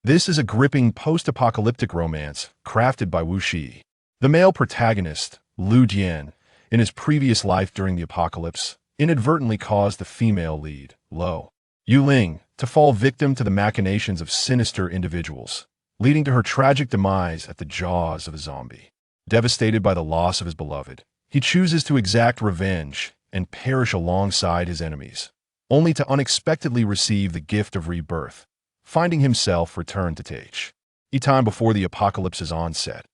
This is a gripping post-apocalyptic romance crafted by Wu Shi. The male protagonist, Lin Yuan, in his previous life during the apocalypse, inadvertently caused the female lead, Yuling, to fall victim to the machinations of sinister individuals, leading to her tragic demise at the jaws of a zombie. Devastated by the loss of his beloved, he chooses to exact revenge and perish alongside his enemies, only to unexpectedly receive the gift of rebirth, finding himself returned to Tage. A time before the apocalypse's onset.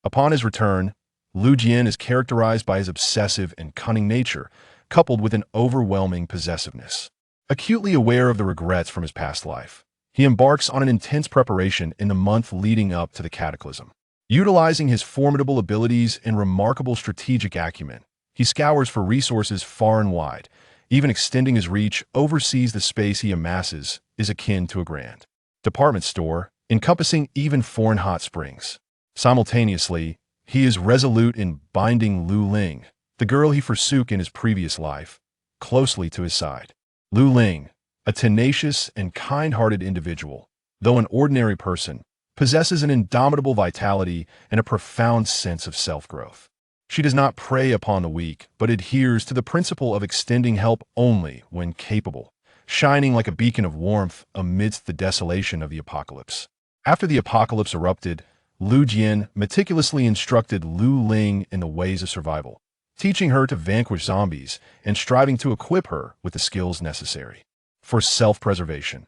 Upon his return, Lin Yuan is characterized by his obsessive and cunning nature, coupled with an overwhelming possessiveness. Acutely aware of the regrets from his past life, he embarks on an intense preparation in the month leading up to the cataclysm. Utilizing his formidable abilities and remarkable strategic acumen, he scours for resources far and wide, even extending his reach overseas. The space he amasses is akin to a grand department store, encompassing even foreign hot springs. Simultaneously, he is resolute in binding Lu Ling, the girl he forsook in his previous life, closely to his side. Lu Ling, a tenacious and kind-hearted individual, though an ordinary person, possesses an indomitable vitality and a profound sense of self-growth. She does not prey upon the weak, but adheres to the principle of extending help only when capable, shining like a beacon of warmth amidst the desolation of the apocalypse. After the apocalypse erupted, Lin Yuan meticulously instructed Lu Ling in the ways of survival, teaching her to vanquish zombies and striving to equip her with the skills necessary for self-preservation.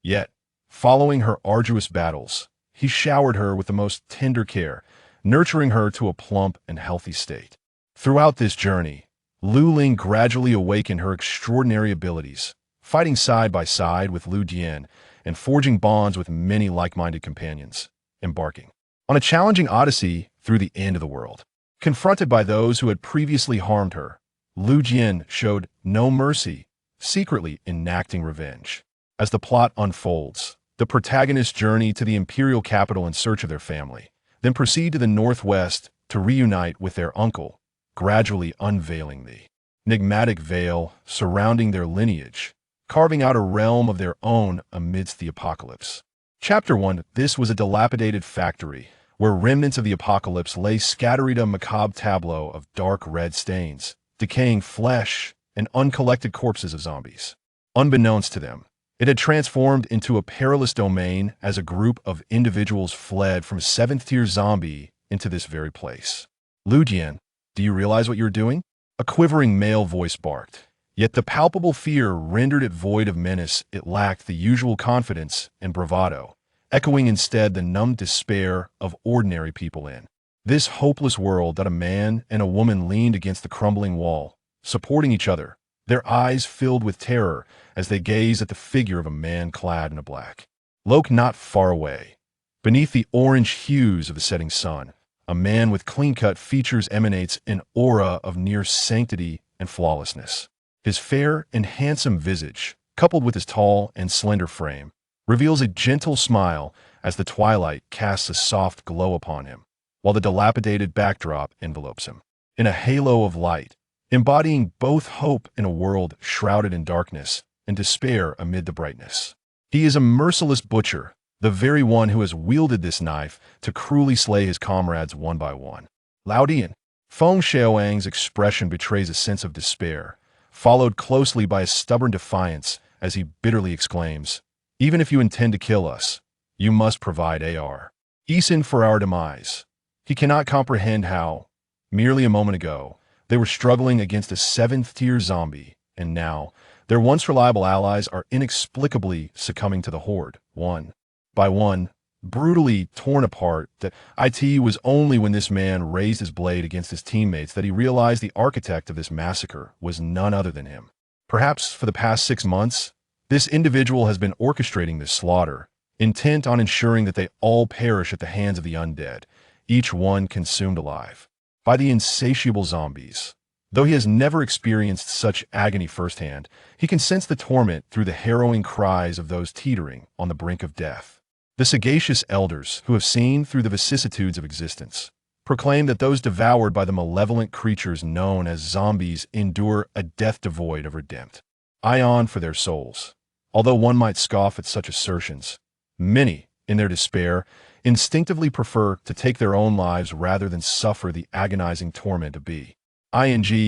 Yet, following her arduous battles, he showered her with the most tender care, nurturing her to a plump and healthy state. Throughout this journey, Lu Ling gradually awakened her extraordinary abilities, fighting side by side with Lin Yuan and forging bonds with many like-minded companions, embarking on a challenging odyssey through the end of the world. Confronted by those who had previously harmed her, Lin Yuan showed no mercy, secretly enacting revenge. As the plot unfolds, the protagonists journey to the imperial capital in search of their family, then proceed to the northwest to reunite with their uncle, gradually unveiling the enigmatic veil surrounding their lineage, carving out a realm of their own amidst the apocalypse. Chapter 1. This was a dilapidated factory, where remnants of the apocalypse lay scattered, a macabre tableau of dark red stains, decaying flesh, and uncollected corpses of zombies. Unbeknownst to them, it had transformed into a perilous domain as a group of individuals fled from seventh-tier zombie into this very place. Lin Yuan, do you realize what you're doing? A quivering male voice barked. Yet the palpable fear rendered it void of menace. It lacked the usual confidence and bravado, echoing instead the numbed despair of ordinary people in this hopeless world. That a man and a woman leaned against the crumbling wall, supporting each other, their eyes filled with terror as they gazed at the figure of a man clad in a black cloak not far away. Beneath the orange hues of the setting sun, a man with clean-cut features emanates an aura of near sanctity and flawlessness. His fair and handsome visage, coupled with his tall and slender frame, reveals a gentle smile as the twilight casts a soft glow upon him, while the dilapidated backdrop envelopes him in a halo of light, embodying both hope in a world shrouded in darkness and despair amid the brightness. He is a merciless butcher, the very one who has wielded this knife to cruelly slay his comrades one by one. Laudian. Feng Xiaoang's expression betrays a sense of despair, followed closely by a stubborn defiance as he bitterly exclaims, "Even if you intend to kill us, you must provide AR. Eason for our demise." He cannot comprehend how, merely a moment ago, they were struggling against a seventh-tier zombie, and now, their once reliable allies are inexplicably succumbing to the horde, one by one, brutally torn apart. That it was only when this man raised his blade against his teammates that he realized the architect of this massacre was none other than him. Perhaps for the past 6 months, this individual has been orchestrating this slaughter, intent on ensuring that they all perish at the hands of the undead, each one consumed alive by the insatiable zombies. Though he has never experienced such agony firsthand, he can sense the torment through the harrowing cries of those teetering on the brink of death. The sagacious elders, who have seen through the vicissitudes of existence, proclaim that those devoured by the malevolent creatures known as zombies endure a death devoid of redemption. Ion for their souls. Although one might scoff at such assertions, many, in their despair, instinctively prefer to take their own lives rather than suffer the agonizing torment of being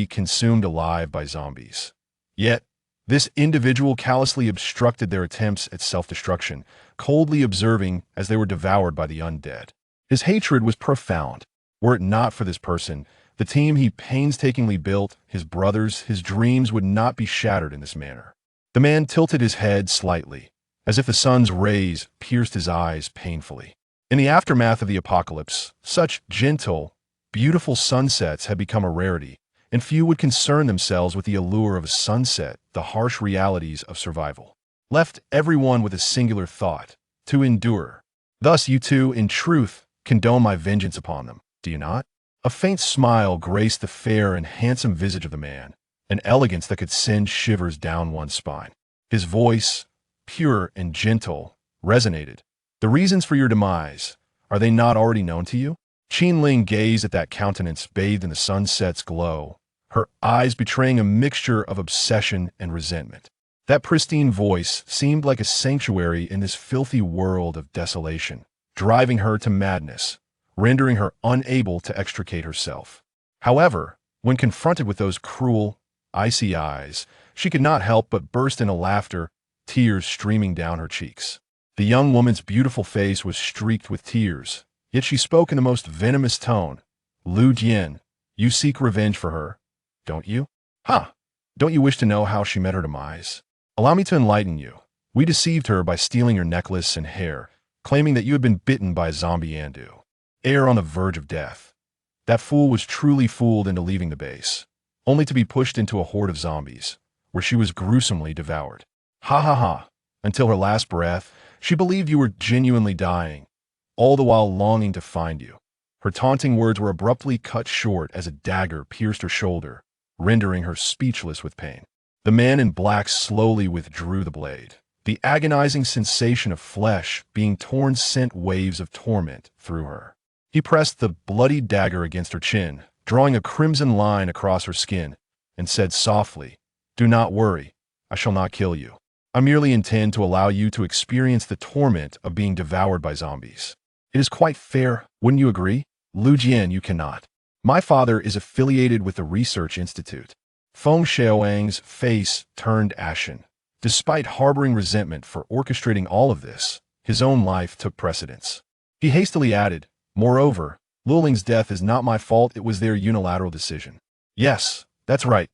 consumed alive by zombies. Yet, this individual callously obstructed their attempts at self-destruction, coldly observing as they were devoured by the undead. His hatred was profound. Were it not for this person, the team he painstakingly built, his brothers, his dreams would not be shattered in this manner. The man tilted his head slightly, as if the sun's rays pierced his eyes painfully. In the aftermath of the apocalypse, such gentle, beautiful sunsets had become a rarity, and few would concern themselves with the allure of a sunset, the harsh realities of survival. Left everyone with a singular thought, to endure. Thus you two, in truth, condone my vengeance upon them, do you not? A faint smile graced the fair and handsome visage of the man, an elegance that could send shivers down one's spine. His voice, pure and gentle, resonated. The reasons for your demise, are they not already known to you? Ling gazed at that countenance bathed in the sunset's glow, her eyes betraying a mixture of obsession and resentment. That pristine voice seemed like a sanctuary in this filthy world of desolation, driving her to madness, rendering her unable to extricate herself. However, when confronted with those cruel, icy eyes, she could not help but burst into laughter, tears streaming down her cheeks. The young woman's beautiful face was streaked with tears, yet she spoke in the most venomous tone. Lu Jian, you seek revenge for her, don't you? Ha! Don't you wish to know how she met her demise? Allow me to enlighten you. We deceived her by stealing your necklace and hair, claiming that you had been bitten by a zombie Andu. Heir on the verge of death. That fool was truly fooled into leaving the base, only to be pushed into a horde of zombies, where she was gruesomely devoured. Ha ha ha. Until her last breath, she believed you were genuinely dying, all the while longing to find you. Her taunting words were abruptly cut short as a dagger pierced her shoulder, rendering her speechless with pain. The man in black slowly withdrew the blade. The agonizing sensation of flesh being torn sent waves of torment through her. He pressed the bloody dagger against her chin, drawing a crimson line across her skin, and said softly, "Do not worry, I shall not kill you. I merely intend to allow you to experience the torment of being devoured by zombies. It is quite fair, wouldn't you agree? Lu Jian, you cannot. My father is affiliated with the Research Institute." Feng Xiaoyang's face turned ashen. Despite harboring resentment for orchestrating all of this, his own life took precedence. He hastily added, "Moreover, Luling's death is not my fault, it was their unilateral decision." Yes, that's right.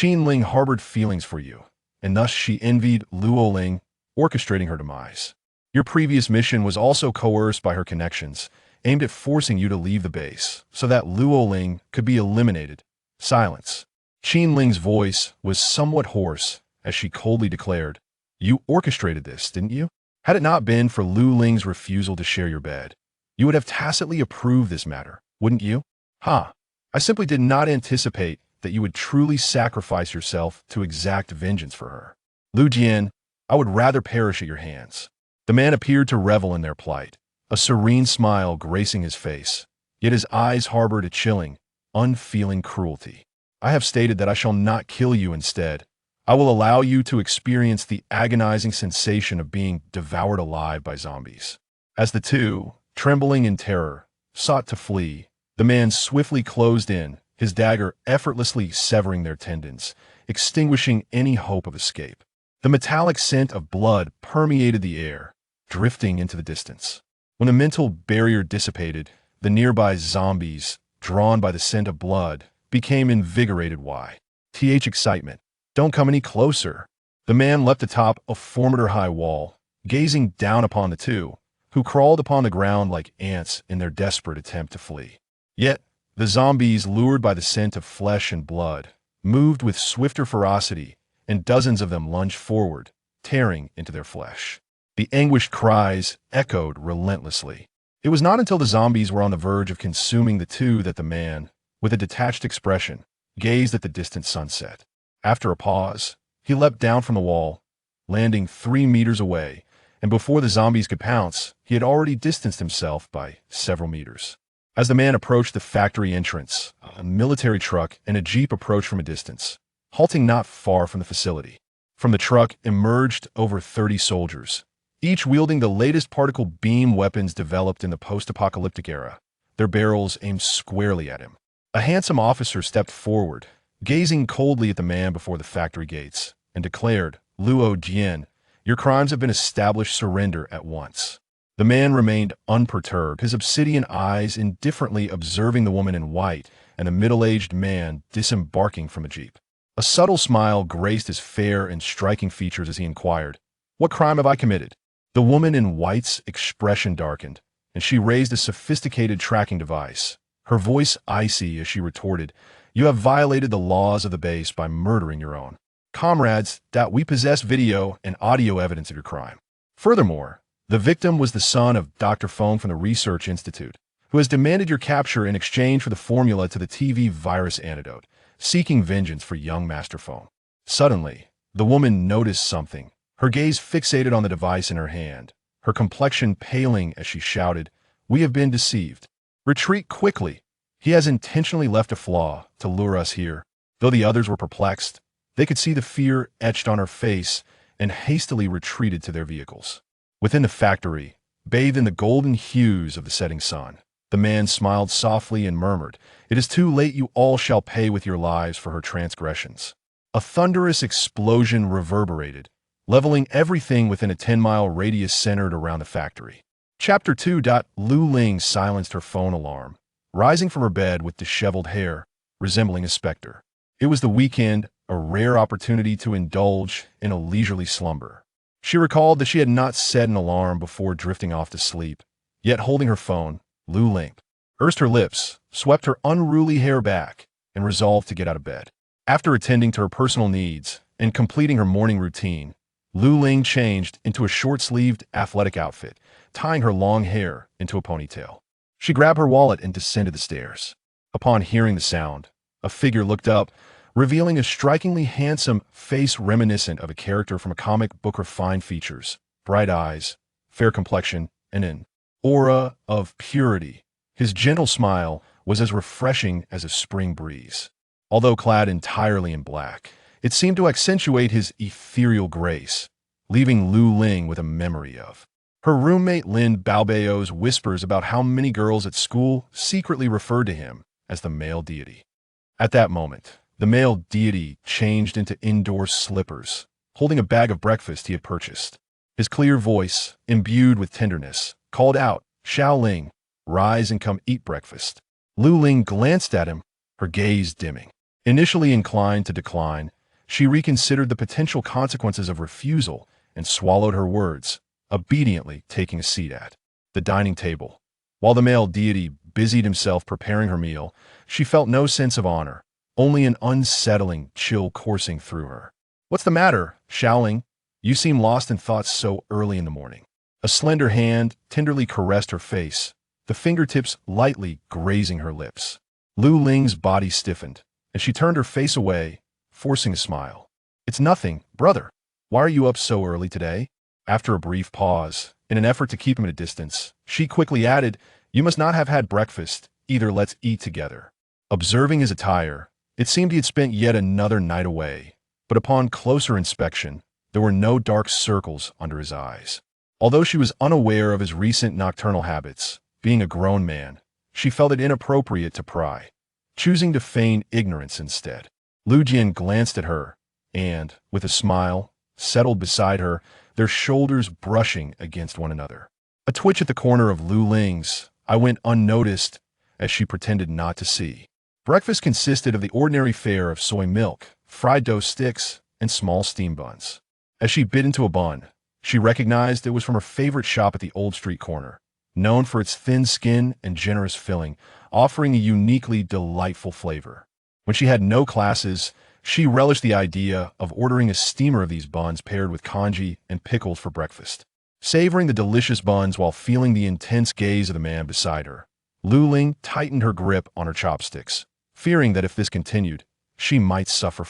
Ling harbored feelings for you, and thus she envied Luoling, orchestrating her demise. Your previous mission was also coerced by her connections, aimed at forcing you to leave the base, so that Luoling could be eliminated. Silence. Ling's voice was somewhat hoarse as she coldly declared, "You orchestrated this, didn't you? Had it not been for Lu Ling's refusal to share your bed, you would have tacitly approved this matter, wouldn't you? Ha! I simply did not anticipate that you would truly sacrifice yourself to exact vengeance for her. Lu Jian, I would rather perish at your hands." The man appeared to revel in their plight, a serene smile gracing his face, yet his eyes harbored a chilling, unfeeling cruelty. "I have stated that I shall not kill you instead. I will allow you to experience the agonizing sensation of being devoured alive by zombies." As the two, trembling in terror, sought to flee, the man swiftly closed in, his dagger effortlessly severing their tendons, extinguishing any hope of escape. The metallic scent of blood permeated the air, drifting into the distance. When the mental barrier dissipated, the nearby zombies, drawn by the scent of blood, became invigorated. Why? Excitement. "Don't come any closer." The man leapt atop a formidable high wall, gazing down upon the two, who crawled upon the ground like ants in their desperate attempt to flee. Yet, the zombies, lured by the scent of flesh and blood, moved with swifter ferocity, and dozens of them lunged forward, tearing into their flesh. The anguished cries echoed relentlessly. It was not until the zombies were on the verge of consuming the two that the man, with a detached expression, gazed at the distant sunset. After a pause, he leapt down from the wall, landing 3 meters away, and before the zombies could pounce, he had already distanced himself by several meters. As the man approached the factory entrance, a military truck and a jeep approached from a distance, halting not far from the facility. From the truck emerged over 30 soldiers, each wielding the latest particle beam weapons developed in the post-apocalyptic era, their barrels aimed squarely at him. A handsome officer stepped forward, gazing coldly at the man before the factory gates, and declared, "Luo Jian, your crimes have been established. Surrender at once." The man remained unperturbed, his obsidian eyes indifferently observing the woman in white and the middle-aged man disembarking from a jeep. A subtle smile graced his fair and striking features as he inquired, "What crime have I committed?" The woman in white's expression darkened, and she raised a sophisticated tracking device, her voice icy as she retorted, "You have violated the laws of the base by murdering your own comrades. That we possess video and audio evidence of your crime. Furthermore, the victim was the son of Dr. Feng from the Research Institute, who has demanded your capture in exchange for the formula to the TV virus antidote, seeking vengeance for young Master Feng." Suddenly, the woman noticed something, her gaze fixated on the device in her hand, her complexion paling as she shouted, "We have been deceived. Retreat quickly. He has intentionally left a flaw to lure us here." Though the others were perplexed, they could see the fear etched on her face and hastily retreated to their vehicles. Within the factory, bathed in the golden hues of the setting sun, the man smiled softly and murmured, "It is too late. You all shall pay with your lives for her transgressions." A thunderous explosion reverberated, leveling everything within a 10-mile radius centered around the factory. Chapter 2. Lu Ling silenced her phone alarm, rising from her bed with disheveled hair, resembling a specter. It was the weekend, a rare opportunity to indulge in a leisurely slumber. She recalled that she had not set an alarm before drifting off to sleep, yet holding her phone, Lu Ling pursed her lips, swept her unruly hair back, and resolved to get out of bed. After attending to her personal needs and completing her morning routine, Lu Ling changed into a short-sleeved athletic outfit, tying her long hair into a ponytail. She grabbed her wallet and descended the stairs. Upon hearing the sound, a figure looked up, revealing a strikingly handsome face reminiscent of a character from a comic book. Refined features, bright eyes, fair complexion, and an aura of purity. His gentle smile was as refreshing as a spring breeze. Although clad entirely in black, it seemed to accentuate his ethereal grace, leaving Lu Ling with a memory of her roommate Lin Baobao's whispers about how many girls at school secretly referred to him as the male deity. At that moment, the male deity changed into indoor slippers, holding a bag of breakfast he had purchased. His clear voice, imbued with tenderness, called out, "Xiao Ling, rise and come eat breakfast." Lu Ling glanced at him, her gaze dimming. Initially inclined to decline, she reconsidered the potential consequences of refusal and swallowed her words, obediently taking a seat at the dining table. While the male deity busied himself preparing her meal, she felt no sense of honor, only an unsettling chill coursing through her. "What's the matter, Xiao Ling? You seem lost in thoughts so early in the morning." A slender hand tenderly caressed her face, the fingertips lightly grazing her lips. Lu Ling's body stiffened, and she turned her face away, forcing a smile. "It's nothing, brother. Why are you up so early today?" After a brief pause, in an effort to keep him at a distance, she quickly added, "You must not have had breakfast, either. Let's eat together." Observing his attire, it seemed he had spent yet another night away, but upon closer inspection, there were no dark circles under his eyes. Although she was unaware of his recent nocturnal habits, being a grown man, she felt it inappropriate to pry, choosing to feign ignorance instead. Lu Jian glanced at her, and, with a smile, settled beside her, their shoulders brushing against one another. A twitch at the corner of Lu Ling's eye went unnoticed as she pretended not to see. Breakfast consisted of the ordinary fare of soy milk, fried dough sticks, and small steam buns. As she bit into a bun, she recognized it was from her favorite shop at the Old Street corner, known for its thin skin and generous filling, offering a uniquely delightful flavor. When she had no classes, she relished the idea of ordering a steamer of these buns paired with congee and pickles for breakfast. Savoring the delicious buns while feeling the intense gaze of the man beside her, Lu Ling tightened her grip on her chopsticks, fearing that if this continued, she might suffer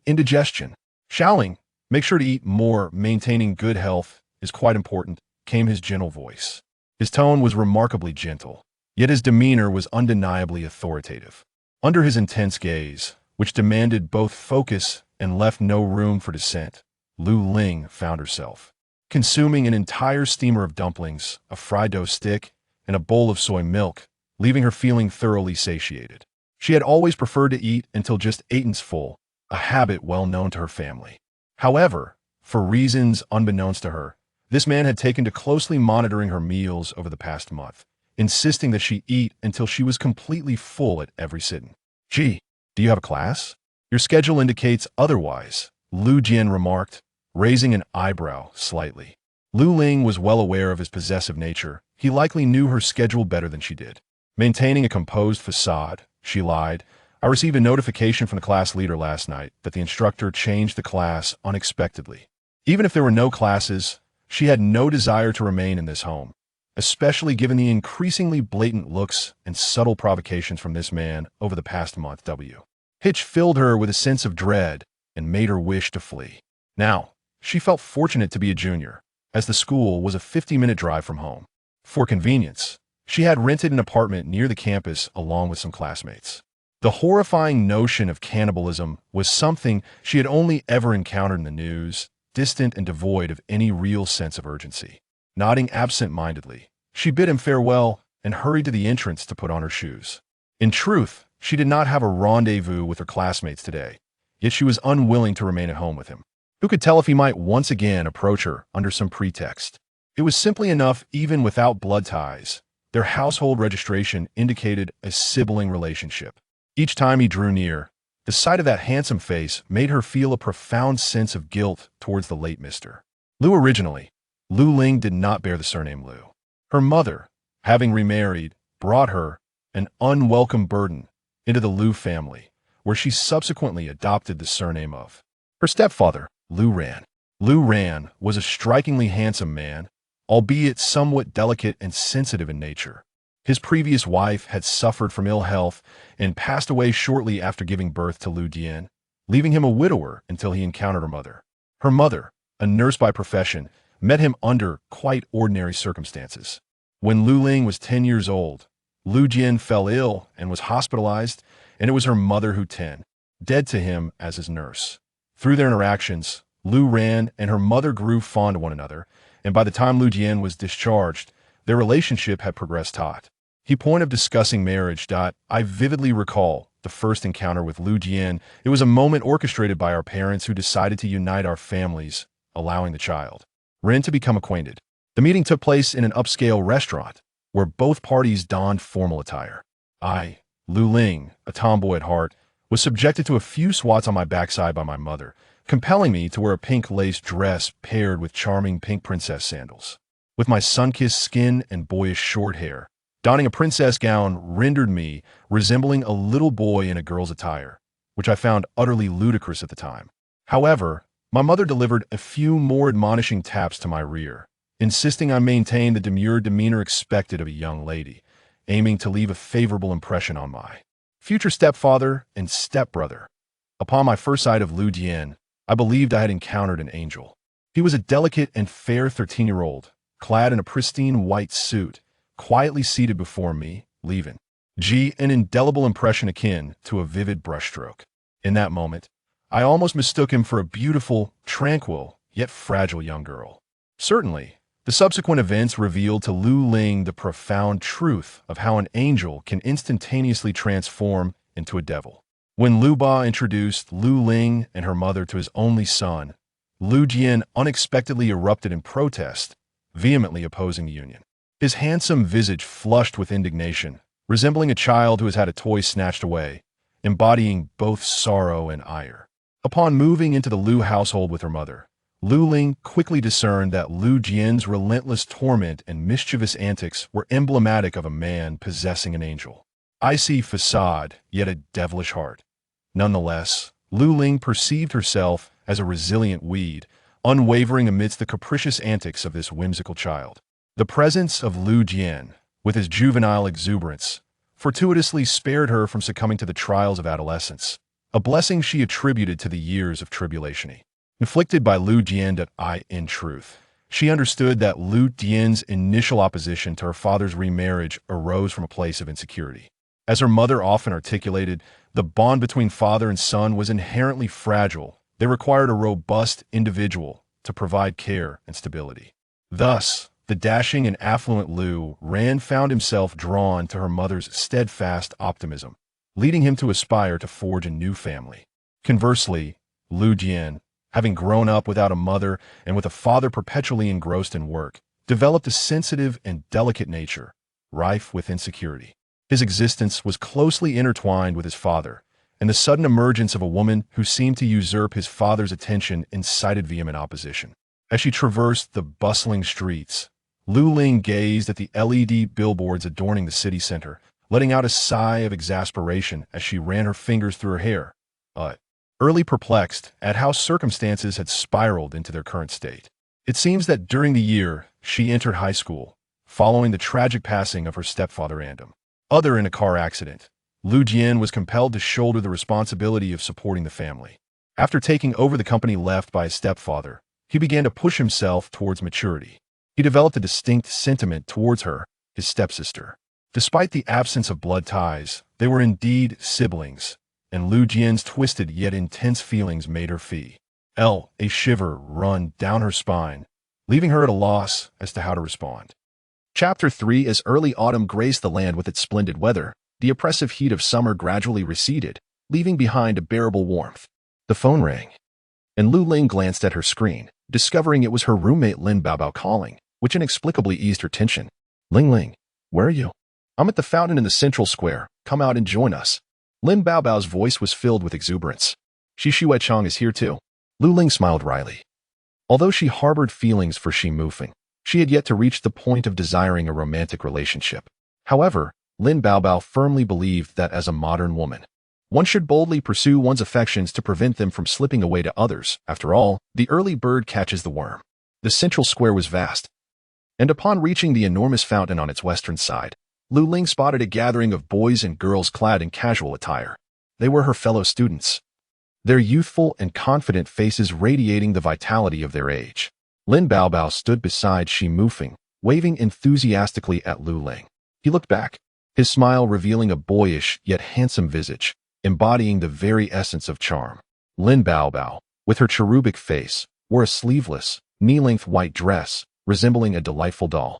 indigestion. "Xiao Ling, make sure to eat more. Maintaining good health is quite important," came his gentle voice. His tone was remarkably gentle, yet his demeanor was undeniably authoritative. Under his intense gaze, which demanded both focus and left no room for dissent, Lu Ling found herself consuming an entire steamer of dumplings, a fried dough stick, and a bowl of soy milk, leaving her feeling thoroughly satiated. She had always preferred to eat until just eighten's full, a habit well known to her family. However, for reasons unbeknownst to her, this man had taken to closely monitoring her meals over the past month, insisting that she eat until she was completely full at every sitting. "Gee, do you have a class? Your schedule indicates otherwise," Lu Jian remarked, raising an eyebrow slightly. Lu Ling was well aware of his possessive nature. He likely knew her schedule better than she did. Maintaining a composed facade, she lied, "I received a notification from the class leader last night that the instructor changed the class unexpectedly." Even if there were no classes, she had no desire to remain in this home, especially given the increasingly blatant looks and subtle provocations from this man over the past month. Hitch filled her with a sense of dread and made her wish to flee. Now, she felt fortunate to be a junior, as the school was a 50-minute drive from home. For convenience, she had rented an apartment near the campus along with some classmates. The horrifying notion of cannibalism was something she had only ever encountered in the news, distant and devoid of any real sense of urgency. Nodding absent-mindedly, she bid him farewell and hurried to the entrance to put on her shoes. In truth, she did not have a rendezvous with her classmates today, yet she was unwilling to remain at home with him. Who could tell if he might once again approach her under some pretext? It was simply enough even without blood ties. Their household registration indicated a sibling relationship. Each time he drew near, the sight of that handsome face made her feel a profound sense of guilt towards the late Mr. Lu. Originally, Lu Ling did not bear the surname Lu. Her mother, having remarried, brought her, an unwelcome burden, into the Lu family, where she subsequently adopted the surname of her stepfather, Lu Ran. Lu Ran was a strikingly handsome man, albeit somewhat delicate and sensitive in nature. His previous wife had suffered from ill health and passed away shortly after giving birth to Lu Dian, leaving him a widower until he encountered her mother. Her mother, a nurse by profession, met him under quite ordinary circumstances. When Lu Ling was 10 years old, Lu Jian fell ill and was hospitalized, and it was her mother who dead to him as his nurse. Through their interactions, Lu Ran and her mother grew fond of one another, and by the time Lu Jian was discharged, their relationship had progressed taut. The point of discussing marriage. I vividly recall the first encounter with Lu Jian. It was a moment orchestrated by our parents who decided to unite our families, allowing the child Ren to become acquainted. The meeting took place in an upscale restaurant, where both parties donned formal attire. I, Lu Ling, a tomboy at heart, was subjected to a few swats on my backside by my mother, compelling me to wear a pink lace dress paired with charming pink princess sandals. With my sun-kissed skin and boyish short hair, donning a princess gown rendered me resembling a little boy in a girl's attire, which I found utterly ludicrous at the time. However, my mother delivered a few more admonishing taps to my rear, insisting I maintain the demure demeanor expected of a young lady, aiming to leave a favorable impression on my future stepfather and stepbrother. Upon my first sight of Lu Dian, I believed I had encountered an angel. He was a delicate and fair 13-year-old, clad in a pristine white suit, quietly seated before me, leaving an indelible impression akin to a vivid brushstroke. In that moment, I almost mistook him for a beautiful, tranquil, yet fragile young girl. Certainly, the subsequent events revealed to Lu Ling the profound truth of how an angel can instantaneously transform into a devil. When Lu Ba introduced Lu Ling and her mother to his only son, Lu Jian unexpectedly erupted in protest, vehemently opposing the union. His handsome visage flushed with indignation, resembling a child who has had a toy snatched away, embodying both sorrow and ire. Upon moving into the Lu household with her mother, Lu Ling quickly discerned that Lu Jian's relentless torment and mischievous antics were emblematic of a man possessing an angel. Icy facade, yet a devilish heart. Nonetheless, Lu Ling perceived herself as a resilient weed, unwavering amidst the capricious antics of this whimsical child. The presence of Lu Jian, with his juvenile exuberance, fortuitously spared her from succumbing to the trials of adolescence, a blessing she attributed to the years of tribulation inflicted by Lu Jian. In truth, she understood that Lu Jian's initial opposition to her father's remarriage arose from a place of insecurity. As her mother often articulated, the bond between father and son was inherently fragile. They required a robust individual to provide care and stability. Thus, the dashing and affluent Lu Ran found himself drawn to her mother's steadfast optimism, leading him to aspire to forge a new family. Conversely, Lu Jian, having grown up without a mother and with a father perpetually engrossed in work, developed a sensitive and delicate nature, rife with insecurity. His existence was closely intertwined with his father, and the sudden emergence of a woman who seemed to usurp his father's attention incited vehement opposition. As she traversed the bustling streets, Lu Ling gazed at the LED billboards adorning the city center, letting out a sigh of exasperation as she ran her fingers through her hair, early perplexed at how circumstances had spiraled into their current state. It seems that during the year she entered high school, following the tragic passing of her stepfather Andam, in a car accident, Lu Jian was compelled to shoulder the responsibility of supporting the family. After taking over the company left by his stepfather, he began to push himself towards maturity. He developed a distinct sentiment towards her, his stepsister. Despite the absence of blood ties, they were indeed siblings, and Lu Jian's twisted yet intense feelings made her feel a shiver run down her spine, leaving her at a loss as to how to respond. Chapter 3. As early autumn graced the land with its splendid weather, the oppressive heat of summer gradually receded, leaving behind a bearable warmth. The phone rang, and Lu Ling glanced at her screen, discovering it was her roommate Lin Baobao calling, which inexplicably eased her tension. Ling, where are you? I'm at the fountain in the central square. Come out and join us. Lin Baobao's voice was filled with exuberance. Xi Shuechang is here too. Lu Ling smiled wryly. Although she harbored feelings for Xi Mufeng, she had yet to reach the point of desiring a romantic relationship. However, Lin Baobao firmly believed that as a modern woman, one should boldly pursue one's affections to prevent them from slipping away to others. After all, the early bird catches the worm. The central square was vast, and upon reaching the enormous fountain on its western side, Lu Ling spotted a gathering of boys and girls clad in casual attire. They were her fellow students, their youthful and confident faces radiating the vitality of their age. Lin Baobao stood beside Xi Mufeng, waving enthusiastically at Lu Ling. He looked back, his smile revealing a boyish yet handsome visage, embodying the very essence of charm. Lin Baobao, with her cherubic face, wore a sleeveless, knee-length white dress, resembling a delightful doll,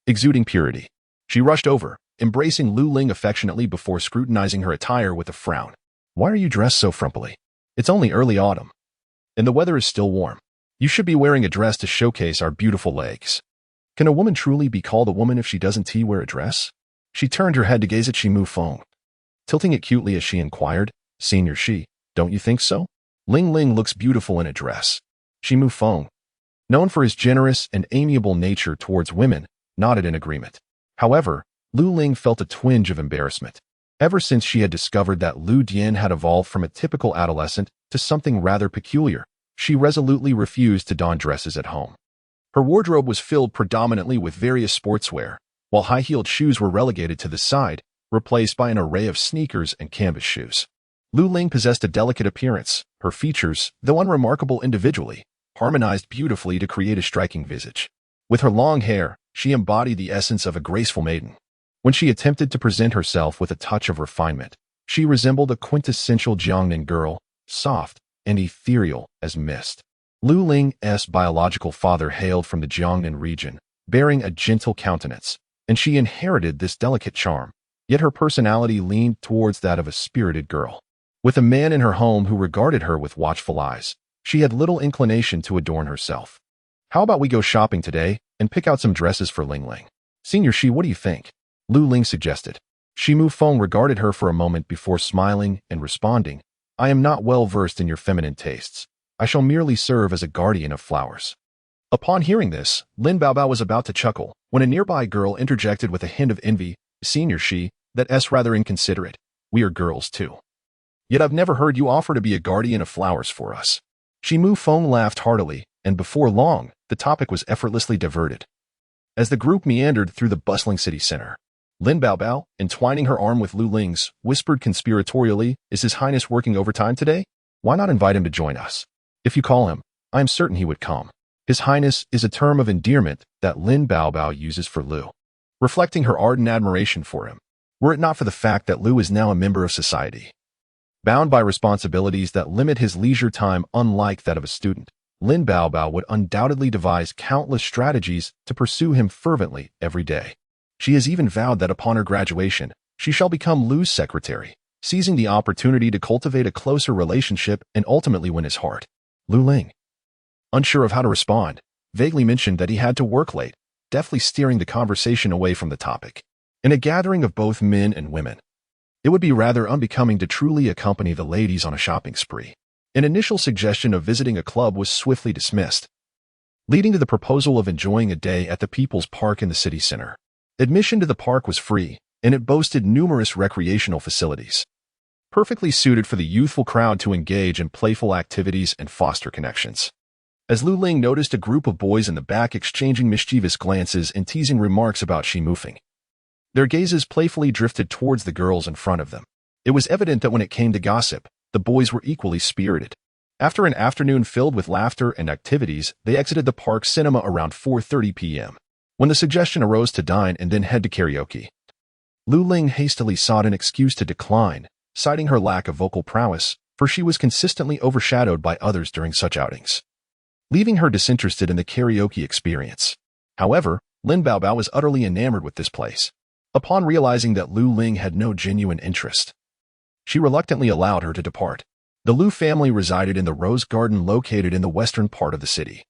exuding purity. She rushed over, embracing Lu Ling affectionately before scrutinizing her attire with a frown. Why are you dressed so frumpily? It's only early autumn, and the weather is still warm. You should be wearing a dress to showcase our beautiful legs. Can a woman truly be called a woman if she doesn't wear a dress? She turned her head to gaze at Xi Mufeng, tilting it cutely as she inquired, Senior Xi, don't you think so? Ling looks beautiful in a dress. Xi Mufeng, known for his generous and amiable nature towards women, nodded in agreement. However, Lu Ling felt a twinge of embarrassment. Ever since she had discovered that Lu Dian had evolved from a typical adolescent to something rather peculiar, she resolutely refused to don dresses at home. Her wardrobe was filled predominantly with various sportswear, while high-heeled shoes were relegated to the side, replaced by an array of sneakers and canvas shoes. Lu Ling possessed a delicate appearance. Her features, though unremarkable individually, harmonized beautifully to create a striking visage. With her long hair, she embodied the essence of a graceful maiden. When she attempted to present herself with a touch of refinement, she resembled a quintessential Jiangnan girl, soft and ethereal as mist. Lu Ling's biological father hailed from the Jiangnan region, bearing a gentle countenance, and she inherited this delicate charm, yet her personality leaned towards that of a spirited girl. With a man in her home who regarded her with watchful eyes, she had little inclination to adorn herself. How about we go shopping today and pick out some dresses for Ling? Senior Xi, what do you think? Lu Ling suggested. Xi Mufeng regarded her for a moment before smiling and responding, I am not well versed in your feminine tastes. I shall merely serve as a guardian of flowers. Upon hearing this, Lin Baobao was about to chuckle, when a nearby girl interjected with a hint of envy, Senior Xi, that's rather inconsiderate. We are girls too. Yet I've never heard you offer to be a guardian of flowers for us. Xi Mufeng laughed heartily, and before long, the topic was effortlessly diverted. As the group meandered through the bustling city center, Lin Baobao, entwining her arm with Lu Ling's, whispered conspiratorially, Is His Highness working overtime today? Why not invite him to join us? If you call him, I am certain he would come. His Highness is a term of endearment that Lin Baobao uses for Lu, reflecting her ardent admiration for him, were it not for the fact that Lu is now a member of society, bound by responsibilities that limit his leisure time unlike that of a student. Lin Baobao would undoubtedly devise countless strategies to pursue him fervently every day. She has even vowed that upon her graduation, she shall become Lu's secretary, seizing the opportunity to cultivate a closer relationship and ultimately win his heart. Lu Ling, unsure of how to respond, vaguely mentioned that he had to work late, deftly steering the conversation away from the topic. In a gathering of both men and women, it would be rather unbecoming to truly accompany the ladies on a shopping spree. An initial suggestion of visiting a club was swiftly dismissed, leading to the proposal of enjoying a day at the People's Park in the city center. Admission to the park was free, and it boasted numerous recreational facilities, perfectly suited for the youthful crowd to engage in playful activities and foster connections. As Lu Ling noticed a group of boys in the back exchanging mischievous glances and teasing remarks about shimoofing, their gazes playfully drifted towards the girls in front of them. It was evident that when it came to gossip, the boys were equally spirited. After an afternoon filled with laughter and activities, they exited the park cinema around 4:30 p.m. when the suggestion arose to dine and then head to karaoke. Lu Ling hastily sought an excuse to decline, citing her lack of vocal prowess, for she was consistently overshadowed by others during such outings, leaving her disinterested in the karaoke experience. However, Lin Baobao was utterly enamored with this place. Upon realizing that Lu Ling had no genuine interest, she reluctantly allowed her to depart. The Lu family resided in the Rose Garden located in the western part of the city,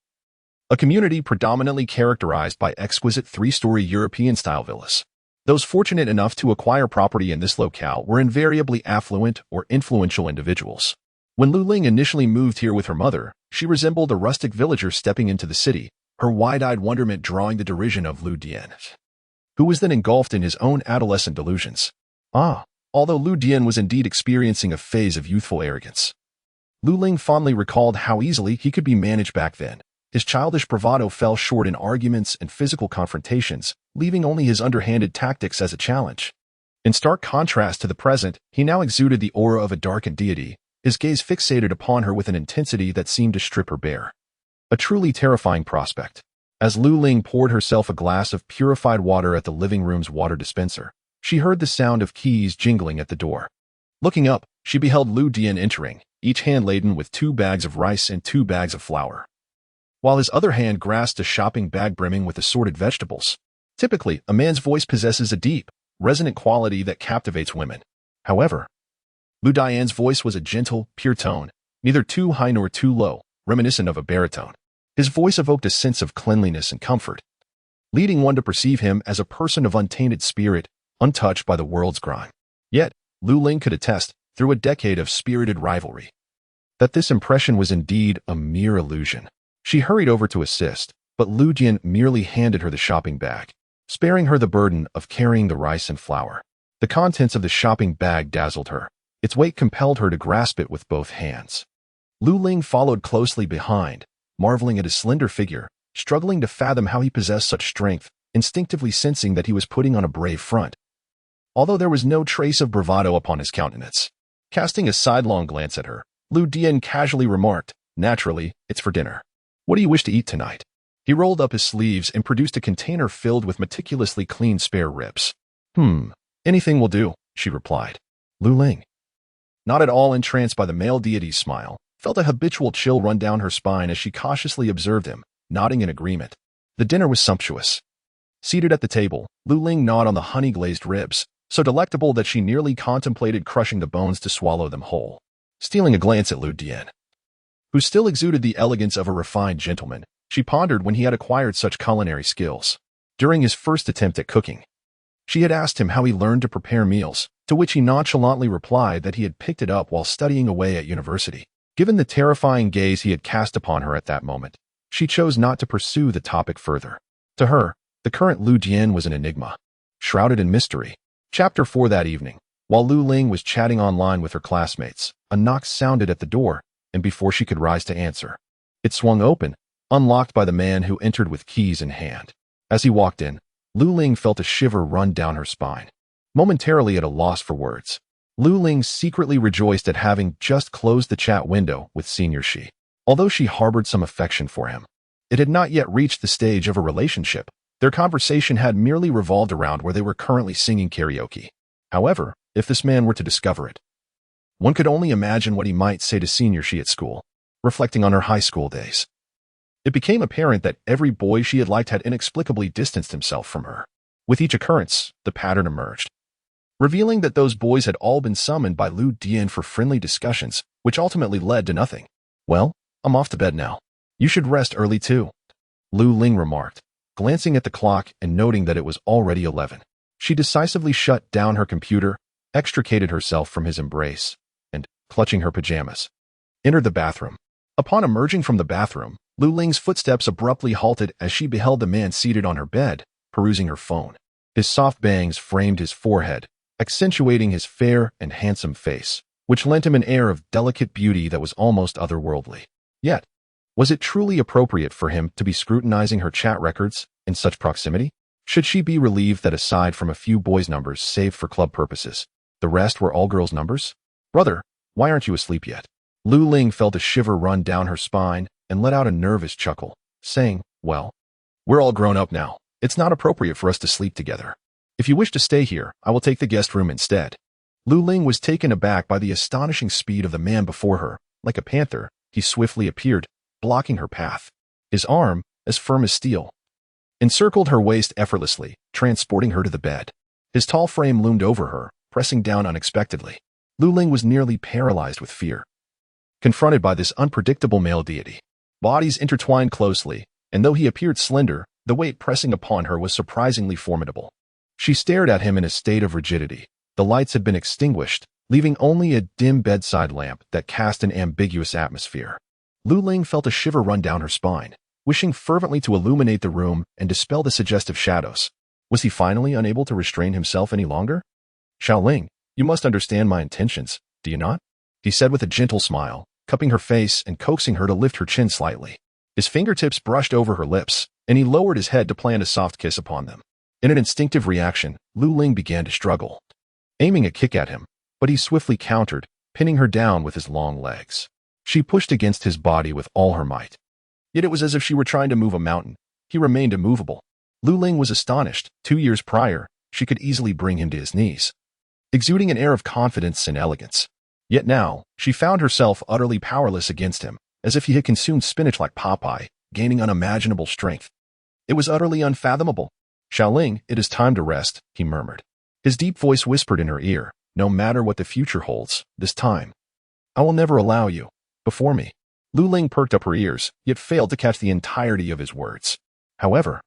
a community predominantly characterized by exquisite three-story European-style villas. Those fortunate enough to acquire property in this locale were invariably affluent or influential individuals. When Lu Ling initially moved here with her mother, she resembled a rustic villager stepping into the city, her wide-eyed wonderment drawing the derision of Lu Dian, who was then engulfed in his own adolescent delusions. Although Lu Dian was indeed experiencing a phase of youthful arrogance, Lu Ling fondly recalled how easily he could be managed back then. His childish bravado fell short in arguments and physical confrontations, leaving only his underhanded tactics as a challenge. In stark contrast to the present, he now exuded the aura of a darkened deity, his gaze fixated upon her with an intensity that seemed to strip her bare. A truly terrifying prospect. As Lu Ling poured herself a glass of purified water at the living room's water dispenser, she heard the sound of keys jingling at the door. Looking up, she beheld Lu Dian entering, each hand laden with 2 bags of rice and 2 bags of flour, while his other hand grasped a shopping bag brimming with assorted vegetables. Typically, a man's voice possesses a deep, resonant quality that captivates women. However, Lu Dian's voice was a gentle, pure tone, neither too high nor too low, reminiscent of a baritone. His voice evoked a sense of cleanliness and comfort, leading one to perceive him as a person of untainted spirit, untouched by the world's grime. Yet, Lu Ling could attest, through a decade of spirited rivalry, that this impression was indeed a mere illusion. She hurried over to assist, but Lu Dian merely handed her the shopping bag, sparing her the burden of carrying the rice and flour. The contents of the shopping bag dazzled her. Its weight compelled her to grasp it with both hands. Lu Ling followed closely behind, marveling at his slender figure, struggling to fathom how he possessed such strength, instinctively sensing that he was putting on a brave front, although there was no trace of bravado upon his countenance. Casting a sidelong glance at her, Lu Dian casually remarked, "Naturally, it's for dinner. What do you wish to eat tonight?" He rolled up his sleeves and produced a container filled with meticulously cleaned spare ribs. Anything will do," she replied. Lu Ling, not at all entranced by the male deity's smile, felt a habitual chill run down her spine as she cautiously observed him, nodding in agreement. The dinner was sumptuous. Seated at the table, Lu Ling gnawed on the honey-glazed ribs, so delectable that she nearly contemplated crushing the bones to swallow them whole. Stealing a glance at Lu Dian, who still exuded the elegance of a refined gentleman, she pondered when he had acquired such culinary skills. During his first attempt at cooking, she had asked him how he learned to prepare meals, to which he nonchalantly replied that he had picked it up while studying away at university. Given the terrifying gaze he had cast upon her at that moment, she chose not to pursue the topic further. To her, the current Lu Dian was an enigma, shrouded in mystery. Chapter 4. That evening, while Lu Ling was chatting online with her classmates, a knock sounded at the door, and before she could rise to answer, it swung open, unlocked by the man who entered with keys in hand. As he walked in, Lu Ling felt a shiver run down her spine. Momentarily at a loss for words, Lu Ling secretly rejoiced at having just closed the chat window with Senior Shi. Although she harbored some affection for him, it had not yet reached the stage of a relationship. Their conversation had merely revolved around where they were currently singing karaoke. However, if this man were to discover it, one could only imagine what he might say to Senior Shi at school, reflecting on her high school days. It became apparent that every boy she had liked had inexplicably distanced himself from her. With each occurrence, the pattern emerged, revealing that those boys had all been summoned by Lu Dian for friendly discussions, which ultimately led to nothing. "Well, I'm off to bed now. You should rest early too," Lu Ling remarked, glancing at the clock and noting that it was already 11. She decisively shut down her computer, extricated herself from his embrace, and, clutching her pajamas, entered the bathroom. Upon emerging from the bathroom, Lu Ling's footsteps abruptly halted as she beheld the man seated on her bed, perusing her phone. His soft bangs framed his forehead, accentuating his fair and handsome face, which lent him an air of delicate beauty that was almost otherworldly. Yet, was it truly appropriate for him to be scrutinizing her chat records in such proximity? Should she be relieved that aside from a few boys' numbers saved for club purposes, the rest were all girls' numbers? "Brother, why aren't you asleep yet?" Lu Ling felt a shiver run down her spine and let out a nervous chuckle, saying, "Well, we're all grown up now. It's not appropriate for us to sleep together. If you wish to stay here, I will take the guest room instead." Lu Ling was taken aback by the astonishing speed of the man before her. Like a panther, he swiftly appeared, blocking her path. His arm, as firm as steel, encircled her waist effortlessly, transporting her to the bed. His tall frame loomed over her, pressing down unexpectedly. Lu Ling was nearly paralyzed with fear, confronted by this unpredictable male deity. Bodies intertwined closely, and though he appeared slender, the weight pressing upon her was surprisingly formidable. She stared at him in a state of rigidity. The lights had been extinguished, leaving only a dim bedside lamp that cast an ambiguous atmosphere. Lu Ling felt a shiver run down her spine, wishing fervently to illuminate the room and dispel the suggestive shadows. Was he finally unable to restrain himself any longer? "Xiaoling, you must understand my intentions, do you not?" he said with a gentle smile, cupping her face and coaxing her to lift her chin slightly. His fingertips brushed over her lips, and he lowered his head to plant a soft kiss upon them. In an instinctive reaction, Lu Ling began to struggle, aiming a kick at him, but he swiftly countered, pinning her down with his long legs. She pushed against his body with all her might. Yet it was as if she were trying to move a mountain. He remained immovable. Lu Ling was astonished. 2 years prior, she could easily bring him to his knees, exuding an air of confidence and elegance. Yet now, she found herself utterly powerless against him, as if he had consumed spinach like Popeye, gaining unimaginable strength. It was utterly unfathomable. "Xiaoling, it is time to rest," he murmured. His deep voice whispered in her ear, "No matter what the future holds, this time, I will never allow you before me." Lu Ling perked up her ears, yet failed to catch the entirety of his words. However,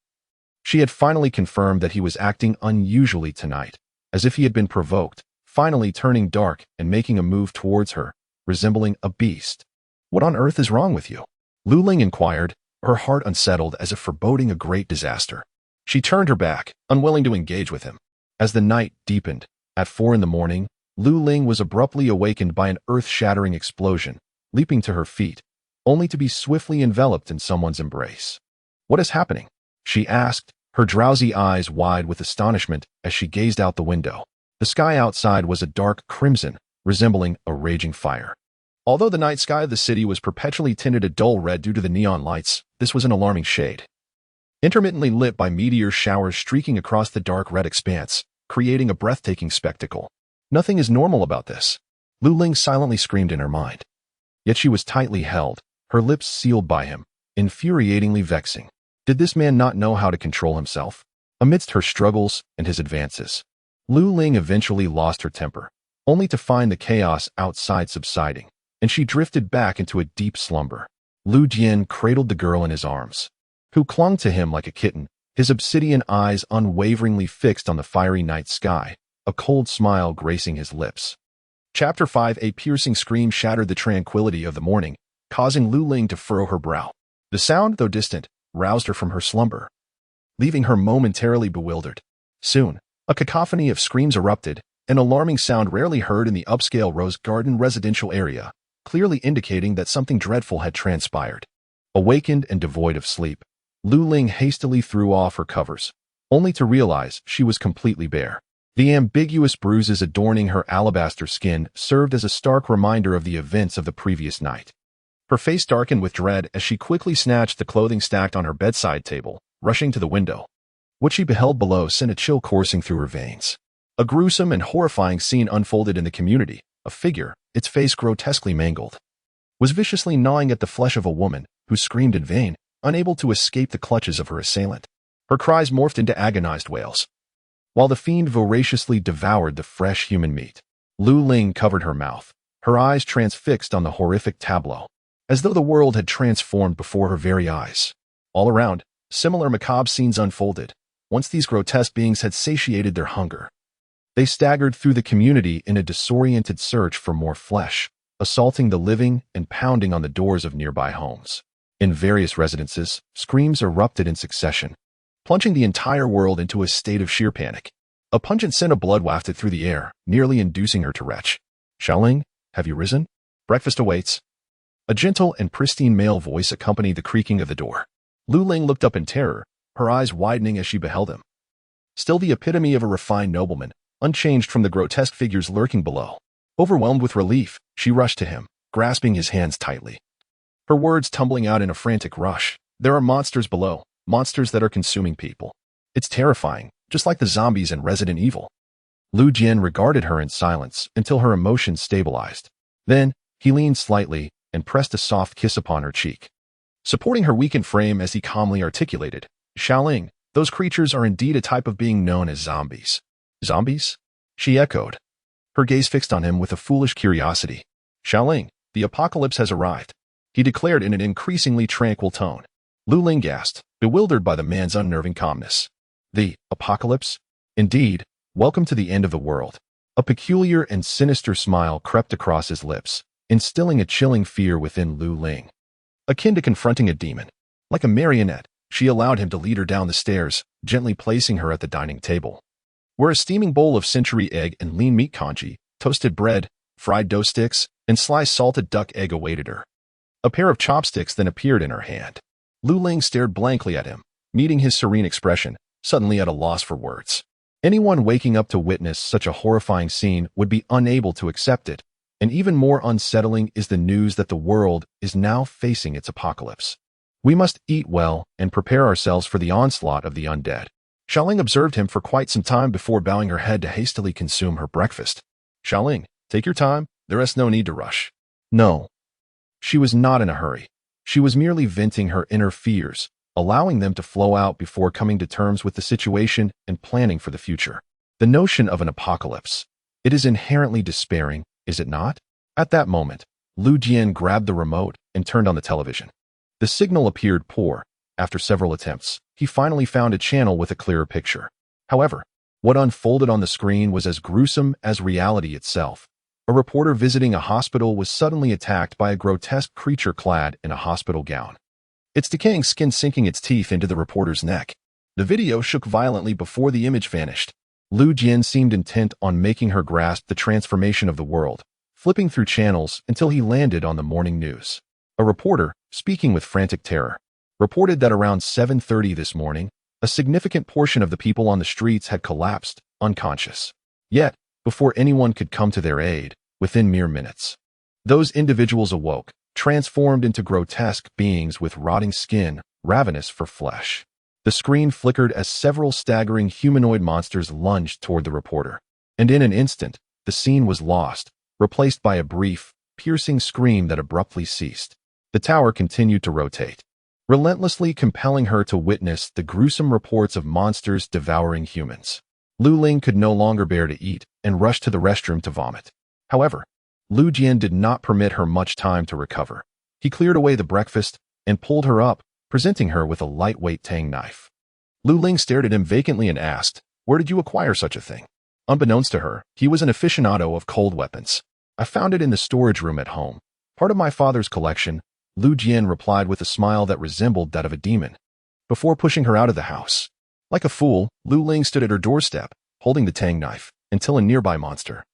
she had finally confirmed that he was acting unusually tonight, as if he had been provoked, finally turning dark and making a move towards her, resembling a beast. "What on earth is wrong with you?" Lu Ling inquired, her heart unsettled as if foreboding a great disaster. She turned her back, unwilling to engage with him. As the night deepened, at 4 in the morning, Lu Ling was abruptly awakened by an earth-shattering explosion, leaping to her feet, only to be swiftly enveloped in someone's embrace. "What is happening?" she asked, her drowsy eyes wide with astonishment as she gazed out the window. The sky outside was a dark crimson, resembling a raging fire. Although the night sky of the city was perpetually tinted a dull red due to the neon lights, this was an alarming shade, intermittently lit by meteor showers streaking across the dark red expanse, creating a breathtaking spectacle. Nothing is normal about this, Lu Ling silently screamed in her mind. Yet she was tightly held, her lips sealed by him, infuriatingly vexing. Did this man not know how to control himself? Amidst her struggles and his advances, Lu Ling eventually lost her temper, only to find the chaos outside subsiding, and she drifted back into a deep slumber. Lu Jian cradled the girl in his arms, who clung to him like a kitten, his obsidian eyes unwaveringly fixed on the fiery night sky, a cold smile gracing his lips. Chapter 5. A piercing scream shattered the tranquility of the morning, causing Lu Ling to furrow her brow. The sound, though distant, roused her from her slumber, leaving her momentarily bewildered. Soon, a cacophony of screams erupted, an alarming sound rarely heard in the upscale Rose Garden residential area, clearly indicating that something dreadful had transpired. Awakened and devoid of sleep, Lu Ling hastily threw off her covers, only to realize she was completely bare. The ambiguous bruises adorning her alabaster skin served as a stark reminder of the events of the previous night. Her face darkened with dread as she quickly snatched the clothing stacked on her bedside table, rushing to the window. What she beheld below sent a chill coursing through her veins. A gruesome and horrifying scene unfolded in the community. A figure, its face grotesquely mangled, was viciously gnawing at the flesh of a woman, who screamed in vain. unable to escape the clutches of her assailant. Her cries morphed into agonized wails, while the fiend voraciously devoured the fresh human meat. Lu Ling covered her mouth, her eyes transfixed on the horrific tableau, as though the world had transformed before her very eyes. All around, similar macabre scenes unfolded, once these grotesque beings had satiated their hunger. They staggered through the community in a disoriented search for more flesh, assaulting the living and pounding on the doors of nearby homes. In various residences, screams erupted in succession, plunging the entire world into a state of sheer panic. A pungent scent of blood wafted through the air, nearly inducing her to retch. "Xiaoling, have you risen? Breakfast awaits." A gentle and pristine male voice accompanied the creaking of the door. Lu Ling looked up in terror, her eyes widening as she beheld him. Still the epitome of a refined nobleman, unchanged from the grotesque figures lurking below. Overwhelmed with relief, she rushed to him, grasping his hands tightly. Her words tumbling out in a frantic rush. "There are monsters below, monsters that are consuming people. It's terrifying, just like the zombies in Resident Evil." Lu Jian regarded her in silence until her emotions stabilized. Then, he leaned slightly and pressed a soft kiss upon her cheek, supporting her weakened frame as he calmly articulated, "Xiaoling, those creatures are indeed a type of being known as zombies." "Zombies?" she echoed, her gaze fixed on him with a foolish curiosity. "Xiaoling, the apocalypse has arrived," he declared in an increasingly tranquil tone. Lu Ling gasped, bewildered by the man's unnerving calmness. "The apocalypse? Indeed, welcome to the end of the world." A peculiar and sinister smile crept across his lips, instilling a chilling fear within Lu Ling. Akin to confronting a demon, like a marionette, she allowed him to lead her down the stairs, gently placing her at the dining table, where a steaming bowl of century egg and lean meat congee, toasted bread, fried dough sticks, and sliced salted duck egg awaited her. A pair of chopsticks then appeared in her hand. Lu Ling stared blankly at him, meeting his serene expression, suddenly at a loss for words. Anyone waking up to witness such a horrifying scene would be unable to accept it, and even more unsettling is the news that the world is now facing its apocalypse. "We must eat well and prepare ourselves for the onslaught of the undead." Xiaoling observed him for quite some time before bowing her head to hastily consume her breakfast. "Xiaoling, take your time, there is no need to rush." No. She was not in a hurry. She was merely venting her inner fears, allowing them to flow out before coming to terms with the situation and planning for the future. The notion of an apocalypse. It is inherently despairing, is it not? At that moment, Lu Jian grabbed the remote and turned on the television. The signal appeared poor. After several attempts, he finally found a channel with a clearer picture. However, what unfolded on the screen was as gruesome as reality itself. A reporter visiting a hospital was suddenly attacked by a grotesque creature clad in a hospital gown, its decaying skin sinking its teeth into the reporter's neck. The video shook violently before the image vanished. Lu Jian seemed intent on making her grasp the transformation of the world, flipping through channels until he landed on the morning news. A reporter, speaking with frantic terror, reported that around 7:30 this morning, a significant portion of the people on the streets had collapsed, unconscious. Yet, before anyone could come to their aid, within mere minutes, those individuals awoke, transformed into grotesque beings with rotting skin, ravenous for flesh. The screen flickered as several staggering humanoid monsters lunged toward the reporter, and in an instant, the scene was lost, replaced by a brief, piercing scream that abruptly ceased. The tower continued to rotate, relentlessly compelling her to witness the gruesome reports of monsters devouring humans. Lu Ling could no longer bear to eat and rushed to the restroom to vomit. However, Lu Jian did not permit her much time to recover. He cleared away the breakfast and pulled her up, presenting her with a lightweight tang knife. Lu Ling stared at him vacantly and asked, "Where did you acquire such a thing?" Unbeknownst to her, he was an aficionado of cold weapons. "I found it in the storage room at home, part of my father's collection," Lu Jian replied with a smile that resembled that of a demon, before pushing her out of the house. Like a fool, Lu Ling stood at her doorstep, holding the tang knife, until a nearby monster,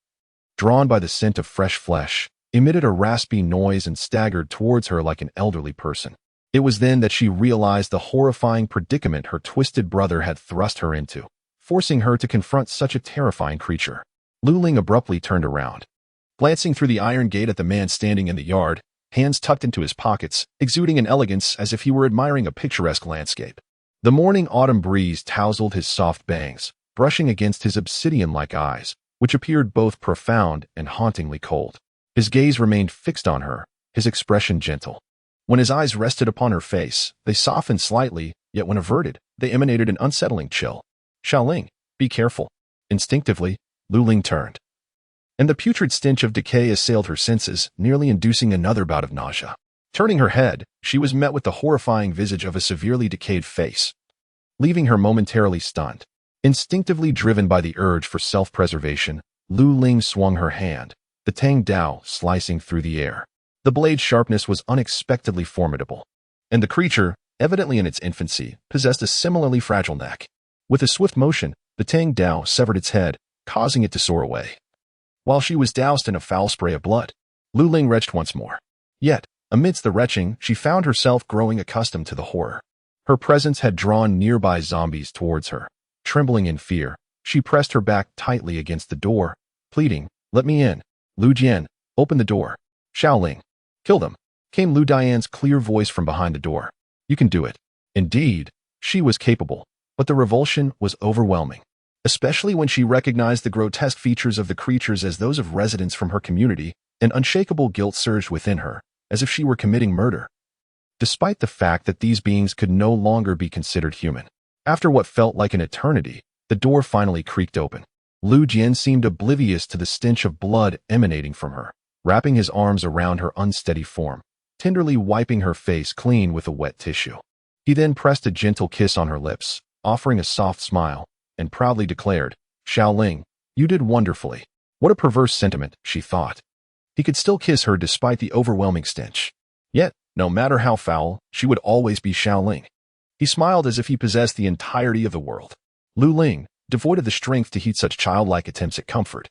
drawn by the scent of fresh flesh, emitted a raspy noise and staggered towards her like an elderly person. It was then that she realized the horrifying predicament her twisted brother had thrust her into, forcing her to confront such a terrifying creature. Lu Ling abruptly turned around, glancing through the iron gate at the man standing in the yard, hands tucked into his pockets, exuding an elegance as if he were admiring a picturesque landscape. The morning autumn breeze tousled his soft bangs, brushing against his obsidian-like eyes, which appeared both profound and hauntingly cold. His gaze remained fixed on her, his expression gentle. When his eyes rested upon her face, they softened slightly, yet when averted, they emanated an unsettling chill. Xiaoling, be careful. Instinctively, Lu Ling turned. And the putrid stench of decay assailed her senses, nearly inducing another bout of nausea. Turning her head, she was met with the horrifying visage of a severely decayed face, leaving her momentarily stunned. Instinctively driven by the urge for self-preservation, Lu Ling swung her hand, the Tang Dao slicing through the air. The blade's sharpness was unexpectedly formidable, and the creature, evidently in its infancy, possessed a similarly fragile neck. With a swift motion, the Tang Dao severed its head, causing it to soar away. While she was doused in a foul spray of blood, Lu Ling retched once more. Yet, amidst the retching, she found herself growing accustomed to the horror. Her presence had drawn nearby zombies towards her. Trembling in fear, she pressed her back tightly against the door, pleading, "Let me in. Lu Jian, open the door. Xiaoling, kill them," came Lu Dian's clear voice from behind the door. "You can do it." Indeed, she was capable, but the revulsion was overwhelming, especially when she recognized the grotesque features of the creatures as those of residents from her community. An unshakable guilt surged within her, as if she were committing murder, despite the fact that these beings could no longer be considered human. After what felt like an eternity, the door finally creaked open. Lu Jian seemed oblivious to the stench of blood emanating from her, wrapping his arms around her unsteady form, tenderly wiping her face clean with a wet tissue. He then pressed a gentle kiss on her lips, offering a soft smile, and proudly declared, "Xiaoling, you did wonderfully." What a perverse sentiment, she thought. He could still kiss her despite the overwhelming stench. Yet, no matter how foul, she would always be Xiaoling. He smiled as if he possessed the entirety of the world. Lu Ling, devoid of the strength to heed such childlike attempts at comfort,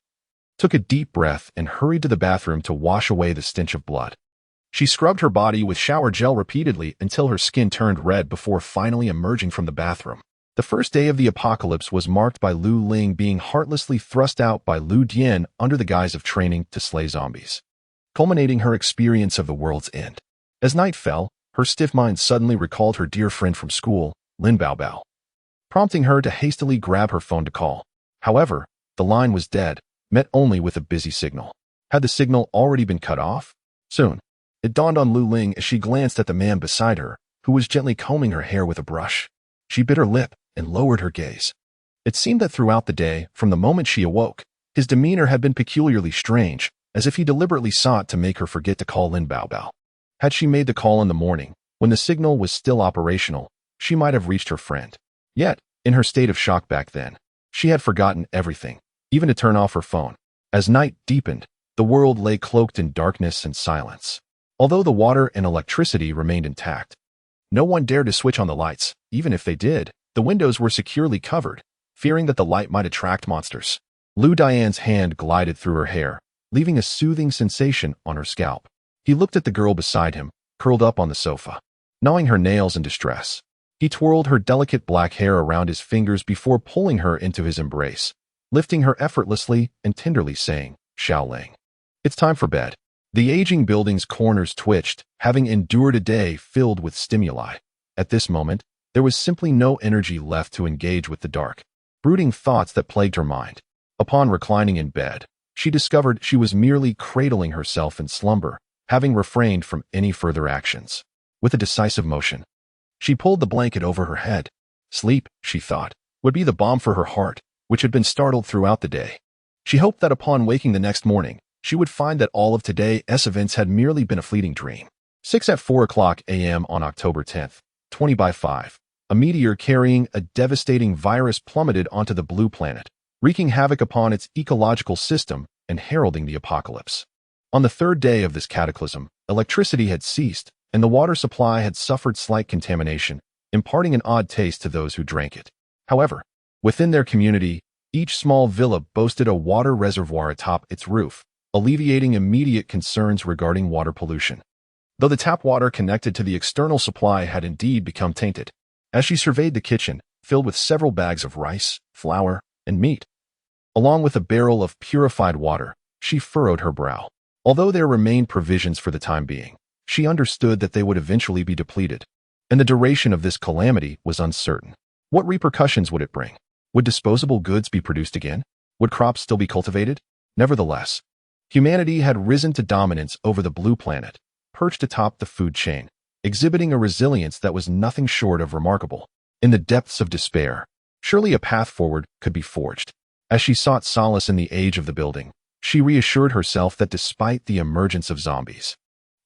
took a deep breath and hurried to the bathroom to wash away the stench of blood. She scrubbed her body with shower gel repeatedly until her skin turned red before finally emerging from the bathroom. The first day of the apocalypse was marked by Lu Ling being heartlessly thrust out by Lu Dian under the guise of training to slay zombies, culminating her experience of the world's end. As night fell, her stiff mind suddenly recalled her dear friend from school, Lin Baobao, prompting her to hastily grab her phone to call. However, the line was dead, met only with a busy signal. Had the signal already been cut off? Soon, it dawned on Lu Ling as she glanced at the man beside her, who was gently combing her hair with a brush. She bit her lip and lowered her gaze. It seemed that throughout the day, from the moment she awoke, his demeanor had been peculiarly strange, as if he deliberately sought to make her forget to call Lin Baobao. Had she made the call in the morning, when the signal was still operational, she might have reached her friend. Yet, in her state of shock back then, she had forgotten everything, even to turn off her phone. As night deepened, the world lay cloaked in darkness and silence. Although the water and electricity remained intact, no one dared to switch on the lights. Even if they did, the windows were securely covered, fearing that the light might attract monsters. Lu Dian's hand glided through her hair, leaving a soothing sensation on her scalp. He looked at the girl beside him, curled up on the sofa, gnawing her nails in distress. He twirled her delicate black hair around his fingers before pulling her into his embrace, lifting her effortlessly and tenderly saying, "Xiaoling, it's time for bed." The aging building's corners twitched, having endured a day filled with stimuli. At this moment, there was simply no energy left to engage with the dark, brooding thoughts that plagued her mind. Upon reclining in bed, she discovered she was merely cradling herself in slumber, having refrained from any further actions. With a decisive motion, she pulled the blanket over her head. Sleep, she thought, would be the balm for her heart, which had been startled throughout the day. She hoped that upon waking the next morning, she would find that all of today's events had merely been a fleeting dream. 4 a.m. on October 10th, 20/5, a meteor carrying a devastating virus plummeted onto the blue planet, wreaking havoc upon its ecological system and heralding the apocalypse. On the third day of this cataclysm, electricity had ceased, and the water supply had suffered slight contamination, imparting an odd taste to those who drank it. However, within their community, each small villa boasted a water reservoir atop its roof, alleviating immediate concerns regarding water pollution. Though the tap water connected to the external supply had indeed become tainted, as she surveyed the kitchen, filled with several bags of rice, flour, and meat, along with a barrel of purified water, she furrowed her brow. Although there remained provisions for the time being, she understood that they would eventually be depleted, and the duration of this calamity was uncertain. What repercussions would it bring? Would disposable goods be produced again? Would crops still be cultivated? Nevertheless, humanity had risen to dominance over the blue planet, perched atop the food chain, exhibiting a resilience that was nothing short of remarkable. In the depths of despair, surely a path forward could be forged. As she sought solace in the age of the building, she reassured herself that despite the emergence of zombies,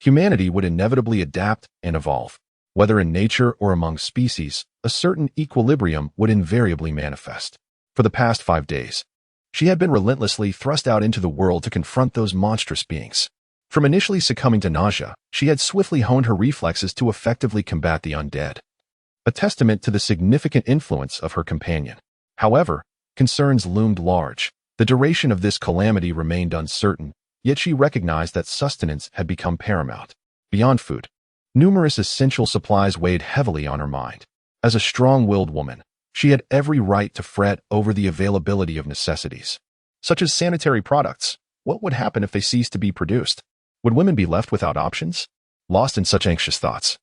humanity would inevitably adapt and evolve. Whether in nature or among species, a certain equilibrium would invariably manifest. For the past 5 days, she had been relentlessly thrust out into the world to confront those monstrous beings. From initially succumbing to nausea, she had swiftly honed her reflexes to effectively combat the undead, a testament to the significant influence of her companion. However, concerns loomed large. The duration of this calamity remained uncertain, yet she recognized that sustenance had become paramount. Beyond food, numerous essential supplies weighed heavily on her mind. As a strong-willed woman, she had every right to fret over the availability of necessities, such as sanitary products. What would happen if they ceased to be produced? Would women be left without options? Lost in such anxious thoughts,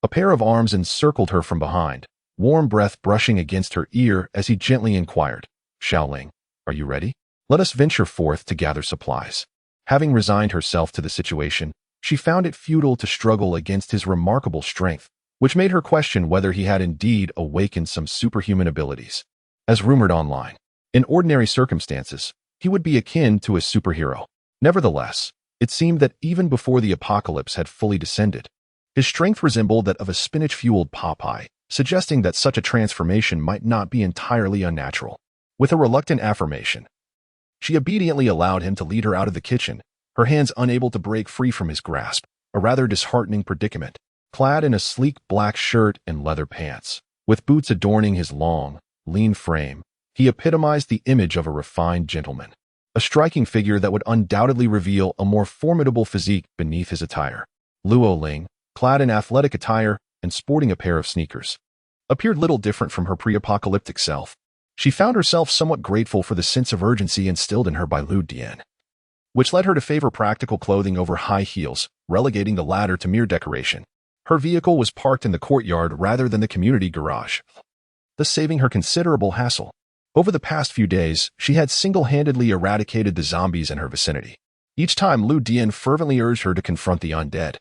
a pair of arms encircled her from behind, warm breath brushing against her ear as he gently inquired, "Xiaoling, are you ready? Let us venture forth to gather supplies." Having resigned herself to the situation, she found it futile to struggle against his remarkable strength, which made her question whether he had indeed awakened some superhuman abilities. As rumored online, in ordinary circumstances, he would be akin to a superhero. Nevertheless, it seemed that even before the apocalypse had fully descended, his strength resembled that of a spinach-fueled Popeye, suggesting that such a transformation might not be entirely unnatural. With a reluctant affirmation, she obediently allowed him to lead her out of the kitchen, her hands unable to break free from his grasp, a rather disheartening predicament. Clad in a sleek black shirt and leather pants, with boots adorning his long, lean frame, he epitomized the image of a refined gentleman, a striking figure that would undoubtedly reveal a more formidable physique beneath his attire. Luo Ling, clad in athletic attire and sporting a pair of sneakers, appeared little different from her pre-apocalyptic self. She found herself somewhat grateful for the sense of urgency instilled in her by Lu Dian, which led her to favor practical clothing over high heels, relegating the latter to mere decoration. Her vehicle was parked in the courtyard rather than the community garage, thus saving her considerable hassle. Over the past few days, she had single-handedly eradicated the zombies in her vicinity. Each time Lu Dian fervently urged her to confront the undead,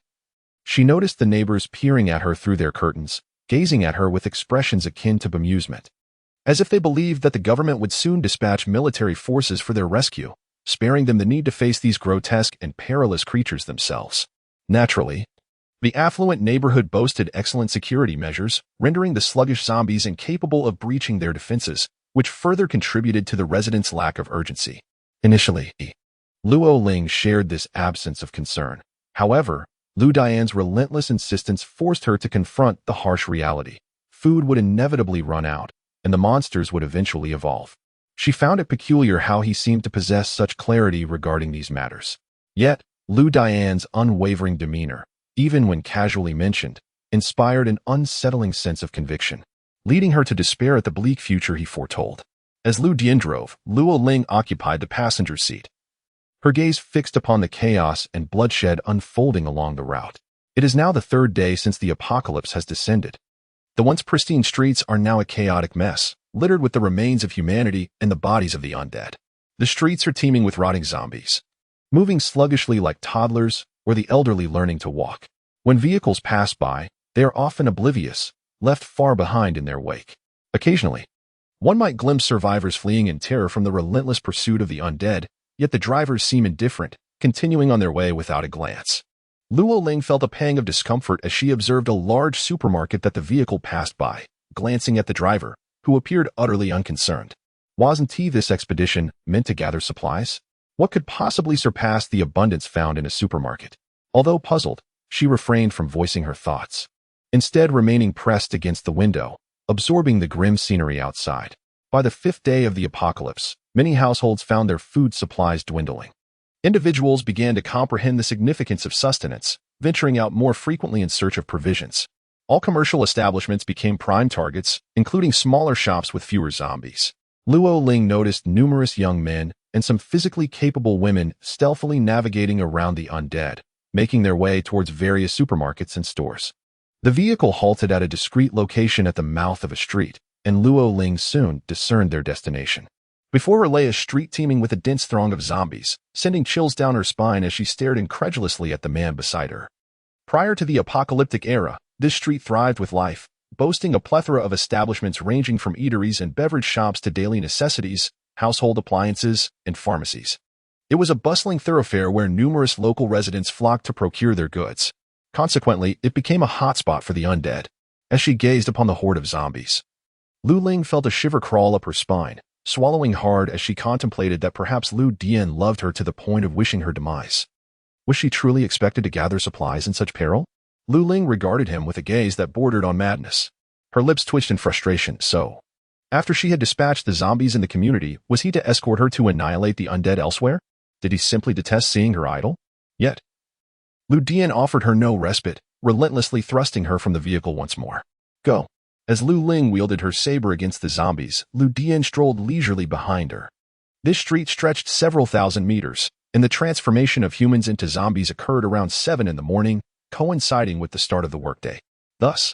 she noticed the neighbors peering at her through their curtains, gazing at her with expressions akin to bemusement, as if they believed that the government would soon dispatch military forces for their rescue, sparing them the need to face these grotesque and perilous creatures themselves. Naturally, the affluent neighborhood boasted excellent security measures, rendering the sluggish zombies incapable of breaching their defenses, which further contributed to the residents' lack of urgency. Initially, Luo Ling shared this absence of concern. However, Lu Dian's relentless insistence forced her to confront the harsh reality. Food would inevitably run out, and the monsters would eventually evolve. She found it peculiar how he seemed to possess such clarity regarding these matters. Yet, Lu Dian's unwavering demeanor, even when casually mentioned, inspired an unsettling sense of conviction, leading her to despair at the bleak future he foretold. As Lu Dian drove, Luo Ling occupied the passenger seat, her gaze fixed upon the chaos and bloodshed unfolding along the route. It is now the 3rd day since the apocalypse has descended. The once pristine streets are now a chaotic mess, littered with the remains of humanity and the bodies of the undead. The streets are teeming with rotting zombies, moving sluggishly like toddlers or the elderly learning to walk. When vehicles pass by, they are often oblivious, left far behind in their wake. Occasionally, one might glimpse survivors fleeing in terror from the relentless pursuit of the undead, yet the drivers seem indifferent, continuing on their way without a glance. Luo Ling felt a pang of discomfort as she observed a large supermarket that the vehicle passed by, glancing at the driver, who appeared utterly unconcerned. Wasn't this expedition meant to gather supplies? What could possibly surpass the abundance found in a supermarket? Although puzzled, she refrained from voicing her thoughts, instead remaining pressed against the window, absorbing the grim scenery outside. By the 5th day of the apocalypse, many households found their food supplies dwindling. Individuals began to comprehend the significance of sustenance, venturing out more frequently in search of provisions. All commercial establishments became prime targets, including smaller shops with fewer zombies. Luo Ling noticed numerous young men and some physically capable women stealthily navigating around the undead, making their way towards various supermarkets and stores. The vehicle halted at a discreet location at the mouth of a street, and Luo Ling soon discerned their destination. Before her lay a street teeming with a dense throng of zombies, sending chills down her spine as she stared incredulously at the man beside her. Prior to the apocalyptic era, this street thrived with life, boasting a plethora of establishments ranging from eateries and beverage shops to daily necessities, household appliances, and pharmacies. It was a bustling thoroughfare where numerous local residents flocked to procure their goods. Consequently, it became a hotspot for the undead. As she gazed upon the horde of zombies, Lu Ling felt a shiver crawl up her spine, swallowing hard as she contemplated that perhaps Lu Dian loved her to the point of wishing her demise. Was she truly expected to gather supplies in such peril? Lu Ling regarded him with a gaze that bordered on madness. Her lips twitched in frustration. So, after she had dispatched the zombies in the community, was he to escort her to annihilate the undead elsewhere? Did he simply detest seeing her idle? Yet, Lu Dian offered her no respite, relentlessly thrusting her from the vehicle once more. Go. As Lu Ling wielded her saber against the zombies, Lu Dian strolled leisurely behind her. This street stretched several thousand meters, and the transformation of humans into zombies occurred around 7 in the morning, coinciding with the start of the workday. Thus,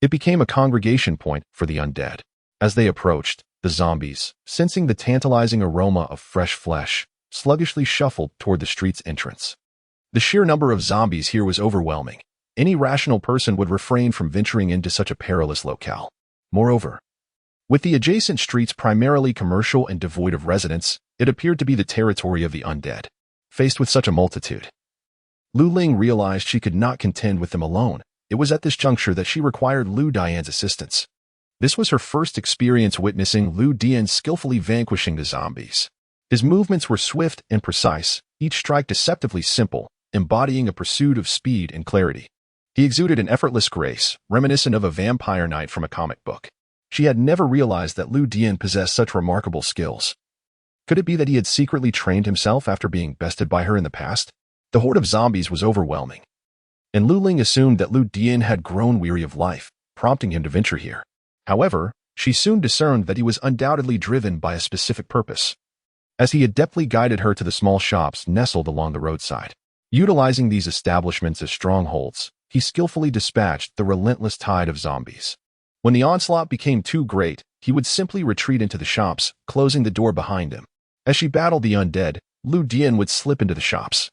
it became a congregation point for the undead. As they approached, the zombies, sensing the tantalizing aroma of fresh flesh, sluggishly shuffled toward the street's entrance. The sheer number of zombies here was overwhelming. Any rational person would refrain from venturing into such a perilous locale. Moreover, with the adjacent streets primarily commercial and devoid of residents, it appeared to be the territory of the undead. Faced with such a multitude, Lu Ling realized she could not contend with them alone. It was at this juncture that she required Lu Dian's assistance. This was her first experience witnessing Lu Dian skillfully vanquishing the zombies. His movements were swift and precise, each strike deceptively simple, embodying a pursuit of speed and clarity. He exuded an effortless grace, reminiscent of a vampire knight from a comic book. She had never realized that Lu Dian possessed such remarkable skills. Could it be that he had secretly trained himself after being bested by her in the past? The horde of zombies was overwhelming, and Lu Ling assumed that Lu Dian had grown weary of life, prompting him to venture here. However, she soon discerned that he was undoubtedly driven by a specific purpose, as he adeptly guided her to the small shops nestled along the roadside. Utilizing these establishments as strongholds, he skillfully dispatched the relentless tide of zombies. When the onslaught became too great, he would simply retreat into the shops, closing the door behind him. As she battled the undead, Lu Dian would slip into the shops.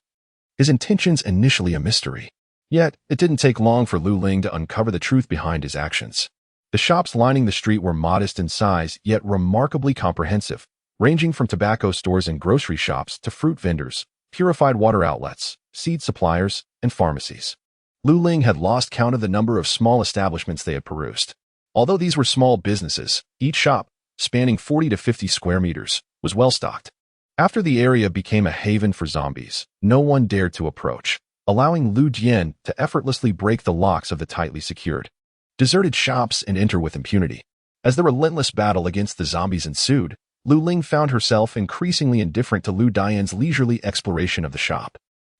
His intentions initially a mystery. Yet, it didn't take long for Lu Ling to uncover the truth behind his actions. The shops lining the street were modest in size, yet remarkably comprehensive, ranging from tobacco stores and grocery shops to fruit vendors, purified water outlets, seed suppliers, and pharmacies. Lu Ling had lost count of the number of small establishments they had perused. Although these were small businesses, each shop, spanning 40 to 50 square meters, was well stocked. After the area became a haven for zombies, no one dared to approach, allowing Lu Dian to effortlessly break the locks of the tightly secured, deserted shops and enter with impunity. As the relentless battle against the zombies ensued, Lu Ling found herself increasingly indifferent to Lu Dian's leisurely exploration of the shop.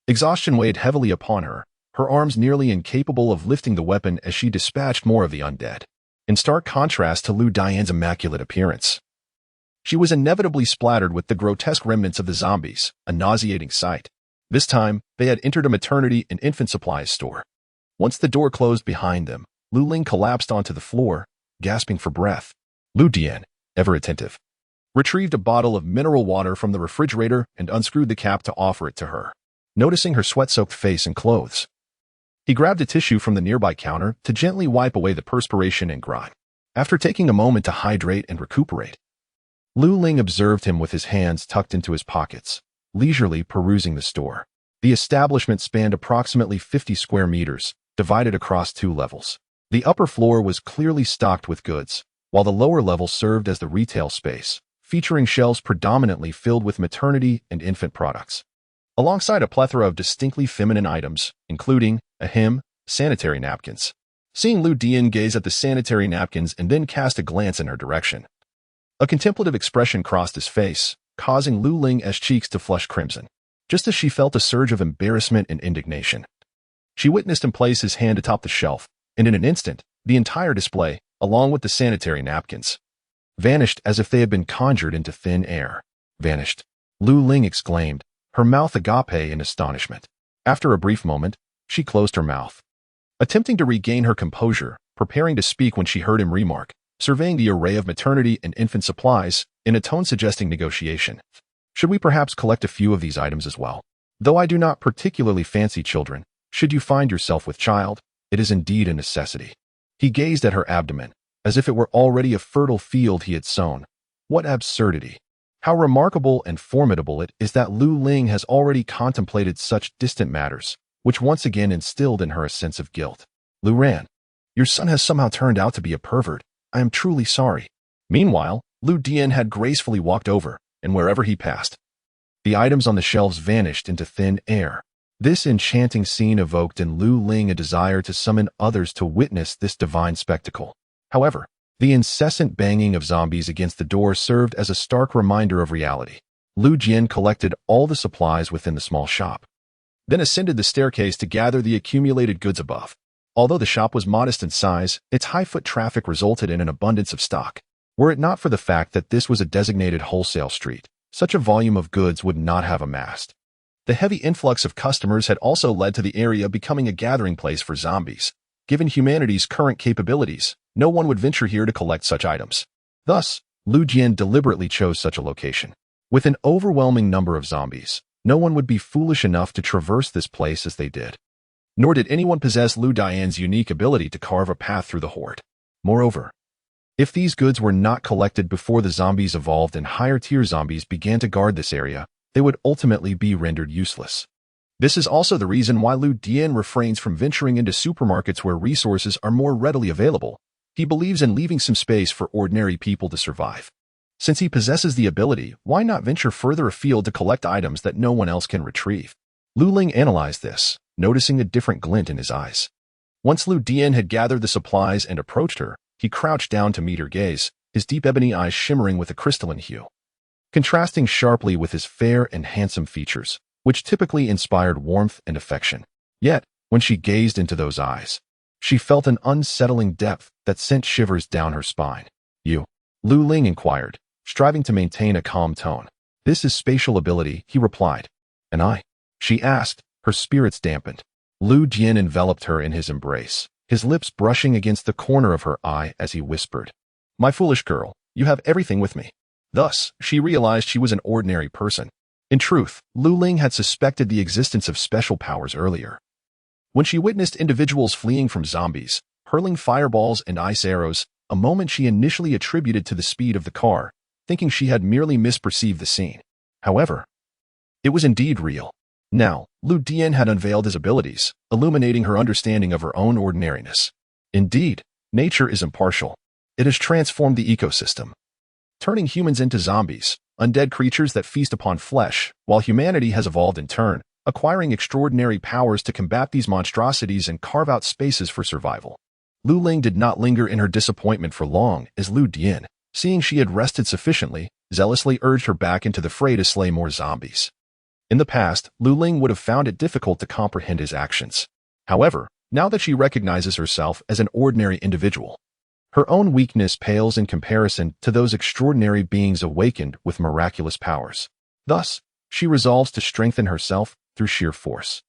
Exhaustion weighed heavily upon her, her arms nearly incapable of lifting the weapon as she dispatched more of the undead. In stark contrast to Lu Dian's immaculate appearance, she was inevitably splattered with the grotesque remnants of the zombies, a nauseating sight. This time, they had entered a maternity and infant supplies store. Once the door closed behind them, Lu Ling collapsed onto the floor, gasping for breath. Lu Dian, ever attentive, retrieved a bottle of mineral water from the refrigerator and unscrewed the cap to offer it to her. Noticing her sweat-soaked face and clothes, he grabbed a tissue from the nearby counter to gently wipe away the perspiration and grime. After taking a moment to hydrate and recuperate, Lu Ling observed him with his hands tucked into his pockets, leisurely perusing the store. The establishment spanned approximately 50 square meters, divided across 2 levels. The upper floor was clearly stocked with goods, while the lower level served as the retail space, featuring shelves predominantly filled with maternity and infant products, alongside a plethora of distinctly feminine items, including a hem, sanitary napkins. Seeing Lu Dian gaze at the sanitary napkins and then cast a glance in her direction, a contemplative expression crossed his face, causing Lu Ling's cheeks to flush crimson. Just as she felt a surge of embarrassment and indignation, she witnessed him place his hand atop the shelf, and in an instant, the entire display, along with the sanitary napkins, vanished as if they had been conjured into thin air. Vanished, Lu Ling exclaimed, her mouth agape in astonishment. After a brief moment, she closed her mouth, attempting to regain her composure, preparing to speak when she heard him remark, surveying the array of maternity and infant supplies, in a tone suggesting negotiation. Should we perhaps collect a few of these items as well? Though I do not particularly fancy children, Should you find yourself with child, it is indeed a necessity. He gazed at her abdomen, as if it were already a fertile field he had sown. What absurdity! How remarkable and formidable it is that Lu Ling has already contemplated such distant matters, which once again instilled in her a sense of guilt. Lu Ran, your son has somehow turned out to be a pervert. I am truly sorry. Meanwhile, Lu Dian had gracefully walked over, and wherever he passed, the items on the shelves vanished into thin air. This enchanting scene evoked in Lu Ling a desire to summon others to witness this divine spectacle. However, the incessant banging of zombies against the door served as a stark reminder of reality. Lu Jian collected all the supplies within the small shop, then ascended the staircase to gather the accumulated goods above. Although the shop was modest in size, its high foot traffic resulted in an abundance of stock. Were it not for the fact that this was a designated wholesale street, such a volume of goods would not have amassed. The heavy influx of customers had also led to the area becoming a gathering place for zombies. Given humanity's current capabilities, no one would venture here to collect such items. Thus, Lu Jian deliberately chose such a location. With an overwhelming number of zombies, no one would be foolish enough to traverse this place as they did. Nor did anyone possess Lu Dian's unique ability to carve a path through the horde. Moreover, if these goods were not collected before the zombies evolved and higher-tier zombies began to guard this area, they would ultimately be rendered useless. This is also the reason why Lu Dian refrains from venturing into supermarkets where resources are more readily available. He believes in leaving some space for ordinary people to survive. Since he possesses the ability, why not venture further afield to collect items that no one else can retrieve? Lu Ling analyzed this, noticing a different glint in his eyes. Once Lu Dian had gathered the supplies and approached her, he crouched down to meet her gaze, his deep ebony eyes shimmering with a crystalline hue, contrasting sharply with his fair and handsome features, which typically inspired warmth and affection. Yet, when she gazed into those eyes, she felt an unsettling depth that sent shivers down her spine. You? Lu Ling inquired, striving to maintain a calm tone. This is spatial ability, he replied. And I? She asked, her spirits dampened. Lu Jian enveloped her in his embrace, his lips brushing against the corner of her eye as he whispered, "My foolish girl, you have everything with me." Thus, she realized she was an ordinary person. In truth, Lu Ling had suspected the existence of special powers earlier. When she witnessed individuals fleeing from zombies, hurling fireballs and ice arrows, a moment she initially attributed to the speed of the car, thinking she had merely misperceived the scene. However, it was indeed real. Now, Lu Dian had unveiled his abilities, illuminating her understanding of her own ordinariness. Indeed, nature is impartial. It has transformed the ecosystem, turning humans into zombies, undead creatures that feast upon flesh, while humanity has evolved in turn, acquiring extraordinary powers to combat these monstrosities and carve out spaces for survival. Lu Ling did not linger in her disappointment for long as Lu Dian, seeing she had rested sufficiently, zealously urged her back into the fray to slay more zombies. In the past, Lu Ling would have found it difficult to comprehend his actions. However, now that she recognizes herself as an ordinary individual, her own weakness pales in comparison to those extraordinary beings awakened with miraculous powers. Thus, she resolves to strengthen herself through sheer force.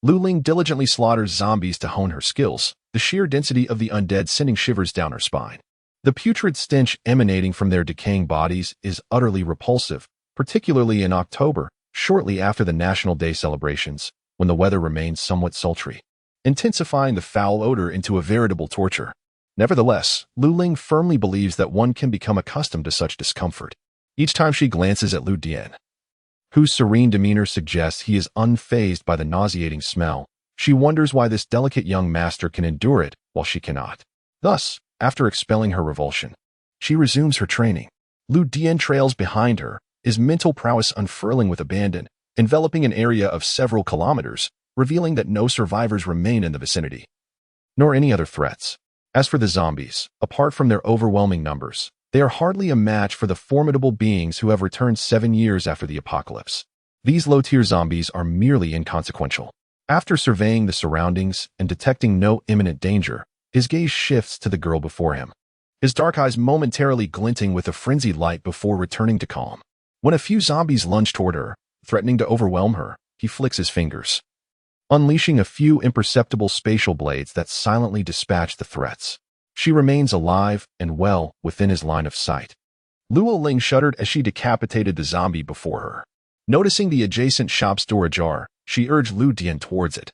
Lu Ling diligently slaughters zombies to hone her skills, the sheer density of the undead sending shivers down her spine. The putrid stench emanating from their decaying bodies is utterly repulsive, particularly in October, shortly after the National Day celebrations, when the weather remains somewhat sultry, intensifying the foul odor into a veritable torture. Nevertheless, Lu Ling firmly believes that one can become accustomed to such discomfort. Each time she glances at Lu Dian, whose serene demeanor suggests he is unfazed by the nauseating smell, she wonders why this delicate young master can endure it while she cannot. Thus, after expelling her revulsion, she resumes her training. Lu Dian trails behind her, his mental prowess unfurling with abandon, enveloping an area of several kilometers, revealing that no survivors remain in the vicinity, nor any other threats. As for the zombies, apart from their overwhelming numbers, they are hardly a match for the formidable beings who have returned 7 years after the apocalypse. These low-tier zombies are merely inconsequential. After surveying the surroundings and detecting no imminent danger, his gaze shifts to the girl before him, his dark eyes momentarily glinting with a frenzied light before returning to calm. When a few zombies lunge toward her, threatening to overwhelm her, he flicks his fingers, unleashing a few imperceptible spatial blades that silently dispatch the threats. She remains alive and well within his line of sight. Lu Ling shuddered as she decapitated the zombie before her. Noticing the adjacent shop's door ajar, she urged Lu Dian towards it.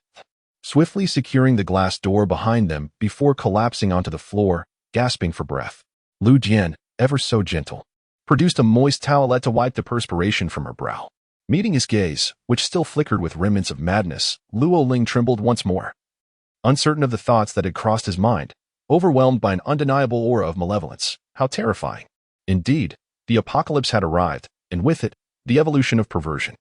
swiftly securing the glass door behind them before collapsing onto the floor, gasping for breath. Lu Jian, ever so gentle, produced a moist towelette to wipe the perspiration from her brow. Meeting his gaze, which still flickered with remnants of madness, Luo Ling trembled once more. Uncertain of the thoughts that had crossed his mind, overwhelmed by an undeniable aura of malevolence. How terrifying. Indeed, the apocalypse had arrived, and with it, the evolution of perversion.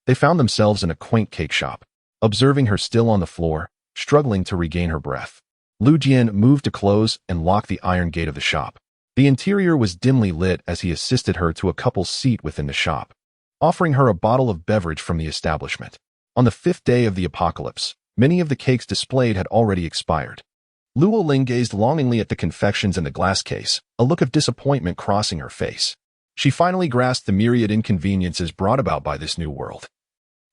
They found themselves in a quaint cake shop, observing her still on the floor, struggling to regain her breath. Lu Jian moved to close and lock the iron gate of the shop. The interior was dimly lit as he assisted her to a couple's seat within the shop, offering her a bottle of beverage from the establishment. On the 5th day of the apocalypse, many of the cakes displayed had already expired. Luo Ling gazed longingly at the confections in the glass case, a look of disappointment crossing her face. She finally grasped the myriad inconveniences brought about by this new world.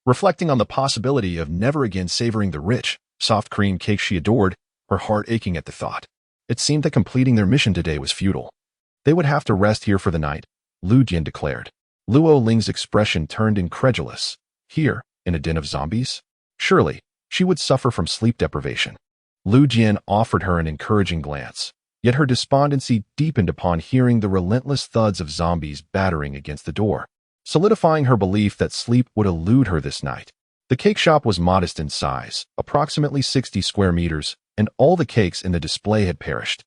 Reflecting on the possibility of never again savoring the rich, soft cream cake she adored, her heart aching at the thought. It seemed that completing their mission today was futile. They would have to rest here for the night, Lu Jian declared. Luo Ling's expression turned incredulous. Here, in a den of zombies? Surely, she would suffer from sleep deprivation. Lu Jian offered her an encouraging glance, yet her despondency deepened upon hearing the relentless thuds of zombies battering against the door, solidifying her belief that sleep would elude her this night. The cake shop was modest in size, approximately 60 square meters, and all the cakes in the display had perished.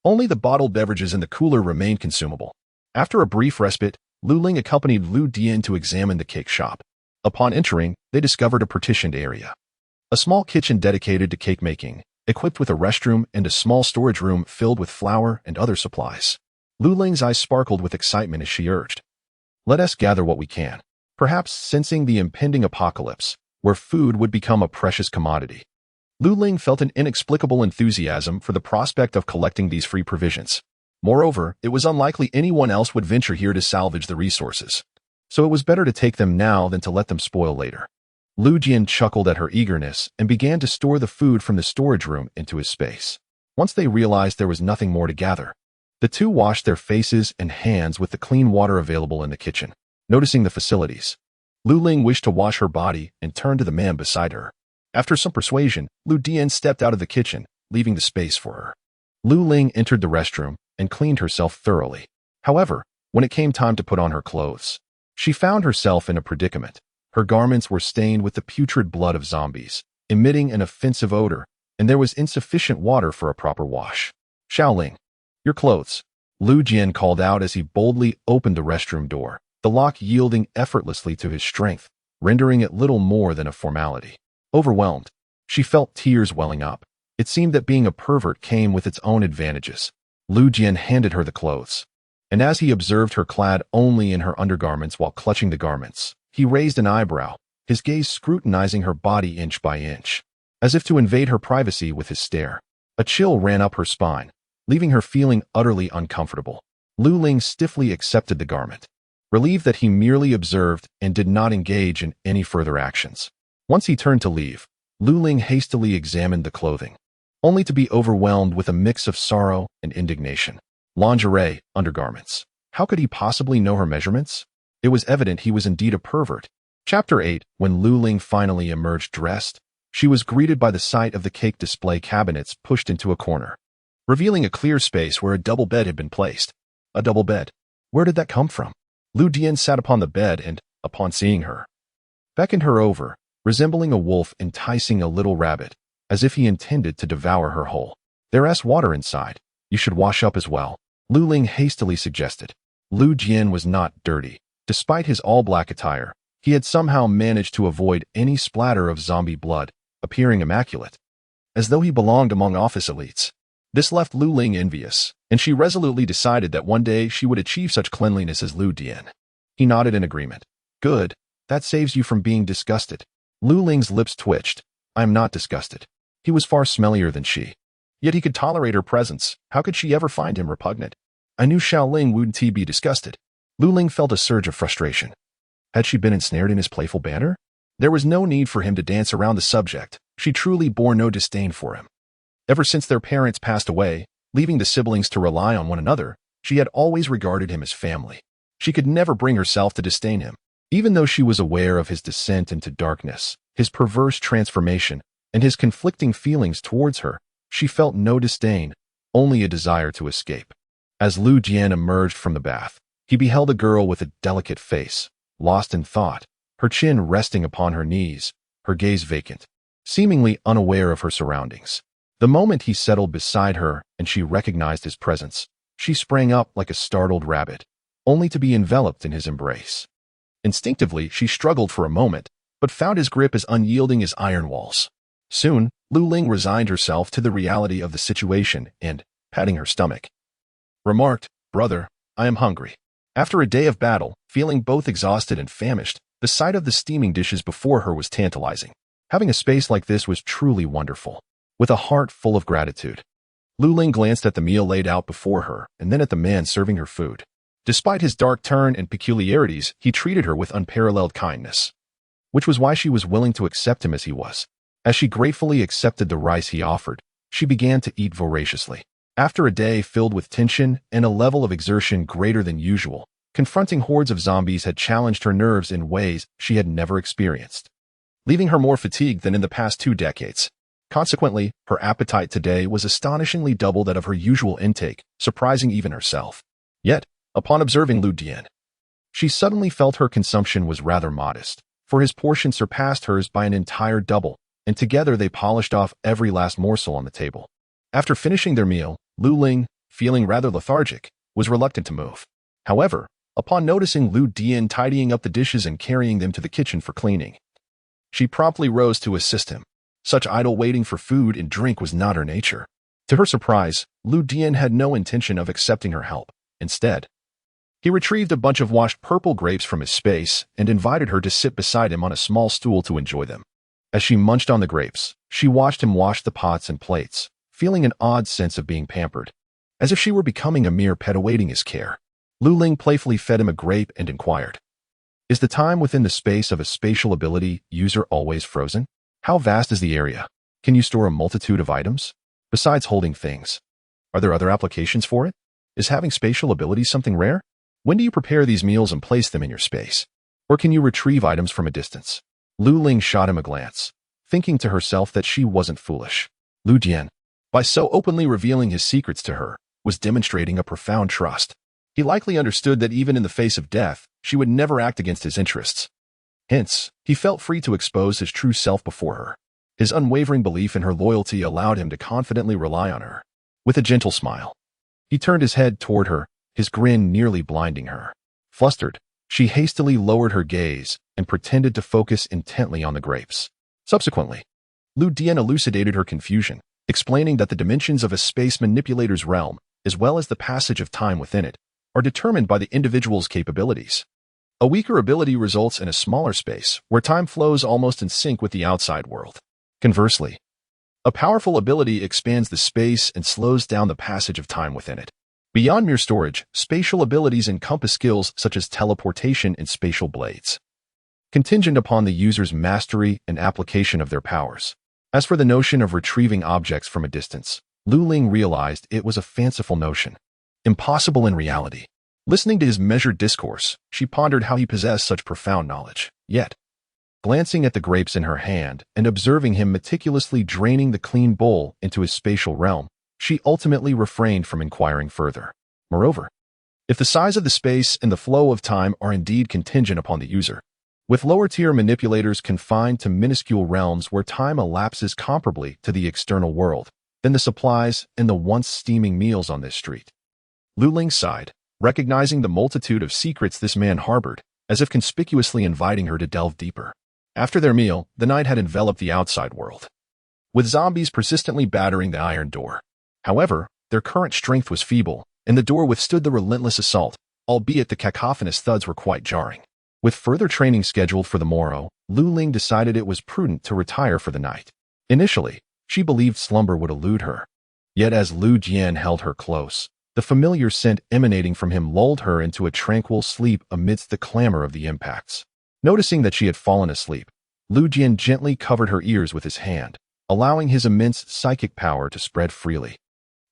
Only the bottled beverages in the cooler remained consumable. After a brief respite, Lu Ling accompanied Lu Dian to examine the cake shop. Upon entering, they discovered a partitioned area. A small kitchen dedicated to cake making, equipped with a restroom and a small storage room filled with flour and other supplies. Lu Ling's eyes sparkled with excitement as she urged, "Let us gather what we can," perhaps sensing the impending apocalypse, where food would become a precious commodity. Lu Ling felt an inexplicable enthusiasm for the prospect of collecting these free provisions. Moreover, it was unlikely anyone else would venture here to salvage the resources, so it was better to take them now than to let them spoil later. Lu Jian chuckled at her eagerness and began to store the food from the storage room into his space. Once they realized there was nothing more to gather, the two washed their faces and hands with the clean water available in the kitchen. Noticing the facilities, Lu Ling wished to wash her body and turned to the man beside her. After some persuasion, Lu Dian stepped out of the kitchen, leaving the space for her. Lu Ling entered the restroom and cleaned herself thoroughly. However, when it came time to put on her clothes, she found herself in a predicament. Her garments were stained with the putrid blood of zombies, emitting an offensive odor, and there was insufficient water for a proper wash. "Xiaoling, your clothes," Lu Jian called out as he boldly opened the restroom door, the lock yielding effortlessly to his strength, rendering it little more than a formality. Overwhelmed, she felt tears welling up. It seemed that being a pervert came with its own advantages. Lu Jian handed her the clothes, and as he observed her clad only in her undergarments while clutching the garments, he raised an eyebrow, his gaze scrutinizing her body inch by inch, as if to invade her privacy with his stare. A chill ran up her spine, leaving her feeling utterly uncomfortable. Lu Ling stiffly accepted the garment, relieved that he merely observed and did not engage in any further actions. Once he turned to leave, Lu Ling hastily examined the clothing, only to be overwhelmed with a mix of sorrow and indignation. Lingerie, undergarments. How could he possibly know her measurements? It was evident he was indeed a pervert. Chapter 8. When Lu Ling finally emerged dressed, she was greeted by the sight of the cake display cabinets pushed into a corner, revealing a clear space where a double bed had been placed. A double bed? Where did that come from? Lu Dian sat upon the bed and, upon seeing her, beckoned her over, resembling a wolf enticing a little rabbit, as if he intended to devour her whole. "There's water inside. You should wash up as well," Lu Ling hastily suggested. Lu Jian was not dirty. Despite his all-black attire, he had somehow managed to avoid any splatter of zombie blood, appearing immaculate, as though he belonged among office elites. This left Lu Ling envious, and she resolutely decided that one day she would achieve such cleanliness as Lu Dian. He nodded in agreement. "Good. That saves you from being disgusted." Lu Ling's lips twitched. "I am not disgusted." He was far smellier than she. Yet he could tolerate her presence. How could she ever find him repugnant? I knew Xiaoling wouldn't be disgusted. Lu Ling felt a surge of frustration. Had she been ensnared in his playful banter? There was no need for him to dance around the subject. She truly bore no disdain for him. Ever since their parents passed away, leaving the siblings to rely on one another, she had always regarded him as family. She could never bring herself to disdain him. Even though she was aware of his descent into darkness, his perverse transformation, and his conflicting feelings towards her, she felt no disdain, only a desire to escape. As Lu Jian emerged from the bath, he beheld a girl with a delicate face, lost in thought, her chin resting upon her knees, her gaze vacant, seemingly unaware of her surroundings. The moment he settled beside her and she recognized his presence, she sprang up like a startled rabbit, only to be enveloped in his embrace. Instinctively, she struggled for a moment, but found his grip as unyielding as iron walls. Soon, Lu Ling resigned herself to the reality of the situation and, patting her stomach, remarked, "Brother, I am hungry." After a day of battle, feeling both exhausted and famished, the sight of the steaming dishes before her was tantalizing. Having a space like this was truly wonderful. With a heart full of gratitude, Lu Ling glanced at the meal laid out before her and then at the man serving her food. Despite his dark turn and peculiarities, he treated her with unparalleled kindness, which was why she was willing to accept him as he was. As she gratefully accepted the rice he offered, she began to eat voraciously. After a day filled with tension and a level of exertion greater than usual, confronting hordes of zombies had challenged her nerves in ways she had never experienced, leaving her more fatigued than in the past 2 decades. Consequently, her appetite today was astonishingly double that of her usual intake, surprising even herself. Yet, upon observing Lu Dian, she suddenly felt her consumption was rather modest, for his portion surpassed hers by an entire double, and together they polished off every last morsel on the table. After finishing their meal, Lu Ling, feeling rather lethargic, was reluctant to move. However, upon noticing Lu Dian tidying up the dishes and carrying them to the kitchen for cleaning, she promptly rose to assist him. Such idle waiting for food and drink was not her nature. To her surprise, Lu Dian had no intention of accepting her help. Instead, he retrieved a bunch of washed purple grapes from his space and invited her to sit beside him on a small stool to enjoy them. As she munched on the grapes, she watched him wash the pots and plates, feeling an odd sense of being pampered, as if she were becoming a mere pet awaiting his care. Lu Ling playfully fed him a grape and inquired, "Is the time within the space of a spatial ability user always frozen? How vast is the area? Can you store a multitude of items? Besides holding things, are there other applications for it? Is having spatial abilities something rare? When do you prepare these meals and place them in your space? Or can you retrieve items from a distance?" Lu Ling shot him a glance, thinking to herself that she wasn't foolish. Lu Dian, by so openly revealing his secrets to her, was demonstrating a profound trust. He likely understood that even in the face of death, she would never act against his interests. Hence, he felt free to expose his true self before her. His unwavering belief in her loyalty allowed him to confidently rely on her. With a gentle smile, he turned his head toward her, his grin nearly blinding her. Flustered, she hastily lowered her gaze and pretended to focus intently on the grapes. Subsequently, Lu Dian elucidated her confusion, explaining that the dimensions of a space manipulator's realm, as well as the passage of time within it, are determined by the individual's capabilities. A weaker ability results in a smaller space where time flows almost in sync with the outside world. Conversely, a powerful ability expands the space and slows down the passage of time within it. Beyond mere storage, spatial abilities encompass skills such as teleportation and spatial blades, contingent upon the user's mastery and application of their powers. As for the notion of retrieving objects from a distance, Lu Ling realized it was a fanciful notion, impossible in reality. Listening to his measured discourse, she pondered how he possessed such profound knowledge. Yet, glancing at the grapes in her hand and observing him meticulously draining the clean bowl into his spatial realm, she ultimately refrained from inquiring further. Moreover, if the size of the space and the flow of time are indeed contingent upon the user, with lower-tier manipulators confined to minuscule realms where time elapses comparably to the external world, then the supplies and the once steaming meals on this street. Lu Ling sighed, recognizing the multitude of secrets this man harbored, as if conspicuously inviting her to delve deeper. After their meal, the night had enveloped the outside world, with zombies persistently battering the iron door. However, their current strength was feeble, and the door withstood the relentless assault, albeit the cacophonous thuds were quite jarring. With further training scheduled for the morrow, Lu Ling decided it was prudent to retire for the night. Initially, she believed slumber would elude her. Yet as Lu Jian held her close, the familiar scent emanating from him lulled her into a tranquil sleep amidst the clamor of the impacts. Noticing that she had fallen asleep, Lu Jian gently covered her ears with his hand, allowing his immense psychic power to spread freely,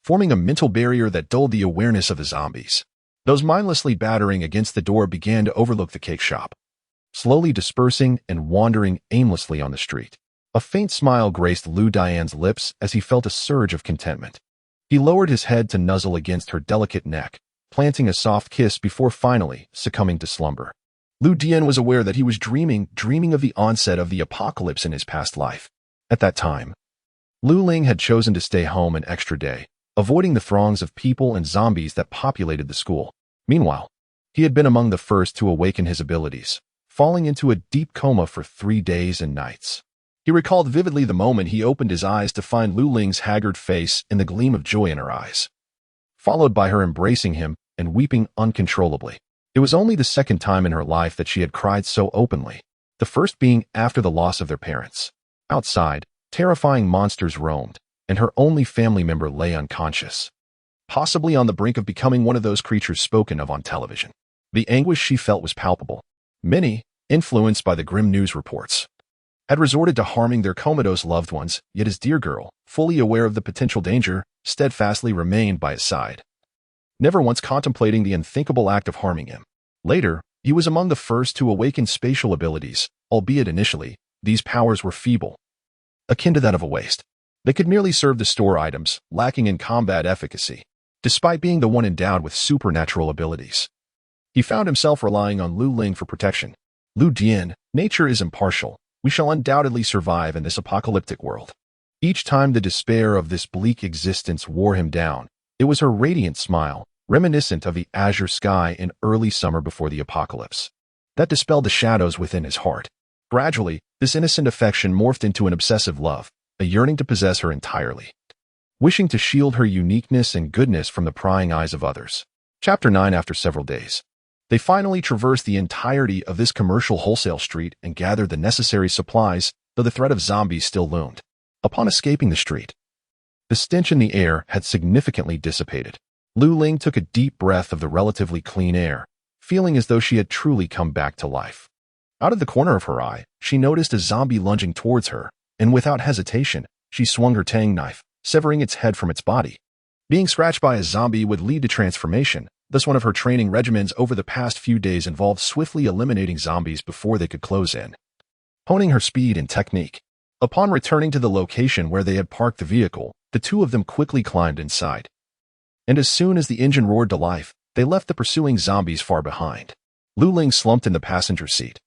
forming a mental barrier that dulled the awareness of the zombies. Those mindlessly battering against the door began to overlook the cake shop, slowly dispersing and wandering aimlessly on the street. A faint smile graced Lu Dian's lips as he felt a surge of contentment. He lowered his head to nuzzle against her delicate neck, planting a soft kiss before finally succumbing to slumber. Lu Dian was aware that he was dreaming of the onset of the apocalypse in his past life. At that time, Lu Ling had chosen to stay home an extra day, avoiding the throngs of people and zombies that populated the school. Meanwhile, he had been among the first to awaken his abilities, falling into a deep coma for 3 days and nights. He recalled vividly the moment he opened his eyes to find Lu Ling's haggard face and the gleam of joy in her eyes, followed by her embracing him and weeping uncontrollably. It was only the second time in her life that she had cried so openly, the first being after the loss of their parents. Outside, terrifying monsters roamed, and her only family member lay unconscious, possibly on the brink of becoming one of those creatures spoken of on television. The anguish she felt was palpable. Many, influenced by the grim news reports, had resorted to harming their comatose loved ones, yet his dear girl, fully aware of the potential danger, steadfastly remained by his side, never once contemplating the unthinkable act of harming him. Later, he was among the first to awaken spatial abilities, albeit initially, these powers were feeble, akin to that of a waste. They could merely serve to store items, lacking in combat efficacy, despite being the one endowed with supernatural abilities. He found himself relying on Lu Ling for protection. Lu Dian, nature is impartial. We shall undoubtedly survive in this apocalyptic world. Each time the despair of this bleak existence wore him down, it was her radiant smile, reminiscent of the azure sky in early summer before the apocalypse, that dispelled the shadows within his heart. Gradually, this innocent affection morphed into an obsessive love, a yearning to possess her entirely, wishing to shield her uniqueness and goodness from the prying eyes of others. Chapter 9. After several days, they finally traversed the entirety of this commercial wholesale street and gathered the necessary supplies, though the threat of zombies still loomed. Upon escaping the street, the stench in the air had significantly dissipated. Lu Ling took a deep breath of the relatively clean air, feeling as though she had truly come back to life. Out of the corner of her eye, she noticed a zombie lunging towards her, and without hesitation, she swung her tang knife, severing its head from its body. Being scratched by a zombie would lead to transformation. Thus, one of her training regimens over the past few days involved swiftly eliminating zombies before they could close in, honing her speed and technique. Upon returning to the location where they had parked the vehicle, the two of them quickly climbed inside. And as soon as the engine roared to life, they left the pursuing zombies far behind. Lu Ling slumped in the passenger seat,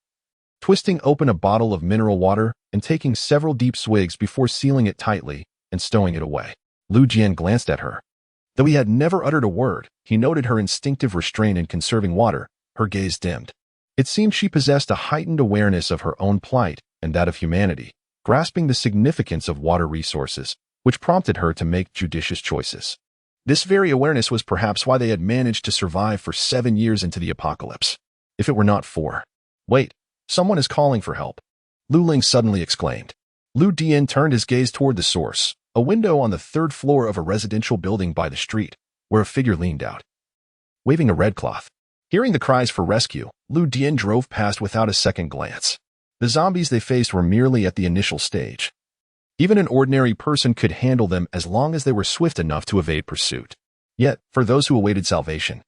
twisting open a bottle of mineral water and taking several deep swigs before sealing it tightly and stowing it away. Lu Jian glanced at her. Though he had never uttered a word, he noted her instinctive restraint in conserving water. Her gaze dimmed. It seemed she possessed a heightened awareness of her own plight and that of humanity, grasping the significance of water resources, which prompted her to make judicious choices. This very awareness was perhaps why they had managed to survive for 7 years into the apocalypse. If it were not for... Wait, someone is calling for help. Lu Ling suddenly exclaimed. Lu Dian turned his gaze toward the source, a window on the 3rd floor of a residential building by the street, where a figure leaned out, waving a red cloth. Hearing the cries for rescue, Lu Dian drove past without a second glance. The zombies they faced were merely at the initial stage. Even an ordinary person could handle them as long as they were swift enough to evade pursuit. Yet, for those who awaited salvation,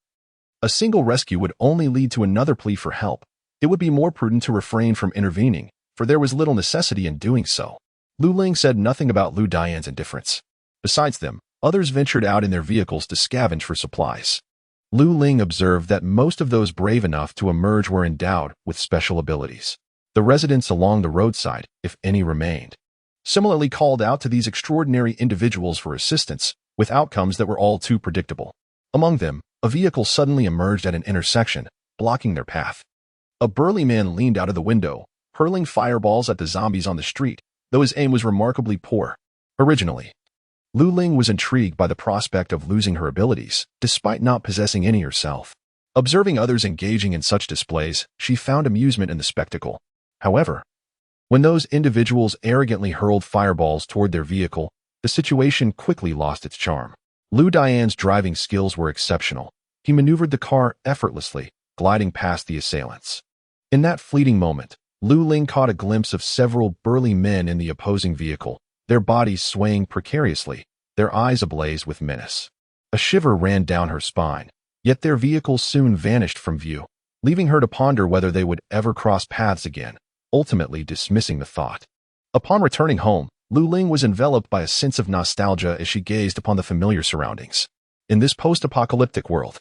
a single rescue would only lead to another plea for help. It would be more prudent to refrain from intervening, for there was little necessity in doing so. Lu Ling said nothing about Lu Dian's indifference. Besides them, others ventured out in their vehicles to scavenge for supplies. Lu Ling observed that most of those brave enough to emerge were endowed with special abilities. The residents along the roadside, if any remained, similarly called out to these extraordinary individuals for assistance, with outcomes that were all too predictable. Among them, a vehicle suddenly emerged at an intersection, blocking their path. A burly man leaned out of the window, hurling fireballs at the zombies on the street, though his aim was remarkably poor. Originally, Lu Ling was intrigued by the prospect of losing her abilities, despite not possessing any herself. Observing others engaging in such displays, she found amusement in the spectacle. However, when those individuals arrogantly hurled fireballs toward their vehicle, the situation quickly lost its charm. Lu Dian's driving skills were exceptional. He maneuvered the car effortlessly, gliding past the assailants. In that fleeting moment, Lu Ling caught a glimpse of several burly men in the opposing vehicle, their bodies swaying precariously, their eyes ablaze with menace. A shiver ran down her spine, yet their vehicles soon vanished from view, leaving her to ponder whether they would ever cross paths again, ultimately dismissing the thought. Upon returning home, Lu Ling was enveloped by a sense of nostalgia as she gazed upon the familiar surroundings. In this post-apocalyptic world,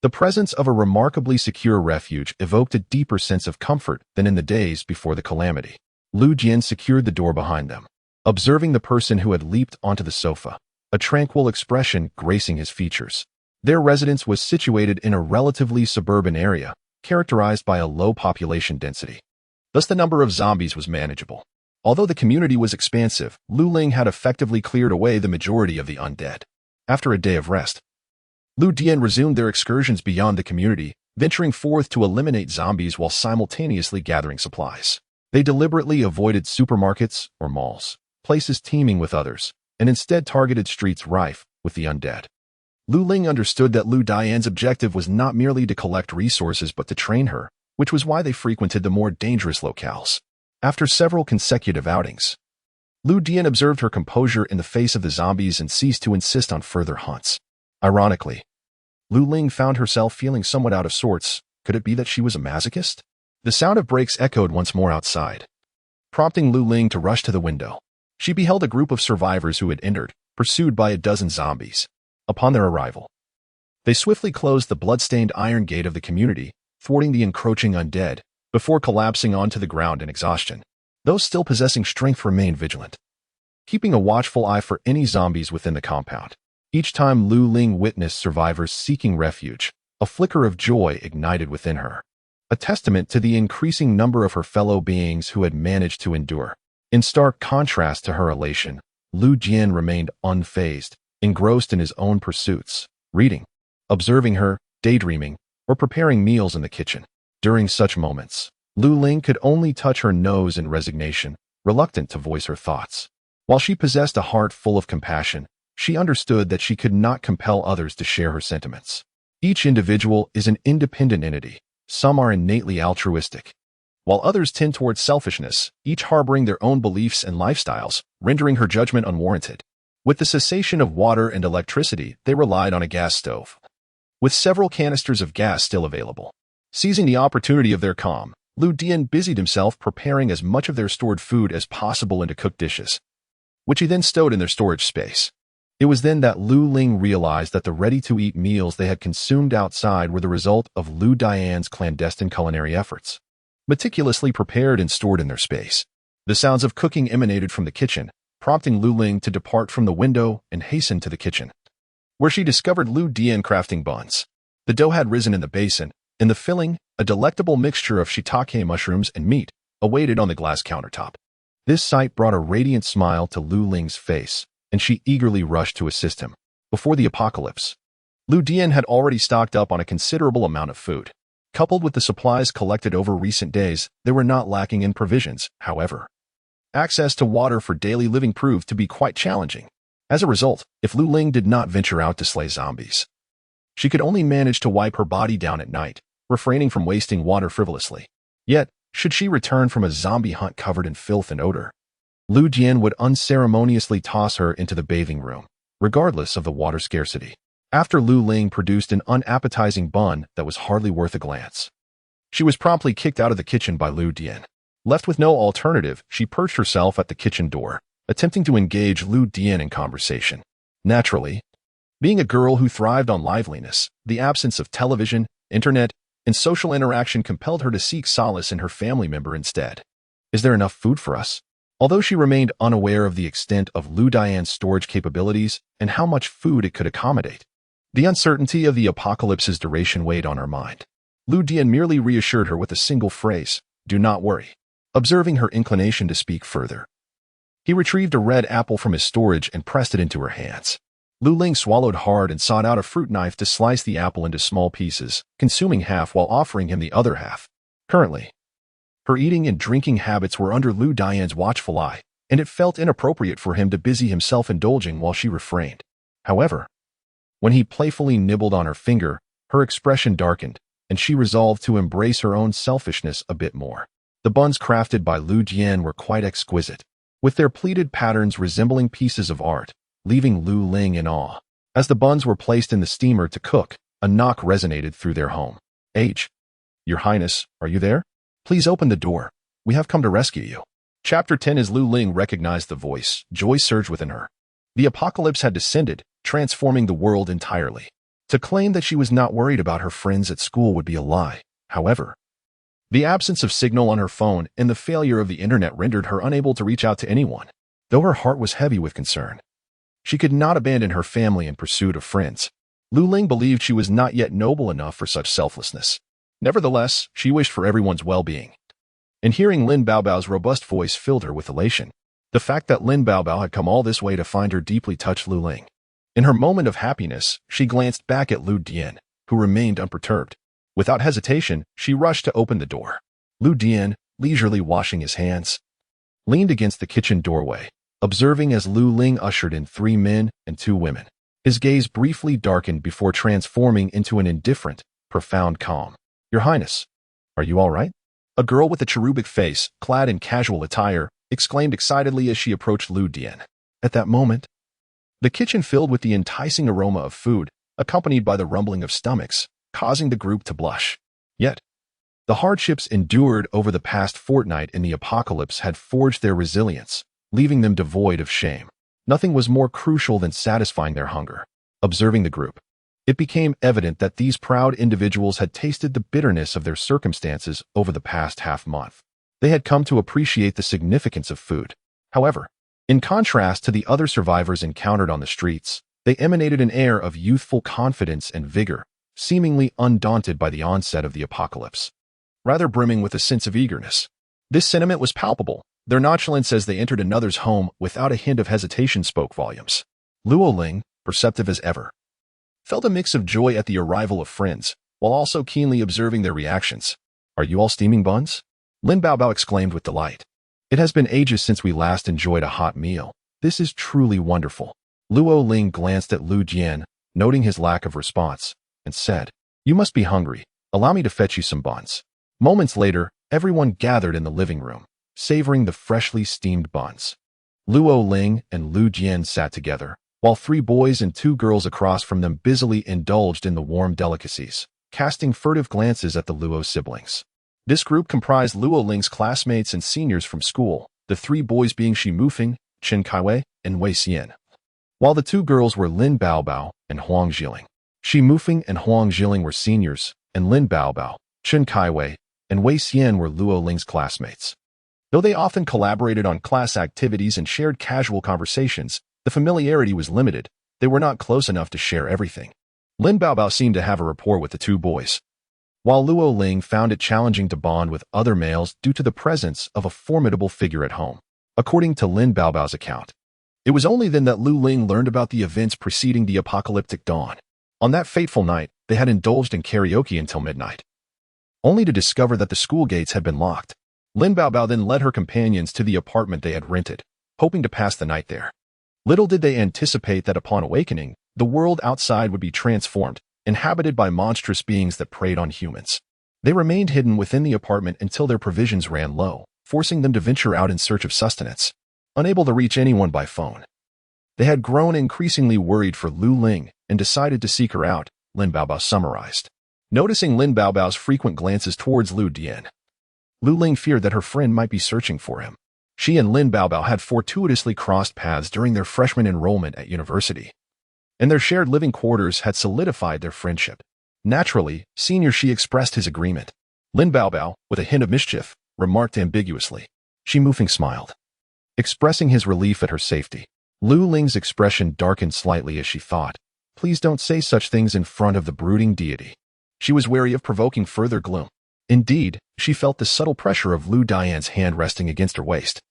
the presence of a remarkably secure refuge evoked a deeper sense of comfort than in the days before the calamity. Lu Jian secured the door behind them, observing the person who had leaped onto the sofa, a tranquil expression gracing his features. Their residence was situated in a relatively suburban area, characterized by a low population density. Thus the number of zombies was manageable. Although the community was expansive, Lu Ling had effectively cleared away the majority of the undead. After a day of rest, Lu Dian resumed their excursions beyond the community, venturing forth to eliminate zombies while simultaneously gathering supplies. They deliberately avoided supermarkets or malls, places teeming with others, and instead targeted streets rife with the undead. Lu Ling understood that Lu Dian's objective was not merely to collect resources but to train her, which was why they frequented the more dangerous locales. After several consecutive outings, Lu Dian observed her composure in the face of the zombies and ceased to insist on further hunts. Ironically, Lu Ling found herself feeling somewhat out of sorts. Could it be that she was a masochist? The sound of brakes echoed once more outside, prompting Lu Ling to rush to the window. She beheld a group of survivors who had entered, pursued by a dozen zombies. Upon their arrival, they swiftly closed the blood-stained iron gate of the community, thwarting the encroaching undead, before collapsing onto the ground in exhaustion. Those still possessing strength remained vigilant, keeping a watchful eye for any zombies within the compound. Each time Lu Ling witnessed survivors seeking refuge, a flicker of joy ignited within her, a testament to the increasing number of her fellow beings who had managed to endure. In stark contrast to her elation, Lu Jian remained unfazed, engrossed in his own pursuits, reading, observing her, daydreaming, or preparing meals in the kitchen. During such moments, Lu Ling could only touch her nose in resignation, reluctant to voice her thoughts. While she possessed a heart full of compassion, she understood that she could not compel others to share her sentiments. Each individual is an independent entity. Some are innately altruistic, while others tend towards selfishness, each harboring their own beliefs and lifestyles, rendering her judgment unwarranted. With the cessation of water and electricity, they relied on a gas stove, with several canisters of gas still available. Seizing the opportunity of their calm, Lu Dian busied himself preparing as much of their stored food as possible into cooked dishes, which he then stowed in their storage space. It was then that Lu Ling realized that the ready-to-eat meals they had consumed outside were the result of Lu Dian's clandestine culinary efforts, meticulously prepared and stored in their space. The sounds of cooking emanated from the kitchen, prompting Lu Ling to depart from the window and hasten to the kitchen, where she discovered Lu Dian crafting buns. The dough had risen in the basin, and the filling, a delectable mixture of shiitake mushrooms and meat, awaited on the glass countertop. This sight brought a radiant smile to Lu Ling's face, and she eagerly rushed to assist him. Before the apocalypse, Lu Dian had already stocked up on a considerable amount of food. Coupled with the supplies collected over recent days, they were not lacking in provisions. However, access to water for daily living proved to be quite challenging. As a result, if Lu Ling did not venture out to slay zombies, she could only manage to wipe her body down at night, refraining from wasting water frivolously. Yet, should she return from a zombie hunt covered in filth and odor, Lu Jian would unceremoniously toss her into the bathing room, regardless of the water scarcity. After Lu Ling produced an unappetizing bun that was hardly worth a glance, she was promptly kicked out of the kitchen by Lu Dian. Left with no alternative, she perched herself at the kitchen door, attempting to engage Lu Dian in conversation. Naturally, being a girl who thrived on liveliness, the absence of television, internet, and social interaction compelled her to seek solace in her family member instead. Is there enough food for us? Although she remained unaware of the extent of Lu Dian's storage capabilities and how much food it could accommodate, the uncertainty of the apocalypse's duration weighed on her mind. Lu Dian merely reassured her with a single phrase, "Do not worry." Observing her inclination to speak further, he retrieved a red apple from his storage and pressed it into her hands. Lu Ling swallowed hard and sought out a fruit knife to slice the apple into small pieces, consuming half while offering him the other half. Currently, her eating and drinking habits were under Lu Dian's watchful eye, and it felt inappropriate for him to busy himself indulging while she refrained. However, when he playfully nibbled on her finger, her expression darkened, and she resolved to embrace her own selfishness a bit more. The buns crafted by Lu Jian were quite exquisite, with their pleated patterns resembling pieces of art, leaving Lu Ling in awe. As the buns were placed in the steamer to cook, a knock resonated through their home. "Your Highness, are you there? Please open the door. We have come to rescue you." Chapter 10. As Lu Ling recognized the voice, joy surged within her. The apocalypse had descended, transforming the world entirely. To claim that she was not worried about her friends at school would be a lie, however. The absence of signal on her phone and the failure of the internet rendered her unable to reach out to anyone, though her heart was heavy with concern. She could not abandon her family in pursuit of friends. Lu Ling believed she was not yet noble enough for such selflessness. Nevertheless, she wished for everyone's well-being. And hearing Lin Baobao's robust voice filled her with elation. The fact that Lin Baobao had come all this way to find her deeply touched Lu Ling. In her moment of happiness, she glanced back at Lu Dian, who remained unperturbed. Without hesitation, she rushed to open the door. Lu Dian, leisurely washing his hands, leaned against the kitchen doorway, observing as Lu Ling ushered in 3 men and 2 women. His gaze briefly darkened before transforming into an indifferent, profound calm. "Your Highness, are you all right?" A girl with a cherubic face, clad in casual attire, exclaimed excitedly as she approached Lu Dian. At that moment, the kitchen filled with the enticing aroma of food, accompanied by the rumbling of stomachs, causing the group to blush. Yet, the hardships endured over the past fortnight in the apocalypse had forged their resilience, leaving them devoid of shame. Nothing was more crucial than satisfying their hunger. Observing the group, it became evident that these proud individuals had tasted the bitterness of their circumstances over the past half-month. They had come to appreciate the significance of food. However, in contrast to the other survivors encountered on the streets, they emanated an air of youthful confidence and vigor, seemingly undaunted by the onset of the apocalypse, rather brimming with a sense of eagerness. This sentiment was palpable. Their nonchalance as they entered another's home without a hint of hesitation spoke volumes. Luo Ling, perceptive as ever, felt a mix of joy at the arrival of friends, while also keenly observing their reactions. "Are you all steaming buns?" Lin Baobao exclaimed with delight. "It has been ages since we last enjoyed a hot meal. This is truly wonderful." Luo Ling glanced at Lu Jian, noting his lack of response, and said, "You must be hungry. Allow me to fetch you some buns." Moments later, everyone gathered in the living room, savoring the freshly steamed buns. Luo Ling and Lu Jian sat together, while 3 boys and 2 girls across from them busily indulged in the warm delicacies, casting furtive glances at the Luo siblings. This group comprised Luo Ling's classmates and seniors from school, the 3 boys being Shi Mufeng, Chen Kaiwei, and Wei Xian, while the 2 girls were Lin Baobao and Huang Jiling. Shi Mufeng and Huang Jiling were seniors, and Lin Baobao, Chen Kaiwei, and Wei Xian were Luo Ling's classmates. Though they often collaborated on class activities and shared casual conversations, the familiarity was limited. They were not close enough to share everything. Lin Baobao seemed to have a rapport with the 2 boys, while Luo Ling found it challenging to bond with other males due to the presence of a formidable figure at home. According to Lin Baobao's account, it was only then that Lu Ling learned about the events preceding the apocalyptic dawn. On that fateful night, they had indulged in karaoke until midnight, only to discover that the school gates had been locked. Lin Baobao then led her companions to the apartment they had rented, hoping to pass the night there. Little did they anticipate that upon awakening, the world outside would be transformed, inhabited by monstrous beings that preyed on humans. They remained hidden within the apartment until their provisions ran low, forcing them to venture out in search of sustenance. Unable to reach anyone by phone, they had grown increasingly worried for Lu Ling and decided to seek her out, Lin Baobao summarized. Noticing Lin Baobao's frequent glances towards Lu Dian, Lu Ling feared that her friend might be searching for him. She and Lin Baobao had fortuitously crossed paths during their freshman enrollment at university, and their shared living quarters had solidified their friendship. Naturally, Senior Shi expressed his agreement. Lin Baobao, with a hint of mischief, remarked ambiguously. Shi Mufeng smiled, expressing his relief at her safety. Lu Ling's expression darkened slightly as she thought, "Please don't say such things in front of the brooding deity." She was wary of provoking further gloom. Indeed, she felt the subtle pressure of Lu Dian's hand resting against her waist,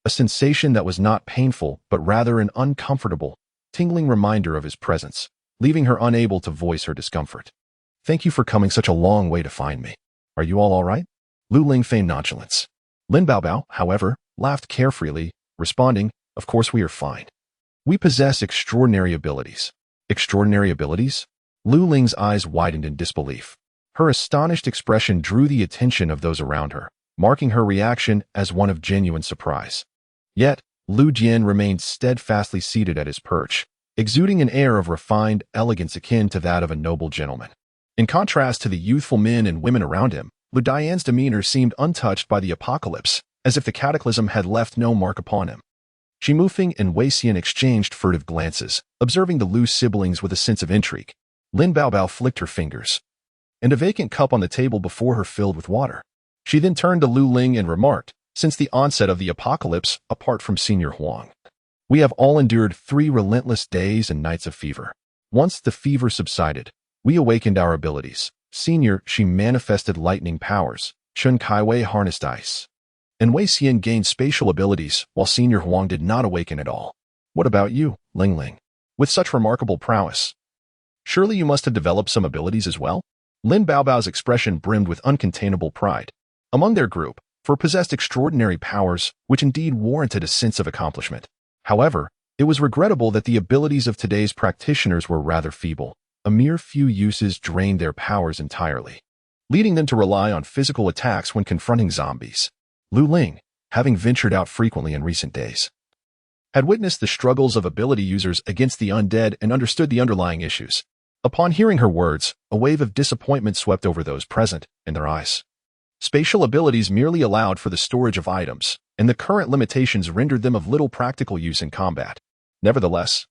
a sensation that was not painful but rather an uncomfortable, tingling reminder of his presence, leaving her unable to voice her discomfort. "Thank you for coming such a long way to find me. Are you all right?" Lu Ling feigned nonchalance. Lin Baobao, however, laughed carefreely, responding, "Of course we are fine. We possess extraordinary abilities." "Extraordinary abilities?" Lu Ling's eyes widened in disbelief. Her astonished expression drew the attention of those around her, marking her reaction as one of genuine surprise. Yet, Lu Jian remained steadfastly seated at his perch, exuding an air of refined elegance akin to that of a noble gentleman. In contrast to the youthful men and women around him, Lu Dian's demeanor seemed untouched by the apocalypse, as if the cataclysm had left no mark upon him. Shi Mufeng and Wei Xian exchanged furtive glances, observing the Lu siblings with a sense of intrigue. Lin Baobao flicked her fingers, and a vacant cup on the table before her filled with water. She then turned to Lu Ling and remarked, "Since the onset of the apocalypse, apart from Senior Huang, we have all endured 3 relentless days and nights of fever. Once the fever subsided, we awakened our abilities. Senior, she manifested lightning powers. Chun Kaiwei harnessed ice, and Wei Xian gained spatial abilities, while Senior Huang did not awaken at all. What about you, Ling Ling? With such remarkable prowess, surely you must have developed some abilities as well?" Lin Baobao's expression brimmed with uncontainable pride. Among their group, for possessed extraordinary powers, which indeed warranted a sense of accomplishment. However, it was regrettable that the abilities of today's practitioners were rather feeble. A mere few uses drained their powers entirely, leading them to rely on physical attacks when confronting zombies. Lu Ling, having ventured out frequently in recent days, had witnessed the struggles of ability users against the undead and understood the underlying issues. Upon hearing her words, a wave of disappointment swept over those present, in their eyes. Spatial abilities merely allowed for the storage of items, and the current limitations rendered them of little practical use in combat. Nevertheless,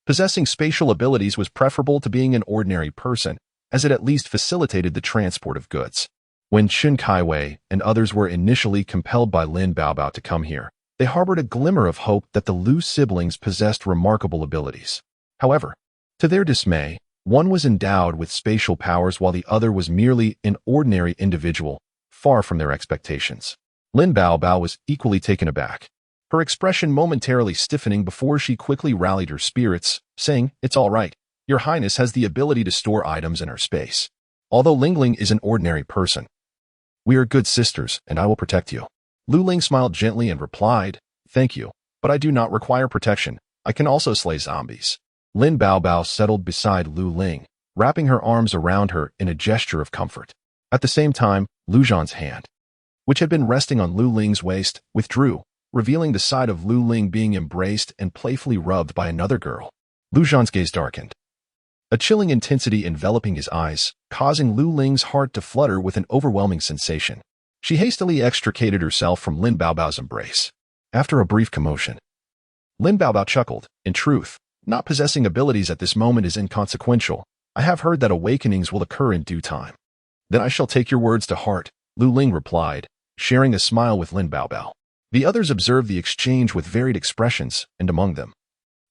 possessing spatial abilities was preferable to being an ordinary person, as it at least facilitated the transport of goods. When Chun Kaiwei and others were initially compelled by Lin Baobao to come here, they harbored a glimmer of hope that the Lu siblings possessed remarkable abilities. However, to their dismay, one was endowed with spatial powers while the other was merely an ordinary individual, far from their expectations. Lin Baobao was equally taken aback, her expression momentarily stiffening before she quickly rallied her spirits, saying, "It's all right. Your Highness has the ability to store items in her space. Although Ling Ling is an ordinary person, we are good sisters, and I will protect you." Lu Ling smiled gently and replied, "Thank you, but I do not require protection. I can also slay zombies." Lin Baobao settled beside Lu Ling, wrapping her arms around her in a gesture of comfort. At the same time, Lu Zhan's hand, which had been resting on Lu Ling's waist, withdrew, revealing the sight of Lu Ling being embraced and playfully rubbed by another girl. Lu Zhan's gaze darkened, a chilling intensity enveloping his eyes, causing Lu Ling's heart to flutter with an overwhelming sensation. She hastily extricated herself from Lin Baobao's embrace. After a brief commotion, Lin Baobao chuckled. "In truth, not possessing abilities at this moment is inconsequential. I have heard that awakenings will occur in due time." "Then I shall take your words to heart," Lu Ling replied, sharing a smile with Lin Baobao. The others observed the exchange with varied expressions, and among them,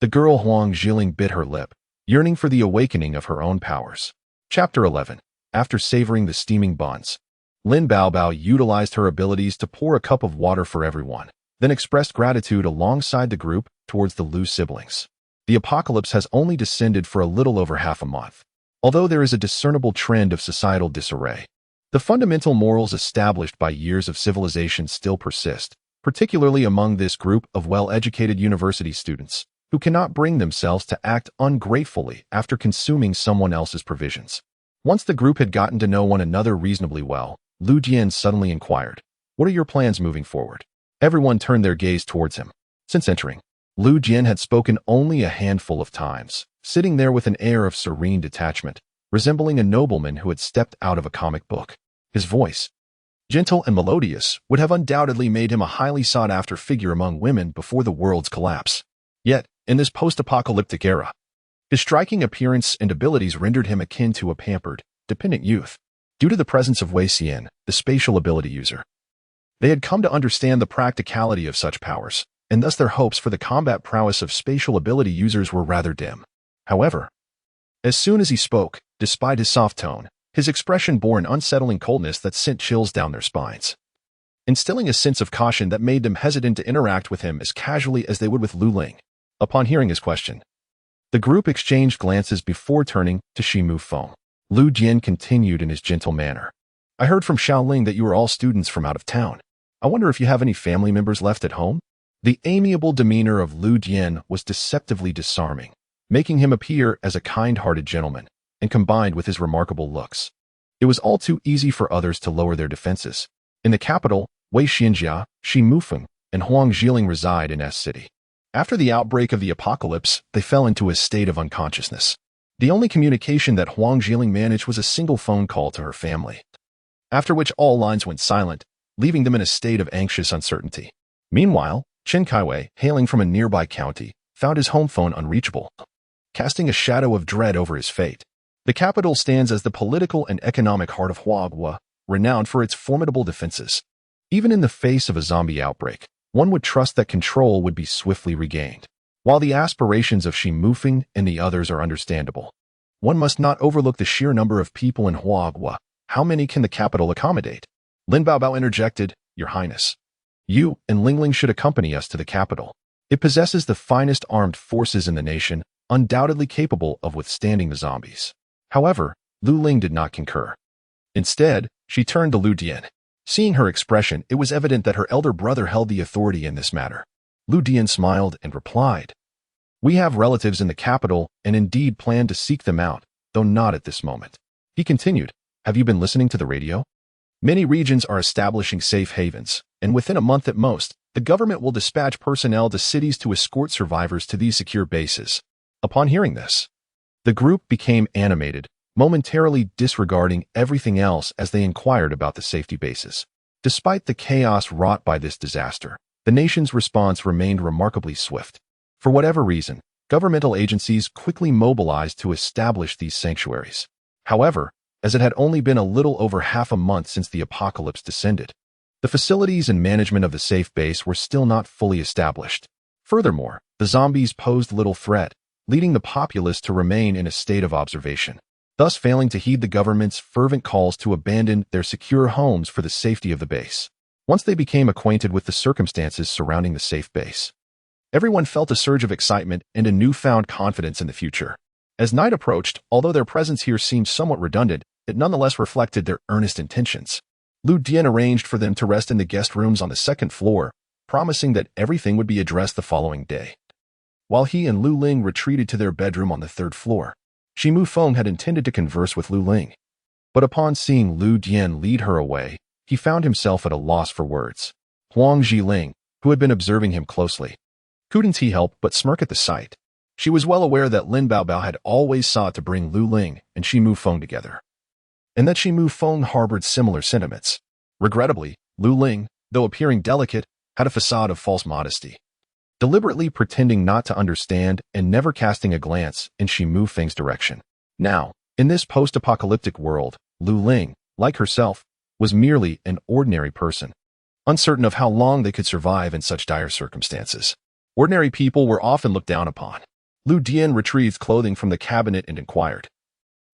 the girl Huang Zhiling bit her lip, yearning for the awakening of her own powers. Chapter 11. After savoring the steaming buns, Lin Baobao utilized her abilities to pour a cup of water for everyone, then expressed gratitude alongside the group towards the Lu siblings. The apocalypse has only descended for a little over half a month. Although there is a discernible trend of societal disarray, the fundamental morals established by years of civilization still persist, particularly among this group of well-educated university students who cannot bring themselves to act ungratefully after consuming someone else's provisions. Once the group had gotten to know one another reasonably well, Lu Jian suddenly inquired, "What are your plans moving forward?" Everyone turned their gaze towards him. Since entering, Lu Jian had spoken only a handful of times, sitting there with an air of serene detachment, resembling a nobleman who had stepped out of a comic book. His voice, gentle and melodious, would have undoubtedly made him a highly sought-after figure among women before the world's collapse. Yet, in this post-apocalyptic era, his striking appearance and abilities rendered him akin to a pampered, dependent youth. Due to the presence of Wei Xian, the spatial ability user, they had come to understand the practicality of such powers, and thus their hopes for the combat prowess of spatial ability users were rather dim. However, as soon as he spoke, despite his soft tone, his expression bore an unsettling coldness that sent chills down their spines, instilling a sense of caution that made them hesitant to interact with him as casually as they would with Lu Ling. Upon hearing his question, the group exchanged glances before turning to Shi Mufeng. Lu Jian continued in his gentle manner, "I heard from Xiaoling that you are all students from out of town. I wonder if you have any family members left at home?" The amiable demeanor of Lu Jian was deceptively disarming, making him appear as a kind-hearted gentleman, and combined with his remarkable looks, it was all too easy for others to lower their defenses. In the capital, Wei Xianjia, Shi Mufeng, and Huang Zhiling reside in S City. After the outbreak of the apocalypse, they fell into a state of unconsciousness. The only communication that Huang Zhiling managed was a single phone call to her family, after which all lines went silent, leaving them in a state of anxious uncertainty. Meanwhile, Chen Kaiwei, hailing from a nearby county, found his home phone unreachable, casting a shadow of dread over his fate. The capital stands as the political and economic heart of Huagua, renowned for its formidable defenses. Even in the face of a zombie outbreak, one would trust that control would be swiftly regained. While the aspirations of Xi Mufeng and the others are understandable, one must not overlook the sheer number of people in Huagua. How many can the capital accommodate? Lin Baobao interjected, Your Highness. You and Lingling should accompany us to the capital. It possesses the finest armed forces in the nation, undoubtedly capable of withstanding the zombies. However, Lu Ling did not concur. Instead, she turned to Lu Dian. Seeing her expression, it was evident that her elder brother held the authority in this matter. Lu Dian smiled and replied, We have relatives in the capital and indeed plan to seek them out, though not at this moment. He continued, Have you been listening to the radio? Many regions are establishing safe havens, and within a month at most, the government will dispatch personnel to cities to escort survivors to these secure bases. Upon hearing this, the group became animated, momentarily disregarding everything else as they inquired about the safety bases. Despite the chaos wrought by this disaster, the nation's response remained remarkably swift. For whatever reason, governmental agencies quickly mobilized to establish these sanctuaries. However, as it had only been a little over half a month since the apocalypse descended, the facilities and management of the safe base were still not fully established. Furthermore, the zombies posed little threat, leading the populace to remain in a state of observation, thus failing to heed the government's fervent calls to abandon their secure homes for the safety of the base. Once they became acquainted with the circumstances surrounding the safe base, everyone felt a surge of excitement and a newfound confidence in the future. As night approached, although their presence here seemed somewhat redundant, it nonetheless reflected their earnest intentions. Lu Dian arranged for them to rest in the guest rooms on the second floor, promising that everything would be addressed the following day. While he and Lu Ling retreated to their bedroom on the third floor, Xi Mufeng had intended to converse with Lu Ling. But upon seeing Lu Dian lead her away, he found himself at a loss for words. Huang Zhiling, who had been observing him closely, couldn't he help but smirk at the sight. She was well aware that Lin Baobao had always sought to bring Lu Ling and Xi Mufeng together, and that Xi Mufeng harbored similar sentiments. Regrettably, Lu Ling, though appearing delicate, had a facade of false modesty, deliberately pretending not to understand and never casting a glance in Xi Mufeng's direction. Now, in this post-apocalyptic world, Lu Ling, like herself, was merely an ordinary person, uncertain of how long they could survive in such dire circumstances. Ordinary people were often looked down upon. Lu Dian retrieved clothing from the cabinet and inquired,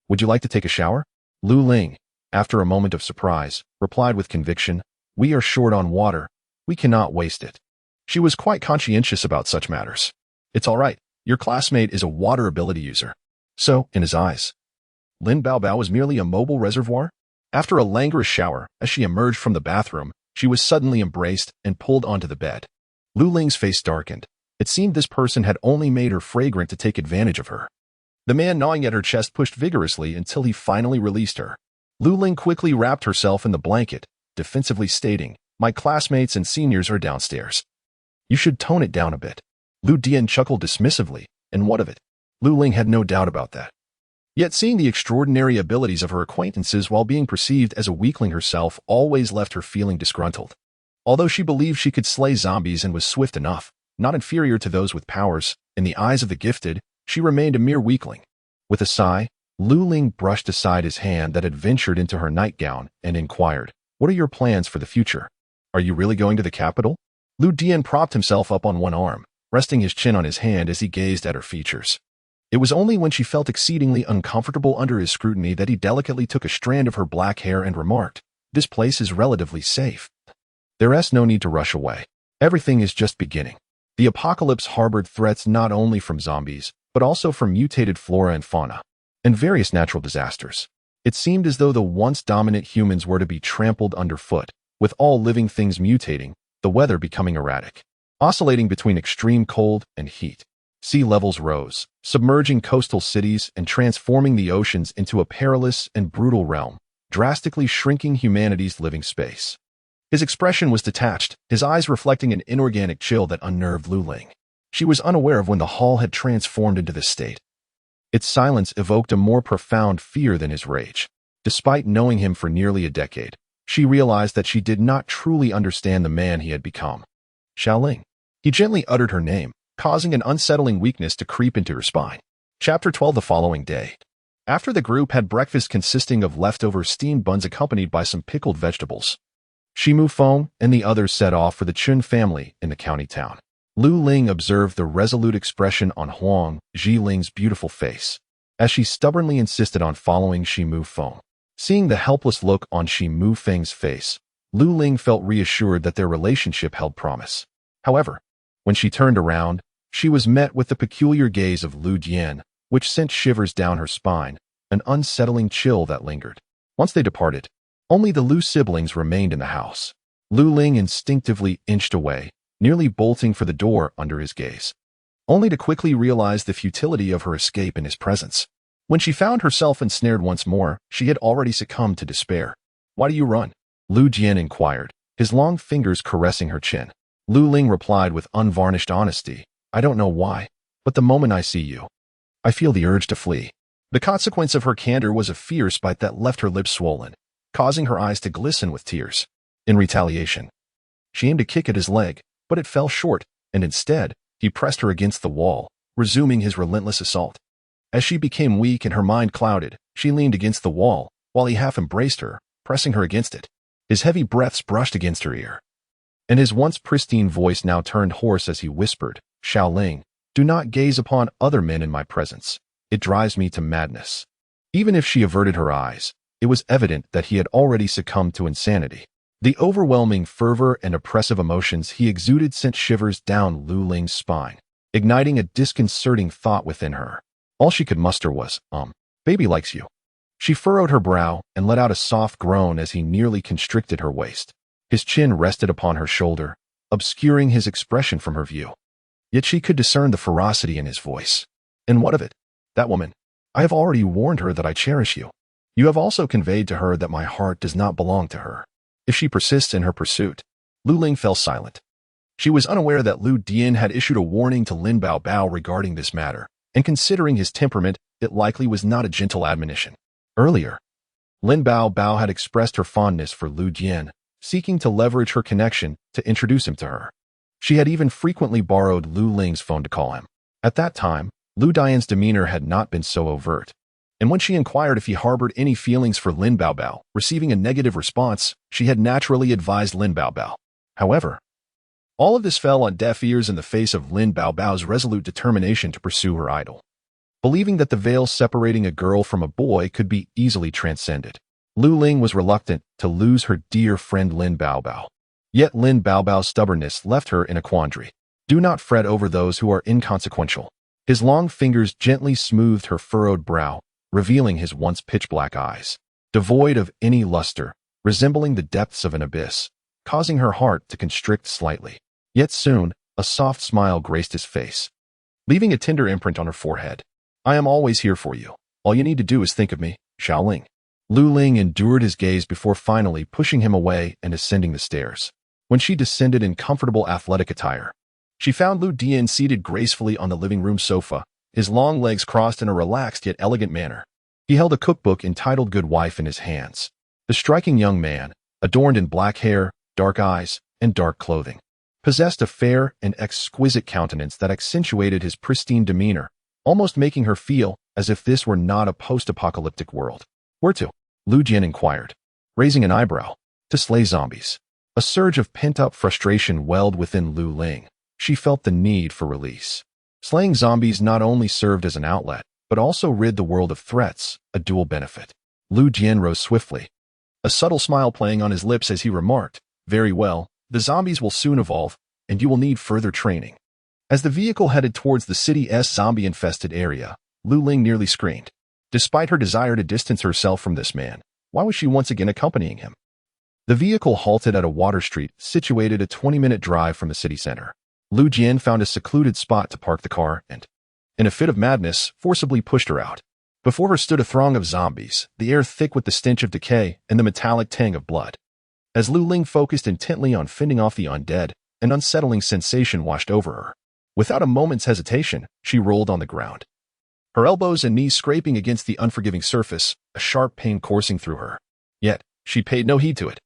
Would you like to take a shower? Lu Ling, after a moment of surprise, replied with conviction, We are short on water. We cannot waste it. She was quite conscientious about such matters. It's all right. Your classmate is a water ability user. So, in his eyes, Lin Baobao was merely a mobile reservoir? After a languorous shower, as she emerged from the bathroom, she was suddenly embraced and pulled onto the bed. Lu Ling's face darkened. It seemed this person had only made her fragrant to take advantage of her. The man gnawing at her chest pushed vigorously until he finally released her. Lu Ling quickly wrapped herself in the blanket, defensively stating, My classmates and seniors are downstairs. You should tone it down a bit. Lu Dian chuckled dismissively, and what of it? Lu Ling had no doubt about that. Yet seeing the extraordinary abilities of her acquaintances while being perceived as a weakling herself always left her feeling disgruntled. Although she believed she could slay zombies and was swift enough, not inferior to those with powers, in the eyes of the gifted, she remained a mere weakling. With a sigh, Lu Ling brushed aside his hand that had ventured into her nightgown and inquired, What are your plans for the future? Are you really going to the capital? Lu Dian propped himself up on one arm, resting his chin on his hand as he gazed at her features. It was only when she felt exceedingly uncomfortable under his scrutiny that he delicately took a strand of her black hair and remarked, This place is relatively safe. There's no need to rush away. Everything is just beginning. The apocalypse harbored threats not only from zombies, but also from mutated flora and fauna, and various natural disasters. It seemed as though the once dominant humans were to be trampled underfoot, with all living things mutating, the weather becoming erratic, oscillating between extreme cold and heat. Sea levels rose, submerging coastal cities and transforming the oceans into a perilous and brutal realm, drastically shrinking humanity's living space. His expression was detached, his eyes reflecting an inorganic chill that unnerved Lu Ling. She was unaware of when the hall had transformed into this state. Its silence evoked a more profound fear than his rage. Despite knowing him for nearly a decade, she realized that she did not truly understand the man he had become. Xiaoling. He gently uttered her name, causing an unsettling weakness to creep into her spine. Chapter 12. The following day. After the group had breakfast consisting of leftover steamed buns accompanied by some pickled vegetables, Shimu Feng and the others set off for the Chun family in the county town. Lu Ling observed the resolute expression on Huang Zhiling's beautiful face, as she stubbornly insisted on following Shimu Feng. Seeing the helpless look on Shimu Feng's face, Lu Ling felt reassured that their relationship held promise. However, when she turned around, she was met with the peculiar gaze of Lu Dian, which sent shivers down her spine, an unsettling chill that lingered. Once they departed, only the Lu siblings remained in the house. Lu Ling instinctively inched away, nearly bolting for the door under his gaze, only to quickly realize the futility of her escape in his presence. When she found herself ensnared once more, she had already succumbed to despair. "Why do you run?" Lu Jian inquired, his long fingers caressing her chin. Lu Ling replied with unvarnished honesty, "I don't know why, but the moment I see you, I feel the urge to flee." The consequence of her candor was a fierce bite that left her lips swollen, causing her eyes to glisten with tears. In retaliation, she aimed a kick at his leg, but it fell short, and instead, he pressed her against the wall, resuming his relentless assault. As she became weak and her mind clouded, she leaned against the wall, while he half embraced her, pressing her against it. His heavy breaths brushed against her ear, and his once pristine voice now turned hoarse as he whispered, "Xiaoling, do not gaze upon other men in my presence. It drives me to madness." Even if she averted her eyes, it was evident that he had already succumbed to insanity. The overwhelming fervor and oppressive emotions he exuded sent shivers down Lu Ling's spine, igniting a disconcerting thought within her. All she could muster was, "Baby likes you." She furrowed her brow and let out a soft groan as he nearly constricted her waist. His chin rested upon her shoulder, obscuring his expression from her view. Yet she could discern the ferocity in his voice. "And what of it? That woman. I have already warned her that I cherish you. You have also conveyed to her that my heart does not belong to her. If she persists in her pursuit." Lu Ling fell silent. She was unaware that Lu Dian had issued a warning to Lin Baobao regarding this matter, and considering his temperament, it likely was not a gentle admonition. Earlier, Lin Baobao had expressed her fondness for Lu Dian, seeking to leverage her connection to introduce him to her. She had even frequently borrowed Lu Ling's phone to call him. At that time, Lu Dian's demeanor had not been so overt, and when she inquired if he harbored any feelings for Lin Baobao, receiving a negative response, she had naturally advised Lin Baobao. However, all of this fell on deaf ears in the face of Lin Baobao's resolute determination to pursue her idol. Believing that the veil separating a girl from a boy could be easily transcended, Lu Ling was reluctant to lose her dear friend Lin Baobao. Yet Lin Baobao's stubbornness left her in a quandary. Do not fret over those who are inconsequential. His long fingers gently smoothed her furrowed brow, revealing his once pitch-black eyes, devoid of any luster, resembling the depths of an abyss, causing her heart to constrict slightly. Yet soon, a soft smile graced his face, leaving a tender imprint on her forehead. "I am always here for you. All you need to do is think of me, Xiaoling." Lu Ling endured his gaze before finally pushing him away and ascending the stairs. When she descended in comfortable athletic attire, she found Lu Dian seated gracefully on the living room sofa, his long legs crossed in a relaxed yet elegant manner. He held a cookbook entitled Good Wife in his hands. The striking young man, adorned in black hair, dark eyes, and dark clothing, possessed a fair and exquisite countenance that accentuated his pristine demeanor, almost making her feel as if this were not a post-apocalyptic world. "Where to?" Lu Jian inquired, raising an eyebrow. "To slay zombies." A surge of pent-up frustration welled within Lu Ling. She felt the need for release. Slaying zombies not only served as an outlet, but also rid the world of threats, a dual benefit. Lu Jian rose swiftly, a subtle smile playing on his lips as he remarked, "Very well, the zombies will soon evolve, and you will need further training." As the vehicle headed towards the city's zombie-infested area, Lu Ling nearly screamed. Despite her desire to distance herself from this man, why was she once again accompanying him? The vehicle halted at a water street situated a 20-minute drive from the city center. Lu Jian found a secluded spot to park the car and, in a fit of madness, forcibly pushed her out. Before her stood a throng of zombies, the air thick with the stench of decay and the metallic tang of blood. As Lu Ling focused intently on fending off the undead, an unsettling sensation washed over her. Without a moment's hesitation, she rolled on the ground, her elbows and knees scraping against the unforgiving surface, a sharp pain coursing through her. Yet, she paid no heed to it.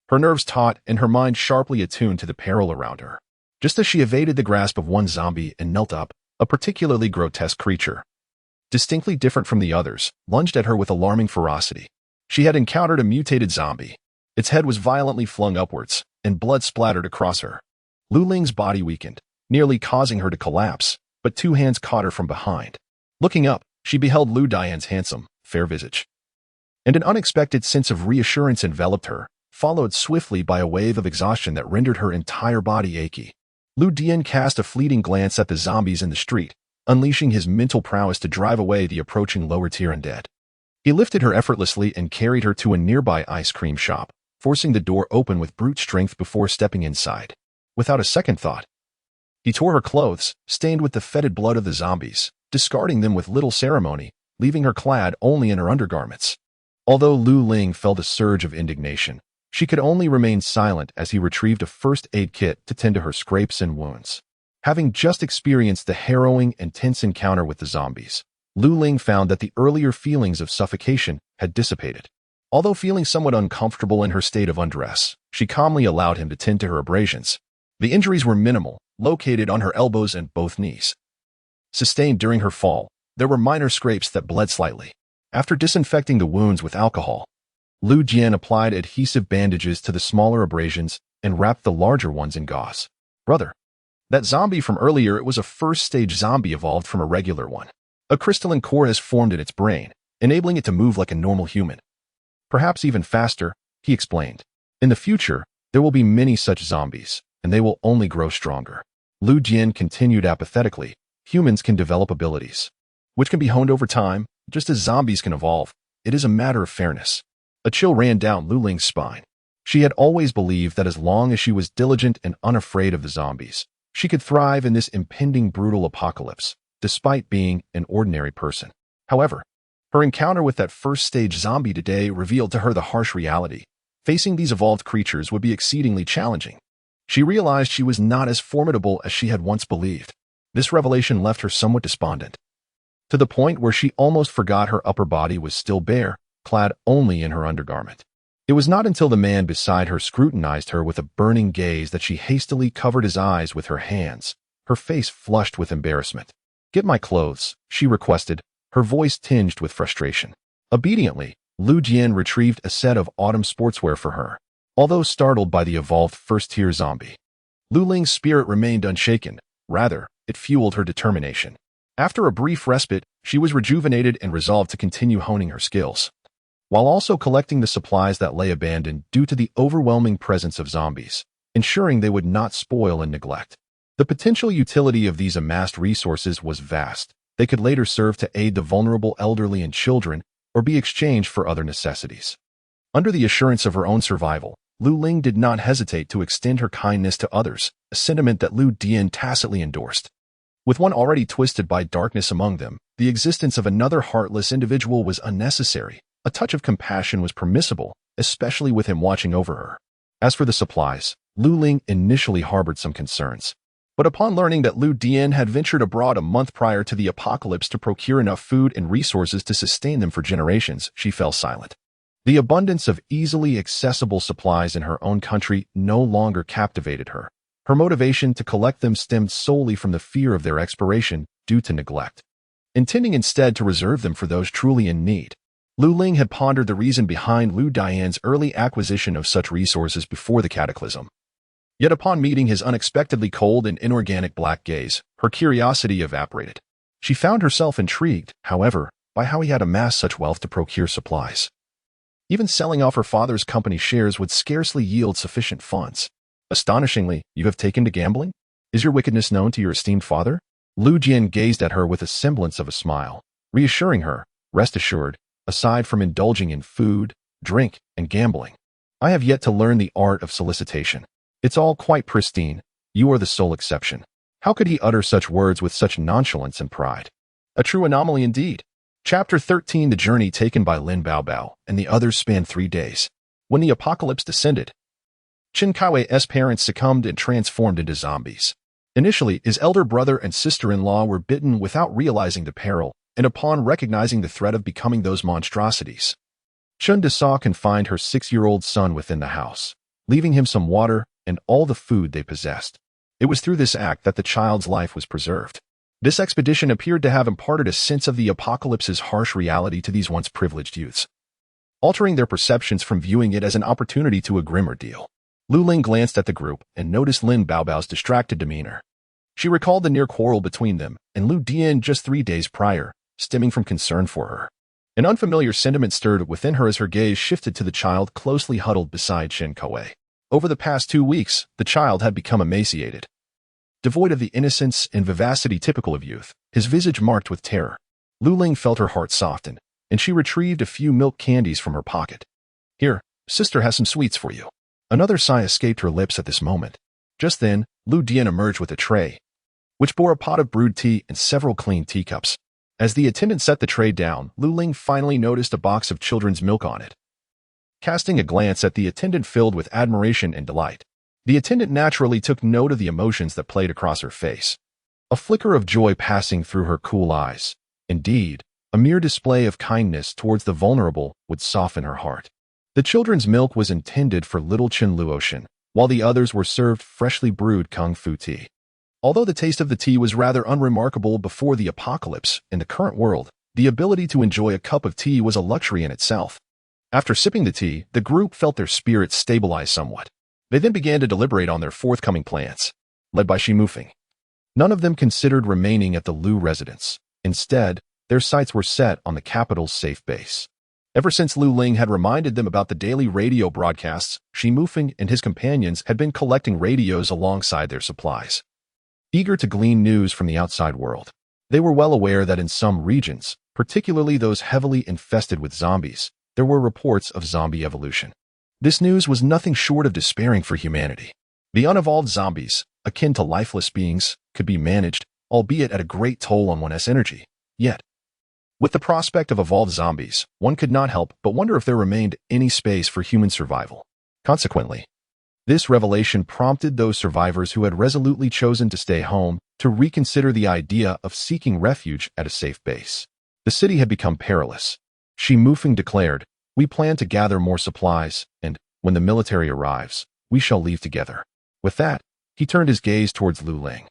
her nerves taut and her mind sharply attuned to the peril around her. Just as she evaded the grasp of one zombie and knelt up, a particularly grotesque creature, distinctly different from the others, lunged at her with alarming ferocity. She had encountered a mutated zombie. Its head was violently flung upwards, and blood splattered across her. Lu Ling's body weakened, nearly causing her to collapse, but two hands caught her from behind. Looking up, she beheld Lu Dian's handsome, fair visage. And an unexpected sense of reassurance enveloped her, followed swiftly by a wave of exhaustion that rendered her entire body achy. Lu Dian cast a fleeting glance at the zombies in the street, unleashing his mental prowess to drive away the approaching lower-tier undead. He lifted her effortlessly and carried her to a nearby ice cream shop, forcing the door open with brute strength before stepping inside. Without a second thought, he tore her clothes, stained with the fetid blood of the zombies, discarding them with little ceremony, leaving her clad only in her undergarments. Although Lu Ling felt a surge of indignation, she could only remain silent as he retrieved a first aid kit to tend to her scrapes and wounds. Having just experienced the harrowing and tense encounter with the zombies, Lu Ling found that the earlier feelings of suffocation had dissipated. Although feeling somewhat uncomfortable in her state of undress, she calmly allowed him to tend to her abrasions. The injuries were minimal, located on her elbows and both knees. Sustained during her fall, there were minor scrapes that bled slightly. After disinfecting the wounds with alcohol, Lu Jian applied adhesive bandages to the smaller abrasions and wrapped the larger ones in gauze. Brother, that zombie from earlier, it was a first-stage zombie evolved from a regular one. A crystalline core has formed in its brain, enabling it to move like a normal human. Perhaps even faster, he explained. In the future, there will be many such zombies, and they will only grow stronger. Lu Jian continued apathetically. Humans can develop abilities, which can be honed over time, just as zombies can evolve. It is a matter of fairness. A chill ran down Lu Ling's spine. She had always believed that as long as she was diligent and unafraid of the zombies, she could thrive in this impending brutal apocalypse, despite being an ordinary person. However, her encounter with that first-stage zombie today revealed to her the harsh reality. Facing these evolved creatures would be exceedingly challenging. She realized she was not as formidable as she had once believed. This revelation left her somewhat despondent, to the point where she almost forgot her upper body was still bare, clad only in her undergarment. It was not until the man beside her scrutinized her with a burning gaze that she hastily covered his eyes with her hands, her face flushed with embarrassment. "Get my clothes," she requested, her voice tinged with frustration. Obediently, Lu Jian retrieved a set of autumn sportswear for her. Although startled by the evolved first-tier zombie, Lu Ling's spirit remained unshaken. Rather, it fueled her determination. After a brief respite, she was rejuvenated and resolved to continue honing her skills, while also collecting the supplies that lay abandoned due to the overwhelming presence of zombies, ensuring they would not spoil and neglect. The potential utility of these amassed resources was vast. They could later serve to aid the vulnerable elderly and children, or be exchanged for other necessities. Under the assurance of her own survival, Lu Ling did not hesitate to extend her kindness to others, a sentiment that Lu Dian tacitly endorsed. With one already twisted by darkness among them, the existence of another heartless individual was unnecessary. A touch of compassion was permissible, especially with him watching over her. As for the supplies, Lu Ling initially harbored some concerns. But upon learning that Lu Dian had ventured abroad a month prior to the apocalypse to procure enough food and resources to sustain them for generations, she fell silent. The abundance of easily accessible supplies in her own country no longer captivated her. Her motivation to collect them stemmed solely from the fear of their expiration due to neglect, intending instead to reserve them for those truly in need. Lu Ling had pondered the reason behind Lu Dian's early acquisition of such resources before the cataclysm. Yet upon meeting his unexpectedly cold and inorganic black gaze, her curiosity evaporated. She found herself intrigued, however, by how he had amassed such wealth to procure supplies. Even selling off her father's company shares would scarcely yield sufficient funds. Astonishingly, you have taken to gambling? Is your wickedness known to your esteemed father? Lu Jian gazed at her with a semblance of a smile, reassuring her, rest assured, aside from indulging in food, drink, and gambling, I have yet to learn the art of solicitation. It's all quite pristine. You are the sole exception. How could he utter such words with such nonchalance and pride? A true anomaly indeed. Chapter 13. The journey taken by Lin Baobao and the others spanned 3 days. When the apocalypse descended, Chen Kaiwei's parents succumbed and transformed into zombies. Initially, his elder brother and sister-in-law were bitten without realizing the peril, and upon recognizing the threat of becoming those monstrosities, Chen Desa confined her 6-year-old son within the house. leaving him some water and all the food they possessed. It was through this act that the child's life was preserved. This expedition appeared to have imparted a sense of the apocalypse's harsh reality to these once privileged youths, altering their perceptions from viewing it as an opportunity to a grim ordeal. Lu Ling glanced at the group and noticed Lin Baobao's distracted demeanor. She recalled the near quarrel between them and Lu Dian just 3 days prior, stemming from concern for her. An unfamiliar sentiment stirred within her as her gaze shifted to the child closely huddled beside Chen Kuei. Over the past 2 weeks, the child had become emaciated. Devoid of the innocence and vivacity typical of youth, his visage marked with terror. Lu Ling felt her heart soften, and she retrieved a few milk candies from her pocket. "Here, sister has some sweets for you." Another sigh escaped her lips at this moment. Just then, Lu Dian emerged with a tray, which bore a pot of brewed tea and several clean teacups. As the attendant set the tray down, Lu Ling finally noticed a box of children's milk on it. Casting a glance at the attendant filled with admiration and delight, the attendant naturally took note of the emotions that played across her face. A flicker of joy passing through her cool eyes. Indeed, a mere display of kindness towards the vulnerable would soften her heart. The children's milk was intended for little Chen Luoshan, while the others were served freshly brewed kung fu tea. Although the taste of the tea was rather unremarkable before the apocalypse, in the current world, the ability to enjoy a cup of tea was a luxury in itself. After sipping the tea, the group felt their spirits stabilize somewhat. They then began to deliberate on their forthcoming plans, led by Shi Mufeng. None of them considered remaining at the Lu residence. Instead, their sights were set on the capital's safe base. Ever since Lu Ling had reminded them about the daily radio broadcasts, Shi Mufeng and his companions had been collecting radios alongside their supplies, eager to glean news from the outside world. They were well aware that in some regions, particularly those heavily infested with zombies, there were reports of zombie evolution. This news was nothing short of despairing for humanity. The unevolved zombies, akin to lifeless beings, could be managed, albeit at a great toll on one's energy. Yet, with the prospect of evolved zombies, one could not help but wonder if there remained any space for human survival. Consequently, this revelation prompted those survivors who had resolutely chosen to stay home to reconsider the idea of seeking refuge at a safe base. The city had become perilous. Shi Mufeng declared, "We plan to gather more supplies, and, when the military arrives, we shall leave together." With that, he turned his gaze towards Lu Ling.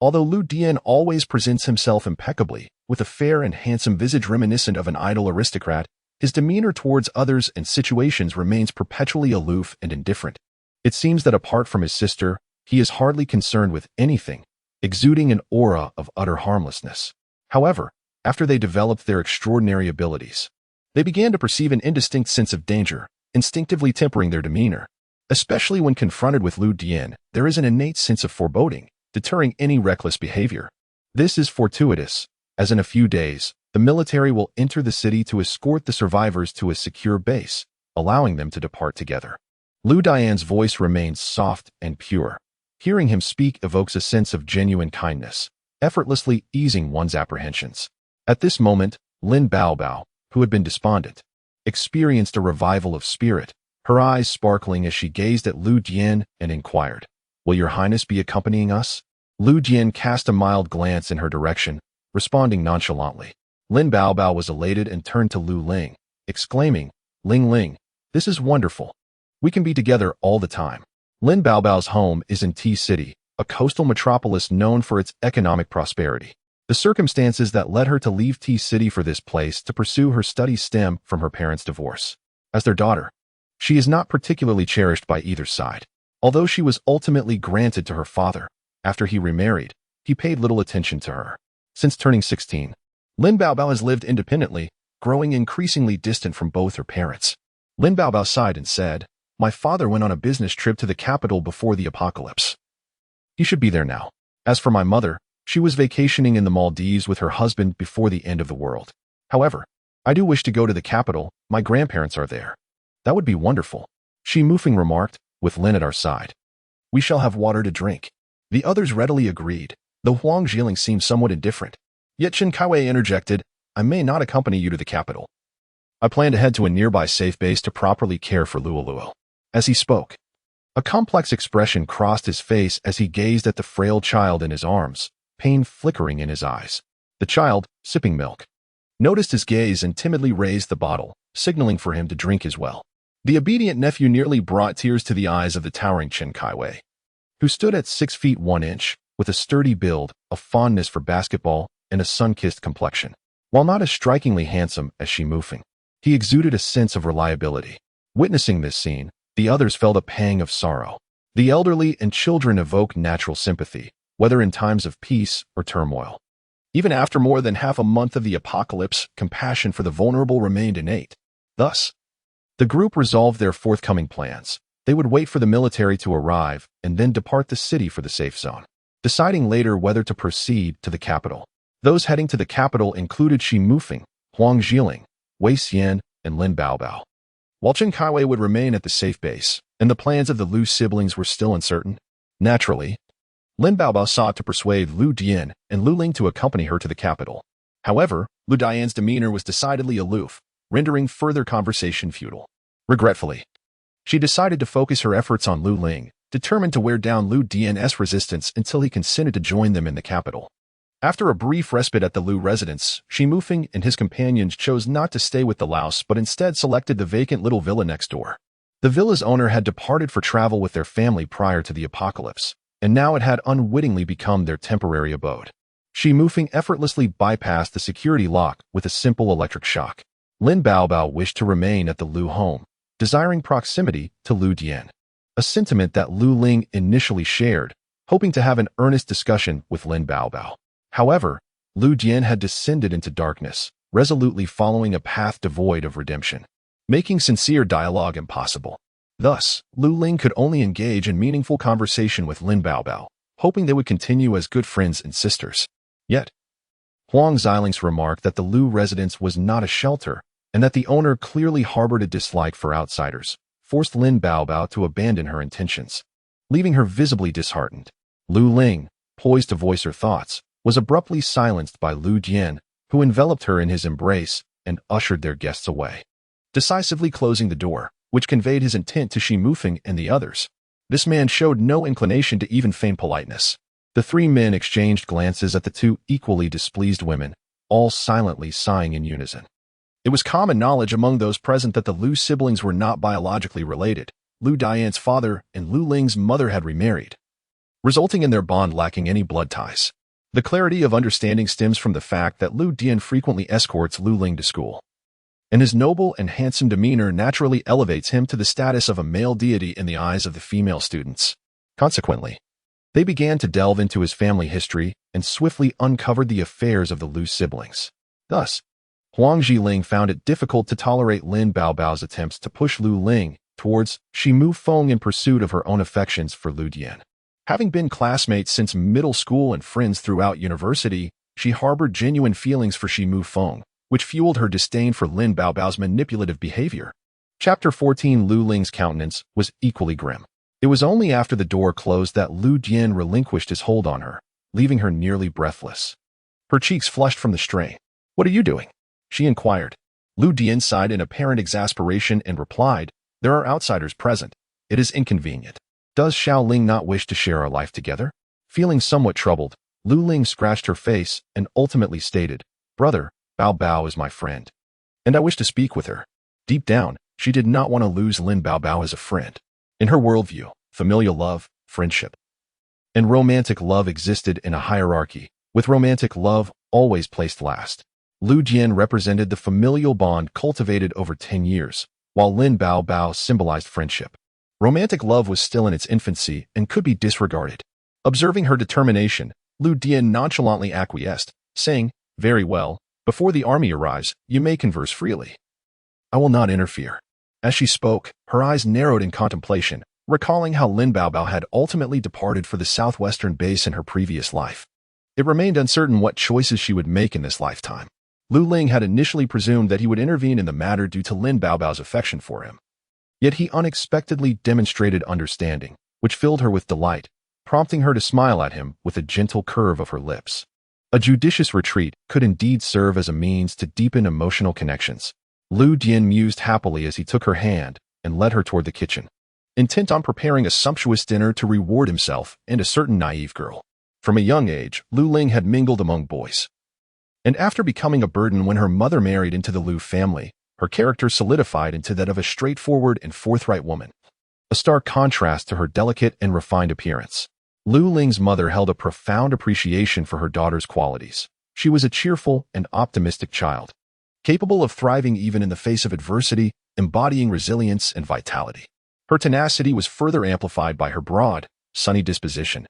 Although Lu Dian always presents himself impeccably, with a fair and handsome visage reminiscent of an idle aristocrat, his demeanor towards others and situations remains perpetually aloof and indifferent. It seems that apart from his sister, he is hardly concerned with anything, exuding an aura of utter harmlessness. However, after they developed their extraordinary abilities, they began to perceive an indistinct sense of danger, instinctively tempering their demeanor. Especially when confronted with Lu Dian, there is an innate sense of foreboding, deterring any reckless behavior. This is fortuitous, as in a few days, the military will enter the city to escort the survivors to a secure base, allowing them to depart together. Lu Dian's voice remains soft and pure. Hearing him speak evokes a sense of genuine kindness, effortlessly easing one's apprehensions. At this moment, Lin Baobao, who had been despondent, experienced a revival of spirit, her eyes sparkling as she gazed at Lu Dian and inquired, "Will your highness be accompanying us?" Lu Dian cast a mild glance in her direction, responding nonchalantly. Lin Baobao was elated and turned to Lu Ling, exclaiming, "Ling Ling, this is wonderful. We can be together all the time." Lin Baobao's home is in Tea City, a coastal metropolis known for its economic prosperity. The circumstances that led her to leave Tea City for this place to pursue her studies stem from her parents' divorce. As their daughter, she is not particularly cherished by either side. Although she was ultimately granted to her father, after he remarried, he paid little attention to her. Since turning 16, Lin Baobao has lived independently, growing increasingly distant from both her parents. Lin Baobao sighed and said, "My father went on a business trip to the capital before the apocalypse. He should be there now. As for my mother, she was vacationing in the Maldives with her husband before the end of the world. However, I do wish to go to the capital. My grandparents are there." "That would be wonderful," Shi Mufeng remarked, with Lin at our side. "We shall have water to drink." The others readily agreed, though Huang Zhiling seemed somewhat indifferent. Yet Chen Kaiwei interjected, "I may not accompany you to the capital. I plan to head to a nearby safe base to properly care for Luoluo." As he spoke, a complex expression crossed his face as he gazed at the frail child in his arms, pain flickering in his eyes. The child, sipping milk, noticed his gaze and timidly raised the bottle, signaling for him to drink as well. The obedient nephew nearly brought tears to the eyes of the towering Chen Kaiwei, who stood at 6 feet 1 inch, with a sturdy build, a fondness for basketball, and a sun-kissed complexion. While not as strikingly handsome as Shi Mufeng, he exuded a sense of reliability. Witnessing this scene, the others felt a pang of sorrow. The elderly and children evoke natural sympathy, whether in times of peace or turmoil. Even after more than half a month of the apocalypse, compassion for the vulnerable remained innate. Thus, the group resolved their forthcoming plans. They would wait for the military to arrive and then depart the city for the safe zone, deciding later whether to proceed to the capital. Those heading to the capital included Shi Mufeng, Huang Zhiling, Wei Xian, and Lin Baobao, while Chen Kaiwei would remain at the safe base, and the plans of the Lu siblings were still uncertain. Naturally, Lin Baobao sought to persuade Lu Dian and Lu Ling to accompany her to the capital. However, Lu Dian's demeanor was decidedly aloof, rendering further conversation futile. Regretfully, she decided to focus her efforts on Lu Ling, determined to wear down Lu Dian's resistance until he consented to join them in the capital. After a brief respite at the Lu residence, Shi Mufeng and his companions chose not to stay with the Laos but instead selected the vacant little villa next door. The villa's owner had departed for travel with their family prior to the apocalypse, and now it had unwittingly become their temporary abode. Shi Mufeng effortlessly bypassed the security lock with a simple electric shock. Lin Baobao wished to remain at the Lu home, desiring proximity to Lu Dian, a sentiment that Lu Ling initially shared, hoping to have an earnest discussion with Lin Baobao. However, Lu Dian had descended into darkness, resolutely following a path devoid of redemption, making sincere dialogue impossible. Thus, Lu Ling could only engage in meaningful conversation with Lin Baobao, hoping they would continue as good friends and sisters. Yet, Huang Ziling's remark that the Lu residence was not a shelter and that the owner clearly harbored a dislike for outsiders forced Lin Baobao to abandon her intentions, leaving her visibly disheartened. Lu Ling, poised to voice her thoughts, was abruptly silenced by Lu Dian, who enveloped her in his embrace and ushered their guests away, decisively closing the door, which conveyed his intent to Shi Mufeng and the others. This man showed no inclination to even feign politeness. The three men exchanged glances at the two equally displeased women, all silently sighing in unison. It was common knowledge among those present that the Lu siblings were not biologically related. Lu Dian's father and Lu Ling's mother had remarried, resulting in their bond lacking any blood ties. The clarity of understanding stems from the fact that Lu Dian frequently escorts Lu Ling to school, and his noble and handsome demeanor naturally elevates him to the status of a male deity in the eyes of the female students. Consequently, they began to delve into his family history and swiftly uncovered the affairs of the Lu siblings. Thus, Huang Zhiling found it difficult to tolerate Lin Baobao's attempts to push Lu Ling towards Shi Mufeng in pursuit of her own affections for Lu Dian. Having been classmates since middle school and friends throughout university, she harbored genuine feelings for Shi Mufeng, which fueled her disdain for Lin Baobao's manipulative behavior. Chapter 14. Lu Ling's countenance was equally grim. It was only after the door closed that Lu Dian relinquished his hold on her, leaving her nearly breathless. Her cheeks flushed from the strain. "What are you doing?" she inquired. Lu Dian sighed in apparent exasperation and replied, "There are outsiders present. It is inconvenient. Does Xiao Ling not wish to share our life together?" Feeling somewhat troubled, Lu Ling scratched her face and ultimately stated, "Brother, Bao Bao is my friend, and I wish to speak with her." Deep down, she did not want to lose Lin Bao Bao as a friend. In her worldview, familial love, friendship, and romantic love existed in a hierarchy, with romantic love always placed last. Lu Dian represented the familial bond cultivated over 10 years, while Lin Bao Bao symbolized friendship. Romantic love was still in its infancy and could be disregarded. Observing her determination, Lu Dian nonchalantly acquiesced, saying, "Very well, before the army arrives, you may converse freely. I will not interfere." As she spoke, her eyes narrowed in contemplation, recalling how Lin Baobao had ultimately departed for the southwestern base in her previous life. It remained uncertain what choices she would make in this lifetime. Lu Ling had initially presumed that he would intervene in the matter due to Lin Baobao's affection for him. Yet he unexpectedly demonstrated understanding, which filled her with delight, prompting her to smile at him with a gentle curve of her lips. A judicious retreat could indeed serve as a means to deepen emotional connections. Lu Dian mused happily as he took her hand and led her toward the kitchen, intent on preparing a sumptuous dinner to reward himself and a certain naive girl. From a young age, Lu Ling had mingled among boys, and after becoming a burden when her mother married into the Lu family, her character solidified into that of a straightforward and forthright woman, a stark contrast to her delicate and refined appearance. Lu Ling's mother held a profound appreciation for her daughter's qualities. She was a cheerful and optimistic child, capable of thriving even in the face of adversity, embodying resilience and vitality. Her tenacity was further amplified by her broad, sunny disposition,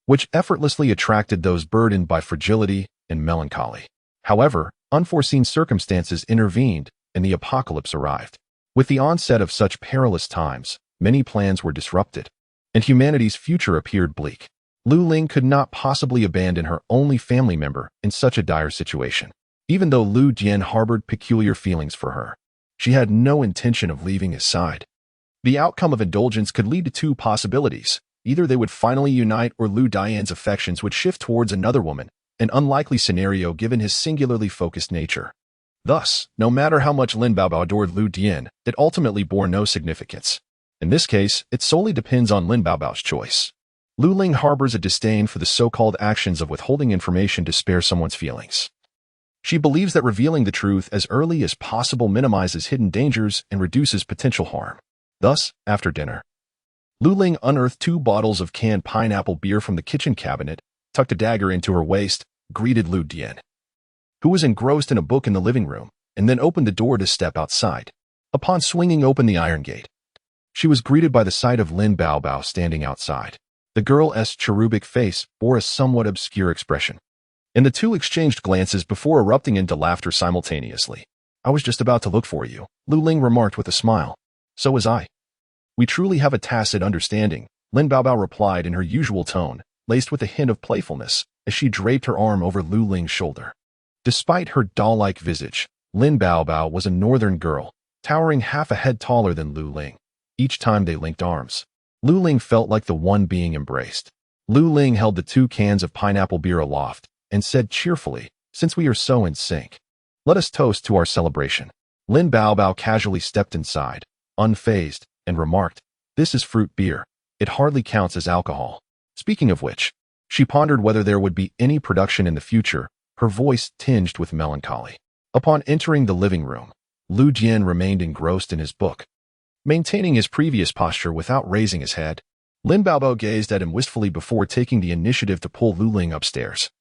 which effortlessly attracted those burdened by fragility and melancholy. However, unforeseen circumstances intervened, and the apocalypse arrived. With the onset of such perilous times, many plans were disrupted, and humanity's future appeared bleak. Lu Ling could not possibly abandon her only family member in such a dire situation. Even though Lu Jian harbored peculiar feelings for her, she had no intention of leaving his side. The outcome of indulgence could lead to two possibilities. Either they would finally unite or Lu Dian's affections would shift towards another woman, an unlikely scenario given his singularly focused nature. Thus, no matter how much Lin Baobao adored Lu Dian, it ultimately bore no significance. In this case, it solely depends on Lin Baobao's choice. Lu Ling harbors a disdain for the so-called actions of withholding information to spare someone's feelings. She believes that revealing the truth as early as possible minimizes hidden dangers and reduces potential harm. Thus, after dinner, Lu Ling unearthed 2 bottles of canned pineapple beer from the kitchen cabinet, tucked a dagger into her waist, greeted Lu Dian, who was engrossed in a book in the living room, and then opened the door to step outside. Upon swinging open the iron gate, she was greeted by the sight of Lin Baobao standing outside. The girl's cherubic face bore a somewhat obscure expression, and the two exchanged glances before erupting into laughter simultaneously. "I was just about to look for you," Lu Ling remarked with a smile. "So was I." "We truly have a tacit understanding," Lin Baobao replied in her usual tone, laced with a hint of playfulness, as she draped her arm over Lu Ling's shoulder. Despite her doll-like visage, Lin Baobao was a northern girl, towering half a head taller than Lu Ling. Each time they linked arms, Lu Ling felt like the one being embraced. Lu Ling held the 2 cans of pineapple beer aloft and said cheerfully, "Since we are so in sync, let us toast to our celebration." Lin Baobao casually stepped inside, unfazed, and remarked, "This is fruit beer. It hardly counts as alcohol." Speaking of which, she pondered whether there would be any production in the future, her voice tinged with melancholy. Upon entering the living room, Lu Jian remained engrossed in his book, maintaining his previous posture without raising his head. Lin Baobao gazed at him wistfully before taking the initiative to pull Lu Ling upstairs,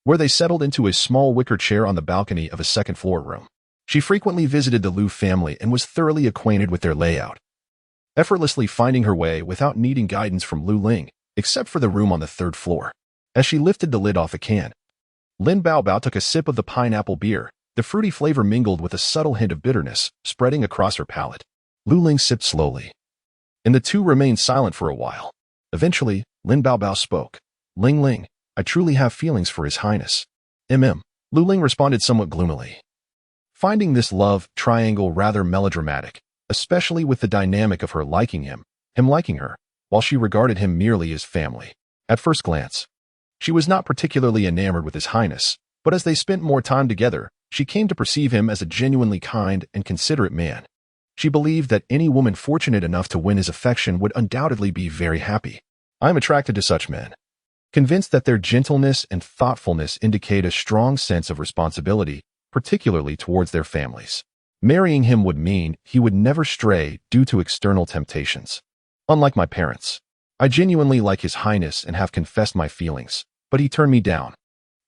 where they settled into a small wicker chair on the balcony of a second-floor room. She frequently visited the Lu family and was thoroughly acquainted with their layout, effortlessly finding her way without needing guidance from Lu Ling, except for the room on the 3rd floor. As she lifted the lid off a can, Lin Baobao took a sip of the pineapple beer. The fruity flavor mingled with a subtle hint of bitterness, spreading across her palate. Lu Ling sipped slowly, and the two remained silent for a while. Eventually, Lin Baobao spoke. "Ling Ling, I truly have feelings for His Highness." Lu Ling responded somewhat gloomily, finding this love triangle rather melodramatic, especially with the dynamic of her liking him liking her, while she regarded him merely as family. At first glance, she was not particularly enamored with His Highness, but as they spent more time together, she came to perceive him as a genuinely kind and considerate man. She believed that any woman fortunate enough to win his affection would undoubtedly be very happy. "I am attracted to such men, convinced that their gentleness and thoughtfulness indicate a strong sense of responsibility, particularly towards their families. Marrying him would mean he would never stray due to external temptations. Unlike my parents, I genuinely like His Highness and have confessed my feelings, but he turned me down.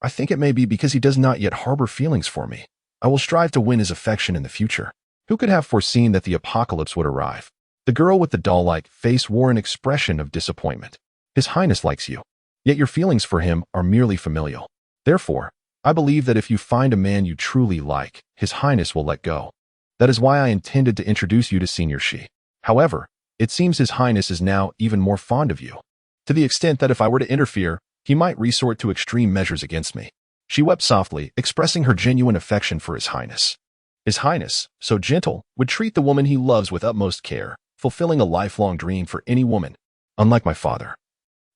I think it may be because he does not yet harbor feelings for me. I will strive to win his affection in the future." Who could have foreseen that the apocalypse would arrive? The girl with the doll-like face wore an expression of disappointment. "His Highness likes you, yet your feelings for him are merely familial. Therefore, I believe that if you find a man you truly like, His Highness will let go. That is why I intended to introduce you to Senior Shi. However, it seems His Highness is now even more fond of you, to the extent that if I were to interfere, he might resort to extreme measures against me." She wept softly, expressing her genuine affection for His Highness. His Highness, so gentle, would treat the woman he loves with utmost care, fulfilling a lifelong dream for any woman. Unlike my father,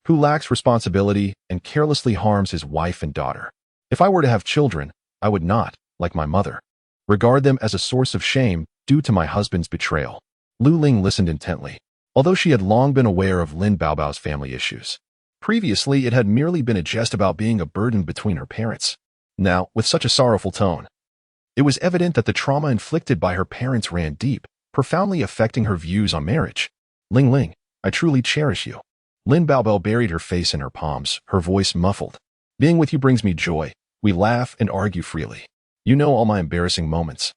who lacks responsibility and carelessly harms his wife and daughter. If I were to have children, I would not, like my mother, regard them as a source of shame due to my husband's betrayal. Lu Ling listened intently, although she had long been aware of Lin Baobao's family issues. Previously, it had merely been a jest about being a burden between her parents. Now, with such a sorrowful tone, It was evident that the trauma inflicted by her parents ran deep, profoundly affecting her views on marriage. Ling Ling, I truly cherish you. Lin Baobao buried her face in her palms, her voice muffled. Being with you brings me joy. We laugh and argue freely. You know all my embarrassing moments.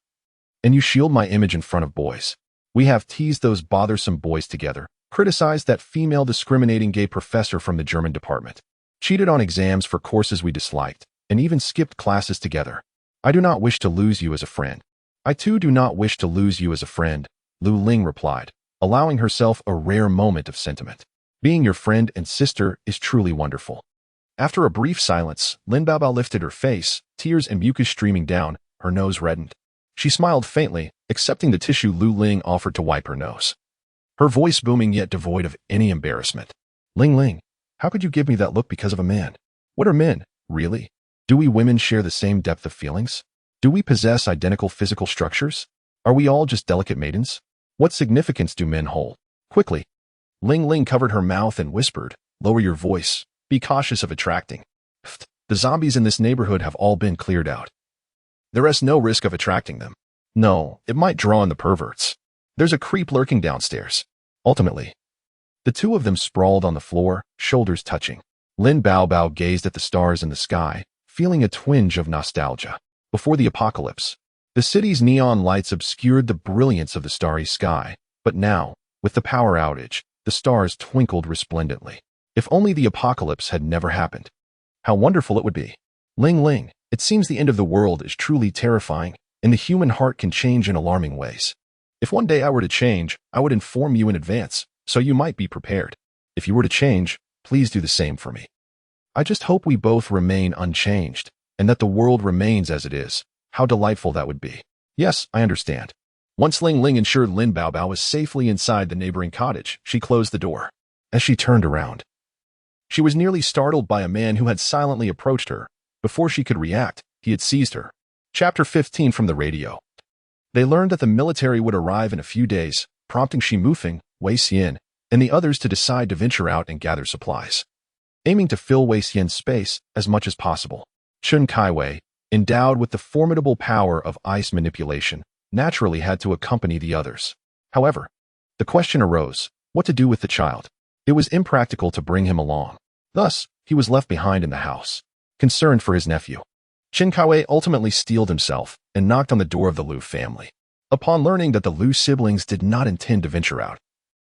And you shield my image in front of boys. We have teased those bothersome boys together, criticized that female discriminating gay professor from the German department, cheated on exams for courses we disliked, and even skipped classes together. I do not wish to lose you as a friend. I too do not wish to lose you as a friend, Lu Ling replied, allowing herself a rare moment of sentiment. Being your friend and sister is truly wonderful. After a brief silence, Lin Baobao lifted her face, tears and mucus streaming down, her nose reddened. She smiled faintly, accepting the tissue Lu Ling offered to wipe her nose. Her voice booming yet devoid of any embarrassment. Ling Ling, how could you give me that look because of a man? What are men, really? Do we women share the same depth of feelings? Do we possess identical physical structures? Are we all just delicate maidens? What significance do men hold? Quickly. Ling Ling covered her mouth and whispered, lower your voice. Be cautious of attracting. The zombies in this neighborhood have all been cleared out. There is no risk of attracting them. No, it might draw in the perverts. There's a creep lurking downstairs. Ultimately, the two of them sprawled on the floor, shoulders touching. Lin Baobao gazed at the stars in the sky, feeling a twinge of nostalgia. Before the apocalypse, the city's neon lights obscured the brilliance of the starry sky, but now, with the power outage, the stars twinkled resplendently. If only the apocalypse had never happened. How wonderful it would be. Ling Ling, it seems the end of the world is truly terrifying, and the human heart can change in alarming ways. If one day I were to change, I would inform you in advance, so you might be prepared. If you were to change, please do the same for me. I just hope we both remain unchanged, and that the world remains as it is. How delightful that would be. Yes, I understand. Once Ling Ling ensured Lin Baobao was safely inside the neighboring cottage, she closed the door. As she turned around, she was nearly startled by a man who had silently approached her. Before she could react, he had seized her. Chapter 15 from the radio. They learned that the military would arrive in a few days, prompting Shi Mufeng, Wei Xian, and the others to decide to venture out and gather supplies. Aiming to fill Wei Xian's space as much as possible, Chen Kaiwei, endowed with the formidable power of ice manipulation, naturally had to accompany the others. However, the question arose, what to do with the child? It was impractical to bring him along. Thus, he was left behind in the house, concerned for his nephew. Chen Kaiwei ultimately steeled himself and knocked on the door of the Liu family. Upon learning that the Liu siblings did not intend to venture out,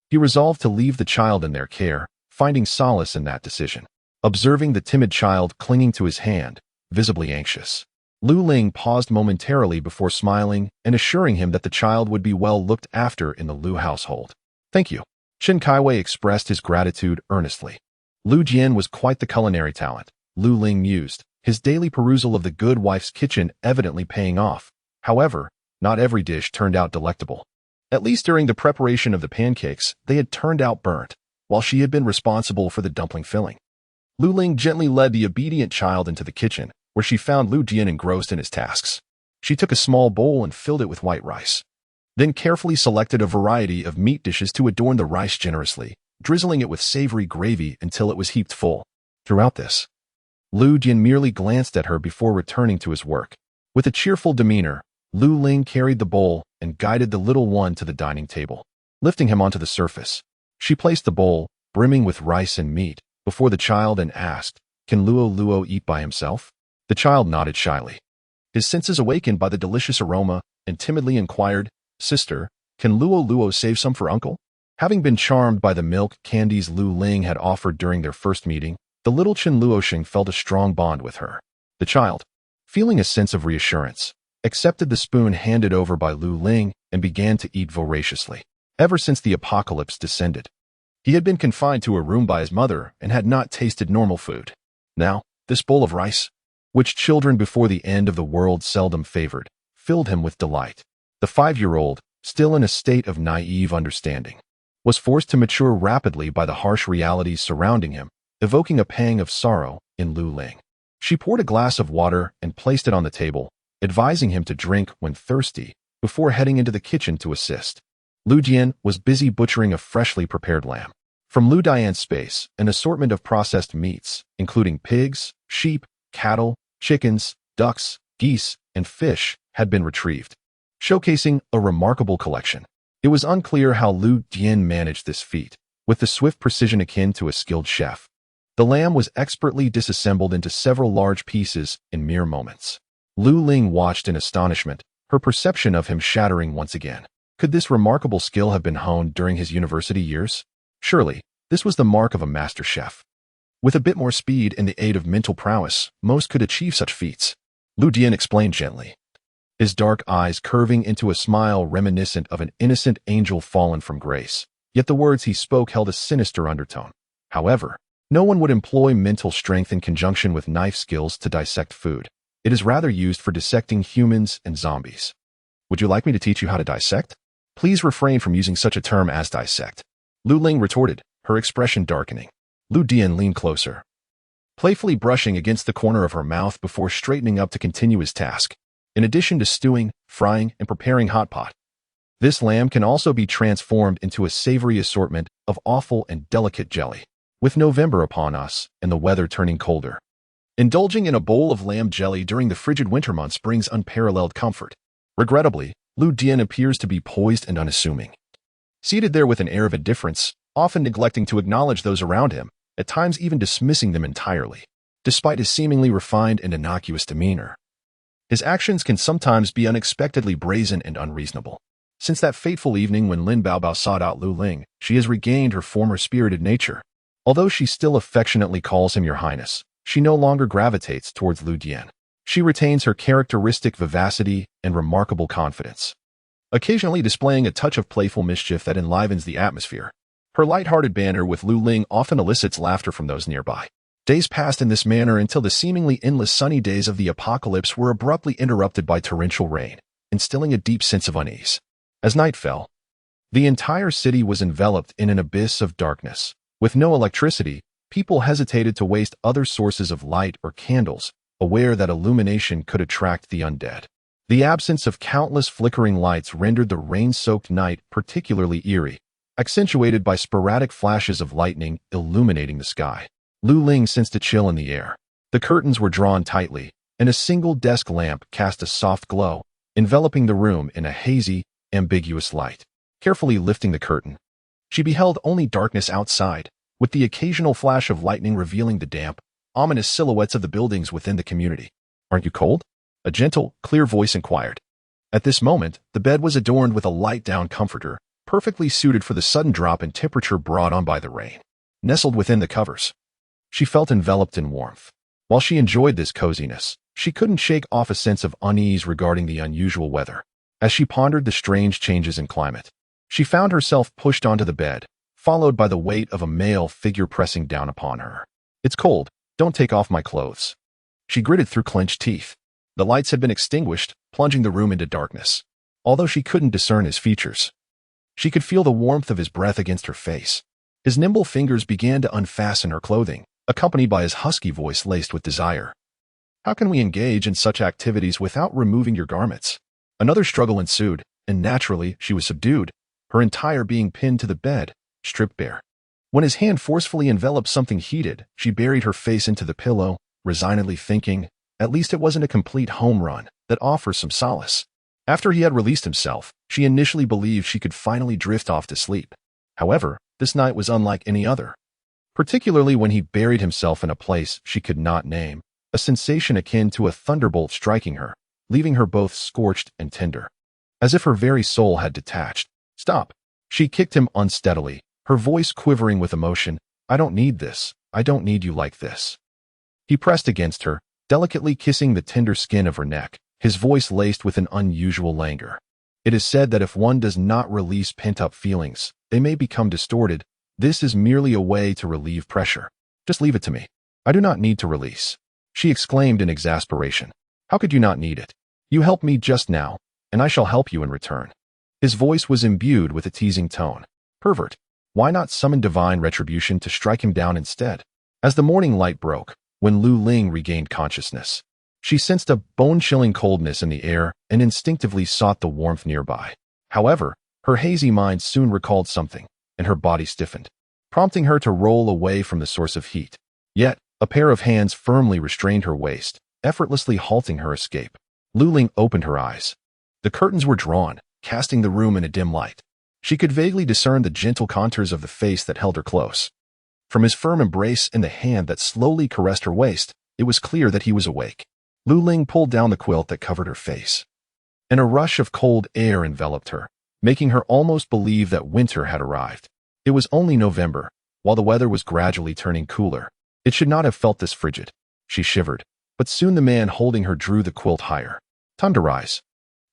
he resolved to leave the child in their care, finding solace in that decision. Observing the timid child clinging to his hand, visibly anxious, Lu Ling paused momentarily before smiling and assuring him that the child would be well looked after in the Liu household. Thank you. Chen Kaiwei expressed his gratitude earnestly. Lu Jian was quite the culinary talent, Lu Ling mused, his daily perusal of the good wife's kitchen evidently paying off. However, not every dish turned out delectable. At least during the preparation of the pancakes, they had turned out burnt, while she had been responsible for the dumpling filling. Lu Ling gently led the obedient child into the kitchen, where she found Lu Jian engrossed in his tasks. She took a small bowl and filled it with white rice, then carefully selected a variety of meat dishes to adorn the rice generously, drizzling it with savory gravy until it was heaped full. Throughout this, Lu Jian merely glanced at her before returning to his work. With a cheerful demeanor, Lu Ling carried the bowl and guided the little one to the dining table. Lifting him onto the surface, she placed the bowl, brimming with rice and meat, before the child and asked, "Can Luo eat by himself?" The child nodded shyly, his senses awakened by the delicious aroma, and timidly inquired, "Sister, can Luo save some for uncle?" Having been charmed by the milk candies Lu Ling had offered during their first meeting, the little Chen Luoxing felt a strong bond with her. The child, feeling a sense of reassurance, accepted the spoon handed over by Lu Ling and began to eat voraciously. Ever since the apocalypse descended, he had been confined to a room by his mother and had not tasted normal food. Now, this bowl of rice, which children before the end of the world seldom favored, filled him with delight. The 5-year-old, still in a state of naive understanding, was forced to mature rapidly by the harsh realities surrounding him, evoking a pang of sorrow in Lu Ling. She poured a glass of water and placed it on the table, advising him to drink when thirsty, before heading into the kitchen to assist. Lu Jian was busy butchering a freshly prepared lamb. From Lu Dian's space, an assortment of processed meats, including pigs, sheep, cattle, chickens, ducks, geese, and fish, had been retrieved, showcasing a remarkable collection. It was unclear how Lu Dian managed this feat, with the swift precision akin to a skilled chef. The lamb was expertly disassembled into several large pieces in mere moments. Lu Ling watched in astonishment, her perception of him shattering once again. Could this remarkable skill have been honed during his university years? Surely, this was the mark of a master chef. With a bit more speed and the aid of mental prowess, most could achieve such feats. Lu Dian explained gently, his dark eyes curving into a smile reminiscent of an innocent angel fallen from grace. Yet the words he spoke held a sinister undertone. However, no one would employ mental strength in conjunction with knife skills to dissect food. It is rather used for dissecting humans and zombies. Would you like me to teach you how to dissect? Please refrain from using such a term as dissect. Lu Ling retorted, her expression darkening. Lu Dian leaned closer, playfully brushing against the corner of her mouth before straightening up to continue his task. In addition to stewing, frying, and preparing hot pot, this lamb can also be transformed into a savory assortment of awful and delicate jelly. With November upon us and the weather turning colder, indulging in a bowl of lamb jelly during the frigid winter months brings unparalleled comfort. Regrettably, Lu Dian appears to be poised and unassuming, seated there with an air of indifference, often neglecting to acknowledge those around him, at times even dismissing them entirely. Despite his seemingly refined and innocuous demeanor, his actions can sometimes be unexpectedly brazen and unreasonable. Since that fateful evening when Lin Baobao sought out Lu Ling, she has regained her former spirited nature. Although she still affectionately calls him Your Highness, she no longer gravitates towards Lu Dian. She retains her characteristic vivacity and remarkable confidence, occasionally displaying a touch of playful mischief that enlivens the atmosphere. Her light-hearted banter with Lu Ling often elicits laughter from those nearby. Days passed in this manner until the seemingly endless sunny days of the apocalypse were abruptly interrupted by torrential rain, instilling a deep sense of unease. As night fell, the entire city was enveloped in an abyss of darkness. With no electricity, people hesitated to waste other sources of light or candles, aware that illumination could attract the undead. The absence of countless flickering lights rendered the rain-soaked night particularly eerie, accentuated by sporadic flashes of lightning illuminating the sky. Lu Ling sensed a chill in the air. The curtains were drawn tightly, and a single desk lamp cast a soft glow, enveloping the room in a hazy, ambiguous light. Carefully lifting the curtain, she beheld only darkness outside, with the occasional flash of lightning revealing the damp, ominous silhouettes of the buildings within the community. "Aren't you cold?" a gentle, clear voice inquired. At this moment, the bed was adorned with a light-down comforter, perfectly suited for the sudden drop in temperature brought on by the rain. Nestled within the covers, she felt enveloped in warmth. While she enjoyed this coziness, she couldn't shake off a sense of unease regarding the unusual weather. As she pondered the strange changes in climate, she found herself pushed onto the bed, followed by the weight of a male figure pressing down upon her. "It's cold. Don't take off my clothes," she gritted through clenched teeth. The lights had been extinguished, plunging the room into darkness. Although she couldn't discern his features, she could feel the warmth of his breath against her face. His nimble fingers began to unfasten her clothing, accompanied by his husky voice laced with desire. "How can we engage in such activities without removing your garments?" Another struggle ensued, and naturally she was subdued, her entire being pinned to the bed, stripped bare. When his hand forcefully enveloped something heated, she buried her face into the pillow, resignedly thinking, at least it wasn't a complete home run that offers some solace. After he had released himself, she initially believed she could finally drift off to sleep. However, this night was unlike any other. Particularly when he buried himself in a place she could not name, a sensation akin to a thunderbolt striking her, leaving her both scorched and tender, as if her very soul had detached. "Stop!" She kicked him unsteadily, her voice quivering with emotion. "I don't need this. I don't need you like this." He pressed against her, delicately kissing the tender skin of her neck, his voice laced with an unusual languor. It is said that if one does not release pent-up feelings, they may become distorted. This is merely a way to relieve pressure. "Just leave it to me. I do not need to release," she exclaimed in exasperation. "How could you not need it? You helped me just now, and I shall help you in return." His voice was imbued with a teasing tone. Pervert. Why not summon divine retribution to strike him down instead? As the morning light broke, when Lu Ling regained consciousness, she sensed a bone-chilling coldness in the air and instinctively sought the warmth nearby. However, her hazy mind soon recalled something, and her body stiffened, prompting her to roll away from the source of heat. Yet, a pair of hands firmly restrained her waist, effortlessly halting her escape. Lu Ling opened her eyes. The curtains were drawn, casting the room in a dim light. She could vaguely discern the gentle contours of the face that held her close. From his firm embrace and the hand that slowly caressed her waist, it was clear that he was awake. Lu Ling pulled down the quilt that covered her face, and a rush of cold air enveloped her, making her almost believe that winter had arrived. It was only November, while the weather was gradually turning cooler. It should not have felt this frigid. She shivered, but soon the man holding her drew the quilt higher. Time to rise.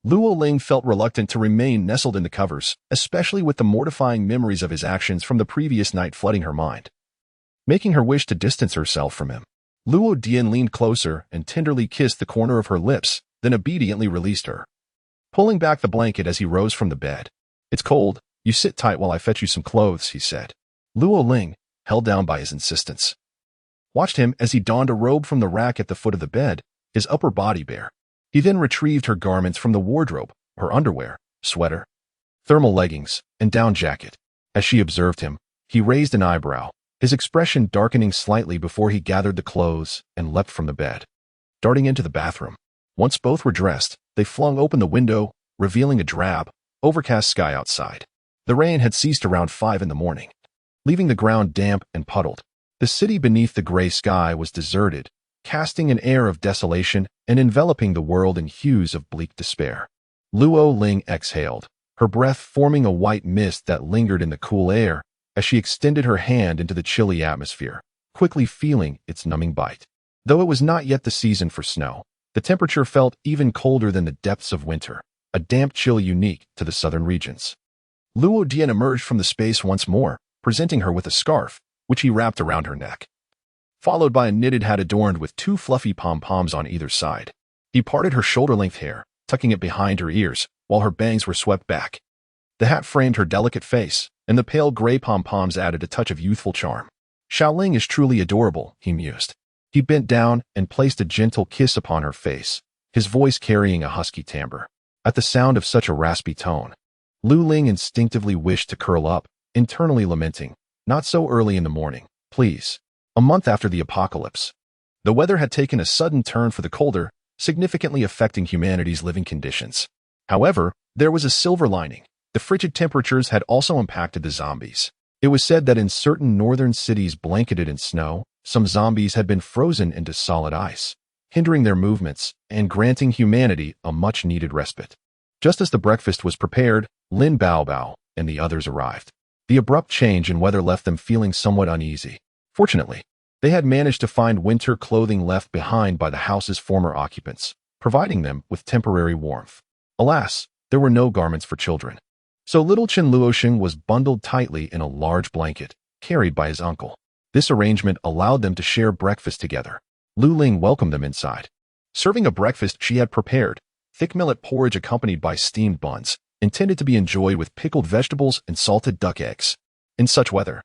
Luo Ling felt reluctant to remain nestled in the covers, especially with the mortifying memories of his actions from the previous night flooding her mind, making her wish to distance herself from him. Luo Dian leaned closer and tenderly kissed the corner of her lips, then obediently released her, pulling back the blanket as he rose from the bed. "It's cold. You sit tight while I fetch you some clothes," he said. Luo Ling, held down by his insistence, watched him as he donned a robe from the rack at the foot of the bed, his upper body bare. He then retrieved her garments from the wardrobe, her underwear, sweater, thermal leggings, and down jacket. As she observed him, he raised an eyebrow, his expression darkening slightly before he gathered the clothes and leapt from the bed, darting into the bathroom. Once both were dressed, they flung open the window, revealing a drab, overcast sky outside. The rain had ceased around 5 in the morning, leaving the ground damp and puddled. The city beneath the gray sky was deserted, casting an air of desolation and enveloping the world in hues of bleak despair. Luo Ling exhaled, her breath forming a white mist that lingered in the cool air as she extended her hand into the chilly atmosphere, quickly feeling its numbing bite. Though it was not yet the season for snow, the temperature felt even colder than the depths of winter, a damp chill unique to the southern regions. Luo Dian emerged from the space once more, presenting her with a scarf, which he wrapped around her neck, followed by a knitted hat adorned with 2 fluffy pom-poms on either side. He parted her shoulder-length hair, tucking it behind her ears, while her bangs were swept back. The hat framed her delicate face, and the pale gray pom-poms added a touch of youthful charm. "Xiaoling is truly adorable," he mused. He bent down and placed a gentle kiss upon her face, his voice carrying a husky timbre. At the sound of such a raspy tone, Lu Ling instinctively wished to curl up, internally lamenting, "Not so early in the morning, please." A month after the apocalypse, the weather had taken a sudden turn for the colder, significantly affecting humanity's living conditions. However, there was a silver lining. The frigid temperatures had also impacted the zombies. It was said that in certain northern cities blanketed in snow, some zombies had been frozen into solid ice, hindering their movements and granting humanity a much-needed respite. Just as the breakfast was prepared, Lin Baobao and the others arrived. The abrupt change in weather left them feeling somewhat uneasy. Fortunately, they had managed to find winter clothing left behind by the house's former occupants, providing them with temporary warmth. Alas, there were no garments for children. So little Chen Luosheng was bundled tightly in a large blanket, carried by his uncle. This arrangement allowed them to share breakfast together. Lu Ling welcomed them inside, serving a breakfast she had prepared, thick millet porridge accompanied by steamed buns, intended to be enjoyed with pickled vegetables and salted duck eggs. In such weather,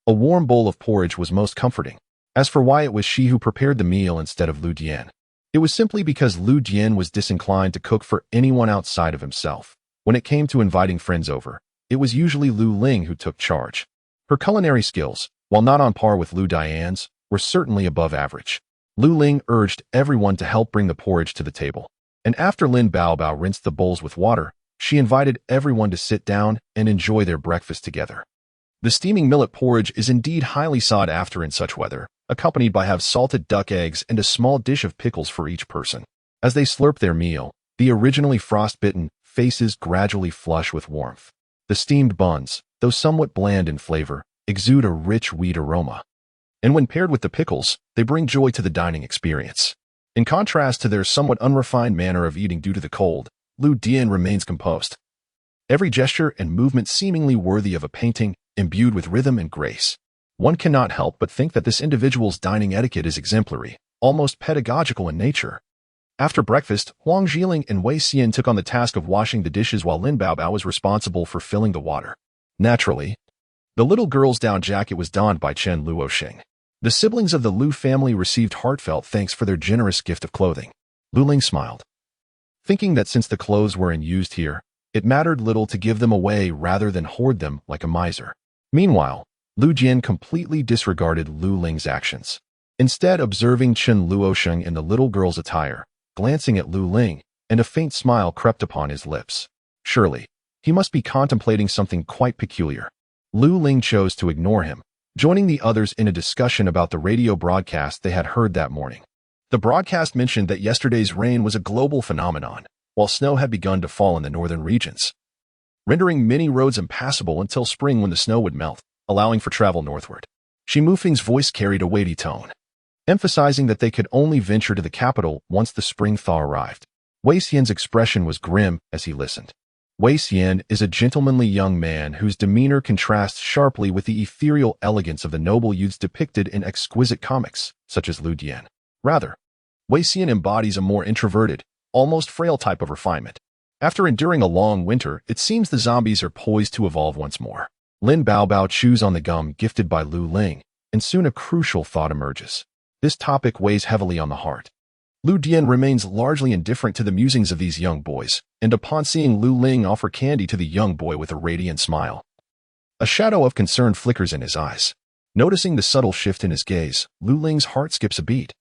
a warm bowl of porridge was most comforting. As for why it was she who prepared the meal instead of Lu Dian, it was simply because Lu Dian was disinclined to cook for anyone outside of himself. When it came to inviting friends over, it was usually Lu Ling who took charge. Her culinary skills, while not on par with Lu Dian's, were certainly above average. Lu Ling urged everyone to help bring the porridge to the table, and after Lin Baobao rinsed the bowls with water, she invited everyone to sit down and enjoy their breakfast together. The steaming millet porridge is indeed highly sought after in such weather, accompanied by salted duck eggs and a small dish of pickles for each person. As they slurped their meal, the originally frostbitten faces gradually flush with warmth. The steamed buns, though somewhat bland in flavor, exude a rich wheat aroma. And when paired with the pickles, they bring joy to the dining experience. In contrast to their somewhat unrefined manner of eating due to the cold, Lu Dian remains composed. Every gesture and movement seemingly worthy of a painting, imbued with rhythm and grace. One cannot help but think that this individual's dining etiquette is exemplary, almost pedagogical in nature. After breakfast, Huang Zhiling and Wei Xian took on the task of washing the dishes while Lin Baobao was responsible for filling the water. Naturally, the little girl's down jacket was donned by Chen Luosheng. The siblings of the Lu family received heartfelt thanks for their generous gift of clothing. Lu Ling smiled, thinking that since the clothes were unused here, it mattered little to give them away rather than hoard them like a miser. Meanwhile, Lu Jian completely disregarded Lu Ling's actions. Instead, observing Chen Luosheng in the little girl's attire, glancing at Lu Ling, and a faint smile crept upon his lips. Surely, he must be contemplating something quite peculiar. Lu Ling chose to ignore him, joining the others in a discussion about the radio broadcast they had heard that morning. The broadcast mentioned that yesterday's rain was a global phenomenon, while snow had begun to fall in the northern regions, rendering many roads impassable until spring when the snow would melt, allowing for travel northward. Xi Mufeng's voice carried a weighty tone, emphasizing that they could only venture to the capital once the spring thaw arrived. Wei Xian's expression was grim as he listened. Wei Xian is a gentlemanly young man whose demeanor contrasts sharply with the ethereal elegance of the noble youths depicted in exquisite comics, such as Lu Dian. Rather, Wei Xian embodies a more introverted, almost frail type of refinement. After enduring a long winter, it seems the zombies are poised to evolve once more. Lin Baobao chews on the gum gifted by Lu Ling, and soon a crucial thought emerges. This topic weighs heavily on the heart. Lu Dian remains largely indifferent to the musings of these young boys, and upon seeing Lu Ling offer candy to the young boy with a radiant smile, a shadow of concern flickers in his eyes. Noticing the subtle shift in his gaze, Lu Ling's heart skips a beat,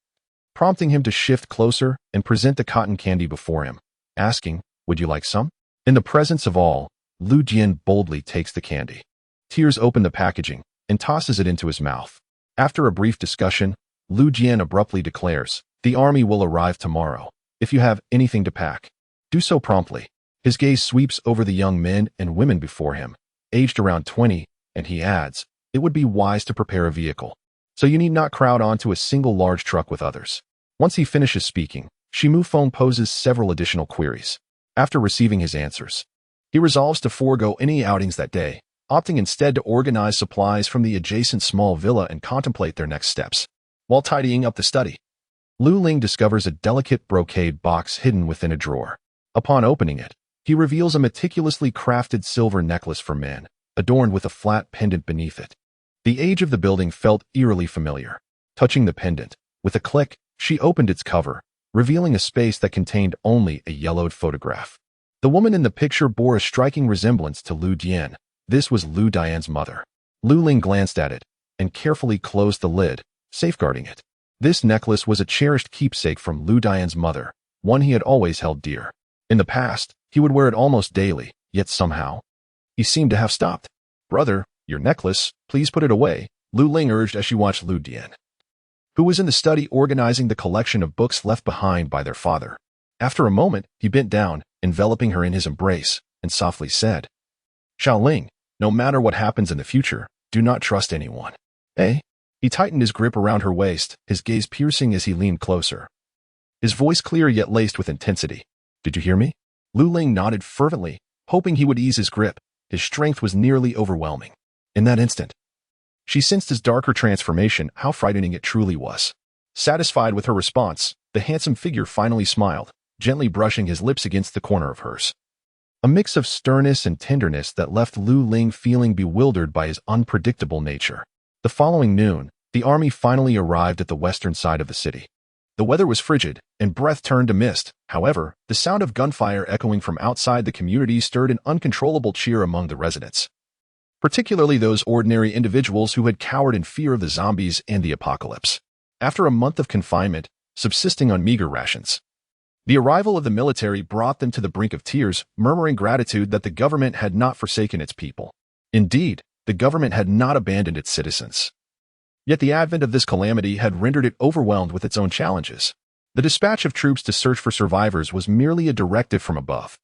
prompting him to shift closer and present the cotton candy before him, asking, "Would you like some?" In the presence of all, Lu Dian boldly takes the candy. Tears open the packaging and tosses it into his mouth. After a brief discussion, Lu Dian abruptly declares, "The army will arrive tomorrow. If you have anything to pack, do so promptly." His gaze sweeps over the young men and women before him, aged around 20, and he adds, "It would be wise to prepare a vehicle, so you need not crowd onto a single large truck with others." Once he finishes speaking, Xi Mufeng poses several additional queries. After receiving his answers, he resolves to forego any outings that day, opting instead to organize supplies from the adjacent small villa and contemplate their next steps. While tidying up the study, Lu Ling discovers a delicate brocade box hidden within a drawer. Upon opening it, he reveals a meticulously crafted silver necklace for men, adorned with a flat pendant beneath it. The age of the building felt eerily familiar. Touching the pendant, with a click, she opened its cover, revealing a space that contained only a yellowed photograph. The woman in the picture bore a striking resemblance to Lu Dian. This was Lu Dian's mother. Lu Ling glanced at it and carefully closed the lid, safeguarding it. This necklace was a cherished keepsake from Lu Dian's mother, one he had always held dear. In the past, he would wear it almost daily, yet somehow, he seemed to have stopped. "Brother, your necklace, please put it away," Lu Ling urged as she watched Lu Dian, who was in the study organizing the collection of books left behind by their father. After a moment, he bent down, enveloping her in his embrace, and softly said, "Xiaoling, no matter what happens in the future, do not trust anyone." Eh? He tightened his grip around her waist, his gaze piercing as he leaned closer. His voice clear yet laced with intensity. "Did you hear me?" Lu Ling nodded fervently, hoping he would ease his grip. His strength was nearly overwhelming. In that instant, she sensed his darker transformation, how frightening it truly was. Satisfied with her response, the handsome figure finally smiled, gently brushing his lips against the corner of hers. A mix of sternness and tenderness that left Lu Ling feeling bewildered by his unpredictable nature. The following noon, the army finally arrived at the western side of the city. The weather was frigid, and breath turned to mist. However, the sound of gunfire echoing from outside the community stirred an uncontrollable cheer among the residents, particularly those ordinary individuals who had cowered in fear of the zombies and the apocalypse. After a month of confinement, subsisting on meager rations, the arrival of the military brought them to the brink of tears, murmuring gratitude that the government had not forsaken its people. Indeed, the government had not abandoned its citizens. Yet the advent of this calamity had rendered it overwhelmed with its own challenges. The dispatch of troops to search for survivors was merely a directive from above,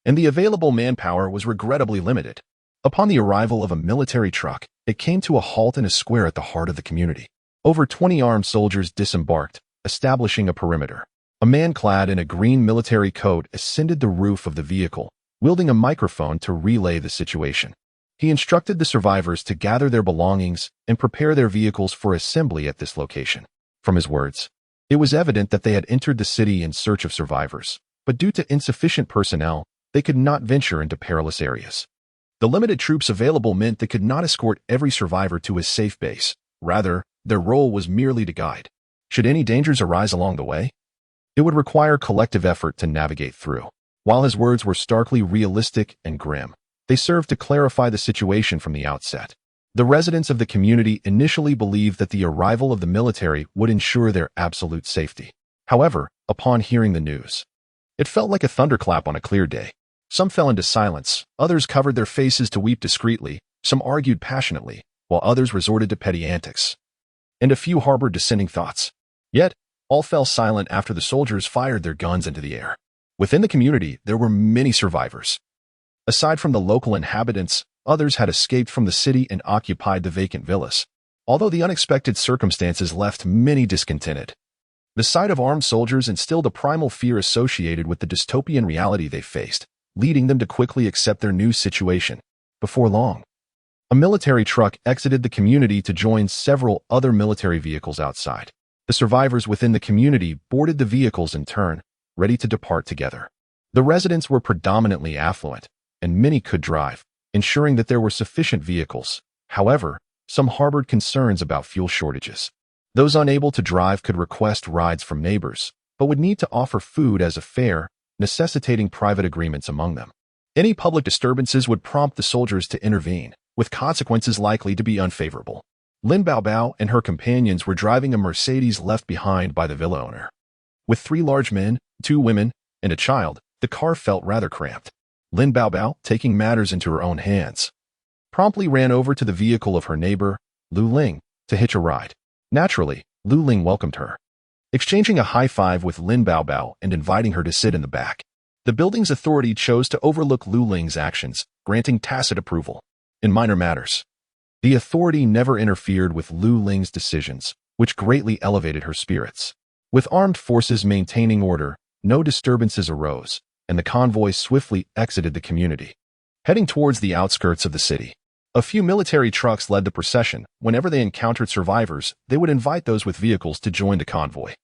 and the available manpower was regrettably limited. Upon the arrival of a military truck, it came to a halt in a square at the heart of the community. Over 20 armed soldiers disembarked, establishing a perimeter. A man clad in a green military coat ascended the roof of the vehicle, wielding a microphone to relay the situation. He instructed the survivors to gather their belongings and prepare their vehicles for assembly at this location. From his words, it was evident that they had entered the city in search of survivors, but due to insufficient personnel, they could not venture into perilous areas. The limited troops available meant they could not escort every survivor to a safe base. Rather, their role was merely to guide. Should any dangers arise along the way, it would require collective effort to navigate through. While his words were starkly realistic and grim, they served to clarify the situation from the outset. The residents of the community initially believed that the arrival of the military would ensure their absolute safety. However, upon hearing the news, It felt like a thunderclap on a clear day. Some fell into silence, others covered their faces to weep discreetly, some argued passionately, while others resorted to petty antics. And a few harbored dissenting thoughts. Yet, all fell silent after the soldiers fired their guns into the air. Within the community, there were many survivors. Aside from the local inhabitants, others had escaped from the city and occupied the vacant villas. Although the unexpected circumstances left many discontented. The sight of armed soldiers instilled a primal fear associated with the dystopian reality they faced, leading them to quickly accept their new situation. Before long, a military truck exited the community to join several other military vehicles outside. The survivors within the community boarded the vehicles in turn, ready to depart together. The residents were predominantly affluent, and many could drive, ensuring that there were sufficient vehicles. However, some harbored concerns about fuel shortages. Those unable to drive could request rides from neighbors, but would need to offer food as a fare, necessitating private agreements among them. Any public disturbances would prompt the soldiers to intervene, with consequences likely to be unfavorable. Lin Bao and her companions were driving a Mercedes left behind by the villa owner. With 3 large men, 2 women, and a child, the car felt rather cramped. Lin Bao, taking matters into her own hands, promptly ran over to the vehicle of her neighbor, Lu Ling, to hitch a ride. Naturally, Lu Ling welcomed her, exchanging a high five with Lin Bao and inviting her to sit in the back. The building's authority chose to overlook Lu Ling's actions, granting tacit approval. In minor matters, the authority never interfered with Lu Ling's decisions, which greatly elevated her spirits. With armed forces maintaining order, no disturbances arose, and the convoy swiftly exited the community, heading towards the outskirts of the city. A few military trucks led the procession. Whenever they encountered survivors, they would invite those with vehicles to join the convoy,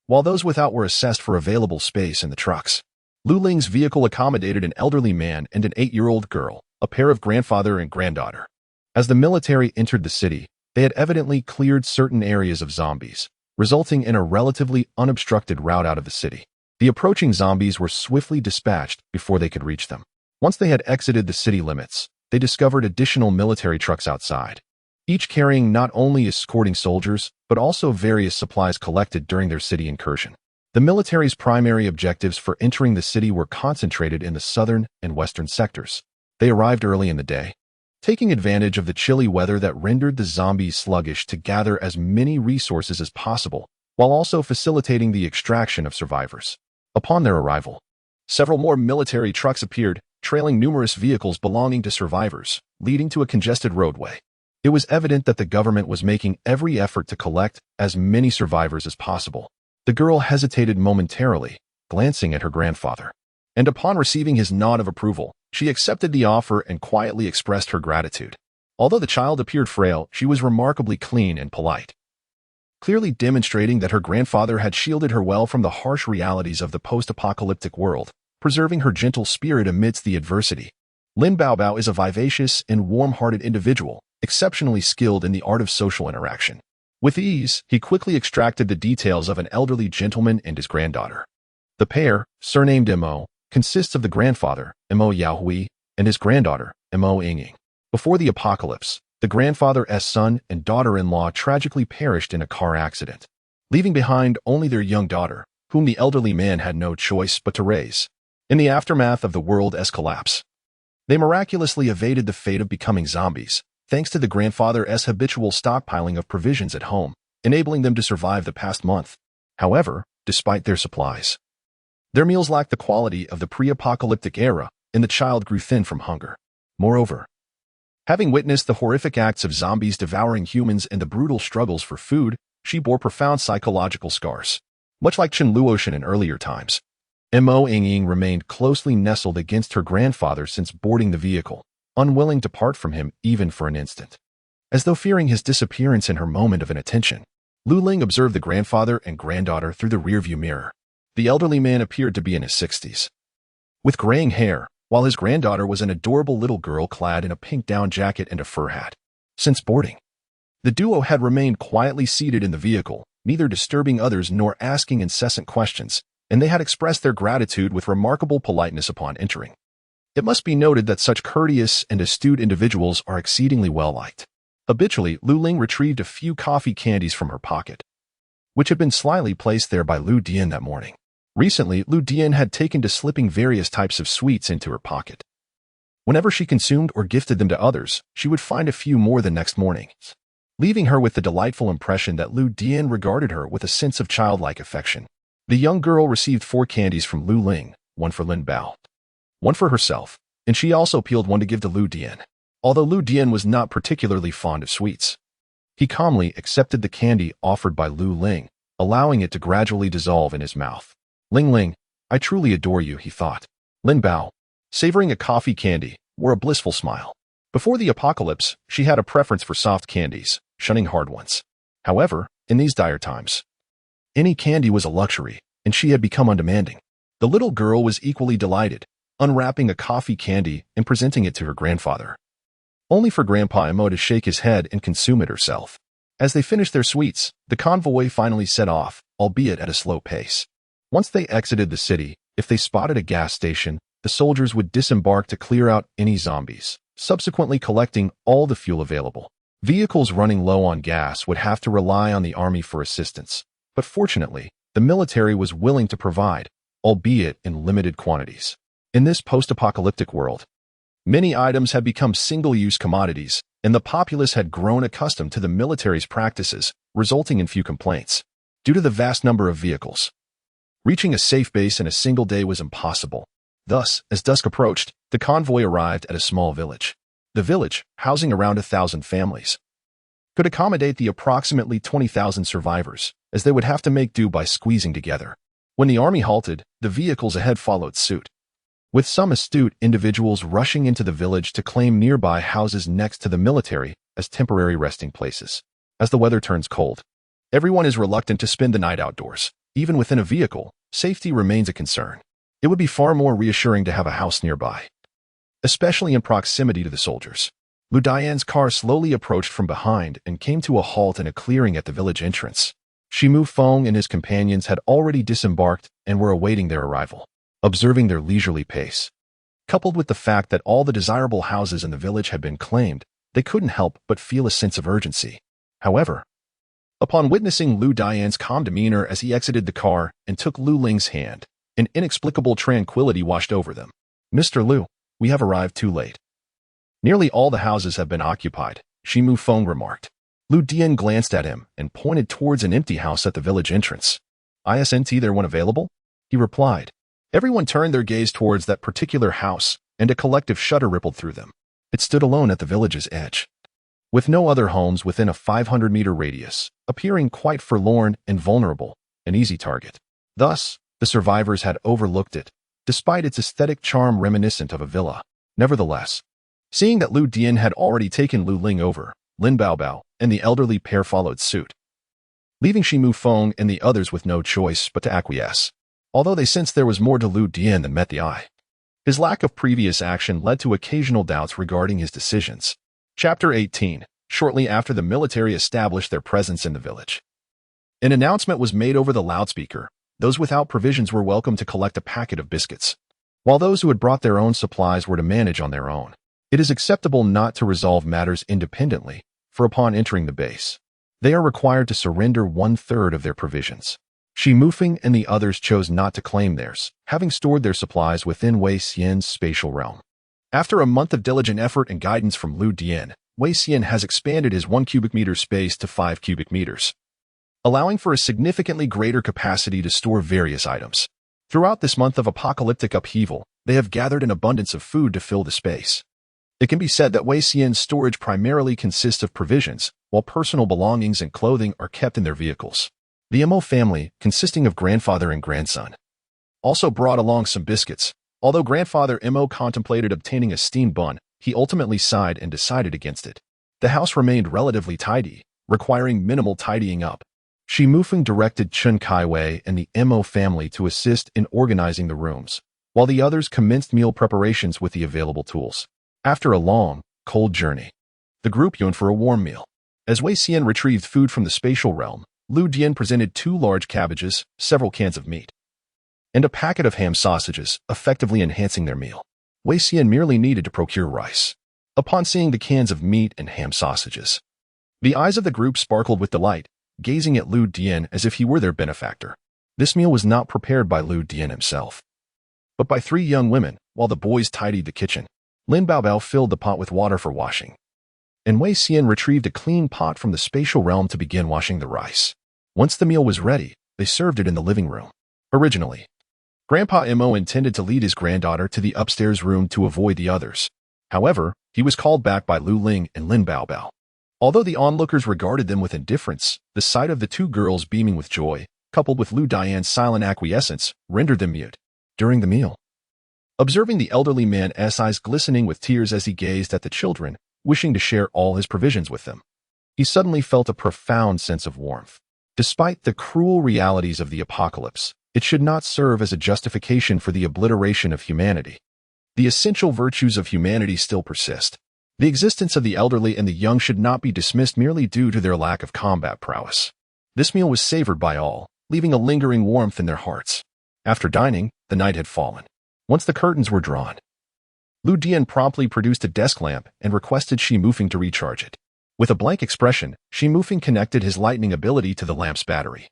while those without were assessed for available space in the trucks. Lu Ling's vehicle accommodated an elderly man and an 8-year-old girl, a pair of grandfather and granddaughter. As the military entered the city, they had evidently cleared certain areas of zombies, resulting in a relatively unobstructed route out of the city. The approaching zombies were swiftly dispatched before they could reach them. Once they had exited the city limits, they discovered additional military trucks outside, each carrying not only escorting soldiers, but also various supplies collected during their city incursion. The military's primary objectives for entering the city were concentrated in the southern and western sectors. They arrived early in the day, taking advantage of the chilly weather that rendered the zombies sluggish to gather as many resources as possible, while also facilitating the extraction of survivors. Upon their arrival, several more military trucks appeared, trailing numerous vehicles belonging to survivors, leading to a congested roadway. It was evident that the government was making every effort to collect as many survivors as possible. The girl hesitated momentarily, glancing at her grandfather, and upon receiving his nod of approval, she accepted the offer and quietly expressed her gratitude. Although the child appeared frail, she was remarkably clean and polite, clearly demonstrating that her grandfather had shielded her well from the harsh realities of the post-apocalyptic world, preserving her gentle spirit amidst the adversity. Lin Bao is a vivacious and warm-hearted individual, exceptionally skilled in the art of social interaction. With ease, he quickly extracted the details of an elderly gentleman and his granddaughter. The pair, surnamed Mo, consists of the grandfather, Mo Yaohui, and his granddaughter, Mo Yingying. Before the apocalypse, the grandfather's son and daughter-in-law tragically perished in a car accident, leaving behind only their young daughter, whom the elderly man had no choice but to raise. In the aftermath of the world's collapse, they miraculously evaded the fate of becoming zombies, thanks to the grandfather's habitual stockpiling of provisions at home, enabling them to survive the past month. However, despite their supplies, their meals lacked the quality of the pre-apocalyptic era, and the child grew thin from hunger. Moreover, having witnessed the horrific acts of zombies devouring humans and the brutal struggles for food, she bore profound psychological scars. Much like Chen Luotian in earlier times, Mo Yingying remained closely nestled against her grandfather since boarding the vehicle, unwilling to part from him even for an instant. As though fearing his disappearance in her moment of inattention, Lu Ling observed the grandfather and granddaughter through the rearview mirror. The elderly man appeared to be in his 60s, with graying hair, while his granddaughter was an adorable little girl clad in a pink down jacket and a fur hat. Since boarding, the duo had remained quietly seated in the vehicle, neither disturbing others nor asking incessant questions, and they had expressed their gratitude with remarkable politeness upon entering. It must be noted that such courteous and astute individuals are exceedingly well-liked. Habitually, Lu Ling retrieved a few coffee candies from her pocket, which had been slyly placed there by Lu Dian that morning. Recently, Lu Dian had taken to slipping various types of sweets into her pocket. Whenever she consumed or gifted them to others, she would find a few more the next morning, leaving her with the delightful impression that Lu Dian regarded her with a sense of childlike affection. The young girl received 4 candies from Lu Ling, 1 for Lin Bao, 1 for herself, and she also peeled 1 to give to Lu Dian. Although Lu Dian was not particularly fond of sweets, he calmly accepted the candy offered by Lu Ling, allowing it to gradually dissolve in his mouth. Ling Ling, I truly adore you, he thought. Lin Bao, savoring a coffee candy, wore a blissful smile. Before the apocalypse, she had a preference for soft candies, shunning hard ones. However, in these dire times, any candy was a luxury, and she had become undemanding. The little girl was equally delighted, unwrapping a coffee candy and presenting it to her grandfather, only for Grandpa Imo to shake his head and consume it herself. As they finished their sweets, the convoy finally set off, albeit at a slow pace. Once they exited the city, if they spotted a gas station, the soldiers would disembark to clear out any zombies, subsequently collecting all the fuel available. Vehicles running low on gas would have to rely on the army for assistance, but fortunately, the military was willing to provide, albeit in limited quantities. In this post-apocalyptic world, many items had become single-use commodities, and the populace had grown accustomed to the military's practices, resulting in few complaints. Due to the vast number of vehicles, reaching a safe base in a single day was impossible. Thus, as dusk approached, the convoy arrived at a small village. The village, housing around 1,000 families, could accommodate the approximately 20,000 survivors, as they would have to make do by squeezing together. When the army halted, the vehicles ahead followed suit, with some astute individuals rushing into the village to claim nearby houses next to the military as temporary resting places. As the weather turns cold, everyone is reluctant to spend the night outdoors. Even within a vehicle, safety remains a concern. It would be far more reassuring to have a house nearby, especially in proximity to the soldiers. Lu Dian's car slowly approached from behind and came to a halt in a clearing at the village entrance. Shimu Feng and his companions had already disembarked and were awaiting their arrival. Observing their leisurely pace, coupled with the fact that all the desirable houses in the village had been claimed, they couldn't help but feel a sense of urgency. However, upon witnessing Lu Dian's calm demeanor as he exited the car and took Lu Ling's hand, an inexplicable tranquility washed over them. Mr. Lu, we have arrived too late. Nearly all the houses have been occupied, Shimu Feng remarked. Lu Dian glanced at him and pointed towards an empty house at the village entrance. Isn't there one available? He replied. Everyone turned their gaze towards that particular house, and a collective shudder rippled through them. It stood alone at the village's edge, with no other homes within a 500-meter radius, appearing quite forlorn and vulnerable, an easy target. Thus, the survivors had overlooked it, despite its aesthetic charm reminiscent of a villa. Nevertheless, seeing that Lu Dian had already taken Lu Ling over, Lin Baobao and the elderly pair followed suit, leaving Shimu Feng and the others with no choice but to acquiesce. Although they sensed there was more to Lu Dian than met the eye, his lack of previous action led to occasional doubts regarding his decisions. Chapter 18. Shortly after the military established their presence in the village, an announcement was made over the loudspeaker. Those without provisions were welcome to collect a packet of biscuits, while those who had brought their own supplies were to manage on their own. It is acceptable not to resolve matters independently, for upon entering the base, they are required to surrender 1/3 of their provisions. Shi Mufeng and the others chose not to claim theirs, having stored their supplies within Wei Xian's spatial realm. After a month of diligent effort and guidance from Lu Dian, Wei Xian has expanded his 1 cubic meter space to 5 cubic meters, allowing for a significantly greater capacity to store various items. Throughout this month of apocalyptic upheaval, they have gathered an abundance of food to fill the space. It can be said that Wei Xian's storage primarily consists of provisions, while personal belongings and clothing are kept in their vehicles. The Mo family, consisting of grandfather and grandson, also brought along some biscuits. Although grandfather Mo contemplated obtaining a steamed bun, he ultimately sighed and decided against it. The house remained relatively tidy, requiring minimal tidying up. Shi Mufeng directed Chen Kaiwei and the Mo family to assist in organizing the rooms, while the others commenced meal preparations with the available tools. After a long, cold journey, the group yearned for a warm meal. As Wei Xian retrieved food from the spatial realm, Lu Dian presented 2 large cabbages, several cans of meat, and a packet of ham sausages, effectively enhancing their meal. Wei Xian merely needed to procure rice. Upon seeing the cans of meat and ham sausages, the eyes of the group sparkled with delight, gazing at Lu Dian as if he were their benefactor. This meal was not prepared by Lu Dian himself, but by 3 young women, while the boys tidied the kitchen. Lin Baobao filled the pot with water for washing, and Wei Xian retrieved a clean pot from the spatial realm to begin washing the rice. Once the meal was ready, they served it in the living room. Originally, Grandpa Mo intended to lead his granddaughter to the upstairs room to avoid the others. However, he was called back by Lu Ling and Lin Baobao. Although the onlookers regarded them with indifference, the sight of the 2 girls beaming with joy, coupled with Lu Dian's silent acquiescence, rendered them mute. During the meal, observing the elderly man's eyes glistening with tears as he gazed at the children, wishing to share all his provisions with them, he suddenly felt a profound sense of warmth. Despite the cruel realities of the apocalypse, it should not serve as a justification for the obliteration of humanity. The essential virtues of humanity still persist. The existence of the elderly and the young should not be dismissed merely due to their lack of combat prowess. This meal was savored by all, leaving a lingering warmth in their hearts. After dining, the night had fallen. Once the curtains were drawn, Lu Dian promptly produced a desk lamp and requested Shi Mufeng to recharge it. With a blank expression, Shi Mufeng connected his lightning ability to the lamp's battery,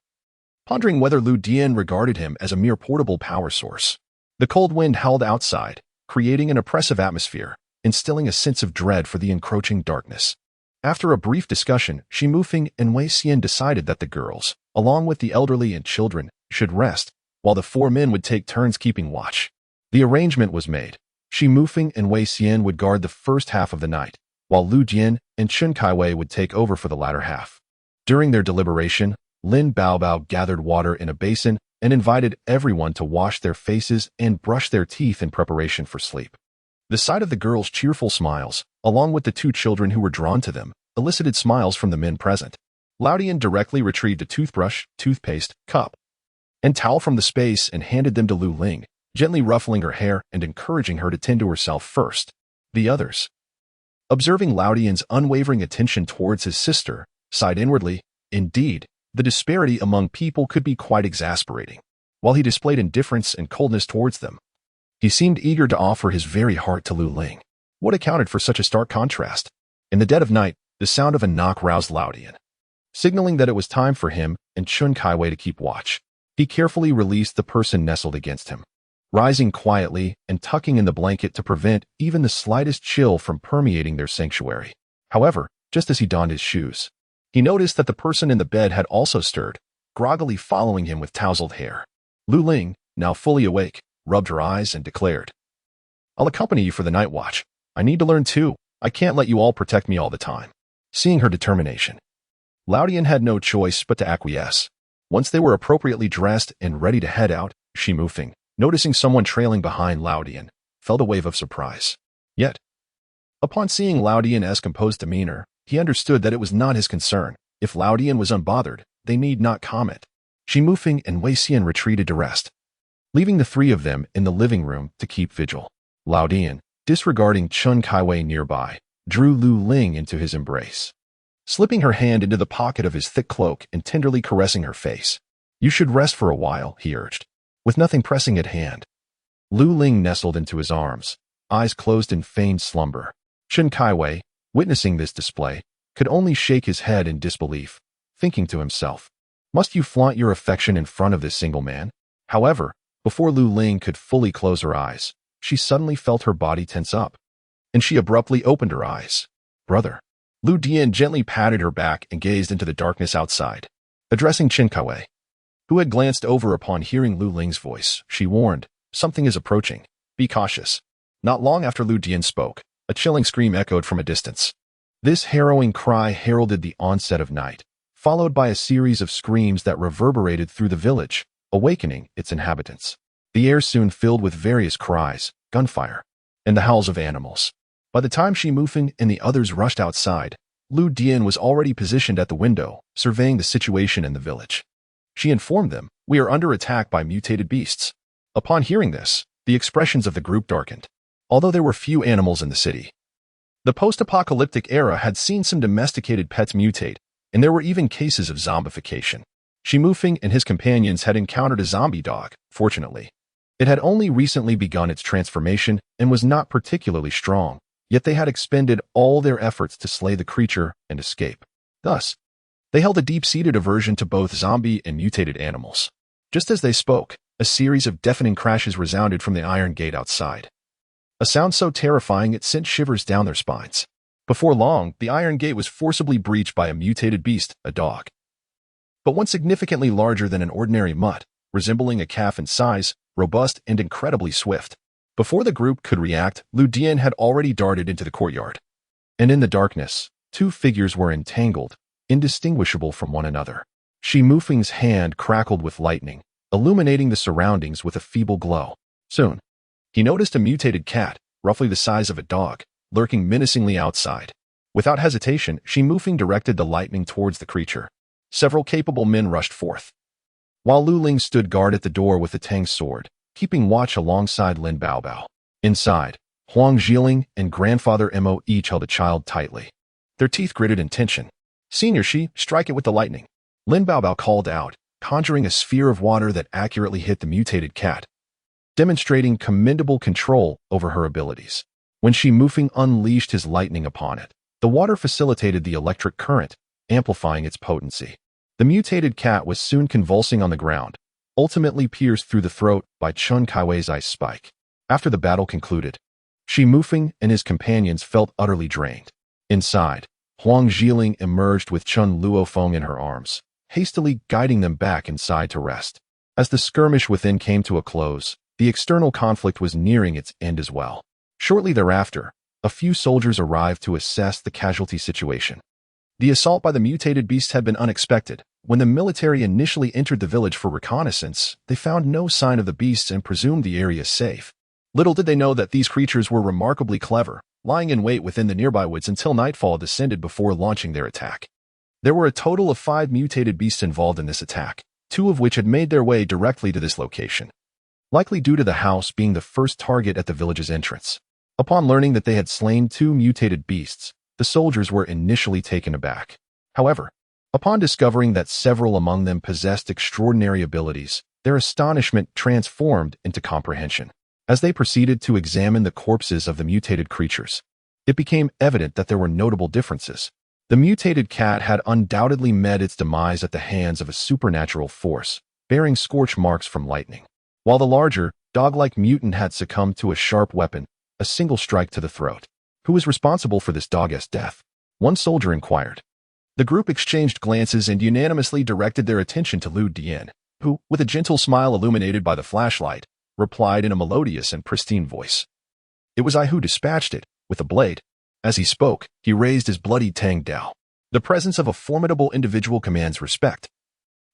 pondering whether Lu Dian regarded him as a mere portable power source. The cold wind howled outside, creating an oppressive atmosphere, instilling a sense of dread for the encroaching darkness. After a brief discussion, Shi Mufeng and Wei Xian decided that the girls, along with the elderly and children, should rest, while the 4 men would take turns keeping watch. The arrangement was made. Shi Mufeng and Wei Xian would guard the first half of the night, while Lu Dian and Chen Kaiwei would take over for the latter half. During their deliberation, Lin Baobao gathered water in a basin and invited everyone to wash their faces and brush their teeth in preparation for sleep. The sight of the girls' cheerful smiles, along with the 2 children who were drawn to them, elicited smiles from the men present. Laudian directly retrieved a toothbrush, toothpaste, cup, and towel from the space and handed them to Lu Ling, gently ruffling her hair and encouraging her to tend to herself first. The others, observing Laudian's unwavering attention towards his sister, sighed inwardly. Indeed, the disparity among people could be quite exasperating. While he displayed indifference and coldness towards them, he seemed eager to offer his very heart to Lu Ling. What accounted for such a stark contrast? In the dead of night, the sound of a knock roused Laudian, signaling that it was time for him and Chen Kaiwei to keep watch. He carefully released the person nestled against him, rising quietly and tucking in the blanket to prevent even the slightest chill from permeating their sanctuary. However, just as he donned his shoes, he noticed that the person in the bed had also stirred, groggily following him with tousled hair. Lu Ling, now fully awake, rubbed her eyes and declared, "I'll accompany you for the night watch. I need to learn too. I can't let you all protect me all the time." Seeing her determination, Laudian had no choice but to acquiesce. Once they were appropriately dressed and ready to head out, Shi Mufeng, noticing someone trailing behind Laudian, felt a wave of surprise. Yet, upon seeing Laudian's composed demeanor, he understood that it was not his concern. If Laudian was unbothered, they need not comment. Shi Mufeng and Wei Xian retreated to rest, leaving the 3 of them in the living room to keep vigil. Laudian, disregarding Chen Kaiwei nearby, drew Lu Ling into his embrace, slipping her hand into the pocket of his thick cloak and tenderly caressing her face. "You should rest for a while," he urged, with nothing pressing at hand. Lu Ling nestled into his arms, eyes closed in feigned slumber. Chen Kaiwei, witnessing this display, could only shake his head in disbelief, thinking to himself, "Must you flaunt your affection in front of this single man?" However, before Lu Ling could fully close her eyes, she suddenly felt her body tense up, and she abruptly opened her eyes. "Brother." Lu Dian gently patted her back and gazed into the darkness outside. Addressing Chen Kaiwei, who had glanced over upon hearing Lu Ling's voice, she warned, "Something is approaching. Be cautious." Not long after Lu Dian spoke, a chilling scream echoed from a distance. This harrowing cry heralded the onset of night, followed by a series of screams that reverberated through the village, awakening its inhabitants. The air soon filled with various cries, gunfire, and the howls of animals. By the time Shi Mufeng and the others rushed outside, Lu Dian was already positioned at the window, surveying the situation in the village. She informed them, "We are under attack by mutated beasts." Upon hearing this, the expressions of the group darkened. Although there were few animals in the city, the post-apocalyptic era had seen some domesticated pets mutate, and there were even cases of zombification. Shi Mufeng and his companions had encountered a zombie dog. Fortunately, it had only recently begun its transformation and was not particularly strong, yet they had expended all their efforts to slay the creature and escape. Thus, they held a deep-seated aversion to both zombie and mutated animals. Just as they spoke, a series of deafening crashes resounded from the iron gate outside. A sound so terrifying it sent shivers down their spines. Before long, the iron gate was forcibly breached by a mutated beast, a dog. But one significantly larger than an ordinary mutt, resembling a calf in size, robust and incredibly swift. Before the group could react, Lu Dian had already darted into the courtyard. And in the darkness, two figures were entangled, indistinguishable from one another. Shi Mufeng's hand crackled with lightning, illuminating the surroundings with a feeble glow. Soon, he noticed a mutated cat, roughly the size of a dog, lurking menacingly outside. Without hesitation, Shi Mufeng directed the lightning towards the creature. Several capable men rushed forth, while Lu Ling stood guard at the door with the Tang's sword, keeping watch alongside Lin Baobao. Inside, Huang Zhiling and grandfather Mo each held a child tightly. Their teeth gritted in tension. "Senior Shi, strike it with the lightning," Lin Baobao called out, conjuring a sphere of water that accurately hit the mutated cat, demonstrating commendable control over her abilities. When Shi Mufeng unleashed his lightning upon it, the water facilitated the electric current, amplifying its potency. The mutated cat was soon convulsing on the ground, ultimately pierced through the throat by Chun Kaiwei's ice spike. After the battle concluded, Shi Mufeng and his companions felt utterly drained. Inside, Huang Zhiling emerged with Chun Luofeng in her arms, hastily guiding them back inside to rest. As the skirmish within came to a close, the external conflict was nearing its end as well. Shortly thereafter, a few soldiers arrived to assess the casualty situation. The assault by the mutated beasts had been unexpected. When the military initially entered the village for reconnaissance, they found no sign of the beasts and presumed the area safe. Little did they know that these creatures were remarkably clever, lying in wait within the nearby woods until nightfall descended before launching their attack. There were a total of 5 mutated beasts involved in this attack, 2 of which had made their way directly to this location, likely due to the house being the first target at the village's entrance. Upon learning that they had slain 2 mutated beasts, the soldiers were initially taken aback. However, upon discovering that several among them possessed extraordinary abilities, their astonishment transformed into comprehension. As they proceeded to examine the corpses of the mutated creatures, it became evident that there were notable differences. The mutated cat had undoubtedly met its demise at the hands of a supernatural force, bearing scorch marks from lightning, while the larger, dog-like mutant had succumbed to a sharp weapon, a single strike to the throat. Who was responsible for this dog's death? One soldier inquired. The group exchanged glances and unanimously directed their attention to Lu Dian, who, with a gentle smile illuminated by the flashlight, replied in a melodious and pristine voice. "It was I who dispatched it, with a blade." As he spoke, he raised his bloody Tang Dao. The presence of a formidable individual commands respect.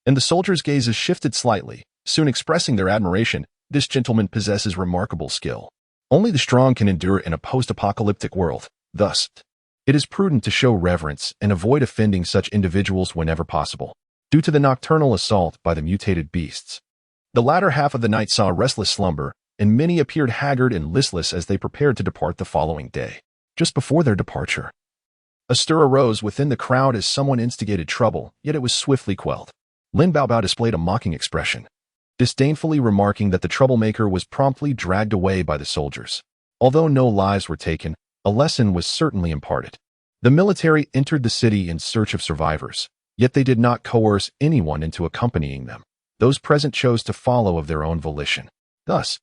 And the soldiers' gazes shifted slightly, soon expressing their admiration. This gentleman possesses remarkable skill. Only the strong can endure in a post-apocalyptic world. Thus, it is prudent to show reverence and avoid offending such individuals whenever possible. Due to the nocturnal assault by the mutated beasts, the latter half of the night saw restless slumber, and many appeared haggard and listless as they prepared to depart the following day. Just before their departure, a stir arose within the crowd as someone instigated trouble, yet it was swiftly quelled. Lin Baobao displayed a mocking expression, disdainfully remarking that the troublemaker was promptly dragged away by the soldiers. Although no lives were taken, a lesson was certainly imparted. The military entered the city in search of survivors, yet they did not coerce anyone into accompanying them. Those present chose to follow of their own volition. Thus,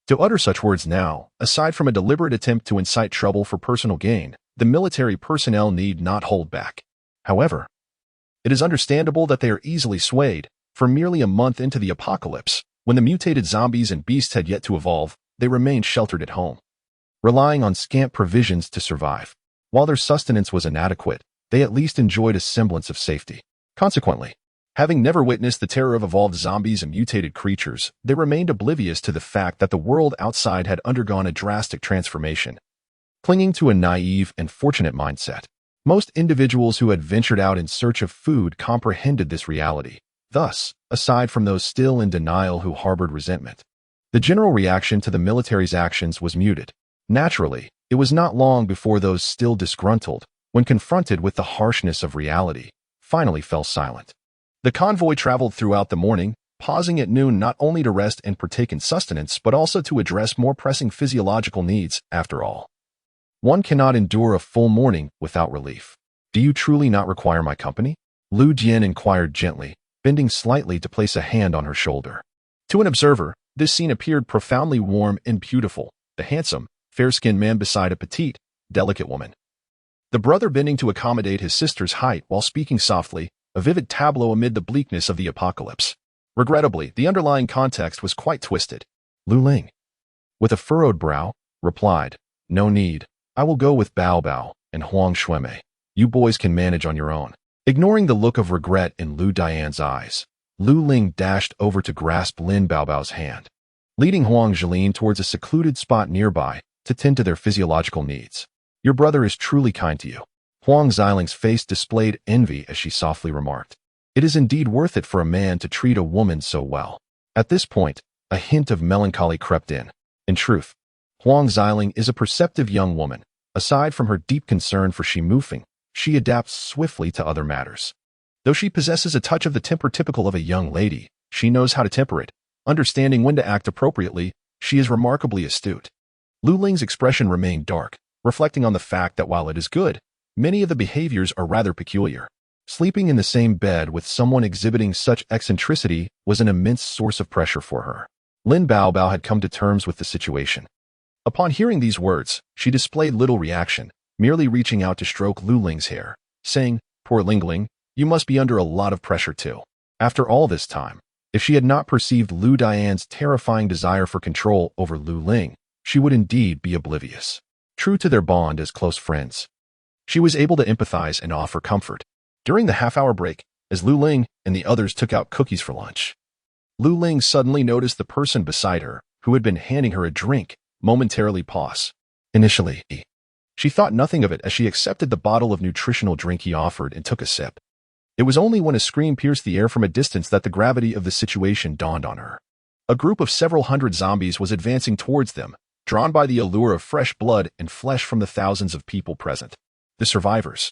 to utter such words now, aside from a deliberate attempt to incite trouble for personal gain, the military personnel need not hold back. However, it is understandable that they are easily swayed. For merely a month into the apocalypse, when the mutated zombies and beasts had yet to evolve, they remained sheltered at home, relying on scant provisions to survive. While their sustenance was inadequate, they at least enjoyed a semblance of safety. Consequently, having never witnessed the terror of evolved zombies and mutated creatures, they remained oblivious to the fact that the world outside had undergone a drastic transformation. Clinging to a naive and fortunate mindset, most individuals who had ventured out in search of food comprehended this reality. Thus, aside from those still in denial who harbored resentment, the general reaction to the military's actions was muted. Naturally, it was not long before those still disgruntled, when confronted with the harshness of reality, finally fell silent. The convoy traveled throughout the morning, pausing at noon not only to rest and partake in sustenance but also to address more pressing physiological needs. After all, one cannot endure a full morning without relief. "Do you truly not require my company?" Lu Jian inquired gently, bending slightly to place a hand on her shoulder. To an observer, this scene appeared profoundly warm and beautiful, the handsome, fair-skinned man beside a petite, delicate woman. The brother bending to accommodate his sister's height while speaking softly, a vivid tableau amid the bleakness of the apocalypse. Regrettably, the underlying context was quite twisted. Lu Ling, with a furrowed brow, replied, "No need. I will go with Bao Bao and Huang Shuimei. You boys can manage on your own." Ignoring the look of regret in Lu Dian's eyes, Lu Ling dashed over to grasp Lin Baobao's hand, leading Huang Zhilin towards a secluded spot nearby to tend to their physiological needs. "Your brother is truly kind to you." Huang Ziling's face displayed envy as she softly remarked, "It is indeed worth it for a man to treat a woman so well." At this point, a hint of melancholy crept in. In truth, Huang Ziling is a perceptive young woman. Aside from her deep concern for Shimufeng, she adapts swiftly to other matters. Though she possesses a touch of the temper typical of a young lady, she knows how to temper it. Understanding when to act appropriately, she is remarkably astute. Lu Ling's expression remained dark, reflecting on the fact that while it is good, many of the behaviors are rather peculiar. Sleeping in the same bed with someone exhibiting such eccentricity was an immense source of pressure for her. Lin Baobao had come to terms with the situation. Upon hearing these words, she displayed little reaction, merely reaching out to stroke Lu Ling's hair, saying, "Poor Lingling, you must be under a lot of pressure too." After all this time, if she had not perceived Lu Dian's terrifying desire for control over Lu Ling, she would indeed be oblivious. True to their bond as close friends, she was able to empathize and offer comfort. During the half-hour break, as Lu Ling and the others took out cookies for lunch, Lu Ling suddenly noticed the person beside her, who had been handing her a drink, momentarily pause. Initially, she thought nothing of it as she accepted the bottle of nutritional drink he offered and took a sip. It was only when a scream pierced the air from a distance that the gravity of the situation dawned on her. A group of several hundred zombies was advancing towards them, drawn by the allure of fresh blood and flesh from the thousands of people present. The survivors,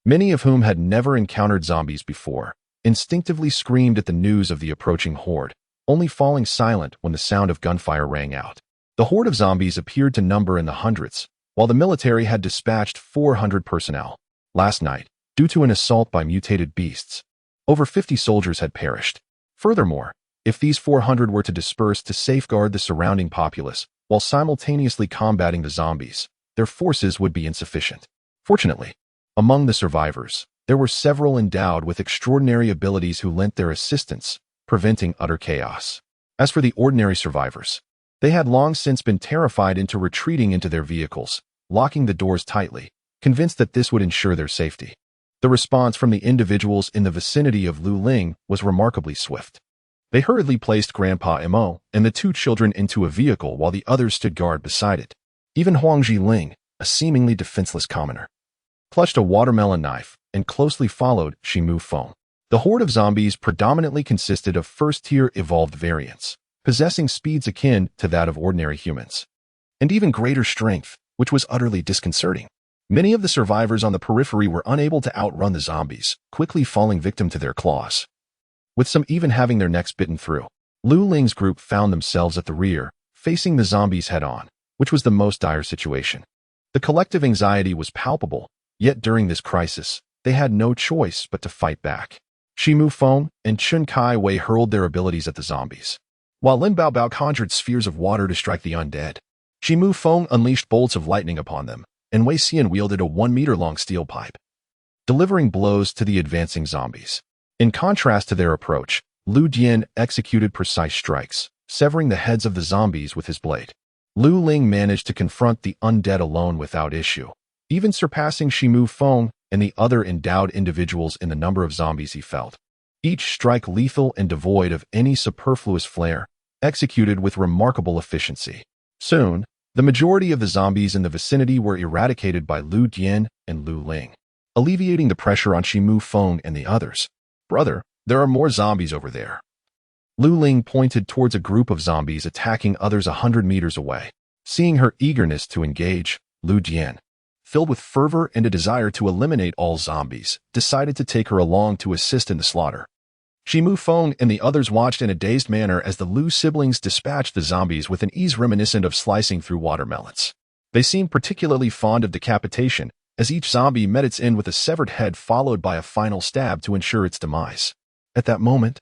many of whom had never encountered zombies before, instinctively screamed at the news of the approaching horde, only falling silent when the sound of gunfire rang out. The horde of zombies appeared to number in the hundreds, while the military had dispatched 400 personnel. Last night, due to an assault by mutated beasts, over 50 soldiers had perished. Furthermore, if these 400 were to disperse to safeguard the surrounding populace while simultaneously combating the zombies, their forces would be insufficient. Fortunately, among the survivors, there were several endowed with extraordinary abilities who lent their assistance, preventing utter chaos. As for the ordinary survivors, they had long since been terrified into retreating into their vehicles, locking the doors tightly, convinced that this would ensure their safety. The response from the individuals in the vicinity of Lu Ling was remarkably swift. They hurriedly placed Grandpa Mo and the two children into a vehicle while the others stood guard beside it. Even Huang Zhiling, a seemingly defenseless commoner, clutched a watermelon knife and closely followed Shimufeng. The horde of zombies predominantly consisted of first-tier evolved variants, possessing speeds akin to that of ordinary humans, and even greater strength, which was utterly disconcerting. Many of the survivors on the periphery were unable to outrun the zombies, quickly falling victim to their claws, with some even having their necks bitten through. Lu Ling's group found themselves at the rear, facing the zombies head-on, which was the most dire situation. The collective anxiety was palpable, yet during this crisis, they had no choice but to fight back. Shimufeng and Chun Kai Wei hurled their abilities at the zombies, while Lin Baobao conjured spheres of water to strike the undead. Shimufeng unleashed bolts of lightning upon them, and Wei Xian wielded a 1-meter-long steel pipe, delivering blows to the advancing zombies. In contrast to their approach, Lu Dian executed precise strikes, severing the heads of the zombies with his blade. Lu Ling managed to confront the undead alone without issue, even surpassing Shimufeng and the other endowed individuals in the number of zombies he felt. Each strike lethal and devoid of any superfluous flair, executed with remarkable efficiency. Soon, the majority of the zombies in the vicinity were eradicated by Lu Dian and Lu Ling, alleviating the pressure on Shimufeng and the others. "Brother, there are more zombies over there." Lu Ling pointed towards a group of zombies attacking others 100 meters away. Seeing her eagerness to engage, Lu Dian, filled with fervor and a desire to eliminate all zombies, decided to take her along to assist in the slaughter. Shimufeng and the others watched in a dazed manner as the Lu siblings dispatched the zombies with an ease reminiscent of slicing through watermelons. They seemed particularly fond of decapitation, as each zombie met its end with a severed head followed by a final stab to ensure its demise. At that moment,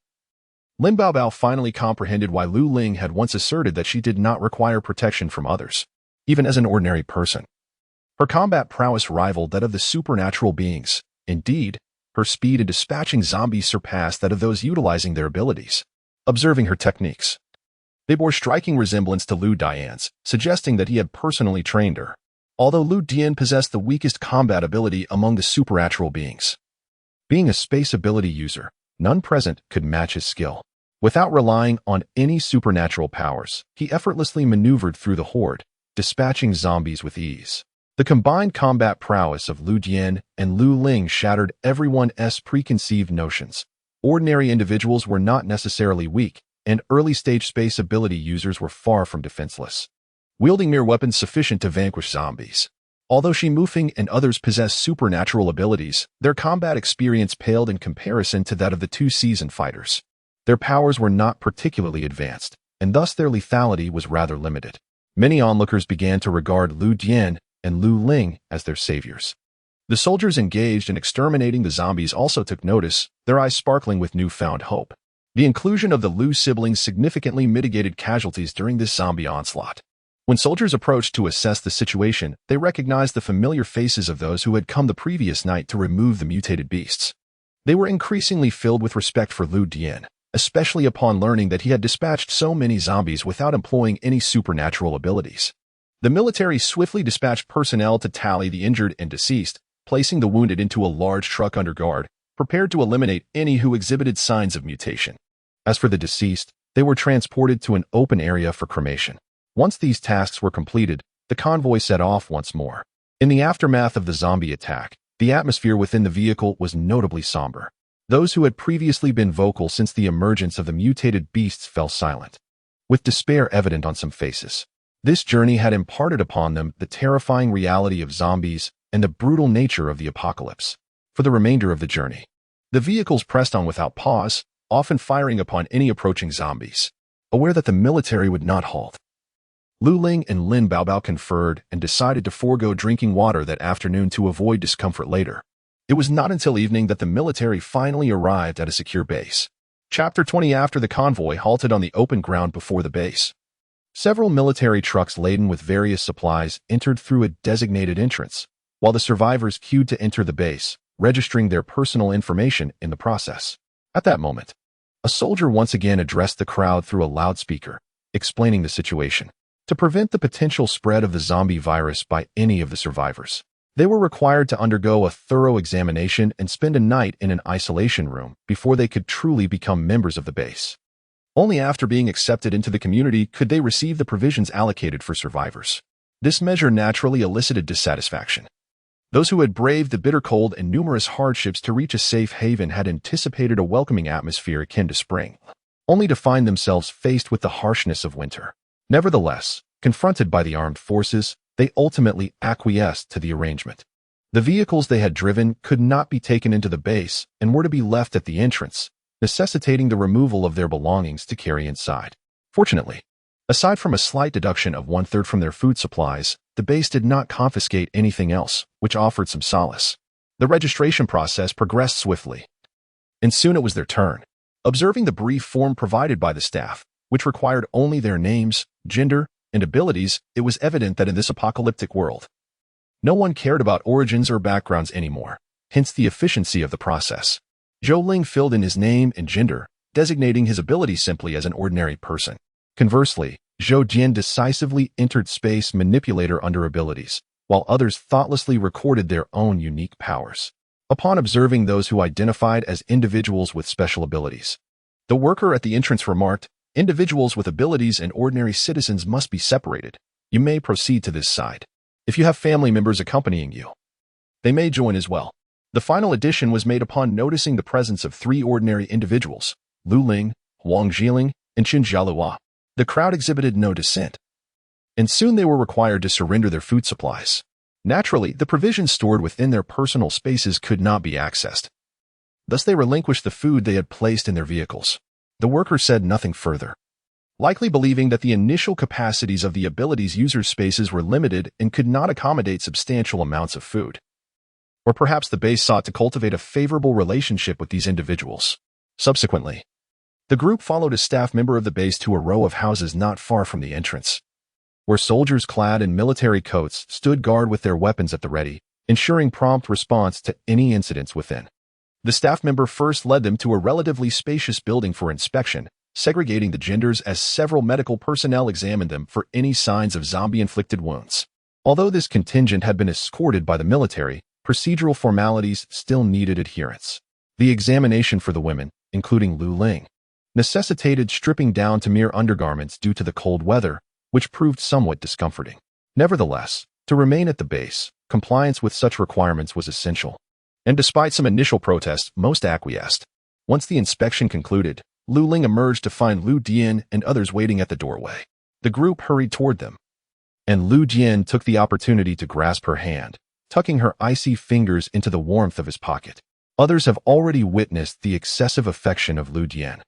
Lin Baobao finally comprehended why Lu Ling had once asserted that she did not require protection from others, even as an ordinary person. Her combat prowess rivaled that of the supernatural beings. Indeed, her speed in dispatching zombies surpassed that of those utilizing their abilities. Observing her techniques, they bore striking resemblance to Lu Dian's, suggesting that he had personally trained her. Although Lu Dian possessed the weakest combat ability among the supernatural beings. Being a space ability user, none present could match his skill. Without relying on any supernatural powers, he effortlessly maneuvered through the horde, dispatching zombies with ease. The combined combat prowess of Lu Dian and Lu Ling shattered everyone's preconceived notions. Ordinary individuals were not necessarily weak, and early-stage space ability users were far from defenseless, wielding mere weapons sufficient to vanquish zombies. Although Shi Mufeng and others possessed supernatural abilities, their combat experience paled in comparison to that of the two seasoned fighters. Their powers were not particularly advanced, and thus their lethality was rather limited. Many onlookers began to regard Lu Dian and Lu Ling as their saviors. The soldiers engaged in exterminating the zombies also took notice, their eyes sparkling with newfound hope. The inclusion of the Lu siblings significantly mitigated casualties during this zombie onslaught. When soldiers approached to assess the situation, they recognized the familiar faces of those who had come the previous night to remove the mutated beasts. They were increasingly filled with respect for Lu Dian, especially upon learning that he had dispatched so many zombies without employing any supernatural abilities. The military swiftly dispatched personnel to tally the injured and deceased, placing the wounded into a large truck under guard, prepared to eliminate any who exhibited signs of mutation. As for the deceased, they were transported to an open area for cremation. Once these tasks were completed, the convoy set off once more. In the aftermath of the zombie attack, the atmosphere within the vehicle was notably somber. Those who had previously been vocal since the emergence of the mutated beasts fell silent, with despair evident on some faces. This journey had imparted upon them the terrifying reality of zombies and the brutal nature of the apocalypse. For the remainder of the journey, the vehicles pressed on without pause, often firing upon any approaching zombies, aware that the military would not halt. Lu Ling and Lin Baobao conferred and decided to forego drinking water that afternoon to avoid discomfort later. It was not until evening that the military finally arrived at a secure base. Chapter 20. After the convoy halted on the open ground before the base, several military trucks laden with various supplies entered through a designated entrance, while the survivors queued to enter the base, registering their personal information in the process. At that moment, a soldier once again addressed the crowd through a loudspeaker, explaining the situation. To prevent the potential spread of the zombie virus by any of the survivors, they were required to undergo a thorough examination and spend a night in an isolation room before they could truly become members of the base. Only after being accepted into the community could they receive the provisions allocated for survivors. This measure naturally elicited dissatisfaction. Those who had braved the bitter cold and numerous hardships to reach a safe haven had anticipated a welcoming atmosphere akin to spring, only to find themselves faced with the harshness of winter. Nevertheless, confronted by the armed forces, they ultimately acquiesced to the arrangement. The vehicles they had driven could not be taken into the base and were to be left at the entrance, necessitating the removal of their belongings to carry inside. Fortunately, aside from a slight deduction of 1/3 from their food supplies, the base did not confiscate anything else, which offered some solace. The registration process progressed swiftly, and soon it was their turn. Observing the brief form provided by the staff, which required only their names, gender, and abilities, it was evident that in this apocalyptic world, no one cared about origins or backgrounds anymore, hence the efficiency of the process. Zhou Ling filled in his name and gender, designating his ability simply as an ordinary person. Conversely, Zhou Jian decisively entered space manipulator under abilities, while others thoughtlessly recorded their own unique powers. Upon observing those who identified as individuals with special abilities, the worker at the entrance remarked, "Individuals with abilities and ordinary citizens must be separated. You may proceed to this side. If you have family members accompanying you, they may join as well." The final addition was made upon noticing the presence of 3 ordinary individuals, Lu Ling, Huang Jiling, and Qin Jialua. The crowd exhibited no dissent, and soon they were required to surrender their food supplies. Naturally, the provisions stored within their personal spaces could not be accessed. Thus they relinquished the food they had placed in their vehicles. The worker said nothing further, likely believing that the initial capacities of the abilities users' spaces were limited and could not accommodate substantial amounts of food. Or perhaps the base sought to cultivate a favorable relationship with these individuals, Subsequently, the group followed a staff member of the base to a row of houses not far from the entrance, where soldiers clad in military coats stood guard with their weapons at the ready, ensuring prompt response to any incidents within. The staff member first led them to a relatively spacious building for inspection, segregating the genders as several medical personnel examined them for any signs of zombie-inflicted wounds. Although this contingent had been escorted by the military, procedural formalities still needed adherence. The examination for the women, including Lu Ling, necessitated stripping down to mere undergarments due to the cold weather, which proved somewhat discomforting. Nevertheless, to remain at the base, compliance with such requirements was essential. And despite some initial protests, most acquiesced. Once the inspection concluded, Lu Ling emerged to find Lu Dian and others waiting at the doorway. The group hurried toward them, and Lu Dian took the opportunity to grasp her hand, tucking her icy fingers into the warmth of his pocket. Others have already witnessed the excessive affection of Lu Dian,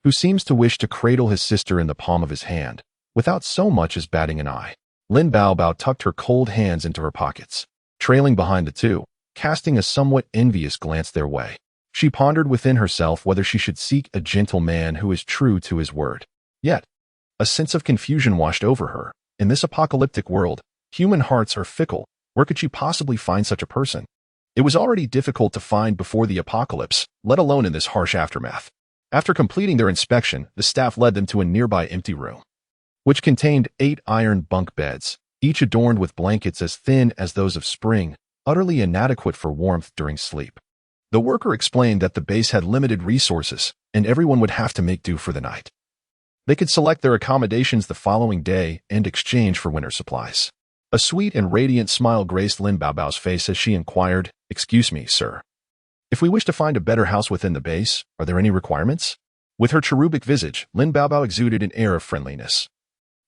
who seems to wish to cradle his sister in the palm of his hand, without so much as batting an eye. Lin Baobao tucked her cold hands into her pockets, trailing behind the two, casting a somewhat envious glance their way. She pondered within herself whether she should seek a gentle man who is true to his word. Yet, a sense of confusion washed over her. In this apocalyptic world, human hearts are fickle. Where could she possibly find such a person? It was already difficult to find before the apocalypse, let alone in this harsh aftermath. After completing their inspection, the staff led them to a nearby empty room, which contained 8 iron bunk beds, each adorned with blankets as thin as those of spring, utterly inadequate for warmth during sleep. The worker explained that the base had limited resources, and everyone would have to make do for the night. They could select their accommodations the following day and exchange for winter supplies. A sweet and radiant smile graced Lin Baobao's face as she inquired, "Excuse me, sir. If we wish to find a better house within the base, are there any requirements?" With her cherubic visage, Lin Baobao exuded an air of friendliness,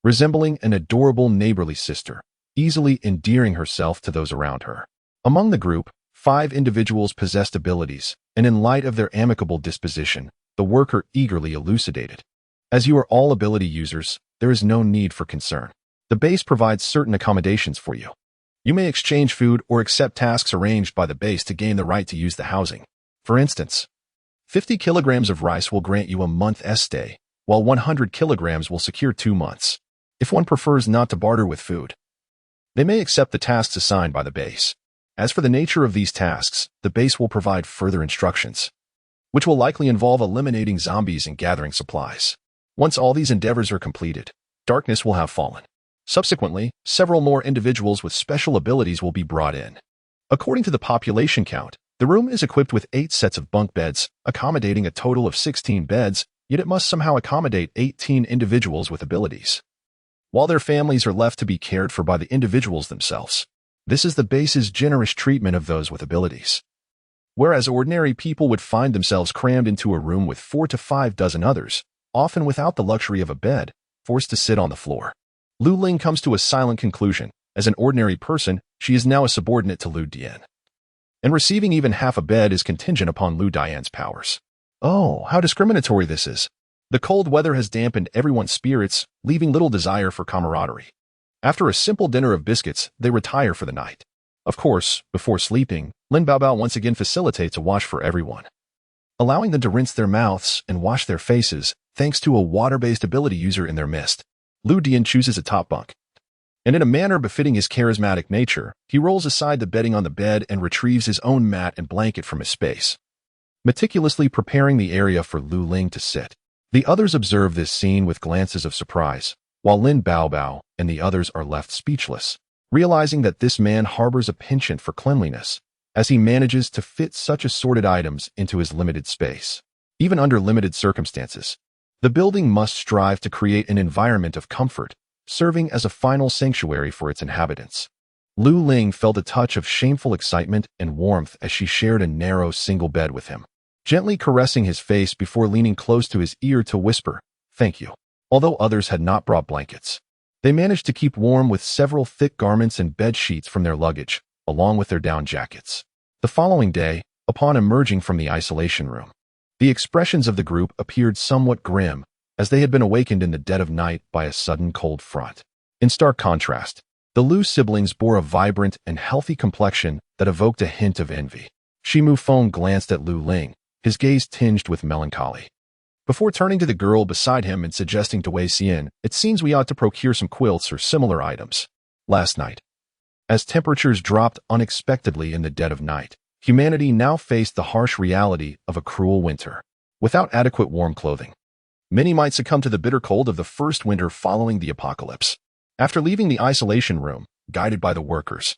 resembling an adorable neighborly sister, easily endearing herself to those around her. Among the group, 5 individuals possessed abilities, and in light of their amicable disposition, the worker eagerly elucidated. As you are all ability users, there is no need for concern. The base provides certain accommodations for you. You may exchange food or accept tasks arranged by the base to gain the right to use the housing. For instance, 50 kilograms of rice will grant you a month's stay, while 100 kilograms will secure 2 months. If one prefers not to barter with food, they may accept the tasks assigned by the base. As for the nature of these tasks, the base will provide further instructions, which will likely involve eliminating zombies and gathering supplies. Once all these endeavors are completed, darkness will have fallen. Subsequently, several more individuals with special abilities will be brought in. According to the population count, the room is equipped with 8 sets of bunk beds, accommodating a total of 16 beds, yet it must somehow accommodate 18 individuals with abilities, while their families are left to be cared for by the individuals themselves. This is the base's generous treatment of those with abilities. Whereas ordinary people would find themselves crammed into a room with 4 to 5 dozen others, often without the luxury of a bed, forced to sit on the floor. Lu Ling comes to a silent conclusion. As an ordinary person, she is now a subordinate to Lu Dian, and receiving even half a bed is contingent upon Lu Dian's powers. Oh, how discriminatory this is. The cold weather has dampened everyone's spirits, leaving little desire for camaraderie. After a simple dinner of biscuits, they retire for the night. Of course, before sleeping, Lin Baobao once again facilitates a wash for everyone, allowing them to rinse their mouths and wash their faces, thanks to a water-based ability user in their midst. Lu Dian chooses a top bunk, and in a manner befitting his charismatic nature, he rolls aside the bedding on the bed and retrieves his own mat and blanket from his space, meticulously preparing the area for Lu Ling to sit. The others observe this scene with glances of surprise, while Lin Baobao and the others are left speechless, realizing that this man harbors a penchant for cleanliness, as he manages to fit such assorted items into his limited space. Even under limited circumstances, the building must strive to create an environment of comfort, serving as a final sanctuary for its inhabitants. Lu Ling felt a touch of shameful excitement and warmth as she shared a narrow single bed with him, gently caressing his face before leaning close to his ear to whisper, "Thank you." Although others had not brought blankets, they managed to keep warm with several thick garments and bed sheets from their luggage, along with their down jackets. The following day, upon emerging from the isolation room, the expressions of the group appeared somewhat grim, as they had been awakened in the dead of night by a sudden cold front. In stark contrast, the Lu siblings bore a vibrant and healthy complexion that evoked a hint of envy. Shi Mufeng glanced at Lu Ling, his gaze tinged with melancholy. Before turning to the girl beside him and suggesting to Wei Xian, it seems we ought to procure some quilts or similar items. Last night, as temperatures dropped unexpectedly in the dead of night, humanity now faced the harsh reality of a cruel winter. Without adequate warm clothing, many might succumb to the bitter cold of the first winter following the apocalypse. After leaving the isolation room, guided by the workers,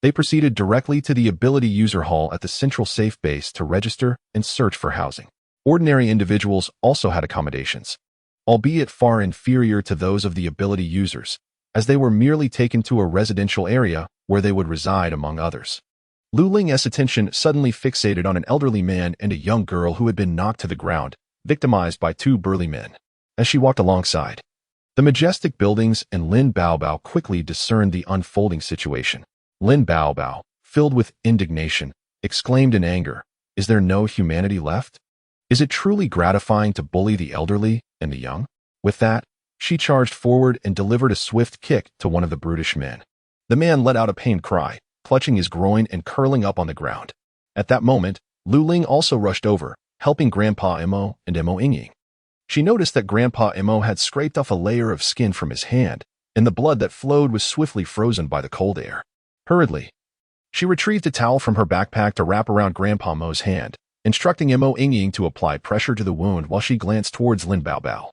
they proceeded directly to the Ability User Hall at the Central Safe Base to register and search for housing. Ordinary individuals also had accommodations, albeit far inferior to those of the ability users, as they were merely taken to a residential area where they would reside among others. Lu Ling's attention suddenly fixated on an elderly man and a young girl who had been knocked to the ground, victimized by two burly men. As she walked alongside the majestic buildings, and Lin Baobao quickly discerned the unfolding situation. Lin Baobao, filled with indignation, exclaimed in anger, "Is there no humanity left? Is it truly gratifying to bully the elderly and the young?" With that, she charged forward and delivered a swift kick to one of the brutish men. The man let out a pained cry, clutching his groin and curling up on the ground. At that moment, Lu Ling also rushed over, helping Grandpa Emo and Emo Yingying. She noticed that Grandpa Emo had scraped off a layer of skin from his hand, and the blood that flowed was swiftly frozen by the cold air. Hurriedly, she retrieved a towel from her backpack to wrap around Grandpa Mo's hand, instructing Emo Yingying to apply pressure to the wound while she glanced towards Lin Baobao,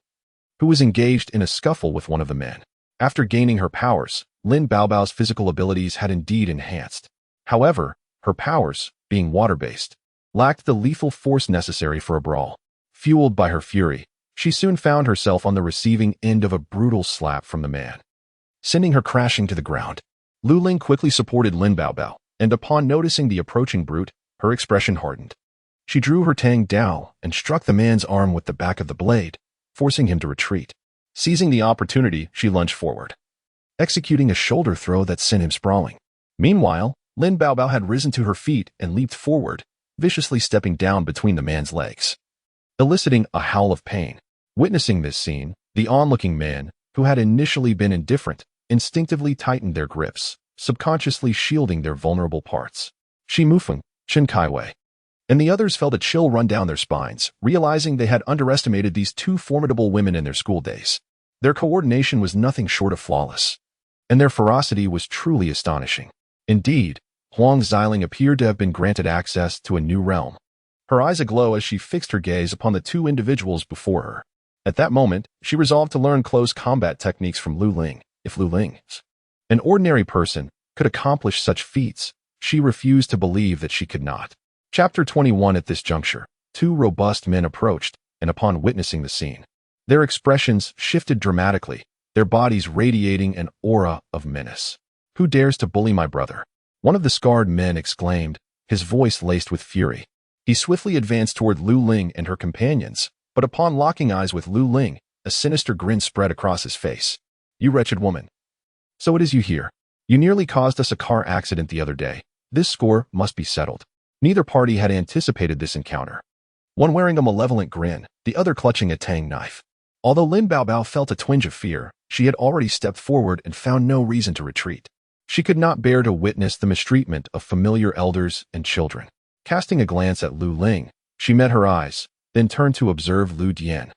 who was engaged in a scuffle with one of the men. After gaining her powers, Lin Baobao's physical abilities had indeed enhanced. However, her powers, being water-based, lacked the lethal force necessary for a brawl. Fueled by her fury, she soon found herself on the receiving end of a brutal slap from the man, sending her crashing to the ground. Lu Ling quickly supported Lin Baobao, and upon noticing the approaching brute, her expression hardened. She drew her Tang Dao and struck the man's arm with the back of the blade, forcing him to retreat. Seizing the opportunity, she lunged forward, executing a shoulder throw that sent him sprawling. Meanwhile, Lin Baobao had risen to her feet and leaped forward, viciously stepping down between the man's legs, eliciting a howl of pain. Witnessing this scene, the onlooking men, who had initially been indifferent, instinctively tightened their grips, subconsciously shielding their vulnerable parts. Shi Mufeng, Chen Kaiwei, and the others felt a chill run down their spines, realizing they had underestimated these two formidable women in their school days. Their coordination was nothing short of flawless, and their ferocity was truly astonishing. Indeed, Huang Xiling appeared to have been granted access to a new realm, her eyes aglow as she fixed her gaze upon the two individuals before her. At that moment, she resolved to learn close combat techniques from Lu Ling. If Lu Ling, an ordinary person, could accomplish such feats, she refused to believe that she could not. Chapter 21. At this juncture, two robust men approached, and upon witnessing the scene, their expressions shifted dramatically, their bodies radiating an aura of menace. "Who dares to bully my brother?" one of the scarred men exclaimed, his voice laced with fury. He swiftly advanced toward Lu Ling and her companions, but upon locking eyes with Lu Ling, a sinister grin spread across his face. "You wretched woman. So it is you here. You nearly caused us a car accident the other day. This score must be settled." Neither party had anticipated this encounter, one wearing a malevolent grin, the other clutching a tang knife. Although Lin Baobao felt a twinge of fear, she had already stepped forward and found no reason to retreat. She could not bear to witness the mistreatment of familiar elders and children. Casting a glance at Lu Ling, she met her eyes, then turned to observe Lu Dian,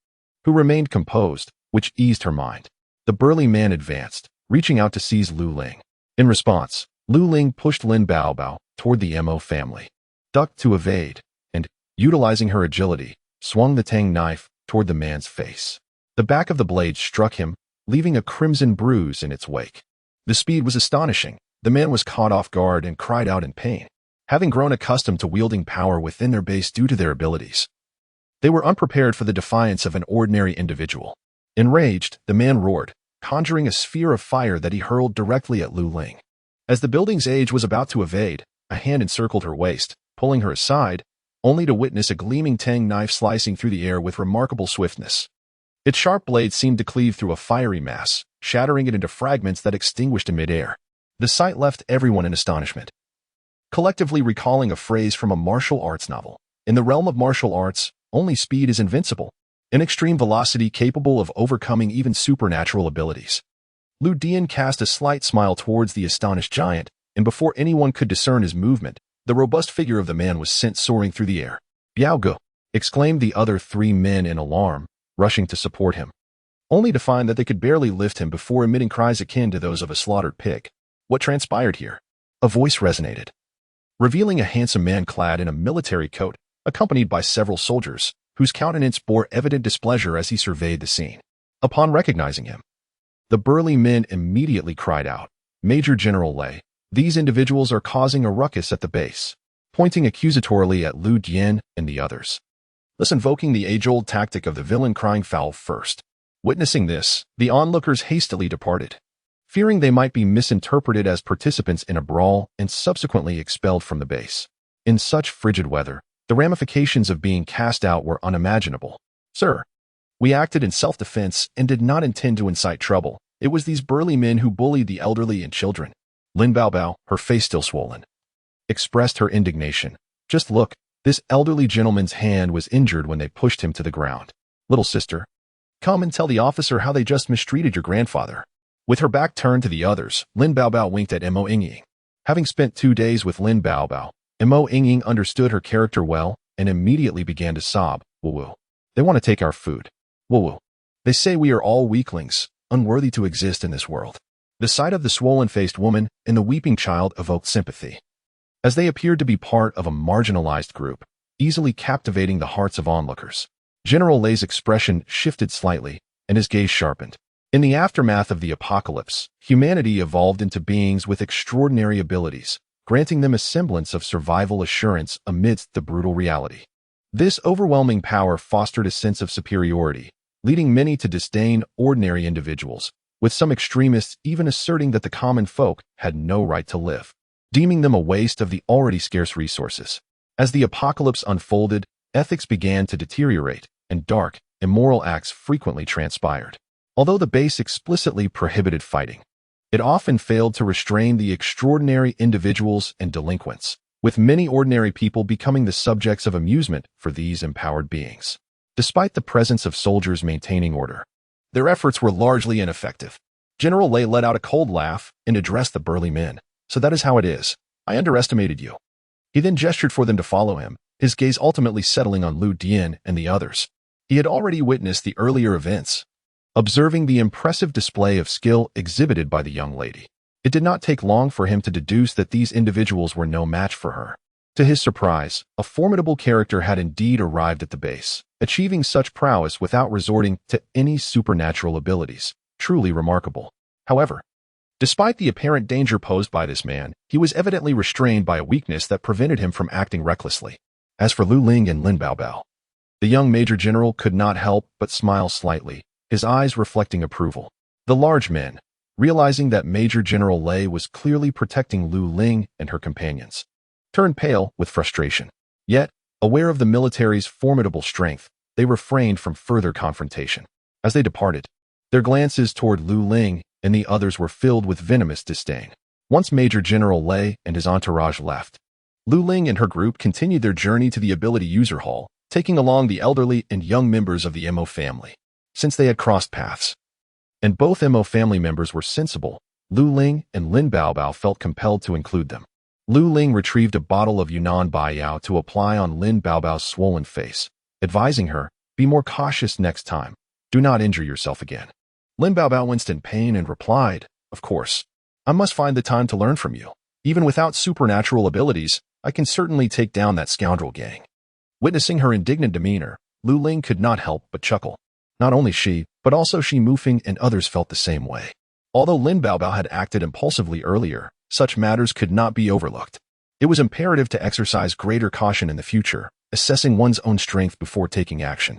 who remained composed, which eased her mind. The burly man advanced, reaching out to seize Lu Ling. In response, Lu Ling pushed Lin Baobao toward the Mo family, ducked to evade, and, utilizing her agility, swung the tang knife toward the man's face. The back of the blade struck him, leaving a crimson bruise in its wake. The speed was astonishing. The man was caught off guard and cried out in pain. Having grown accustomed to wielding power within their base due to their abilities, they were unprepared for the defiance of an ordinary individual. Enraged, the man roared, conjuring a sphere of fire that he hurled directly at Lu Ling. As the building's age was about to evade, a hand encircled her waist, pulling her aside, only to witness a gleaming tang knife slicing through the air with remarkable swiftness. Its sharp blade seemed to cleave through a fiery mass, shattering it into fragments that extinguished in midair. The sight left everyone in astonishment, collectively recalling a phrase from a martial arts novel. In the realm of martial arts, only speed is invincible, an extreme velocity capable of overcoming even supernatural abilities. Lu Dian cast a slight smile towards the astonished giant, and before anyone could discern his movement, the robust figure of the man was sent soaring through the air. "Biao Ge, exclaimed the other 3 men in alarm, rushing to support him, only to find that they could barely lift him before emitting cries akin to those of a slaughtered pig. What transpired here? A voice resonated, revealing a handsome man clad in a military coat, accompanied by several soldiers, whose countenance bore evident displeasure as he surveyed the scene. Upon recognizing him, the burly men immediately cried out, "Major General Lei, these individuals are causing a ruckus at the base," pointing accusatorily at Lin Yuan and the others, thus invoking the age-old tactic of the villain crying foul first. Witnessing this, the onlookers hastily departed, fearing they might be misinterpreted as participants in a brawl and subsequently expelled from the base. In such frigid weather, the ramifications of being cast out were unimaginable. "Sir, we acted in self-defense and did not intend to incite trouble. It was these burly men who bullied the elderly and children." Lin Baobao, her face still swollen, expressed her indignation. "Just look, this elderly gentleman's hand was injured when they pushed him to the ground. Little sister, come and tell the officer how they just mistreated your grandfather." With her back turned to the others, Lin Baobao winked at Mo Yingying. Having spent 2 days with Lin Baobao, Mo Yingying understood her character well and immediately began to sob. "Woo-woo. They want to take our food. Woo-woo. They say we are all weaklings, unworthy to exist in this world." The sight of the swollen-faced woman and the weeping child evoked sympathy, as they appeared to be part of a marginalized group, easily captivating the hearts of onlookers. General Lei's expression shifted slightly, and his gaze sharpened. In the aftermath of the apocalypse, humanity evolved into beings with extraordinary abilities, granting them a semblance of survival assurance amidst the brutal reality. This overwhelming power fostered a sense of superiority, leading many to disdain ordinary individuals, with some extremists even asserting that the common folk had no right to live, deeming them a waste of the already scarce resources. As the apocalypse unfolded, ethics began to deteriorate, and dark, immoral acts frequently transpired. Although the base explicitly prohibited fighting, it often failed to restrain the extraordinary individuals and delinquents, with many ordinary people becoming the subjects of amusement for these empowered beings. Despite the presence of soldiers maintaining order, their efforts were largely ineffective. General Lei let out a cold laugh and addressed the burly men. "So that is how it is. I underestimated you." He then gestured for them to follow him, his gaze ultimately settling on Lin Yuan and the others. He had already witnessed the earlier events, observing the impressive display of skill exhibited by the young lady. It did not take long for him to deduce that these individuals were no match for her. To his surprise, a formidable character had indeed arrived at the base, achieving such prowess without resorting to any supernatural abilities. Truly remarkable. However, despite the apparent danger posed by this man, he was evidently restrained by a weakness that prevented him from acting recklessly. As for Lu Ling and Lin Baobao, the young major general could not help but smile slightly, his eyes reflecting approval. The large men, realizing that Major General Lei was clearly protecting Lu Ling and her companions, turned pale with frustration. Yet, aware of the military's formidable strength, they refrained from further confrontation. As they departed, their glances toward Lu Ling and the others were filled with venomous disdain. Once Major General Lei and his entourage left, Lu Ling and her group continued their journey to the Ability User Hall, taking along the elderly and young members of the Mo family. Since they had crossed paths, and both Mo family members were sensible, Lu Ling and Lin Baobao felt compelled to include them. Lu Ling retrieved a bottle of Yunnan Baiyao to apply on Lin Baobao's swollen face, advising her, "Be more cautious next time. Do not injure yourself again." Lin Baobao winced in pain and replied, "Of course. I must find the time to learn from you. Even without supernatural abilities, I can certainly take down that scoundrel gang." Witnessing her indignant demeanor, Lu Ling could not help but chuckle. Not only she, but also Shi Mufeng and others felt the same way. Although Lin Baobao had acted impulsively earlier, such matters could not be overlooked. It was imperative to exercise greater caution in the future, assessing one's own strength before taking action,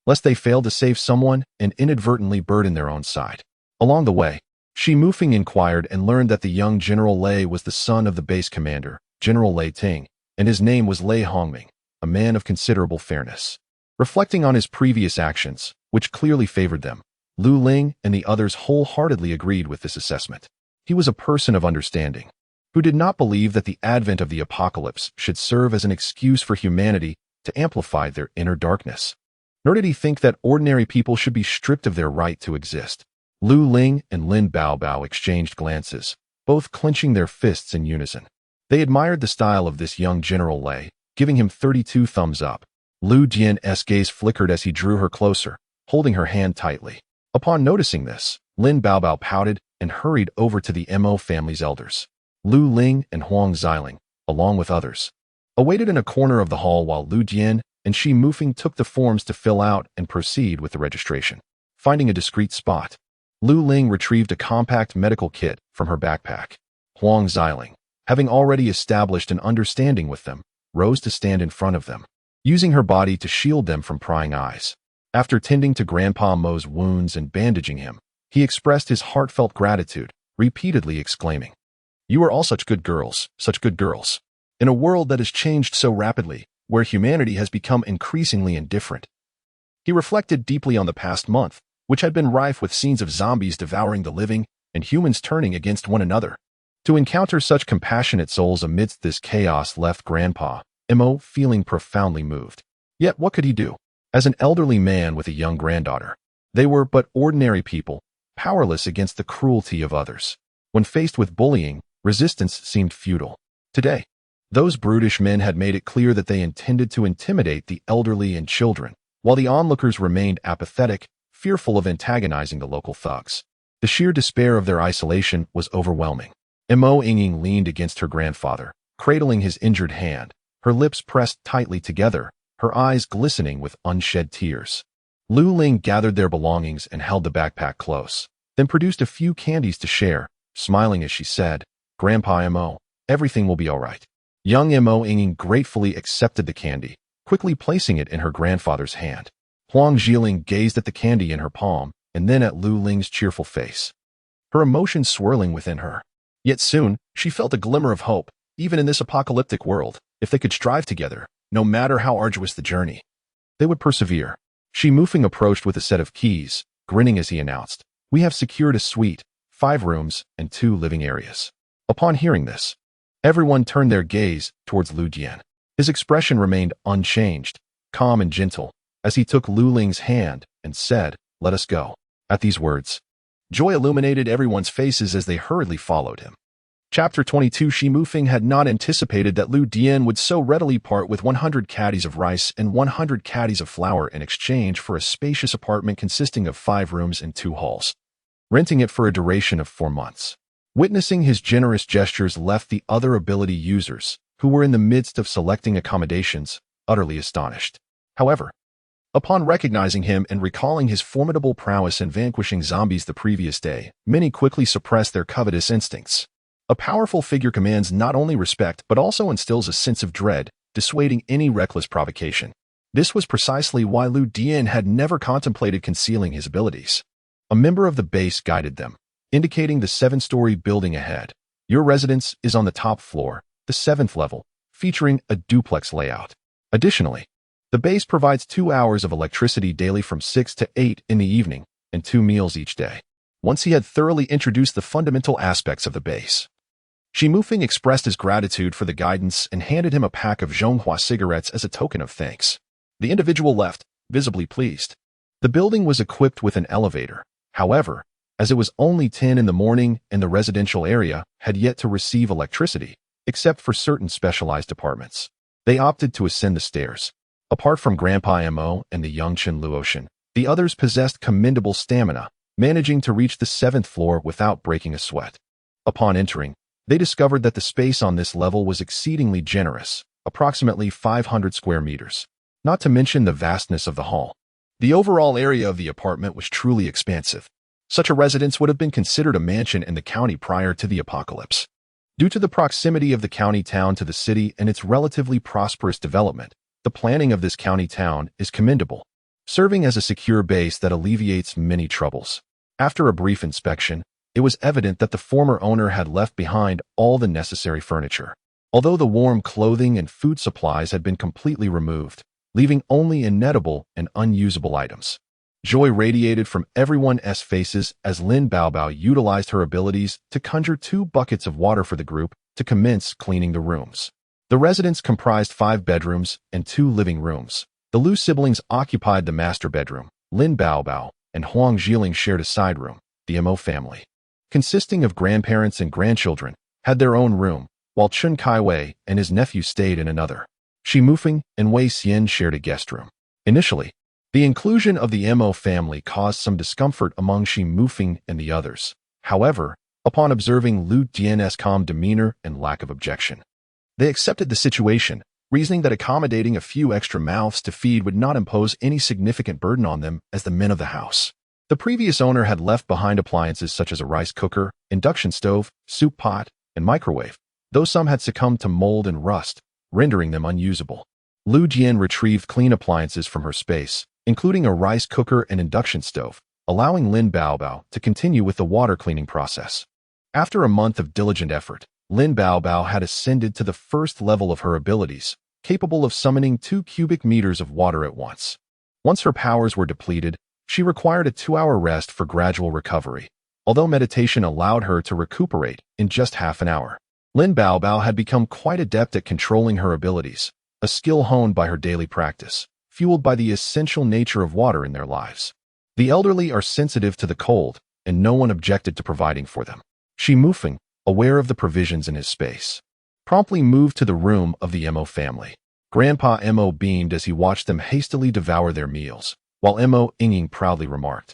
lest they fail to save someone and inadvertently burden their own side. Along the way, Shi Mufeng inquired and learned that the young General Lei was the son of the base commander, General Lei Ting, and his name was Lei Hongming, a man of considerable fairness. Reflecting on his previous actions, which clearly favored them, Lu Ling and the others wholeheartedly agreed with this assessment. He was a person of understanding, who did not believe that the advent of the apocalypse should serve as an excuse for humanity to amplify their inner darkness. Nor did he think that ordinary people should be stripped of their right to exist. Lu Ling and Lin Baobao exchanged glances, both clenching their fists in unison. They admired the style of this young General Lei, giving him 32 thumbs up. Lu Jian's gaze flickered as he drew her closer, holding her hand tightly. Upon noticing this, Lin Baobao pouted and hurried over to the Mo family's elders. Lu Ling and Huang Xiling, along with others, awaited in a corner of the hall while Lu Jian and Shi Mufeng took the forms to fill out and proceed with the registration. Finding a discreet spot, Lu Ling retrieved a compact medical kit from her backpack. Huang Xiling, having already established an understanding with them, rose to stand in front of them, using her body to shield them from prying eyes. After tending to Grandpa Mo's wounds and bandaging him, he expressed his heartfelt gratitude, repeatedly exclaiming, "You are all such good girls, such good girls." In a world that has changed so rapidly, where humanity has become increasingly indifferent. He reflected deeply on the past month, which had been rife with scenes of zombies devouring the living and humans turning against one another. To encounter such compassionate souls amidst this chaos left Grandpa Mo feeling profoundly moved. Yet what could he do? As an elderly man with a young granddaughter, they were but ordinary people, powerless against the cruelty of others. When faced with bullying, resistance seemed futile. Today, those brutish men had made it clear that they intended to intimidate the elderly and children, while the onlookers remained apathetic, fearful of antagonizing the local thugs. The sheer despair of their isolation was overwhelming. Mo Yingying leaned against her grandfather, cradling his injured hand, her lips pressed tightly together, her eyes glistening with unshed tears. Lu Ling gathered their belongings and held the backpack close, then produced a few candies to share, smiling as she said, "Grandpa Mo, everything will be all right." Young Mo Yingying gratefully accepted the candy, quickly placing it in her grandfather's hand. Huang Xiling gazed at the candy in her palm and then at Lu Ling's cheerful face, her emotions swirling within her. Yet soon, she felt a glimmer of hope, even in this apocalyptic world. If they could strive together, no matter how arduous the journey, they would persevere. Shi Mufeng approached with a set of keys, grinning as he announced, "We have secured a suite, 5 rooms, and 2 living areas." Upon hearing this, everyone turned their gaze towards Lu Jian. His expression remained unchanged, calm and gentle, as he took Lu Ling's hand and said, "Let us go." At these words, joy illuminated everyone's faces as they hurriedly followed him. Chapter 22. Shi Mufeng had not anticipated that Lu Dian would so readily part with 100 caddies of rice and 100 caddies of flour in exchange for a spacious apartment consisting of 5 rooms and 2 halls, renting it for a duration of 4 months. Witnessing his generous gestures left the other ability users, who were in the midst of selecting accommodations, utterly astonished. However, upon recognizing him and recalling his formidable prowess in vanquishing zombies the previous day, many quickly suppressed their covetous instincts. A powerful figure commands not only respect but also instills a sense of dread, dissuading any reckless provocation. This was precisely why Lu Dian had never contemplated concealing his abilities. A member of the base guided them, indicating the 7-story building ahead. Your residence is on the top floor, the 7th level, featuring a duplex layout. Additionally, the base provides 2 hours of electricity daily from 6 to 8 in the evening, and 2 meals each day. Once he had thoroughly introduced the fundamental aspects of the base, Shi Mufeng expressed his gratitude for the guidance and handed him a pack of Zhonghua cigarettes as a token of thanks. The individual left, visibly pleased. The building was equipped with an elevator. However, as it was only 10 in the morning and the residential area had yet to receive electricity, except for certain specialized apartments, they opted to ascend the stairs. Apart from Grandpa Mo and the young Chen Luotian, the others possessed commendable stamina, managing to reach the 7th floor without breaking a sweat. Upon entering, they discovered that the space on this level was exceedingly generous, approximately 500 square meters, not to mention the vastness of the hall. The overall area of the apartment was truly expansive. Such a residence would have been considered a mansion in the county prior to the apocalypse. Due to the proximity of the county town to the city and its relatively prosperous development, the planning of this county town is commendable, serving as a secure base that alleviates many troubles. After a brief inspection, it was evident that the former owner had left behind all the necessary furniture, although the warm clothing and food supplies had been completely removed, leaving only inedible and unusable items. Joy radiated from everyone's faces as Lin Baobao utilized her abilities to conjure 2 buckets of water for the group to commence cleaning the rooms. The residence comprised 5 bedrooms and 2 living rooms. The Lu siblings occupied the master bedroom. Lin Baobao and Huang Xiling shared a side room. The Mo family, consisting of grandparents and grandchildren, had their own room, while Chun Kaiwei and his nephew stayed in another. Shi Mufeng and Wei Xian shared a guest room. Initially, the inclusion of the Mo family caused some discomfort among Shi Mufeng and the others. However, upon observing Lu Dian's calm demeanor and lack of objection, they accepted the situation, reasoning that accommodating a few extra mouths to feed would not impose any significant burden on them as the men of the house. The previous owner had left behind appliances such as a rice cooker, induction stove, soup pot, and microwave, though some had succumbed to mold and rust, rendering them unusable. Lu Dian retrieved clean appliances from her space, including a rice cooker and induction stove, allowing Lin Baobao to continue with the water cleaning process. After a month of diligent effort, Lin Baobao had ascended to the first level of her abilities, capable of summoning 2 cubic meters of water at once. Once her powers were depleted, she required a 2-hour rest for gradual recovery, although meditation allowed her to recuperate in just half an hour. Lin Baobao had become quite adept at controlling her abilities, a skill honed by her daily practice, fueled by the essential nature of water in their lives. The elderly are sensitive to the cold, and no one objected to providing for them. Shi Mufeng, aware of the provisions in his space, promptly moved to the room of the Mo family. Grandpa Mo beamed as he watched them hastily devour their meals, while Mo Yinging proudly remarked,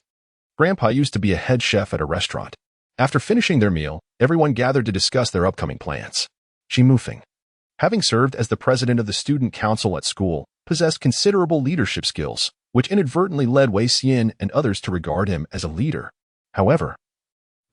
"Grandpa used to be a head chef at a restaurant." After finishing their meal, everyone gathered to discuss their upcoming plans. Shi Mufeng, having served as the president of the student council at school, possessed considerable leadership skills, which inadvertently led Wei Xian and others to regard him as a leader. However,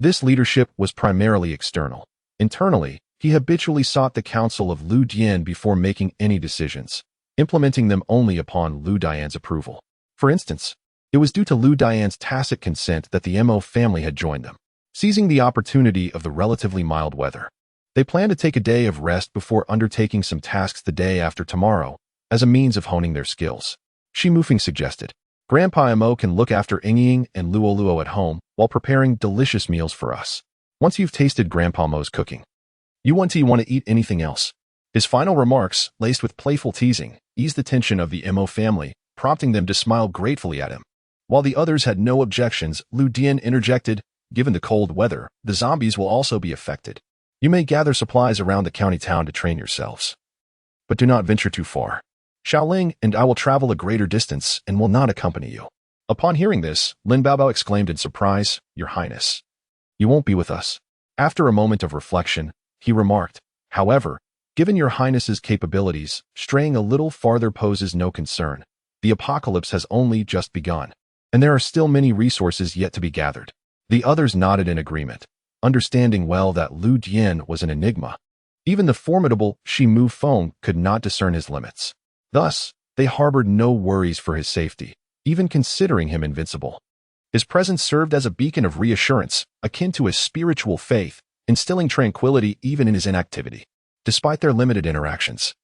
this leadership was primarily external. Internally, he habitually sought the counsel of Lu Dian before making any decisions, implementing them only upon Lu Dian's approval. For instance, it was due to Lu Dian's tacit consent that the Mo family had joined them. Seizing the opportunity of the relatively mild weather, they planned to take a day of rest before undertaking some tasks the day after tomorrow, as a means of honing their skills. Shi Mufeng suggested, "Grandpa Mo can look after Yinging and Luo at home while preparing delicious meals for us. Once you've tasted Grandpa Mo's cooking, you want to eat anything else." His final remarks, laced with playful teasing, eased the tension of the Mo family, prompting them to smile gratefully at him. While the others had no objections, Lu Dian interjected, "Given the cold weather, the zombies will also be affected. You may gather supplies around the county town to train yourselves, but do not venture too far. Xiaoling and I will travel a greater distance and will not accompany you." Upon hearing this, Lin Baobao exclaimed in surprise, "Your Highness, you won't be with us." After a moment of reflection, he remarked, "However, given your Highness's capabilities, straying a little farther poses no concern. The apocalypse has only just begun, and there are still many resources yet to be gathered." The others nodded in agreement, understanding well that Lu Dian was an enigma. Even the formidable Shi Mufeng could not discern his limits. Thus, they harbored no worries for his safety, even considering him invincible. His presence served as a beacon of reassurance, akin to a spiritual faith, instilling tranquility even in his inactivity. Despite their limited interactions,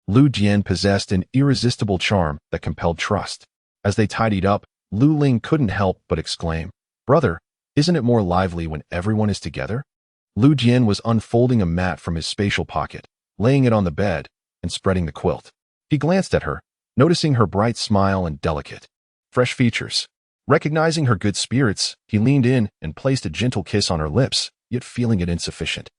Lu Dian possessed an irresistible charm that compelled trust. As they tidied up, Lu Ling couldn't help but exclaim, "Brother, isn't it more lively when everyone is together?" Lu Dian was unfolding a mat from his spatial pocket, laying it on the bed, and spreading the quilt. He glanced at her, noticing her bright smile and delicate, fresh features. Recognizing her good spirits, he leaned in and placed a gentle kiss on her lips, yet feeling it insufficient.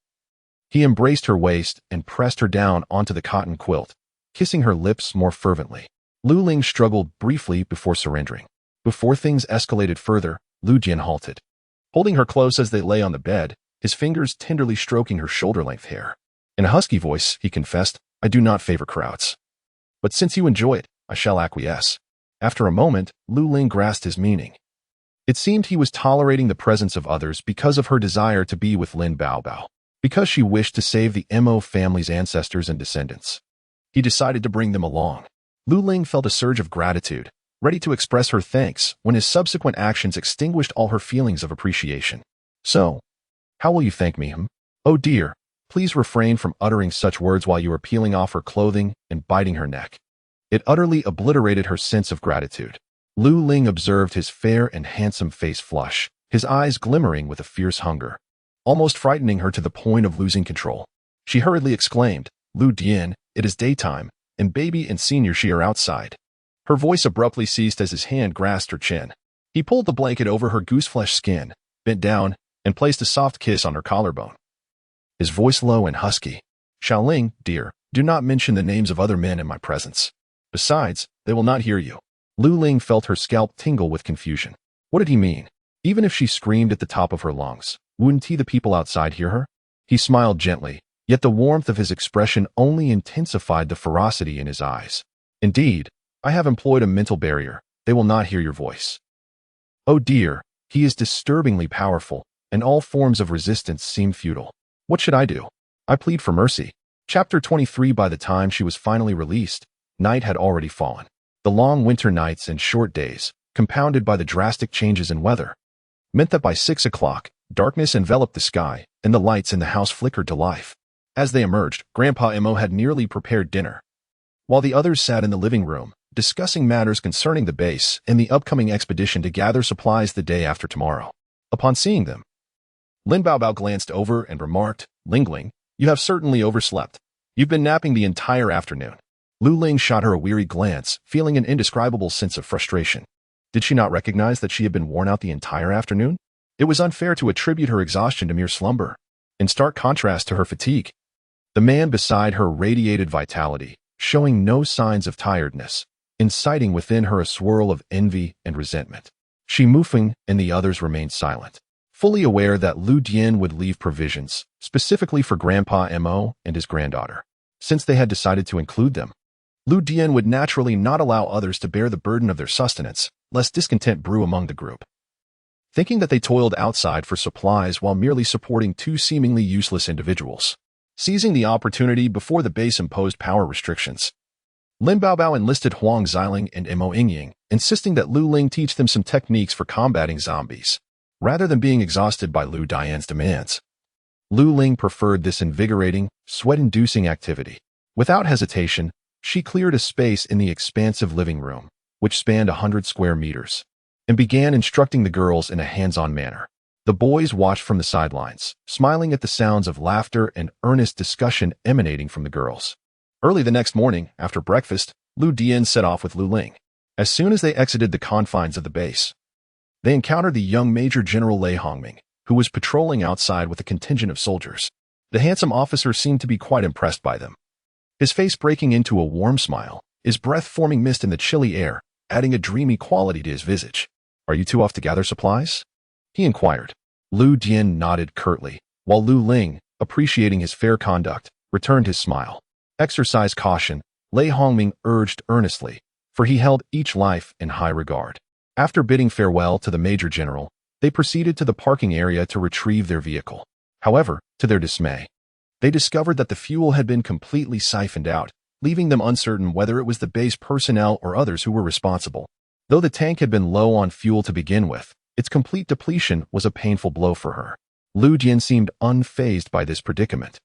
He embraced her waist and pressed her down onto the cotton quilt, kissing her lips more fervently. Lu Ling struggled briefly before surrendering. Before things escalated further, Lu Dian halted, holding her close as they lay on the bed, his fingers tenderly stroking her shoulder-length hair. In a husky voice, he confessed, "I do not favor crowds. But since you enjoy it, I shall acquiesce." After a moment, Lu Ling grasped his meaning. It seemed he was tolerating the presence of others because of her desire to be with Lin Baobao, because she wished to save the Mo family's ancestors and descendants. He decided to bring them along. Lu Ling felt a surge of gratitude, ready to express her thanks when his subsequent actions extinguished all her feelings of appreciation. "So, how will you thank me, hm? Oh dear, please refrain from uttering such words while you are peeling off her clothing and biting her neck." It utterly obliterated her sense of gratitude. Lu Ling observed his fair and handsome face flush, his eyes glimmering with a fierce hunger, almost frightening her to the point of losing control. She hurriedly exclaimed, "Lu Dian, it is daytime, and baby and senior Shi are outside." Her voice abruptly ceased as his hand grasped her chin. He pulled the blanket over her gooseflesh skin, bent down, and placed a soft kiss on her collarbone. His voice low and husky. "Xiaoling, dear, Do not mention the names of other men in my presence. Besides, they will not hear you. Lu Ling felt her scalp tingle with confusion. What did he mean? Even if she screamed at the top of her lungs, wouldn't the people outside hear her? He smiled gently, yet the warmth of his expression only intensified the ferocity in his eyes. Indeed, I have employed a mental barrier. They will not hear your voice. Oh dear, he is disturbingly powerful, and all forms of resistance seem futile. What should I do? I plead for mercy. Chapter 23. By the time she was finally released, night had already fallen. The long winter nights and short days, compounded by the drastic changes in weather, meant that by 6 o'clock, darkness enveloped the sky, and the lights in the house flickered to life. As they emerged, Grandpa Mo had nearly prepared dinner, while the others sat in the living room, discussing matters concerning the base and the upcoming expedition to gather supplies the day after tomorrow. Upon seeing them, Lin Baobao glanced over and remarked, "Ling, you have certainly overslept. You've been napping the entire afternoon." Lu Ling shot her a weary glance, feeling an indescribable sense of frustration. Did she not recognize that she had been worn out the entire afternoon? It was unfair to attribute her exhaustion to mere slumber. In stark contrast to her fatigue, the man beside her radiated vitality, showing no signs of tiredness, inciting within her a swirl of envy and resentment. She Mufeng and the others remained silent, fully aware that Lu Dian would leave provisions, specifically for Grandpa Mo and his granddaughter. Since they had decided to include them, Lu Dian would naturally not allow others to bear the burden of their sustenance, lest discontent brew among the group. Thinking that they toiled outside for supplies while merely supporting two seemingly useless individuals. Seizing the opportunity before the base imposed power restrictions, Lin Baobao enlisted Huang Xiling and Mo Yingying, insisting that Lu Ling teach them some techniques for combating zombies, rather than being exhausted by Lu Dian's demands. Lu Ling preferred this invigorating, sweat-inducing activity. Without hesitation, she cleared a space in the expansive living room, which spanned 100 square meters, and began instructing the girls in a hands-on manner. The boys watched from the sidelines, smiling at the sounds of laughter and earnest discussion emanating from the girls. Early the next morning, after breakfast, Lu Dian set off with Lu Ling. As soon as they exited the confines of the base, they encountered the young Major General Lei Hongming, who was patrolling outside with a contingent of soldiers. The handsome officer seemed to be quite impressed by them, his face breaking into a warm smile, his breath forming mist in the chilly air, adding a dreamy quality to his visage. "Are you two off to gather supplies?" he inquired. Lu Dian nodded curtly, while Lu Ling, appreciating his fair conduct, returned his smile. "Exercise caution," Lei Hongming urged earnestly, for he held each life in high regard. After bidding farewell to the Major General, they proceeded to the parking area to retrieve their vehicle. However, to their dismay, they discovered that the fuel had been completely siphoned out, leaving them uncertain whether it was the base personnel or others who were responsible. Though the tank had been low on fuel to begin with, its complete depletion was a painful blow for her. Lu Dian seemed unfazed by this predicament.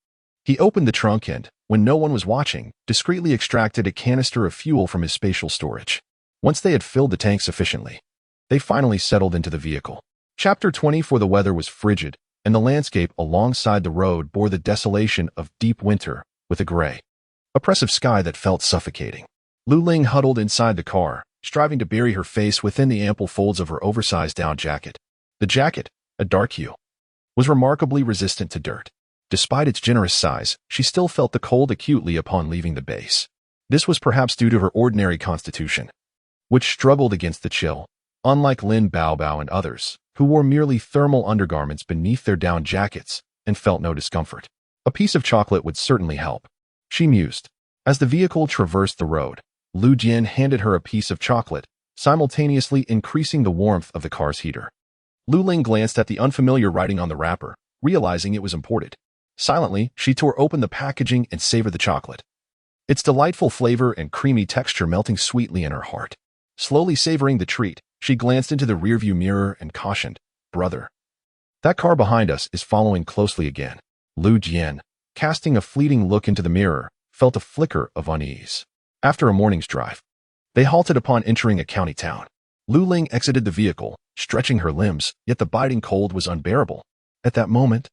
He opened the trunk and, when no one was watching, discreetly extracted a canister of fuel from his spatial storage. Once they had filled the tank sufficiently, they finally settled into the vehicle. Chapter 20. For the weather was frigid, and the landscape alongside the road bore the desolation of deep winter with a gray, oppressive sky that felt suffocating. Lu Ling huddled inside the car, striving to bury her face within the ample folds of her oversized down jacket. The jacket, a dark hue, was remarkably resistant to dirt. Despite its generous size, she still felt the cold acutely upon leaving the base. This was perhaps due to her ordinary constitution, which struggled against the chill, unlike Lin Baobao and others, who wore merely thermal undergarments beneath their down jackets and felt no discomfort. A piece of chocolate would certainly help, she mused. As the vehicle traversed the road, Lu Dian handed her a piece of chocolate, simultaneously increasing the warmth of the car's heater. Lu Ling glanced at the unfamiliar writing on the wrapper, realizing it was imported. Silently, she tore open the packaging and savored the chocolate, its delightful flavor and creamy texture melting sweetly in her heart. Slowly savoring the treat, she glanced into the rearview mirror and cautioned, "Brother, that car behind us is following closely again." Lu Dian, casting a fleeting look into the mirror, felt a flicker of unease. After a morning's drive, they halted upon entering a county town. Lu Ling exited the vehicle, stretching her limbs, yet the biting cold was unbearable. At that moment,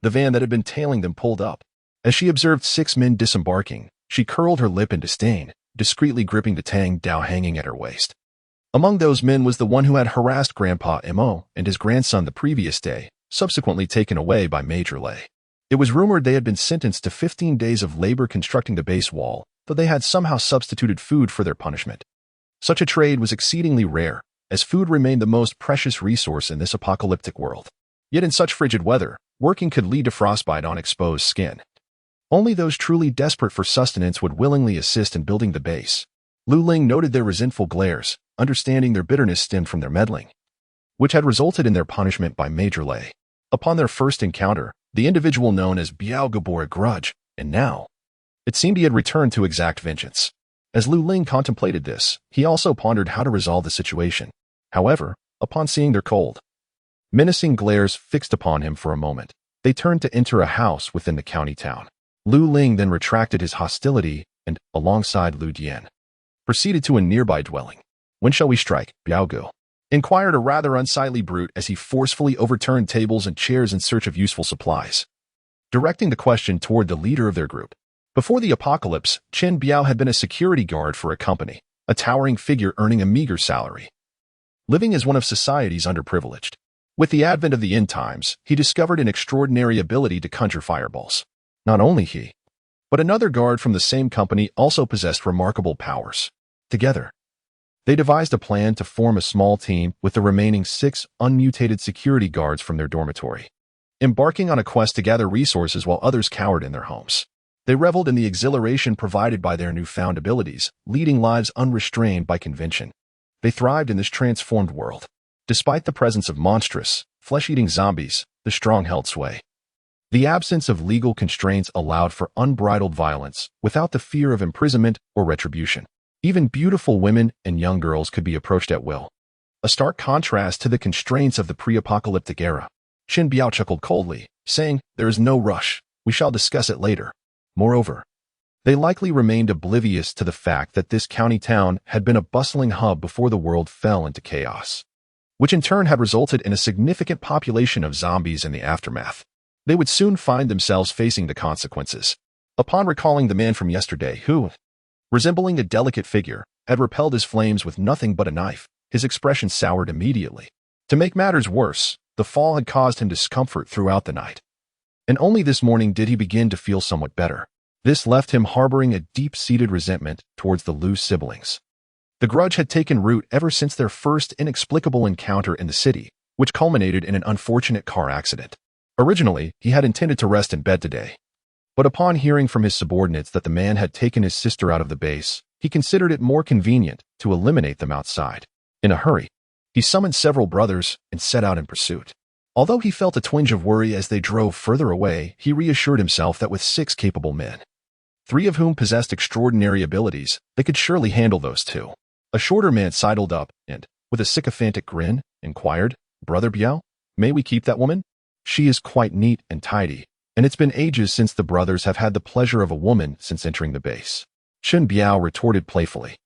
the van that had been tailing them pulled up. As she observed 6 men disembarking, she curled her lip in disdain, discreetly gripping the Tang Dao hanging at her waist. Among those men was the one who had harassed Grandpa Mo and his grandson the previous day, subsequently taken away by Major Lei. It was rumored they had been sentenced to 15 days of labor constructing the base wall, though they had somehow substituted food for their punishment. Such a trade was exceedingly rare, as food remained the most precious resource in this apocalyptic world. Yet in such frigid weather, working could lead to frostbite on exposed skin. Only those truly desperate for sustenance would willingly assist in building the base. Lu Ling noted their resentful glares, understanding their bitterness stemmed from their meddling, which had resulted in their punishment by Major Lei. Upon their first encounter, the individual known as Biao bore a grudge, and now, it seemed he had returned to exact vengeance. As Lu Ling contemplated this, he also pondered how to resolve the situation. However, upon seeing their cold, menacing glares fixed upon him for a moment, they turned to enter a house within the county town. Lu Ling then retracted his hostility and, alongside Lu Dian, proceeded to a nearby dwelling. "When shall we strike, Biao?" inquired a rather unsightly brute as he forcefully overturned tables and chairs in search of useful supplies, directing the question toward the leader of their group. Before the apocalypse, Chen Biao had been a security guard for a company, a towering figure earning a meager salary, living as one of society's underprivileged. With the advent of the end times, he discovered an extraordinary ability to conjure fireballs. Not only he, but another guard from the same company also possessed remarkable powers. Together, they devised a plan to form a small team with the remaining 6 unmutated security guards from their dormitory, embarking on a quest to gather resources while others cowered in their homes. They reveled in the exhilaration provided by their newfound abilities, leading lives unrestrained by convention. They thrived in this transformed world. Despite the presence of monstrous, flesh-eating zombies, the strong held sway. The absence of legal constraints allowed for unbridled violence without the fear of imprisonment or retribution. Even beautiful women and young girls could be approached at will. A stark contrast to the constraints of the pre-apocalyptic era. Chen Biao chuckled coldly, saying, "There is no rush. We shall discuss it later." Moreover, they likely remained oblivious to the fact that this county town had been a bustling hub before the world fell into chaos, which in turn had resulted in a significant population of zombies in the aftermath. They would soon find themselves facing the consequences. Upon recalling the man from yesterday who, resembling a delicate figure, had repelled his flames with nothing but a knife, his expression soured immediately. To make matters worse, the fall had caused him discomfort throughout the night, and only this morning did he begin to feel somewhat better. This left him harboring a deep-seated resentment towards the Lu siblings. The grudge had taken root ever since their first inexplicable encounter in the city, which culminated in an unfortunate car accident. Originally, he had intended to rest in bed today, but upon hearing from his subordinates that the man had taken his sister out of the base, he considered it more convenient to eliminate them outside. In a hurry, he summoned several brothers and set out in pursuit. Although he felt a twinge of worry as they drove further away, he reassured himself that with 6 capable men, 3 of whom possessed extraordinary abilities, they could surely handle those 2. A shorter man sidled up and, with a sycophantic grin, inquired, "Brother Biao, may we keep that woman? She is quite neat and tidy, and it's been ages since the brothers have had the pleasure of a woman since entering the base." Chen Biao retorted playfully,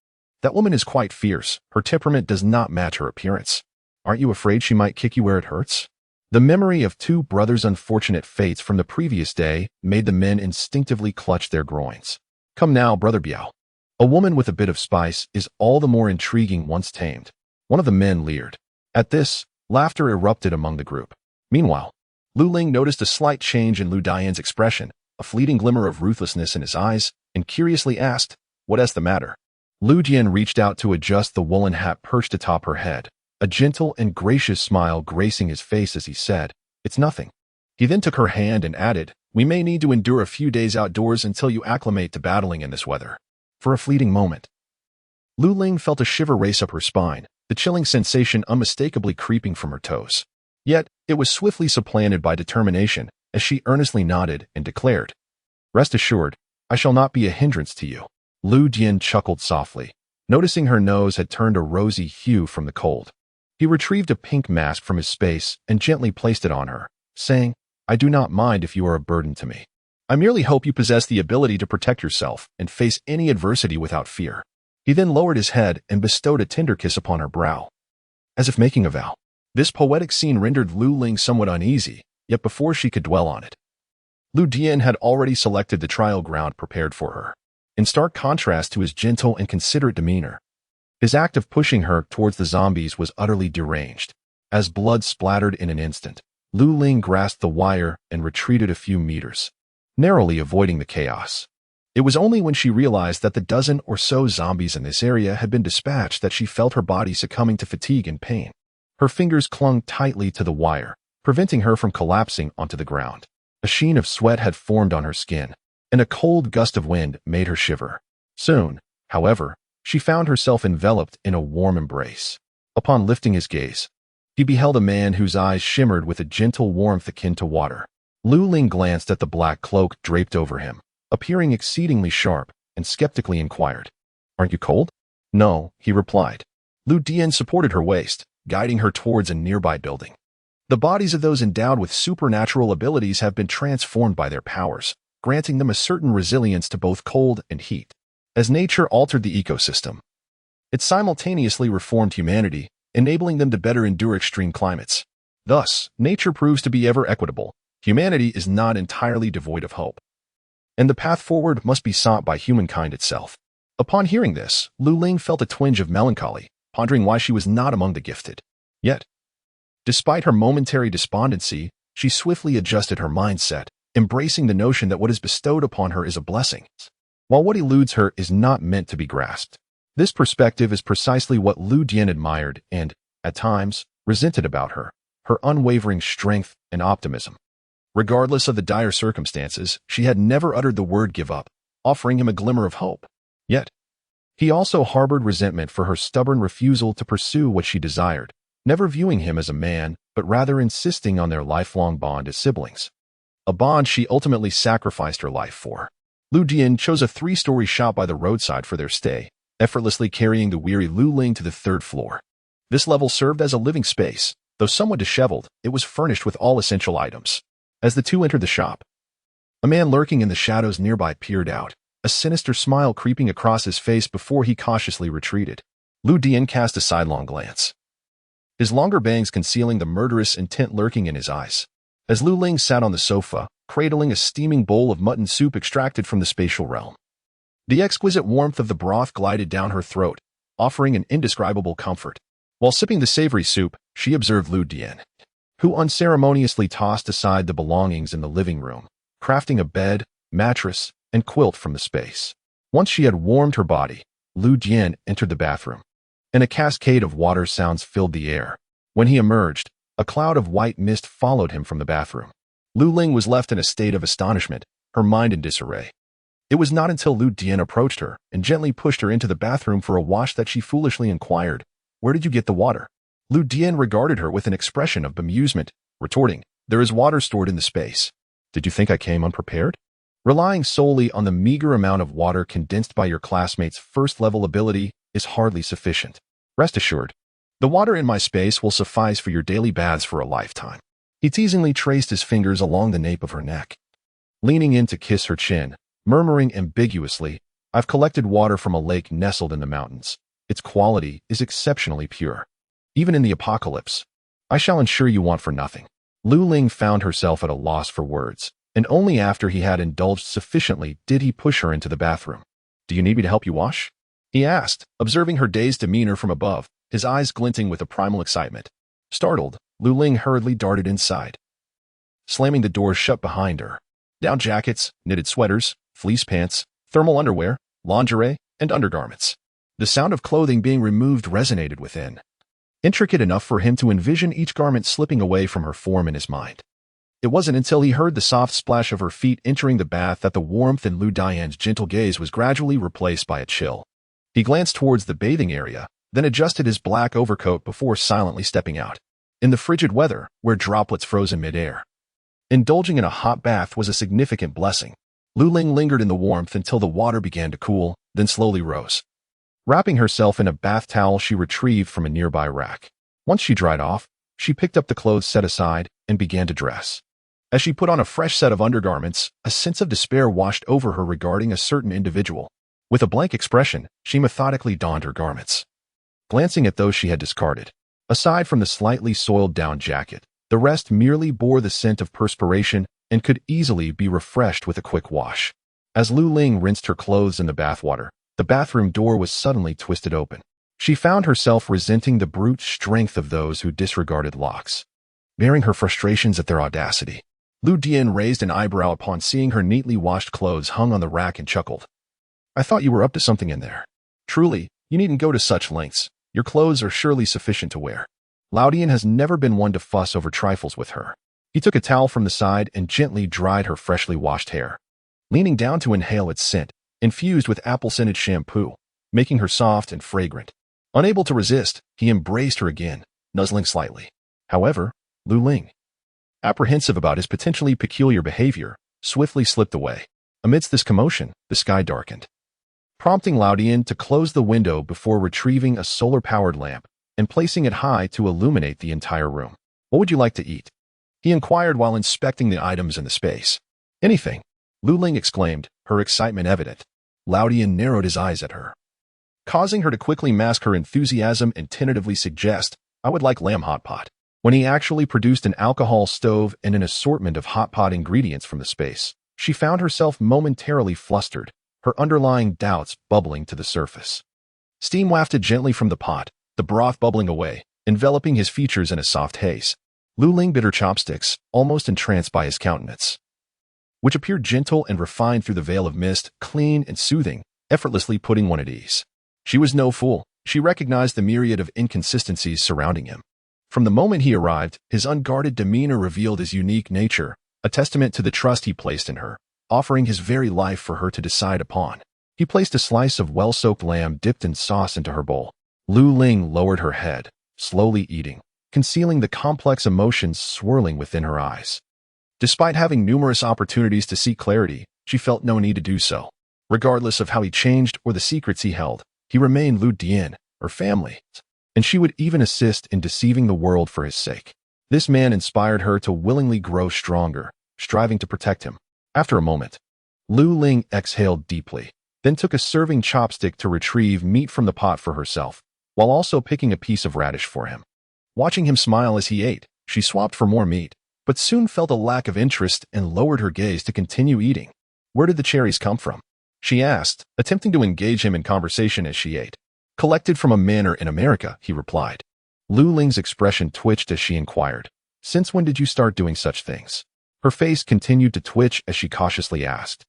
"That woman is quite fierce. Her temperament does not match her appearance. Aren't you afraid she might kick you where it hurts?" The memory of 2 brothers' unfortunate fates from the previous day made the men instinctively clutch their groins. "Come now, Brother Biao. A woman with a bit of spice is all the more intriguing once tamed." One of the men leered. At this, laughter erupted among the group. Meanwhile, Lu Ling noticed a slight change in Lu Dian's expression, a fleeting glimmer of ruthlessness in his eyes, and curiously asked, "What is the matter?" Lu Dian reached out to adjust the woolen hat perched atop her head, a gentle and gracious smile gracing his face as he said, "It's nothing." He then took her hand and added, "We may need to endure a few days outdoors until you acclimate to battling in this weather." For a fleeting moment, Lu Ling felt a shiver race up her spine, the chilling sensation unmistakably creeping from her toes. Yet, it was swiftly supplanted by determination as she earnestly nodded and declared, "Rest assured, I shall not be a hindrance to you." Lu Dian chuckled softly, noticing her nose had turned a rosy hue from the cold. He retrieved a pink mask from his space and gently placed it on her, saying, "I do not mind if you are a burden to me. I merely hope you possess the ability to protect yourself and face any adversity without fear." He then lowered his head and bestowed a tender kiss upon her brow, as if making a vow. This poetic scene rendered Lu Ling somewhat uneasy, yet before she could dwell on it, Lu Dian had already selected the trial ground prepared for her. In stark contrast to his gentle and considerate demeanor, his act of pushing her towards the zombies was utterly deranged. As blood splattered in an instant, Lu Ling grasped the wire and retreated a few meters, narrowly avoiding the chaos. It was only when she realized that the dozen or so zombies in this area had been dispatched that she felt her body succumbing to fatigue and pain. Her fingers clung tightly to the wire, preventing her from collapsing onto the ground. A sheen of sweat had formed on her skin, and a cold gust of wind made her shiver. Soon, however, she found herself enveloped in a warm embrace. Upon lifting his gaze, he beheld a man whose eyes shimmered with a gentle warmth akin to water. Lu Ling glanced at the black cloak draped over him, appearing exceedingly sharp, and skeptically inquired, "Aren't you cold?" "No," he replied. Lu Dian supported her waist, guiding her towards a nearby building. The bodies of those endowed with supernatural abilities have been transformed by their powers, granting them a certain resilience to both cold and heat. As nature altered the ecosystem, it simultaneously reformed humanity, enabling them to better endure extreme climates. Thus, nature proves to be ever equitable. Humanity is not entirely devoid of hope, and the path forward must be sought by humankind itself. Upon hearing this, Lu Ling felt a twinge of melancholy, pondering why she was not among the gifted. Yet, despite her momentary despondency, she swiftly adjusted her mindset, embracing the notion that what is bestowed upon her is a blessing, while what eludes her is not meant to be grasped. This perspective is precisely what Lu Dian admired and, at times, resented about her unwavering strength and optimism. Regardless of the dire circumstances, she had never uttered the word give up, offering him a glimmer of hope. Yet, he also harbored resentment for her stubborn refusal to pursue what she desired, never viewing him as a man, but rather insisting on their lifelong bond as siblings. A bond she ultimately sacrificed her life for. Lu Dian chose a 3-story shop by the roadside for their stay, effortlessly carrying the weary Lu Ling to the 3rd floor. This level served as a living space. Though somewhat disheveled, it was furnished with all essential items. As the two entered the shop, a man lurking in the shadows nearby peered out, a sinister smile creeping across his face before he cautiously retreated. Lu Dian cast a sidelong glance, his longer bangs concealing the murderous intent lurking in his eyes. As Lu Ling sat on the sofa, cradling a steaming bowl of mutton soup extracted from the spatial realm, the exquisite warmth of the broth glided down her throat, offering an indescribable comfort. While sipping the savory soup, she observed Lu Dian, who unceremoniously tossed aside the belongings in the living room, crafting a bed, mattress, and quilt from the space. Once she had warmed her body, Lu Dian entered the bathroom, and a cascade of water sounds filled the air. When he emerged, a cloud of white mist followed him from the bathroom. Lu Ling was left in a state of astonishment, her mind in disarray. It was not until Lu Dian approached her and gently pushed her into the bathroom for a wash that she foolishly inquired, "Where did you get the water?" Lu Dian regarded her with an expression of bemusement, retorting, "There is water stored in the space. Did you think I came unprepared?" Relying solely on the meager amount of water condensed by your classmate's first-level ability is hardly sufficient. Rest assured, the water in my space will suffice for your daily baths for a lifetime. He teasingly traced his fingers along the nape of her neck, leaning in to kiss her chin, murmuring ambiguously, "I've collected water from a lake nestled in the mountains. Its quality is exceptionally pure. Even in the apocalypse, I shall ensure you want for nothing." Lu Ling found herself at a loss for words, and only after he had indulged sufficiently did he push her into the bathroom. "Do you need me to help you wash?" he asked, observing her dazed demeanor from above, his eyes glinting with a primal excitement. Startled, Lu Ling hurriedly darted inside, slamming the door shut behind her. Down jackets, knitted sweaters, fleece pants, thermal underwear, lingerie, and undergarments. The sound of clothing being removed resonated within, intricate enough for him to envision each garment slipping away from her form in his mind. It wasn't until he heard the soft splash of her feet entering the bath that the warmth in Lu Dian's gentle gaze was gradually replaced by a chill. He glanced towards the bathing area, then adjusted his black overcoat before silently stepping out. In the frigid weather, where droplets froze in midair, indulging in a hot bath was a significant blessing. Lu Ling lingered in the warmth until the water began to cool, then slowly rose. Wrapping herself in a bath towel she retrieved from a nearby rack. Once she dried off, she picked up the clothes set aside and began to dress. As she put on a fresh set of undergarments, a sense of despair washed over her regarding a certain individual. With a blank expression, she methodically donned her garments, glancing at those she had discarded. Aside from the slightly soiled down jacket, the rest merely bore the scent of perspiration and could easily be refreshed with a quick wash. As Lu Ling rinsed her clothes in the bathwater, the bathroom door was suddenly twisted open. She found herself resenting the brute strength of those who disregarded locks. bearing her frustrations at their audacity. Lu Dian raised an eyebrow upon seeing her neatly washed clothes hung on the rack and chuckled. I thought you were up to something in there. Truly, you needn't go to such lengths. Your clothes are surely sufficient to wear. Lao Dian has never been one to fuss over trifles with her. He took a towel from the side and gently dried her freshly washed hair, leaning down to inhale its scent, infused with apple-scented shampoo, making her soft and fragrant. Unable to resist, he embraced her again, nuzzling slightly. However, Lu Ling, apprehensive about his potentially peculiar behavior, swiftly slipped away. Amidst this commotion, the sky darkened, prompting Lao Dian to close the window before retrieving a solar-powered lamp and placing it high to illuminate the entire room. What would you like to eat? He inquired while inspecting the items in the space. Anything, Lu Ling exclaimed, her excitement evident. Lao Dian narrowed his eyes at her, causing her to quickly mask her enthusiasm and tentatively suggest, I would like lamb hot pot. When he actually produced an alcohol stove and an assortment of hot pot ingredients from the space, she found herself momentarily flustered, her underlying doubts bubbling to the surface. Steam wafted gently from the pot, the broth bubbling away, enveloping his features in a soft haze. Lu Ling bit her chopsticks, almost entranced by his countenance, which appeared gentle and refined through the veil of mist, clean and soothing, effortlessly putting one at ease. She was no fool. She recognized the myriad of inconsistencies surrounding him. From the moment he arrived, his unguarded demeanor revealed his unique nature, a testament to the trust he placed in her, offering his very life for her to decide upon. He placed a slice of well-soaked lamb dipped in sauce into her bowl. Lu Ling lowered her head, slowly eating, concealing the complex emotions swirling within her eyes. Despite having numerous opportunities to seek clarity, she felt no need to do so. Regardless of how he changed or the secrets he held, he remained Lu Dian, her family, and she would even assist in deceiving the world for his sake. This man inspired her to willingly grow stronger, striving to protect him. After a moment, Lu Ling exhaled deeply, then took a serving chopstick to retrieve meat from the pot for herself, while also picking a piece of radish for him. Watching him smile as he ate, she swapped for more meat, but soon felt a lack of interest and lowered her gaze to continue eating. Where did the cherries come from? She asked, attempting to engage him in conversation as she ate. Collected from a manor in America, he replied. Lu Ling's expression twitched as she inquired, since when did you start doing such things? Her face continued to twitch as she cautiously asked,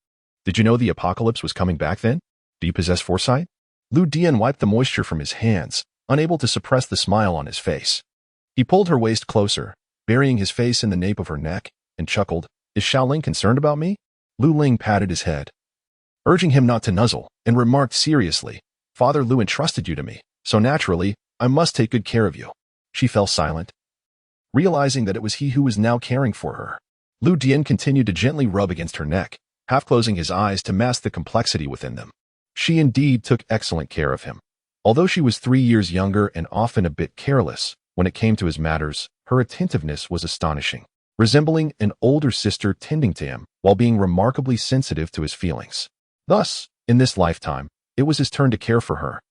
did you know the apocalypse was coming back then? Do you possess foresight? Lu Dian wiped the moisture from his hands, unable to suppress the smile on his face. He pulled her waist closer, burying his face in the nape of her neck, and chuckled, is Xiaoling concerned about me? Lu Ling patted his head, urging him not to nuzzle, and remarked seriously, Father Lu entrusted you to me, so naturally, I must take good care of you. She fell silent, realizing that it was he who was now caring for her. Lu Dian continued to gently rub against her neck, half closing his eyes to mask the complexity within them. She indeed took excellent care of him. Although she was 3 years younger and often a bit careless, when it came to his matters, her attentiveness was astonishing, resembling an older sister tending to him while being remarkably sensitive to his feelings. Thus, in this lifetime, it was his turn to care for her,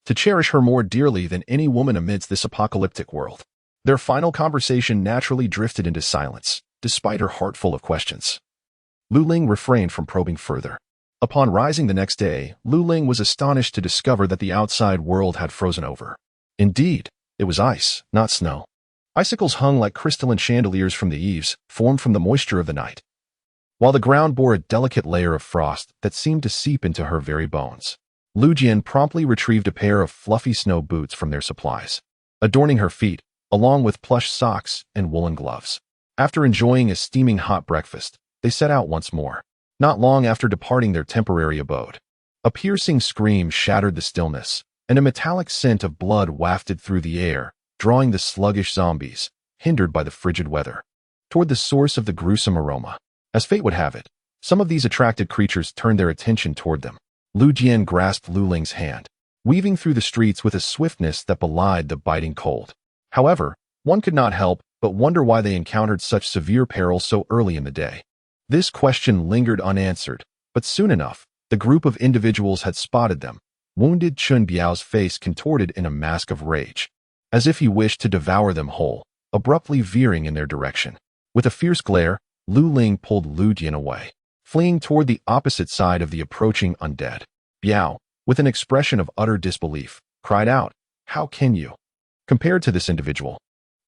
to cherish her more dearly than any woman amidst this apocalyptic world. Their final conversation naturally drifted into silence, despite her heart full of questions. Lu Ling refrained from probing further. Upon rising the next day, Lu Ling was astonished to discover that the outside world had frozen over. Indeed, it was ice, not snow. Icicles hung like crystalline chandeliers from the eaves, formed from the moisture of the night, while the ground bore a delicate layer of frost that seemed to seep into her very bones. Lu Jian promptly retrieved a pair of fluffy snow boots from their supplies, adorning her feet, along with plush socks and woolen gloves. After enjoying a steaming hot breakfast, they set out once more. Not long after departing their temporary abode, a piercing scream shattered the stillness, and a metallic scent of blood wafted through the air, drawing the sluggish zombies, hindered by the frigid weather, toward the source of the gruesome aroma. As fate would have it, some of these attracted creatures turned their attention toward them. Lu Jian grasped Lu Ling's hand, weaving through the streets with a swiftness that belied the biting cold. However, one could not help but wonder why they encountered such severe peril so early in the day. This question lingered unanswered, but soon enough, the group of individuals had spotted them. Wounded Chun Biao's face contorted in a mask of rage, as if he wished to devour them whole, abruptly veering in their direction. With a fierce glare, Lu Ling pulled Lu Jian away, fleeing toward the opposite side of the approaching undead. Biao, with an expression of utter disbelief, cried out, "How can you? Compared to this individual,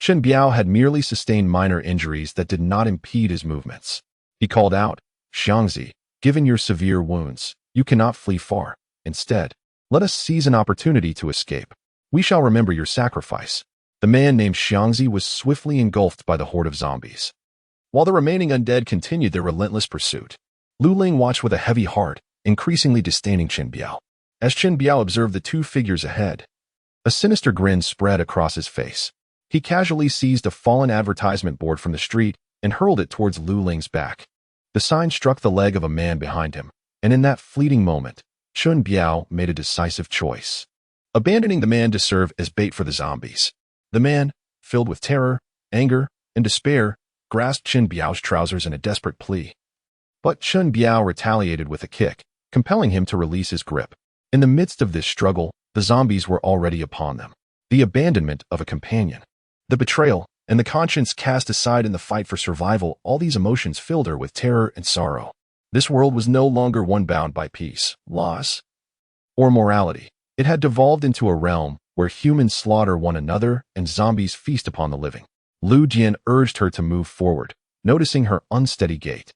Chen Biao had merely sustained minor injuries that did not impede his movements. He called out, "Xiangzi, given your severe wounds, you cannot flee far. Instead, let us seize an opportunity to escape. We shall remember your sacrifice." The man named Xiangzi was swiftly engulfed by the horde of zombies. While the remaining undead continued their relentless pursuit, Lu Ling watched with a heavy heart, increasingly disdaining Chen Biao. As Chen Biao observed the two figures ahead, a sinister grin spread across his face. He casually seized a fallen advertisement board from the street and hurled it towards Lu Ling's back. The sign struck the leg of a man behind him, and in that fleeting moment, Chen Biao made a decisive choice, abandoning the man to serve as bait for the zombies. The man, filled with terror, anger, and despair, grasped Chen Biao's trousers in a desperate plea. But Chen Biao retaliated with a kick, compelling him to release his grip. In the midst of this struggle, the zombies were already upon them. The abandonment of a companion, the betrayal, and the conscience cast aside in the fight for survival, all these emotions filled her with terror and sorrow. This world was no longer one bound by peace, laws, or morality. It had devolved into a realm where humans slaughter one another and zombies feast upon the living. Lu Jian urged her to move forward, noticing her unsteady gait.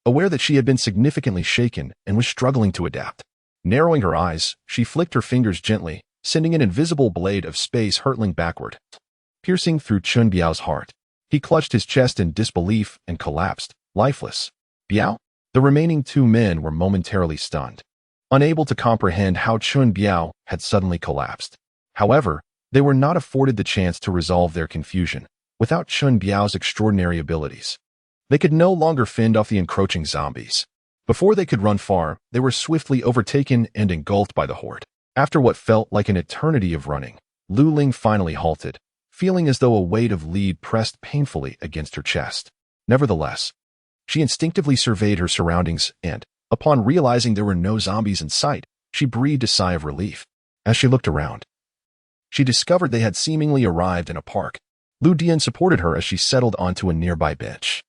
Aware that she had been significantly shaken and was struggling to adapt. Narrowing her eyes, she flicked her fingers gently, sending an invisible blade of space hurtling backward, piercing through Chen Biao's heart. He clutched his chest in disbelief and collapsed, lifeless. Biao? The remaining two men were momentarily stunned, unable to comprehend how Chen Biao had suddenly collapsed. However, they were not afforded the chance to resolve their confusion. Without Chen Biao's extraordinary abilities, they could no longer fend off the encroaching zombies. Before they could run far, they were swiftly overtaken and engulfed by the horde. After what felt like an eternity of running, Lu Ling finally halted, feeling as though a weight of lead pressed painfully against her chest. Nevertheless, she instinctively surveyed her surroundings and, upon realizing there were no zombies in sight, she breathed a sigh of relief. As she looked around, she discovered they had seemingly arrived in a park. Lu Dian supported her as she settled onto a nearby bench,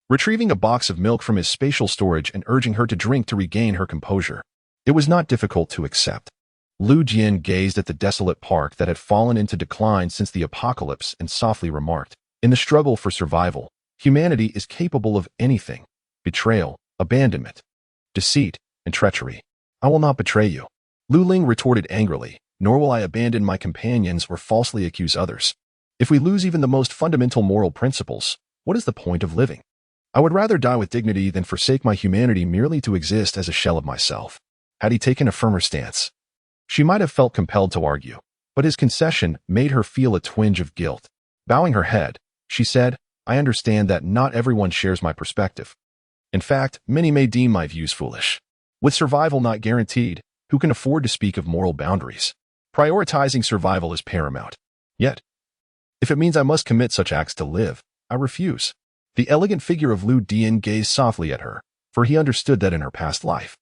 retrieving a box of milk from his spatial storage and urging her to drink to regain her composure. It was not difficult to accept. Lu Jian gazed at the desolate park that had fallen into decline since the apocalypse and softly remarked, "In the struggle for survival, humanity is capable of anything: betrayal, abandonment, deceit, and treachery. I will not betray you," Lu Ling retorted angrily, "nor will I abandon my companions or falsely accuse others. If we lose even the most fundamental moral principles, what is the point of living? I would rather die with dignity than forsake my humanity merely to exist as a shell of myself." Had he taken a firmer stance, she might have felt compelled to argue, but his concession made her feel a twinge of guilt. Bowing her head, she said, "I understand that not everyone shares my perspective. In fact, many may deem my views foolish. With survival not guaranteed, who can afford to speak of moral boundaries? Prioritizing survival is paramount. Yet, if it means I must commit such acts to live, I refuse." The elegant figure of Lu Dian gazed softly at her, for he understood that in her past life,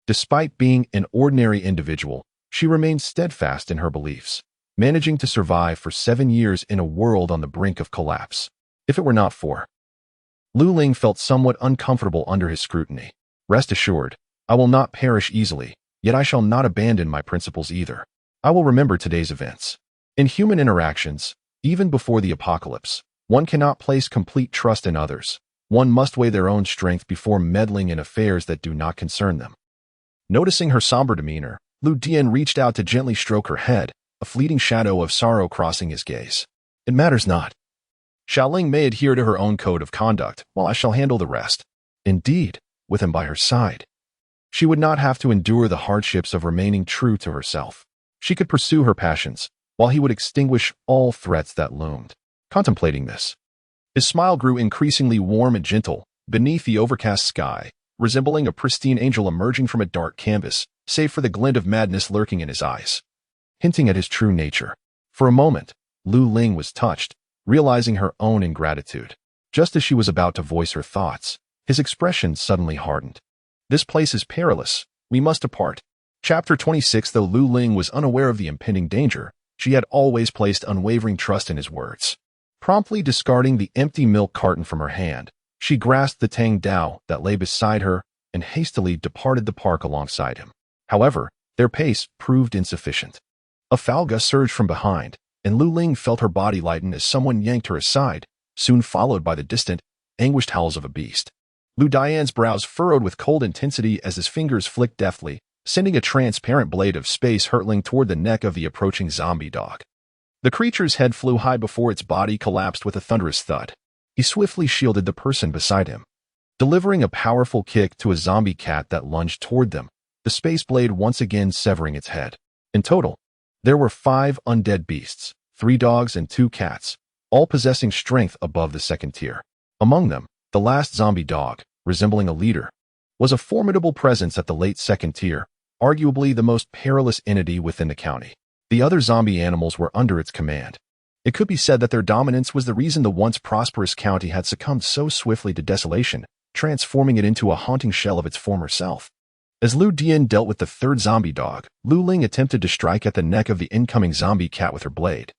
despite being an ordinary individual, she remained steadfast in her beliefs, managing to survive for 7 years in a world on the brink of collapse. If it were not for, Lu Ling felt somewhat uncomfortable under his scrutiny. "Rest assured, I will not perish easily, yet I shall not abandon my principles either. I will remember today's events. In human interactions, even before the apocalypse, one cannot place complete trust in others. One must weigh their own strength before meddling in affairs that do not concern them." Noticing her somber demeanor, Lu Dian reached out to gently stroke her head, a fleeting shadow of sorrow crossing his gaze. "It matters not. Xiaoling may adhere to her own code of conduct, while I shall handle the rest." Indeed, with him by her side, she would not have to endure the hardships of remaining true to herself. She could pursue her passions, while he would extinguish all threats that loomed. Contemplating this, his smile grew increasingly warm and gentle, beneath the overcast sky, resembling a pristine angel emerging from a dark canvas, save for the glint of madness lurking in his eyes, hinting at his true nature. For a moment, Lu Ling was touched, realizing her own ingratitude. Just as she was about to voice her thoughts, his expression suddenly hardened. "This place is perilous. We must depart." Chapter 26. Though Lu Ling was unaware of the impending danger, she had always placed unwavering trust in his words. Promptly discarding the empty milk carton from her hand, she grasped the Tang Dao that lay beside her and hastily departed the park alongside him. However, their pace proved insufficient. A foul gust surged from behind, and Lu Ling felt her body lighten as someone yanked her aside, soon followed by the distant, anguished howls of a beast. Lu Dian's brows furrowed with cold intensity as his fingers flicked deftly, sending a transparent blade of space hurtling toward the neck of the approaching zombie dog. The creature's head flew high before its body collapsed with a thunderous thud. He swiftly shielded the person beside him, delivering a powerful kick to a zombie cat that lunged toward them, the space blade once again severing its head. In total, there were 5 undead beasts, 3 dogs and 2 cats, all possessing strength above the second tier. Among them, the last zombie dog, resembling a leader, was a formidable presence at the late second tier, arguably the most perilous entity within the county. The other zombie animals were under its command. It could be said that their dominance was the reason the once prosperous county had succumbed so swiftly to desolation, transforming it into a haunting shell of its former self. As Lu Dian dealt with the third zombie dog, Lu Ling attempted to strike at the neck of the incoming zombie cat with her blade.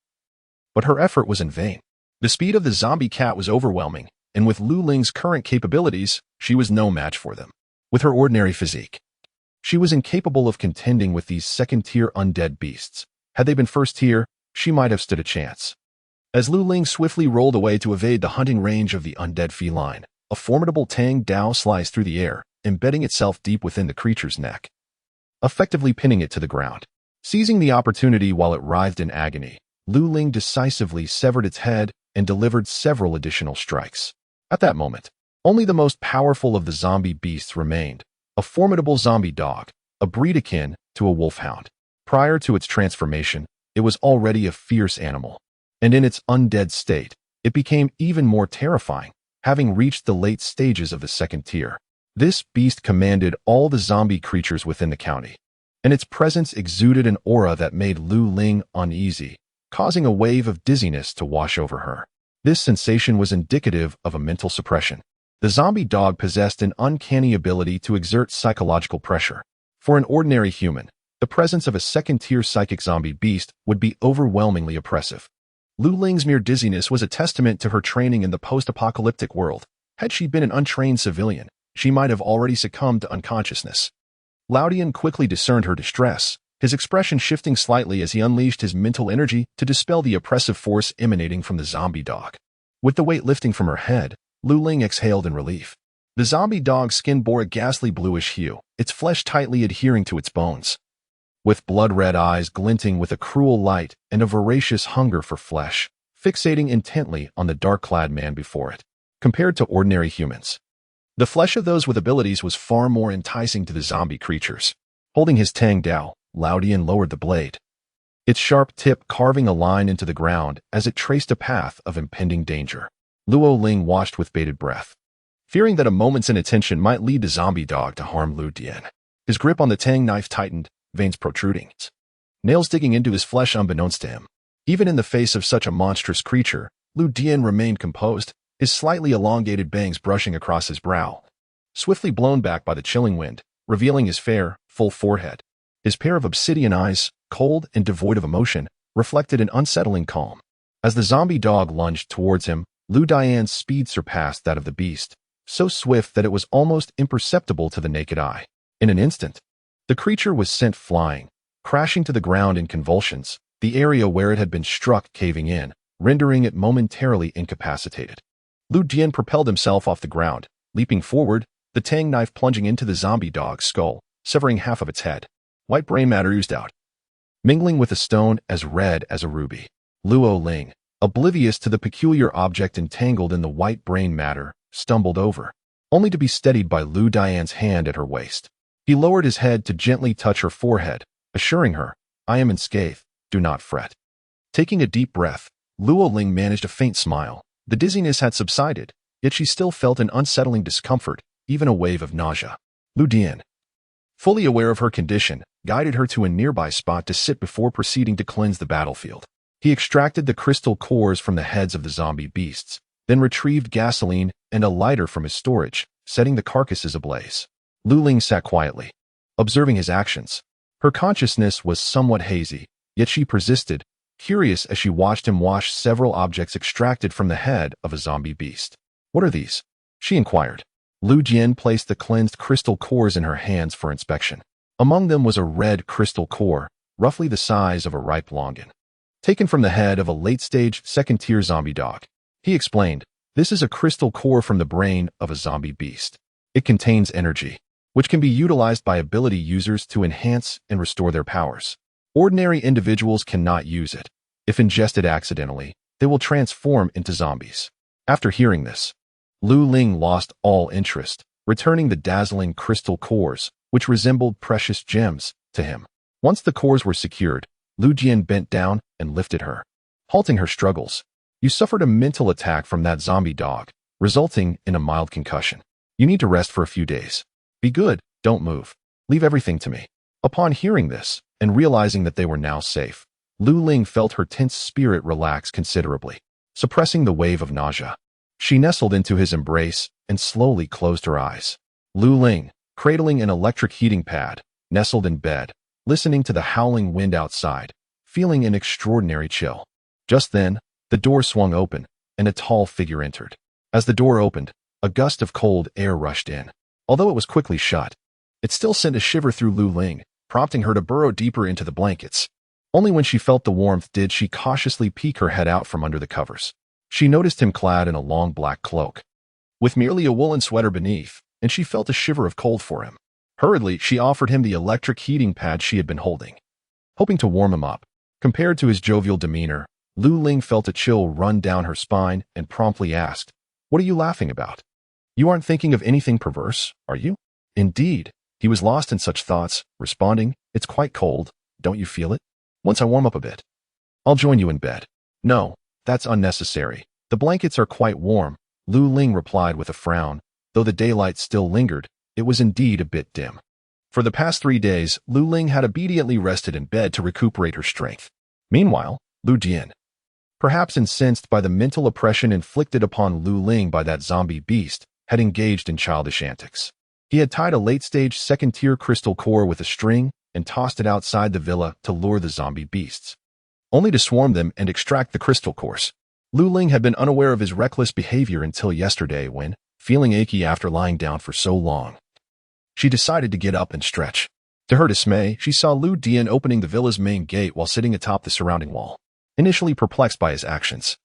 But her effort was in vain. The speed of the zombie cat was overwhelming, and with Lu Ling's current capabilities, she was no match for them. With her ordinary physique, she was incapable of contending with these second-tier undead beasts. Had they been first-tier, she might have stood a chance. As Lu Ling swiftly rolled away to evade the hunting range of the undead feline, a formidable Tang Dao sliced through the air, embedding itself deep within the creature's neck, effectively pinning it to the ground. Seizing the opportunity while it writhed in agony, Lu Ling decisively severed its head and delivered several additional strikes. At that moment, only the most powerful of the zombie beasts remained, a formidable zombie dog, a breed akin to a wolfhound. Prior to its transformation, it was already a fierce animal, and in its undead state, it became even more terrifying, having reached the late stages of the second tier. This beast commanded all the zombie creatures within the county, and its presence exuded an aura that made Lu Ling uneasy, causing a wave of dizziness to wash over her. This sensation was indicative of a mental suppression. The zombie dog possessed an uncanny ability to exert psychological pressure. For an ordinary human, the presence of a second-tier psychic zombie beast would be overwhelmingly oppressive. Lu Ling's mere dizziness was a testament to her training in the post-apocalyptic world. Had she been an untrained civilian, she might have already succumbed to unconsciousness. Laudian quickly discerned her distress, his expression shifting slightly as he unleashed his mental energy to dispel the oppressive force emanating from the zombie dog. With the weight lifting from her head, Lu Ling exhaled in relief. The zombie dog's skin bore a ghastly bluish hue, its flesh tightly adhering to its bones. With blood-red eyes glinting with a cruel light and a voracious hunger for flesh, fixating intently on the dark-clad man before it. Compared to ordinary humans, the flesh of those with abilities was far more enticing to the zombie creatures. Holding his Tang Dao, Laudian lowered the blade, its sharp tip carving a line into the ground as it traced a path of impending danger. Luo Ling watched with bated breath, fearing that a moment's inattention might lead the zombie dog to harm Lu Dian. His grip on the Tang knife tightened, veins protruding, nails digging into his flesh unbeknownst to him. Even in the face of such a monstrous creature, Lu Dian remained composed, his slightly elongated bangs brushing across his brow, swiftly blown back by the chilling wind, revealing his fair, full forehead. His pair of obsidian eyes, cold and devoid of emotion, reflected an unsettling calm. As the zombie dog lunged towards him, Lu Dian's speed surpassed that of the beast, so swift that it was almost imperceptible to the naked eye. In an instant, the creature was sent flying, crashing to the ground in convulsions, the area where it had been struck caving in, rendering it momentarily incapacitated. Lu Dian propelled himself off the ground, leaping forward, the Tang knife plunging into the zombie dog's skull, severing half of its head. White brain matter oozed out, mingling with a stone as red as a ruby. Luo Ling, oblivious to the peculiar object entangled in the white brain matter, stumbled over, only to be steadied by Lu Dian's hand at her waist. He lowered his head to gently touch her forehead, assuring her, "I am unscathed, do not fret." Taking a deep breath, Luo Ling managed a faint smile. The dizziness had subsided, yet she still felt an unsettling discomfort, even a wave of nausea. Lu Dian, fully aware of her condition, guided her to a nearby spot to sit before proceeding to cleanse the battlefield. He extracted the crystal cores from the heads of the zombie beasts, then retrieved gasoline and a lighter from his storage, setting the carcasses ablaze. Lu Ling sat quietly, observing his actions. Her consciousness was somewhat hazy, yet she persisted, curious as she watched him wash several objects extracted from the head of a zombie beast. "What are these?" she inquired. Lu Dian placed the cleansed crystal cores in her hands for inspection. Among them was a red crystal core, roughly the size of a ripe longan. taken from the head of a late-stage second-tier zombie dog. He explained, "This is a crystal core from the brain of a zombie beast. It contains energy, which can be utilized by ability users to enhance and restore their powers. Ordinary individuals cannot use it. If ingested accidentally, they will transform into zombies." After hearing this, Lu Ling lost all interest, returning the dazzling crystal cores, which resembled precious gems, to him. Once the cores were secured, Lu Jian bent down and lifted her, halting her struggles. "You suffered a mental attack from that zombie dog, resulting in a mild concussion. You need to rest for a few days. Be good, don't move. Leave everything to me." Upon hearing this, and realizing that they were now safe, Lu Ling felt her tense spirit relax considerably, suppressing the wave of nausea. She nestled into his embrace and slowly closed her eyes. Lu Ling, cradling an electric heating pad, nestled in bed, listening to the howling wind outside, feeling an extraordinary chill. Just then, the door swung open, and a tall figure entered. As the door opened, a gust of cold air rushed in. Although it was quickly shut, it still sent a shiver through Lu Ling, prompting her to burrow deeper into the blankets. Only when she felt the warmth did she cautiously peek her head out from under the covers. She noticed him clad in a long black cloak, with merely a woolen sweater beneath, and she felt a shiver of cold for him. Hurriedly, she offered him the electric heating pad she had been holding, hoping to warm him up. Compared to his jovial demeanor, Lu Ling felt a chill run down her spine and promptly asked, "What are you laughing about? You aren't thinking of anything perverse, are you?" Indeed, he was lost in such thoughts, responding, "It's quite cold, don't you feel it? Once I warm up a bit, I'll join you in bed." "No, that's unnecessary. The blankets are quite warm," Lu Ling replied with a frown. Though the daylight still lingered, it was indeed a bit dim. For the past 3 days, Lu Ling had obediently rested in bed to recuperate her strength. Meanwhile, Lu Jian, perhaps incensed by the mental oppression inflicted upon Lu Ling by that zombie beast, had engaged in childish antics. He had tied a late-stage second-tier crystal core with a string and tossed it outside the villa to lure the zombie beasts, only to swarm them and extract the crystal cores. Lu Ling had been unaware of his reckless behavior until yesterday when, feeling achy after lying down for so long, she decided to get up and stretch. To her dismay, she saw Lu Dian opening the villa's main gate while sitting atop the surrounding wall. Initially perplexed by his actions,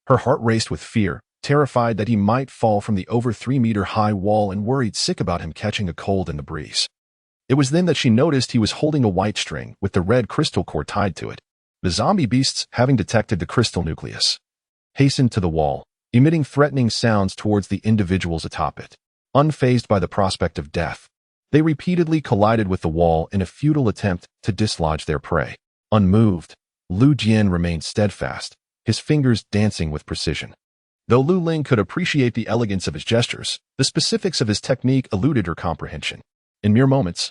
her heart raced with fear, terrified that he might fall from the over 3-meter-high wall and worried sick about him catching a cold in the breeze. It was then that she noticed he was holding a white string with the red crystal core tied to it. The zombie beasts, having detected the crystal nucleus, hastened to the wall, emitting threatening sounds towards the individuals atop it. Unfazed by the prospect of death, they repeatedly collided with the wall in a futile attempt to dislodge their prey. Unmoved, Lu Jian remained steadfast, his fingers dancing with precision. Though Lu Ling could appreciate the elegance of his gestures, the specifics of his technique eluded her comprehension. In mere moments,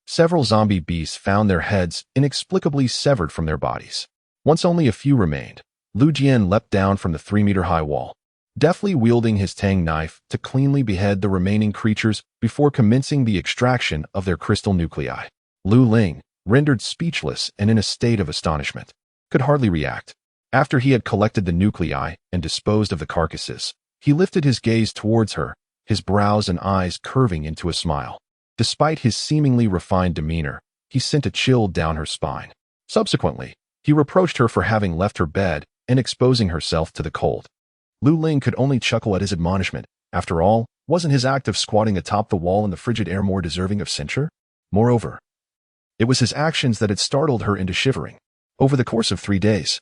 several zombie beasts found their heads inexplicably severed from their bodies. Once only a few remained, Lu Jian leapt down from the 3-meter-high wall, deftly wielding his tang knife to cleanly behead the remaining creatures before commencing the extraction of their crystal nuclei. Lu Ling, rendered speechless and in a state of astonishment, could hardly react. After he had collected the nuclei and disposed of the carcasses, he lifted his gaze towards her, his brows and eyes curving into a smile. Despite his seemingly refined demeanor, he sent a chill down her spine. Subsequently, he reproached her for having left her bed and exposing herself to the cold. Lu Ling could only chuckle at his admonishment. After all, wasn't his act of squatting atop the wall in the frigid air more deserving of censure? Moreover, it was his actions that had startled her into shivering. Over the course of 3 days,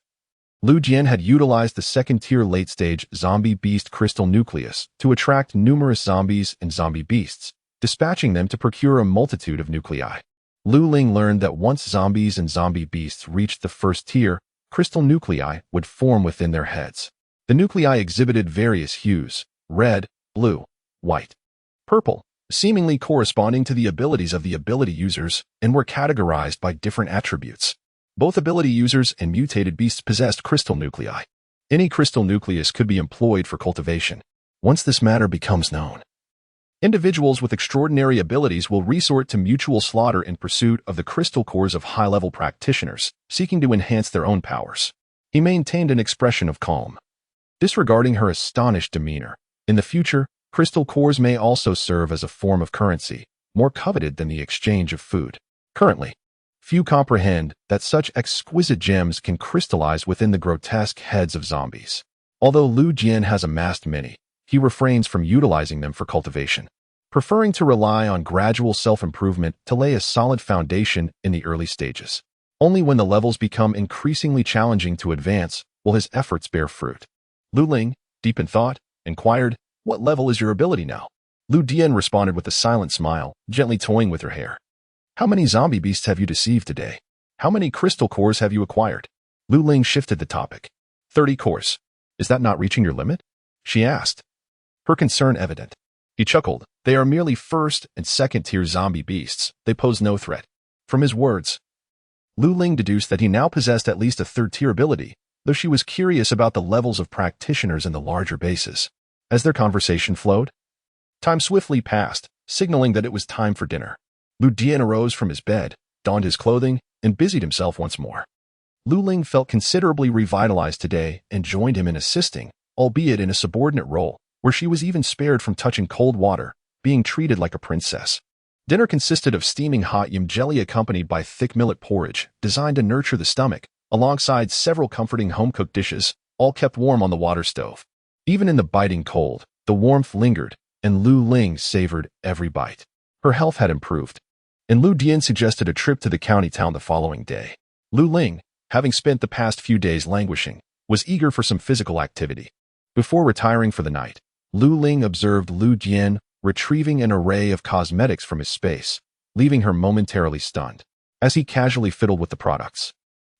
Lu Jian had utilized the second-tier late-stage zombie beast crystal nucleus to attract numerous zombies and zombie beasts, dispatching them to procure a multitude of nuclei. Lu Ling learned that once zombies and zombie beasts reached the first tier, crystal nuclei would form within their heads. The nuclei exhibited various hues: red, blue, white, purple, seemingly corresponding to the abilities of the ability users, and were categorized by different attributes. Both ability users and mutated beasts possessed crystal nuclei. Any crystal nucleus could be employed for cultivation. Once this matter becomes known, individuals with extraordinary abilities will resort to mutual slaughter in pursuit of the crystal cores of high-level practitioners, seeking to enhance their own powers. He maintained an expression of calm, disregarding her astonished demeanor. In the future, crystal cores may also serve as a form of currency, more coveted than the exchange of food. Currently, Few comprehend that such exquisite gems can crystallize within the grotesque heads of zombies. Although Lu Jian has amassed many, he refrains from utilizing them for cultivation, preferring to rely on gradual self-improvement to lay a solid foundation in the early stages. Only when the levels become increasingly challenging to advance will his efforts bear fruit. Lu Ling, deep in thought, inquired, "What level is your ability now?" Lu Dian responded with a silent smile, gently toying with her hair. "How many zombie beasts have you deceived today? How many crystal cores have you acquired?" Lu Ling shifted the topic. 30 cores. Is that not reaching your limit?" she asked, her concern evident. He chuckled. "They are merely first and second-tier zombie beasts. They pose no threat." From his words, Lu Ling deduced that he now possessed at least a third-tier ability, though she was curious about the levels of practitioners in the larger bases. As their conversation flowed, time swiftly passed, signaling that it was time for dinner. Lu Dian arose from his bed, donned his clothing, and busied himself once more. Lu Ling felt considerably revitalized today and joined him in assisting, albeit in a subordinate role, where she was even spared from touching cold water, being treated like a princess. Dinner consisted of steaming hot yam jelly accompanied by thick millet porridge, designed to nurture the stomach, alongside several comforting home-cooked dishes, all kept warm on the water stove. Even in the biting cold, the warmth lingered, and Lu Ling savored every bite. Her health had improved, and Lu Dian suggested a trip to the county town the following day. Lu Ling, having spent the past few days languishing, was eager for some physical activity. Before retiring for the night, Lu Ling observed Lu Dian retrieving an array of cosmetics from his space, leaving her momentarily stunned. As he casually fiddled with the products,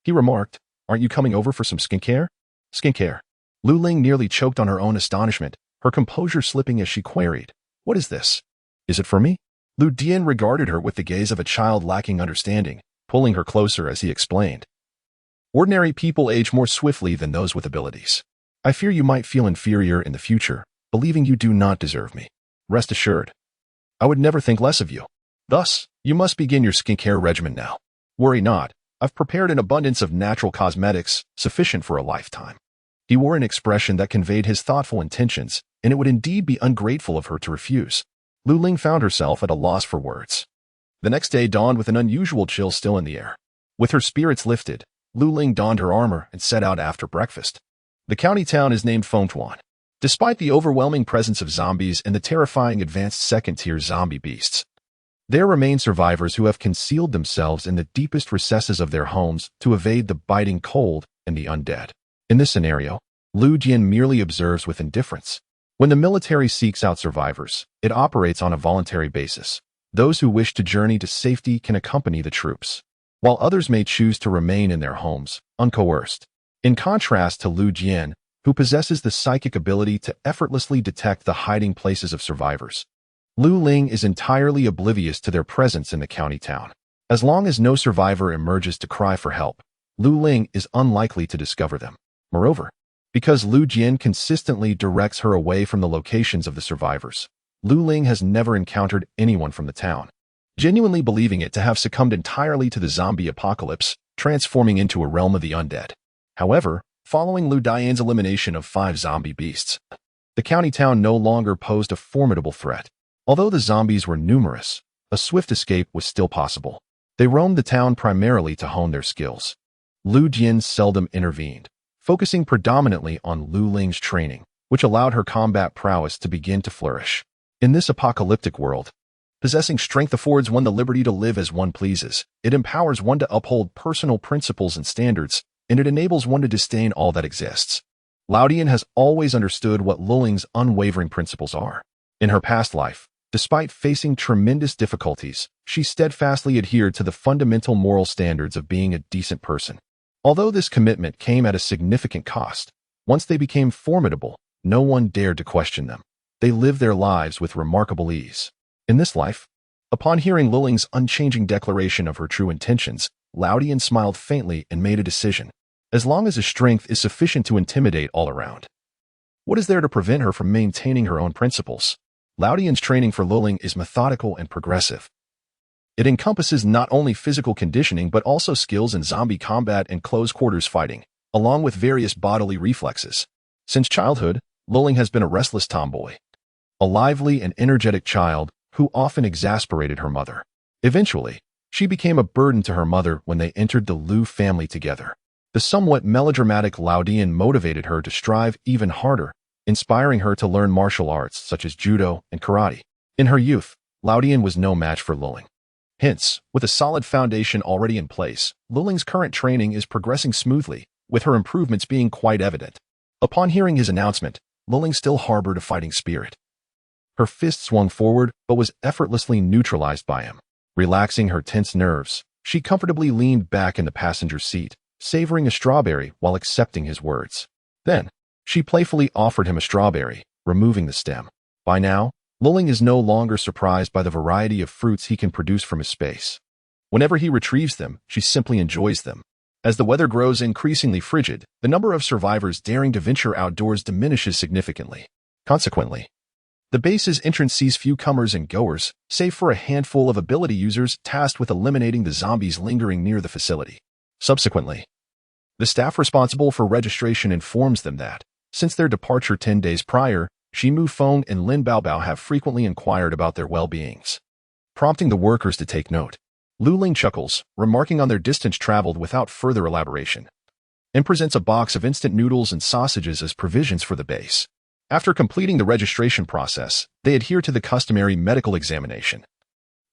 he remarked, "Aren't you coming over for some skincare?" "Skincare?" Lu Ling nearly choked on her own astonishment, her composure slipping as she queried, "What is this? Is it for me?" Lu Dian regarded her with the gaze of a child lacking understanding, pulling her closer as he explained. "Ordinary people age more swiftly than those with abilities. I fear you might feel inferior in the future, believing you do not deserve me. Rest assured, I would never think less of you. Thus, you must begin your skincare regimen now. Worry not, I've prepared an abundance of natural cosmetics sufficient for a lifetime." He wore an expression that conveyed his thoughtful intentions, and it would indeed be ungrateful of her to refuse. Lu Ling found herself at a loss for words. The next day dawned with an unusual chill still in the air. With her spirits lifted, Lu Ling donned her armor and set out after breakfast. The county town is named Fengtuan. Despite the overwhelming presence of zombies and the terrifying advanced second-tier zombie beasts, there remain survivors who have concealed themselves in the deepest recesses of their homes to evade the biting cold and the undead. In this scenario, Lu Jian merely observes with indifference. When the military seeks out survivors, it operates on a voluntary basis. Those who wish to journey to safety can accompany the troops, while others may choose to remain in their homes, uncoerced. In contrast to Lu Jian, who possesses the psychic ability to effortlessly detect the hiding places of survivors, Lu Ling is entirely oblivious to their presence in the county town. As long as no survivor emerges to cry for help, Lu Ling is unlikely to discover them. Moreover, because Lu Jian consistently directs her away from the locations of the survivors, Lu Ling has never encountered anyone from the town, genuinely believing it to have succumbed entirely to the zombie apocalypse, transforming into a realm of the undead. However, following Lu Dian's elimination of 5 zombie beasts, the county town no longer posed a formidable threat. Although the zombies were numerous, a swift escape was still possible. They roamed the town primarily to hone their skills. Lu Jian seldom intervened, focusing predominantly on Lu Ling's training, which allowed her combat prowess to begin to flourish. In this apocalyptic world, possessing strength affords one the liberty to live as one pleases. It empowers one to uphold personal principles and standards, and it enables one to disdain all that exists. Laudian has always understood what Lu Ling's unwavering principles are. In her past life, despite facing tremendous difficulties, she steadfastly adhered to the fundamental moral standards of being a decent person. Although this commitment came at a significant cost, once they became formidable, no one dared to question them. They lived their lives with remarkable ease. In this life, upon hearing Lu Ling's unchanging declaration of her true intentions, Laudian smiled faintly and made a decision. As long as his strength is sufficient to intimidate all around, what is there to prevent her from maintaining her own principles? Laudian's training for Lu Ling is methodical and progressive. It encompasses not only physical conditioning but also skills in zombie combat and close-quarters fighting, along with various bodily reflexes. Since childhood, Lu Ling has been a restless tomboy, a lively and energetic child who often exasperated her mother. Eventually, She became a burden to her mother when they entered the Liu family together. The somewhat melodramatic Lao Dian motivated her to strive even harder, inspiring her to learn martial arts such as judo and karate. In her youth, Lao Dian was no match for Luling. Hence, with a solid foundation already in place, Luling's current training is progressing smoothly, with her improvements being quite evident. Upon hearing his announcement, Luling still harbored a fighting spirit. Her fist swung forward but was effortlessly neutralized by him. Relaxing her tense nerves, she comfortably leaned back in the passenger seat, savoring a strawberry while accepting his words. Then, she playfully offered him a strawberry, removing the stem. By now, Luling is no longer surprised by the variety of fruits he can produce from his space. Whenever he retrieves them, she simply enjoys them. As the weather grows increasingly frigid, the number of survivors daring to venture outdoors diminishes significantly. Consequently, the base's entrance sees few comers and goers, save for a handful of ability users tasked with eliminating the zombies lingering near the facility. Subsequently, the staff responsible for registration informs them that, since their departure 10 days prior, Shimu Feng and Lin Baobao have frequently inquired about their well-beings, prompting the workers to take note. Lu Ling chuckles, remarking on their distance traveled without further elaboration, and presents a box of instant noodles and sausages as provisions for the base. After completing the registration process, they adhere to the customary medical examination,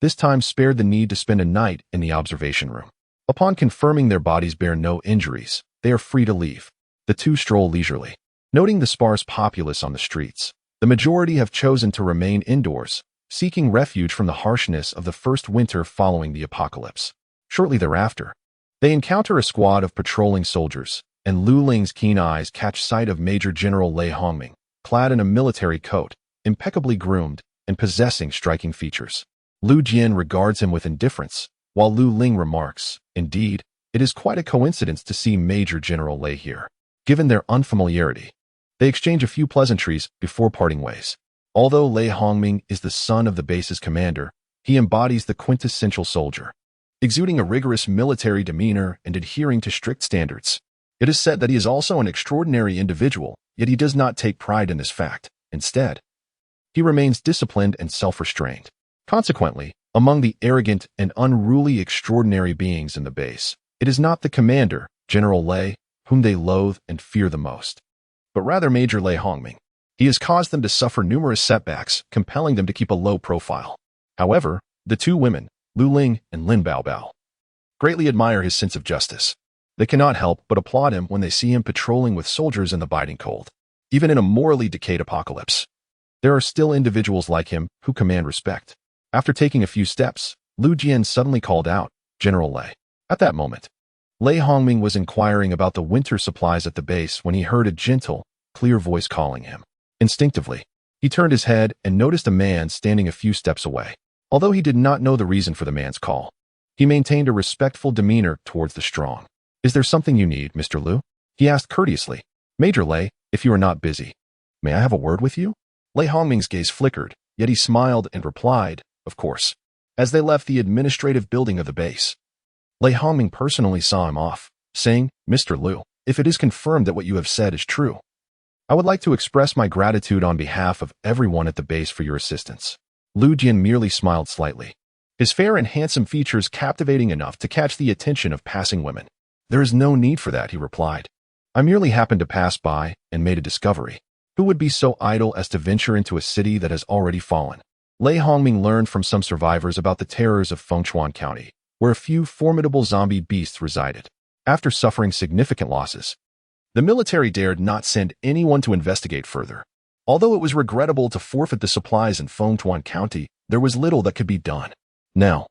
this time spared the need to spend a night in the observation room. Upon confirming their bodies bear no injuries, they are free to leave. The two stroll leisurely. Noting the sparse populace on the streets, the majority have chosen to remain indoors, seeking refuge from the harshness of the first winter following the apocalypse. Shortly thereafter, they encounter a squad of patrolling soldiers, and Lu Ling's keen eyes catch sight of Major General Lei Hongming, clad in a military coat, impeccably groomed, and possessing striking features. Lu Jian regards him with indifference, while Lu Ling remarks, "Indeed, it is quite a coincidence to see Major General Lei here." Given their unfamiliarity, they exchange a few pleasantries before parting ways. Although Lei Hongming is the son of the base's commander, he embodies the quintessential soldier, exuding a rigorous military demeanor and adhering to strict standards. It is said that he is also an extraordinary individual, yet he does not take pride in this fact. Instead, he remains disciplined and self-restrained. Consequently, among the arrogant and unruly extraordinary beings in the base, it is not the commander, General Lei, whom they loathe and fear the most, but rather Major Lei Hongming. He has caused them to suffer numerous setbacks, compelling them to keep a low profile. However, the two women, Lu Ling and Lin Baobao, greatly admire his sense of justice. They cannot help but applaud him when they see him patrolling with soldiers in the biting cold. Even in a morally decayed apocalypse, there are still individuals like him who command respect. After taking a few steps, Lu Jian suddenly called out, "General Lei." At that moment, Lei Hongming was inquiring about the winter supplies at the base when he heard a gentle, clear voice calling him. Instinctively, he turned his head and noticed a man standing a few steps away. Although he did not know the reason for the man's call, he maintained a respectful demeanor towards the strong. "Is there something you need, Mr. Liu?" he asked courteously. "Major Lei, if you are not busy, may I have a word with you?" Lei Hongming's gaze flickered, yet he smiled and replied, "Of course." As they left the administrative building of the base, Lei Hongming personally saw him off, saying, "Mr. Liu, if it is confirmed that what you have said is true, I would like to express my gratitude on behalf of everyone at the base for your assistance." Lu Jian merely smiled slightly, his fair and handsome features captivating enough to catch the attention of passing women. "There is no need for that," he replied. "I merely happened to pass by and made a discovery. Who would be so idle as to venture into a city that has already fallen?" Lei Hongming learned from some survivors about the terrors of Fengchuan County, where a few formidable zombie beasts resided. After suffering significant losses, the military dared not send anyone to investigate further. Although it was regrettable to forfeit the supplies in Fengchuan County, there was little that could be done. Now,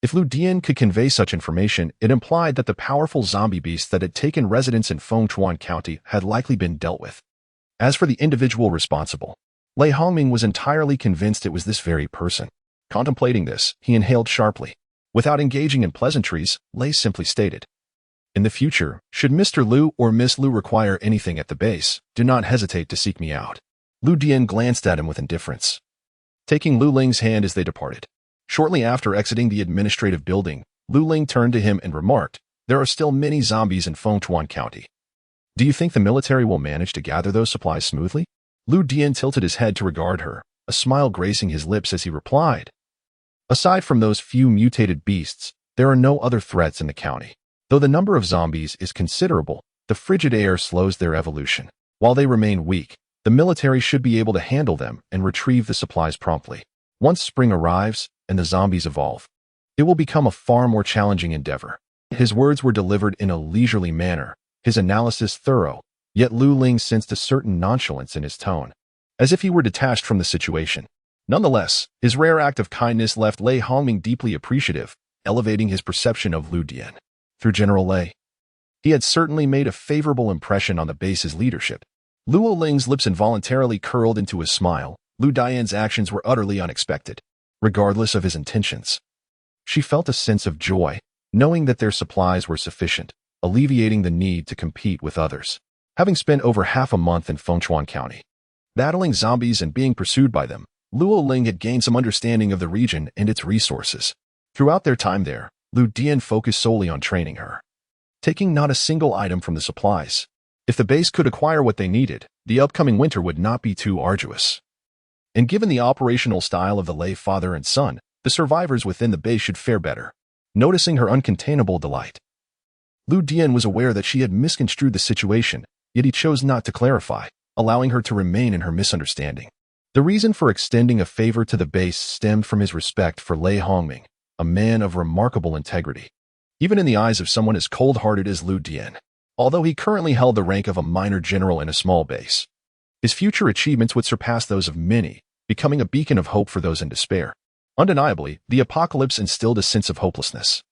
if Lu Dian could convey such information, it implied that the powerful zombie beasts that had taken residence in Fengchuan County had likely been dealt with. As for the individual responsible, Lei Hongming was entirely convinced it was this very person. Contemplating this, he inhaled sharply. Without engaging in pleasantries, Lei simply stated, "In the future, should Mr. Liu or Miss Liu require anything at the base, do not hesitate to seek me out." Lu Dian glanced at him with indifference, taking Lu Ling's hand as they departed. Shortly after exiting the administrative building, Lu Ling turned to him and remarked, "There are still many zombies in Fengchuan County. Do you think the military will manage to gather those supplies smoothly?" Lu Dian tilted his head to regard her, a smile gracing his lips as he replied, "Aside from those few mutated beasts, There are no other threats in the county. Though the number of zombies is considerable, the frigid air slows their evolution. While they remain weak, the military should be able to handle them and retrieve the supplies promptly. Once spring arrives and the zombies evolve, it will become a far more challenging endeavor. His words were delivered in a leisurely manner, his analysis thorough, yet Lu Ling sensed a certain nonchalance in his tone, as if he were detached from the situation. Nonetheless, his rare act of kindness left Lei Hongming deeply appreciative, elevating his perception of Lu Dian. Through General Lei, he had certainly made a favorable impression on the base's leadership. Luo Ling's lips involuntarily curled into a smile. Lu Dian's actions were utterly unexpected, regardless of his intentions. She felt a sense of joy, knowing that their supplies were sufficient, alleviating the need to compete with others. Having spent over half a month in Fengchuan County, battling zombies and being pursued by them, Luo Ling had gained some understanding of the region and its resources. Throughout their time there, Lu Dian focused solely on training her, taking not a single item from the supplies. If the base could acquire what they needed, the upcoming winter would not be too arduous. And given the operational style of the Lei father and son, the survivors within the base should fare better. Noticing her uncontainable delight, Lu Dian was aware that she had misconstrued the situation, yet he chose not to clarify, allowing her to remain in her misunderstanding. The reason for extending a favor to the base stemmed from his respect for Lei Hongming, a man of remarkable integrity, even in the eyes of someone as cold-hearted as Lu Dian. Although he currently held the rank of a minor general in a small base, his future achievements would surpass those of many, becoming a beacon of hope for those in despair. Undeniably, the apocalypse instilled a sense of hopelessness.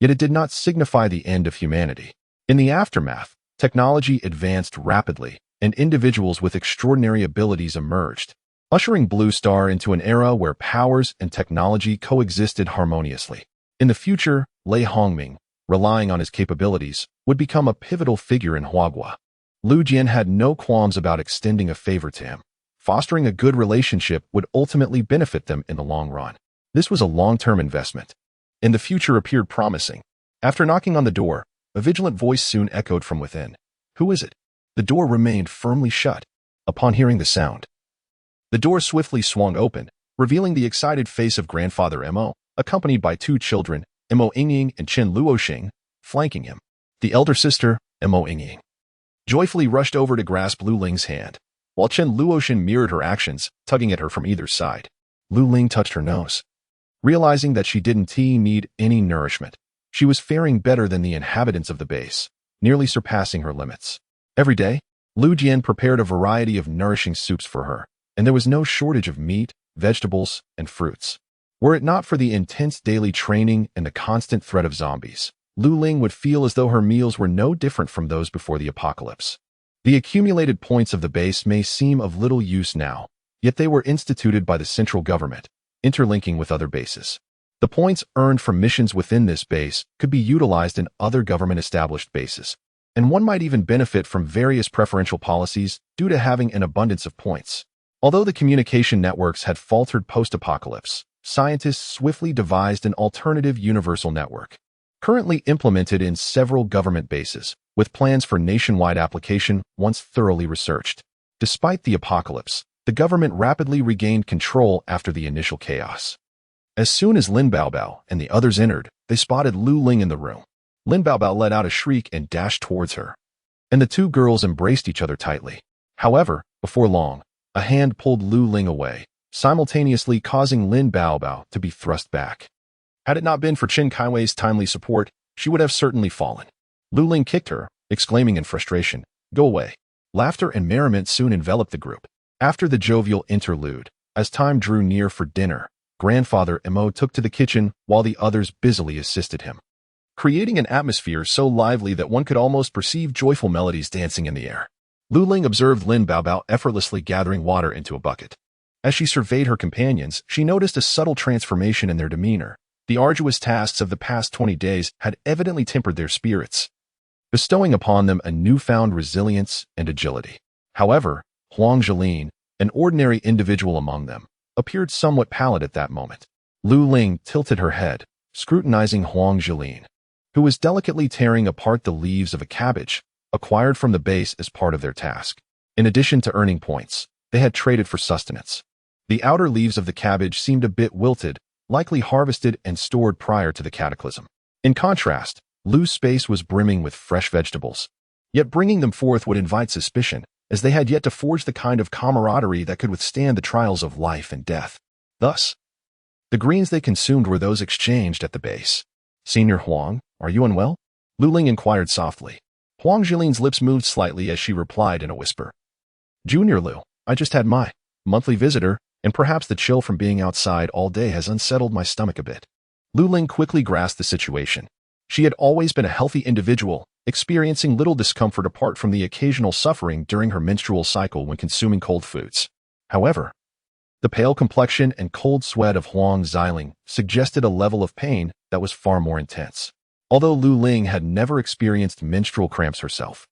Yet it did not signify the end of humanity. In the aftermath, technology advanced rapidly, and individuals with extraordinary abilities emerged, ushering Blue Star into an era where powers and technology coexisted harmoniously. In the future, Lei Hongming, relying on his capabilities, would become a pivotal figure in Huagua. Lu Dian had no qualms about extending a favor to him. Fostering a good relationship would ultimately benefit them in the long run. This was a long-term investment, and the future appeared promising. After knocking on the door, a vigilant voice soon echoed from within. "Who is it?" The door remained firmly shut. Upon hearing the sound, the door swiftly swung open, revealing the excited face of grandfather Mo, accompanied by two children, Mo Yingying and Chen Luoxing, flanking him. The elder sister, Mo Yingying, joyfully rushed over to grasp Lu Ling's hand, while Chen Luoxin mirrored her actions, tugging at her from either side. Lu Ling touched her nose, realizing that she didn't need any nourishment. She was faring better than the inhabitants of the base, nearly surpassing her limits. Every day, Lu Dian prepared a variety of nourishing soups for her, and there was no shortage of meat, vegetables, and fruits. Were it not for the intense daily training and the constant threat of zombies, Lu Ling would feel as though her meals were no different from those before the apocalypse. The accumulated points of the base may seem of little use now, yet they were instituted by the central government, interlinking with other bases. The points earned from missions within this base could be utilized in other government-established bases, and one might even benefit from various preferential policies due to having an abundance of points. Although the communication networks had faltered post-apocalypse, scientists swiftly devised an alternative universal network, currently implemented in several government bases, with plans for nationwide application once thoroughly researched. Despite the apocalypse, the government rapidly regained control after the initial chaos. As soon as Lin Baobao and the others entered, they spotted Lu Ling in the room. Lin Baobao let out a shriek and dashed towards her, and the two girls embraced each other tightly. However, before long, a hand pulled Lu Ling away, simultaneously causing Lin Baobao to be thrust back. Had it not been for Chen Kaiwei's timely support, she would have certainly fallen. Lu Ling kicked her, exclaiming in frustration, "Go away." Laughter and merriment soon enveloped the group. After the jovial interlude, as time drew near for dinner, grandfather Mo took to the kitchen while the others busily assisted him, creating an atmosphere so lively that one could almost perceive joyful melodies dancing in the air. Lu Ling observed Lin Baobao effortlessly gathering water into a bucket. As she surveyed her companions, she noticed a subtle transformation in their demeanor. The arduous tasks of the past 20 days had evidently tempered their spirits, bestowing upon them a newfound resilience and agility. However, Huang Zhelin, an ordinary individual among them, appeared somewhat pallid at that moment. Lu Ling tilted her head, scrutinizing Huang Zhelin, who was delicately tearing apart the leaves of a cabbage, acquired from the base as part of their task. In addition to earning points, they had traded for sustenance. The outer leaves of the cabbage seemed a bit wilted, likely harvested and stored prior to the cataclysm. In contrast, Lu's space was brimming with fresh vegetables. Yet bringing them forth would invite suspicion, as they had yet to forge the kind of camaraderie that could withstand the trials of life and death. Thus, the greens they consumed were those exchanged at the base. "Senior Huang, are you unwell?" Lu Ling inquired softly. Huang Jilin's lips moved slightly as she replied in a whisper. "Junior Lu, I just had my monthly visitor, and perhaps the chill from being outside all day has unsettled my stomach a bit." Lu Ling quickly grasped the situation. She had always been a healthy individual, experiencing little discomfort apart from the occasional suffering during her menstrual cycle when consuming cold foods. However, the pale complexion and cold sweat of Huang Xiling suggested a level of pain that was far more intense. Although Lu Ling had never experienced menstrual cramps herself,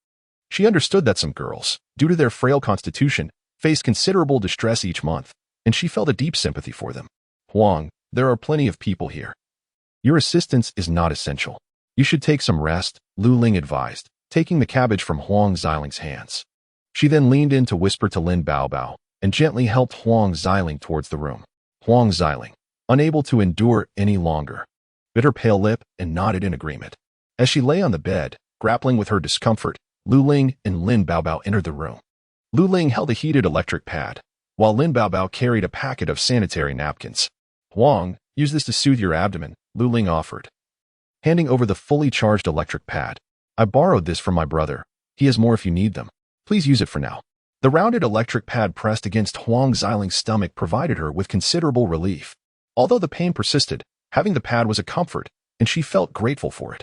she understood that some girls, due to their frail constitution, faced considerable distress each month, and she felt a deep sympathy for them. "Huang, there are plenty of people here. Your assistance is not essential. You should take some rest," Lu Ling advised, taking the cabbage from Huang Xiling's hands. She then leaned in to whisper to Lin Baobao and gently helped Huang Xiling towards the room. Huang Xiling, unable to endure any longer, bit her pale lip and nodded in agreement. As she lay on the bed, grappling with her discomfort, Lu Ling and Lin Baobao entered the room. Lu Ling held a heated electric pad, while Lin Baobao carried a packet of sanitary napkins. "Huang, use this to soothe your abdomen," Lu Ling offered, handing over the fully charged electric pad. "I borrowed this from my brother. He has more if you need them. Please use it for now." The rounded electric pad pressed against Huang Xiling's stomach provided her with considerable relief. Although the pain persisted, having the pad was a comfort, and she felt grateful for it.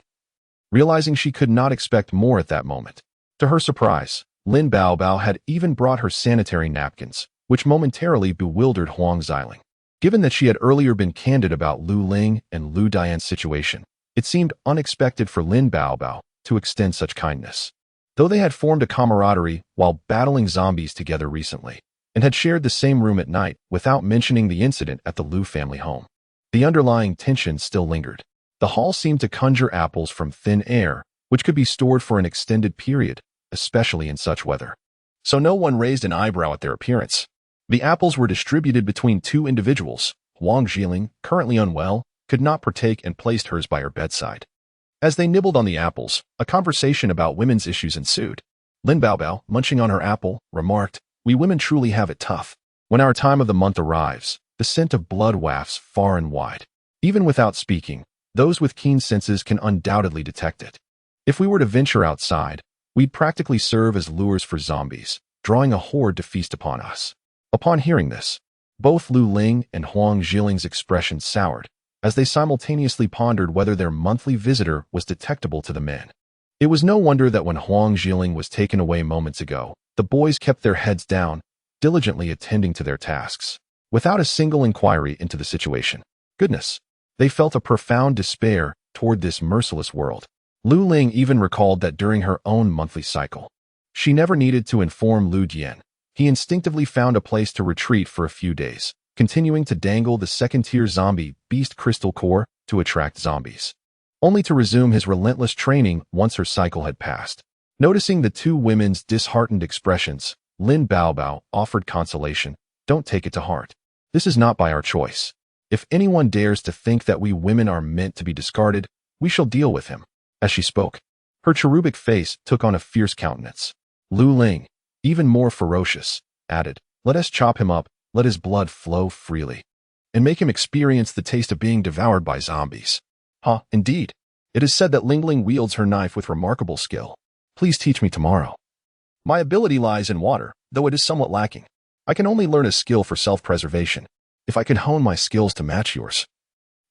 Realizing she could not expect more at that moment, to her surprise, Lin Baobao had even brought her sanitary napkins, which momentarily bewildered Huang Xiling. Given that she had earlier been candid about Lu Ling and Lu Dian's situation, it seemed unexpected for Lin Baobao to extend such kindness. Though they had formed a camaraderie while battling zombies together recently, and had shared the same room at night without mentioning the incident at the Lu family home, the underlying tension still lingered. The hall seemed to conjure apples from thin air, which could be stored for an extended period, especially in such weather. So no one raised an eyebrow at their appearance. The apples were distributed between two individuals. Huang Jiling, currently unwell, could not partake and placed hers by her bedside. As they nibbled on the apples, a conversation about women's issues ensued. Lin Baobao, munching on her apple, remarked, "We women truly have it tough. When our time of the month arrives, the scent of blood wafts far and wide. Even without speaking, those with keen senses can undoubtedly detect it. If we were to venture outside, we'd practically serve as lures for zombies, drawing a horde to feast upon us." Upon hearing this, both Lu Ling and Huang Jiling's expressions soured, as they simultaneously pondered whether their monthly visitor was detectable to the men. It was no wonder that when Huang Jiling was taken away moments ago, the boys kept their heads down, diligently attending to their tasks, without a single inquiry into the situation. Goodness, they felt a profound despair toward this merciless world. Lu Ling even recalled that during her own monthly cycle, she never needed to inform Lu Dian. He instinctively found a place to retreat for a few days, continuing to dangle the second-tier zombie beast crystal core to attract zombies, only to resume his relentless training once her cycle had passed. Noticing the two women's disheartened expressions, Lin Baobao offered consolation. "Don't take it to heart. This is not by our choice. If anyone dares to think that we women are meant to be discarded, we shall deal with him." As she spoke, her cherubic face took on a fierce countenance. Lu Ling, even more ferocious, added, "Let us chop him up, let his blood flow freely, and make him experience the taste of being devoured by zombies." Indeed. It is said that Ling Ling wields her knife with remarkable skill. Please teach me tomorrow. My ability lies in water, though it is somewhat lacking. I can only learn a skill for self-preservation. If I could hone my skills to match yours,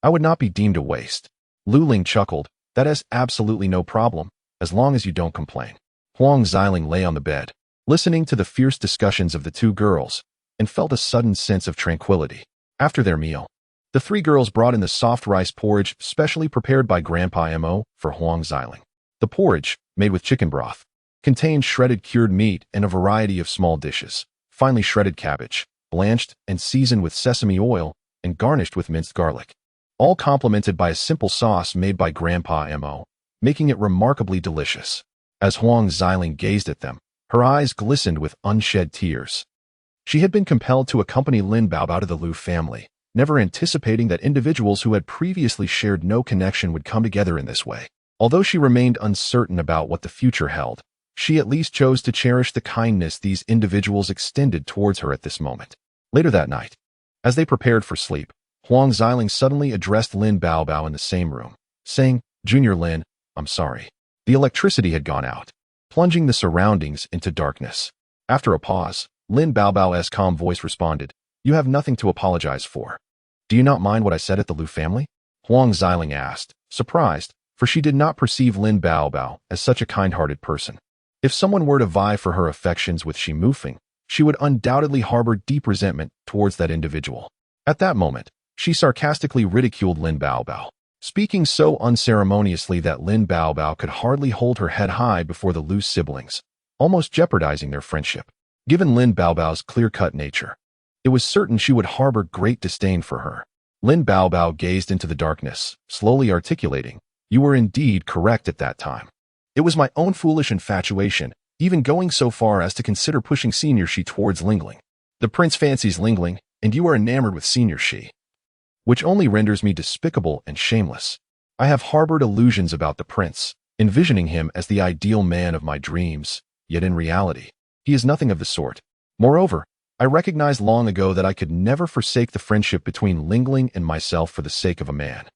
I would not be deemed a waste. Lu Ling chuckled. That is absolutely no problem, as long as you don't complain. Huang Xiling lay on the bed, listening to the fierce discussions of the two girls, and felt a sudden sense of tranquility. After their meal, the three girls brought in the soft rice porridge specially prepared by Grandpa Mo for Huang Xiling. The porridge, made with chicken broth, contained shredded cured meat and a variety of small dishes, finely shredded cabbage, blanched and seasoned with sesame oil, and garnished with minced garlic, all complemented by a simple sauce made by Grandpa Mo, making it remarkably delicious. As Huang Xiling gazed at them, her eyes glistened with unshed tears. She had been compelled to accompany Lin Baobao to the Lu family, never anticipating that individuals who had previously shared no connection would come together in this way. Although she remained uncertain about what the future held, she at least chose to cherish the kindness these individuals extended towards her at this moment. Later that night, as they prepared for sleep, Huang Xiling suddenly addressed Lin Baobao in the same room, saying, "Junior Lin, I'm sorry." The electricity had gone out, plunging the surroundings into darkness. After a pause, Lin Baobao's calm voice responded, "You have nothing to apologize for. Do you not mind what I said at the Lu family?" Huang Xiling asked, surprised, for she did not perceive Lin Baobao as such a kind-hearted person. If someone were to vie for her affections with Shi Mufeng, she would undoubtedly harbor deep resentment towards that individual. At that moment, she sarcastically ridiculed Lin Baobao, speaking so unceremoniously that Lin Baobao could hardly hold her head high before the Lu siblings, almost jeopardizing their friendship. Given Lin Baobao's clear-cut nature, it was certain she would harbor great disdain for her. Lin Baobao gazed into the darkness, slowly articulating, "You were indeed correct at that time. It was my own foolish infatuation, even going so far as to consider pushing Senior Shi towards Lingling. The prince fancies Lingling, and you are enamored with Senior Shi, which only renders me despicable and shameless. I have harbored illusions about the prince, envisioning him as the ideal man of my dreams, yet in reality, he is nothing of the sort. Moreover, I recognized long ago that I could never forsake the friendship between Lingling and myself for the sake of a man."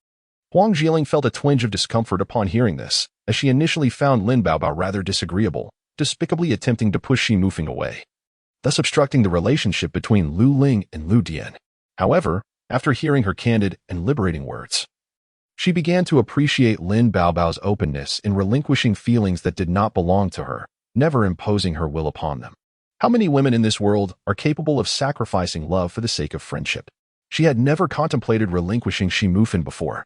Huang Xiling felt a twinge of discomfort upon hearing this, as she initially found Lin Baobao rather disagreeable, despicably attempting to push Shi Mufeng away, thus obstructing the relationship between Lu Ling and Lu Dian. However, after hearing her candid and liberating words, she began to appreciate Lin Baobao's openness in relinquishing feelings that did not belong to her, never imposing her will upon them. How many women in this world are capable of sacrificing love for the sake of friendship? She had never contemplated relinquishing Shi Mufeng before.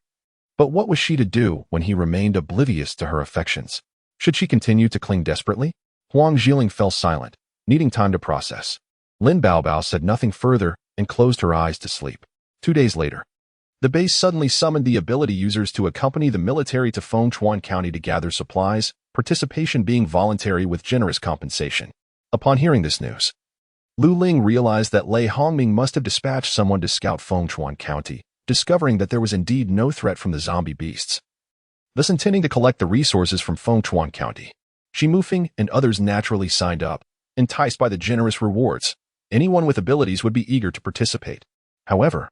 But what was she to do when he remained oblivious to her affections? Should she continue to cling desperately? Huang Xiling fell silent, needing time to process. Lin Baobao said nothing further and closed her eyes to sleep. 2 days later, the base suddenly summoned the ability users to accompany the military to Fengchuan County to gather supplies, participation being voluntary with generous compensation. Upon hearing this news, Lu Ling realized that Lei Hongming must have dispatched someone to scout Fengchuan County, discovering that there was indeed no threat from the zombie beasts. Thus intending to collect the resources from Fengchuan County, Shi Mufeng and others naturally signed up, enticed by the generous rewards. Anyone with abilities would be eager to participate. However,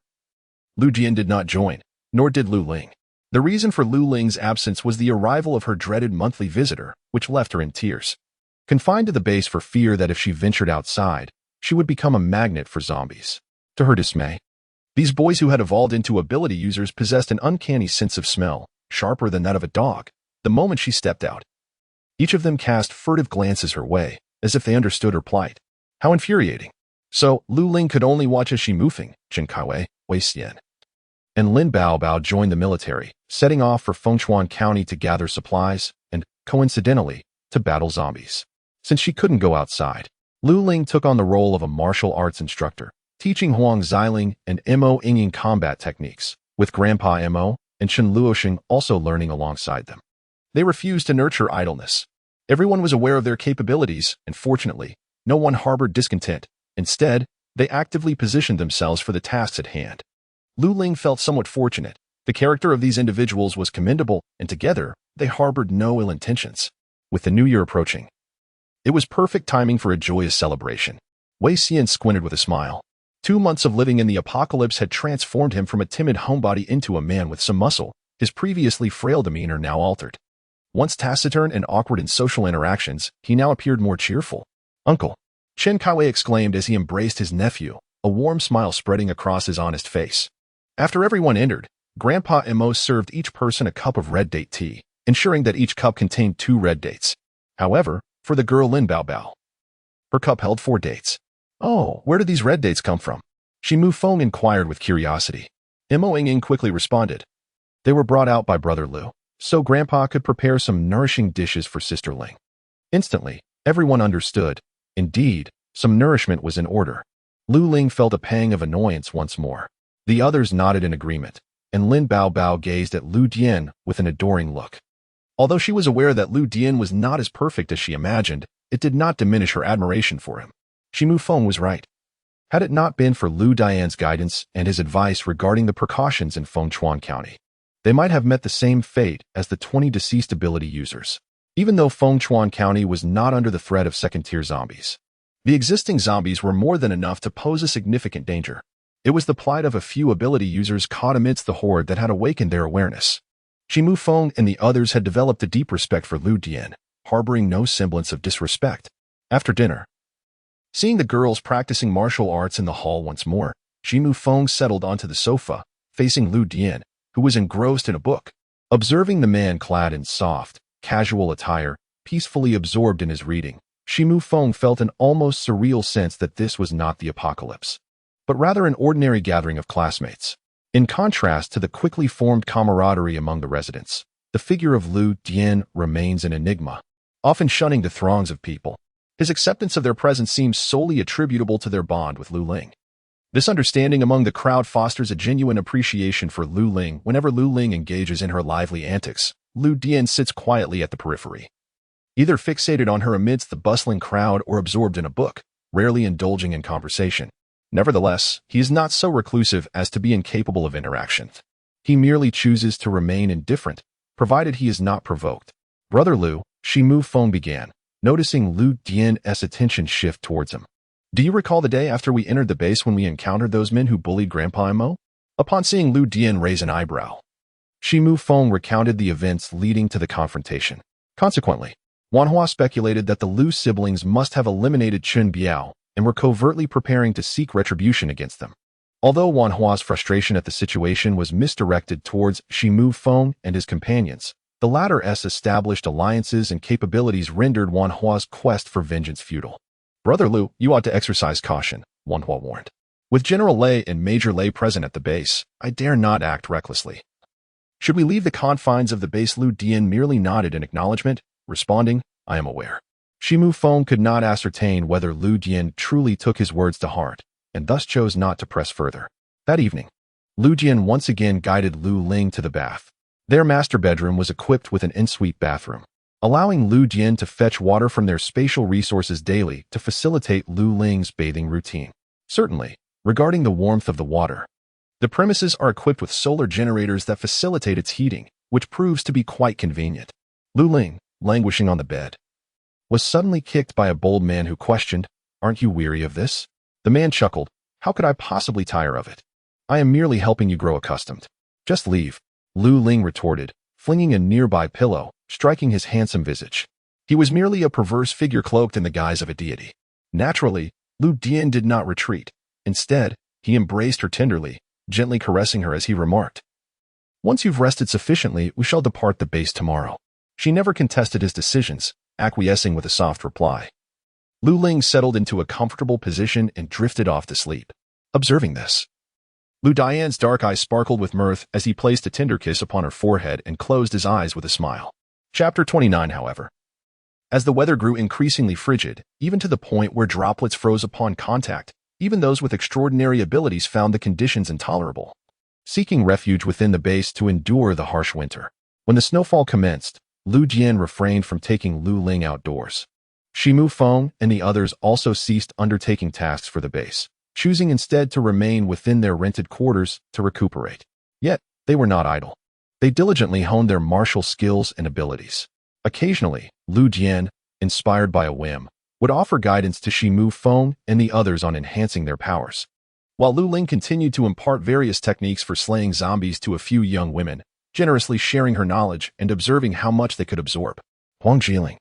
Lu Jian did not join, nor did Lu Ling. The reason for Lu Ling's absence was the arrival of her dreaded monthly visitor, which left her in tears. Confined to the base for fear that if she ventured outside, she would become a magnet for zombies. To her dismay, these boys who had evolved into ability users possessed an uncanny sense of smell, sharper than that of a dog, the moment she stepped out. Each of them cast furtive glances her way, as if they understood her plight. How infuriating. So, Lu Ling could only watch as Shi Mufeng, Chen Kaiwei, Wei Xian, and Lin Baobao joined the military, setting off for Fengchuan County to gather supplies and, coincidentally, to battle zombies. Since she couldn't go outside, Lu Ling took on the role of a martial arts instructor, teaching Huang Xiling and Mo Yingying combat techniques, with Grandpa Mo and Chen Luoxing also learning alongside them. They refused to nurture idleness. Everyone was aware of their capabilities, and fortunately, no one harbored discontent. Instead, they actively positioned themselves for the tasks at hand. Lu Ling felt somewhat fortunate. The character of these individuals was commendable, and together, they harbored no ill intentions. With the new year approaching, it was perfect timing for a joyous celebration. Wei Xian squinted with a smile. 2 months of living in the apocalypse had transformed him from a timid homebody into a man with some muscle, his previously frail demeanor now altered. Once taciturn and awkward in social interactions, he now appeared more cheerful. "Uncle," Chen Kaiwei exclaimed as he embraced his nephew, a warm smile spreading across his honest face. After everyone entered, Grandpa Mo served each person a cup of red date tea, ensuring that each cup contained 2 red dates. However, for the girl Lin Baobao, her cup held 4 dates. "Oh, where did these red dates come from?" Shi Mufeng inquired with curiosity. Mo Yingying quickly responded. "They were brought out by Brother Lu, so Grandpa could prepare some nourishing dishes for Sister Ling." Instantly, everyone understood. Indeed, some nourishment was in order. Lu Ling felt a pang of annoyance once more. The others nodded in agreement, and Lin Baobao gazed at Lu Dian with an adoring look. Although she was aware that Lu Dian was not as perfect as she imagined, it did not diminish her admiration for him. Shi Mufeng was right. Had it not been for Lu Dian's guidance and his advice regarding the precautions in Fengchuan County, they might have met the same fate as the 20 deceased ability users. Even though Fengchuan County was not under the threat of second-tier zombies, the existing zombies were more than enough to pose a significant danger. It was the plight of a few ability users caught amidst the horde that had awakened their awareness. Shimu Feng and the others had developed a deep respect for Lu Dian, harboring no semblance of disrespect. After dinner, seeing the girls practicing martial arts in the hall once more, Shimu Feng settled onto the sofa, facing Lu Dian, who was engrossed in a book. Observing the man clad in soft, casual attire, peacefully absorbed in his reading, Shimu Feng felt an almost surreal sense that this was not the apocalypse, but rather an ordinary gathering of classmates. In contrast to the quickly formed camaraderie among the residents, the figure of Lu Dian remains an enigma, often shunning the throngs of people. His acceptance of their presence seems solely attributable to their bond with Lu Ling. This understanding among the crowd fosters a genuine appreciation for Lu Ling. Whenever Lu Ling engages in her lively antics, Lu Dian sits quietly at the periphery, either fixated on her amidst the bustling crowd or absorbed in a book, rarely indulging in conversation. Nevertheless, he is not so reclusive as to be incapable of interaction. He merely chooses to remain indifferent, provided he is not provoked. Brother Lu, Shimu Feng began, noticing Lu Dian's attention shift towards him. Do you recall the day after we entered the base when we encountered those men who bullied Grandpa Mo? Upon seeing Lu Dian raise an eyebrow, Shimu Feng recounted the events leading to the confrontation. Consequently, Wanhua speculated that the Lu siblings must have eliminated Chun Biao and were covertly preparing to seek retribution against them. Although Wanhua's frustration at the situation was misdirected towards Shimu Feng and his companions, the latter's established alliances and capabilities rendered Wanhua's quest for vengeance futile. Brother Lu, you ought to exercise caution, Wanhua warned. With General Lei and Major Lei present at the base, I dare not act recklessly. Should we leave the confines of the base? Lu Dian merely nodded in acknowledgement, responding, I am aware. Shimu Feng could not ascertain whether Lu Dian truly took his words to heart, and thus chose not to press further. That evening, Lu Dian once again guided Lu Ling to the bath. Their master bedroom was equipped with an ensuite bathroom, allowing Lu Dian to fetch water from their spatial resources daily to facilitate Lu Ling's bathing routine. Certainly, regarding the warmth of the water, the premises are equipped with solar generators that facilitate its heating, which proves to be quite convenient. Lu Ling, languishing on the bed, was suddenly kicked by a bold man who questioned, Aren't you weary of this? The man chuckled, How could I possibly tire of it? I am merely helping you grow accustomed. Just leave, Lu Ling retorted, flinging a nearby pillow, striking his handsome visage. He was merely a perverse figure cloaked in the guise of a deity. Naturally, Lu Dian did not retreat. Instead, he embraced her tenderly, gently caressing her as he remarked, Once you've rested sufficiently, we shall depart the base tomorrow. She never contested his decisions, acquiescing with a soft reply. Lu Ling settled into a comfortable position and drifted off to sleep. Observing this, Lu Dian's dark eyes sparkled with mirth as he placed a tender kiss upon her forehead and closed his eyes with a smile. Chapter 29, however. As the weather grew increasingly frigid, even to the point where droplets froze upon contact, even those with extraordinary abilities found the conditions intolerable, seeking refuge within the base to endure the harsh winter. When the snowfall commenced, Lu Dian refrained from taking Lu Ling outdoors. Shimu Feng and the others also ceased undertaking tasks for the base, choosing instead to remain within their rented quarters to recuperate. Yet, they were not idle. They diligently honed their martial skills and abilities. Occasionally, Lu Dian, inspired by a whim, would offer guidance to Shimu Feng and the others on enhancing their powers, while Lu Ling continued to impart various techniques for slaying zombies to a few young women, generously sharing her knowledge and observing how much they could absorb. Huang Jiling,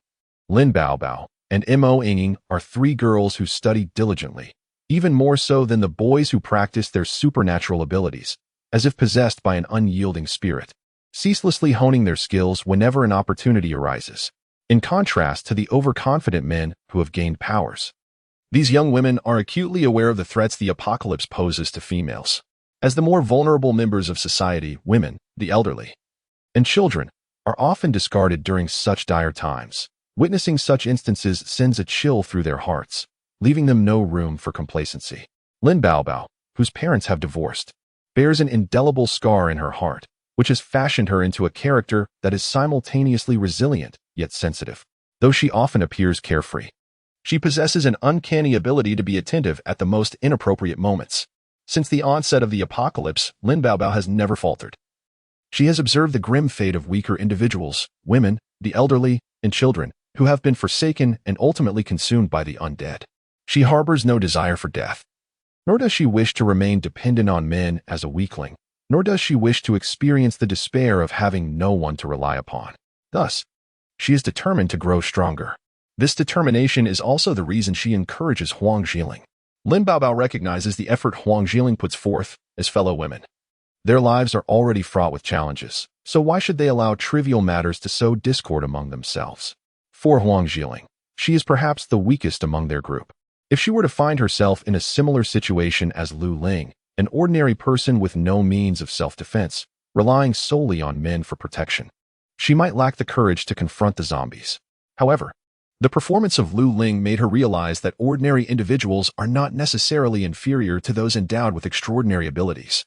Lin Baobao, and Mo Yinging are three girls who studied diligently, even more so than the boys who practiced their supernatural abilities, as if possessed by an unyielding spirit, ceaselessly honing their skills whenever an opportunity arises, in contrast to the overconfident men who have gained powers. These young women are acutely aware of the threats the apocalypse poses to females. As the more vulnerable members of society, women, the elderly, and children are often discarded during such dire times. Witnessing such instances sends a chill through their hearts, leaving them no room for complacency. Lin Baobao, whose parents have divorced, bears an indelible scar in her heart, which has fashioned her into a character that is simultaneously resilient yet sensitive. Though she often appears carefree, She possesses an uncanny ability to be attentive at the most inappropriate moments. Since the onset of the apocalypse, Lin Baobao has never faltered. She has observed the grim fate of weaker individuals, women, the elderly, and children, who have been forsaken and ultimately consumed by the undead. She harbors no desire for death. Nor does she wish to remain dependent on men as a weakling, nor does she wish to experience the despair of having no one to rely upon. Thus, she is determined to grow stronger. This determination is also the reason she encourages Huang Zhiling. Lin Baobao recognizes the effort Huang Zhiling puts forth as fellow women. Their lives are already fraught with challenges, so why should they allow trivial matters to sow discord among themselves? For Huang Zhiling, she is perhaps the weakest among their group. If she were to find herself in a similar situation as Lu Ling, an ordinary person with no means of self-defense, relying solely on men for protection, she might lack the courage to confront the zombies. However, the performance of Lu Ling made her realize that ordinary individuals are not necessarily inferior to those endowed with extraordinary abilities.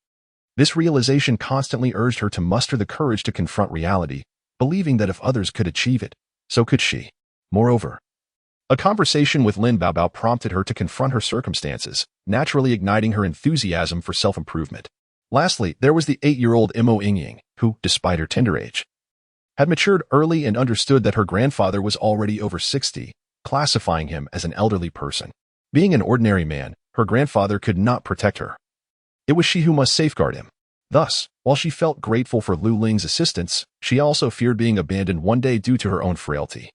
This realization constantly urged her to muster the courage to confront reality, believing that if others could achieve it, so could she. Moreover, a conversation with Lin Baobao prompted her to confront her circumstances, naturally igniting her enthusiasm for self-improvement. Lastly, there was the 8-year-old Mo Yingying, who, despite her tender age, had matured early and understood that her grandfather was already over 60, classifying him as an elderly person. Being an ordinary man, her grandfather could not protect her. It was she who must safeguard him. Thus, while she felt grateful for Lu Ling's assistance, she also feared being abandoned one day due to her own frailty.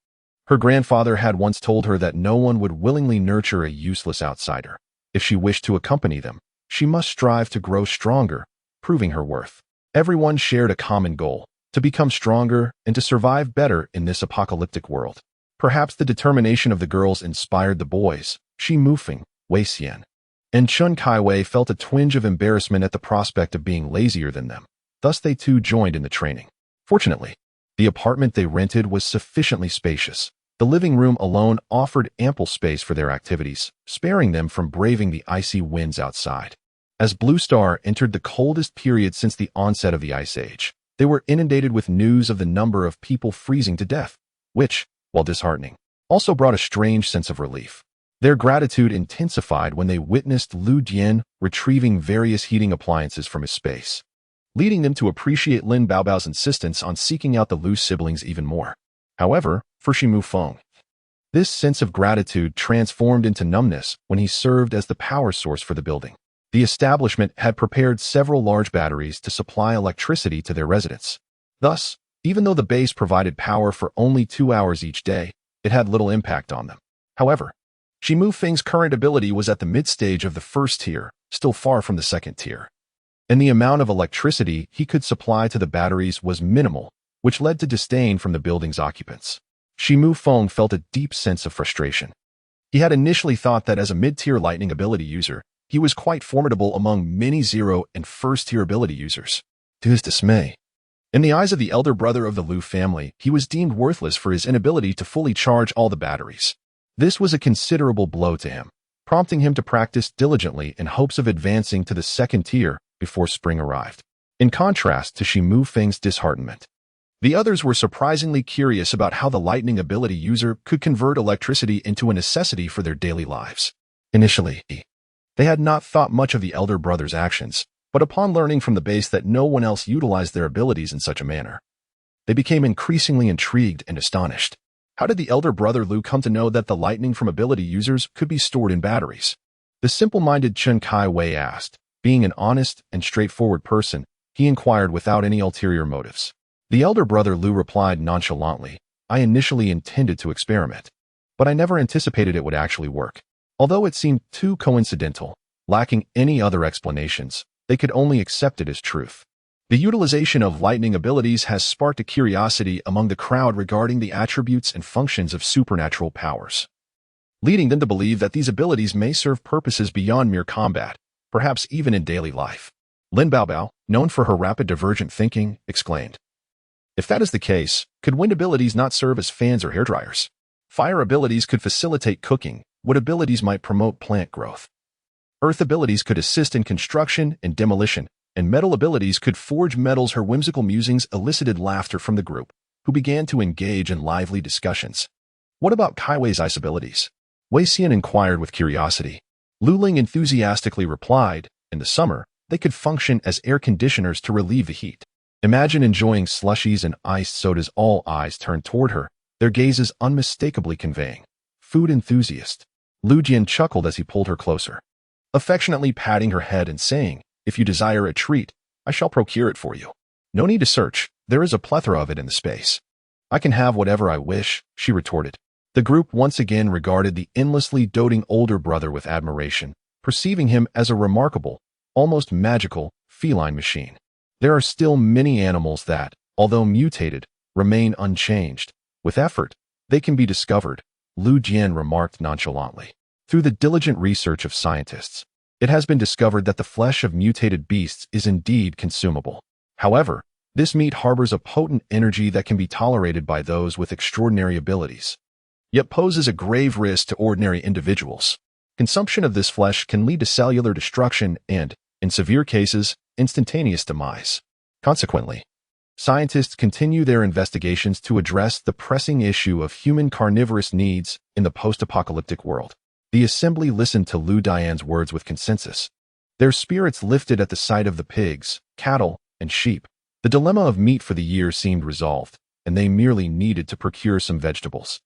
Her grandfather had once told her that no one would willingly nurture a useless outsider. If she wished to accompany them, she must strive to grow stronger, proving her worth. Everyone shared a common goal: to become stronger and to survive better in this apocalyptic world. Perhaps the determination of the girls inspired the boys, Shi Mufeng, Wei Xian, and Chun Kaiwei felt a twinge of embarrassment at the prospect of being lazier than them. Thus they too joined in the training. Fortunately, the apartment they rented was sufficiently spacious. The living room alone offered ample space for their activities, sparing them from braving the icy winds outside. As Blue Star entered the coldest period since the onset of the Ice Age, they were inundated with news of the number of people freezing to death, which, while disheartening, also brought a strange sense of relief. Their gratitude intensified when they witnessed Lu Dian retrieving various heating appliances from his space, leading them to appreciate Lin Baobao's insistence on seeking out the Lu siblings even more. However, for Shi Mufeng, this sense of gratitude transformed into numbness when he served as the power source for the building. The establishment had prepared several large batteries to supply electricity to their residents. Thus, even though the base provided power for only 2 hours each day, it had little impact on them. However, Shi Mufeng's current ability was at the mid-stage of the first tier, still far from the second tier. And the amount of electricity he could supply to the batteries was minimal, which led to disdain from the building's occupants. Shi Mufeng felt a deep sense of frustration. He had initially thought that as a mid-tier lightning ability user, he was quite formidable among many zero and first-tier ability users. To his dismay, in the eyes of the elder brother of the Lu family, he was deemed worthless for his inability to fully charge all the batteries. This was a considerable blow to him, prompting him to practice diligently in hopes of advancing to the second tier before spring arrived. In contrast to Shi Mufeng's disheartenment, the others were surprisingly curious about how the lightning ability user could convert electricity into a necessity for their daily lives. Initially, they had not thought much of the elder brother's actions, but upon learning from the base that no one else utilized their abilities in such a manner, they became increasingly intrigued and astonished. How did the elder brother Lu come to know that the lightning from ability users could be stored in batteries? The simple-minded Chun Kaiwei asked. Being an honest and straightforward person, he inquired without any ulterior motives. The elder brother Lu replied nonchalantly, I initially intended to experiment, but I never anticipated it would actually work. Although it seemed too coincidental, lacking any other explanations, they could only accept it as truth. The utilization of lightning abilities has sparked a curiosity among the crowd regarding the attributes and functions of supernatural powers, leading them to believe that these abilities may serve purposes beyond mere combat, perhaps even in daily life. Lin Baobao, known for her rapid divergent thinking, exclaimed, if that is the case, could wind abilities not serve as fans or hairdryers? Fire abilities could facilitate cooking, wood abilities might promote plant growth. Earth abilities could assist in construction and demolition, and metal abilities could forge metals. Her whimsical musings elicited laughter from the group, who began to engage in lively discussions. What about Kaiwei's ice abilities? Wei Xian inquired with curiosity. Lu Ling enthusiastically replied, in the summer, they could function as air conditioners to relieve the heat. Imagine enjoying slushies and iced sodas. All eyes turned toward her, their gazes unmistakably conveying, food enthusiast. Lu Jian chuckled as he pulled her closer, affectionately patting her head and saying, if you desire a treat, I shall procure it for you. No need to search, there is a plethora of it in the space. I can have whatever I wish, she retorted. The group once again regarded the endlessly doting older brother with admiration, perceiving him as a remarkable, almost magical, feline machine. There are still many animals that, although mutated, remain unchanged. With effort, they can be discovered, Lu Jian remarked nonchalantly. Through the diligent research of scientists, it has been discovered that the flesh of mutated beasts is indeed consumable. However, this meat harbors a potent energy that can be tolerated by those with extraordinary abilities, yet poses a grave risk to ordinary individuals. Consumption of this flesh can lead to cellular destruction and, in severe cases, instantaneous demise. Consequently, scientists continue their investigations to address the pressing issue of human carnivorous needs in the post-apocalyptic world. The assembly listened to Lu Dian's words with consensus. Their spirits lifted at the sight of the pigs, cattle, and sheep. The dilemma of meat for the year seemed resolved, and they merely needed to procure some vegetables.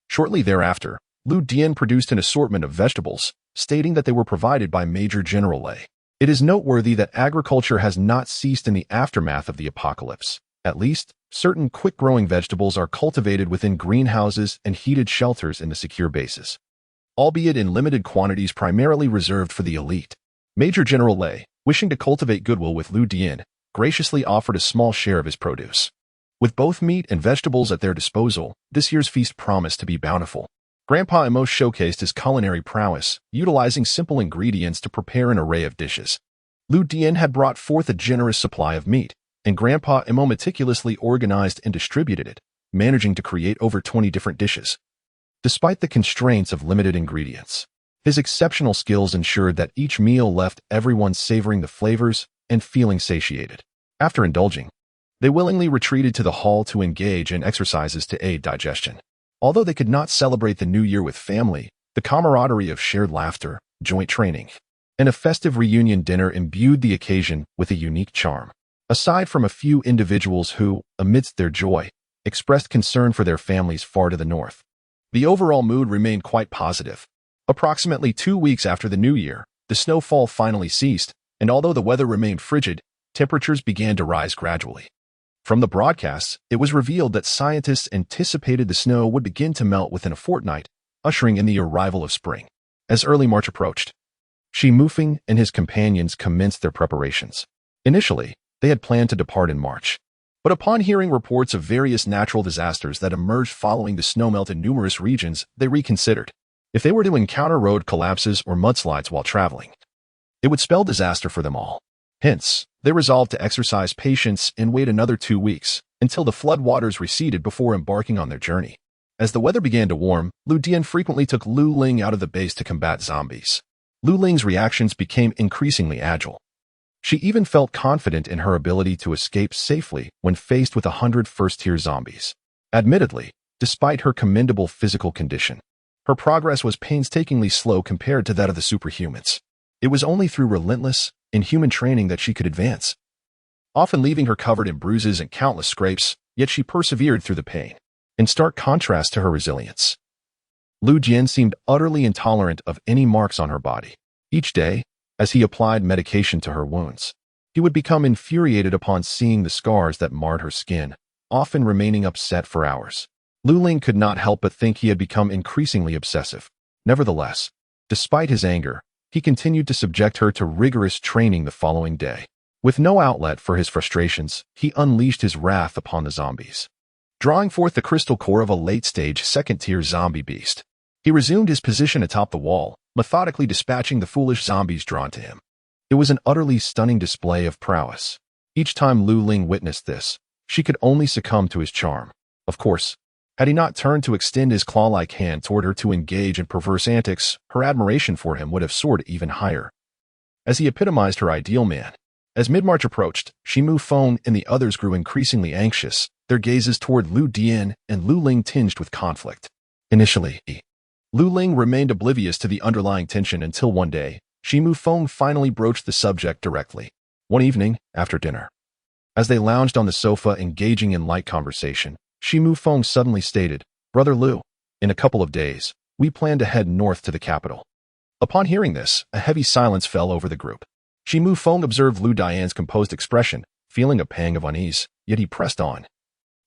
Shortly thereafter, Lu Dian produced an assortment of vegetables, stating that they were provided by Major General Lei. It is noteworthy that agriculture has not ceased in the aftermath of the apocalypse. At least, certain quick-growing vegetables are cultivated within greenhouses and heated shelters in the secure bases, albeit in limited quantities primarily reserved for the elite. Major General Lei, wishing to cultivate goodwill with Lu Dian, graciously offered a small share of his produce. With both meat and vegetables at their disposal, this year's feast promised to be bountiful. Grandpa Emo showcased his culinary prowess, utilizing simple ingredients to prepare an array of dishes. Lu Dian had brought forth a generous supply of meat, and Grandpa Emo meticulously organized and distributed it, managing to create over 20 different dishes. Despite the constraints of limited ingredients, his exceptional skills ensured that each meal left everyone savoring the flavors and feeling satiated. After indulging, they willingly retreated to the hall to engage in exercises to aid digestion. Although they could not celebrate the new year with family, the camaraderie of shared laughter, joint training, and a festive reunion dinner imbued the occasion with a unique charm. Aside from a few individuals who, amidst their joy, expressed concern for their families far to the north, the overall mood remained quite positive. Approximately 2 weeks after the new year, the snowfall finally ceased, and although the weather remained frigid, temperatures began to rise gradually. From the broadcasts, it was revealed that scientists anticipated the snow would begin to melt within a fortnight, ushering in the arrival of spring. As early March approached, Shi Mufeng and his companions commenced their preparations. Initially, they had planned to depart in March, but upon hearing reports of various natural disasters that emerged following the snowmelt in numerous regions, they reconsidered. If they were to encounter road collapses or mudslides while traveling, it would spell disaster for them all. Hence, they resolved to exercise patience and wait another 2 weeks until the flood waters receded before embarking on their journey. As the weather began to warm, Lu Dian frequently took Lu Ling out of the base to combat zombies. Lu Ling's reactions became increasingly agile. She even felt confident in her ability to escape safely when faced with 100 first-tier zombies. Admittedly, despite her commendable physical condition, her progress was painstakingly slow compared to that of the superhumans. It was only through relentless, inhuman training that she could advance, often leaving her covered in bruises and countless scrapes, yet she persevered through the pain. In stark contrast to her resilience, Lu Jian seemed utterly intolerant of any marks on her body. Each day, as he applied medication to her wounds, he would become infuriated upon seeing the scars that marred her skin, often remaining upset for hours. Lu Ling could not help but think he had become increasingly obsessive. Nevertheless, despite his anger, he continued to subject her to rigorous training the following day. With no outlet for his frustrations, he unleashed his wrath upon the zombies. Drawing forth the crystal core of a late-stage second-tier zombie beast, he resumed his position atop the wall, methodically dispatching the foolish zombies drawn to him. It was an utterly stunning display of prowess. Each time Lu Ling witnessed this, she could only succumb to his charm. Of course, had he not turned to extend his claw-like hand toward her to engage in perverse antics, her admiration for him would have soared even higher, as he epitomized her ideal man. As mid-March approached, Shi Mufeng and the others grew increasingly anxious, their gazes toward Lu Dian and Lu Ling tinged with conflict. Initially, Lu Ling remained oblivious to the underlying tension until one day, Shi Mufeng finally broached the subject directly. One evening, after dinner, as they lounged on the sofa engaging in light conversation, Shi Mufeng suddenly stated, "Brother Lu, in a couple of days, we plan to head north to the capital." Upon hearing this, a heavy silence fell over the group. Shi Mufeng observed Lu Dian's composed expression, feeling a pang of unease, yet he pressed on.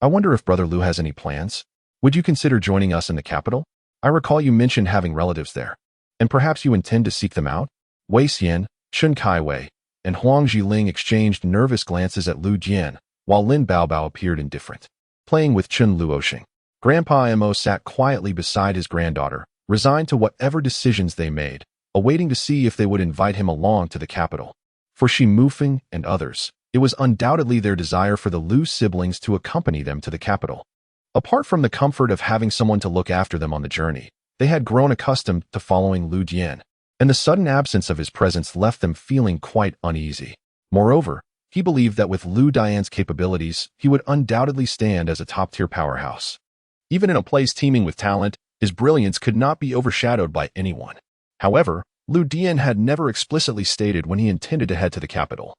"I wonder if Brother Lu has any plans? Would you consider joining us in the capital? I recall you mentioned having relatives there. And perhaps you intend to seek them out?" Wei Xian, Chen Kaiwei, and Huang Jiling exchanged nervous glances at Lu Jian, while Lin Baobao appeared indifferent. Playing with Chen Luoxing, Grandpa Mo sat quietly beside his granddaughter, resigned to whatever decisions they made, awaiting to see if they would invite him along to the capital. For Shi Mufeng and others, it was undoubtedly their desire for the Lu siblings to accompany them to the capital. Apart from the comfort of having someone to look after them on the journey, they had grown accustomed to following Lu Jian, and the sudden absence of his presence left them feeling quite uneasy. Moreover, he believed that with Lu Dian's capabilities, he would undoubtedly stand as a top-tier powerhouse. Even in a place teeming with talent, his brilliance could not be overshadowed by anyone. However, Lu Dian had never explicitly stated when he intended to head to the capital,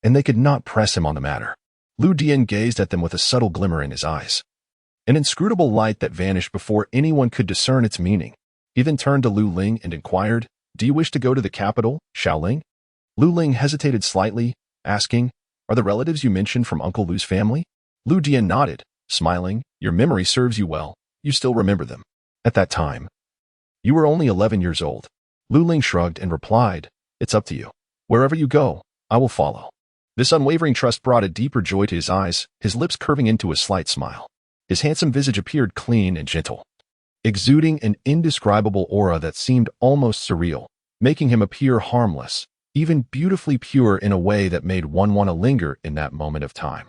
and they could not press him on the matter. Lu Dian gazed at them with a subtle glimmer in his eyes, an inscrutable light that vanished before anyone could discern its meaning. He then turned to Lu Ling and inquired, "Do you wish to go to the capital, Xiaoling?" Lu Ling hesitated slightly, asking, "Are the relatives you mentioned from Uncle Lu's family?" Lu Dian nodded, smiling, "Your memory serves you well. You still remember them. At that time, you were only 11 years old." Lu Ling shrugged and replied, "It's up to you. Wherever you go, I will follow." This unwavering trust brought a deeper joy to his eyes, his lips curving into a slight smile. His handsome visage appeared clean and gentle, exuding an indescribable aura that seemed almost surreal, making him appear harmless, even beautifully pure in a way that made one want to linger in that moment of time.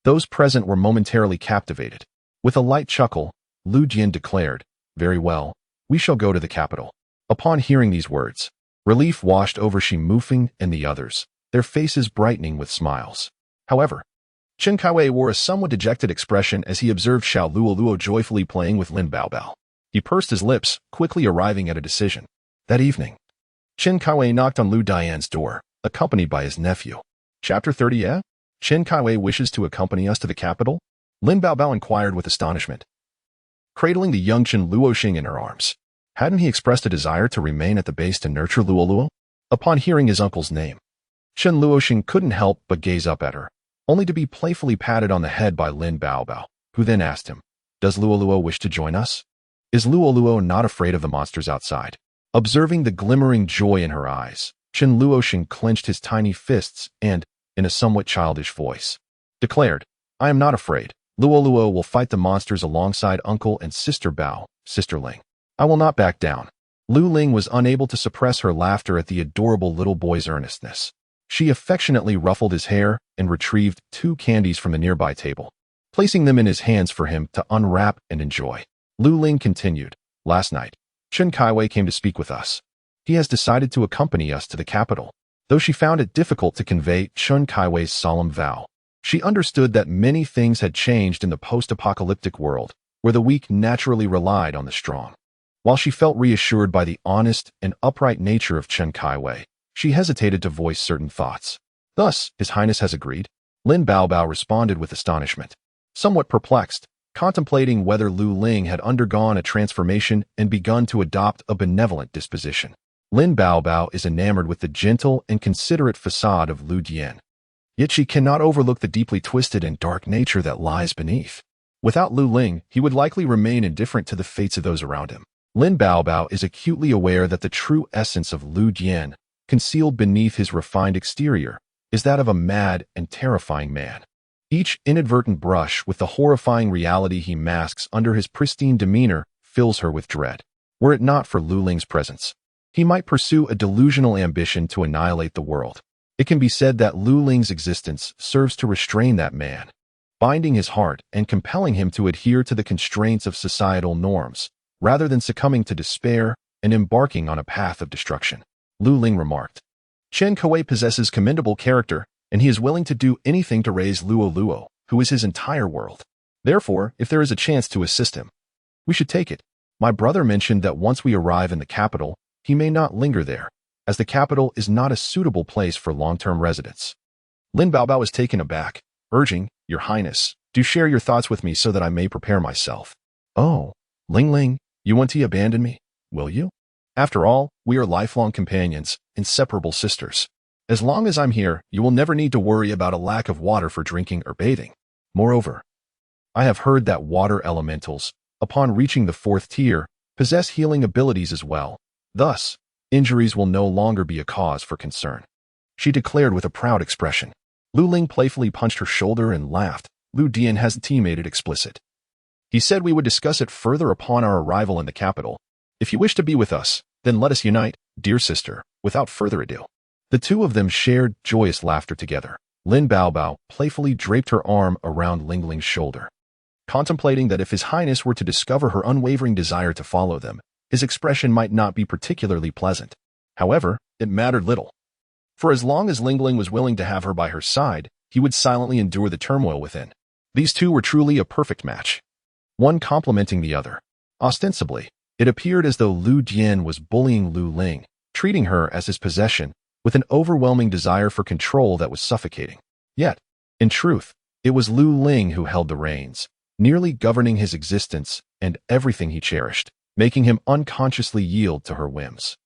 Those present were momentarily captivated. With a light chuckle, Lu Jian declared, "Very well, we shall go to the capital." Upon hearing these words, relief washed over Shi Mufeng and the others, their faces brightening with smiles. However, Chen Kaiwei wore a somewhat dejected expression as he observed Xiao Luoluo joyfully playing with Lin Baobao. He pursed his lips, quickly arriving at a decision. That evening, Chen Kaiwei knocked on Lu Dian's door, accompanied by his nephew. Chapter 30. Chen Kaiwei wishes to accompany us to the capital? Lin Baobao inquired with astonishment, cradling the young Chen Luoxing in her arms. Hadn't he expressed a desire to remain at the base to nurture Luoluo? Upon hearing his uncle's name, Chen Luoxing couldn't help but gaze up at her, only to be playfully patted on the head by Lin Baobao, who then asked him, "Does Luoluo wish to join us? Is Luoluo not afraid of the monsters outside?" Observing the glimmering joy in her eyes, Chen Luoxing clenched his tiny fists and, in a somewhat childish voice, declared, "I am not afraid. Luoluo will fight the monsters alongside Uncle and Sister Bao, Sister Ling. I will not back down." Lu Ling was unable to suppress her laughter at the adorable little boy's earnestness. She affectionately ruffled his hair and retrieved 2 candies from the nearby table, placing them in his hands for him to unwrap and enjoy. Lu Ling continued, "Last night, Chen Kaiwei came to speak with us. He has decided to accompany us to the capital." Though she found it difficult to convey Chen Kaiwei's solemn vow, she understood that many things had changed in the post-apocalyptic world, where the weak naturally relied on the strong. While she felt reassured by the honest and upright nature of Chen Kaiwei, she hesitated to voice certain thoughts. "Thus, His Highness has agreed?" Lin Baobao responded with astonishment, somewhat perplexed, contemplating whether Lu Ling had undergone a transformation and begun to adopt a benevolent disposition. Lin Baobao is enamored with the gentle and considerate facade of Lu Dian, yet she cannot overlook the deeply twisted and dark nature that lies beneath. Without Lu Ling, he would likely remain indifferent to the fates of those around him. Lin Baobao is acutely aware that the true essence of Lu Dian, concealed beneath his refined exterior, is that of a mad and terrifying man. Each inadvertent brush with the horrifying reality he masks under his pristine demeanor fills her with dread. Were it not for Lu Ling's presence, he might pursue a delusional ambition to annihilate the world. It can be said that Lu Ling's existence serves to restrain that man, binding his heart and compelling him to adhere to the constraints of societal norms, rather than succumbing to despair and embarking on a path of destruction. Lu Ling remarked, "Chen Kaiwei possesses commendable character, and he is willing to do anything to raise Luoluo, who is his entire world. Therefore, if there is a chance to assist him, we should take it." My brother mentioned that once we arrive in the capital, he may not linger there, as the capital is not a suitable place for long-term residence. Lin Baobao was taken aback, urging, Your Highness, do share your thoughts with me so that I may prepare myself. Oh, Ling Ling, you want to abandon me, will you? After all, we are lifelong companions, inseparable sisters. As long as I'm here, you will never need to worry about a lack of water for drinking or bathing. Moreover, I have heard that water elementals, upon reaching the 4th tier, possess healing abilities as well. Thus, injuries will no longer be a cause for concern. She declared with a proud expression. Lu Ling playfully punched her shoulder and laughed. Lu Dian has made it explicit. He said we would discuss it further upon our arrival in the capital. If you wish to be with us, then let us unite, dear sister, without further ado. The two of them shared joyous laughter together. Lin Baobao playfully draped her arm around Ling Ling's shoulder. Contemplating that if His Highness were to discover her unwavering desire to follow them, his expression might not be particularly pleasant. However, it mattered little. For as long as Ling Ling was willing to have her by her side, he would silently endure the turmoil within. These two were truly a perfect match, one complementing the other. Ostensibly, it appeared as though Lu Dian was bullying Lu Ling, treating her as his possession, with an overwhelming desire for control that was suffocating. Yet, in truth, it was Lu Ling who held the reins, nearly governing his existence and everything he cherished, making him unconsciously yield to her whims.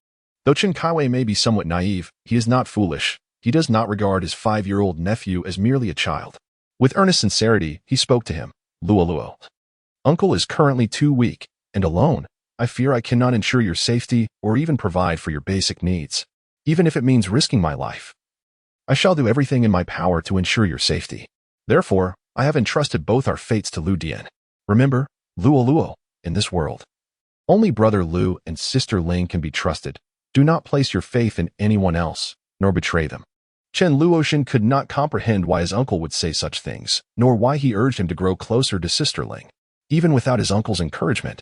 Though Chen Kaiwei may be somewhat naive, he is not foolish. He does not regard his 5-year-old nephew as merely a child. With earnest sincerity, he spoke to him. Luo. Uncle is currently too weak and alone. I fear I cannot ensure your safety or even provide for your basic needs, even if it means risking my life. I shall do everything in my power to ensure your safety. Therefore, I have entrusted both our fates to Lu Dian. Remember, Luo, in this world, only brother Lu and sister Ling can be trusted. Do not place your faith in anyone else, nor betray them. Chen Luoshan could not comprehend why his uncle would say such things, nor why he urged him to grow closer to sister Ling. Even without his uncle's encouragement,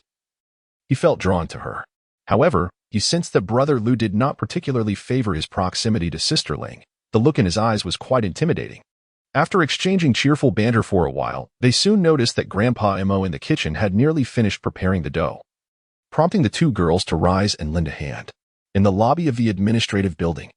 he felt drawn to her. However, he sensed that brother Lu did not particularly favor his proximity to sister Ling. The look in his eyes was quite intimidating. After exchanging cheerful banter for a while, they soon noticed that Grandpa Mo in the kitchen had nearly finished preparing the dough, prompting the two girls to rise and lend a hand. In the lobby of the administrative building,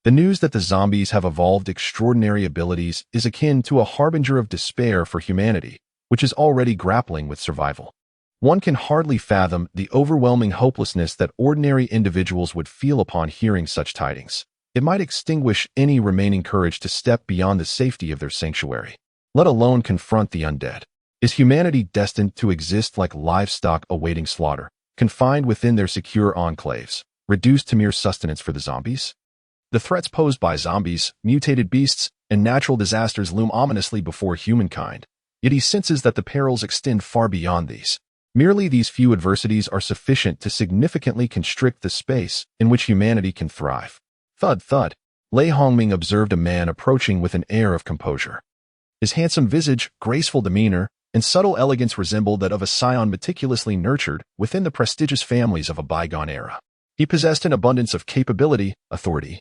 the news that the zombies have evolved extraordinary abilities is akin to a harbinger of despair for humanity, which is already grappling with survival. One can hardly fathom the overwhelming hopelessness that ordinary individuals would feel upon hearing such tidings. It might extinguish any remaining courage to step beyond the safety of their sanctuary, let alone confront the undead. Is humanity destined to exist like livestock awaiting slaughter, confined within their secure enclaves, reduced to mere sustenance for the zombies? The threats posed by zombies, mutated beasts, and natural disasters loom ominously before humankind, yet he senses that the perils extend far beyond these. Merely these few adversities are sufficient to significantly constrict the space in which humanity can thrive. Thud, thud. Lei Hongming observed a man approaching with an air of composure. His handsome visage, graceful demeanor, and subtle elegance resembled that of a scion meticulously nurtured within the prestigious families of a bygone era. He possessed an abundance of capability, authority,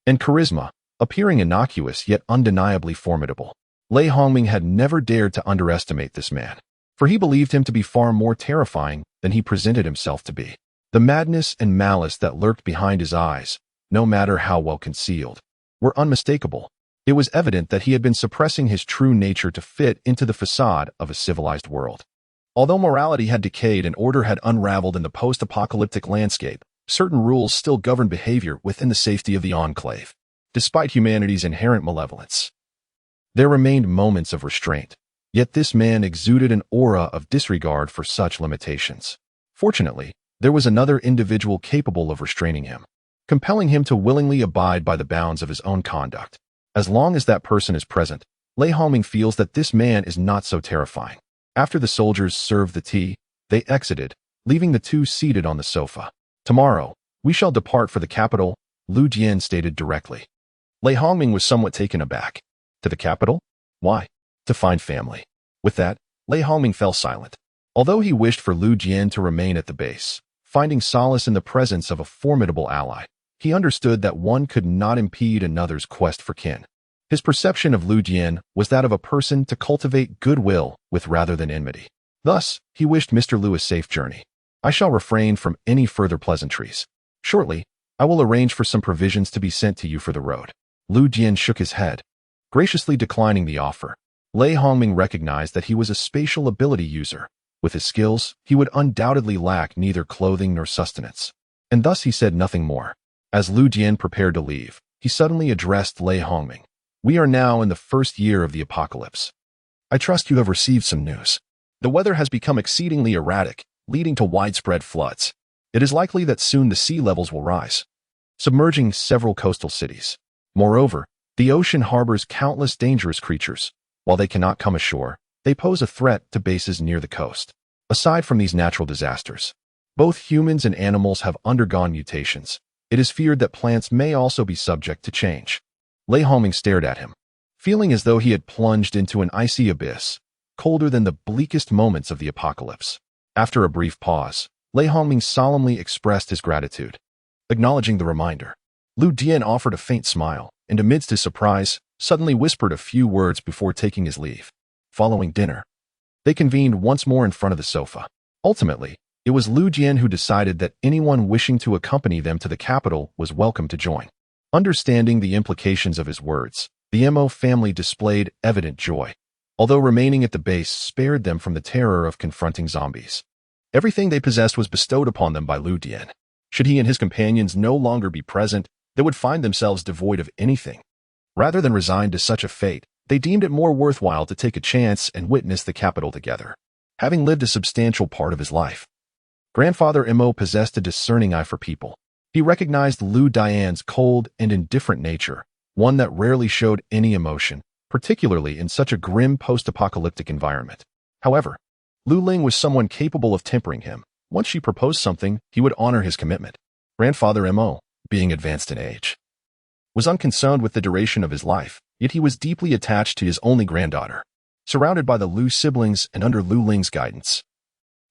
and charisma, appearing innocuous yet undeniably formidable. Lei Hongming had never dared to underestimate this man, for he believed him to be far more terrifying than he presented himself to be. The madness and malice that lurked behind his eyes, no matter how well concealed, were unmistakable. It was evident that he had been suppressing his true nature to fit into the facade of a civilized world. Although morality had decayed and order had unraveled in the post-apocalyptic landscape, certain rules still governed behavior within the safety of the enclave. Despite humanity's inherent malevolence, there remained moments of restraint. Yet this man exuded an aura of disregard for such limitations. Fortunately, there was another individual capable of restraining him, compelling him to willingly abide by the bounds of his own conduct. As long as that person is present, Lei Hongming feels that this man is not so terrifying. After the soldiers served the tea, they exited, leaving the two seated on the sofa. Tomorrow, we shall depart for the capital, Lu Dian stated directly. Lei Hongming was somewhat taken aback. To the capital? Why? To find family. With that, Lei Hongming fell silent. Although he wished for Lu Dian to remain at the base, finding solace in the presence of a formidable ally, he understood that one could not impede another's quest for kin. His perception of Lu Dian was that of a person to cultivate goodwill with rather than enmity. Thus, he wished Mr. Lu a safe journey. I shall refrain from any further pleasantries. Shortly, I will arrange for some provisions to be sent to you for the road." Lu Dian shook his head, graciously declining the offer. Lei Hongming recognized that he was a spatial ability user. With his skills, he would undoubtedly lack neither clothing nor sustenance. And thus he said nothing more. As Lu Dian prepared to leave, he suddenly addressed Lei Hongming. "We are now in the first year of the apocalypse. I trust you have received some news. The weather has become exceedingly erratic, leading to widespread floods. It is likely that soon the sea levels will rise, submerging several coastal cities. Moreover, the ocean harbors countless dangerous creatures. While they cannot come ashore, they pose a threat to bases near the coast. Aside from these natural disasters, both humans and animals have undergone mutations. It is feared that plants may also be subject to change." Lei Hongming stared at him, feeling as though he had plunged into an icy abyss, colder than the bleakest moments of the apocalypse. After a brief pause, Lei Hongming solemnly expressed his gratitude. Acknowledging the reminder, Lu Dian offered a faint smile, and amidst his surprise, suddenly whispered a few words before taking his leave. Following dinner, they convened once more in front of the sofa. Ultimately, it was Lu Dian who decided that anyone wishing to accompany them to the capital was welcome to join. Understanding the implications of his words, the Mo family displayed evident joy, although remaining at the base spared them from the terror of confronting zombies. Everything they possessed was bestowed upon them by Lu Dian. Should he and his companions no longer be present, they would find themselves devoid of anything. Rather than resigned to such a fate, they deemed it more worthwhile to take a chance and witness the capital together. Having lived a substantial part of his life, Grandfather Mo possessed a discerning eye for people. He recognized Lu Dian's cold and indifferent nature, one that rarely showed any emotion, particularly in such a grim post-apocalyptic environment. However, Lu Ling was someone capable of tempering him. Once she proposed something, he would honor his commitment. Grandfather Mo, being advanced in age, was unconcerned with the duration of his life, yet he was deeply attached to his only granddaughter. Surrounded by the Lu siblings and under Lu Ling's guidance,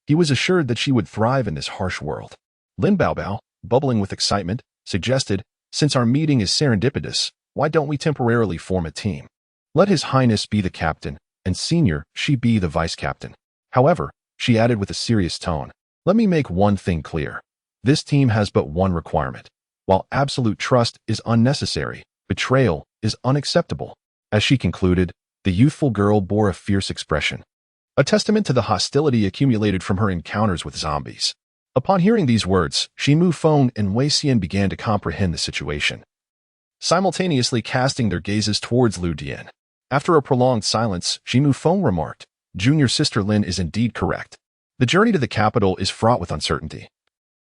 he was assured that she would thrive in this harsh world. Lin Baobao, bubbling with excitement, suggested, "Since our meeting is serendipitous, why don't we temporarily form a team? Let His Highness be the captain, and Senior, she be the vice captain." However, she added with a serious tone, "Let me make one thing clear. This team has but one requirement. While absolute trust is unnecessary, betrayal is unacceptable." As she concluded, the youthful girl bore a fierce expression, a testament to the hostility accumulated from her encounters with zombies. Upon hearing these words, Shimu Feng and Wei Xian began to comprehend the situation, simultaneously casting their gazes towards Lu Dian. After a prolonged silence, Shimu Feng remarked, "Junior sister Lin is indeed correct. The journey to the capital is fraught with uncertainty,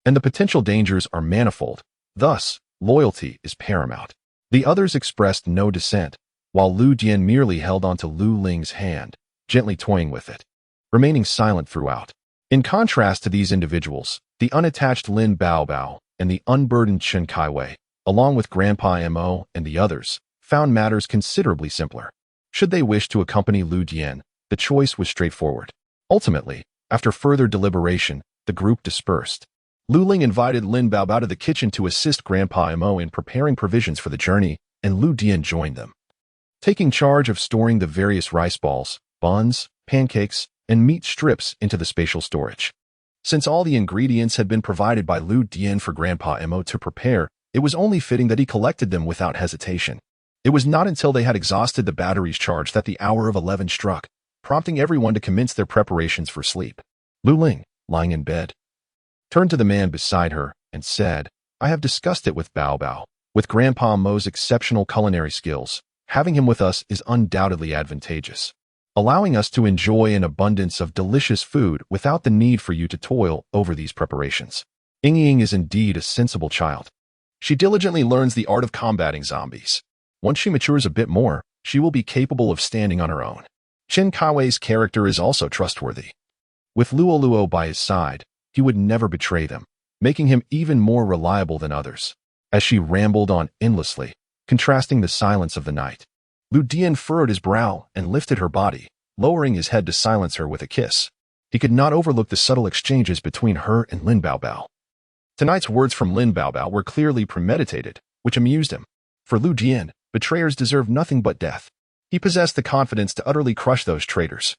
and the potential dangers are manifold. Thus, loyalty is paramount." The others expressed no dissent, while Lu Dian merely held onto Lu Ling's hand, gently toying with it, remaining silent throughout. In contrast to these individuals, the unattached Lin Baobao and the unburdened Chen Kaiwei, along with Grandpa Mo and the others, found matters considerably simpler. Should they wish to accompany Lu Dian, the choice was straightforward. Ultimately, after further deliberation, the group dispersed. Lu Ling invited Lin Baobao to the kitchen to assist Grandpa Mo in preparing provisions for the journey, and Lu Dian joined them, taking charge of storing the various rice balls, buns, pancakes, and meat strips into the spatial storage. Since all the ingredients had been provided by Lu Dian for Grandpa Mo to prepare, it was only fitting that he collected them without hesitation. It was not until they had exhausted the battery's charge that the hour of 11 struck, prompting everyone to commence their preparations for sleep. Lu Ling, lying in bed, turned to the man beside her and said, "I have discussed it with Bao Bao. With Grandpa Mo's exceptional culinary skills, having him with us is undoubtedly advantageous, allowing us to enjoy an abundance of delicious food without the need for you to toil over these preparations. Ying is indeed a sensible child. She diligently learns the art of combating zombies. Once she matures a bit more, she will be capable of standing on her own. Chen Kaiwei's character is also trustworthy. With Luo Luo by his side, he would never betray them, making him even more reliable than others." As she rambled on endlessly, contrasting the silence of the night, Lu Dian furrowed his brow and lifted her body, lowering his head to silence her with a kiss. He could not overlook the subtle exchanges between her and Lin Baobao. Tonight's words from Lin Baobao were clearly premeditated, which amused him. For Lu Dian, betrayers deserve nothing but death. He possessed the confidence to utterly crush those traitors.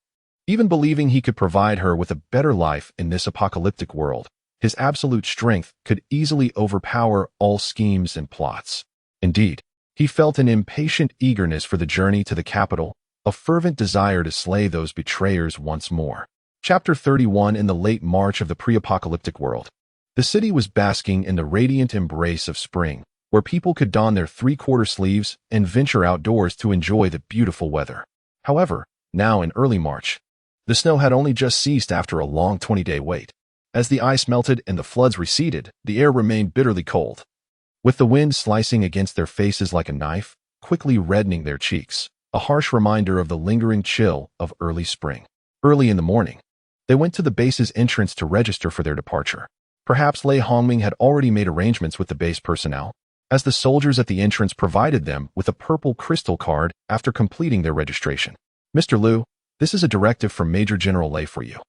Even believing he could provide her with a better life in this apocalyptic world, His absolute strength could easily overpower all schemes and plots. Indeed, he felt an impatient eagerness for the journey to the capital, a fervent desire to slay those betrayers once more. Chapter 31. In the late March of the pre-apocalyptic world, the city was basking in the radiant embrace of spring, where people could don their three-quarter sleeves and venture outdoors to enjoy the beautiful weather. However, now in early March, the snow had only just ceased after a long 20-day wait. As the ice melted and the floods receded, the air remained bitterly cold, with the wind slicing against their faces like a knife, quickly reddening their cheeks, a harsh reminder of the lingering chill of early spring. Early in the morning, they went to the base's entrance to register for their departure. Perhaps Lei Hongming had already made arrangements with the base personnel, as the soldiers at the entrance provided them with a purple crystal card after completing their registration. "Mr. Liu, this is a directive from Major General Lei for you,"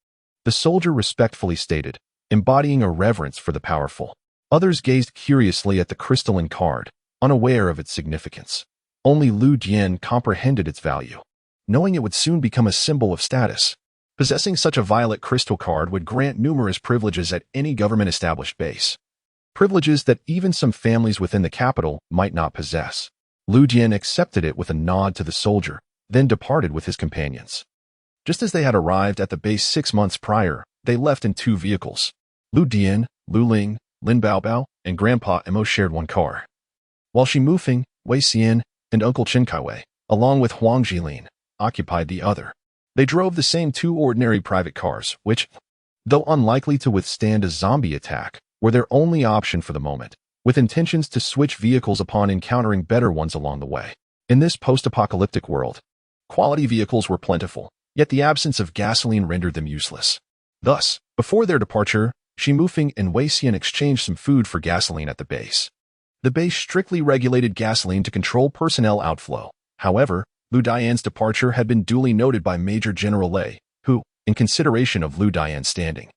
the soldier respectfully stated, embodying a reverence for the powerful. Others gazed curiously at the crystalline card, unaware of its significance. Only Lu Dian comprehended its value, knowing it would soon become a symbol of status. Possessing such a violet crystal card would grant numerous privileges at any government-established base. Privileges that even some families within the capital might not possess. Lu Dian accepted it with a nod to the soldier, then departed with his companions. Just as they had arrived at the base 6 months prior, they left in 2 vehicles. Lu Dian, Lu Ling, Lin Baobao, and Grandpa Emo shared one car, while Xi Mufeng, Wei Xian, and Uncle Chen Kaiwei, along with Huang Jilin, occupied the other. They drove the same 2 ordinary private cars, which, though unlikely to withstand a zombie attack, were their only option for the moment, with intentions to switch vehicles upon encountering better ones along the way. In this post-apocalyptic world, quality vehicles were plentiful, yet the absence of gasoline rendered them useless. Thus, before their departure, Xi Mufeng and Wei Xian exchanged some food for gasoline at the base. The base strictly regulated gasoline to control personnel outflow. However, Lu Dian's departure had been duly noted by Major General Lei, who, in consideration of Lu Dian's standing,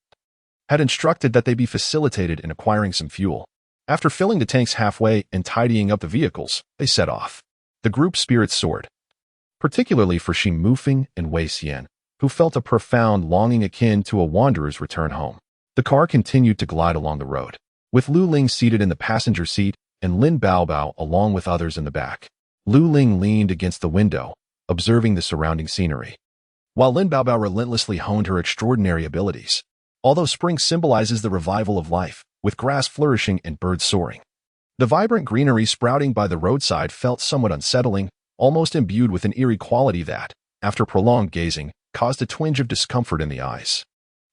had instructed that they be facilitated in acquiring some fuel. After filling the tanks halfway and tidying up the vehicles, they set off. The group's spirits soared, particularly for Xi Mufeng and Wei Xian, who felt a profound longing akin to a wanderer's return home. The car continued to glide along the road, with Lu Ling seated in the passenger seat and Lin Baobao along with others in the back. Lu Ling leaned against the window, observing the surrounding scenery, while Lin Baobao relentlessly honed her extraordinary abilities. Although spring symbolizes the revival of life, with grass flourishing and birds soaring, the vibrant greenery sprouting by the roadside felt somewhat unsettling, almost imbued with an eerie quality that, after prolonged gazing, caused a twinge of discomfort in the eyes.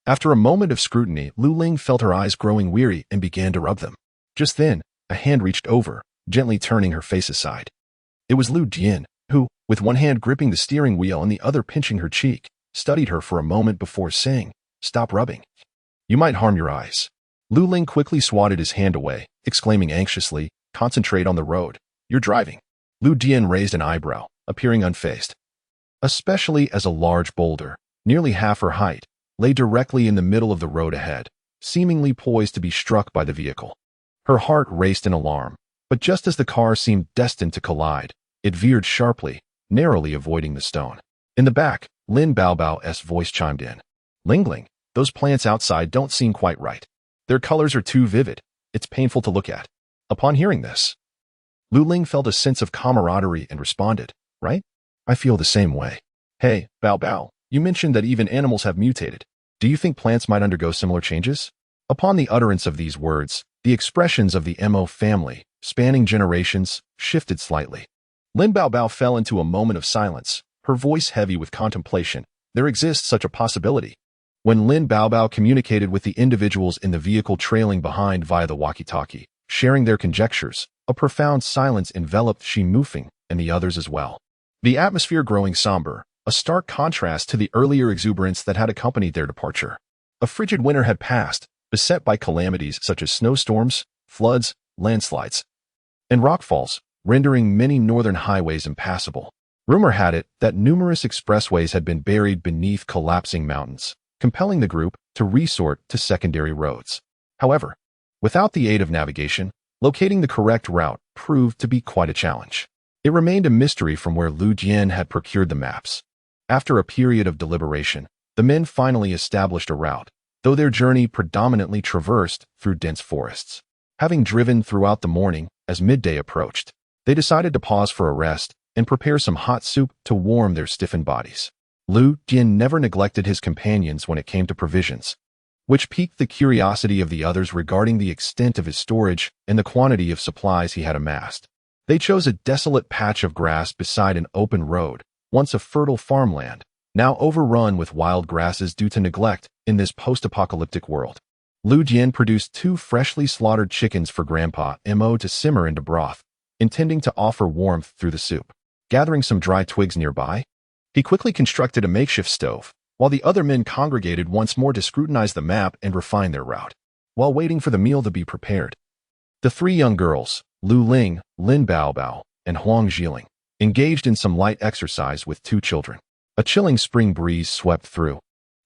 After a moment of scrutiny, Lu Ling felt her eyes growing weary and began to rub them. Just then, a hand reached over, gently turning her face aside. It was Lu Dian, who, with one hand gripping the steering wheel and the other pinching her cheek, studied her for a moment before saying, "Stop rubbing. You might harm your eyes." Lu Ling quickly swatted his hand away, exclaiming anxiously, "Concentrate on the road. You're driving." Lu Dian raised an eyebrow, appearing unfazed, especially as a large boulder, nearly half her height, lay directly in the middle of the road ahead, seemingly poised to be struck by the vehicle. Her heart raced in alarm, but just as the car seemed destined to collide, it veered sharply, narrowly avoiding the stone. In the back, Lin Baobao's voice chimed in. "Lingling, those plants outside don't seem quite right. Their colors are too vivid. It's painful to look at." Upon hearing this, Lu Ling felt a sense of camaraderie and responded, "Right? I feel the same way. Hey, Baobao, you mentioned that even animals have mutated. Do you think plants might undergo similar changes?" Upon the utterance of these words, the expressions of the Mo family, spanning generations, shifted slightly. Lin Baobao fell into a moment of silence, her voice heavy with contemplation. There exists such a possibility. When Lin Baobao communicated with the individuals in the vehicle trailing behind via the walkie-talkie, sharing their conjectures, a profound silence enveloped Xi Mufeng and the others as well. The atmosphere growing somber, a stark contrast to the earlier exuberance that had accompanied their departure. A frigid winter had passed, beset by calamities such as snowstorms, floods, landslides, and rockfalls, rendering many northern highways impassable. Rumor had it that numerous expressways had been buried beneath collapsing mountains, compelling the group to resort to secondary roads. However, without the aid of navigation, locating the correct route proved to be quite a challenge. It remained a mystery from where Lu Dian had procured the maps. After a period of deliberation, the men finally established a route, though their journey predominantly traversed through dense forests. Having driven throughout the morning, as midday approached, they decided to pause for a rest and prepare some hot soup to warm their stiffened bodies. Lu Jian never neglected his companions when it came to provisions, which piqued the curiosity of the others regarding the extent of his storage and the quantity of supplies he had amassed. They chose a desolate patch of grass beside an open road, once a fertile farmland, now overrun with wild grasses due to neglect in this post-apocalyptic world. Lu Jian produced 2 freshly slaughtered chickens for Grandpa Mo to simmer into broth, intending to offer warmth through the soup. Gathering some dry twigs nearby, he quickly constructed a makeshift stove, while the other men congregated once more to scrutinize the map and refine their route. While waiting for the meal to be prepared, the 3 young girls, Lu Ling, Lin Baobao, and Huang Zhiling, engaged in some light exercise with 2 children. A chilling spring breeze swept through,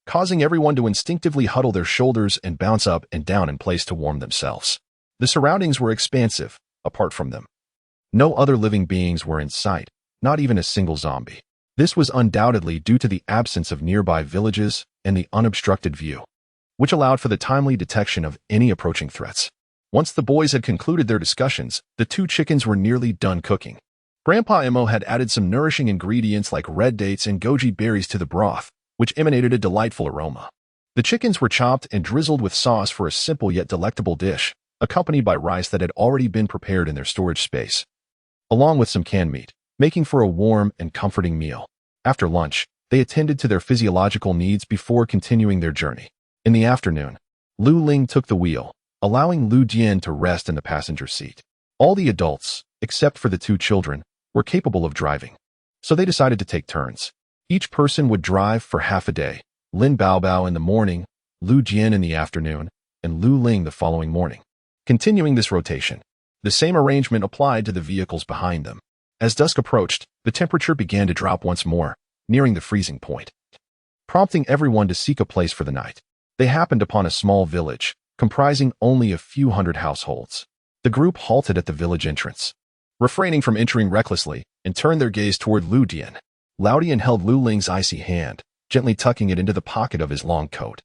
causing everyone to instinctively huddle their shoulders and bounce up and down in place to warm themselves. The surroundings were expansive, apart from them. No other living beings were in sight, not even a single zombie. This was undoubtedly due to the absence of nearby villages and the unobstructed view, which allowed for the timely detection of any approaching threats. Once the boys had concluded their discussions, the 2 chickens were nearly done cooking. Grandpa Mo had added some nourishing ingredients like red dates and goji berries to the broth, which emanated a delightful aroma. The chickens were chopped and drizzled with sauce for a simple yet delectable dish, accompanied by rice that had already been prepared in their storage space, along with some canned meat, making for a warm and comforting meal. After lunch, they attended to their physiological needs before continuing their journey. In the afternoon, Lu Ling took the wheel, allowing Lu Jian to rest in the passenger seat. All the adults, except for the 2 children, were capable of driving, so they decided to take turns. Each person would drive for half a day, Lin Baobao in the morning, Lu Jian in the afternoon, and Lu Ling the following morning. Continuing this rotation, the same arrangement applied to the vehicles behind them. As dusk approached, the temperature began to drop once more, nearing the freezing point, prompting everyone to seek a place for the night. They happened upon a small village, comprising only a few hundred households. The group halted at the village entrance, refraining from entering recklessly, and turned their gaze toward Lu Jian. Laudian held Lu Ling's icy hand, gently tucking it into the pocket of his long coat.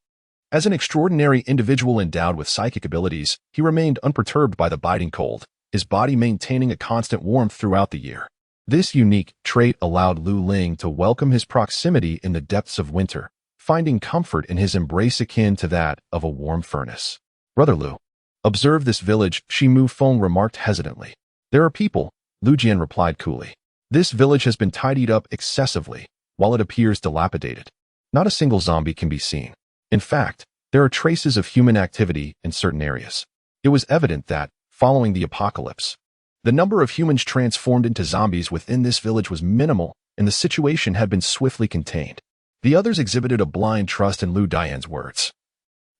As an extraordinary individual endowed with psychic abilities, he remained unperturbed by the biting cold, his body maintaining a constant warmth throughout the year. This unique trait allowed Lu Ling to welcome his proximity in the depths of winter, finding comfort in his embrace akin to that of a warm furnace. Brother Lu, observe this village, Shi Mu Feng remarked hesitantly. There are people, Lu Jian replied coolly. This village has been tidied up excessively, while it appears dilapidated. Not a single zombie can be seen. In fact, there are traces of human activity in certain areas. It was evident that, following the apocalypse, the number of humans transformed into zombies within this village was minimal, and the situation had been swiftly contained. The others exhibited a blind trust in Lu Dian's words.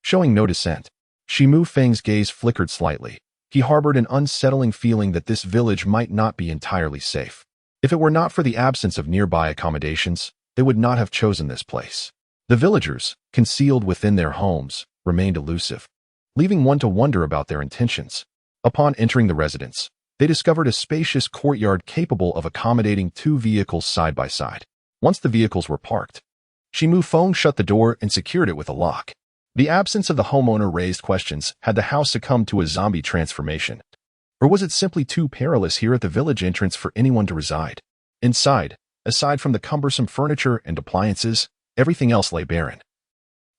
Showing no dissent, Shi Mu Feng's gaze flickered slightly. He harbored an unsettling feeling that this village might not be entirely safe. If it were not for the absence of nearby accommodations, they would not have chosen this place. The villagers, concealed within their homes, remained elusive, leaving one to wonder about their intentions. Upon entering the residence, they discovered a spacious courtyard capable of accommodating 2 vehicles side by side. Once the vehicles were parked, Shi Mu Feng shut the door and secured it with a lock. The absence of the homeowner raised questions. Had the house succumbed to a zombie transformation? Or was it simply too perilous here at the village entrance for anyone to reside? Inside, aside from the cumbersome furniture and appliances, everything else lay barren.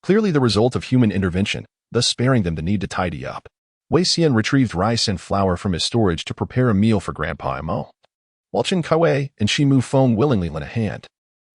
Clearly the result of human intervention, thus sparing them the need to tidy up. Wei Xian retrieved rice and flour from his storage to prepare a meal for Grandpa Mo, while Chen Kaiwei and Shi Mu Feng willingly lent a hand.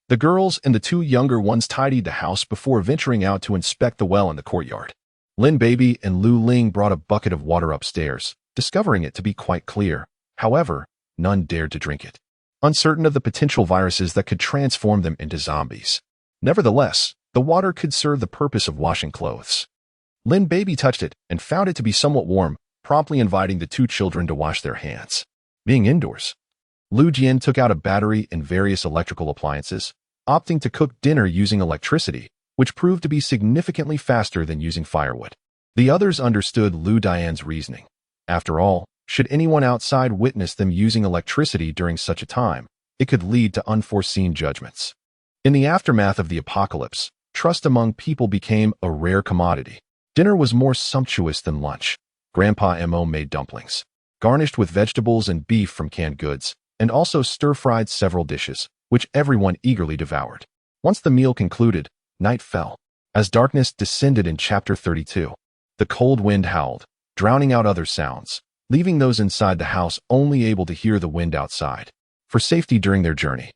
The girls and the 2 younger ones tidied the house before venturing out to inspect the well in the courtyard. Lin Baby and Lu Ling brought a bucket of water upstairs, discovering it to be quite clear. However, none dared to drink it, uncertain of the potential viruses that could transform them into zombies. Nevertheless, the water could serve the purpose of washing clothes. Lin Baby touched it and found it to be somewhat warm, promptly inviting the 2 children to wash their hands. Being indoors, Lu Jian took out a battery and various electrical appliances, opting to cook dinner using electricity, which proved to be significantly faster than using firewood. The others understood Lu Dian's reasoning. After all, should anyone outside witness them using electricity during such a time, it could lead to unforeseen judgments. In the aftermath of the apocalypse, trust among people became a rare commodity. Dinner was more sumptuous than lunch. Grandpa Mo made dumplings, garnished with vegetables and beef from canned goods, and also stir-fried several dishes, which everyone eagerly devoured. Once the meal concluded, night fell. As darkness descended in Chapter 32, the cold wind howled, drowning out other sounds, leaving those inside the house only able to hear the wind outside. For safety during their journey,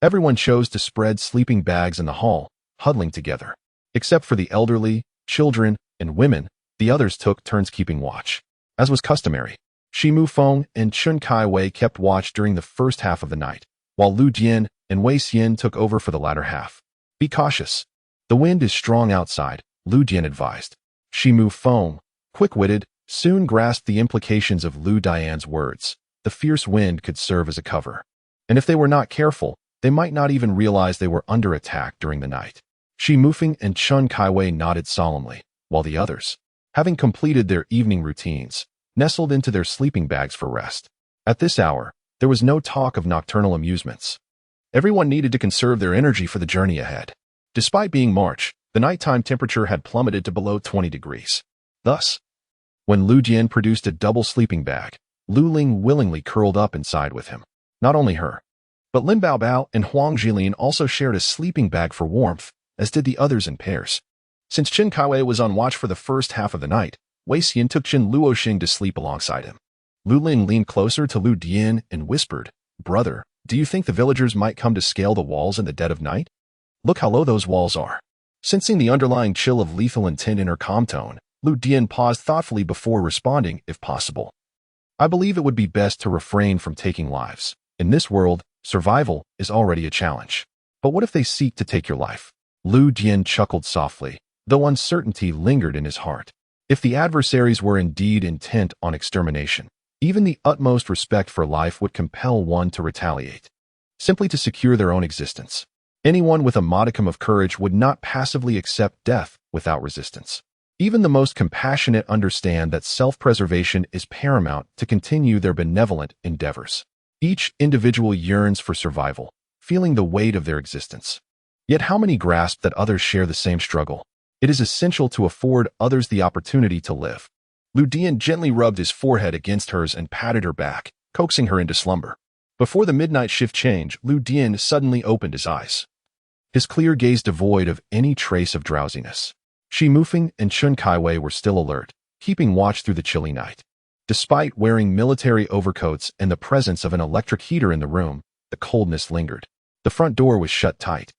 everyone chose to spread sleeping bags in the hall, huddling together. Except for the elderly, children, and women, the others took turns keeping watch. As was customary, Shi Mufeng and Chun Kai-wei kept watch during the first half of the night, while Lu Jian and Wei Xian took over for the latter half. Be cautious. The wind is strong outside, Lu Jian advised. Shi Mufeng, quick-witted, soon grasped the implications of Lu Dian's words. The fierce wind could serve as a cover. And if they were not careful, they might not even realize they were under attack during the night. Shi Mufeng and Chun Kai-wei nodded solemnly, while the others, having completed their evening routines, nestled into their sleeping bags for rest. At this hour, there was no talk of nocturnal amusements. Everyone needed to conserve their energy for the journey ahead. Despite being March, the nighttime temperature had plummeted to below 20 degrees. Thus, when Lu Jian produced a double sleeping bag, Lu Ling willingly curled up inside with him. Not only her, but Lin Baobao and Huang Jilin also shared a sleeping bag for warmth, as did the others in pairs. Since Qin Kaiwei was on watch for the first half of the night, Wei Xian took Qin Luoxing to sleep alongside him. Lu Ling leaned closer to Lu Dian and whispered, "Brother, do you think the villagers might come to scale the walls in the dead of night? Look how low those walls are." Sensing the underlying chill of lethal intent in her calm tone, Lu Dian paused thoughtfully before responding, if possible. "I believe it would be best to refrain from taking lives. In this world, survival is already a challenge. But what if they seek to take your life?" Lu Dian chuckled softly, though uncertainty lingered in his heart. If the adversaries were indeed intent on extermination, even the utmost respect for life would compel one to retaliate, simply to secure their own existence. Anyone with a modicum of courage would not passively accept death without resistance. Even the most compassionate understand that self-preservation is paramount to continue their benevolent endeavors. Each individual yearns for survival, feeling the weight of their existence. Yet how many grasp that others share the same struggle? It is essential to afford others the opportunity to live. Lu Dian gently rubbed his forehead against hers and patted her back, coaxing her into slumber. Before the midnight shift change, Lu Dian suddenly opened his eyes, his clear gaze devoid of any trace of drowsiness. Shi Mufeng and Chun Kaiwei were still alert, keeping watch through the chilly night. Despite wearing military overcoats and the presence of an electric heater in the room, the coldness lingered. The front door was shut tight,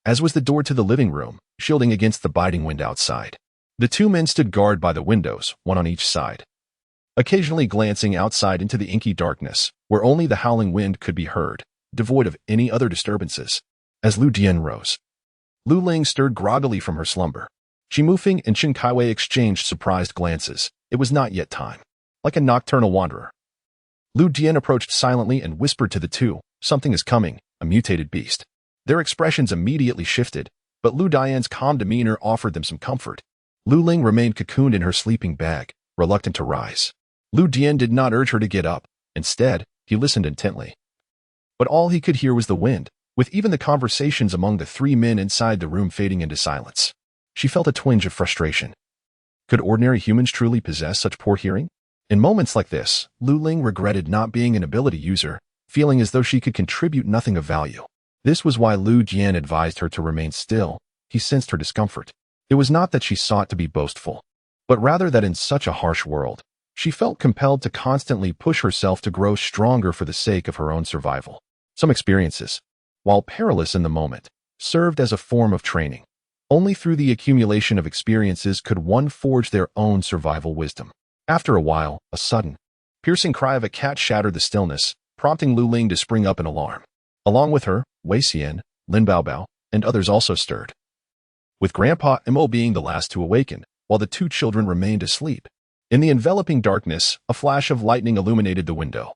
as was the door to the living room, shielding against the biting wind outside. The two men stood guard by the windows, one on each side, occasionally glancing outside into the inky darkness, where only the howling wind could be heard, devoid of any other disturbances. As Lu Dian rose, Lu Ling stirred groggily from her slumber. Shi Mufeng and Qin Kaiwei exchanged surprised glances. It was not yet time. Like a nocturnal wanderer, Lu Dian approached silently and whispered to the two, "Something is coming, a mutated beast." Their expressions immediately shifted, but Lu Dian's calm demeanor offered them some comfort. Lu Ling remained cocooned in her sleeping bag, reluctant to rise. Lu Dian did not urge her to get up. Instead, he listened intently. But all he could hear was the wind, with even the conversations among the three men inside the room fading into silence. She felt a twinge of frustration. Could ordinary humans truly possess such poor hearing? In moments like this, Lu Ling regretted not being an ability user, feeling as though she could contribute nothing of value. This was why Lu Jian advised her to remain still. He sensed her discomfort. It was not that she sought to be boastful, but rather that in such a harsh world, she felt compelled to constantly push herself to grow stronger for the sake of her own survival. Some experiences, while perilous in the moment, served as a form of training. Only through the accumulation of experiences could one forge their own survival wisdom. After a while, a sudden, piercing cry of a cat shattered the stillness, prompting Lu Ling to spring up in alarm. Along with her, Wei Xian, Lin Baobao, and others also stirred, with Grandpa Mo being the last to awaken, while the two children remained asleep. In the enveloping darkness, a flash of lightning illuminated the window,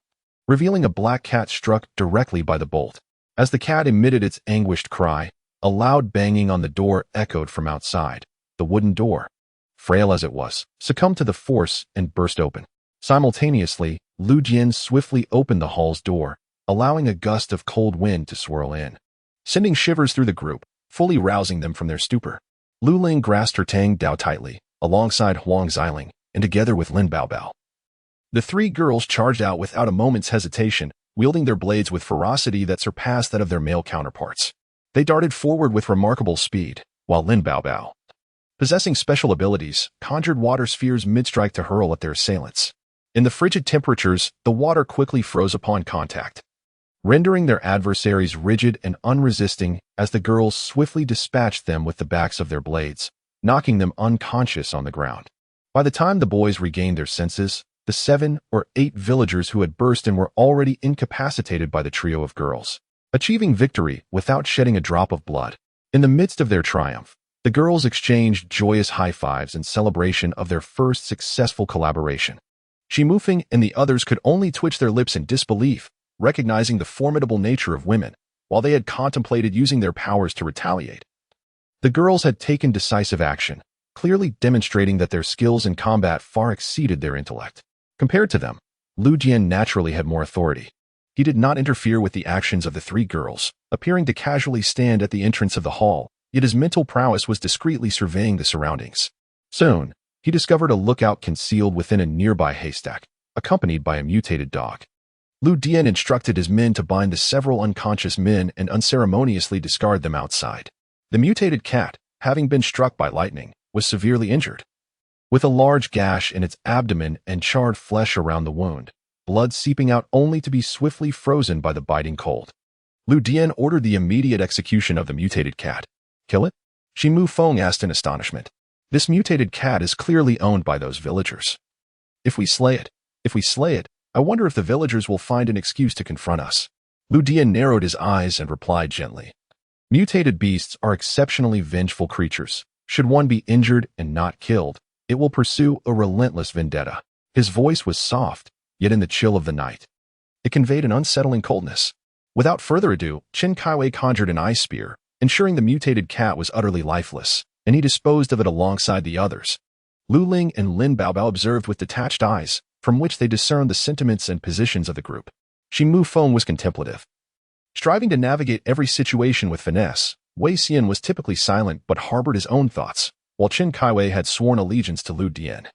revealing a black cat struck directly by the bolt. As the cat emitted its anguished cry, a loud banging on the door echoed from outside. The wooden door, frail as it was, succumbed to the force and burst open. Simultaneously, Lu Jian swiftly opened the hall's door, allowing a gust of cold wind to swirl in, sending shivers through the group, fully rousing them from their stupor. Lu Ling grasped her Tang Dao tightly, alongside Huang Xiling, and together with Lin Baobao. The three girls charged out without a moment's hesitation, wielding their blades with ferocity that surpassed that of their male counterparts. They darted forward with remarkable speed, while Lin Baobao, possessing special abilities, conjured water spheres mid-strike to hurl at their assailants. In the frigid temperatures, the water quickly froze upon contact, rendering their adversaries rigid and unresisting as the girls swiftly dispatched them with the backs of their blades, knocking them unconscious on the ground. By the time the boys regained their senses, the 7 or 8 villagers who had burst in were already incapacitated by the trio of girls, achieving victory without shedding a drop of blood. In the midst of their triumph, the girls exchanged joyous high-fives in celebration of their first successful collaboration. Xi Mufeng and the others could only twitch their lips in disbelief, recognizing the formidable nature of women, while they had contemplated using their powers to retaliate. The girls had taken decisive action, clearly demonstrating that their skills in combat far exceeded their intellect. Compared to them, Lu Jian naturally had more authority. He did not interfere with the actions of the three girls, appearing to casually stand at the entrance of the hall, yet his mental prowess was discreetly surveying the surroundings. Soon, he discovered a lookout concealed within a nearby haystack, accompanied by a mutated dog. Lu Dian instructed his men to bind the several unconscious men and unceremoniously discard them outside. The mutated cat, having been struck by lightning, was severely injured. With a large gash in its abdomen and charred flesh around the wound, blood seeping out only to be swiftly frozen by the biting cold. Lu Dian ordered the immediate execution of the mutated cat. Kill it? Xi Mufeng asked in astonishment. This mutated cat is clearly owned by those villagers. If we slay it, I wonder if the villagers will find an excuse to confront us. Lu Dian narrowed his eyes and replied gently. Mutated beasts are exceptionally vengeful creatures. Should one be injured and not killed, it will pursue a relentless vendetta. His voice was soft, yet in the chill of the night, it conveyed an unsettling coldness. Without further ado, Chen Kaiwei conjured an ice spear, ensuring the mutated cat was utterly lifeless, and he disposed of it alongside the others. Lu Ling and Lin Baobao observed with detached eyes, from which they discerned the sentiments and positions of the group. Xi Mufeng was contemplative. Striving to navigate every situation with finesse, Wei Xian was typically silent but harbored his own thoughts, while Chen Kaiwei had sworn allegiance to Lu Dian.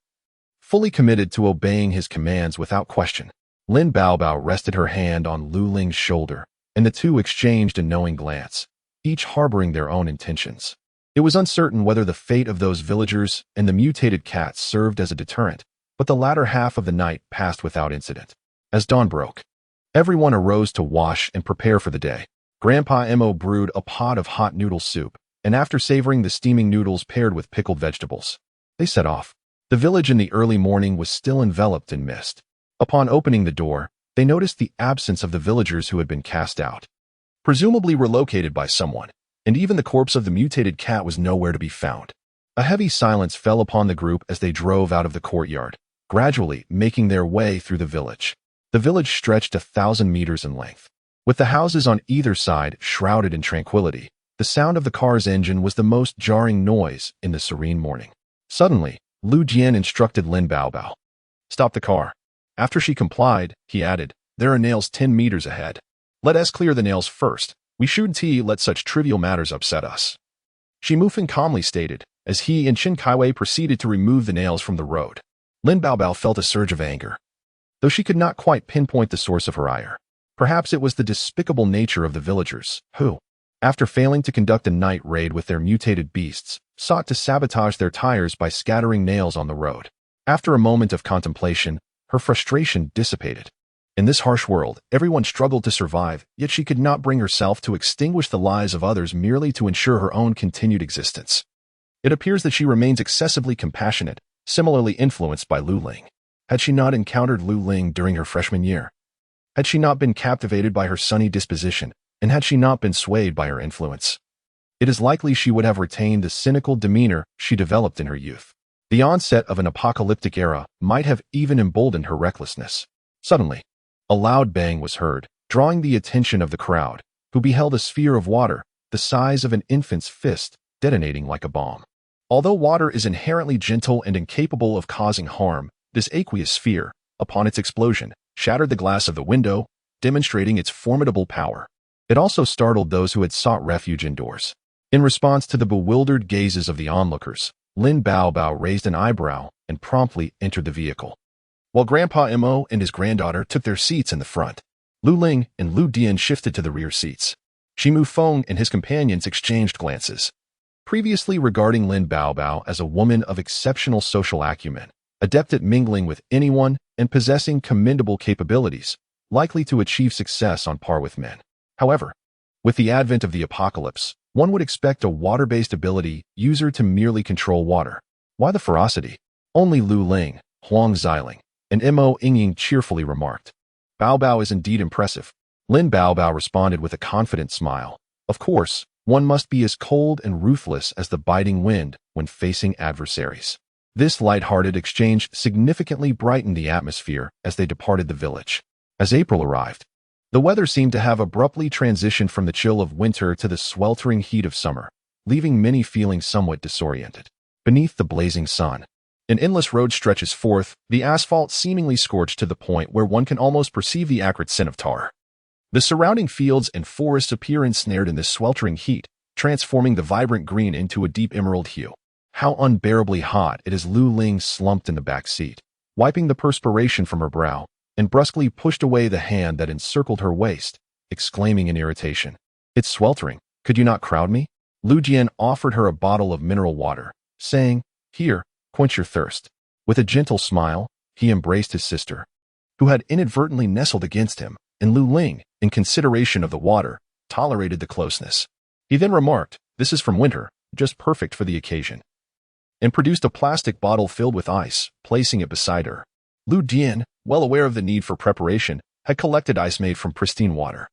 Fully committed to obeying his commands without question, Lin Baobao rested her hand on Lu Ling's shoulder, and the two exchanged a knowing glance, each harboring their own intentions. It was uncertain whether the fate of those villagers and the mutated cat served as a deterrent, but the latter half of the night passed without incident. As dawn broke, everyone arose to wash and prepare for the day. Grandpa Mo brewed a pot of hot noodle soup, and after savoring the steaming noodles paired with pickled vegetables, they set off. The village in the early morning was still enveloped in mist. Upon opening the door, they noticed the absence of the villagers who had been cast out, presumably relocated by someone, and even the corpse of the mutated cat was nowhere to be found. A heavy silence fell upon the group as they drove out of the courtyard, gradually making their way through the village. The village stretched 1,000 meters in length. With the houses on either side shrouded in tranquility, the sound of the car's engine was the most jarring noise in the serene morning. Suddenly, Lu Jian instructed Lin Baobao. Stop the car. After she complied, he added, there are nails 10 meters ahead. Let us clear the nails first. We shouldn't let such trivial matters upset us. Xi Mufeng calmly stated, as he and Chen Kaiwei proceeded to remove the nails from the road. Lin Baobao felt a surge of anger, though she could not quite pinpoint the source of her ire. Perhaps it was the despicable nature of the villagers, who, after failing to conduct a night raid with their mutated beasts, sought to sabotage their tires by scattering nails on the road. After a moment of contemplation, her frustration dissipated. In this harsh world, everyone struggled to survive, yet she could not bring herself to extinguish the lives of others merely to ensure her own continued existence. It appears that she remains excessively compassionate, similarly influenced by Lu Ling. Had she not encountered Lu Ling during her freshman year? Had she not been captivated by her sunny disposition, and had she not been swayed by her influence? It is likely she would have retained the cynical demeanor she developed in her youth. The onset of an apocalyptic era might have even emboldened her recklessness. Suddenly, a loud bang was heard, drawing the attention of the crowd, who beheld a sphere of water, the size of an infant's fist, detonating like a bomb. Although water is inherently gentle and incapable of causing harm, this aqueous sphere, upon its explosion, shattered the glass of the window, demonstrating its formidable power. It also startled those who had sought refuge indoors. In response to the bewildered gazes of the onlookers, Lin Baobao raised an eyebrow and promptly entered the vehicle. While Grandpa Mo and his granddaughter took their seats in the front, Lu Ling and Lu Dian shifted to the rear seats. Shimu Feng and his companions exchanged glances. Previously regarding Lin Baobao as a woman of exceptional social acumen, adept at mingling with anyone and possessing commendable capabilities, likely to achieve success on par with men. However, with the advent of the apocalypse, one would expect a water-based ability user to merely control water. Why the ferocity? Only Lu Ling, Huang Xiling, and Mo Yingying cheerfully remarked. Baobao is indeed impressive. Lin Baobao responded with a confident smile. Of course, one must be as cold and ruthless as the biting wind when facing adversaries. This light-hearted exchange significantly brightened the atmosphere as they departed the village. As April arrived, the weather seemed to have abruptly transitioned from the chill of winter to the sweltering heat of summer, leaving many feeling somewhat disoriented. Beneath the blazing sun, an endless road stretches forth, the asphalt seemingly scorched to the point where one can almost perceive the acrid scent of tar. The surrounding fields and forests appear ensnared in this sweltering heat, transforming the vibrant green into a deep emerald hue. How unbearably hot it is! Lu Ling slumped in the back seat, wiping the perspiration from her brow, and brusquely pushed away the hand that encircled her waist, exclaiming in irritation, "It's sweltering. Could you not crowd me?" Lu Jian offered her a bottle of mineral water, saying, "Here, quench your thirst." With a gentle smile, he embraced his sister, who had inadvertently nestled against him, and Lu Ling, in consideration of the water, tolerated the closeness. He then remarked, "This is from winter, just perfect for the occasion," and produced a plastic bottle filled with ice, placing it beside her. Lu Dian, well aware of the need for preparation, had collected ice made from pristine water,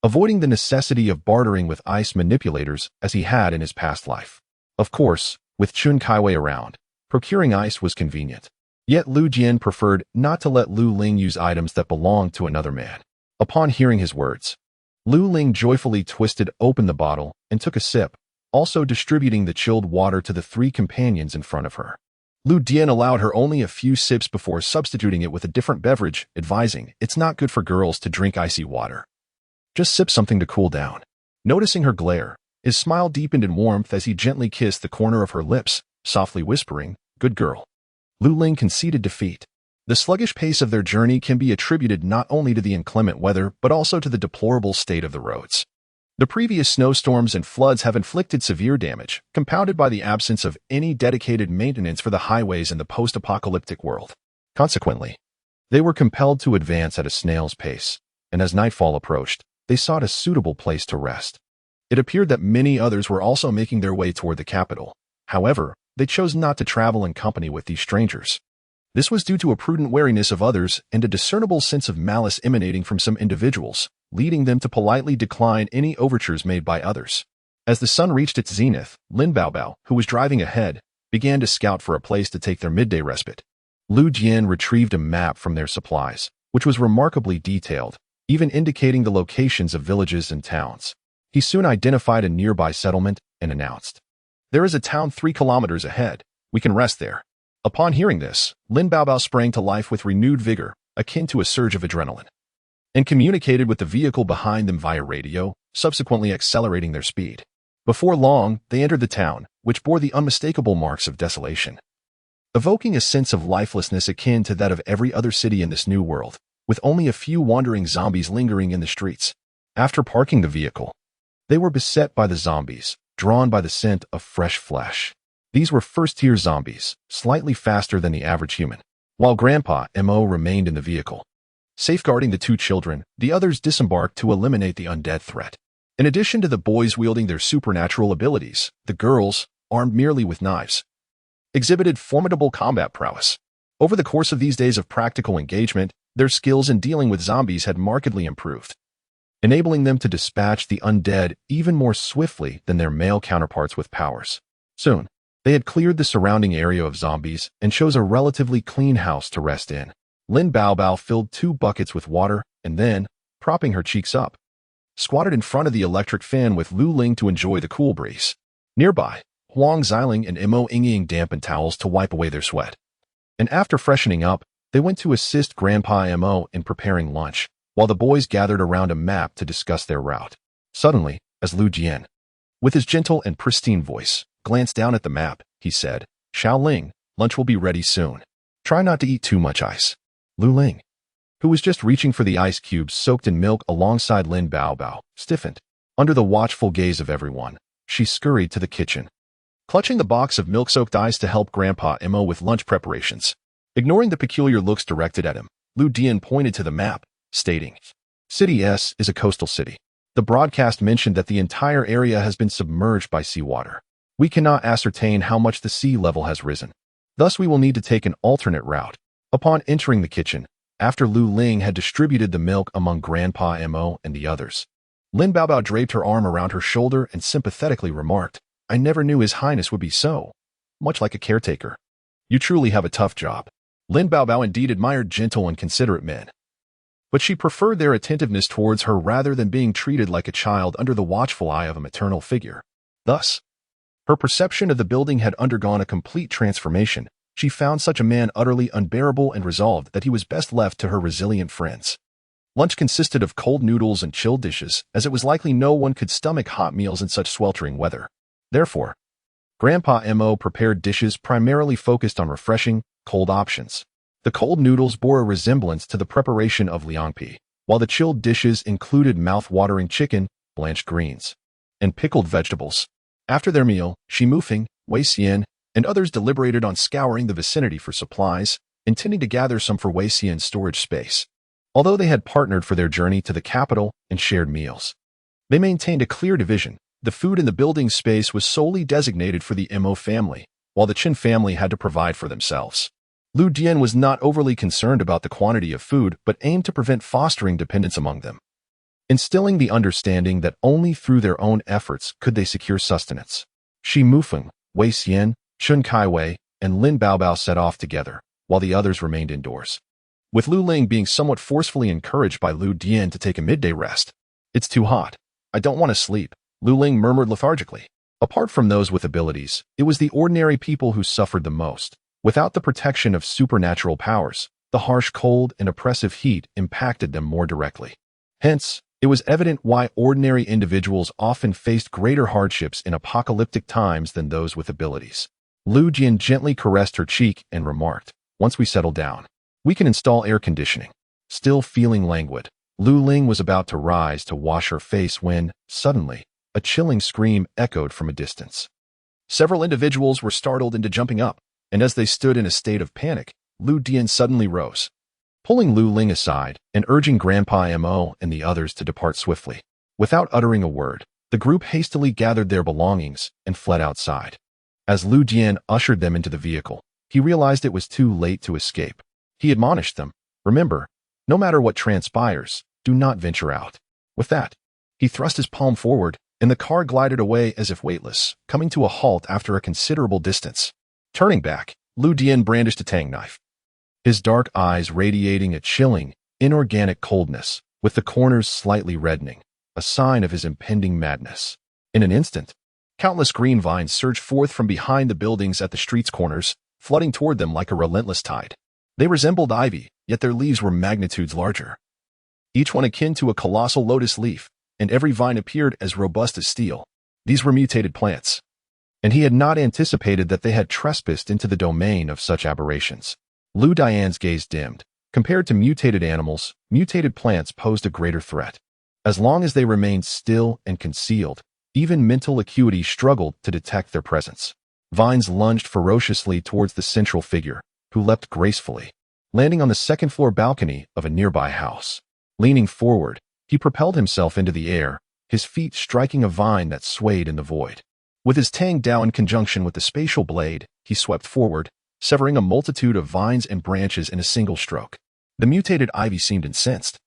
avoiding the necessity of bartering with ice manipulators as he had in his past life. Of course, with Chun Kaiwei around, procuring ice was convenient. Yet Lu Jian preferred not to let Lu Ling use items that belonged to another man. Upon hearing his words, Lu Ling joyfully twisted open the bottle and took a sip, also distributing the chilled water to the three companions in front of her. Lu Dian allowed her only a few sips before substituting it with a different beverage, advising, "It's not good for girls to drink icy water. Just sip something to cool down." Noticing her glare, his smile deepened in warmth as he gently kissed the corner of her lips, softly whispering, "Good girl." Lu Ling conceded defeat. The sluggish pace of their journey can be attributed not only to the inclement weather but also to the deplorable state of the roads. The previous snowstorms and floods have inflicted severe damage, compounded by the absence of any dedicated maintenance for the highways in the post-apocalyptic world. Consequently, they were compelled to advance at a snail's pace, and as nightfall approached, they sought a suitable place to rest. It appeared that many others were also making their way toward the capital. However, they chose not to travel in company with these strangers. This was due to a prudent wariness of others and a discernible sense of malice emanating from some individuals, leading them to politely decline any overtures made by others. As the sun reached its zenith, Lin Baobao, who was driving ahead, began to scout for a place to take their midday respite. Lu Jian retrieved a map from their supplies, which was remarkably detailed, even indicating the locations of villages and towns. He soon identified a nearby settlement and announced, "There is a town 3 kilometers ahead. We can rest there." Upon hearing this, Lin Baobao sprang to life with renewed vigor, akin to a surge of adrenaline, and communicated with the vehicle behind them via radio, subsequently accelerating their speed. Before long, they entered the town, which bore the unmistakable marks of desolation, evoking a sense of lifelessness akin to that of every other city in this new world, with only a few wandering zombies lingering in the streets. After parking the vehicle, they were beset by the zombies, drawn by the scent of fresh flesh. These were first-tier zombies, slightly faster than the average human. While Grandpa Mo remained in the vehicle, safeguarding the 2 children, the others disembarked to eliminate the undead threat. In addition to the boys wielding their supernatural abilities, the girls, armed merely with knives, exhibited formidable combat prowess. Over the course of these days of practical engagement, their skills in dealing with zombies had markedly improved, enabling them to dispatch the undead even more swiftly than their male counterparts with powers. Soon, they had cleared the surrounding area of zombies and chose a relatively clean house to rest in. Lin Baobao filled 2 buckets with water and then, propping her cheeks up, squatted in front of the electric fan with Lu Ling to enjoy the cool breeze. Nearby, Huang Xiling and Mo Yingying dampened towels to wipe away their sweat. And after freshening up, they went to assist Grandpa Mo in preparing lunch, while the boys gathered around a map to discuss their route. Suddenly, as Lu Jian With his gentle and pristine voice, glanced down at the map, he said, "Xiao Ling, lunch will be ready soon. Try not to eat too much ice." Lu Ling, who was just reaching for the ice cubes soaked in milk alongside Lin Baobao, stiffened. Under the watchful gaze of everyone, she scurried to the kitchen, clutching the box of milk-soaked ice to help Grandpa Emo with lunch preparations. Ignoring the peculiar looks directed at him, Lu Dian pointed to the map, stating, "City S is a coastal city. The broadcast mentioned that the entire area has been submerged by seawater. We cannot ascertain how much the sea level has risen. Thus, we will need to take an alternate route." Upon entering the kitchen, after Lu Ling had distributed the milk among Grandpa Mo and the others, Lin Baobao draped her arm around her shoulder and sympathetically remarked, "I never knew His Highness would be so much like a caretaker. You truly have a tough job." Lin Baobao indeed admired gentle and considerate men, but she preferred their attentiveness towards her rather than being treated like a child under the watchful eye of a maternal figure. Thus, her perception of the building had undergone a complete transformation. She found such a man utterly unbearable and resolved that he was best left to her resilient friends. Lunch consisted of cold noodles and chilled dishes, as it was likely no one could stomach hot meals in such sweltering weather. Therefore, Grandpa Mo prepared dishes primarily focused on refreshing, cold options. The cold noodles bore a resemblance to the preparation of liangpi, while the chilled dishes included mouth-watering chicken, blanched greens, and pickled vegetables. After their meal, Shi Mufeng, Wei Xian, and others deliberated on scouring the vicinity for supplies, intending to gather some for Wei Xian's storage space. Although they had partnered for their journey to the capital and shared meals, they maintained a clear division. The food in the building space was solely designated for the Mo family, while the Chen family had to provide for themselves. Lu Dian was not overly concerned about the quantity of food, but aimed to prevent fostering dependence among them, instilling the understanding that only through their own efforts could they secure sustenance. Shi Mufeng, Wei Xian, Chun Kaiwei, and Lin Baobao set off together, while the others remained indoors, with Lu Ling being somewhat forcefully encouraged by Lu Dian to take a midday rest. "It's too hot. I don't want to sleep," Lu Ling murmured lethargically. Apart from those with abilities, it was the ordinary people who suffered the most. Without the protection of supernatural powers, the harsh cold and oppressive heat impacted them more directly. Hence, it was evident why ordinary individuals often faced greater hardships in apocalyptic times than those with abilities. Lu Dian gently caressed her cheek and remarked, "Once we settle down, we can install air conditioning." Still feeling languid, Lu Ling was about to rise to wash her face when, suddenly, a chilling scream echoed from a distance. Several individuals were startled into jumping up, and as they stood in a state of panic, Lu Dian suddenly rose, pulling Lu Ling aside and urging Grandpa Mo and the others to depart swiftly. Without uttering a word, the group hastily gathered their belongings and fled outside. As Lu Dian ushered them into the vehicle, he realized it was too late to escape. He admonished them, "Remember, no matter what transpires, do not venture out." With that, he thrust his palm forward, and the car glided away as if weightless, coming to a halt after a considerable distance. Turning back, Lu Dian brandished a tang knife, his dark eyes radiating a chilling, inorganic coldness, with the corners slightly reddening, a sign of his impending madness. In an instant, countless green vines surged forth from behind the buildings at the street's corners, flooding toward them like a relentless tide. They resembled ivy, yet their leaves were magnitudes larger, each one akin to a colossal lotus leaf, and every vine appeared as robust as steel. These were mutated plants, and he had not anticipated that they had trespassed into the domain of such aberrations. Lu Dian's gaze dimmed. Compared to mutated animals, mutated plants posed a greater threat. As long as they remained still and concealed, even mental acuity struggled to detect their presence. Vines lunged ferociously towards the central figure, who leapt gracefully, landing on the second-floor balcony of a nearby house. Leaning forward, he propelled himself into the air, his feet striking a vine that swayed in the void. With his Tang Dao in conjunction with the spatial blade, he swept forward, severing a multitude of vines and branches in a single stroke. The mutated ivy seemed incensed,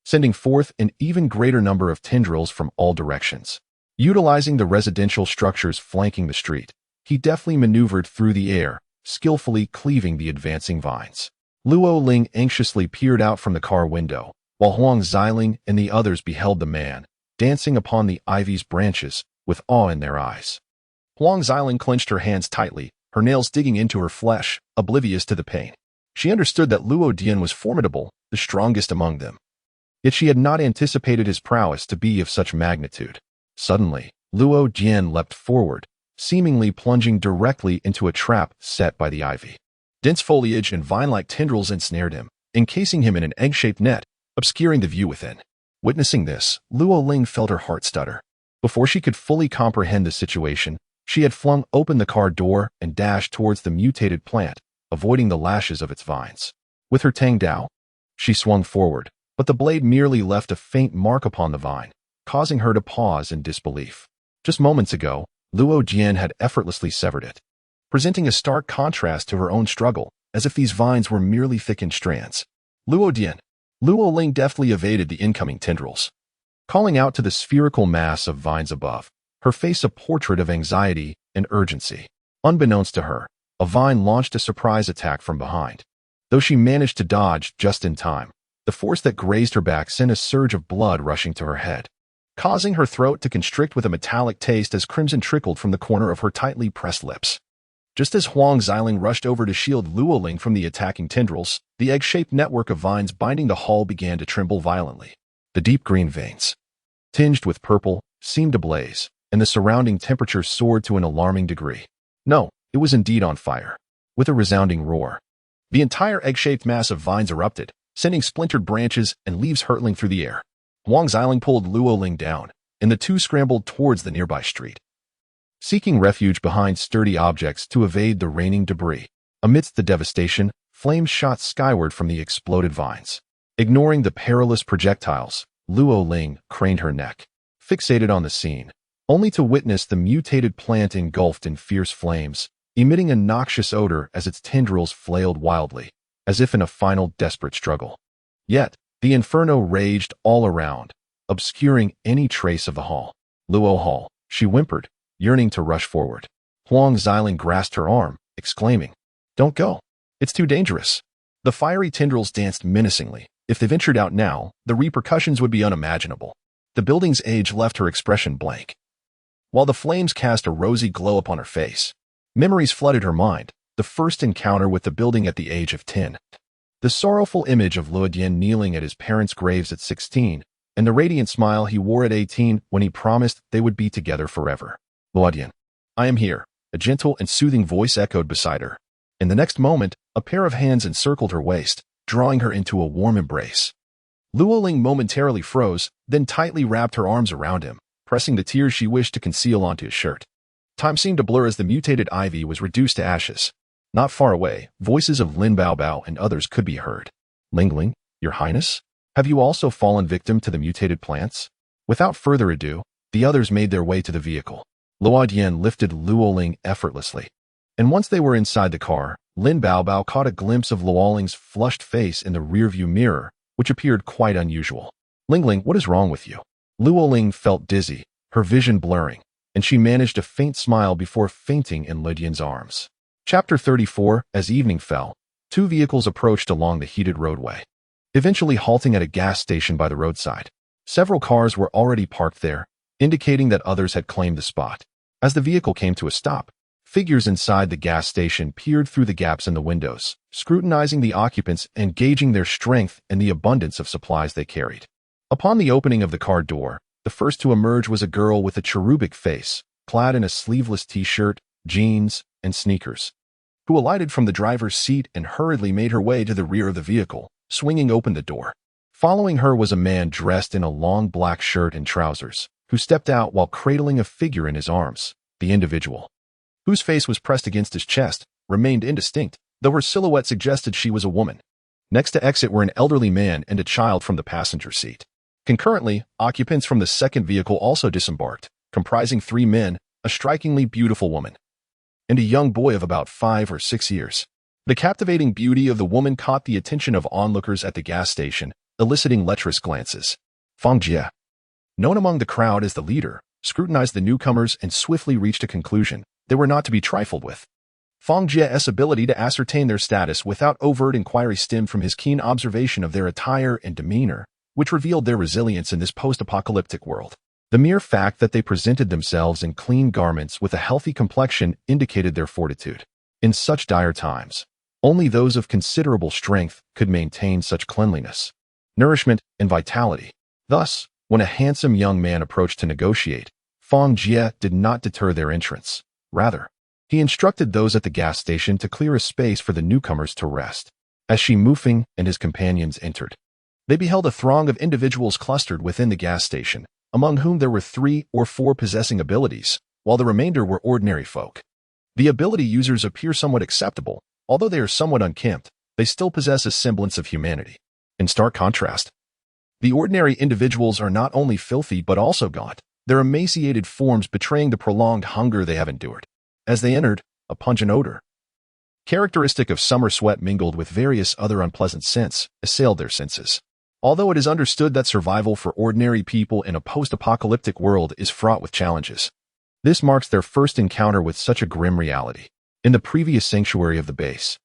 sending forth an even greater number of tendrils from all directions. Utilizing the residential structures flanking the street, he deftly maneuvered through the air, skillfully cleaving the advancing vines. Luo Ling anxiously peered out from the car window, while Huang Xiling and the others beheld the man, dancing upon the ivy's branches, with awe in their eyes. Huang Xiling clenched her hands tightly, her nails digging into her flesh, oblivious to the pain. She understood that Luo Dian was formidable, the strongest among them. Yet she had not anticipated his prowess to be of such magnitude. Suddenly, Luo Jian leapt forward, seemingly plunging directly into a trap set by the ivy. Dense foliage and vine-like tendrils ensnared him, encasing him in an egg-shaped net, obscuring the view within. Witnessing this, Luo Ling felt her heart stutter. Before she could fully comprehend the situation, she had flung open the car door and dashed towards the mutated plant, avoiding the lashes of its vines. With her Tang Dao, she swung forward, but the blade merely left a faint mark upon the vine, causing her to pause in disbelief. Just moments ago, Luo Jian had effortlessly severed it, presenting a stark contrast to her own struggle, as if these vines were merely thickened strands. Luo Jian. Luo Ling deftly evaded the incoming tendrils, calling out to the spherical mass of vines above, her face a portrait of anxiety and urgency. Unbeknownst to her, a vine launched a surprise attack from behind. Though she managed to dodge just in time, the force that grazed her back sent a surge of blood rushing to her head, causing her throat to constrict with a metallic taste as crimson trickled from the corner of her tightly pressed lips. Just as Huang Xiling rushed over to shield Luo Ling from the attacking tendrils, the egg-shaped network of vines binding the hull began to tremble violently. The deep green veins, tinged with purple, seemed ablaze, and the surrounding temperature soared to an alarming degree. No, it was indeed on fire. With a resounding roar, the entire egg-shaped mass of vines erupted, sending splintered branches and leaves hurtling through the air. Huang Xiling pulled Luo Ling down, and the two scrambled towards the nearby street, seeking refuge behind sturdy objects to evade the raining debris. Amidst the devastation, flames shot skyward from the exploded vines. Ignoring the perilous projectiles, Luo Ling craned her neck, fixated on the scene, only to witness the mutated plant engulfed in fierce flames, emitting a noxious odor as its tendrils flailed wildly, as if in a final desperate struggle. Yet, the inferno raged all around, obscuring any trace of the hall. Luo Hall, she whimpered, yearning to rush forward. Huang Xiling grasped her arm, exclaiming, "Don't go. It's too dangerous." The fiery tendrils danced menacingly. If they ventured out now, the repercussions would be unimaginable. The building's age left her expression blank, while the flames cast a rosy glow upon her face. Memories flooded her mind, the first encounter with the building at the age of 10. The sorrowful image of Luo Dian kneeling at his parents' graves at 16, and the radiant smile he wore at 18 when he promised they would be together forever. "Luo Dian, I am here," a gentle and soothing voice echoed beside her. In the next moment, a pair of hands encircled her waist, drawing her into a warm embrace. Luo Ling momentarily froze, then tightly wrapped her arms around him, pressing the tears she wished to conceal onto his shirt. Time seemed to blur as the mutated ivy was reduced to ashes. Not far away, voices of Lin Baobao and others could be heard. "Ling, Your Highness? Have you also fallen victim to the mutated plants?" Without further ado, the others made their way to the vehicle. Luo Dian lifted Luo Ling effortlessly, and once they were inside the car, Lin Baobao caught a glimpse of Luo Ling's flushed face in the rearview mirror, which appeared quite unusual. "Ling, what is wrong with you?" Luo Ling felt dizzy, her vision blurring, and she managed a faint smile before fainting in Luo Dian's arms. Chapter 34. As evening fell, two vehicles approached along the heated roadway, eventually halting at a gas station by the roadside. Several cars were already parked there, indicating that others had claimed the spot. As the vehicle came to a stop, figures inside the gas station peered through the gaps in the windows, scrutinizing the occupants and gauging their strength and the abundance of supplies they carried. Upon the opening of the car door, the first to emerge was a girl with a cherubic face, clad in a sleeveless t-shirt, jeans, and sneakers, who alighted from the driver's seat and hurriedly made her way to the rear of the vehicle, swinging open the door. Following her was a man dressed in a long black shirt and trousers, who stepped out while cradling a figure in his arms. The individual, whose face was pressed against his chest, remained indistinct, though her silhouette suggested she was a woman. Next to exit were an elderly man and a child from the passenger seat. Concurrently, occupants from the second vehicle also disembarked, comprising 3 men, a strikingly beautiful woman, and a young boy of about 5 or 6 years. The captivating beauty of the woman caught the attention of onlookers at the gas station, eliciting lecherous glances. Fang Jie, known among the crowd as the leader, scrutinized the newcomers and swiftly reached a conclusion. They were not to be trifled with. Fang Jie's ability to ascertain their status without overt inquiry stemmed from his keen observation of their attire and demeanor, which revealed their resilience in this post-apocalyptic world. The mere fact that they presented themselves in clean garments with a healthy complexion indicated their fortitude. In such dire times, only those of considerable strength could maintain such cleanliness, nourishment, and vitality. Thus, when a handsome young man approached to negotiate, Fang Jie did not deter their entrance. Rather, he instructed those at the gas station to clear a space for the newcomers to rest. As Shi Mufeng and his companions entered, they beheld a throng of individuals clustered within the gas station, among whom there were 3 or 4 possessing abilities, while the remainder were ordinary folk. The ability users appear somewhat acceptable. Although they are somewhat unkempt, they still possess a semblance of humanity. In stark contrast, the ordinary individuals are not only filthy but also gaunt, their emaciated forms betraying the prolonged hunger they have endured. As they entered, a pungent odor, characteristic of summer sweat mingled with various other unpleasant scents, assailed their senses. Although it is understood that survival for ordinary people in a post-apocalyptic world is fraught with challenges, this marks their first encounter with such a grim reality. In the previous sanctuary of the base,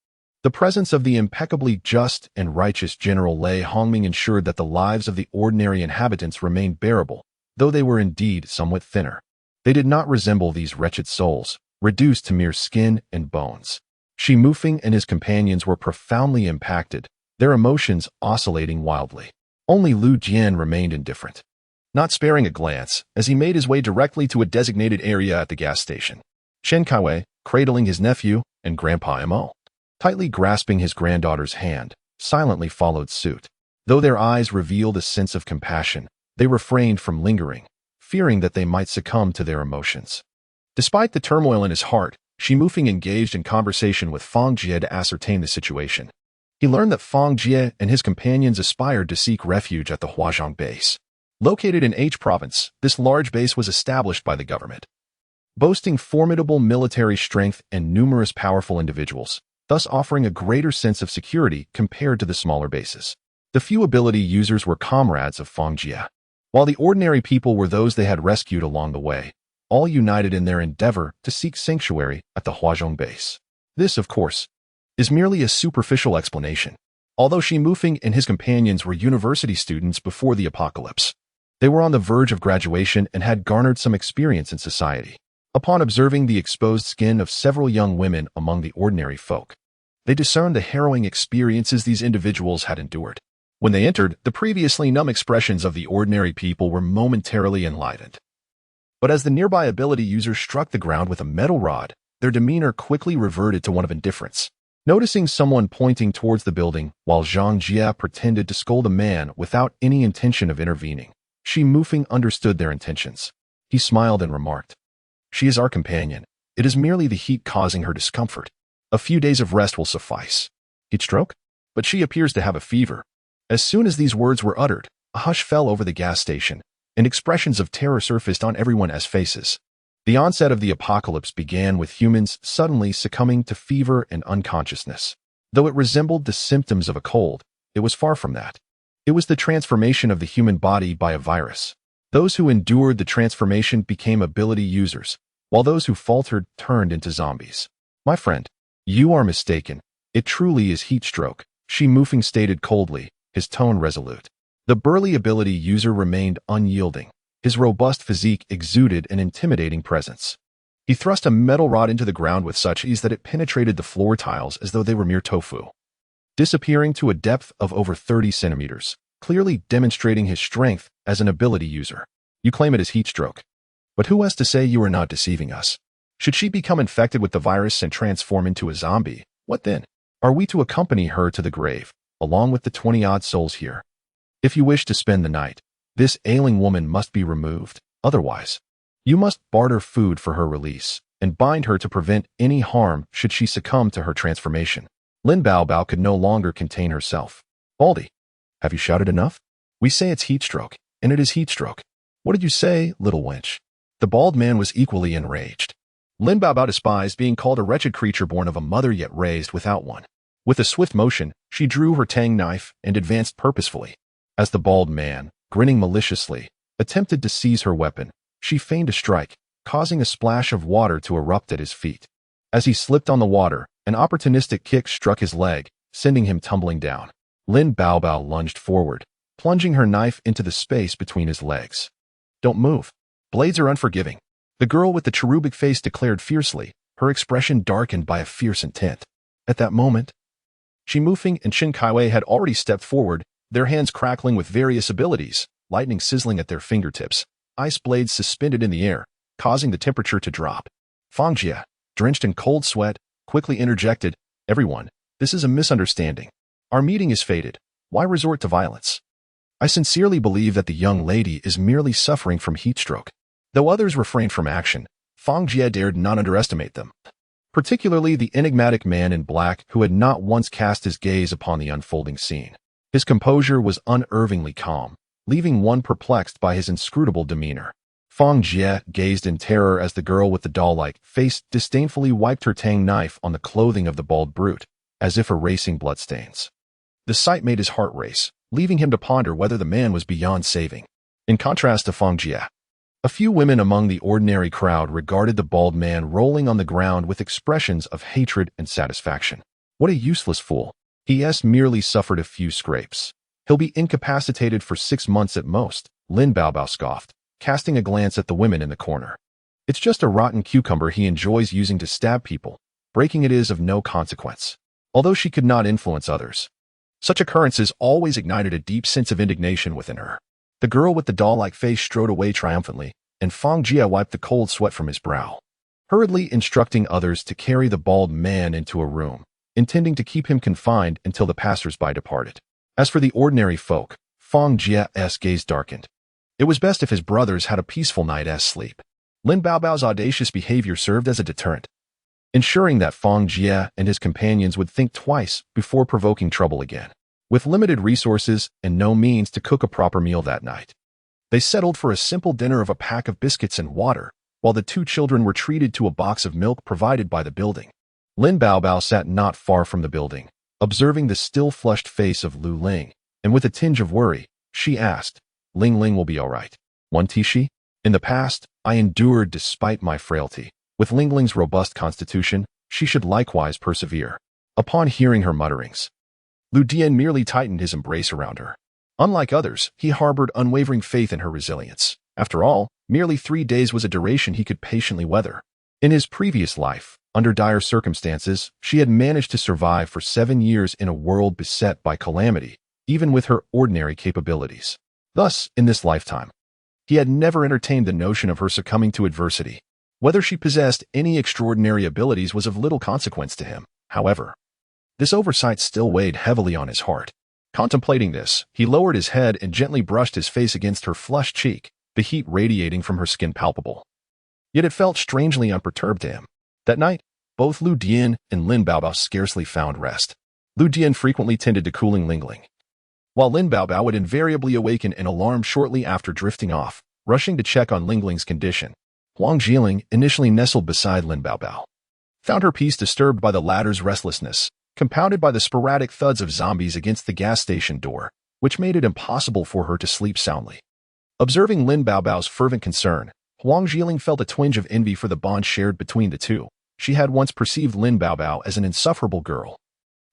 the presence of the impeccably just and righteous General Lei Hongming ensured that the lives of the ordinary inhabitants remained bearable, though they were indeed somewhat thinner. They did not resemble these wretched souls, reduced to mere skin and bones. Shi Mufeng and his companions were profoundly impacted, their emotions oscillating wildly. Only Lu Jian remained indifferent, not sparing a glance as he made his way directly to a designated area at the gas station. Chen Kaiwei, cradling his nephew, and Grandpa Mo, tightly grasping his granddaughter's hand, silently followed suit. Though their eyes revealed a sense of compassion, they refrained from lingering, fearing that they might succumb to their emotions. Despite the turmoil in his heart, Shi Mufeng engaged in conversation with Fang Jie to ascertain the situation. He learned that Fang Jie and his companions aspired to seek refuge at the Huazhong base. Located in H province, this large base was established by the government, boasting formidable military strength and numerous powerful individuals, thus offering a greater sense of security compared to the smaller bases. The few ability users were comrades of Fang Jie, while the ordinary people were those they had rescued along the way, all united in their endeavor to seek sanctuary at the Huazhong base. This, of course, is merely a superficial explanation. Although Shi Mufeng and his companions were university students before the apocalypse, they were on the verge of graduation and had garnered some experience in society. Upon observing the exposed skin of several young women among the ordinary folk, they discerned the harrowing experiences these individuals had endured. When they entered, the previously numb expressions of the ordinary people were momentarily enlivened. But as the nearby ability users struck the ground with a metal rod, their demeanor quickly reverted to one of indifference. Noticing someone pointing towards the building, while Zhang Jie pretended to scold a man without any intention of intervening, Shi Mufeng understood their intentions. He smiled and remarked, "She is our companion. It is merely the heat causing her discomfort. A few days of rest will suffice." "Heat stroke? But she appears to have a fever." As soon as these words were uttered, a hush fell over the gas station, and expressions of terror surfaced on everyone's faces. The onset of the apocalypse began with humans suddenly succumbing to fever and unconsciousness. Though it resembled the symptoms of a cold, it was far from that. It was the transformation of the human body by a virus. Those who endured the transformation became ability users, while those who faltered turned into zombies. "My friend, you are mistaken. It truly is heat stroke," Shi Mufeng stated coldly, his tone resolute. The burly ability user remained unyielding. His robust physique exuded an intimidating presence. He thrust a metal rod into the ground with such ease that it penetrated the floor tiles as though they were mere tofu, disappearing to a depth of over 30 centimeters, clearly demonstrating his strength as an ability user. "You claim it is heat stroke. But who has to say you are not deceiving us? Should she become infected with the virus and transform into a zombie, what then? Are we to accompany her to the grave, along with the 20-odd souls here? If you wish to spend the night, this ailing woman must be removed. Otherwise, you must barter food for her release and bind her to prevent any harm should she succumb to her transformation." Lin Baobao could no longer contain herself. "Baldy, have you shouted enough? We say it's heat stroke, and it is heat stroke. What did you say, little wench?" The bald man was equally enraged. Lin Baobao despised being called a wretched creature born of a mother yet raised without one. With a swift motion, she drew her tang knife and advanced purposefully. As the bald man, grinning maliciously, attempted to seize her weapon, she feigned a strike, causing a splash of water to erupt at his feet. As he slipped on the water, an opportunistic kick struck his leg, sending him tumbling down. Lin Baobao lunged forward, plunging her knife into the space between his legs. "Don't move. Blades are unforgiving," the girl with the cherubic face declared fiercely, her expression darkened by a fierce intent. At that moment, Shi Mufeng and Chen Kaiwei had already stepped forward, their hands crackling with various abilities, lightning sizzling at their fingertips, ice blades suspended in the air, causing the temperature to drop. Fang Jie, drenched in cold sweat, quickly interjected, "Everyone, this is a misunderstanding. Our meeting is fated. Why resort to violence? I sincerely believe that the young lady is merely suffering from heat stroke." Though others refrained from action, Fang Jie dared not underestimate them, particularly the enigmatic man in black who had not once cast his gaze upon the unfolding scene. His composure was unervingly calm, leaving one perplexed by his inscrutable demeanor. Fang Jie gazed in terror as the girl with the doll-like face disdainfully wiped her tang knife on the clothing of the bald brute, as if erasing bloodstains. The sight made his heart race, leaving him to ponder whether the man was beyond saving. In contrast to Fang Jie, a few women among the ordinary crowd regarded the bald man rolling on the ground with expressions of hatred and satisfaction. What a useless fool. He merely suffered a few scrapes. He'll be incapacitated for 6 months at most, Lin Baobao scoffed, casting a glance at the women in the corner. It's just a rotten cucumber he enjoys using to stab people. Breaking it is of no consequence. Although she could not influence others, such occurrences always ignited a deep sense of indignation within her. The girl with the doll-like face strode away triumphantly, and Fang Jie wiped the cold sweat from his brow, hurriedly instructing others to carry the bald man into a room, intending to keep him confined until the passers-by departed. As for the ordinary folk, Fang Jie's gaze darkened. It was best if his brothers had a peaceful night's sleep. Lin Baobao's audacious behavior served as a deterrent, ensuring that Fang Jie and his companions would think twice before provoking trouble again. With limited resources and no means to cook a proper meal that night, they settled for a simple dinner of a pack of biscuits and water, while the 2 children were treated to a box of milk provided by the building. Lin Baobao sat not far from the building, observing the still flushed face of Lu Ling, and with a tinge of worry, she asked, "Ling Ling will be all right, won't she? In the past, I endured despite my frailty. With Ling Ling's robust constitution, she should likewise persevere." Upon hearing her mutterings, Lu Dian merely tightened his embrace around her. Unlike others, he harbored unwavering faith in her resilience. After all, merely 3 days was a duration he could patiently weather. In his previous life, under dire circumstances, she had managed to survive for 7 years in a world beset by calamity, even with her ordinary capabilities. Thus, in this lifetime, he had never entertained the notion of her succumbing to adversity. Whether she possessed any extraordinary abilities was of little consequence to him, however. This oversight still weighed heavily on his heart. Contemplating this, he lowered his head and gently brushed his face against her flushed cheek, the heat radiating from her skin palpable. Yet it felt strangely unperturbed to him. That night, both Lu Dian and Lin Baobao scarcely found rest. Lu Dian frequently tended to cooling Ling Ling, while Lin Baobao would invariably awaken in alarm shortly after drifting off, rushing to check on Ling Ling's condition. Huang Jiling, initially nestled beside Lin Baobao, found her peace disturbed by the latter's restlessness, compounded by the sporadic thuds of zombies against the gas station door, which made it impossible for her to sleep soundly. Observing Lin Baobao's fervent concern, Huang Jiling felt a twinge of envy for the bond shared between the two. She had once perceived Lin Baobao as an insufferable girl,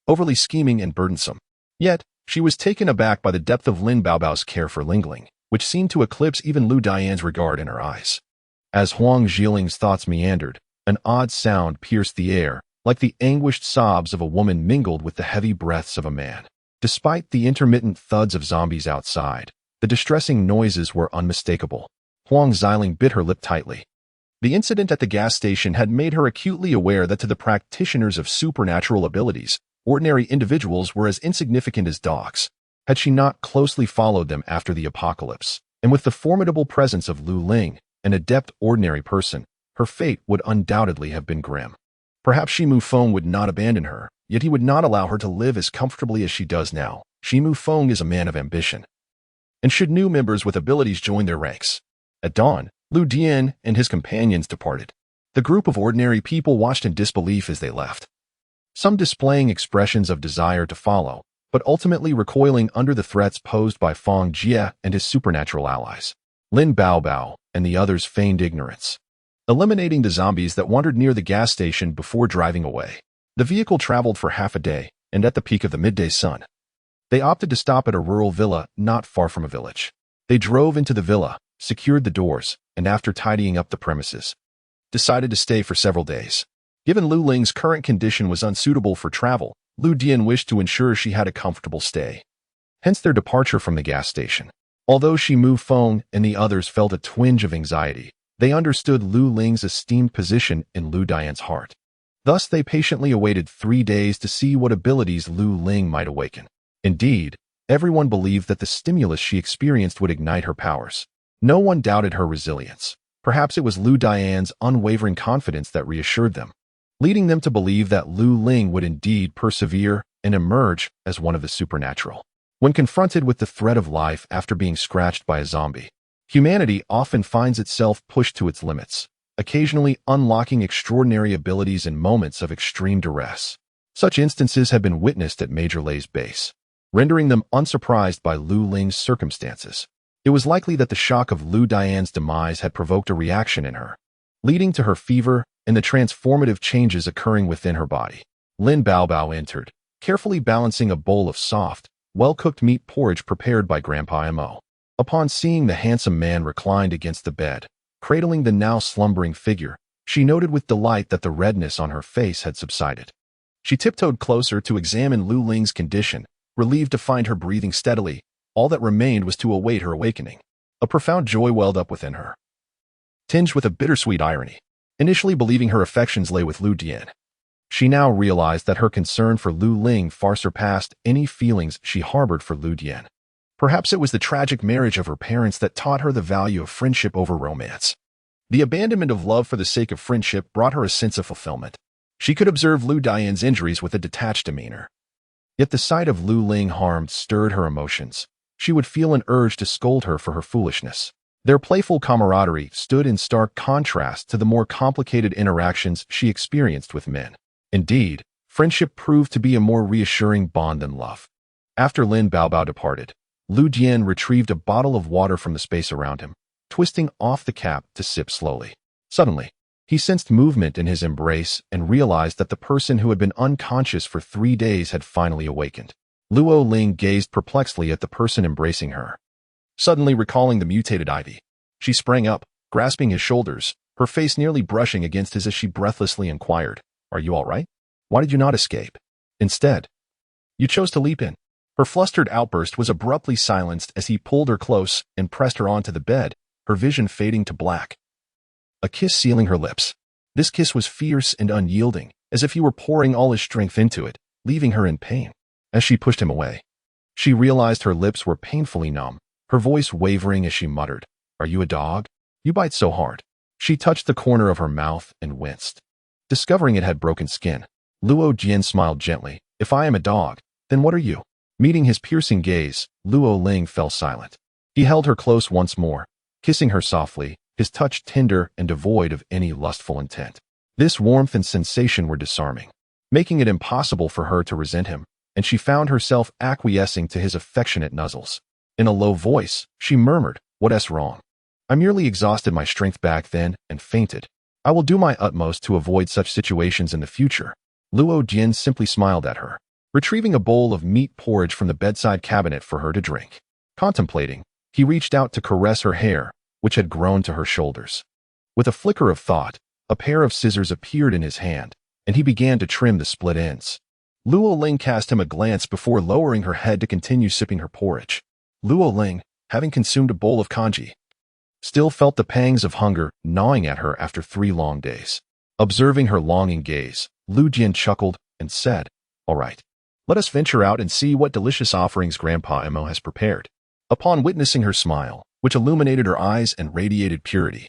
overly scheming and burdensome. Yet, she was taken aback by the depth of Lin Baobao's care for Ling Ling, which seemed to eclipse even Lu Dian's regard in her eyes. As Huang Jiling's thoughts meandered, an odd sound pierced the air, like the anguished sobs of a woman mingled with the heavy breaths of a man. Despite the intermittent thuds of zombies outside, the distressing noises were unmistakable. Huang Xiling bit her lip tightly. The incident at the gas station had made her acutely aware that to the practitioners of supernatural abilities, ordinary individuals were as insignificant as dogs. Had she not closely followed them after the apocalypse, and with the formidable presence of Lu Ling, an adept ordinary person, her fate would undoubtedly have been grim. Perhaps Shimu Feng would not abandon her, yet he would not allow her to live as comfortably as she does now. Shimu Feng is a man of ambition, and should new members with abilities join their ranks. At dawn, Lu Dian and his companions departed. The group of ordinary people watched in disbelief as they left, some displaying expressions of desire to follow, but ultimately recoiling under the threats posed by Fang Jie and his supernatural allies. Lin Baobao and the others feigned ignorance, eliminating the zombies that wandered near the gas station before driving away. The vehicle traveled for half a day, and at the peak of the midday sun, they opted to stop at a rural villa not far from a village. They drove into the villa, secured the doors, and after tidying up the premises, decided to stay for several days. Given Lu Ling's current condition was unsuitable for travel, Lu Dian wished to ensure she had a comfortable stay. Hence their departure from the gas station. Although Shimu Feng and the others felt a twinge of anxiety, They understood Lu Ling's esteemed position in Lu Dian's heart. Thus, they patiently awaited 3 days to see what abilities Lu Ling might awaken. Indeed, everyone believed that the stimulus she experienced would ignite her powers. No one doubted her resilience. Perhaps it was Lu Dian's unwavering confidence that reassured them, leading them to believe that Lu Ling would indeed persevere and emerge as one of the supernatural. When confronted with the threat of life after being scratched by a zombie, humanity often finds itself pushed to its limits, occasionally unlocking extraordinary abilities in moments of extreme duress. Such instances have been witnessed at Major Lei's base, rendering them unsurprised by Lu Ling's circumstances. It was likely that the shock of Lu Dian's demise had provoked a reaction in her, leading to her fever and the transformative changes occurring within her body. Lin Baobao entered, carefully balancing a bowl of soft, well-cooked meat porridge prepared by Grandpa Mo. Upon seeing the handsome man reclined against the bed, cradling the now slumbering figure, she noted with delight that the redness on her face had subsided. She tiptoed closer to examine Lu Ling's condition, relieved to find her breathing steadily. All that remained was to await her awakening. A profound joy welled up within her, tinged with a bittersweet irony. Initially believing her affections lay with Lu Dian, she now realized that her concern for Lu Ling far surpassed any feelings she harbored for Lu Dian. Perhaps it was the tragic marriage of her parents that taught her the value of friendship over romance. The abandonment of love for the sake of friendship brought her a sense of fulfillment. She could observe Lu Dian's injuries with a detached demeanor. Yet the sight of Lu Ling harmed stirred her emotions. She would feel an urge to scold her for her foolishness. Their playful camaraderie stood in stark contrast to the more complicated interactions she experienced with men. Indeed, friendship proved to be a more reassuring bond than love. After Lin Baobao departed, Lu Dian retrieved a bottle of water from the space around him, twisting off the cap to sip slowly. Suddenly, he sensed movement in his embrace and realized that the person who had been unconscious for 3 days had finally awakened. Luo Ling gazed perplexedly at the person embracing her. Suddenly recalling the mutated ivy, she sprang up, grasping his shoulders, her face nearly brushing against his as she breathlessly inquired, "Are you all right? Why did you not escape? Instead, you chose to leap in." Her flustered outburst was abruptly silenced as he pulled her close and pressed her onto the bed, her vision fading to black. A kiss sealing her lips. This kiss was fierce and unyielding, as if he were pouring all his strength into it, leaving her in pain. As she pushed him away, she realized her lips were painfully numb, her voice wavering as she muttered, "Are you a dog? You bite so hard." She touched the corner of her mouth and winced, discovering it had broken skin. Luo Jian smiled gently. "If I am a dog, then what are you?" Meeting his piercing gaze, Luo Ling fell silent. He held her close once more, kissing her softly, his touch tender and devoid of any lustful intent. This warmth and sensation were disarming, making it impossible for her to resent him, and she found herself acquiescing to his affectionate nuzzles. In a low voice, she murmured, "What's wrong? I merely exhausted my strength back then and fainted. I will do my utmost to avoid such situations in the future." Luo Jian simply smiled at her, retrieving a bowl of meat porridge from the bedside cabinet for her to drink. Contemplating, he reached out to caress her hair, which had grown to her shoulders. With a flicker of thought, a pair of scissors appeared in his hand, and he began to trim the split ends. Luo Ling cast him a glance before lowering her head to continue sipping her porridge. Luo Ling, having consumed a bowl of congee, still felt the pangs of hunger gnawing at her after 3 long days. Observing her longing gaze, Lu Jian chuckled and said, "All right, let us venture out and see what delicious offerings Grandpa Mo has prepared." Upon witnessing her smile, which illuminated her eyes and radiated purity,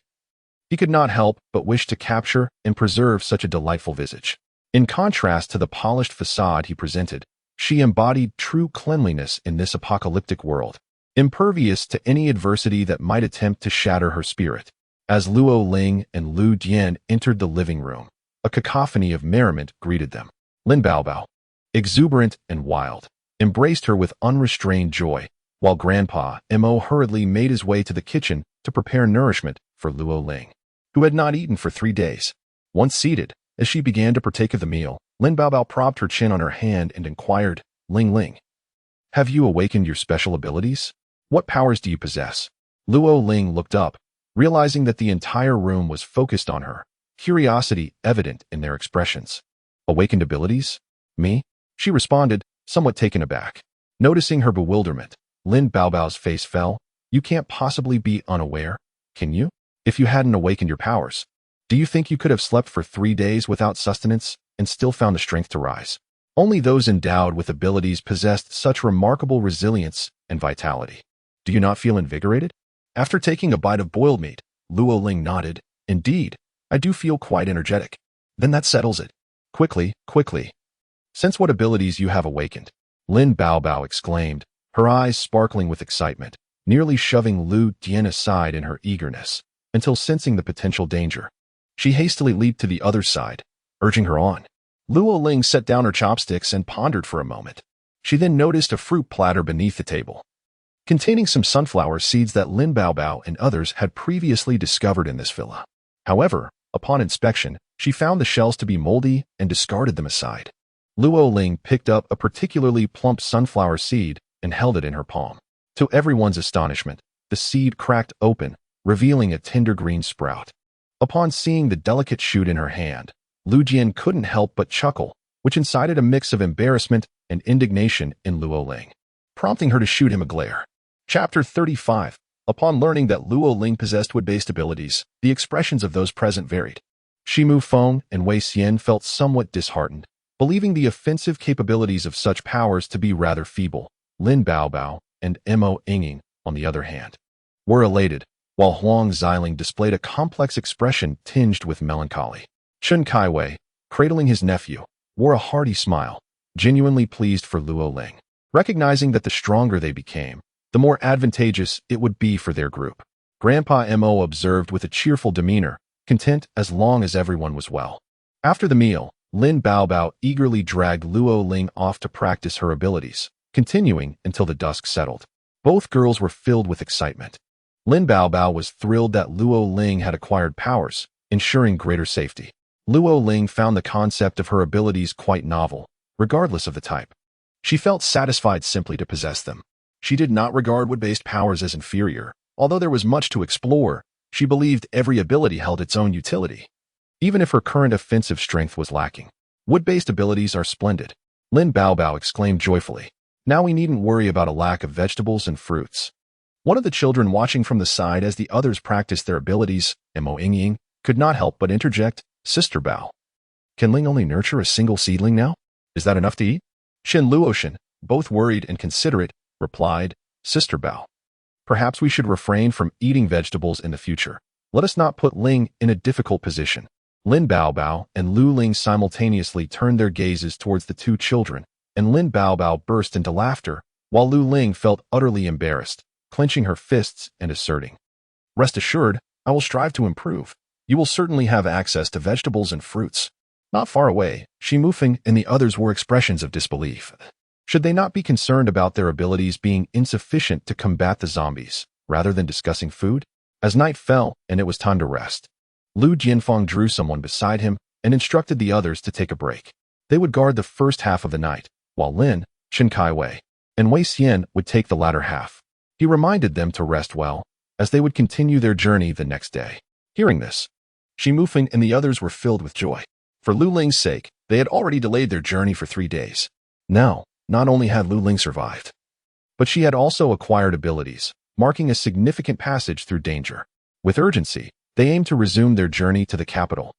he could not help but wish to capture and preserve such a delightful visage. In contrast to the polished facade he presented, she embodied true cleanliness in this apocalyptic world, impervious to any adversity that might attempt to shatter her spirit. As Luo Ling and Lu Dian entered the living room, a cacophony of merriment greeted them. Lin Baobao, exuberant and wild, embraced her with unrestrained joy, while Grandpa Mo hurriedly made his way to the kitchen to prepare nourishment for Luo Ling, who had not eaten for 3 days. Once seated, as she began to partake of the meal, Lin Baobao propped her chin on her hand and inquired, "Ling Ling, have you awakened your special abilities? What powers do you possess?" Luo Ling looked up, realizing that the entire room was focused on her, curiosity evident in their expressions. "Awakened abilities? Me?" she responded, somewhat taken aback. Noticing her bewilderment, Lin Baobao's face fell. "You can't possibly be unaware, can you?" If you hadn't awakened your powers, do you think you could have slept for 3 days without sustenance and still found the strength to rise? Only those endowed with abilities possessed such remarkable resilience and vitality. Do you not feel invigorated? After taking a bite of boiled meat, Luo Ling nodded. Indeed, I do feel quite energetic. Then that settles it. Quickly, quickly. Sense what abilities you have awakened. Lin Baobao exclaimed, her eyes sparkling with excitement, nearly shoving Lu Dian aside in her eagerness, until sensing the potential danger. She hastily leaped to the other side, urging her on. Luo Ling set down her chopsticks and pondered for a moment. She then noticed a fruit platter beneath the table, containing some sunflower seeds that Lin Baobao and others had previously discovered in this villa. However, upon inspection, she found the shells to be moldy and discarded them aside. Luo Ling picked up a particularly plump sunflower seed and held it in her palm. To everyone's astonishment, the seed cracked open, revealing a tender green sprout. Upon seeing the delicate shoot in her hand, Lu Jian couldn't help but chuckle, which incited a mix of embarrassment and indignation in Luo Ling, prompting her to shoot him a glare. Chapter 35. Upon learning that Luo Ling possessed wood-based abilities, the expressions of those present varied. Shimu Feng and Wei Xian felt somewhat disheartened, believing the offensive capabilities of such powers to be rather feeble. Lin Baobao and Mo Yingying, on the other hand, were elated, while Huang Xiling displayed a complex expression tinged with melancholy. Chen Kaiwei, cradling his nephew, wore a hearty smile, genuinely pleased for Luo Ling, recognizing that the stronger they became, the more advantageous it would be for their group. Grandpa Mo observed with a cheerful demeanor, content as long as everyone was well. After the meal, Lin Baobao eagerly dragged Luo Ling off to practice her abilities, continuing until the dusk settled. Both girls were filled with excitement. Lin Baobao was thrilled that Luo Ling had acquired powers, ensuring greater safety. Luo Ling found the concept of her abilities quite novel, regardless of the type. She felt satisfied simply to possess them. She did not regard wood-based powers as inferior. Although there was much to explore, she believed every ability held its own utility. Even if her current offensive strength was lacking, wood-based abilities are splendid. Lin Baobao exclaimed joyfully. Now we needn't worry about a lack of vegetables and fruits. One of the children watching from the side as the others practiced their abilities, Mo Yingying, could not help but interject, Sister Bao. Can Ling only nurture a single seedling now? Is that enough to eat? Shin Luoshin, both worried and considerate, replied, Sister Bao. Perhaps we should refrain from eating vegetables in the future. Let us not put Ling in a difficult position. Lin Baobao and Lu Ling simultaneously turned their gazes towards the two children, and Lin Baobao burst into laughter, while Lu Ling felt utterly embarrassed, clenching her fists and asserting, Rest assured, I will strive to improve. You will certainly have access to vegetables and fruits. Not far away, Shi Mufeng and the others wore expressions of disbelief. Should they not be concerned about their abilities being insufficient to combat the zombies, rather than discussing food? As night fell and it was time to rest, Lu Jianfeng drew someone beside him and instructed the others to take a break. They would guard the first half of the night, while Lin, Chen Kaiwei, and Wei Xian would take the latter half. He reminded them to rest well, as they would continue their journey the next day. Hearing this, Shi Mufeng and the others were filled with joy. For Lu Ling's sake, they had already delayed their journey for 3 days. Now, not only had Lu Ling survived, but she had also acquired abilities, marking a significant passage through danger. With urgency, they aimed to resume their journey to the capital,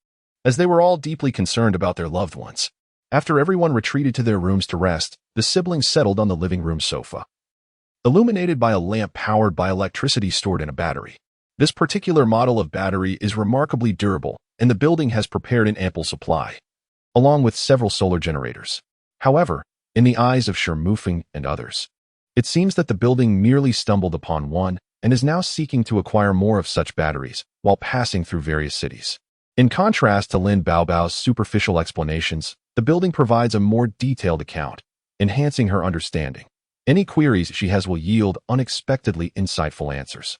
as they were all deeply concerned about their loved ones. After everyone retreated to their rooms to rest, the siblings settled on the living room sofa, illuminated by a lamp powered by electricity stored in a battery. This particular model of battery is remarkably durable, and the building has prepared an ample supply, along with several solar generators. However, in the eyes of Shi Mufeng and others, it seems that the building merely stumbled upon one and is now seeking to acquire more of such batteries while passing through various cities. In contrast to Lin Baobao's superficial explanations, the building provides a more detailed account, enhancing her understanding. Any queries she has will yield unexpectedly insightful answers.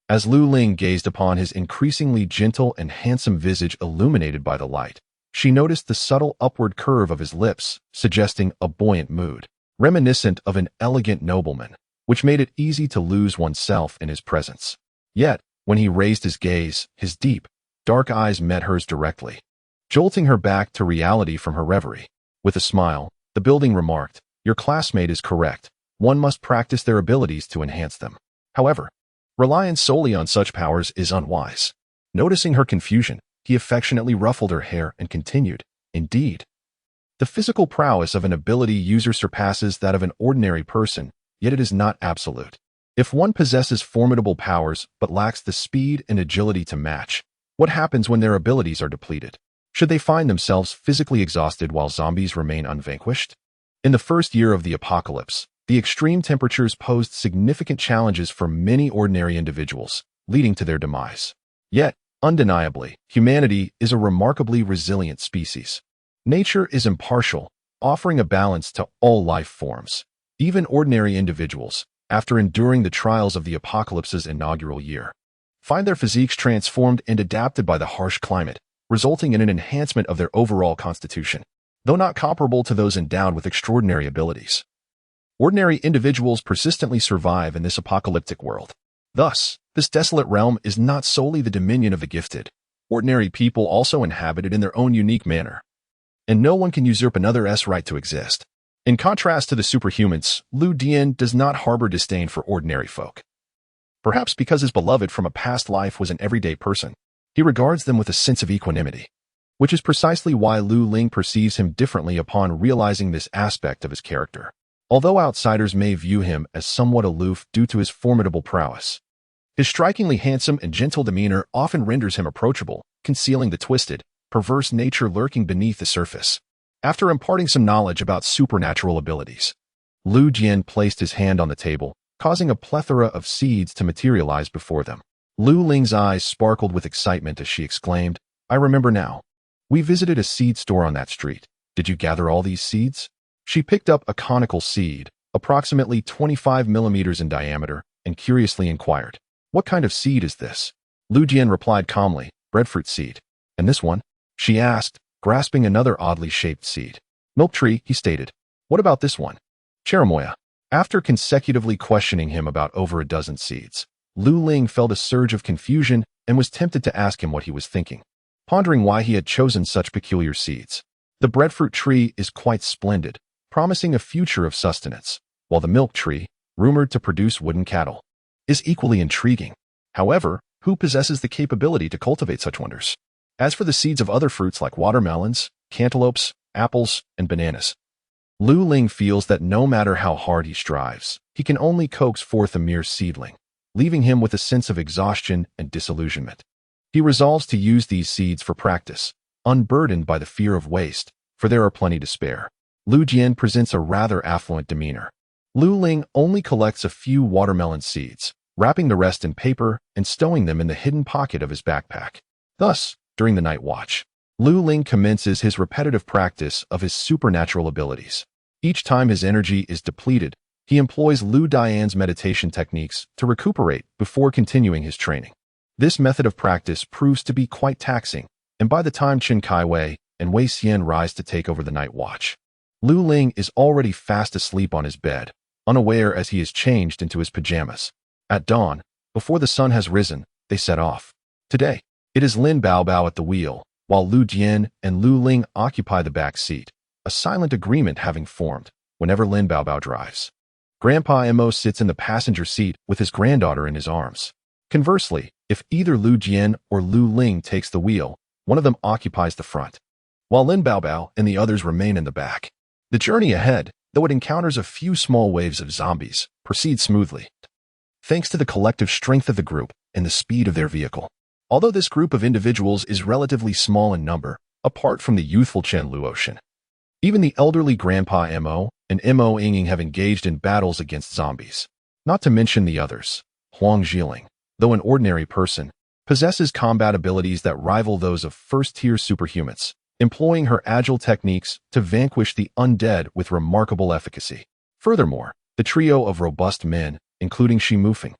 As Lu Ling gazed upon his increasingly gentle and handsome visage illuminated by the light, she noticed the subtle upward curve of his lips, suggesting a buoyant mood, reminiscent of an elegant nobleman, which made it easy to lose oneself in his presence. Yet, when he raised his gaze, his deep, dark eyes met hers directly, jolting her back to reality from her reverie. With a smile, the building remarked, Your classmate is correct. One must practice their abilities to enhance them. However, reliance solely on such powers is unwise. Noticing her confusion, he affectionately ruffled her hair and continued, "Indeed. The physical prowess of an ability user surpasses that of an ordinary person, yet it is not absolute. If one possesses formidable powers but lacks the speed and agility to match, what happens when their abilities are depleted? Should they find themselves physically exhausted while zombies remain unvanquished?" In the first year of the apocalypse, the extreme temperatures posed significant challenges for many ordinary individuals, leading to their demise. Yet, undeniably, humanity is a remarkably resilient species. Nature is impartial, offering a balance to all life forms. Even ordinary individuals, after enduring the trials of the apocalypse's inaugural year, find their physiques transformed and adapted by the harsh climate, resulting in an enhancement of their overall constitution, though not comparable to those endowed with extraordinary abilities. Ordinary individuals persistently survive in this apocalyptic world. Thus, this desolate realm is not solely the dominion of the gifted. Ordinary people also inhabit it in their own unique manner, and no one can usurp another's right to exist. In contrast to the superhumans, Lu Dian does not harbor disdain for ordinary folk. Perhaps because his beloved from a past life was an everyday person, he regards them with a sense of equanimity, which is precisely why Lu Ling perceives him differently upon realizing this aspect of his character. Although outsiders may view him as somewhat aloof due to his formidable prowess, his strikingly handsome and gentle demeanor often renders him approachable, concealing the twisted, perverse nature lurking beneath the surface. After imparting some knowledge about supernatural abilities, Lu Jian placed his hand on the table, causing a plethora of seeds to materialize before them. Lu Ling's eyes sparkled with excitement as she exclaimed, "I remember now. We visited a seed store on that street. Did you gather all these seeds?" She picked up a conical seed, approximately 25 millimeters in diameter, and curiously inquired, "What kind of seed is this?" Lu Jian replied calmly, "Breadfruit seed." "And this one?" she asked, grasping another oddly shaped seed. "Milk tree," he stated. "What about this one?" "Cherimoya." After consecutively questioning him about over a dozen seeds, Lu Ling felt a surge of confusion and was tempted to ask him what he was thinking, pondering why he had chosen such peculiar seeds. The breadfruit tree is quite splendid, promising a future of sustenance, while the milk tree, rumored to produce wooden cattle, is equally intriguing. However, who possesses the capability to cultivate such wonders? As for the seeds of other fruits like watermelons, cantaloupes, apples, and bananas, Lu Ling feels that no matter how hard he strives, he can only coax forth a mere seedling, leaving him with a sense of exhaustion and disillusionment. He resolves to use these seeds for practice, unburdened by the fear of waste, for there are plenty to spare. Lu Jian presents a rather affluent demeanor. Lu Ling only collects a few watermelon seeds, wrapping the rest in paper and stowing them in the hidden pocket of his backpack. Thus, during the night watch, Lu Ling commences his repetitive practice of his supernatural abilities. Each time his energy is depleted, he employs Lu Dian's meditation techniques to recuperate before continuing his training. This method of practice proves to be quite taxing, and by the time Chen Kaiwei and Wei Xian rise to take over the night watch, Lu Ling is already fast asleep on his bed, unaware as he is changed into his pajamas. At dawn, before the sun has risen, they set off. Today, it is Lin Baobao at the wheel, while Lu Jian and Lu Ling occupy the back seat, a silent agreement having formed whenever Lin Baobao drives. Grandpa Mo sits in the passenger seat with his granddaughter in his arms. Conversely, if either Lu Jian or Lu Ling takes the wheel, one of them occupies the front, while Lin Baobao and the others remain in the back. The journey ahead, though it encounters a few small waves of zombies, proceeds smoothly, thanks to the collective strength of the group and the speed of their vehicle. Although this group of individuals is relatively small in number, apart from the youthful Chen Luotian, even the elderly Grandpa Mo and Mo Yinging have engaged in battles against zombies. Not to mention the others. Huang Zhiling, though an ordinary person, possesses combat abilities that rival those of first-tier superhumans, employing her agile techniques to vanquish the undead with remarkable efficacy. Furthermore, the trio of robust men, including Shi Mufeng,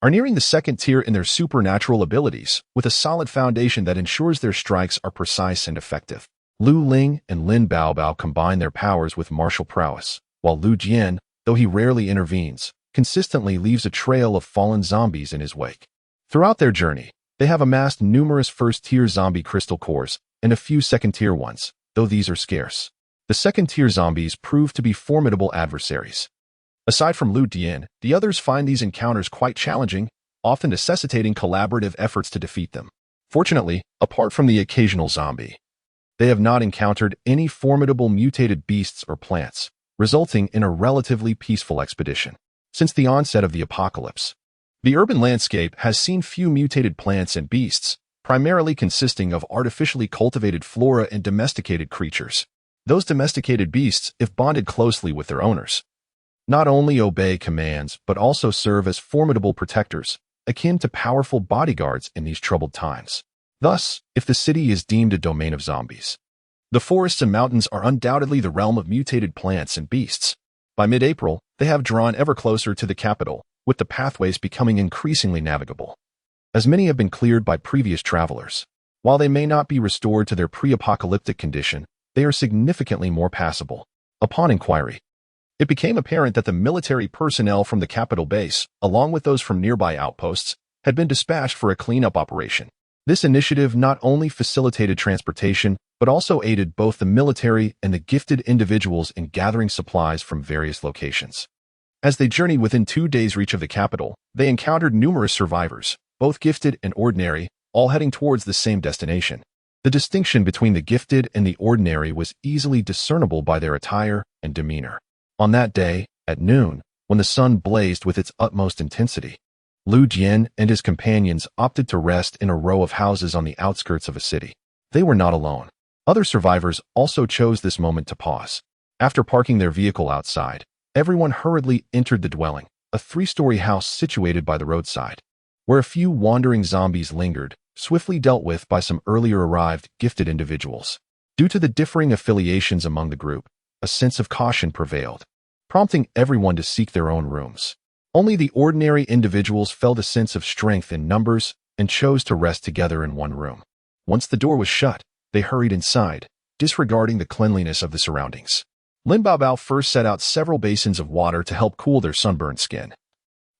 are nearing the second tier in their supernatural abilities, with a solid foundation that ensures their strikes are precise and effective. Lu Ling and Lin Baobao combine their powers with martial prowess, while Lu Jian, though he rarely intervenes, consistently leaves a trail of fallen zombies in his wake. Throughout their journey, they have amassed numerous first-tier zombie crystal cores and a few second-tier ones, though these are scarce. The second-tier zombies prove to be formidable adversaries. Aside from Lu Dian, the others find these encounters quite challenging, often necessitating collaborative efforts to defeat them. Fortunately, apart from the occasional zombie, they have not encountered any formidable mutated beasts or plants, resulting in a relatively peaceful expedition. Since the onset of the apocalypse, the urban landscape has seen few mutated plants and beasts, primarily consisting of artificially cultivated flora and domesticated creatures. Those domesticated beasts, if bonded closely with their owners, not only obey commands but also serve as formidable protectors, akin to powerful bodyguards in these troubled times. Thus, if the city is deemed a domain of zombies, the forests and mountains are undoubtedly the realm of mutated plants and beasts. By mid-April, they have drawn ever closer to the capital, with the pathways becoming increasingly navigable, as many have been cleared by previous travelers. While they may not be restored to their pre-apocalyptic condition, they are significantly more passable. Upon inquiry, it became apparent that the military personnel from the capital base, along with those from nearby outposts, had been dispatched for a cleanup operation. This initiative not only facilitated transportation, but also aided both the military and the gifted individuals in gathering supplies from various locations. As they journeyed within 2 days' reach of the capital, they encountered numerous survivors, both gifted and ordinary, all heading towards the same destination. The distinction between the gifted and the ordinary was easily discernible by their attire and demeanor. On that day, at noon, when the sun blazed with its utmost intensity, Lin Yuan and his companions opted to rest in a row of houses on the outskirts of a city. They were not alone. Other survivors also chose this moment to pause. After parking their vehicle outside, everyone hurriedly entered the dwelling, a 3-story house situated by the roadside, where a few wandering zombies lingered, swiftly dealt with by some earlier arrived gifted individuals. Due to the differing affiliations among the group, a sense of caution prevailed, prompting everyone to seek their own rooms. Only the ordinary individuals felt a sense of strength in numbers and chose to rest together in one room. Once the door was shut, they hurried inside, disregarding the cleanliness of the surroundings. Lin Baobao first set out several basins of water to help cool their sunburned skin,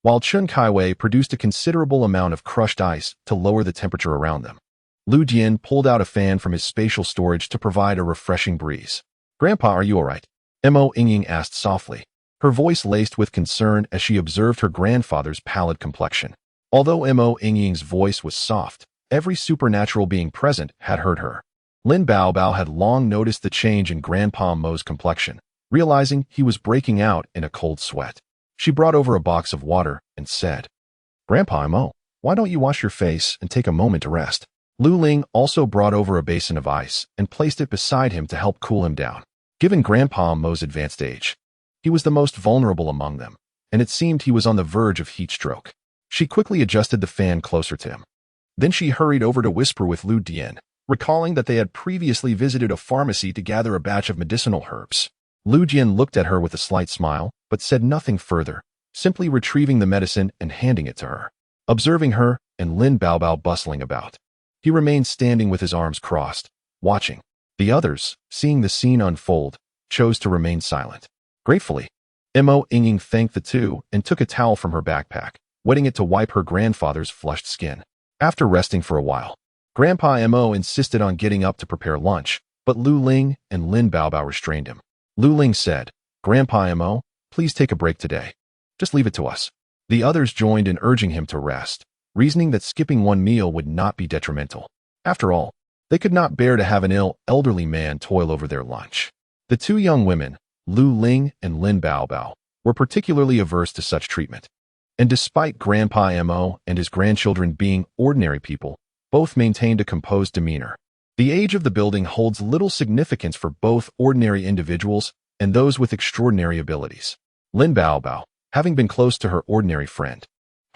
while Chun Kaiwei produced a considerable amount of crushed ice to lower the temperature around them. Lin Yuan pulled out a fan from his spatial storage to provide a refreshing breeze. "Grandpa, are you all right?" Mo Yingying asked softly, her voice laced with concern as she observed her grandfather's pallid complexion. Although Mo Yingying's voice was soft, every supernatural being present had heard her. Lin Baobao had long noticed the change in Grandpa Mo's complexion, realizing he was breaking out in a cold sweat. She brought over a box of water and said, "Grandpa Mo, why don't you wash your face and take a moment to rest?" Lu Ling also brought over a basin of ice and placed it beside him to help cool him down. Given Grandpa Mo's advanced age, he was the most vulnerable among them, and it seemed he was on the verge of heat stroke. She quickly adjusted the fan closer to him. Then she hurried over to whisper with Lin Yuan, recalling that they had previously visited a pharmacy to gather a batch of medicinal herbs. Lin Yuan looked at her with a slight smile, but said nothing further, simply retrieving the medicine and handing it to her. Observing her and Lin Baobao bustling about, he remained standing with his arms crossed, watching. The others, seeing the scene unfold, chose to remain silent. Gratefully, Mo Yingying thanked the two and took a towel from her backpack, wetting it to wipe her grandfather's flushed skin. After resting for a while, Grandpa Mo insisted on getting up to prepare lunch, but Lu Ling and Lin Baobao restrained him. Lu Ling said, "Grandpa Mo, please take a break today. Just leave it to us." The others joined in urging him to rest, reasoning that skipping one meal would not be detrimental. After all, they could not bear to have an ill, elderly man toil over their lunch. The two young women, Lu Ling and Lin Baobao, were particularly averse to such treatment. And despite Grandpa Mo and his grandchildren being ordinary people, both maintained a composed demeanor. The age of the building holds little significance for both ordinary individuals and those with extraordinary abilities. Lin Baobao, having been close to her ordinary friend,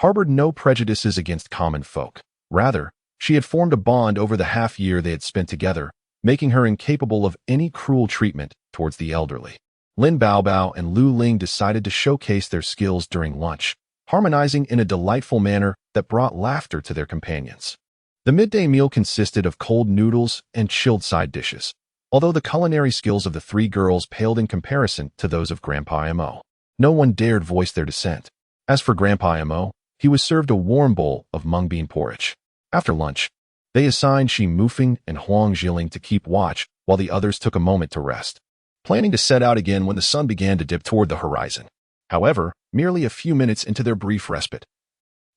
harbored no prejudices against common folk. Rather, she had formed a bond over the half-year they had spent together, making her incapable of any cruel treatment towards the elderly. Lin Baobao and Lu Ling decided to showcase their skills during lunch, harmonizing in a delightful manner that brought laughter to their companions. The midday meal consisted of cold noodles and chilled side dishes, although the culinary skills of the three girls paled in comparison to those of Grandpa Mo. No one dared voice their dissent. As for Grandpa Mo, he was served a warm bowl of mung bean porridge. After lunch, they assigned Shi Mufeng and Huang Jiling to keep watch while the others took a moment to rest, planning to set out again when the sun began to dip toward the horizon. However, merely a few minutes into their brief respite,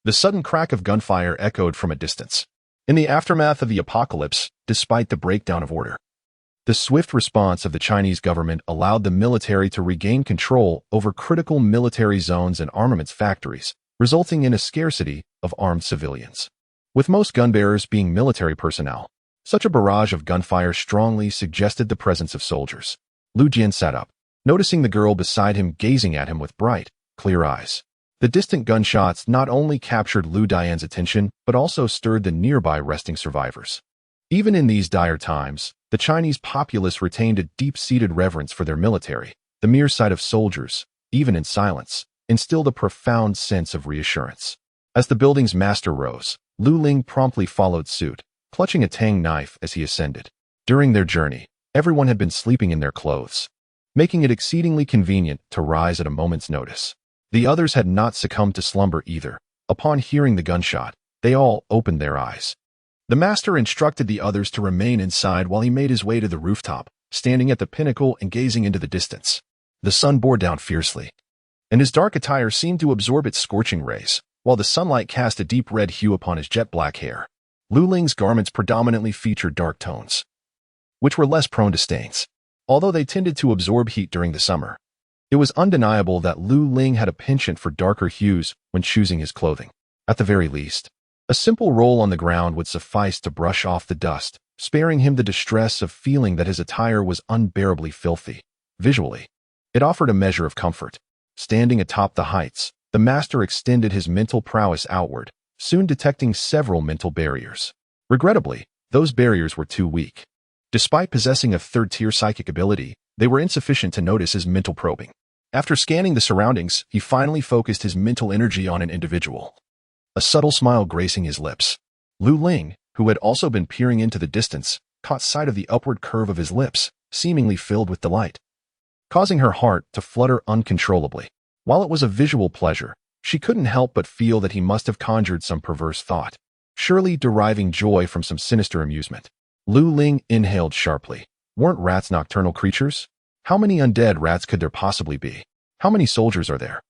the sudden crack of gunfire echoed from a distance. In the aftermath of the apocalypse, despite the breakdown of order, the swift response of the Chinese government allowed the military to regain control over critical military zones and armaments factories, resulting in a scarcity of armed civilians. With most gunbearers being military personnel, such a barrage of gunfire strongly suggested the presence of soldiers. Lu Jian sat up, noticing the girl beside him gazing at him with bright, clear eyes. The distant gunshots not only captured Lu Dian's attention, but also stirred the nearby resting survivors. Even in these dire times, the Chinese populace retained a deep-seated reverence for their military. The mere sight of soldiers, even in silence, instilled a profound sense of reassurance. As the building's master rose, Lu Ling promptly followed suit, clutching a tang knife as he ascended. During their journey, everyone had been sleeping in their clothes, making it exceedingly convenient to rise at a moment's notice. The others had not succumbed to slumber either. Upon hearing the gunshot, they all opened their eyes. The master instructed the others to remain inside while he made his way to the rooftop, standing at the pinnacle and gazing into the distance. The sun bore down fiercely, and his dark attire seemed to absorb its scorching rays, while the sunlight cast a deep red hue upon his jet-black hair. Lu Ling's garments predominantly featured dark tones, which were less prone to stains, although they tended to absorb heat during the summer. It was undeniable that Lu Ling had a penchant for darker hues when choosing his clothing. At the very least, a simple roll on the ground would suffice to brush off the dust, sparing him the distress of feeling that his attire was unbearably filthy. Visually, it offered a measure of comfort. Standing atop the heights, the master extended his mental prowess outward, soon detecting several mental barriers. Regrettably, those barriers were too weak. Despite possessing a third-tier psychic ability, they were insufficient to notice his mental probing. After scanning the surroundings, he finally focused his mental energy on an individual, a subtle smile gracing his lips. Lu Ling, who had also been peering into the distance, caught sight of the upward curve of his lips, seemingly filled with delight, causing her heart to flutter uncontrollably. While it was a visual pleasure, she couldn't help but feel that he must have conjured some perverse thought, surely deriving joy from some sinister amusement. Lu Ling inhaled sharply. Weren't rats nocturnal creatures? How many undead rats could there possibly be? How many soldiers are there?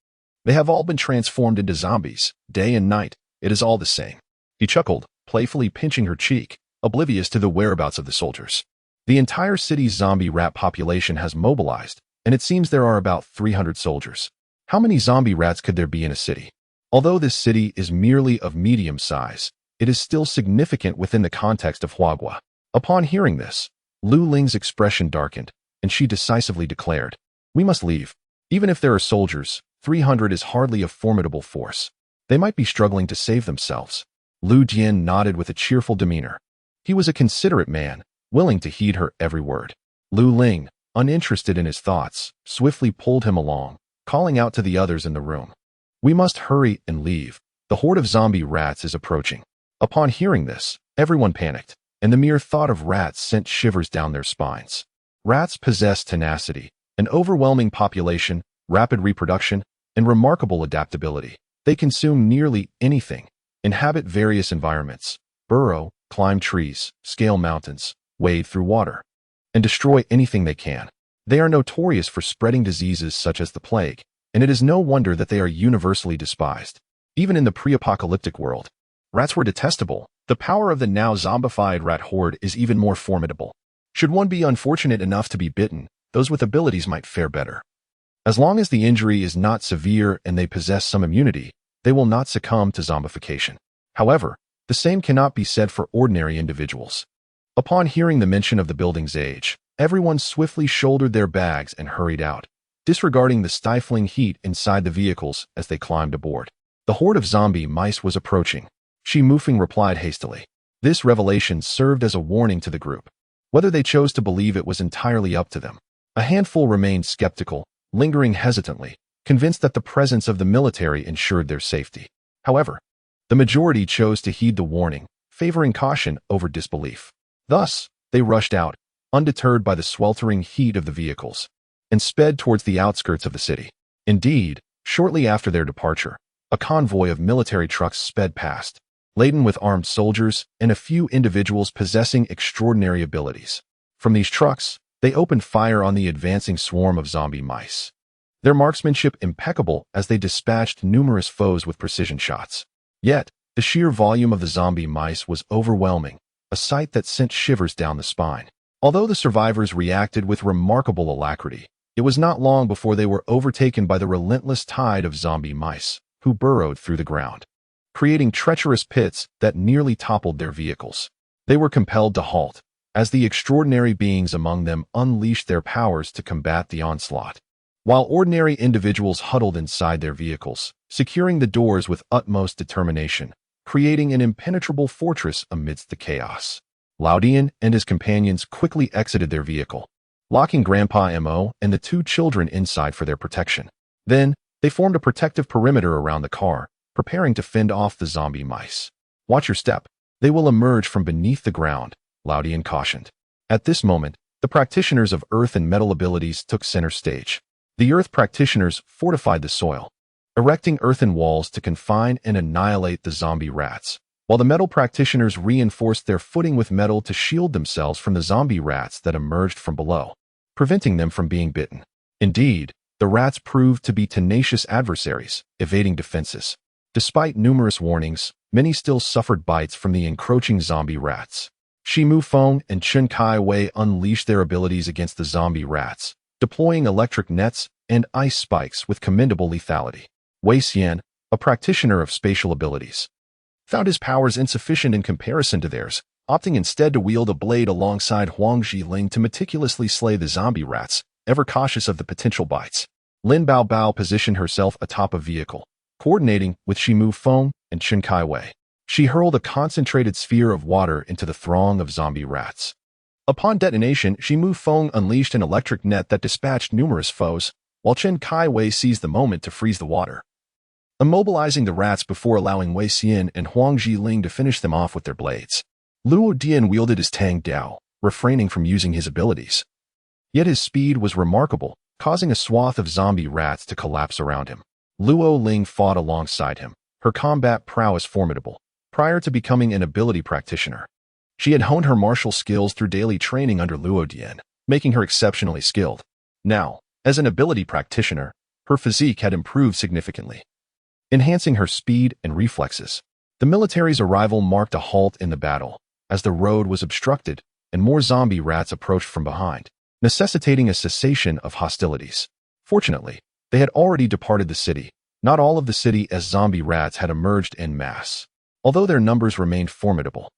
They have all been transformed into zombies, day and night. It is all the same. He chuckled, playfully pinching her cheek, oblivious to the whereabouts of the soldiers. The entire city's zombie rat population has mobilized, and it seems there are about 300 soldiers. How many zombie rats could there be in a city? Although this city is merely of medium size, it is still significant within the context of Huagua. Upon hearing this, Lu Ling's expression darkened, and she decisively declared, "We must leave. Even if there are soldiers, 300 is hardly a formidable force. They might be struggling to save themselves." Lu Jian nodded with a cheerful demeanor. He was a considerate man, willing to heed her every word. Lu Ling, uninterested in his thoughts, swiftly pulled him along, calling out to the others in the room, "We must hurry and leave. The horde of zombie rats is approaching." Upon hearing this, everyone panicked, and the mere thought of rats sent shivers down their spines. Rats possess tenacity, an overwhelming population, rapid reproduction, and remarkable adaptability. They consume nearly anything, inhabit various environments, burrow, climb trees, scale mountains, wade through water, and destroy anything they can. They are notorious for spreading diseases such as the plague, and it is no wonder that they are universally despised. Even in the pre-apocalyptic world, rats were detestable. The power of the now zombified rat horde is even more formidable. Should one be unfortunate enough to be bitten, those with abilities might fare better. As long as the injury is not severe and they possess some immunity, they will not succumb to zombification. However, the same cannot be said for ordinary individuals. Upon hearing the mention of the building's age, everyone swiftly shouldered their bags and hurried out, disregarding the stifling heat inside the vehicles as they climbed aboard. The horde of zombie mice was approaching. Shi Mufeng replied hastily. This revelation served as a warning to the group. Whether they chose to believe it was entirely up to them. A handful remained skeptical, lingering hesitantly, convinced that the presence of the military ensured their safety. However, the majority chose to heed the warning, favoring caution over disbelief. Thus, they rushed out, undeterred by the sweltering heat of the vehicles, and sped towards the outskirts of the city. Indeed, shortly after their departure, a convoy of military trucks sped past, laden with armed soldiers and a few individuals possessing extraordinary abilities. From these trucks, they opened fire on the advancing swarm of zombie mice, their marksmanship impeccable as they dispatched numerous foes with precision shots. Yet, The sheer volume of the zombie mice was overwhelming, a sight that sent shivers down the spine. Although the survivors reacted with remarkable alacrity, it was not long before they were overtaken by the relentless tide of zombie mice, who burrowed through the ground, creating treacherous pits that nearly toppled their vehicles. They were compelled to halt, as the extraordinary beings among them unleashed their powers to combat the onslaught. While ordinary individuals huddled inside their vehicles, securing the doors with utmost determination, creating an impenetrable fortress amidst the chaos. Laudian and his companions quickly exited their vehicle, locking Grandpa Mo and the two children inside for their protection. Then, they formed a protective perimeter around the car, preparing to fend off the zombie mice. "Watch your step. They will emerge from beneath the ground," Laudian cautioned. At this moment, the practitioners of earth and metal abilities took center stage. The earth practitioners fortified the soil, erecting earthen walls to confine and annihilate the zombie rats, while the metal practitioners reinforced their footing with metal to shield themselves from the zombie rats that emerged from below, preventing them from being bitten. Indeed, the rats proved to be tenacious adversaries, evading defenses. Despite numerous warnings, many still suffered bites from the encroaching zombie rats. Shimu Feng and Chen Kai Wei unleashed their abilities against the zombie rats, deploying electric nets and ice spikes with commendable lethality. Wei Xian, a practitioner of spatial abilities, found his powers insufficient in comparison to theirs, opting instead to wield a blade alongside Huang Zhiling to meticulously slay the zombie rats, ever cautious of the potential bites. Lin Baobao positioned herself atop a vehicle, coordinating with Shimu Feng and Chen Kai Wei. She hurled a concentrated sphere of water into the throng of zombie rats. Upon detonation, Shimu Feng unleashed an electric net that dispatched numerous foes, while Chen Kai Wei seized the moment to freeze the water, immobilizing the rats before allowing Wei Xian and Huang Zhiling to finish them off with their blades. Luo Dian wielded his Tang Dao, refraining from using his abilities. Yet his speed was remarkable, causing a swath of zombie rats to collapse around him. Luo Ling fought alongside him, her combat prowess formidable, prior to becoming an ability practitioner. She had honed her martial skills through daily training under Luo Dian, making her exceptionally skilled. Now, as an ability practitioner, her physique had improved significantly, enhancing her speed and reflexes. The military's arrival marked a halt in the battle, as the road was obstructed and more zombie rats approached from behind, necessitating a cessation of hostilities. Fortunately, they had already departed the city, not all of the city, as zombie rats had emerged en masse. Although their numbers remained formidable,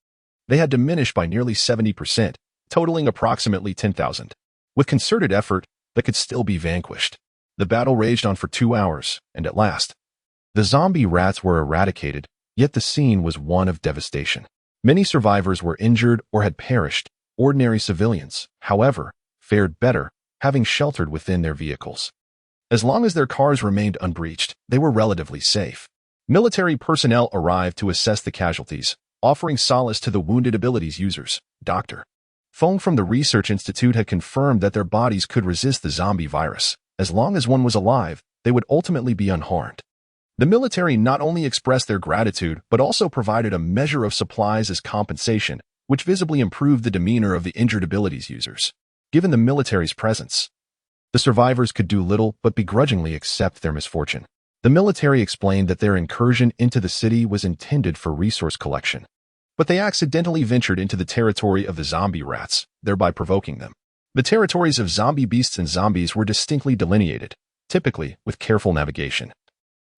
they had diminished by nearly 70%, totaling approximately 10,000. With concerted effort, they could still be vanquished. The battle raged on for 2 hours, and at last, the zombie rats were eradicated, yet the scene was one of devastation. Many survivors were injured or had perished. Ordinary civilians, however, fared better, having sheltered within their vehicles. As long as their cars remained unbreached, they were relatively safe. Military personnel arrived to assess the casualties, offering solace to the wounded abilities users. Dr. Feng from the Research Institute had confirmed that their bodies could resist the zombie virus. As long as one was alive, they would ultimately be unharmed. The military not only expressed their gratitude, but also provided a measure of supplies as compensation, which visibly improved the demeanor of the injured abilities users. Given the military's presence, the survivors could do little but begrudgingly accept their misfortune. The military explained that their incursion into the city was intended for resource collection, but they accidentally ventured into the territory of the zombie rats, thereby provoking them. The territories of zombie beasts and zombies were distinctly delineated, typically with careful navigation.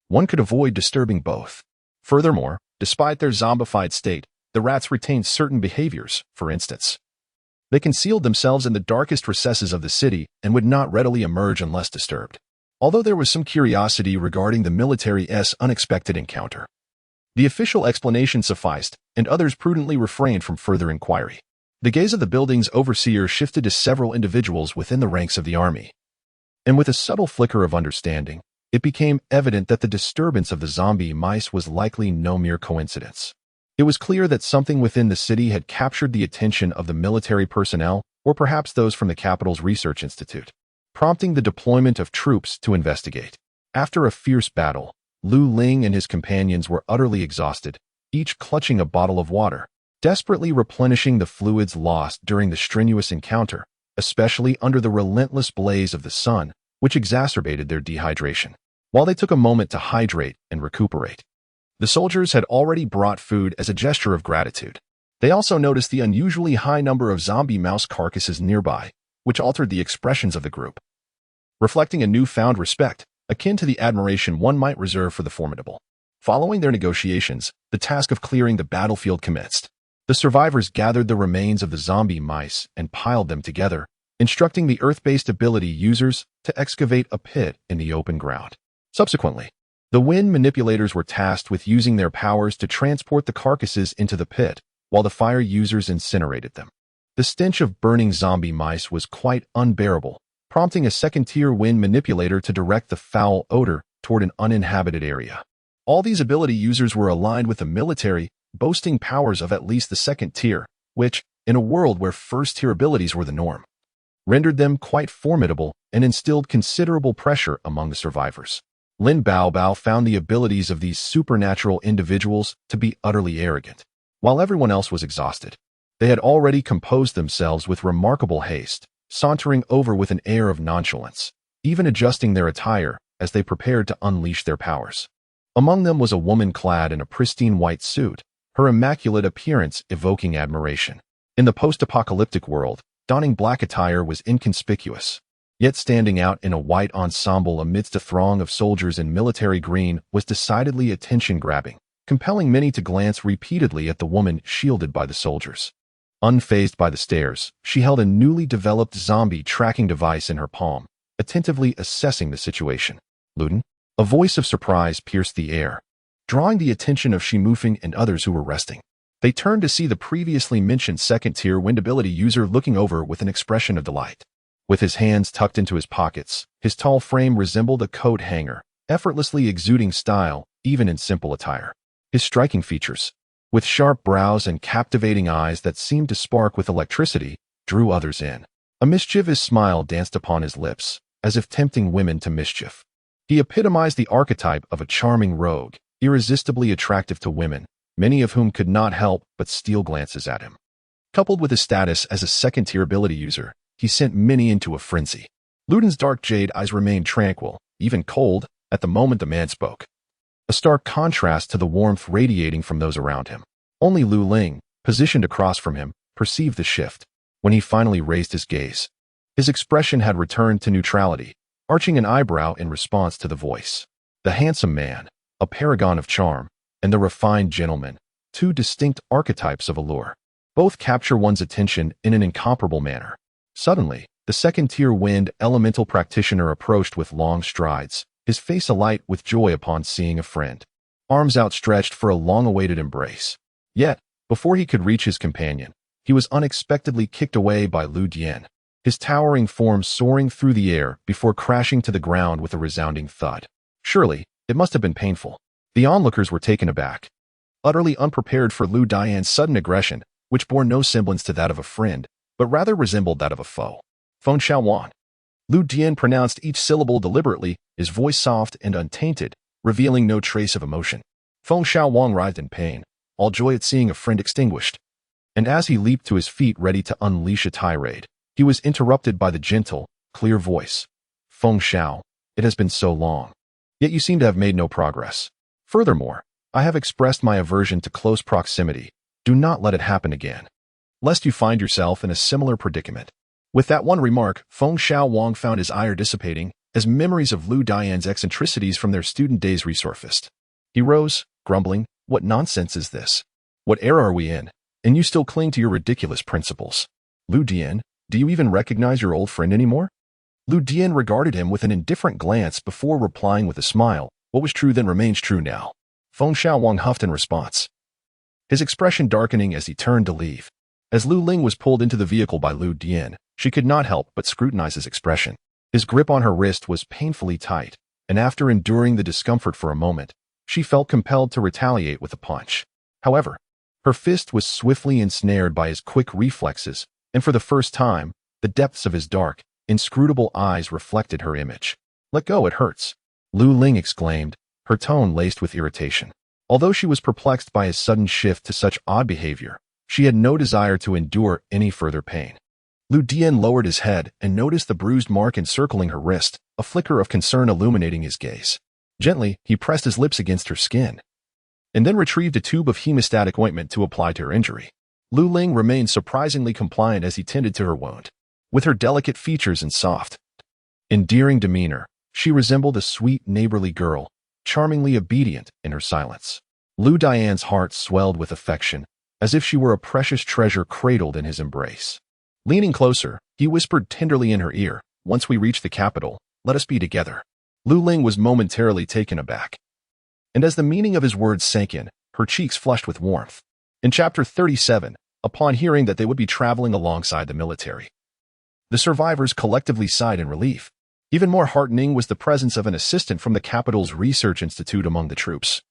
One could avoid disturbing both. Furthermore, despite their zombified state, the rats retained certain behaviors. For instance, they concealed themselves in the darkest recesses of the city and would not readily emerge unless disturbed. Although there was some curiosity regarding the military's unexpected encounter, the official explanation sufficed, and others prudently refrained from further inquiry. The gaze of the building's overseer shifted to several individuals within the ranks of the army, and with a subtle flicker of understanding, it became evident that the disturbance of the zombie mice was likely no mere coincidence. It was clear that something within the city had captured the attention of the military personnel, or perhaps those from the capital's research institute, prompting the deployment of troops to investigate. After a fierce battle, Lu Ling and his companions were utterly exhausted, each clutching a bottle of water, desperately replenishing the fluids lost during the strenuous encounter, especially under the relentless blaze of the sun, which exacerbated their dehydration. While they took a moment to hydrate and recuperate, The soldiers had already brought food as a gesture of gratitude. They also noticed the unusually high number of zombie mouse carcasses nearby, which altered the expressions of the group, reflecting a newfound respect, akin to the admiration one might reserve for the formidable. Following their negotiations, the task of clearing the battlefield commenced. The survivors gathered the remains of the zombie mice and piled them together, instructing the Earth-based ability users to excavate a pit in the open ground. Subsequently, the wind manipulators were tasked with using their powers to transport the carcasses into the pit, while the fire users incinerated them. The stench of burning zombie mice was quite unbearable, prompting a second-tier wind manipulator to direct the foul odor toward an uninhabited area. All these ability users were aligned with the military, boasting powers of at least the second tier, which, in a world where first-tier abilities were the norm, rendered them quite formidable and instilled considerable pressure among the survivors. Lin Baobao found the abilities of these supernatural individuals to be utterly arrogant. While everyone else was exhausted, they had already composed themselves with remarkable haste, sauntering over with an air of nonchalance, even adjusting their attire as they prepared to unleash their powers. Among them was a woman clad in a pristine white suit, her immaculate appearance evoking admiration. In the post-apocalyptic world, donning black attire was inconspicuous, yet standing out in a white ensemble amidst a throng of soldiers in military green was decidedly attention-grabbing, compelling many to glance repeatedly at the woman shielded by the soldiers. Unfazed by the stares, she held a newly developed zombie tracking device in her palm, attentively assessing the situation. Luden? A voice of surprise pierced the air, drawing the attention of Shimufeng and others who were resting. They turned to see the previously mentioned second-tier wind ability user looking over with an expression of delight. With his hands tucked into his pockets, his tall frame resembled a coat hanger, effortlessly exuding style even in simple attire. His striking features, with sharp brows and captivating eyes that seemed to spark with electricity, drew others in. A mischievous smile danced upon his lips, as if tempting women to mischief. He epitomized the archetype of a charming rogue, irresistibly attractive to women, many of whom could not help but steal glances at him. Coupled with his status as a second-tier ability user, he sent many into a frenzy. Luden's dark jade eyes remained tranquil, even cold, at the moment the man spoke, a stark contrast to the warmth radiating from those around him. Only Lu Ling, positioned across from him, perceived the shift. When he finally raised his gaze, his expression had returned to neutrality, arching an eyebrow in response to the voice. The handsome man, a paragon of charm, and the refined gentleman, two distinct archetypes of allure. Both capture one's attention in an incomparable manner. Suddenly, the second-tier wind elemental practitioner approached with long strides, his face alight with joy upon seeing a friend, arms outstretched for a long-awaited embrace. Yet, before he could reach his companion, he was unexpectedly kicked away by Lu Dian, his towering form soaring through the air before crashing to the ground with a resounding thud. Surely, it must have been painful. The onlookers were taken aback, utterly unprepared for Lu Dian's sudden aggression, which bore no semblance to that of a friend, but rather resembled that of a foe. Feng Xiaowan. Lu Dian pronounced each syllable deliberately, his voice soft and untainted, revealing no trace of emotion. Feng Xiaowan writhed in pain, all joy at seeing a friend extinguished. And as he leaped to his feet ready to unleash a tirade, he was interrupted by the gentle, clear voice. Feng Xiao, it has been so long. Yet you seem to have made no progress. Furthermore, I have expressed my aversion to close proximity. Do not let it happen again, lest you find yourself in a similar predicament. With that one remark, Feng Xiaowang found his ire dissipating, as memories of Lu Dian's eccentricities from their student days resurfaced. He rose, grumbling, "What nonsense is this? What era are we in? And you still cling to your ridiculous principles. Lu Dian, do you even recognize your old friend anymore?" Lu Dian regarded him with an indifferent glance before replying with a smile, "What was true then remains true now." Feng Xiaowang huffed in response, his expression darkening as he turned to leave. As Lu Ling was pulled into the vehicle by Lu Dian, she could not help but scrutinize his expression. His grip on her wrist was painfully tight, and after enduring the discomfort for a moment, she felt compelled to retaliate with a punch. However, her fist was swiftly ensnared by his quick reflexes, and for the first time, the depths of his dark, inscrutable eyes reflected her image. "Let go, it hurts," Lu Ling exclaimed, her tone laced with irritation. Although she was perplexed by his sudden shift to such odd behavior, she had no desire to endure any further pain. Lu Dian lowered his head and noticed the bruised mark encircling her wrist, a flicker of concern illuminating his gaze. Gently, he pressed his lips against her skin. and then retrieved a tube of hemostatic ointment to apply to her injury. Lu Ling remained surprisingly compliant as he tended to her wound. With her delicate features and soft, endearing demeanor, she resembled a sweet, neighborly girl, charmingly obedient in her silence. Lu Dian's heart swelled with affection, as if she were a precious treasure cradled in his embrace. Leaning closer, he whispered tenderly in her ear, "Once we reach the capital, let us be together." Lu Ling was momentarily taken aback. And as the meaning of his words sank in, her cheeks flushed with warmth. In Chapter 37, upon hearing that they would be traveling alongside the military, the survivors collectively sighed in relief. Even more heartening was the presence of an assistant from the capital's research institute among the troops,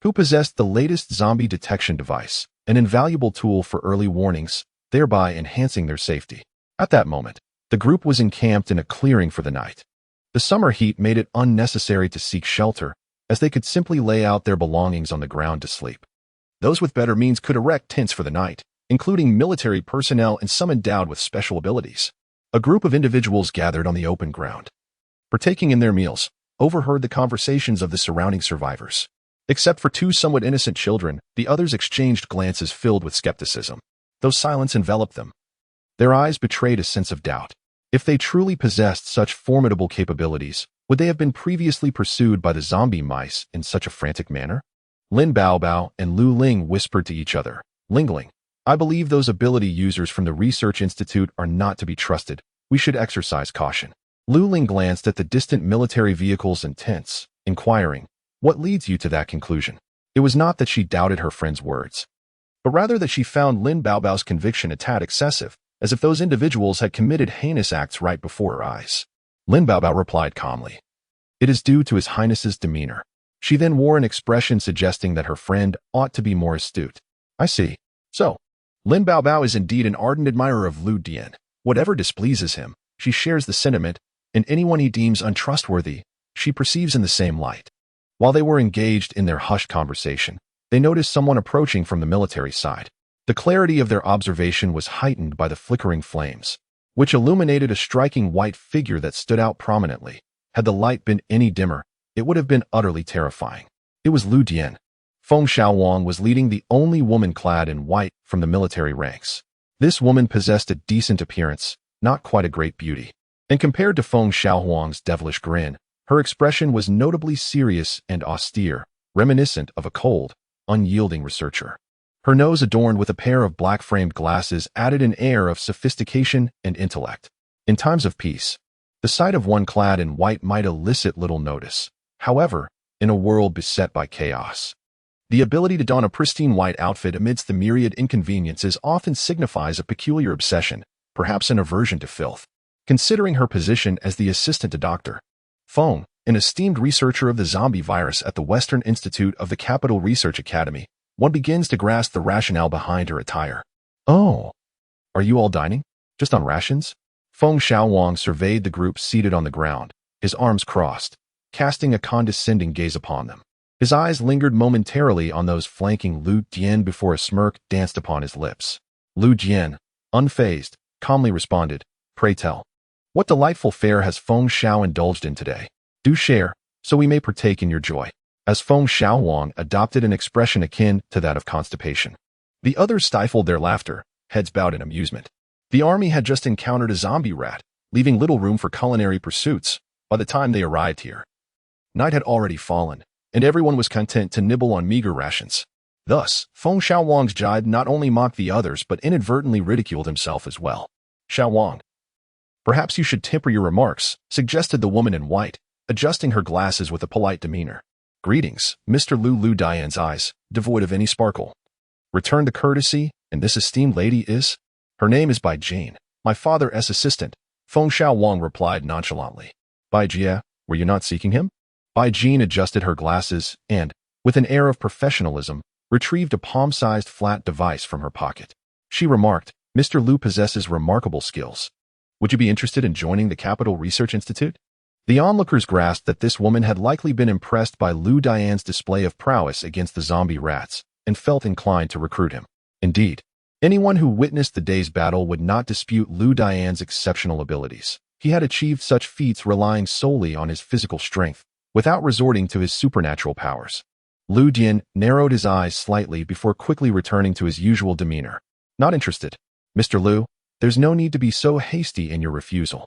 who possessed the latest zombie detection device, an invaluable tool for early warnings, thereby enhancing their safety. At that moment, the group was encamped in a clearing for the night. The summer heat made it unnecessary to seek shelter, as they could simply lay out their belongings on the ground to sleep. Those with better means could erect tents for the night, including military personnel and some endowed with special abilities. A group of individuals gathered on the open ground, partaking in their meals, overheard the conversations of the surrounding survivors. Except for two somewhat innocent children, the others exchanged glances filled with skepticism, though silence enveloped them. Their eyes betrayed a sense of doubt. If they truly possessed such formidable capabilities, would they have been previously pursued by the zombie mice in such a frantic manner? Lin Baobao and Lu Ling whispered to each other, lingling, "I believe those ability users from the Research Institute are not to be trusted. We should exercise caution." Lu Ling glanced at the distant military vehicles and tents, inquiring, "What leads you to that conclusion?" It was not that she doubted her friend's words, but rather that she found Lin Baobao's conviction a tad excessive, as if those individuals had committed heinous acts right before her eyes. Lin Baobao replied calmly, "It is due to His Highness's demeanor." She then wore an expression suggesting that her friend ought to be more astute. "I see. So, Lin Baobao is indeed an ardent admirer of Lu Dian. Whatever displeases him, she shares the sentiment, and anyone he deems untrustworthy, she perceives in the same light." While they were engaged in their hushed conversation, they noticed someone approaching from the military side. The clarity of their observation was heightened by the flickering flames, which illuminated a striking white figure that stood out prominently. Had the light been any dimmer, it would have been utterly terrifying. It was Lu Dian. Feng Xiaowang was leading the only woman clad in white from the military ranks. This woman possessed a decent appearance, not quite a great beauty. And compared to Feng Xiaowang's devilish grin, her expression was notably serious and austere, reminiscent of a cold, unyielding researcher. Her nose adorned with a pair of black-framed glasses added an air of sophistication and intellect. In times of peace, the sight of one clad in white might elicit little notice. However, in a world beset by chaos, the ability to don a pristine white outfit amidst the myriad inconveniences often signifies a peculiar obsession, perhaps an aversion to filth. Considering her position as the assistant to Dr. Feng, an esteemed researcher of the zombie virus at the Western Institute of the Capital Research Academy, one begins to grasp the rationale behind her attire. "Oh, are you all dining? Just on rations?" Feng Xiaowang surveyed the group seated on the ground, his arms crossed, casting a condescending gaze upon them. His eyes lingered momentarily on those flanking Lu Dian before a smirk danced upon his lips. Lu Dian, unfazed, calmly responded, "Pray tell, what delightful fare has Feng Xiao indulged in today? Do share, so we may partake in your joy." As Feng Xiaowang adopted an expression akin to that of constipation, the others stifled their laughter, heads bowed in amusement. The army had just encountered a zombie rat, leaving little room for culinary pursuits by the time they arrived here. Night had already fallen, and everyone was content to nibble on meager rations. Thus, Feng Xiaowang's jibe not only mocked the others but inadvertently ridiculed himself as well. "Xiaowang, perhaps you should temper your remarks," suggested the woman in white, adjusting her glasses with a polite demeanor. "Greetings, Mr. Lu Dian's eyes, devoid of any sparkle, returned the courtesy, and this esteemed lady is?" "Her name is Bai Jane, my father's assistant," Feng Xiaowang replied nonchalantly. "Bai Jie, were you not seeking him?" Bai Jane adjusted her glasses and, with an air of professionalism, retrieved a palm-sized flat device from her pocket. She remarked, "Mr. Lu possesses remarkable skills. Would you be interested in joining the Capital Research Institute?" The onlookers grasped that this woman had likely been impressed by Lu Dian's display of prowess against the zombie rats and felt inclined to recruit him. Indeed, anyone who witnessed the day's battle would not dispute Lu Dian's exceptional abilities. He had achieved such feats relying solely on his physical strength, without resorting to his supernatural powers. Lu Dian narrowed his eyes slightly before quickly returning to his usual demeanor. Not interested. Mr. Lu, there's no need to be so hasty in your refusal.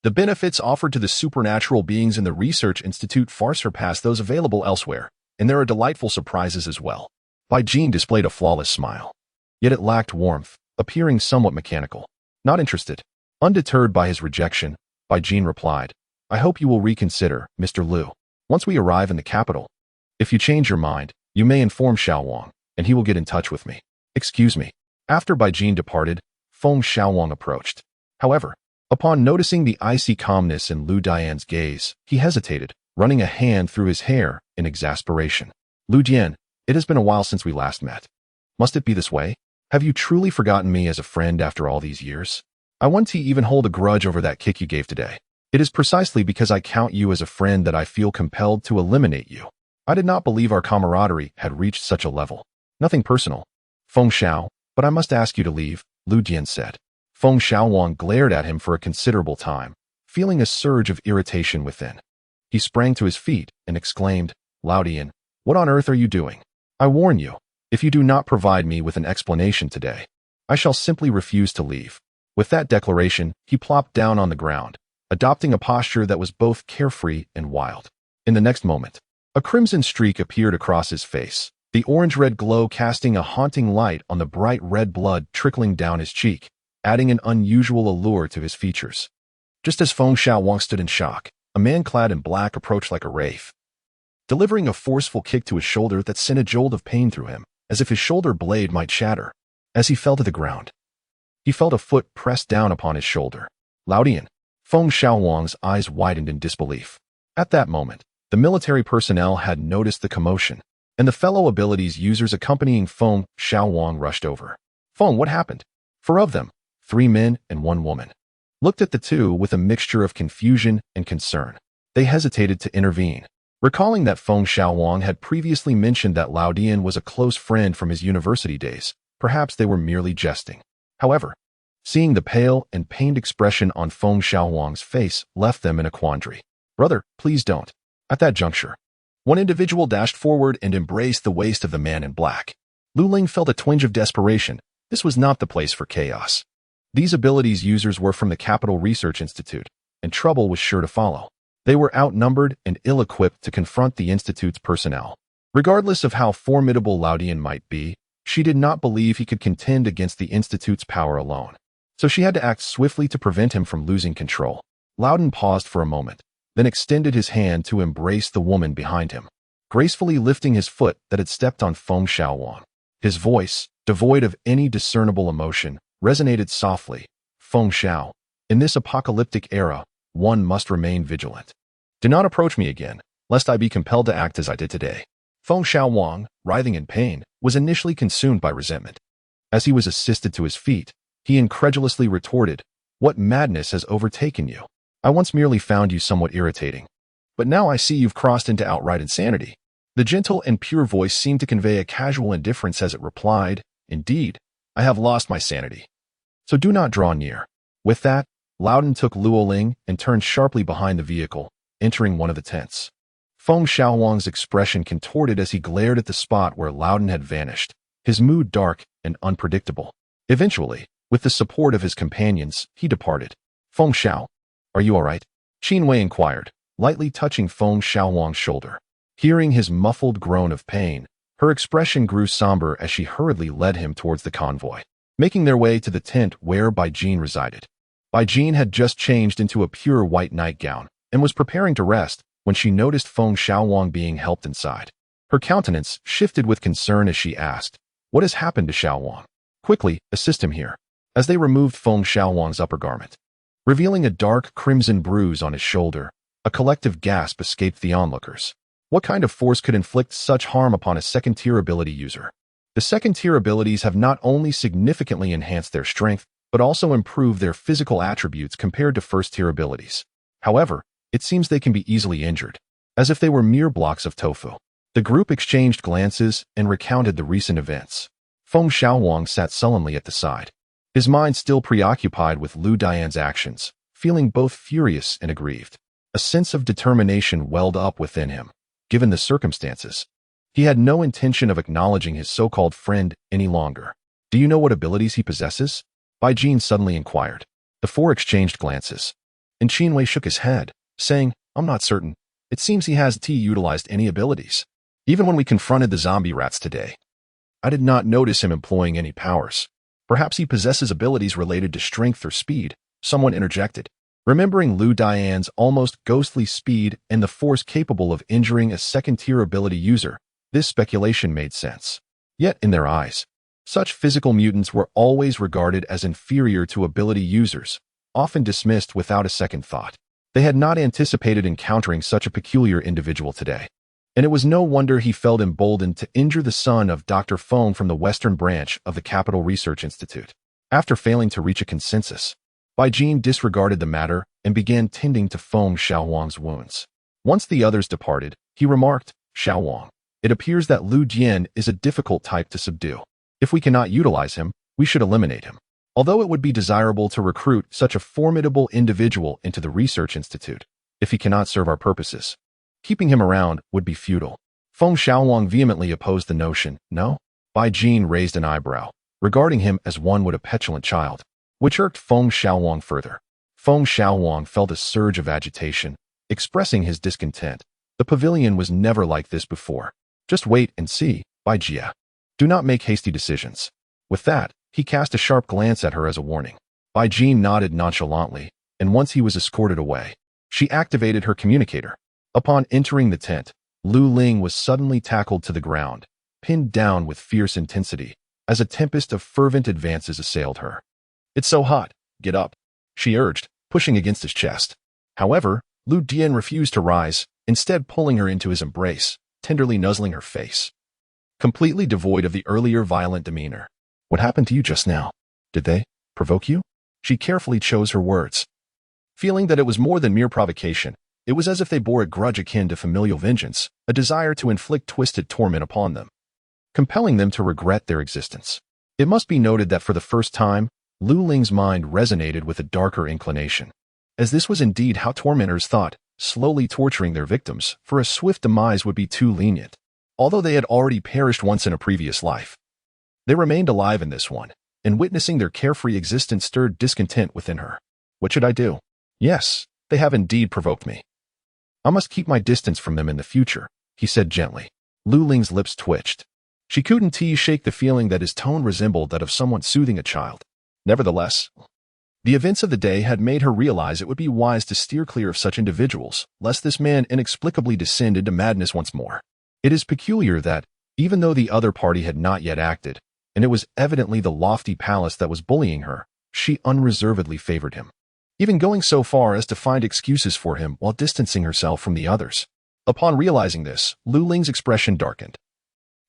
The benefits offered to the supernatural beings in the Research Institute far surpass those available elsewhere, and there are delightful surprises as well. Bai Jin displayed a flawless smile. Yet it lacked warmth, appearing somewhat mechanical. Not interested. Undeterred by his rejection, Bai Jin replied, I hope you will reconsider, Mr. Lu. Once we arrive in the capital, if you change your mind, you may inform Xiao Wang, and he will get in touch with me. Excuse me. After Bai Jin departed, Feng Xiaowang approached. However, upon noticing the icy calmness in Lu Dian's gaze, he hesitated, running a hand through his hair in exasperation. Lu Dian, it has been a while since we last met. Must it be this way? Have you truly forgotten me as a friend after all these years? I want to even hold a grudge over that kick you gave today. It is precisely because I count you as a friend that I feel compelled to eliminate you. I did not believe our camaraderie had reached such a level. Nothing personal. Feng Xiao, but I must ask you to leave, Lu Dian said. Feng Xiaowang glared at him for a considerable time, feeling a surge of irritation within. He sprang to his feet and exclaimed, Lao Dian, what on earth are you doing? I warn you, if you do not provide me with an explanation today, I shall simply refuse to leave. With that declaration, he plopped down on the ground, adopting a posture that was both carefree and wild. In the next moment, a crimson streak appeared across his face, the orange-red glow casting a haunting light on the bright red blood trickling down his cheek, adding an unusual allure to his features. Just as Feng Xiaowang stood in shock, a man clad in black approached like a wraith, delivering a forceful kick to his shoulder that sent a jolt of pain through him, as if his shoulder blade might shatter. As he fell to the ground, he felt a foot pressed down upon his shoulder. Lao Dian. Feng Xiaowang's eyes widened in disbelief. At that moment, the military personnel had noticed the commotion, and the fellow abilities users accompanying Feng Xiaowang rushed over. Feng, what happened? 4 of them, 3 men and 1 woman, looked at the two with a mixture of confusion and concern. They hesitated to intervene, recalling that Feng Xiaowang had previously mentioned that Lao Dian was a close friend from his university days. Perhaps they were merely jesting. However, seeing the pale and pained expression on Feng Xiaowang's face left them in a quandary. Brother, please don't. At that juncture, one individual dashed forward and embraced the waist of the man in black. Lu Ling felt a twinge of desperation. This was not the place for chaos. These abilities users were from the Capital Research Institute, and trouble was sure to follow. They were outnumbered and ill-equipped to confront the Institute's personnel. Regardless of how formidable Lao Dian might be, she did not believe he could contend against the Institute's power alone. So she had to act swiftly to prevent him from losing control. Lao Dian paused for a moment, then extended his hand to embrace the woman behind him, gracefully lifting his foot that had stepped on Feng Xiaowang. His voice, devoid of any discernible emotion, resonated softly. Feng Xiao, in this apocalyptic era, one must remain vigilant. Do not approach me again, lest I be compelled to act as I did today. Feng Xiaowang, writhing in pain, was initially consumed by resentment. As he was assisted to his feet, he incredulously retorted, What madness has overtaken you? I once merely found you somewhat irritating, but now I see you've crossed into outright insanity. The gentle and pure voice seemed to convey a casual indifference as it replied, Indeed, I have lost my sanity. So do not draw near. With that, Lao Dian took Luo Ling and turned sharply behind the vehicle, entering one of the tents. Feng Xiaowang's expression contorted as he glared at the spot where Lao Dian had vanished, his mood dark and unpredictable. Eventually, with the support of his companions, he departed. Feng Xiao, are you all right? Qin Wei inquired, lightly touching Feng Xiaowang's shoulder. Hearing his muffled groan of pain, her expression grew somber as she hurriedly led him towards the convoy, making their way to the tent where Bai Jin resided. Bai Jin had just changed into a pure white nightgown and was preparing to rest when she noticed Feng Xiaowang being helped inside. Her countenance shifted with concern as she asked, What has happened to Xiaowang? Quickly, assist him here. As they removed Feng Xiaowang's upper garment, revealing a dark crimson bruise on his shoulder, a collective gasp escaped the onlookers. What kind of force could inflict such harm upon a second-tier ability user? The second-tier abilities have not only significantly enhanced their strength, but also improved their physical attributes compared to first-tier abilities. However, it seems they can be easily injured, as if they were mere blocks of tofu. The group exchanged glances and recounted the recent events. Feng Xiaowang sat sullenly at the side, his mind still preoccupied with Lu Dian's actions, feeling both furious and aggrieved. A sense of determination welled up within him. Given the circumstances, He had no intention of acknowledging his so-called friend any longer. Do you know what abilities he possesses? Bai Jin suddenly inquired. The four exchanged glances. And Qinwei shook his head, saying, I'm not certain. It seems he hasn't utilized any abilities. Even when we confronted the zombie rats today, I did not notice him employing any powers. Perhaps he possesses abilities related to strength or speed, someone interjected. Remembering Lu Dian's almost ghostly speed and the force capable of injuring a second-tier ability user, this speculation made sense. Yet, in their eyes, such physical mutants were always regarded as inferior to ability users, often dismissed without a second thought. They had not anticipated encountering such a peculiar individual today. And it was no wonder he felt emboldened to injure the son of Dr. Feng from the western branch of the Capital Research Institute. After failing to reach a consensus, Bai Jin disregarded the matter and began tending to Feng Xiaowang's wounds. Once the others departed, he remarked, Xiaowang, it appears that Lu Dian is a difficult type to subdue. If we cannot utilize him, we should eliminate him. Although it would be desirable to recruit such a formidable individual into the Research Institute, if he cannot serve our purposes, keeping him around would be futile. Feng Xiaowang vehemently opposed the notion. No? Bai Jin raised an eyebrow, regarding him as one would a petulant child, which irked Feng Xiaowang further. Feng Xiaowang felt a surge of agitation, expressing his discontent. The pavilion was never like this before. Just wait and see, Bai Jia. Do not make hasty decisions. With that, he cast a sharp glance at her as a warning. Bai Jin nodded nonchalantly, and once he was escorted away, she activated her communicator. Upon entering the tent, Lu Ling was suddenly tackled to the ground, pinned down with fierce intensity, as a tempest of fervent advances assailed her. It's so hot, get up, she urged, pushing against his chest. However, Lu Dian refused to rise, instead pulling her into his embrace, tenderly nuzzling her face. Completely devoid of the earlier violent demeanor. What happened to you just now? Did they provoke you? She carefully chose her words. Feeling that it was more than mere provocation, it was as if they bore a grudge akin to familial vengeance, a desire to inflict twisted torment upon them, compelling them to regret their existence. It must be noted that for the first time, Lu Ling's mind resonated with a darker inclination, as this was indeed how tormentors thought, slowly torturing their victims, for a swift demise would be too lenient. Although they had already perished once in a previous life, they remained alive in this one, and witnessing their carefree existence stirred discontent within her. What should I do? Yes, they have indeed provoked me. I must keep my distance from them in the future, he said gently. Lu Ling's lips twitched. She couldn't shake the feeling that his tone resembled that of someone soothing a child. Nevertheless, the events of the day had made her realize it would be wise to steer clear of such individuals, lest this man inexplicably descend into madness once more. It is peculiar that, even though the other party had not yet acted, and it was evidently the lofty palace that was bullying her, she unreservedly favored him, even going so far as to find excuses for him while distancing herself from the others. Upon realizing this, Lu Ling's expression darkened,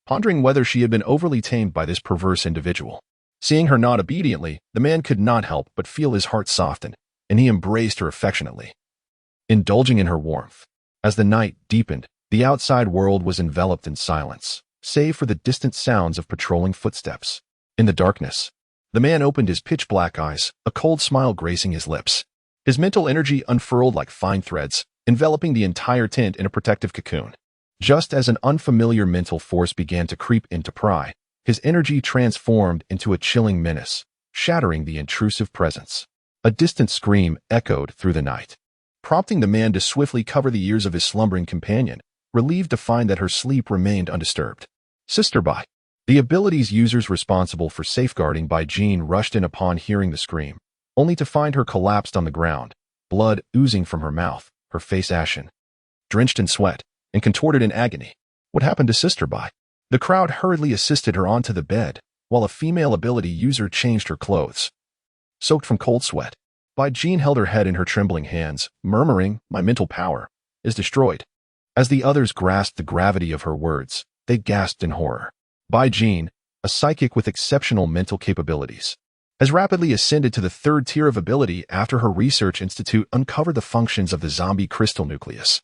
pondering whether she had been overly tamed by this perverse individual. Seeing her nod obediently, the man could not help but feel his heart soften, and he embraced her affectionately, indulging in her warmth. As the night deepened, the outside world was enveloped in silence, save for the distant sounds of patrolling footsteps. In the darkness, the man opened his pitch-black eyes, a cold smile gracing his lips. His mental energy unfurled like fine threads, enveloping the entire tent in a protective cocoon. Just as an unfamiliar mental force began to creep into pry, his energy transformed into a chilling menace, shattering the intrusive presence. A distant scream echoed through the night, prompting the man to swiftly cover the ears of his slumbering companion, relieved to find that her sleep remained undisturbed. Sister Bai. The abilities users responsible for safeguarding Bai Jin rushed in upon hearing the scream, only to find her collapsed on the ground, blood oozing from her mouth, her face ashen, drenched in sweat, and contorted in agony. What happened to Sister Bai? The crowd hurriedly assisted her onto the bed, while a female ability user changed her clothes. Soaked from cold sweat, Bai Jin held her head in her trembling hands, murmuring, "My mental power is destroyed." As the others grasped the gravity of her words, they gasped in horror. Bai Jin, a psychic with exceptional mental capabilities, has rapidly ascended to the third tier of ability after her research institute uncovered the functions of the zombie crystal nucleus.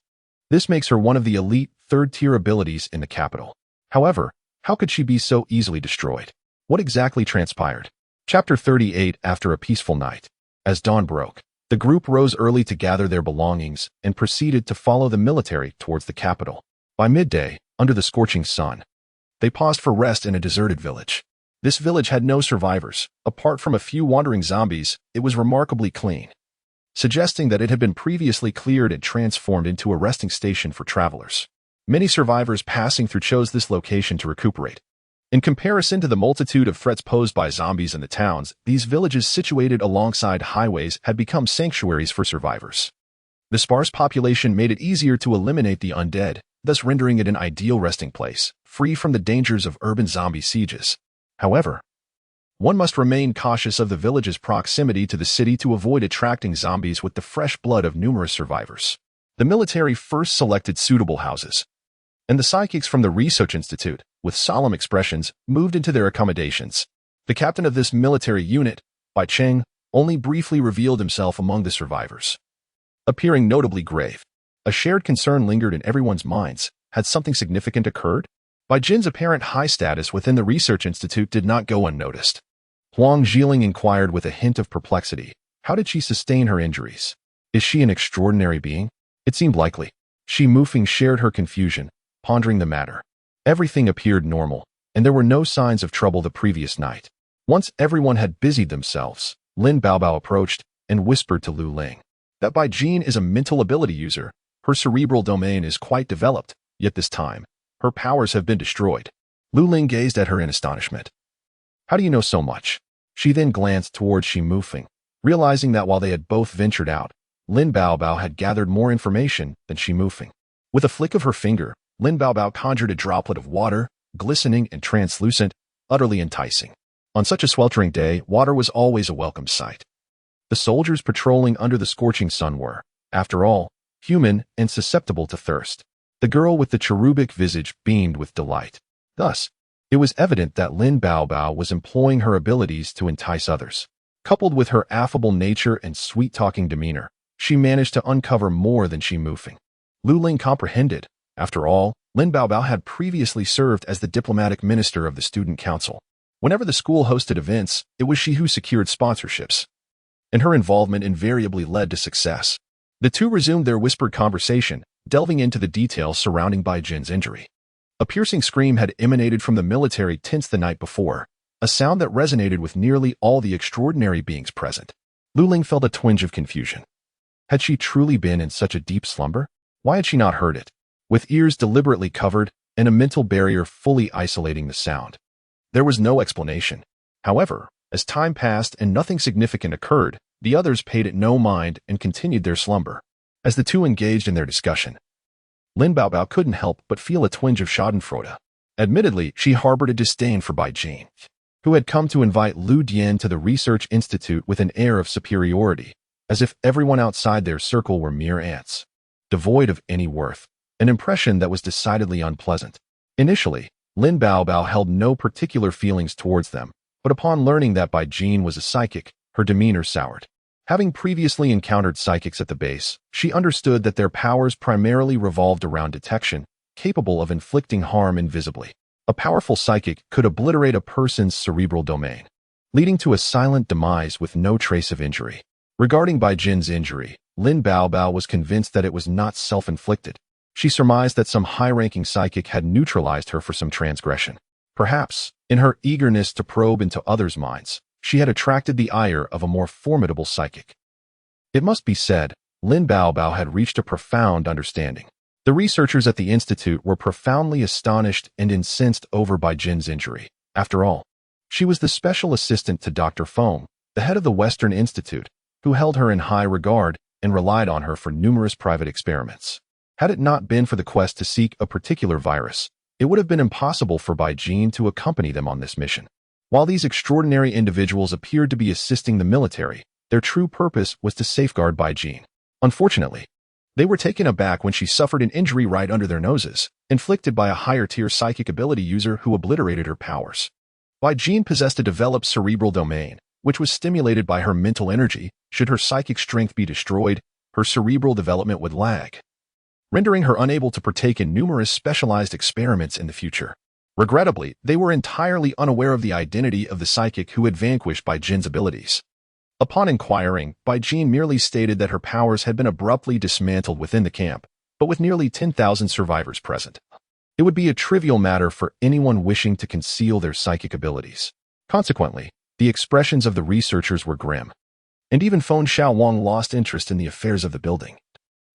This makes her one of the elite third-tier abilities in the capital. However, how could she be so easily destroyed? What exactly transpired? Chapter 38. After a peaceful night. As dawn broke, the group rose early to gather their belongings and proceeded to follow the military towards the capital. By midday, under the scorching sun. They paused for rest in a deserted village. This village had no survivors. Apart from a few wandering zombies, it was remarkably clean, suggesting that it had been previously cleared and transformed into a resting station for travelers. Many survivors passing through chose this location to recuperate. In comparison to the multitude of threats posed by zombies in the towns, these villages situated alongside highways had become sanctuaries for survivors. The sparse population made it easier to eliminate the undead, thus rendering it an ideal resting place, free from the dangers of urban zombie sieges. However, one must remain cautious of the village's proximity to the city to avoid attracting zombies with the fresh blood of numerous survivors. The military first selected suitable houses, and the psychics from the Research Institute, with solemn expressions, moved into their accommodations. The captain of this military unit, Bai Cheng, only briefly revealed himself among the survivors, appearing notably grave. A shared concern lingered in everyone's minds. Had something significant occurred? Bai Jin's apparent high status within the Research Institute did not go unnoticed. Huang Zhiling inquired with a hint of perplexity. How did she sustain her injuries? Is she an extraordinary being? It seemed likely. Shi Mufeng shared her confusion, pondering the matter. Everything appeared normal, and there were no signs of trouble the previous night. Once everyone had busied themselves, Lin Baobao approached and whispered to Lu Ling that Bai Jin is a mental ability user. Her cerebral domain is quite developed, yet this time, her powers have been destroyed. Lu Ling gazed at her in astonishment. How do you know so much? She then glanced towards Shi Mufeng, realizing that while they had both ventured out, Lin Baobao had gathered more information than Shi Mufeng. With a flick of her finger, Lin Baobao conjured a droplet of water, glistening and translucent, utterly enticing. On such a sweltering day, water was always a welcome sight. The soldiers patrolling under the scorching sun were, after all, human and susceptible to thirst. The girl with the cherubic visage beamed with delight. Thus, it was evident that Lin Baobao was employing her abilities to entice others. Coupled with her affable nature and sweet-talking demeanor, she managed to uncover more than Shi Mufeng. Lu Ling comprehended. After all, Lin Baobao had previously served as the diplomatic minister of the student council. Whenever the school hosted events, it was she who secured sponsorships, and her involvement invariably led to success. The two resumed their whispered conversation, delving into the details surrounding Bai Jin's injury. A piercing scream had emanated from the military tents the night before, a sound that resonated with nearly all the extraordinary beings present. Lu Ling felt a twinge of confusion. Had she truly been in such a deep slumber? Why had she not heard it? With ears deliberately covered and a mental barrier fully isolating the sound, there was no explanation. However, as time passed and nothing significant occurred, the others paid it no mind and continued their slumber. As the two engaged in their discussion, Lin Baobao couldn't help but feel a twinge of schadenfreude. Admittedly, she harbored a disdain for Bai Jin, who had come to invite Lu Dian to the Research Institute with an air of superiority, as if everyone outside their circle were mere ants, devoid of any worth, an impression that was decidedly unpleasant. Initially, Lin Baobao held no particular feelings towards them, but upon learning that Bai Jin was a psychic, her demeanor soured. Having previously encountered psychics at the base, she understood that their powers primarily revolved around detection, capable of inflicting harm invisibly. A powerful psychic could obliterate a person's cerebral domain, leading to a silent demise with no trace of injury. Regarding Bai Jin's injury, Lin Baobao was convinced that it was not self-inflicted. She surmised that some high-ranking psychic had neutralized her for some transgression. Perhaps, in her eagerness to probe into others' minds, she had attracted the ire of a more formidable psychic. It must be said, Lin Baobao had reached a profound understanding. The researchers at the institute were profoundly astonished and incensed over Bai Jin's injury. After all, she was the special assistant to Dr. Feng, the head of the Western Institute, who held her in high regard and relied on her for numerous private experiments. Had it not been for the quest to seek a particular virus, it would have been impossible for Bai Jin to accompany them on this mission. While these extraordinary individuals appeared to be assisting the military, their true purpose was to safeguard Bai Jin. Unfortunately, they were taken aback when she suffered an injury right under their noses, inflicted by a higher-tier psychic ability user who obliterated her powers. Bai Jin possessed a developed cerebral domain, which was stimulated by her mental energy. Should her psychic strength be destroyed, her cerebral development would lag, rendering her unable to partake in numerous specialized experiments in the future. Regrettably, they were entirely unaware of the identity of the psychic who had vanquished Bai Jin's abilities. Upon inquiring, Bai Jin merely stated that her powers had been abruptly dismantled within the camp, but with nearly 10,000 survivors present. It would be a trivial matter for anyone wishing to conceal their psychic abilities. Consequently, the expressions of the researchers were grim, and even Feng Xiaowang lost interest in the affairs of the building,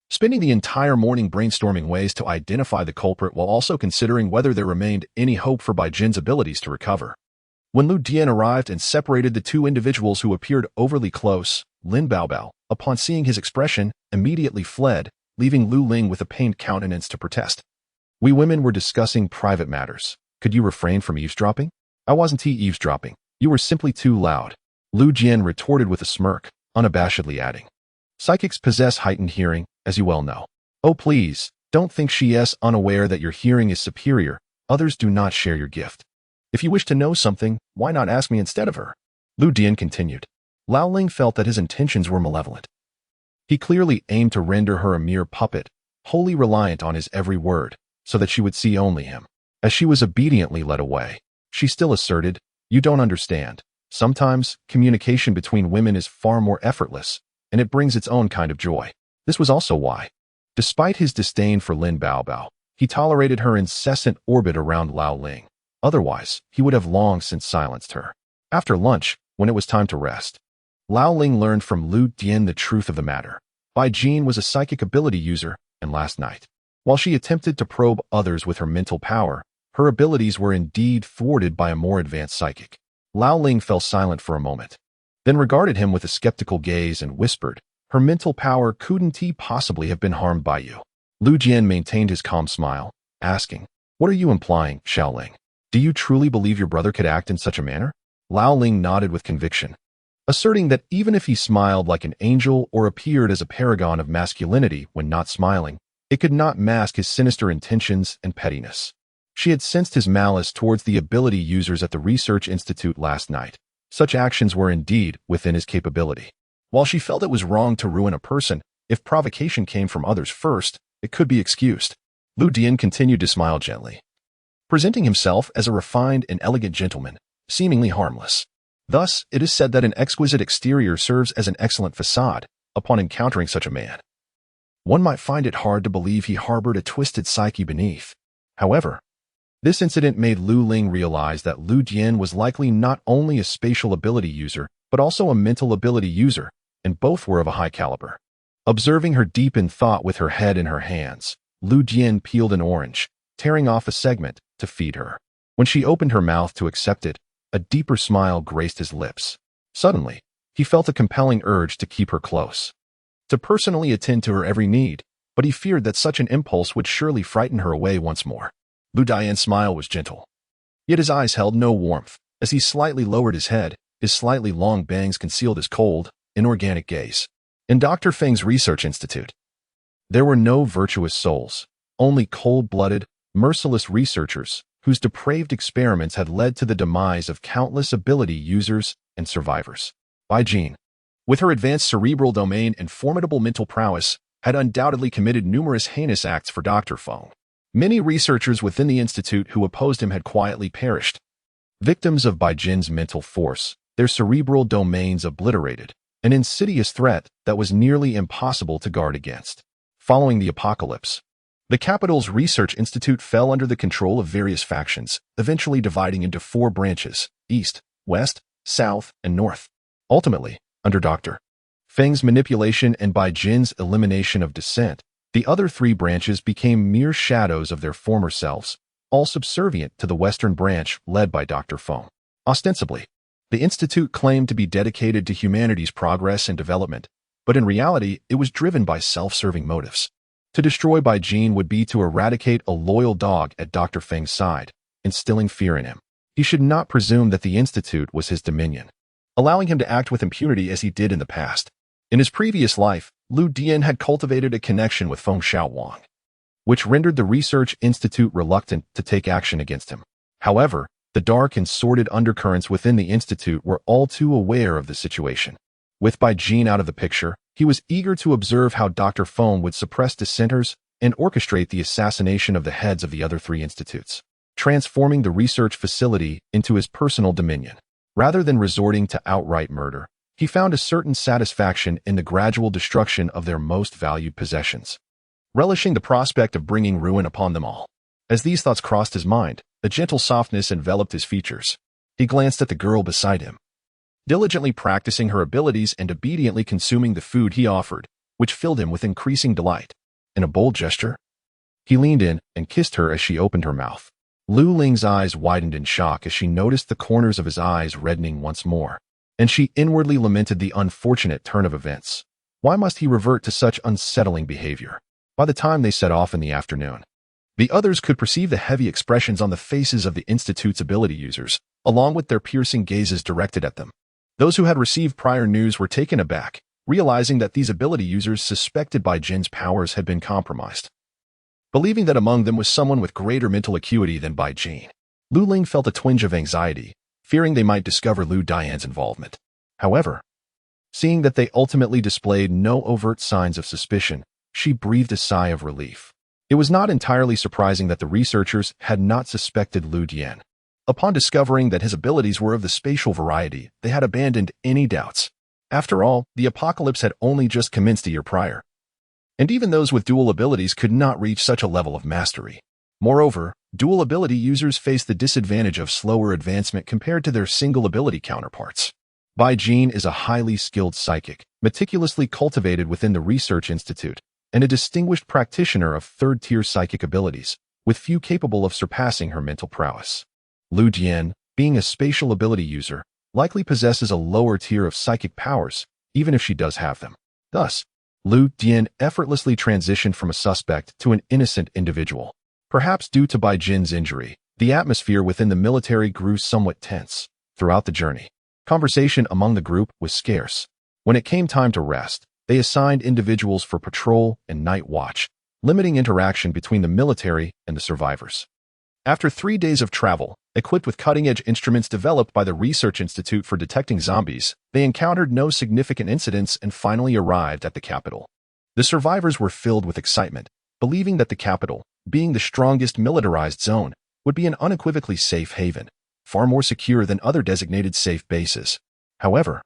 spending the entire morning brainstorming ways to identify the culprit while also considering whether there remained any hope for Bai Jin's abilities to recover. When Lu Dian arrived and separated the two individuals who appeared overly close, Lin Baobao, upon seeing his expression, immediately fled, leaving Lu Ling with a pained countenance to protest. We women were discussing private matters. Could you refrain from eavesdropping? I wasn't eavesdropping. You were simply too loud. Lu Jian retorted with a smirk, unabashedly adding. Psychics possess heightened hearing, as you well know. Oh please, don't think she is unaware that your hearing is superior. Others do not share your gift. If you wish to know something, why not ask me instead of her? Lu Dian continued. Lao Ling felt that his intentions were malevolent. He clearly aimed to render her a mere puppet, wholly reliant on his every word, so that she would see only him. As she was obediently led away, she still asserted, you don't understand. Sometimes, communication between women is far more effortless, and it brings its own kind of joy. This was also why, despite his disdain for Lin Baobao, he tolerated her incessant orbit around Lao Ling. Otherwise, he would have long since silenced her. After lunch, when it was time to rest, Lao Ling learned from Lu Dian the truth of the matter. Bai Jin was a psychic ability user, and last night, while she attempted to probe others with her mental power, her abilities were indeed thwarted by a more advanced psychic. Lao Ling fell silent for a moment, then regarded him with a skeptical gaze and whispered, her mental power couldn't possibly have been harmed by you. Lu Jian maintained his calm smile, asking, what are you implying, Xiaoling? Do you truly believe your brother could act in such a manner? Lao Ling nodded with conviction, asserting that even if he smiled like an angel or appeared as a paragon of masculinity when not smiling, it could not mask his sinister intentions and pettiness. She had sensed his malice towards the ability users at the Research Institute last night. Such actions were indeed within his capability. While she felt it was wrong to ruin a person, if provocation came from others first, it could be excused. Lu Dian continued to smile gently, presenting himself as a refined and elegant gentleman, seemingly harmless. Thus, it is said that an exquisite exterior serves as an excellent facade. Upon encountering such a man, one might find it hard to believe he harbored a twisted psyche beneath. However, this incident made Lu Ling realize that Lu Dian was likely not only a spatial ability user, but also a mental ability user, and both were of a high caliber. Observing her deep in thought with her head in her hands, Lu Dian peeled an orange, tearing off a segment to feed her. When she opened her mouth to accept it, a deeper smile graced his lips. Suddenly, he felt a compelling urge to keep her close, to personally attend to her every need, but he feared that such an impulse would surely frighten her away once more. Lu Dian's smile was gentle, yet his eyes held no warmth. As he slightly lowered his head, his slightly long bangs concealed his cold, inorganic gaze. In Dr. Feng's Research Institute, there were no virtuous souls, only cold-blooded, merciless researchers whose depraved experiments had led to the demise of countless ability users and survivors. Bai Jin, with her advanced cerebral domain and formidable mental prowess, had undoubtedly committed numerous heinous acts for Dr. Feng. Many researchers within the institute who opposed him had quietly perished, victims of Bai Jin's mental force, their cerebral domains obliterated, an insidious threat that was nearly impossible to guard against. Following the apocalypse, the capital's Research Institute fell under the control of various factions, eventually dividing into 4 branches: East, West, South, and North. Ultimately, under Dr. Feng's manipulation and Bai Jin's elimination of dissent, the other 3 branches became mere shadows of their former selves, all subservient to the Western branch led by Dr. Feng. Ostensibly, the institute claimed to be dedicated to humanity's progress and development, but in reality, it was driven by self-serving motives. To destroy Bai Jin would be to eradicate a loyal dog at Dr. Feng's side, instilling fear in him. He should not presume that the institute was his dominion, allowing him to act with impunity as he did in the past. In his previous life, Lu Dian had cultivated a connection with Feng Xiaowang, which rendered the Research Institute reluctant to take action against him. However, the dark and sordid undercurrents within the institute were all too aware of the situation. With Bai Jin out of the picture, he was eager to observe how Dr. Feng would suppress dissenters and orchestrate the assassination of the heads of the other 3 institutes, transforming the research facility into his personal dominion. Rather than resorting to outright murder, he found a certain satisfaction in the gradual destruction of their most valued possessions, relishing the prospect of bringing ruin upon them all. As these thoughts crossed his mind, a gentle softness enveloped his features. He glanced at the girl beside him, diligently practicing her abilities and obediently consuming the food he offered, which filled him with increasing delight. In a bold gesture, he leaned in and kissed her as she opened her mouth. Lu Ling's eyes widened in shock as she noticed the corners of his eyes reddening once more, and she inwardly lamented the unfortunate turn of events. Why must he revert to such unsettling behavior? By the time they set off in the afternoon, the others could perceive the heavy expressions on the faces of the Institute's ability users, along with their piercing gazes directed at them. Those who had received prior news were taken aback, realizing that these ability users suspected Bai Jin's powers had been compromised. Believing that among them was someone with greater mental acuity than Bai Jin, Lu Ling felt a twinge of anxiety, fearing they might discover Lu Dian's involvement. However, seeing that they ultimately displayed no overt signs of suspicion, she breathed a sigh of relief. It was not entirely surprising that the researchers had not suspected Lu Dian. Upon discovering that his abilities were of the spatial variety, they had abandoned any doubts. After all, the apocalypse had only just commenced a year prior, and even those with dual abilities could not reach such a level of mastery. Moreover, dual ability users face the disadvantage of slower advancement compared to their single ability counterparts. Bai Jin is a highly skilled psychic, meticulously cultivated within the Research Institute, and a distinguished practitioner of third-tier psychic abilities, with few capable of surpassing her mental prowess. Lu Dian, being a spatial ability user, likely possesses a lower tier of psychic powers, even if she does have them. Thus, Lu Dian effortlessly transitioned from a suspect to an innocent individual. Perhaps due to Bai Jin's injury, the atmosphere within the military grew somewhat tense. Throughout the journey, conversation among the group was scarce. When it came time to rest, they assigned individuals for patrol and night watch, limiting interaction between the military and the survivors. After 3 days of travel, equipped with cutting-edge instruments developed by the Research Institute for detecting zombies, they encountered no significant incidents and finally arrived at the capital. The survivors were filled with excitement, believing that the capital, being the strongest militarized zone, would be an unequivocally safe haven, far more secure than other designated safe bases. However,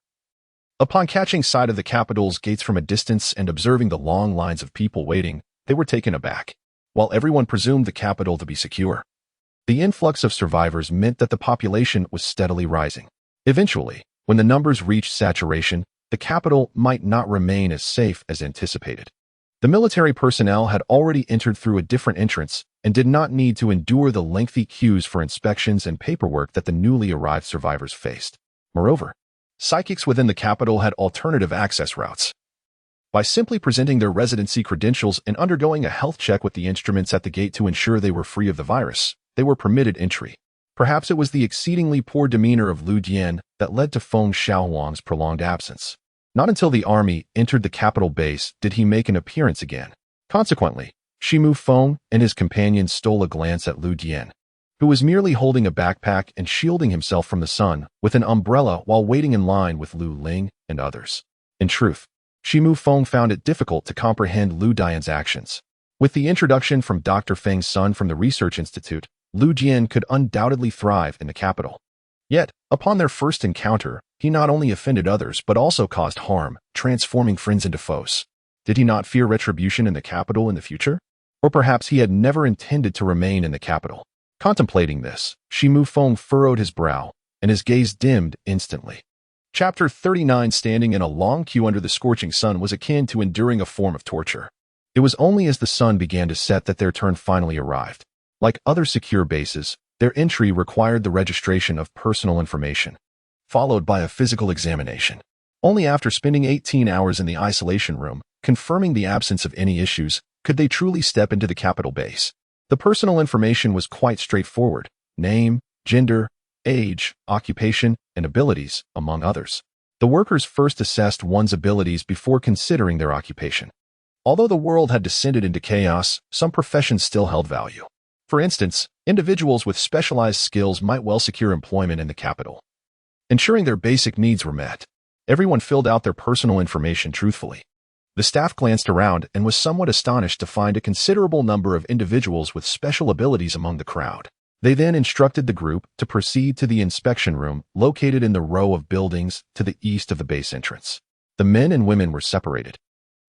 upon catching sight of the capital's gates from a distance and observing the long lines of people waiting, they were taken aback. While everyone presumed the capital to be secure, the influx of survivors meant that the population was steadily rising. Eventually, when the numbers reached saturation, the capital might not remain as safe as anticipated. The military personnel had already entered through a different entrance and did not need to endure the lengthy queues for inspections and paperwork that the newly arrived survivors faced. Moreover, psychics within the capital had alternative access routes. By simply presenting their residency credentials and undergoing a health check with the instruments at the gate to ensure they were free of the virus, they were permitted entry. Perhaps it was the exceedingly poor demeanor of Lu Dian that led to Feng Xiaohuang's prolonged absence. Not until the army entered the capital base did he make an appearance again. Consequently, Shimu Feng and his companions stole a glance at Lu Dian, who was merely holding a backpack and shielding himself from the sun with an umbrella while waiting in line with Lu Ling and others. In truth, Shimu Feng found it difficult to comprehend Lu Dian's actions. With the introduction from Dr. Feng's son from the Research Institute, Lu Dian could undoubtedly thrive in the capital. Yet, upon their first encounter, he not only offended others but also caused harm, transforming friends into foes. Did he not fear retribution in the capital in the future? Or perhaps he had never intended to remain in the capital. Contemplating this, Shimu Feng furrowed his brow, and his gaze dimmed instantly. Chapter 39. Standing in a long queue under the scorching sun was akin to enduring a form of torture. It was only as the sun began to set that their turn finally arrived. Like other secure bases, their entry required the registration of personal information, followed by a physical examination. Only after spending 18 hours in the isolation room, confirming the absence of any issues, could they truly step into the capital base. The personal information was quite straightforward: name, gender, age, occupation, and abilities, among others. The workers first assessed one's abilities before considering their occupation. Although the world had descended into chaos, some professions still held value. For instance, individuals with specialized skills might well secure employment in the capital, ensuring their basic needs were met. Everyone filled out their personal information truthfully. The staff glanced around and was somewhat astonished to find a considerable number of individuals with special abilities among the crowd. They then instructed the group to proceed to the inspection room located in the row of buildings to the east of the base entrance. The men and women were separated,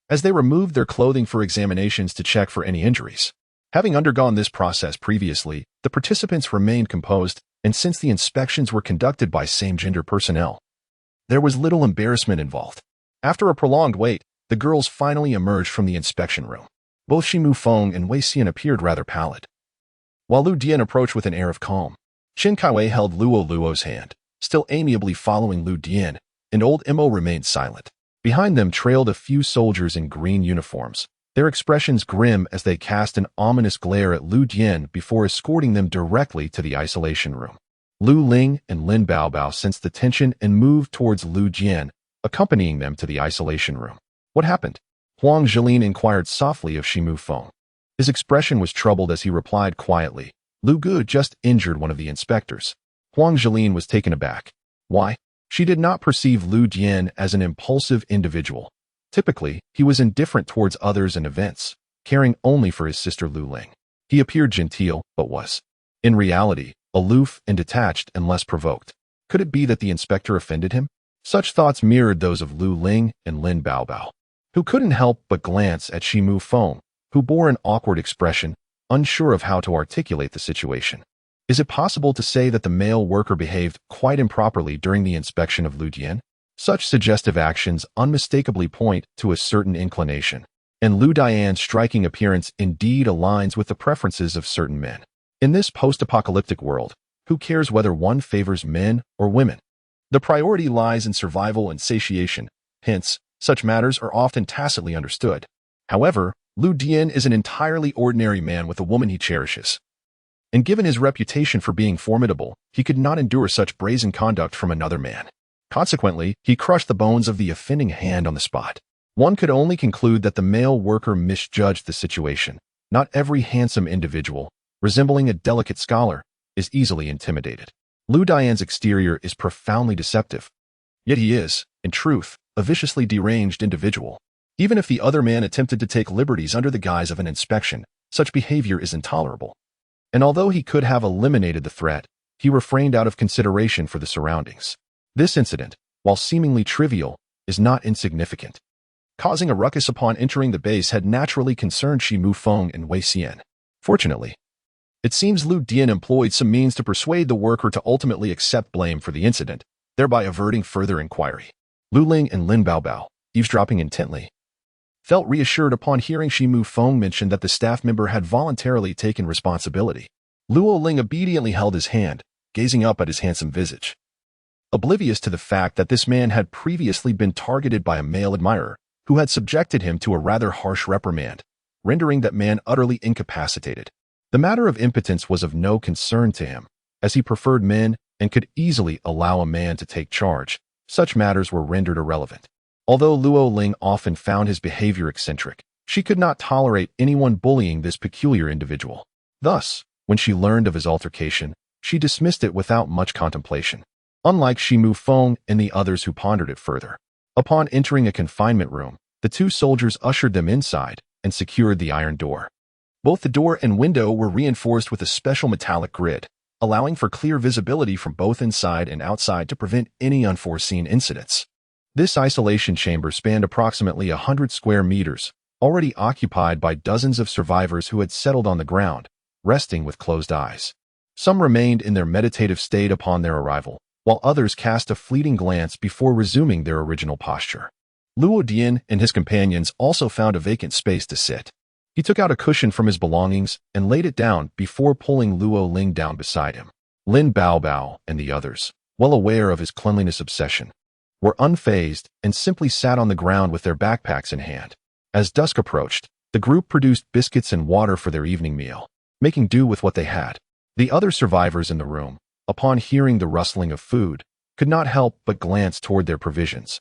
as they removed their clothing for examinations to check for any injuries. Having undergone this process previously, the participants remained composed, and since the inspections were conducted by same-gender personnel, there was little embarrassment involved. After a prolonged wait, the girls finally emerged from the inspection room. Both Shimu Feng and Wei Xian appeared rather pallid, while Lu Dian approached with an air of calm. Qin Kaiwei held Luo's hand, still amiably following Lu Dian, and old Imo remained silent. Behind them trailed a few soldiers in green uniforms, their expressions grim as they cast an ominous glare at Lu Dian before escorting them directly to the isolation room. Lu Ling and Lin Baobao sensed the tension and moved towards Lu Dian, accompanying them to the isolation room. What happened? Huang Zhilin inquired softly of Shimu Feng. His expression was troubled as he replied quietly, Lu Gu just injured one of the inspectors. Huang Zhilin was taken aback. Why? She did not perceive Lu Dian as an impulsive individual. Typically, he was indifferent towards others and events, caring only for his sister Lu Ling. He appeared genteel, but was, in reality, aloof and detached and less provoked. Could it be that the inspector offended him? Such thoughts mirrored those of Lu Ling and Lin Baobao, who couldn't help but glance at Shimu Feng, who bore an awkward expression, unsure of how to articulate the situation. Is it possible to say that the male worker behaved quite improperly during the inspection of Lu Dian? Such suggestive actions unmistakably point to a certain inclination, and Lu Dian's striking appearance indeed aligns with the preferences of certain men. In this post-apocalyptic world, who cares whether one favors men or women? The priority lies in survival and satiation, hence, such matters are often tacitly understood. However, Lu Dian is an entirely ordinary man with a woman he cherishes. And given his reputation for being formidable, he could not endure such brazen conduct from another man. Consequently, he crushed the bones of the offending hand on the spot. One could only conclude that the male worker misjudged the situation. Not every handsome individual, resembling a delicate scholar, is easily intimidated. Lu Dian's exterior is profoundly deceptive. Yet he is, in truth, a viciously deranged individual. Even if the other man attempted to take liberties under the guise of an inspection, such behavior is intolerable. And although he could have eliminated the threat, he refrained out of consideration for the surroundings. This incident, while seemingly trivial, is not insignificant. Causing a ruckus upon entering the base had naturally concerned Shimu Feng and Wei Xian. Fortunately, it seems Lu Dian employed some means to persuade the worker to ultimately accept blame for the incident, thereby averting further inquiry. Lu Ling and Lin Baobao, eavesdropping intently, felt reassured upon hearing Shimu Feng mention that the staff member had voluntarily taken responsibility. Luo Ling obediently held his hand, gazing up at his handsome visage, oblivious to the fact that this man had previously been targeted by a male admirer who had subjected him to a rather harsh reprimand, rendering that man utterly incapacitated. The matter of impotence was of no concern to him, as he preferred men and could easily allow a man to take charge. Such matters were rendered irrelevant. Although Luo Ling often found his behavior eccentric, she could not tolerate anyone bullying this peculiar individual. Thus, when she learned of his altercation, she dismissed it without much contemplation, unlike Shimu Feng and the others who pondered it further. Upon entering a confinement room, the two soldiers ushered them inside and secured the iron door. Both the door and window were reinforced with a special metallic grid, allowing for clear visibility from both inside and outside to prevent any unforeseen incidents. This isolation chamber spanned approximately 100 square meters, already occupied by dozens of survivors who had settled on the ground, resting with closed eyes. Some remained in their meditative state upon their arrival, while others cast a fleeting glance before resuming their original posture. Luo Dian and his companions also found a vacant space to sit. He took out a cushion from his belongings and laid it down before pulling Luo Ling down beside him. Lin Baobao and the others, well aware of his cleanliness obsession, were unfazed and simply sat on the ground with their backpacks in hand. As dusk approached, the group produced biscuits and water for their evening meal, making do with what they had. The other survivors in the room, upon hearing the rustling of food, could not help but glance toward their provisions,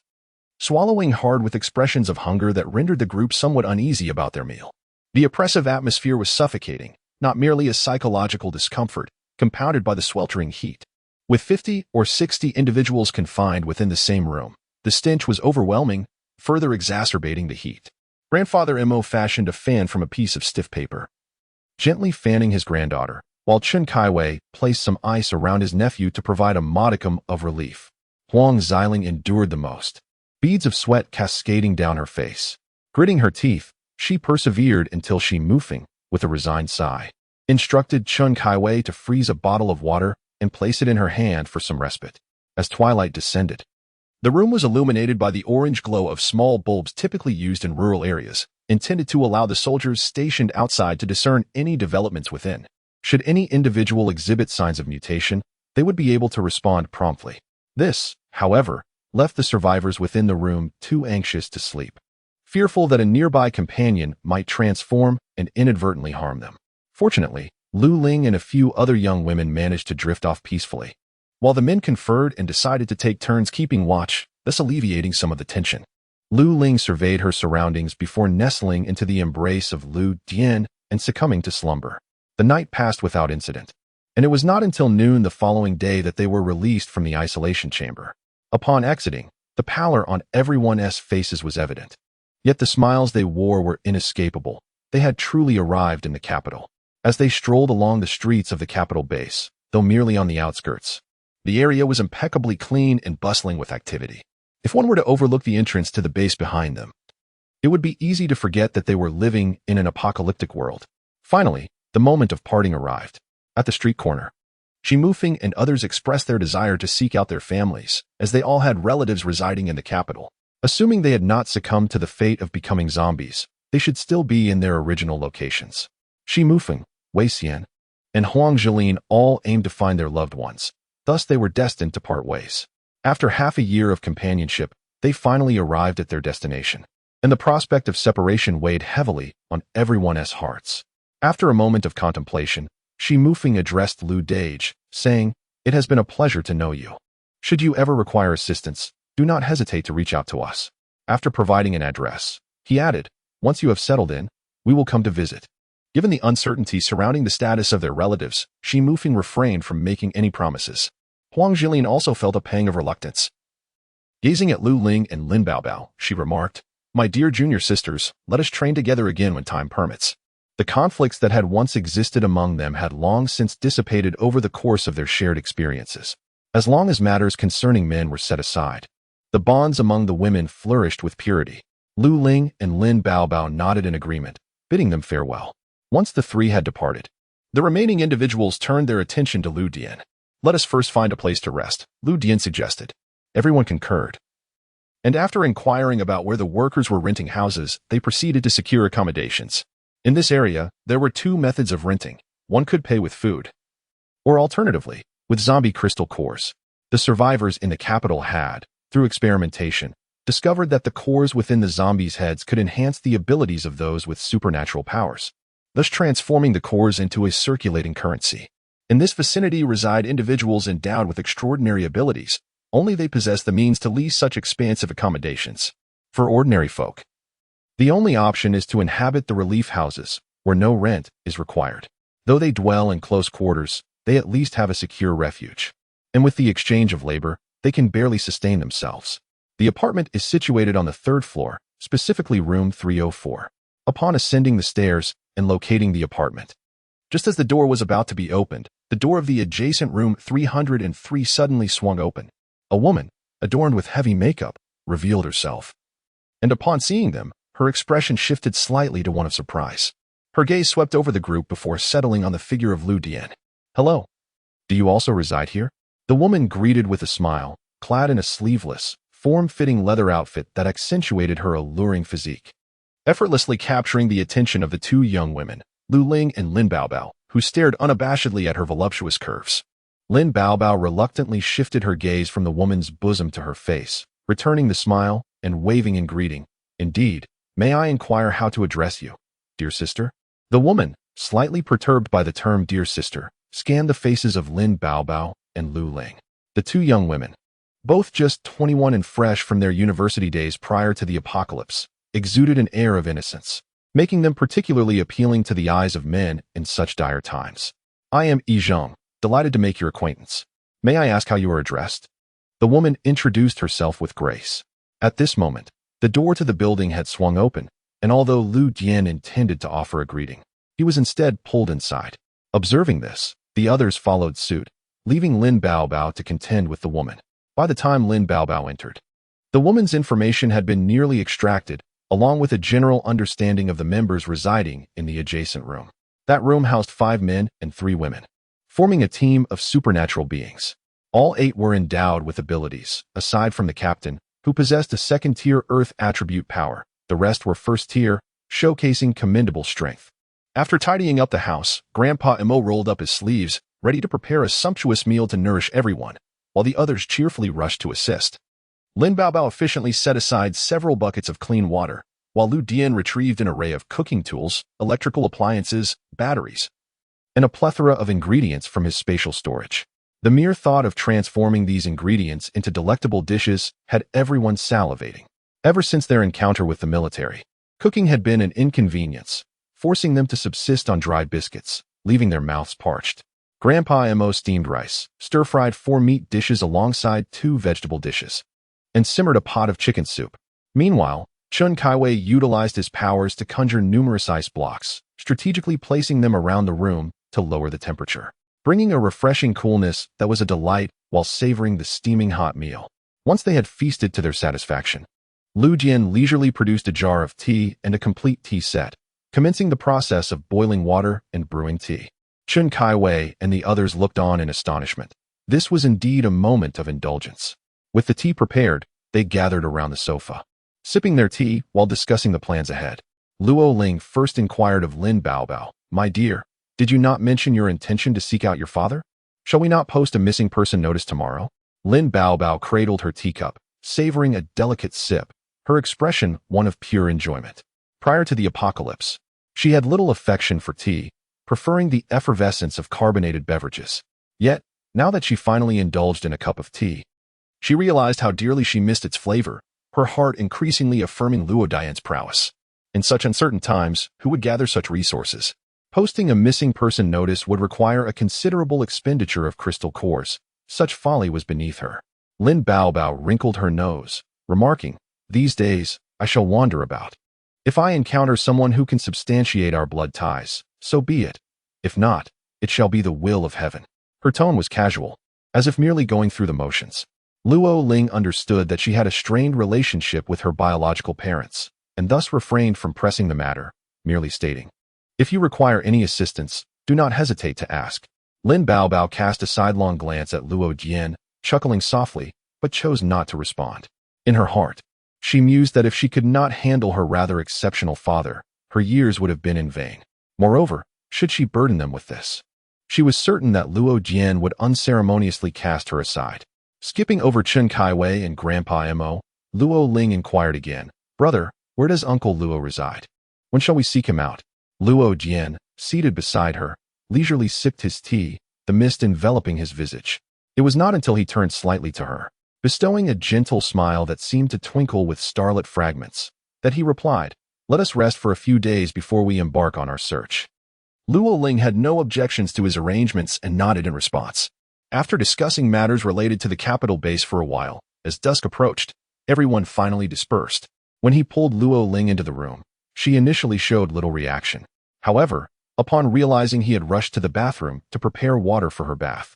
swallowing hard with expressions of hunger that rendered the group somewhat uneasy about their meal. The oppressive atmosphere was suffocating, not merely a psychological discomfort, compounded by the sweltering heat. With 50 or 60 individuals confined within the same room, the stench was overwhelming, further exacerbating the heat. Grandfather Imo fashioned a fan from a piece of stiff paper, gently fanning his granddaughter, while Qin Kaiwei placed some ice around his nephew to provide a modicum of relief. Huang Xiling endured the most, beads of sweat cascading down her face. Gritting her teeth, she persevered until Shimu Feng, with a resigned sigh, instructed Chun Kaiwei to freeze a bottle of water and place it in her hand for some respite. As twilight descended, the room was illuminated by the orange glow of small bulbs typically used in rural areas, intended to allow the soldiers stationed outside to discern any developments within. Should any individual exhibit signs of mutation, they would be able to respond promptly. This, however, left the survivors within the room too anxious to sleep, fearful that a nearby companion might transform and inadvertently harm them. Fortunately, Lu Ling and a few other young women managed to drift off peacefully, while the men conferred and decided to take turns keeping watch, thus alleviating some of the tension. Lu Ling surveyed her surroundings before nestling into the embrace of Lu Dian and succumbing to slumber. The night passed without incident, and it was not until noon the following day that they were released from the isolation chamber. Upon exiting, the pallor on everyone's faces was evident. Yet the smiles they wore were inescapable. They had truly arrived in the capital. As they strolled along the streets of the capital base, though merely on the outskirts, the area was impeccably clean and bustling with activity. If one were to overlook the entrance to the base behind them, it would be easy to forget that they were living in an apocalyptic world. Finally, the moment of parting arrived. At the street corner, Shimufeng and others expressed their desire to seek out their families, as they all had relatives residing in the capital. Assuming they had not succumbed to the fate of becoming zombies, they should still be in their original locations. Shimufeng, Wei Xian, and Huang Zhilin all aimed to find their loved ones. Thus they were destined to part ways. After half a year of companionship, they finally arrived at their destination, and the prospect of separation weighed heavily on everyone's hearts. After a moment of contemplation, Shimufeng addressed Lu Dage, saying, "It has been a pleasure to know you. Should you ever require assistance, do not hesitate to reach out to us." After providing an address, he added, "Once you have settled in, we will come to visit." Given the uncertainty surrounding the status of their relatives, Shimufeng refrained from making any promises. Huang Zhilin also felt a pang of reluctance. Gazing at Lu Ling and Lin Baobao, she remarked, "My dear junior sisters, let us train together again when time permits." The conflicts that had once existed among them had long since dissipated over the course of their shared experiences. As long as matters concerning men were set aside, the bonds among the women flourished with purity. Lu Ling and Lin Baobao nodded in agreement, bidding them farewell. Once the three had departed, the remaining individuals turned their attention to Lu Dian. "Let us first find a place to rest," Lu Dian suggested. Everyone concurred, and after inquiring about where the workers were renting houses, they proceeded to secure accommodations. In this area, there were two methods of renting. One could pay with food, or alternatively, with zombie crystal cores. The survivors in the capital had, through experimentation, discovered that the cores within the zombies' heads could enhance the abilities of those with supernatural powers, thus transforming the cores into a circulating currency. In this vicinity reside individuals endowed with extraordinary abilities, only they possess the means to lease such expansive accommodations. For ordinary folk, the only option is to inhabit the relief houses, where no rent is required. Though they dwell in close quarters, they at least have a secure refuge. And with the exchange of labor, they can barely sustain themselves. The apartment is situated on the third floor, specifically room 304. Upon ascending the stairs and locating the apartment, just as the door was about to be opened, the door of the adjacent room 303 suddenly swung open. A woman, adorned with heavy makeup, revealed herself. And upon seeing them, her expression shifted slightly to one of surprise. Her gaze swept over the group before settling on the figure of Lu Dian. "Hello. Do you also reside here?" The woman greeted with a smile, clad in a sleeveless, form-fitting leather outfit that accentuated her alluring physique. Effortlessly capturing the attention of the two young women, Lu Ling and Lin Baobao, who stared unabashedly at her voluptuous curves. Lin Baobao reluctantly shifted her gaze from the woman's bosom to her face, returning the smile and waving in greeting. "Indeed, may I inquire how to address you, dear sister?" The woman, slightly perturbed by the term dear sister, scanned the faces of Lin Baobao and Lu Ling. The two young women, both just 21 and fresh from their university days prior to the apocalypse, exuded an air of innocence, making them particularly appealing to the eyes of men in such dire times. "I am Yi Zheng, delighted to make your acquaintance. May I ask how you are addressed?" The woman introduced herself with grace. At this moment, the door to the building had swung open, and although Lu Dian intended to offer a greeting, he was instead pulled inside. Observing this, the others followed suit, leaving Lin Baobao to contend with the woman. By the time Lin Baobao entered, the woman's information had been nearly extracted, along with a general understanding of the members residing in the adjacent room. That room housed 5 men and 3 women, forming a team of supernatural beings. All 8 were endowed with abilities, aside from the captain, who possessed a second-tier Earth attribute power. The rest were first-tier, showcasing commendable strength. After tidying up the house, Grandpa Emo rolled up his sleeves, ready to prepare a sumptuous meal to nourish everyone, while the others cheerfully rushed to assist. Lin Baobao efficiently set aside several buckets of clean water, while Lu Dian retrieved an array of cooking tools, electrical appliances, batteries, and a plethora of ingredients from his spatial storage. The mere thought of transforming these ingredients into delectable dishes had everyone salivating. Ever since their encounter with the military, cooking had been an inconvenience, forcing them to subsist on dried biscuits, leaving their mouths parched. Grandpa Mo steamed rice, stir-fried 4 meat dishes alongside 2 vegetable dishes, and simmered a pot of chicken soup. Meanwhile, Chun Kaiwei utilized his powers to conjure numerous ice blocks, strategically placing them around the room to lower the temperature, bringing a refreshing coolness that was a delight while savoring the steaming hot meal. Once they had feasted to their satisfaction, Lu Jian leisurely produced a jar of tea and a complete tea set, commencing the process of boiling water and brewing tea. Chun Kaiwei and the others looked on in astonishment. This was indeed a moment of indulgence. With the tea prepared, they gathered around the sofa, sipping their tea while discussing the plans ahead. Luo Ling first inquired of Lin Baobao, "My dear, did you not mention your intention to seek out your father? Shall we not post a missing person notice tomorrow?" Lin Baobao cradled her teacup, savoring a delicate sip, her expression one of pure enjoyment. Prior to the apocalypse, she had little affection for tea, preferring the effervescence of carbonated beverages. Yet, now that she finally indulged in a cup of tea, she realized how dearly she missed its flavor, her heart increasingly affirming Luo Dian's prowess. In such uncertain times, who would gather such resources? Posting a missing person notice would require a considerable expenditure of crystal cores. Such folly was beneath her. Lin Baobao wrinkled her nose, remarking, "These days, I shall wander about. If I encounter someone who can substantiate our blood ties, so be it. If not, it shall be the will of heaven." Her tone was casual, as if merely going through the motions. Luo Ling understood that she had a strained relationship with her biological parents, and thus refrained from pressing the matter, merely stating, "If you require any assistance, do not hesitate to ask." Lin Baobao cast a sidelong glance at Luo Jian, chuckling softly, but chose not to respond. In her heart, she mused that if she could not handle her rather exceptional father, her years would have been in vain. Moreover, should she burden them with this, she was certain that Luo Jian would unceremoniously cast her aside. Skipping over Chun Kaiwei and Grandpa Mo, Luo Ling inquired again, "Brother, where does Uncle Luo reside? When shall we seek him out?" Luo Jian, seated beside her, leisurely sipped his tea, the mist enveloping his visage. It was not until he turned slightly to her, bestowing a gentle smile that seemed to twinkle with starlit fragments, that he replied, "Let us rest for a few days before we embark on our search." Luo Ling had no objections to his arrangements and nodded in response. After discussing matters related to the capital base for a while, as dusk approached, everyone finally dispersed. When he pulled Luo Ling into the room, she initially showed little reaction. However, upon realizing he had rushed to the bathroom to prepare water for her bath,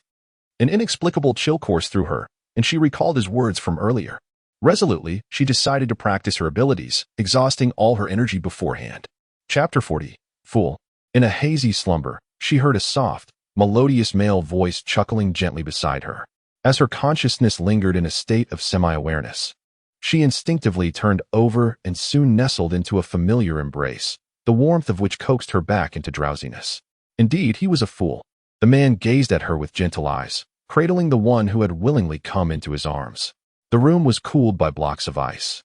an inexplicable chill coursed through her, and she recalled his words from earlier. Resolutely, she decided to practice her abilities, exhausting all her energy beforehand. Chapter 40. Fool. In a hazy slumber, she heard a soft, melodious male voice chuckling gently beside her. As her consciousness lingered in a state of semi-awareness, she instinctively turned over and soon nestled into a familiar embrace, the warmth of which coaxed her back into drowsiness. Indeed, he was a fool. The man gazed at her with gentle eyes, cradling the one who had willingly come into his arms. The room was cooled by blocks of ice,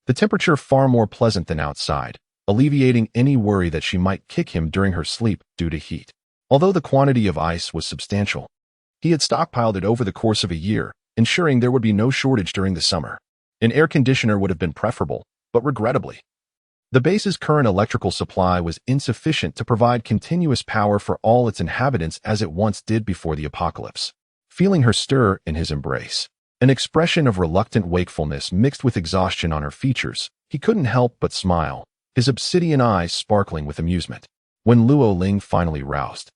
the temperature far more pleasant than outside, alleviating any worry that she might kick him during her sleep due to heat. Although the quantity of ice was substantial, he had stockpiled it over the course of a year, ensuring there would be no shortage during the summer. An air conditioner would have been preferable, but regrettably, the base's current electrical supply was insufficient to provide continuous power for all its inhabitants as it once did before the apocalypse. Feeling her stir in his embrace, an expression of reluctant wakefulness mixed with exhaustion on her features, he couldn't help but smile, his obsidian eyes sparkling with amusement. When Luo Ling finally roused,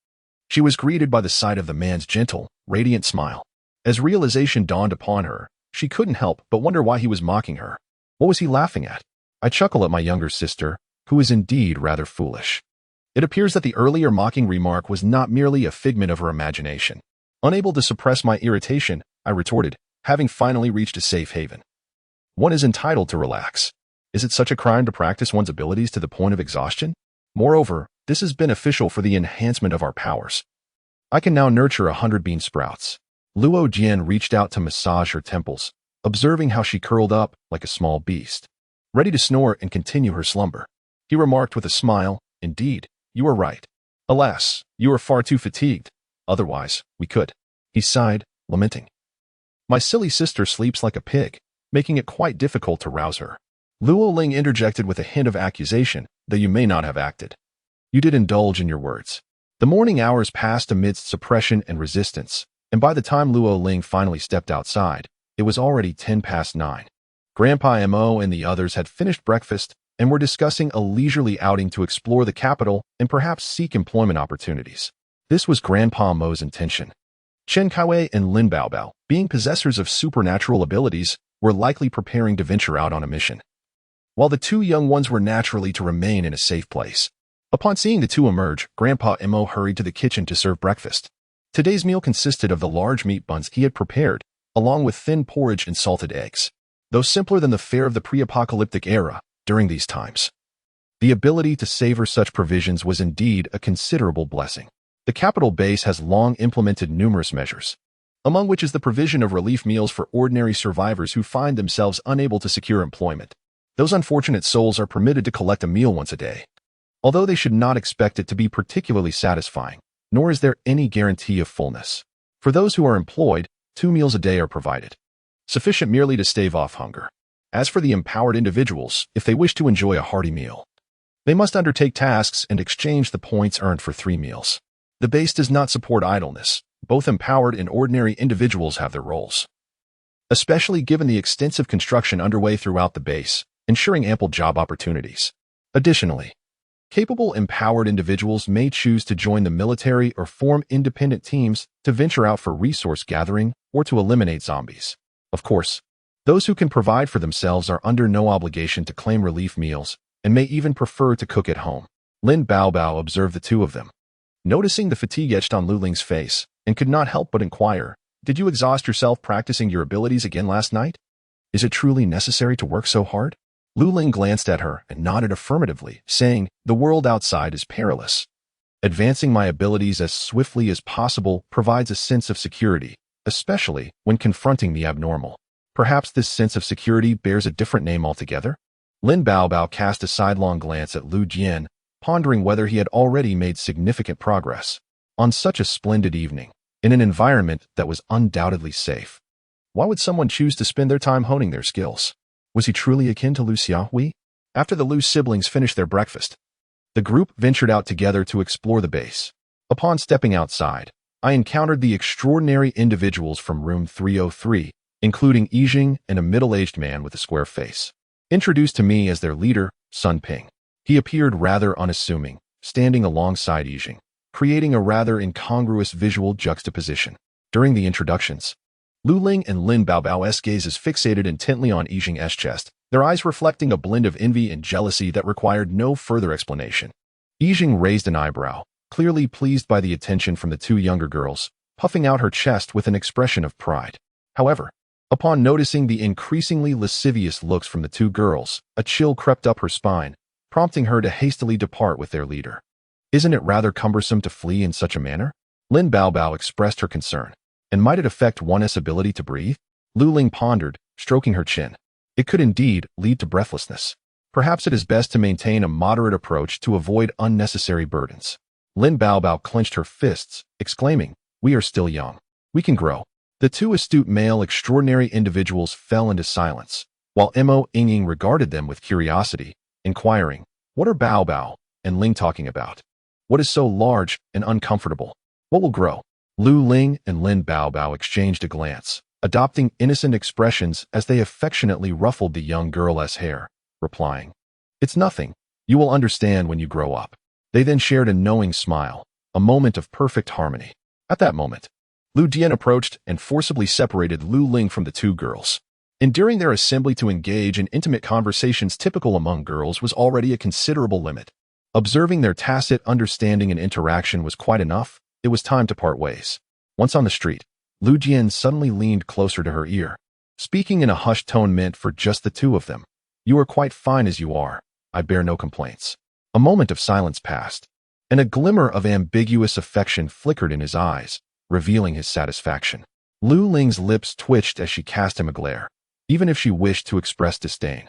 she was greeted by the sight of the man's gentle, radiant smile. As realization dawned upon her, she couldn't help but wonder why he was mocking her. What was he laughing at? "I chuckle at my younger sister, who is indeed rather foolish." It appears that the earlier mocking remark was not merely a figment of her imagination. Unable to suppress my irritation, I retorted, having finally reached a safe haven. One is entitled to relax. Is it such a crime to practice one's abilities to the point of exhaustion? Moreover, this is beneficial for the enhancement of our powers. I can now nurture 100 bean sprouts. Luo Jian reached out to massage her temples, observing how she curled up like a small beast, ready to snore and continue her slumber. He remarked with a smile, "Indeed, you are right. Alas, you are far too fatigued. Otherwise, we could." He sighed, lamenting. "My silly sister sleeps like a pig, making it quite difficult to rouse her." Luo Ling interjected with a hint of accusation, though you may not have acted. You did indulge in your words. The morning hours passed amidst suppression and resistance, and by the time Luo Ling finally stepped outside, it was already 9:10. Grandpa Mo and the others had finished breakfast and were discussing a leisurely outing to explore the capital and perhaps seek employment opportunities. This was Grandpa Mo's intention. Chen Kaiwei and Lin Baobao, being possessors of supernatural abilities, were likely preparing to venture out on a mission, while the two young ones were naturally to remain in a safe place. Upon seeing the two emerge, Grandpa Mo hurried to the kitchen to serve breakfast. Today's meal consisted of the large meat buns he had prepared, along with thin porridge and salted eggs. Though simpler than the fare of the pre-apocalyptic era, during these times, the ability to savor such provisions was indeed a considerable blessing. The capital base has long implemented numerous measures, among which is the provision of relief meals for ordinary survivors who find themselves unable to secure employment. Those unfortunate souls are permitted to collect a meal once a day, although they should not expect it to be particularly satisfying, nor is there any guarantee of fullness. For those who are employed, 2 meals a day are provided, sufficient merely to stave off hunger. As for the empowered individuals, if they wish to enjoy a hearty meal, they must undertake tasks and exchange the points earned for 3 meals. The base does not support idleness. Both empowered and ordinary individuals have their roles, especially given the extensive construction underway throughout the base, ensuring ample job opportunities. Additionally, capable empowered individuals may choose to join the military or form independent teams to venture out for resource gathering or to eliminate zombies. Of course, those who can provide for themselves are under no obligation to claim relief meals and may even prefer to cook at home. Lin Baobao observed the two of them, noticing the fatigue etched on Lu Ling's face, and could not help but inquire, "Did you exhaust yourself practicing your abilities again last night? Is it truly necessary to work so hard?" Lu Ling glanced at her and nodded affirmatively, saying, "The world outside is perilous. Advancing my abilities as swiftly as possible provides a sense of security, especially when confronting the abnormal. Perhaps this sense of security bears a different name altogether?" Lin Baobao cast a sidelong glance at Lu Jian, pondering whether he had already made significant progress. On such a splendid evening, in an environment that was undoubtedly safe, why would someone choose to spend their time honing their skills? Was he truly akin to Lu Xiaohui? After the Lu siblings finished their breakfast, the group ventured out together to explore the base. Upon stepping outside, I encountered the extraordinary individuals from room 303, including Yijing and a middle-aged man with a square face. Introduced to me as their leader, Sun Ping. He appeared rather unassuming, standing alongside Yijing, creating a rather incongruous visual juxtaposition. During the introductions, Lu Ling and Lin Baobao's gazes fixated intently on Yijing's chest, their eyes reflecting a blend of envy and jealousy that required no further explanation. Yijing raised an eyebrow, clearly pleased by the attention from the two younger girls, puffing out her chest with an expression of pride. However, upon noticing the increasingly lascivious looks from the two girls, a chill crept up her spine, prompting her to hastily depart with their leader. "Isn't it rather cumbersome to flee in such a manner?" Lin Baobao expressed her concern. "And might it affect one's ability to breathe?" Lu Ling pondered, stroking her chin. "It could indeed lead to breathlessness. Perhaps it is best to maintain a moderate approach to avoid unnecessary burdens." Lin Baobao clenched her fists, exclaiming, "We are still young. We can grow." The two astute male extraordinary individuals fell into silence, while Mo Ying regarded them with curiosity, inquiring, "What are Baobao and Ling talking about? What is so large and uncomfortable? What will grow?" Lu Ling and Lin Baobao exchanged a glance, adopting innocent expressions as they affectionately ruffled the young girl's hair, replying, "It's nothing. You will understand when you grow up." They then shared a knowing smile, a moment of perfect harmony. At that moment, Lu Dian approached and forcibly separated Lu Ling from the two girls. Enduring their assembly to engage in intimate conversations typical among girls was already a considerable limit. Observing their tacit understanding and interaction was quite enough. It was time to part ways. Once on the street, Lu Jian suddenly leaned closer to her ear, speaking in a hushed tone meant for just the two of them. "You are quite fine as you are. I bear no complaints." A moment of silence passed, and a glimmer of ambiguous affection flickered in his eyes, revealing his satisfaction. Lu Ling's lips twitched as she cast him a glare, even if she wished to express disdain.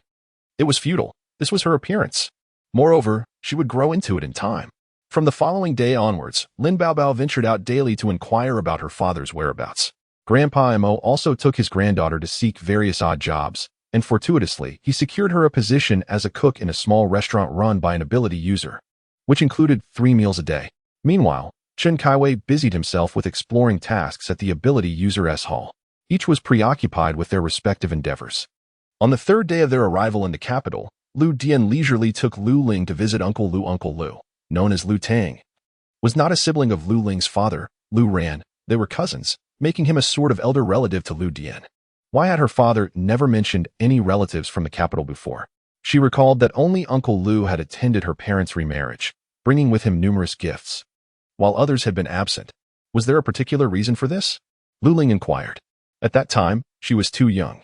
It was futile. This was her appearance. Moreover, she would grow into it in time. From the following day onwards, Lin Baobao ventured out daily to inquire about her father's whereabouts. Grandpa Mo also took his granddaughter to seek various odd jobs, and fortuitously, he secured her a position as a cook in a small restaurant run by an ability user, which included 3 meals a day. Meanwhile, Chen Kaiwei busied himself with exploring tasks at the ability user's hall. Each was preoccupied with their respective endeavors. On the 3rd day of their arrival in the capital, Lu Dian leisurely took Lu Ling to visit Uncle Lu. Uncle Lu, known as Lu Tang, was not a sibling of Lu Ling's father, Lu Ran. They were cousins, making him a sort of elder relative to Lu Dian. Why had her father never mentioned any relatives from the capital before? She recalled that only Uncle Lu had attended her parents' remarriage, bringing with him numerous gifts, while others had been absent. Was there a particular reason for this? Lu Ling inquired. At that time, she was too young,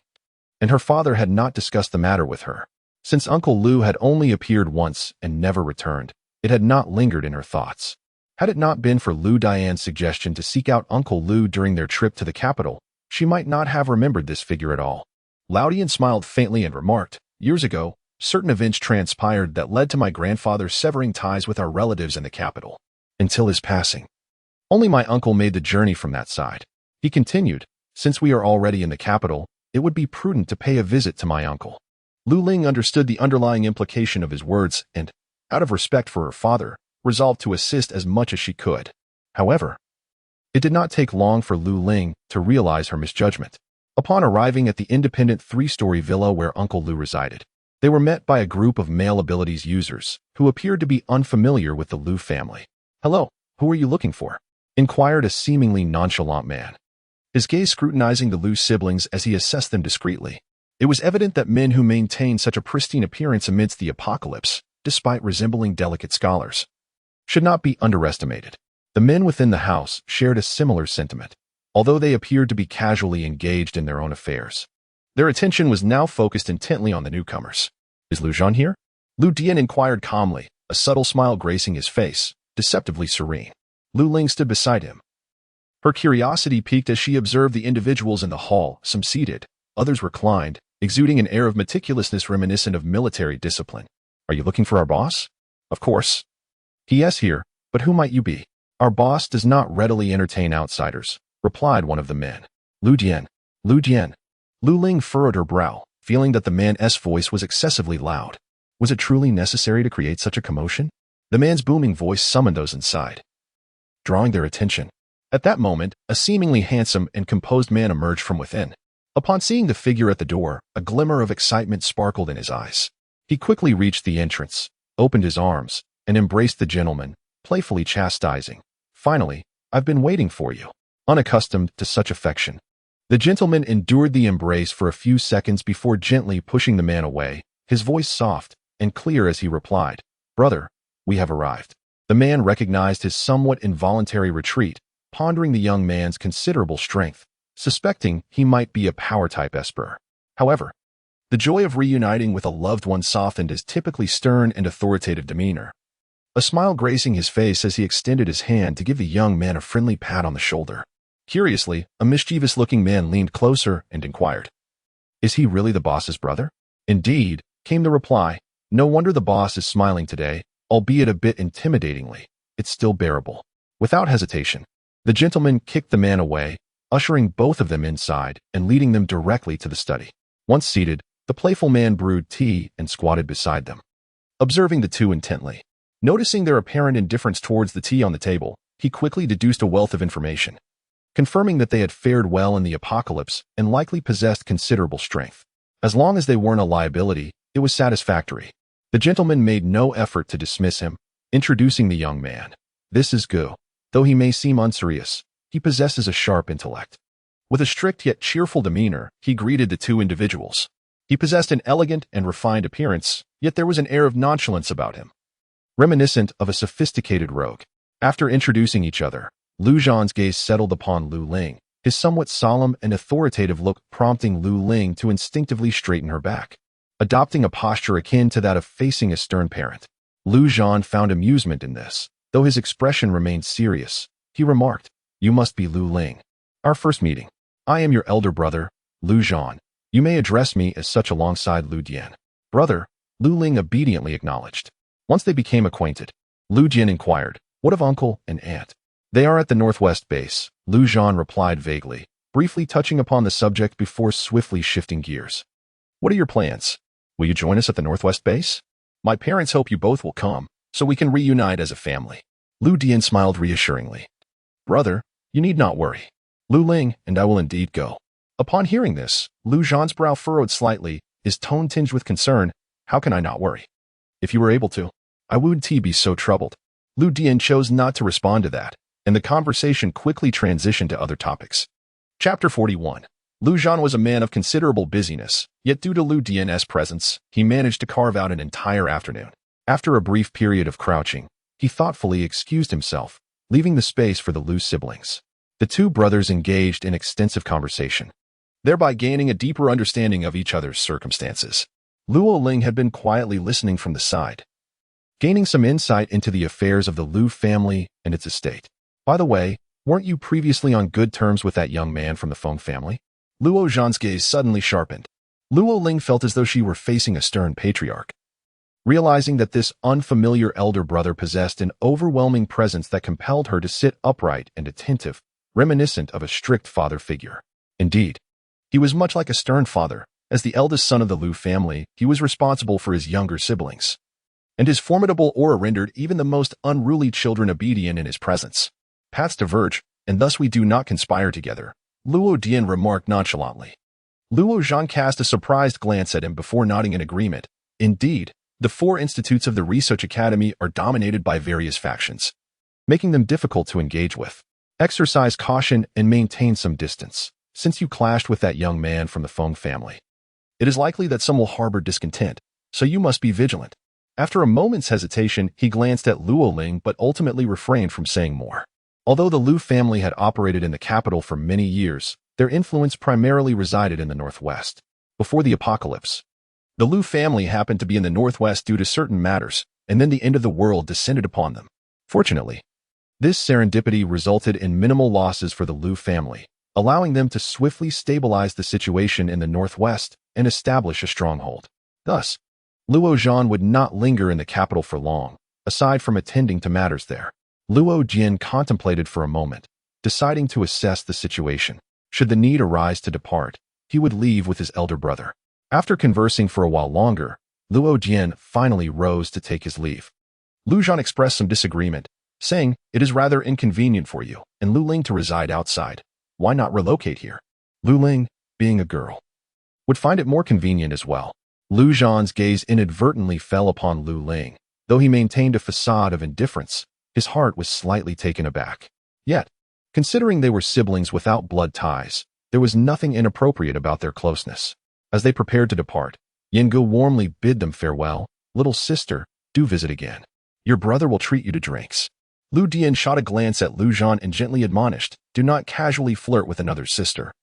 and her father had not discussed the matter with her. Since Uncle Lu had only appeared once and never returned, it had not lingered in her thoughts. Had it not been for Lu Dian's suggestion to seek out Uncle Lu during their trip to the capital, she might not have remembered this figure at all. Laudian smiled faintly and remarked, "Years ago, certain events transpired that led to my grandfather severing ties with our relatives in the capital. Until his passing, only my uncle made the journey from that side." He continued, "Since we are already in the capital, it would be prudent to pay a visit to my uncle." Lu Ling understood the underlying implication of his words and, out of respect for her father, resolved to assist as much as she could. However, it did not take long for Lu Ling to realize her misjudgment. Upon arriving at the independent 3-story villa where Uncle Lu resided, they were met by a group of male abilities users who appeared to be unfamiliar with the Lu family. "Hello, who are you looking for?" inquired a seemingly nonchalant man, his gaze scrutinizing the Lu siblings as he assessed them discreetly. It was evident that men who maintained such a pristine appearance amidst the apocalypse, despite resembling delicate scholars, should not be underestimated. The men within the house shared a similar sentiment, although they appeared to be casually engaged in their own affairs. Their attention was now focused intently on the newcomers. "Is Lu Zhan here?" Lu Dian inquired calmly, a subtle smile gracing his face, deceptively serene. Lu Ling stood beside him. Her curiosity piqued as she observed the individuals in the hall, some seated, others reclined, exuding an air of meticulousness reminiscent of military discipline. "Are you looking for our boss?" "Of course. He is here, but who might you be?" "Our boss does not readily entertain outsiders," replied one of the men. "Lu Dian. Lu Dian." Lu Ling furrowed her brow, feeling that the man's voice was excessively loud. Was it truly necessary to create such a commotion? The man's booming voice summoned those inside, drawing their attention. At that moment, a seemingly handsome and composed man emerged from within. Upon seeing the figure at the door, a glimmer of excitement sparkled in his eyes. He quickly reached the entrance, opened his arms, and embraced the gentleman, playfully chastising. "Finally, I've been waiting for you." Unaccustomed to such affection, the gentleman endured the embrace for a few seconds before gently pushing the man away, his voice soft and clear as he replied, "Brother, we have arrived." The man recognized his somewhat involuntary retreat, pondering the young man's considerable strength, suspecting he might be a power-type esper. However, the joy of reuniting with a loved one softened his typically stern and authoritative demeanor, a smile gracing his face as he extended his hand to give the young man a friendly pat on the shoulder. Curiously, a mischievous-looking man leaned closer and inquired, "Is he really the boss's brother?" "Indeed," came the reply. "No wonder the boss is smiling today, albeit a bit intimidatingly. It's still bearable." Without hesitation, the gentleman kicked the man away, ushering both of them inside and leading them directly to the study. Once seated, the playful man brewed tea and squatted beside them, observing the two intently. Noticing their apparent indifference towards the tea on the table, he quickly deduced a wealth of information, confirming that they had fared well in the apocalypse and likely possessed considerable strength. As long as they weren't a liability, it was satisfactory. The gentleman made no effort to dismiss him, introducing the young man. "This is Gu. Though he may seem unserious, he possesses a sharp intellect." With a strict yet cheerful demeanor, he greeted the two individuals. He possessed an elegant and refined appearance, yet there was an air of nonchalance about him, reminiscent of a sophisticated rogue. After introducing each other, Lu Zhan's gaze settled upon Lu Ling, his somewhat solemn and authoritative look prompting Lu Ling to instinctively straighten her back, adopting a posture akin to that of facing a stern parent. Lu Zhan found amusement in this, though his expression remained serious. He remarked, "You must be Lu Ling. Our first meeting. I am your elder brother, Lu Zhan. You may address me as such alongside Lu Dian." "Brother," Lu Ling obediently acknowledged. Once they became acquainted, Lu Dian inquired, "What of uncle and aunt?" "They are at the northwest base," Lu Zhan replied vaguely, briefly touching upon the subject before swiftly shifting gears. "What are your plans? Will you join us at the northwest base? My parents hope you both will come, so we can reunite as a family." Lu Dian smiled reassuringly. "Brother, you need not worry. Lu Ling and I will indeed go." Upon hearing this, Lu Zhan's brow furrowed slightly, his tone tinged with concern. "How can I not worry? If you were able to, I wouldn't be so troubled." Lu Dian chose not to respond to that, and the conversation quickly transitioned to other topics. Chapter 41. Lu Zhan was a man of considerable busyness, yet due to Lu Dian's presence, he managed to carve out an entire afternoon. After a brief period of crouching, he thoughtfully excused himself, leaving the space for the Lu siblings. The two brothers engaged in extensive conversation, thereby gaining a deeper understanding of each other's circumstances. Luo Ling had been quietly listening from the side, gaining some insight into the affairs of the Lu family and its estate. "By the way, weren't you previously on good terms with that young man from the Feng family?" Luo Zhan's gaze suddenly sharpened. Luo Ling felt as though she were facing a stern patriarch. Realizing that this unfamiliar elder brother possessed an overwhelming presence that compelled her to sit upright and attentive, reminiscent of a strict father figure. Indeed, he was much like a stern father. As the eldest son of the Lu family, he was responsible for his younger siblings, and his formidable aura rendered even the most unruly children obedient in his presence. "Paths diverge, and thus we do not conspire together," Luo Dian remarked nonchalantly. Luo Zhan cast a surprised glance at him before nodding in agreement. Indeed, the four institutes of the Research Academy are dominated by various factions, making them difficult to engage with. Exercise caution and maintain some distance, since you clashed with that young man from the Feng family. It is likely that some will harbor discontent, so you must be vigilant. After a moment's hesitation, he glanced at Luo Ling but ultimately refrained from saying more. Although the Lu family had operated in the capital for many years, their influence primarily resided in the northwest. Before the apocalypse, the Lu family happened to be in the northwest due to certain matters, and then the end of the world descended upon them. Fortunately, this serendipity resulted in minimal losses for the Lu family, allowing them to swiftly stabilize the situation in the northwest and establish a stronghold. Thus, Luo Zhan would not linger in the capital for long, aside from attending to matters there. Luo Jian contemplated for a moment, deciding to assess the situation. Should the need arise to depart, he would leave with his elder brother. After conversing for a while longer, Luo Jian finally rose to take his leave. Lu Zhan expressed some disagreement, saying, "It is rather inconvenient for you and Lu Ling to reside outside. Why not relocate here?" Lu Ling, being a girl, would find it more convenient as well. Lu Zhan's gaze inadvertently fell upon Lu Ling. Though he maintained a facade of indifference, his heart was slightly taken aback. Yet, considering they were siblings without blood ties, there was nothing inappropriate about their closeness. As they prepared to depart, Yengu warmly bid them farewell. "Little sister, do visit again. Your brother will treat you to drinks." Lu Dian shot a glance at Lu Zhan and gently admonished, "Do not casually flirt with another's sister.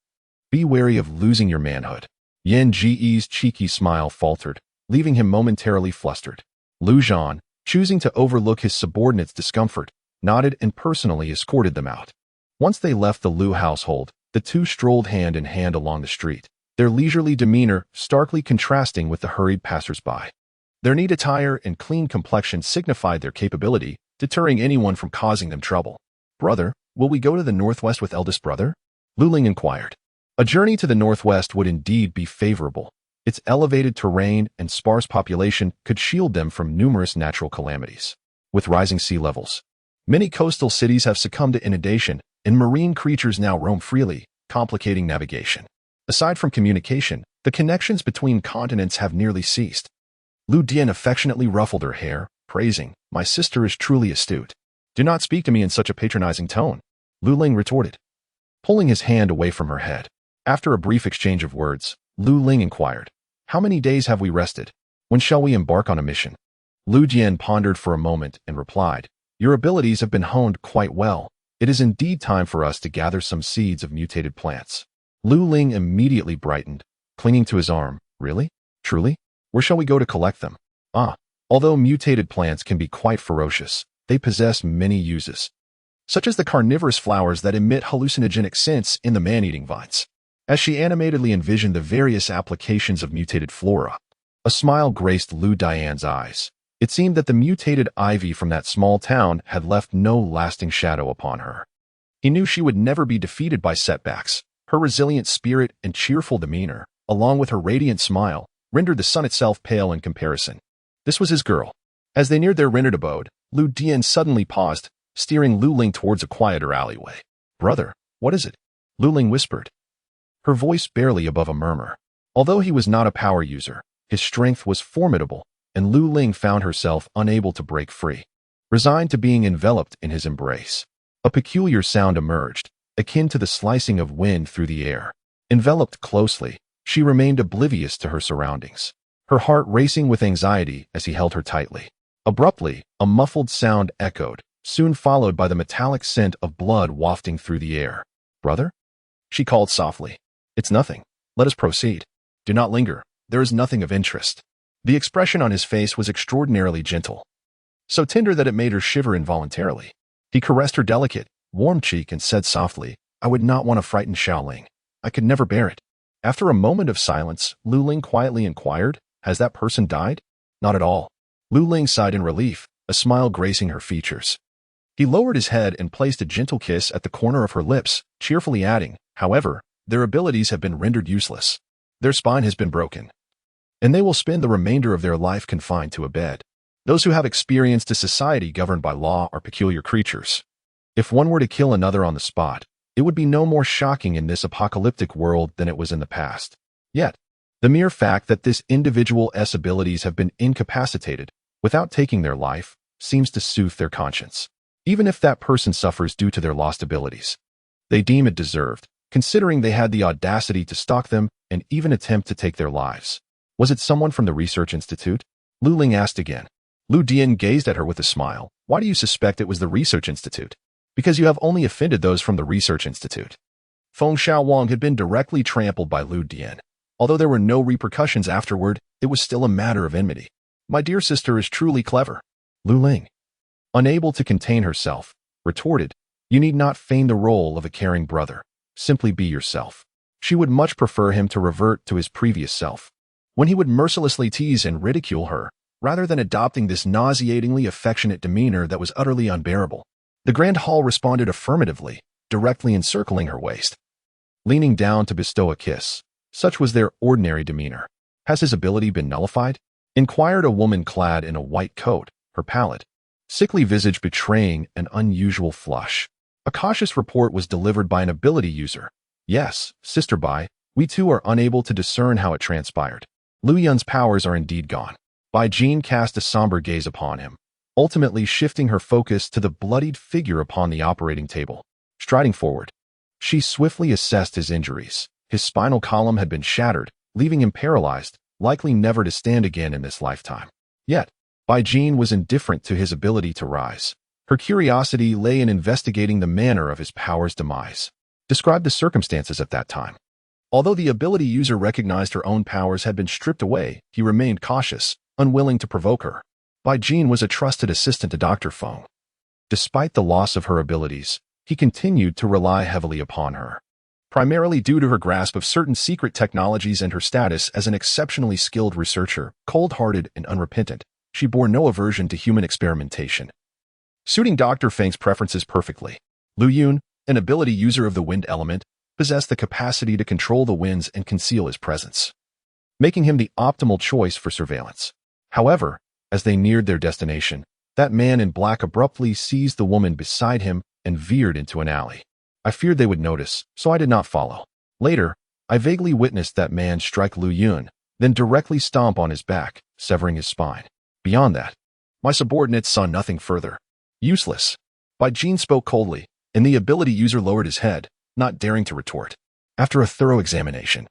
Be wary of losing your manhood." Yan Ji's cheeky smile faltered, leaving him momentarily flustered. Lu Zhan, choosing to overlook his subordinate's discomfort, nodded and personally escorted them out. Once they left the Lu household, the two strolled hand in hand along the street, their leisurely demeanor starkly contrasting with the hurried passers-by. Their neat attire and clean complexion signified their capability, deterring anyone from causing them trouble. "Brother, will we go to the northwest with eldest brother?" Lu Ling inquired. A journey to the northwest would indeed be favorable. Its elevated terrain and sparse population could shield them from numerous natural calamities. With rising sea levels, many coastal cities have succumbed to inundation, and marine creatures now roam freely, complicating navigation. Aside from communication, the connections between continents have nearly ceased. Lu Dian affectionately ruffled her hair, praising, "My sister is truly astute." "Do not speak to me in such a patronizing tone," Lu Ling retorted, pulling his hand away from her head. After a brief exchange of words, Lu Ling inquired, "How many days have we rested? When shall we embark on a mission?" Lu Jian pondered for a moment and replied, "Your abilities have been honed quite well. It is indeed time for us to gather some seeds of mutated plants." Lu Ling immediately brightened, clinging to his arm. "Really? Truly? Where shall we go to collect them?" "Ah, although mutated plants can be quite ferocious, they possess many uses, such as the carnivorous flowers that emit hallucinogenic scents in the man-eating vines." As she animatedly envisioned the various applications of mutated flora, a smile graced Lu Dian's eyes. It seemed that the mutated ivy from that small town had left no lasting shadow upon her. He knew she would never be defeated by setbacks. Her resilient spirit and cheerful demeanor, along with her radiant smile, rendered the sun itself pale in comparison. This was his girl. As they neared their rented abode, Lu Dian suddenly paused, steering Lu Ling towards a quieter alleyway. "Brother, what is it?" Lu Ling whispered, her voice barely above a murmur. Although he was not a power user, his strength was formidable, and Lu Ling found herself unable to break free. Resigned to being enveloped in his embrace, a peculiar sound emerged, akin to the slicing of wind through the air. Enveloped closely, she remained oblivious to her surroundings, her heart racing with anxiety as he held her tightly. Abruptly, a muffled sound echoed, soon followed by the metallic scent of blood wafting through the air. "Brother?" she called softly. "It's nothing. Let us proceed. Do not linger. There is nothing of interest." The expression on his face was extraordinarily gentle, so tender that it made her shiver involuntarily. He caressed her delicate, warm cheek and said softly, "I would not want to frighten Xiaoling. I could never bear it." After a moment of silence, Lu Ling quietly inquired, "Has that person died?" "Not at all." Lu Ling sighed in relief, a smile gracing her features. He lowered his head and placed a gentle kiss at the corner of her lips, cheerfully adding, "However, their abilities have been rendered useless. Their spine has been broken, and they will spend the remainder of their life confined to a bed. Those who have experienced a society governed by law are peculiar creatures. If one were to kill another on the spot, it would be no more shocking in this apocalyptic world than it was in the past. Yet, the mere fact that this individual's abilities have been incapacitated without taking their life seems to soothe their conscience. Even if that person suffers due to their lost abilities, they deem it deserved, considering they had the audacity to stalk them and even attempt to take their lives." "Was it someone from the research institute?" Lu Ling asked again. Lu Dian gazed at her with a smile. "Why do you suspect it was the research institute?" "Because you have only offended those from the research institute." Feng Xiaowang had been directly trampled by Lu Dian. Although there were no repercussions afterward, it was still a matter of enmity. "My dear sister is truly clever." Lu Ling, unable to contain herself, retorted, "You need not feign the role of a caring brother. Simply be yourself." She would much prefer him to revert to his previous self, when he would mercilessly tease and ridicule her, rather than adopting this nauseatingly affectionate demeanor that was utterly unbearable. The Grand Hall responded affirmatively, directly encircling her waist, leaning down to bestow a kiss. Such was their ordinary demeanor. "Has his ability been nullified?" inquired a woman clad in a white coat, her pallid, sickly visage betraying an unusual flush. A cautious report was delivered by an ability user. "Yes, Sister Bai, we too are unable to discern how it transpired. Lu Yun's powers are indeed gone." Bai Jin cast a somber gaze upon him, ultimately shifting her focus to the bloodied figure upon the operating table. Striding forward, she swiftly assessed his injuries. His spinal column had been shattered, leaving him paralyzed, likely never to stand again in this lifetime. Yet, Bai Jin was indifferent to his ability to rise. Her curiosity lay in investigating the manner of his power's demise. Describe the circumstances at that time. Although the ability user recognized her own powers had been stripped away, he remained cautious, unwilling to provoke her. Bai Jin was a trusted assistant to Dr. Feng. Despite the loss of her abilities, he continued to rely heavily upon her. Primarily due to her grasp of certain secret technologies and her status as an exceptionally skilled researcher, cold-hearted and unrepentant, she bore no aversion to human experimentation, suiting Dr. Feng's preferences perfectly. Lu Yun, an ability user of the wind element, possessed the capacity to control the winds and conceal his presence, making him the optimal choice for surveillance. However, as they neared their destination, that man in black abruptly seized the woman beside him and veered into an alley. I feared they would notice, so I did not follow. Later, I vaguely witnessed that man strike Lu Yun, then directly stomp on his back, severing his spine. Beyond that, my subordinates saw nothing further. Useless. Bai Jin spoke coldly, and the ability user lowered his head, not daring to retort. After a thorough examination,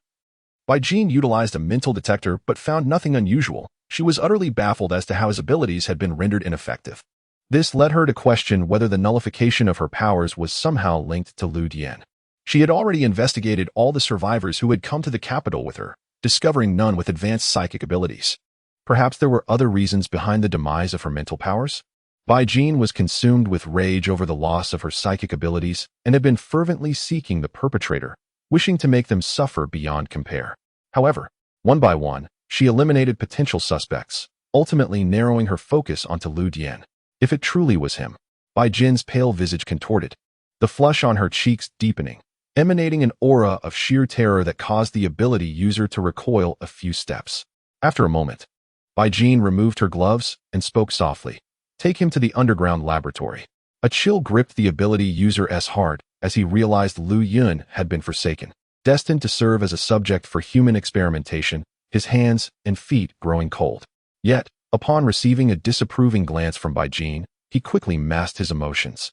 Bai Jin utilized a mental detector but found nothing unusual, She was utterly baffled as to how his abilities had been rendered ineffective. This led her to question whether the nullification of her powers was somehow linked to Lu Dian. She had already investigated all the survivors who had come to the capital with her, discovering none with advanced psychic abilities. Perhaps there were other reasons behind the demise of her mental powers? Bai Jin was consumed with rage over the loss of her psychic abilities and had been fervently seeking the perpetrator, wishing to make them suffer beyond compare. However, one by one, she eliminated potential suspects, ultimately narrowing her focus onto Lu Dian. If it truly was him, Bai Jin's pale visage contorted, the flush on her cheeks deepening, emanating an aura of sheer terror that caused the ability user to recoil a few steps. After a moment, Bai Jin removed her gloves and spoke softly. Take him to the underground laboratory. A chill gripped the ability user's heart as he realized Lin Yuan had been forsaken, destined to serve as a subject for human experimentation, his hands and feet growing cold. Yet, upon receiving a disapproving glance from Bai Jin, he quickly masked his emotions.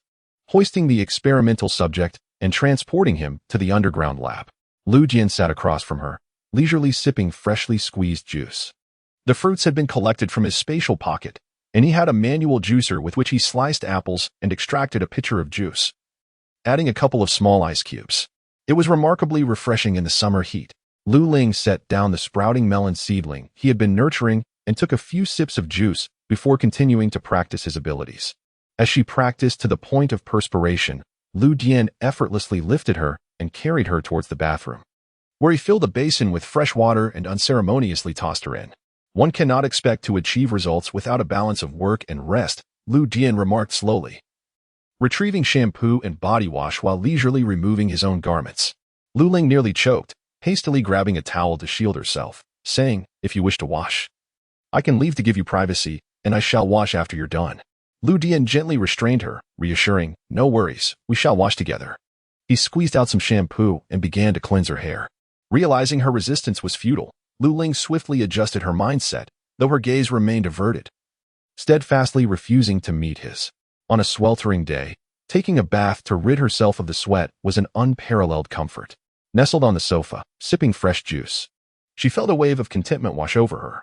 Hoisting the experimental subject and transporting him to the underground lab, Lu Jian sat across from her, leisurely sipping freshly squeezed juice. The fruits had been collected from his spatial pocket, and he had a manual juicer with which he sliced apples and extracted a pitcher of juice, adding a couple of small ice cubes. It was remarkably refreshing in the summer heat. Lu Ling set down the sprouting melon seedling he had been nurturing and took a few sips of juice before continuing to practice his abilities. As she practiced to the point of perspiration, Lu Dian effortlessly lifted her and carried her towards the bathroom, where he filled a basin with fresh water and unceremoniously tossed her in. One cannot expect to achieve results without a balance of work and rest, Lu Dian remarked slowly, retrieving shampoo and body wash while leisurely removing his own garments. Lu Ling nearly choked, hastily grabbing a towel to shield herself, saying, if you wish to wash, I can leave to give you privacy, and I shall wash after you're done. Lu Dian gently restrained her, reassuring, no worries, we shall wash together. He squeezed out some shampoo and began to cleanse her hair. Realizing her resistance was futile, Lu Ling swiftly adjusted her mindset, though her gaze remained averted, steadfastly refusing to meet his. On a sweltering day, taking a bath to rid herself of the sweat was an unparalleled comfort. Nestled on the sofa, sipping fresh juice, she felt a wave of contentment wash over her.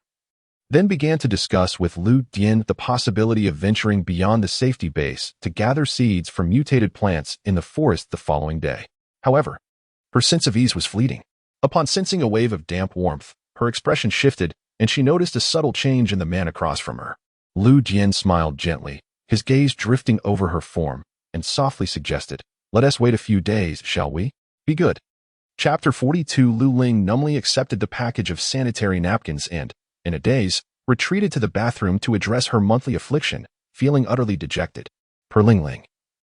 Then began to discuss with Lu Dian the possibility of venturing beyond the safety base to gather seeds from mutated plants in the forest the following day. However, her sense of ease was fleeting. Upon sensing a wave of damp warmth, her expression shifted, and she noticed a subtle change in the man across from her. Lu Dian smiled gently, his gaze drifting over her form, and softly suggested, let us wait a few days, shall we? Be good. Chapter 42. Lu Ling numbly accepted the package of sanitary napkins and, in a daze, retreated to the bathroom to address her monthly affliction, feeling utterly dejected. Per Ling Ling.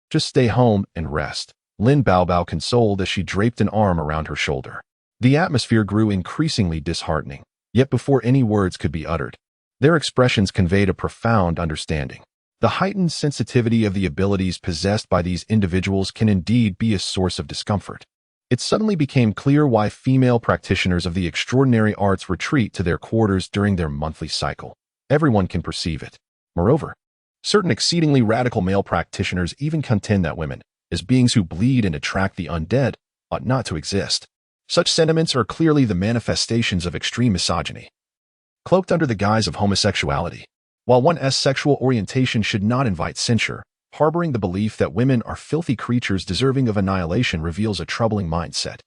Just stay home and rest, Lin Baobao consoled as she draped an arm around her shoulder. The atmosphere grew increasingly disheartening, yet before any words could be uttered, their expressions conveyed a profound understanding. The heightened sensitivity of the abilities possessed by these individuals can indeed be a source of discomfort. It suddenly became clear why female practitioners of the extraordinary arts retreat to their quarters during their monthly cycle. Everyone can perceive it. Moreover, certain exceedingly radical male practitioners even contend that women, as beings who bleed and attract the undead, ought not to exist. Such sentiments are clearly the manifestations of extreme misogyny, cloaked under the guise of homosexuality. While one's sexual orientation should not invite censure, harboring the belief that women are filthy creatures deserving of annihilation reveals a troubling mindset.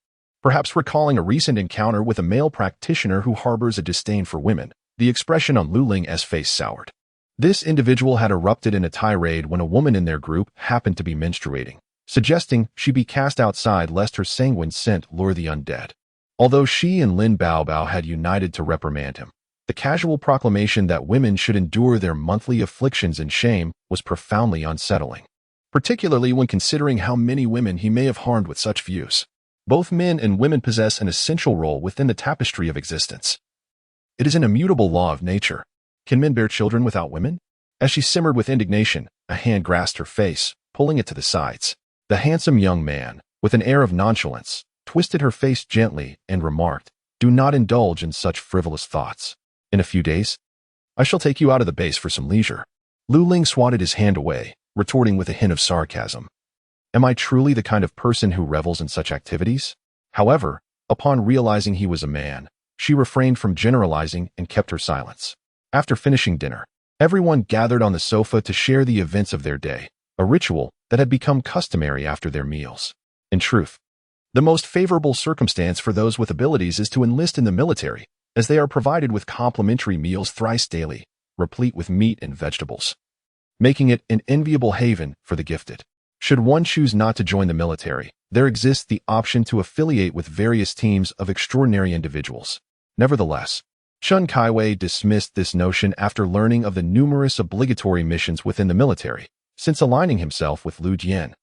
Perhaps recalling a recent encounter with a male practitioner who harbors a disdain for women, the expression on Lu Ling's face soured. This individual had erupted in a tirade when a woman in their group happened to be menstruating, suggesting she be cast outside lest her sanguine scent lure the undead. Although she and Lin Baobao had united to reprimand him, the casual proclamation that women should endure their monthly afflictions in shame was profoundly unsettling, particularly when considering how many women he may have harmed with such views. Both men and women possess an essential role within the tapestry of existence. It is an immutable law of nature. Can men bear children without women? As she simmered with indignation, a hand grasped her face, pulling it to the sides. The handsome young man, with an air of nonchalance, twisted her face gently and remarked, do not indulge in such frivolous thoughts. In a few days, I shall take you out of the base for some leisure. Lu Ling swatted his hand away, retorting with a hint of sarcasm. Am I truly the kind of person who revels in such activities? However, upon realizing he was a man, she refrained from generalizing and kept her silence. After finishing dinner, everyone gathered on the sofa to share the events of their day, a ritual that had become customary after their meals. In truth, the most favorable circumstance for those with abilities is to enlist in the military, as they are provided with complimentary meals thrice daily, replete with meat and vegetables, making it an enviable haven for the gifted. Should one choose not to join the military, there exists the option to affiliate with various teams of extraordinary individuals. Nevertheless, Chen Kaiwei dismissed this notion after learning of the numerous obligatory missions within the military. Since aligning himself with Lu Jian,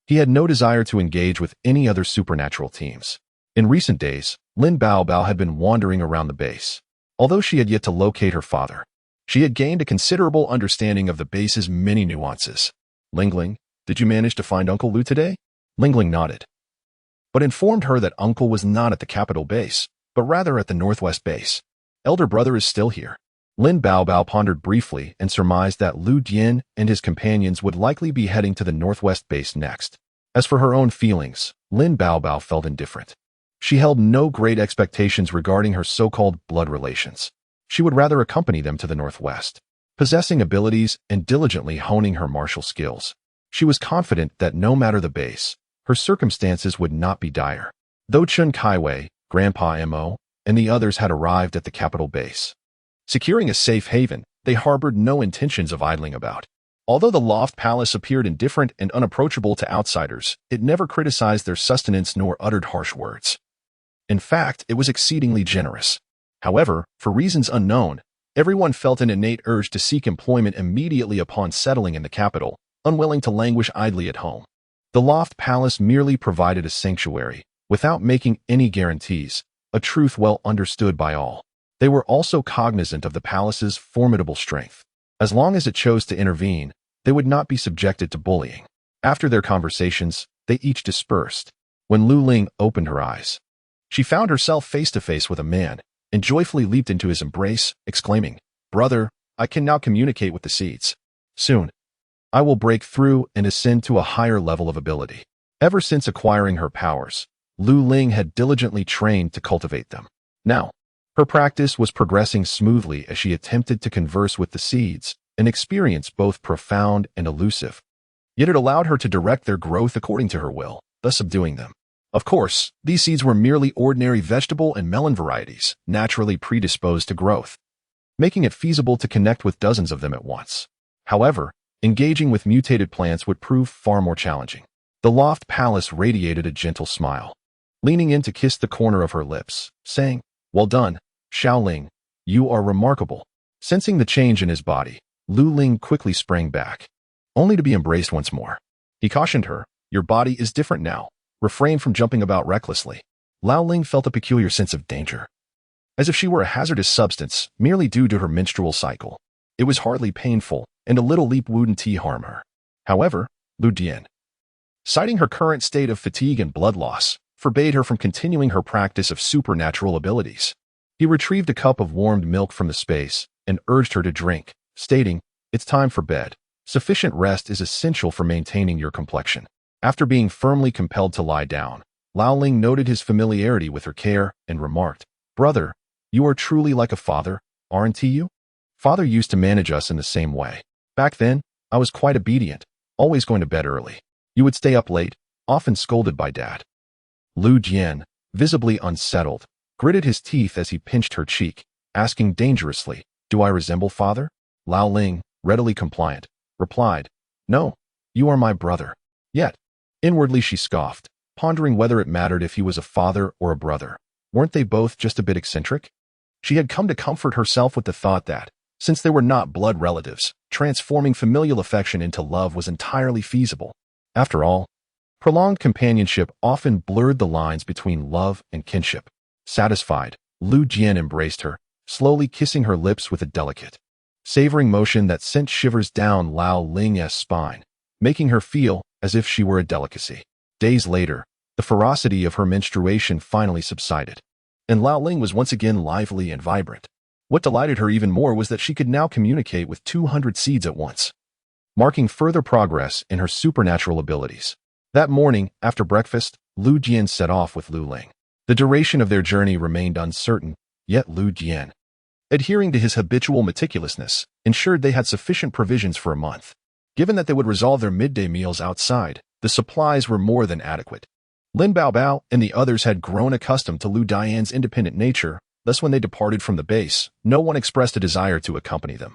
he had no desire to engage with any other supernatural teams. In recent days, Lin Baobao had been wandering around the base. Although she had yet to locate her father, she had gained a considerable understanding of the base's many nuances. Lingling, did you manage to find Uncle Lu today? Lingling nodded, but informed her that Uncle was not at the capital base, but rather at the northwest base. Elder brother is still here. Lin Baobao pondered briefly and surmised that Lu Jian and his companions would likely be heading to the northwest base next. As for her own feelings, Lin Baobao felt indifferent. She held no great expectations regarding her so-called blood relations. She would rather accompany them to the northwest. Possessing abilities and diligently honing her martial skills, she was confident that no matter the base, her circumstances would not be dire. Though Chen Kaiwei, Grandpa Mo, and the others had arrived at the capital base, securing a safe haven, they harbored no intentions of idling about. Although the loft palace appeared indifferent and unapproachable to outsiders, it never criticized their sustenance nor uttered harsh words. In fact, it was exceedingly generous. However, for reasons unknown, everyone felt an innate urge to seek employment immediately upon settling in the capital, unwilling to languish idly at home. The loft palace merely provided a sanctuary, without making any guarantees, a truth well understood by all. They were also cognizant of the palace's formidable strength. As long as it chose to intervene, they would not be subjected to bullying. After their conversations, they each dispersed. When Lu Ling opened her eyes, she found herself face to face with a man, and joyfully leaped into his embrace, exclaiming, "Brother, I can now communicate with the seeds. Soon, I will break through and ascend to a higher level of ability." Ever since acquiring her powers, Lu Ling had diligently trained to cultivate them. Now, her practice was progressing smoothly as she attempted to converse with the seeds, an experience both profound and elusive. Yet it allowed her to direct their growth according to her will, thus subduing them. Of course, these seeds were merely ordinary vegetable and melon varieties, naturally predisposed to growth, making it feasible to connect with dozens of them at once. However, engaging with mutated plants would prove far more challenging. The loft palace radiated a gentle smile, leaning in to kiss the corner of her lips, saying, "Well done, Xiaoling, you are remarkable." Sensing the change in his body, Lu Ling quickly sprang back, only to be embraced once more. He cautioned her, "Your body is different now. Refrain from jumping about recklessly." Lao Ling felt a peculiar sense of danger, as if she were a hazardous substance merely due to her menstrual cycle. It was hardly painful, and a little leap wouldn't harm her. However, Lu Jian, citing her current state of fatigue and blood loss, forbade her from continuing her practice of supernatural abilities. He retrieved a cup of warmed milk from the space and urged her to drink, stating, "It's time for bed. Sufficient rest is essential for maintaining your complexion." After being firmly compelled to lie down, Lao Ling noted his familiarity with her care and remarked, "Brother, you are truly like a father, aren't you? Father used to manage us in the same way. Back then, I was quite obedient, always going to bed early. You would stay up late, often scolded by Dad." Lu Jian, visibly unsettled, gritted his teeth as he pinched her cheek, asking dangerously, "Do I resemble father?" Lao Ling, readily compliant, replied, "No, you are my brother." Yet, inwardly she scoffed, pondering whether it mattered if he was a father or a brother. Weren't they both just a bit eccentric? She had come to comfort herself with the thought that, since they were not blood relatives, transforming familial affection into love was entirely feasible. After all, prolonged companionship often blurred the lines between love and kinship. Satisfied, Lu Jian embraced her, slowly kissing her lips with a delicate, savoring motion that sent shivers down Lao Ling's spine, making her feel as if she were a delicacy. Days later, the ferocity of her menstruation finally subsided, and Lao Ling was once again lively and vibrant. What delighted her even more was that she could now communicate with 200 seeds at once, marking further progress in her supernatural abilities. That morning, after breakfast, Lu Jian set off with Lu Ling. The duration of their journey remained uncertain, yet Lu Jian, Adhering to his habitual meticulousness ensured they had sufficient provisions for a month. Given that they would resolve their midday meals outside, the supplies were more than adequate. Lin Baobao and the others had grown accustomed to Lu Dian's independent nature, thus when they departed from the base, no one expressed a desire to accompany them,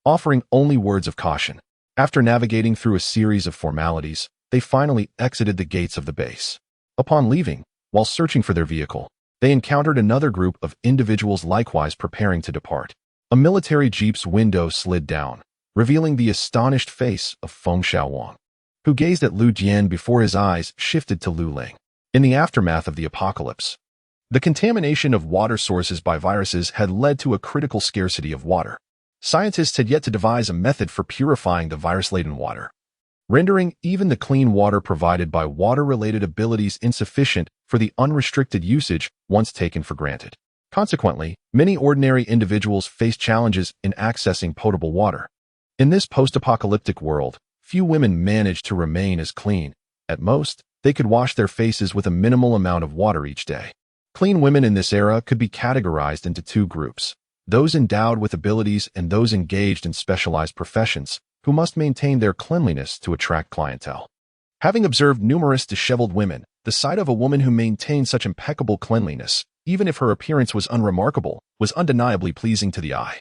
offering only words of caution. After navigating through a series of formalities, they finally exited the gates of the base. Upon leaving, while searching for their vehicle, they encountered another group of individuals likewise preparing to depart. A military jeep's window slid down, revealing the astonished face of Feng Xiaowang, who gazed at Lu Jian before his eyes shifted to Lu Ling. In the aftermath of the apocalypse, the contamination of water sources by viruses had led to a critical scarcity of water. Scientists had yet to devise a method for purifying the virus-laden water, rendering even the clean water provided by water-related abilities insufficient for the unrestricted usage once taken for granted. Consequently, many ordinary individuals face challenges in accessing potable water. In this post-apocalyptic world, few women managed to remain as clean. At most, they could wash their faces with a minimal amount of water each day. Clean women in this era could be categorized into two groups: those endowed with abilities and those engaged in specialized professions, who must maintain their cleanliness to attract clientele. Having observed numerous disheveled women, the sight of a woman who maintained such impeccable cleanliness, even if her appearance was unremarkable, was undeniably pleasing to the eye.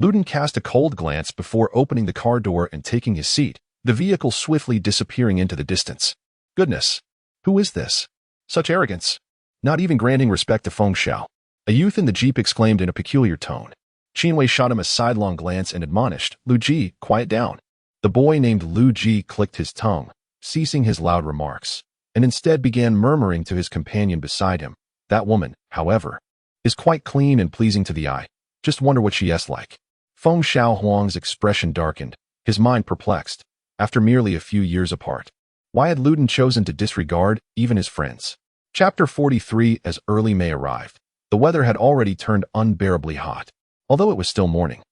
Luden cast a cold glance before opening the car door and taking his seat, the vehicle swiftly disappearing into the distance. Goodness! Who is this? Such arrogance! Not even granting respect to Feng Xiao. A youth in the jeep exclaimed in a peculiar tone. Qinwei shot him a sidelong glance and admonished, "Lu Ji, quiet down." The boy named Lu Ji clicked his tongue, ceasing his loud remarks, and instead began murmuring to his companion beside him. "That woman, however, is quite clean and pleasing to the eye. Just wonder what she is like." Feng Xiaohuang's expression darkened, his mind perplexed. After merely a few years apart, why had Luden chosen to disregard even his friends? Chapter 43. As early May arrived, the weather had already turned unbearably hot, although it was still morning.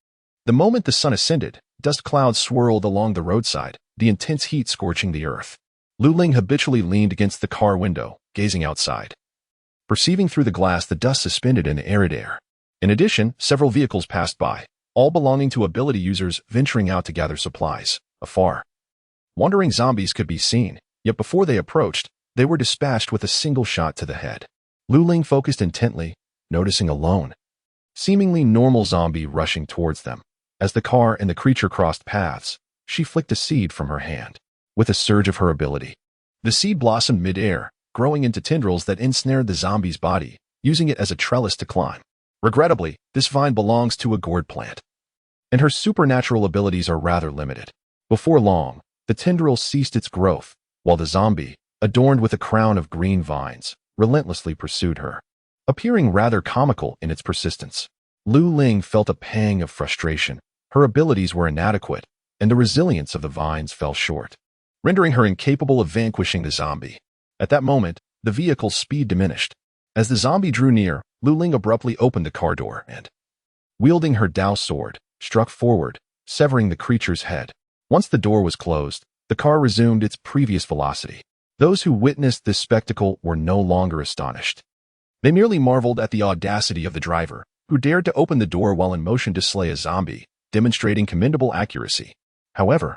The moment the sun ascended, dust clouds swirled along the roadside, the intense heat scorching the earth. Lu Ling habitually leaned against the car window, gazing outside, perceiving through the glass the dust suspended in the arid air. In addition, several vehicles passed by, all belonging to ability users venturing out to gather supplies. Afar, wandering zombies could be seen, yet before they approached, they were dispatched with a single shot to the head. Lu Ling focused intently, noticing a lone, seemingly normal zombie rushing towards them. As the car and the creature crossed paths, she flicked a seed from her hand. With a surge of her ability, the seed blossomed mid-air, growing into tendrils that ensnared the zombie's body, using it as a trellis to climb. Regrettably, this vine belongs to a gourd plant, and her supernatural abilities are rather limited. Before long, the tendril ceased its growth, while the zombie, adorned with a crown of green vines, relentlessly pursued her, appearing rather comical in its persistence. Lu Ling felt a pang of frustration. Her abilities were inadequate, and the resilience of the vines fell short, rendering her incapable of vanquishing the zombie. At that moment, the vehicle's speed diminished. As the zombie drew near, Lu Ling abruptly opened the car door and, wielding her Dao sword, struck forward, severing the creature's head. Once the door was closed, the car resumed its previous velocity. Those who witnessed this spectacle were no longer astonished. They merely marveled at the audacity of the driver, who dared to open the door while in motion to slay a zombie, demonstrating commendable accuracy. However,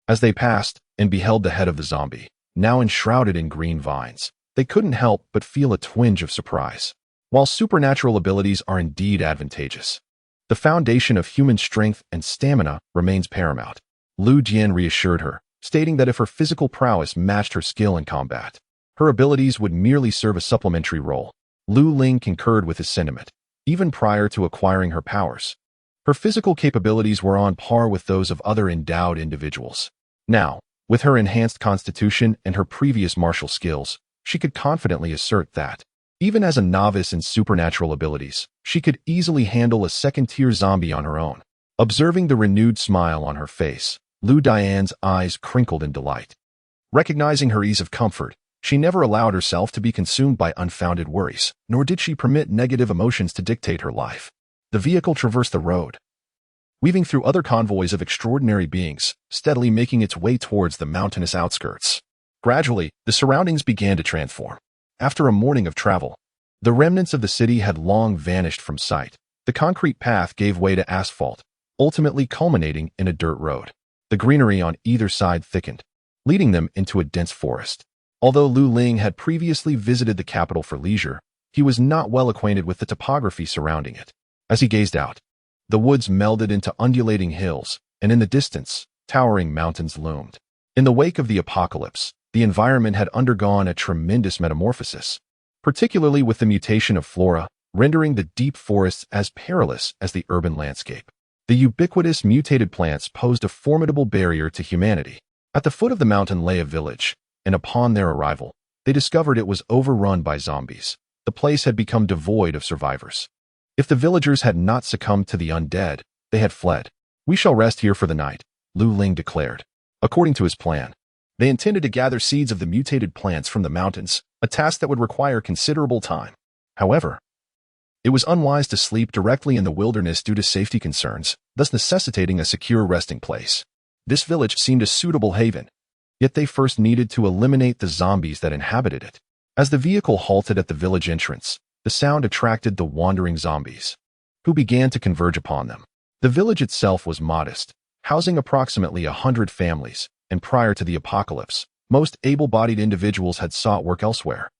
as they passed and beheld the head of the zombie, now enshrouded in green vines, they couldn't help but feel a twinge of surprise. While supernatural abilities are indeed advantageous, the foundation of human strength and stamina remains paramount. Lu Jian reassured her, stating that if her physical prowess matched her skill in combat, her abilities would merely serve a supplementary role. Lu Ling concurred with his sentiment. Even prior to acquiring her powers, her physical capabilities were on par with those of other endowed individuals. Now, with her enhanced constitution and her previous martial skills, she could confidently assert that, even as a novice in supernatural abilities, she could easily handle a second-tier zombie on her own. Observing the renewed smile on her face, Lu Dian's eyes crinkled in delight. Recognizing her ease of comfort, she never allowed herself to be consumed by unfounded worries, nor did she permit negative emotions to dictate her life. The vehicle traversed the road, weaving through other convoys of extraordinary beings, steadily making its way towards the mountainous outskirts. Gradually, the surroundings began to transform. After a morning of travel, the remnants of the city had long vanished from sight. The concrete path gave way to asphalt, ultimately culminating in a dirt road. The greenery on either side thickened, leading them into a dense forest. Although Lu Ling had previously visited the capital for leisure, he was not well acquainted with the topography surrounding it. As he gazed out, the woods melded into undulating hills, and in the distance, towering mountains loomed. In the wake of the apocalypse, the environment had undergone a tremendous metamorphosis, particularly with the mutation of flora, rendering the deep forests as perilous as the urban landscape. The ubiquitous mutated plants posed a formidable barrier to humanity. At the foot of the mountain lay a village, and upon their arrival, they discovered it was overrun by zombies. The place had become devoid of survivors. If the villagers had not succumbed to the undead, they had fled. "We shall rest here for the night," Lu Ling declared. According to his plan, they intended to gather seeds of the mutated plants from the mountains, a task that would require considerable time. However, it was unwise to sleep directly in the wilderness due to safety concerns, thus necessitating a secure resting place. This village seemed a suitable haven, yet they first needed to eliminate the zombies that inhabited it. As the vehicle halted at the village entrance, the sound attracted the wandering zombies, who began to converge upon them. The village itself was modest, housing approximately 100 families, and prior to the apocalypse, most able-bodied individuals had sought work elsewhere,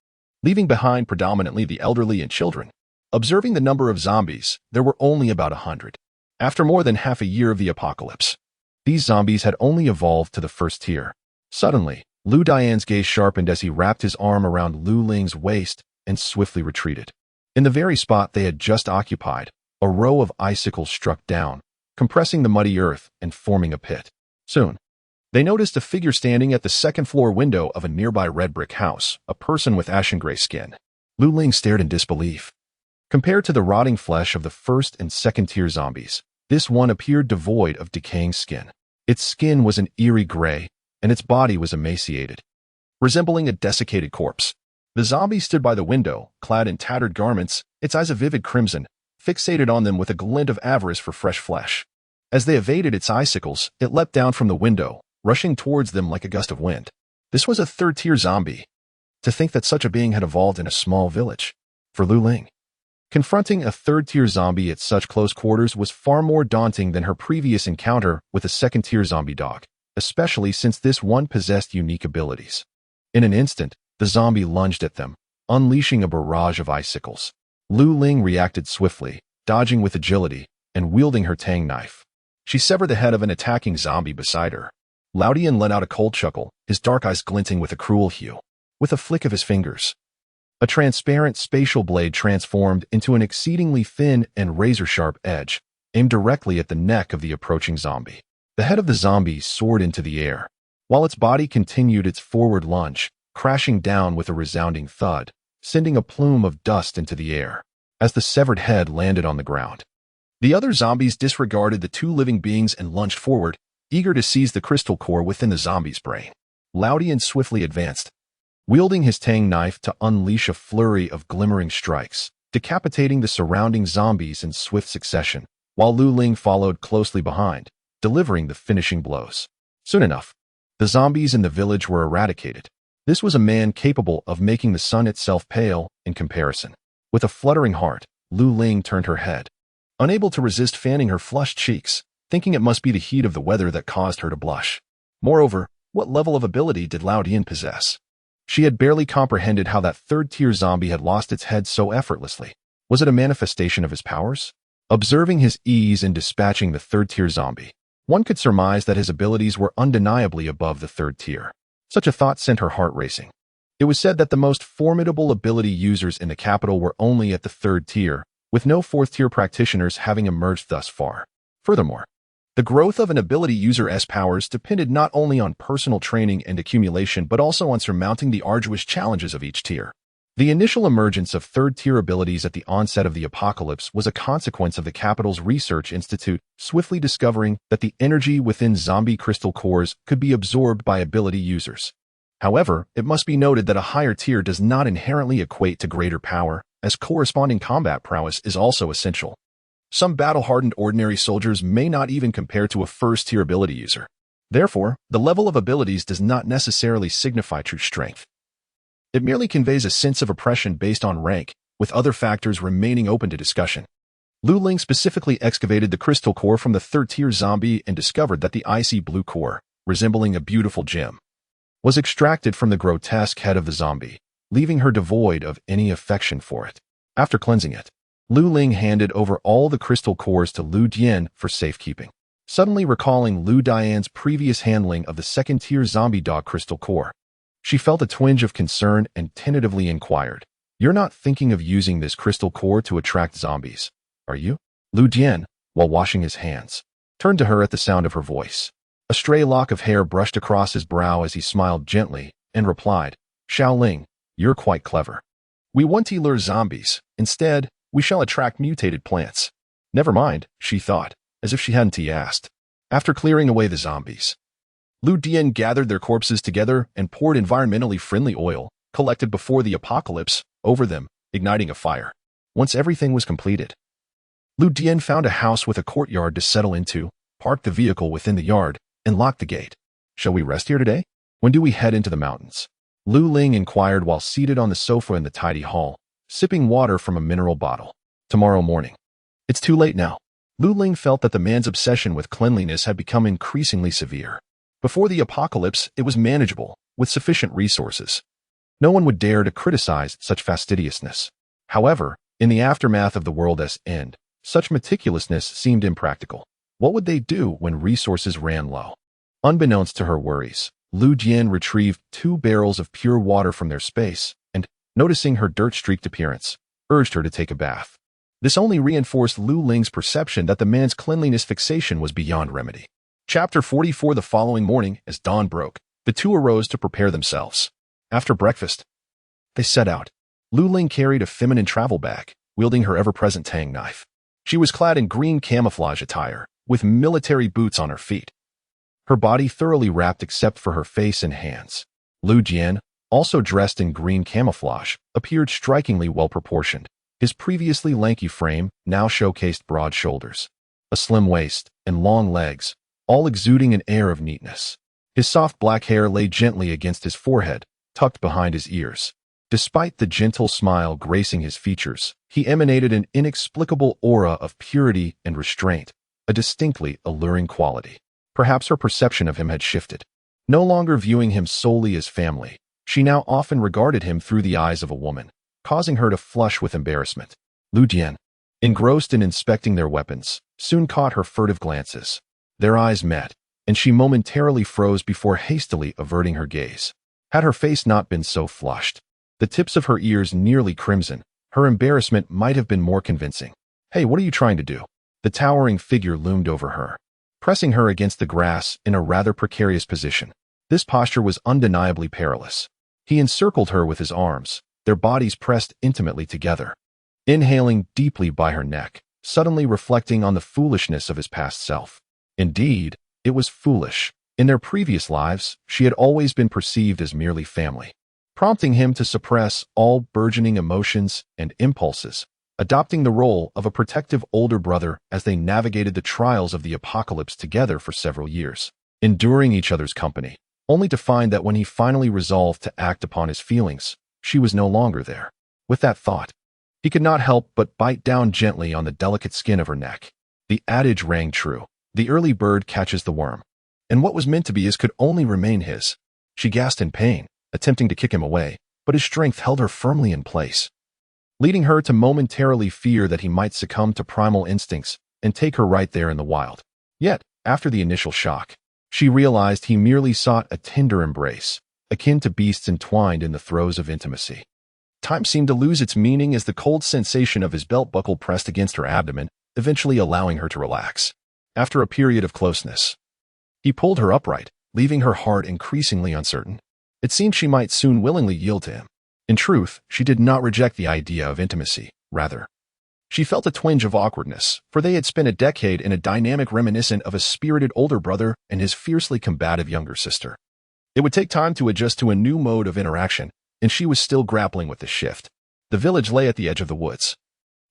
leaving behind predominantly the elderly and children. Observing the number of zombies, there were only about 100. After more than half a year of the apocalypse, these zombies had only evolved to the first tier. Suddenly, Lu Dian's gaze sharpened as he wrapped his arm around Lu Ling's waist and swiftly retreated. In the very spot they had just occupied, a row of icicles struck down, compressing the muddy earth and forming a pit. Soon, they noticed a figure standing at the second-floor window of a nearby red brick house, a person with ashen-gray skin. Lu Ling stared in disbelief. Compared to the rotting flesh of the first and second-tier zombies, this one appeared devoid of decaying skin. Its skin was an eerie gray, and its body was emaciated, resembling a desiccated corpse. The zombie stood by the window, clad in tattered garments, its eyes a vivid crimson, fixated on them with a glint of avarice for fresh flesh. As they evaded its icicles, it leapt down from the window, rushing towards them like a gust of wind. This was a third-tier zombie. To think that such a being had evolved in a small village. For Lu Ling, confronting a third-tier zombie at such close quarters was far more daunting than her previous encounter with a second-tier zombie dog, especially since this one possessed unique abilities. In an instant, the zombie lunged at them, unleashing a barrage of icicles. Lu Ling reacted swiftly, dodging with agility, and wielding her tang knife. She severed the head of an attacking zombie beside her. Lao Dian let out a cold chuckle, his dark eyes glinting with a cruel hue. With a flick of his fingers, a transparent spatial blade transformed into an exceedingly thin and razor-sharp edge, aimed directly at the neck of the approaching zombie. The head of the zombie soared into the air, while its body continued its forward lunge, crashing down with a resounding thud, sending a plume of dust into the air. As the severed head landed on the ground, the other zombies disregarded the two living beings and lunged forward, eager to seize the crystal core within the zombie's brain. Lao Dian swiftly advanced, wielding his tang knife to unleash a flurry of glimmering strikes, decapitating the surrounding zombies in swift succession, while Lu Ling followed closely behind, delivering the finishing blows. Soon enough, the zombies in the village were eradicated. This was a man capable of making the sun itself pale in comparison. With a fluttering heart, Lu Ling turned her head, unable to resist fanning her flushed cheeks, thinking it must be the heat of the weather that caused her to blush. Moreover, what level of ability did Lao Dian possess? She had barely comprehended how that third-tier zombie had lost its head so effortlessly. Was it a manifestation of his powers? Observing his ease in dispatching the third-tier zombie, one could surmise that his abilities were undeniably above the third tier. Such a thought sent her heart racing. It was said that the most formidable ability users in the capital were only at the third tier, with no fourth-tier practitioners having emerged thus far. Furthermore, the growth of an ability user's powers depended not only on personal training and accumulation but also on surmounting the arduous challenges of each tier. The initial emergence of third-tier abilities at the onset of the apocalypse was a consequence of the capital's research institute swiftly discovering that the energy within zombie crystal cores could be absorbed by ability users. However, it must be noted that a higher tier does not inherently equate to greater power, as corresponding combat prowess is also essential. Some battle-hardened ordinary soldiers may not even compare to a first-tier ability user. Therefore, the level of abilities does not necessarily signify true strength. It merely conveys a sense of oppression based on rank, with other factors remaining open to discussion. Lu Ling specifically excavated the crystal core from the third-tier zombie and discovered that the icy blue core, resembling a beautiful gem, was extracted from the grotesque head of the zombie, leaving her devoid of any affection for it. After cleansing it, Lu Ling handed over all the crystal cores to Lu Dian for safekeeping. Suddenly recalling Lu Dian's previous handling of the second-tier zombie dog crystal core, she felt a twinge of concern and tentatively inquired, "You're not thinking of using this crystal core to attract zombies, are you?" Lu Dian, while washing his hands, turned to her at the sound of her voice. A stray lock of hair brushed across his brow as he smiled gently and replied, "Xiao Ling, you're quite clever. We want to lure zombies. Instead, we shall attract mutated plants." Never mind, she thought, as if she hadn't asked. After clearing away the zombies, Lu Dian gathered their corpses together and poured environmentally friendly oil, collected before the apocalypse, over them, igniting a fire. Once everything was completed, Lu Dian found a house with a courtyard to settle into, parked the vehicle within the yard, and locked the gate. "Shall we rest here today? When do we head into the mountains?" Lu Ling inquired while seated on the sofa in the tidy hall, sipping water from a mineral bottle. "Tomorrow morning." "It's too late now." Lu Ling felt that the man's obsession with cleanliness had become increasingly severe. Before the apocalypse, it was manageable, with sufficient resources. No one would dare to criticize such fastidiousness. However, in the aftermath of the world's end, such meticulousness seemed impractical. What would they do when resources ran low? Unbeknownst to her worries, Lu Dian retrieved 2 barrels of pure water from their space and, noticing her dirt-streaked appearance, urged her to take a bath. This only reinforced Lu Ling's perception that the man's cleanliness fixation was beyond remedy. Chapter 44. The following morning, as dawn broke, the two arose to prepare themselves. After breakfast, they set out. Lu Ling carried a feminine travel bag, wielding her ever-present tang knife. She was clad in green camouflage attire, with military boots on her feet, her body thoroughly wrapped except for her face and hands. Lu Dian, also dressed in green camouflage, appeared strikingly well-proportioned. His previously lanky frame now showcased broad shoulders, a slim waist, and long legs, all exuding an air of neatness. His soft black hair lay gently against his forehead, tucked behind his ears. Despite the gentle smile gracing his features, he emanated an inexplicable aura of purity and restraint, a distinctly alluring quality. Perhaps her perception of him had shifted. No longer viewing him solely as family, she now often regarded him through the eyes of a woman, causing her to flush with embarrassment. Lu Dian, engrossed in inspecting their weapons, soon caught her furtive glances. Their eyes met, and she momentarily froze before hastily averting her gaze. Had her face not been so flushed, the tips of her ears nearly crimson, her embarrassment might have been more convincing. "Hey, what are you trying to do?" The towering figure loomed over her, pressing her against the grass in a rather precarious position. This posture was undeniably perilous. He encircled her with his arms, their bodies pressed intimately together. Inhaling deeply by her neck, suddenly reflecting on the foolishness of his past self. Indeed, it was foolish. In their previous lives, she had always been perceived as merely family, prompting him to suppress all burgeoning emotions and impulses, adopting the role of a protective older brother as they navigated the trials of the apocalypse together for several years, enduring each other's company, only to find that when he finally resolved to act upon his feelings, she was no longer there. With that thought, he could not help but bite down gently on the delicate skin of her neck. The adage rang true. The early bird catches the worm. And what was meant to be his could only remain his. She gasped in pain, attempting to kick him away, but his strength held her firmly in place, leading her to momentarily fear that he might succumb to primal instincts and take her right there in the wild. Yet, after the initial shock, she realized he merely sought a tender embrace, akin to beasts entwined in the throes of intimacy. Time seemed to lose its meaning as the cold sensation of his belt buckle pressed against her abdomen, eventually allowing her to relax. After a period of closeness, he pulled her upright, leaving her heart increasingly uncertain. It seemed she might soon willingly yield to him. In truth, she did not reject the idea of intimacy. Rather, she felt a twinge of awkwardness, for they had spent a decade in a dynamic reminiscent of a spirited older brother and his fiercely combative younger sister. It would take time to adjust to a new mode of interaction, and she was still grappling with the shift. The village lay at the edge of the woods,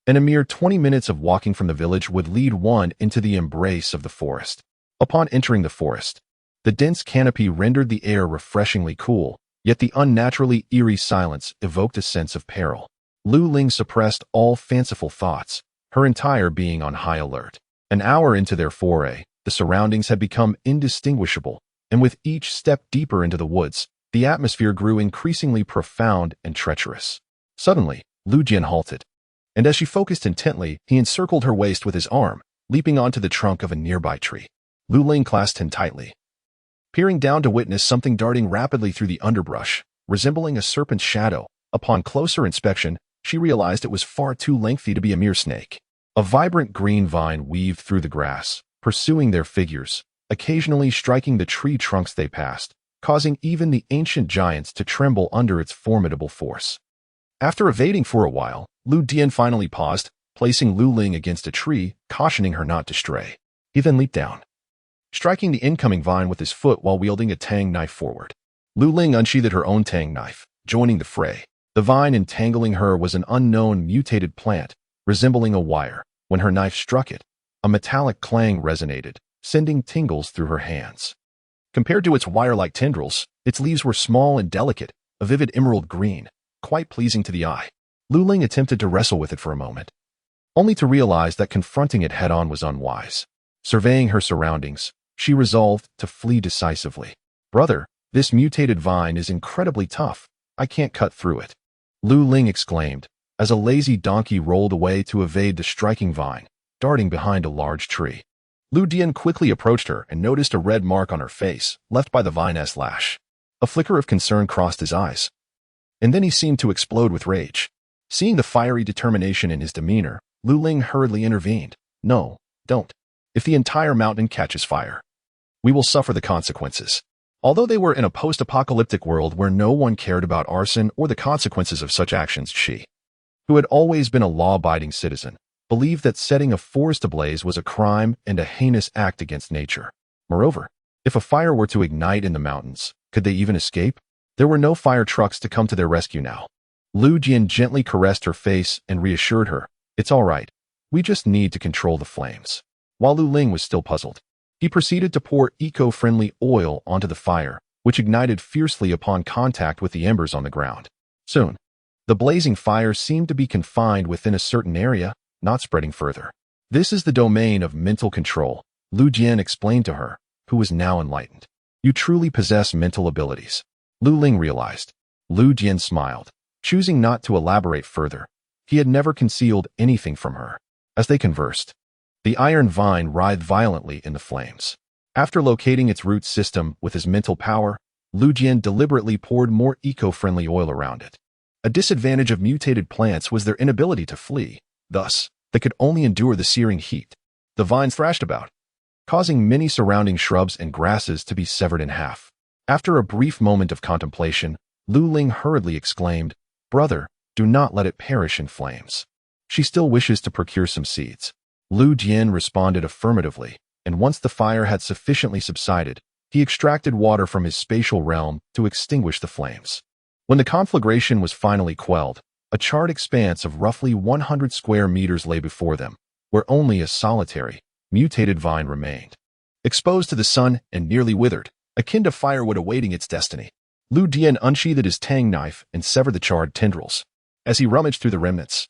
and a mere 20 minutes of walking from the village would lead one into the embrace of the forest. Upon entering the forest, the dense canopy rendered the air refreshingly cool, yet the unnaturally eerie silence evoked a sense of peril. Lu Ling suppressed all fanciful thoughts, her entire being on high alert. An hour into their foray, the surroundings had become indistinguishable, and with each step deeper into the woods, the atmosphere grew increasingly profound and treacherous. Suddenly, Lu Jian halted, and as she focused intently, he encircled her waist with his arm, leaping onto the trunk of a nearby tree. Lu Ling clasped him tightly, peering down to witness something darting rapidly through the underbrush, resembling a serpent's shadow. Upon closer inspection, she realized it was far too lengthy to be a mere snake. A vibrant green vine weaved through the grass, pursuing their figures, occasionally striking the tree trunks they passed, causing even the ancient giants to tremble under its formidable force. After evading for a while, Lu Dian finally paused, placing Lu Ling against a tree, cautioning her not to stray. He then leaped down, striking the incoming vine with his foot while wielding a tang knife forward. Lu Ling unsheathed her own tang knife, joining the fray. The vine entangling her was an unknown mutated plant, resembling a wire. When her knife struck it, a metallic clang resonated, sending tingles through her hands. Compared to its wire-like tendrils, its leaves were small and delicate, a vivid emerald green, quite pleasing to the eye. Lu Ling attempted to wrestle with it for a moment, only to realize that confronting it head-on was unwise. Surveying her surroundings, she resolved to flee decisively. "Brother, this mutated vine is incredibly tough. I can't cut through it," Lu Ling exclaimed, as a lazy donkey rolled away to evade the striking vine, darting behind a large tree. Lu Dian quickly approached her and noticed a red mark on her face, left by the vine's lash. A flicker of concern crossed his eyes, and then he seemed to explode with rage. Seeing the fiery determination in his demeanor, Lu Ling hurriedly intervened. "No, don't. If the entire mountain catches fire, we will suffer the consequences." Although they were in a post-apocalyptic world where no one cared about arson or the consequences of such actions, she, who had always been a law-abiding citizen, believed that setting a forest ablaze was a crime and a heinous act against nature. Moreover, if a fire were to ignite in the mountains, could they even escape? There were no fire trucks to come to their rescue now. Lu Jian gently caressed her face and reassured her, "It's all right. We just need to control the flames." While Lu Ling was still puzzled, he proceeded to pour eco-friendly oil onto the fire, which ignited fiercely upon contact with the embers on the ground. Soon, the blazing fire seemed to be confined within a certain area, not spreading further. "This is the domain of mental control," Lu Jian explained to her, who was now enlightened. "You truly possess mental abilities." Lu Ling realized. Lu Jian smiled, choosing not to elaborate further. He had never concealed anything from her. As they conversed, the iron vine writhed violently in the flames. After locating its root system with his mental power, Lu Jian deliberately poured more eco-friendly oil around it. A disadvantage of mutated plants was their inability to flee. Thus, they could only endure the searing heat. The vines thrashed about, causing many surrounding shrubs and grasses to be severed in half. After a brief moment of contemplation, Lu Ling hurriedly exclaimed, "Brother, do not let it perish in flames." She still wishes to procure some seeds. Lu Jian responded affirmatively, and once the fire had sufficiently subsided, he extracted water from his spatial realm to extinguish the flames. When the conflagration was finally quelled, a charred expanse of roughly 100 square meters lay before them, where only a solitary, mutated vine remained. Exposed to the sun and nearly withered, akin to firewood awaiting its destiny, Lu Dian unsheathed his tang knife and severed the charred tendrils. As he rummaged through the remnants,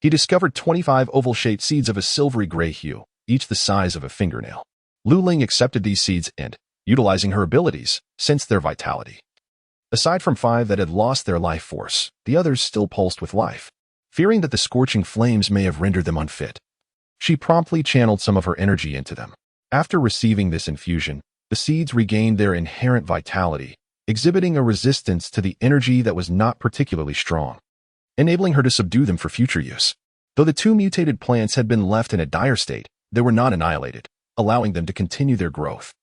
he discovered 25 oval-shaped seeds of a silvery gray hue, each the size of a fingernail. Lu Ling accepted these seeds and, utilizing her abilities, sensed their vitality. Aside from 5 that had lost their life force, the others still pulsed with life. Fearing that the scorching flames may have rendered them unfit, she promptly channeled some of her energy into them. After receiving this infusion, the seeds regained their inherent vitality, exhibiting a resistance to the energy that was not particularly strong, enabling her to subdue them for future use. Though the 2 mutated plants had been left in a dire state, they were not annihilated, allowing them to continue their growth,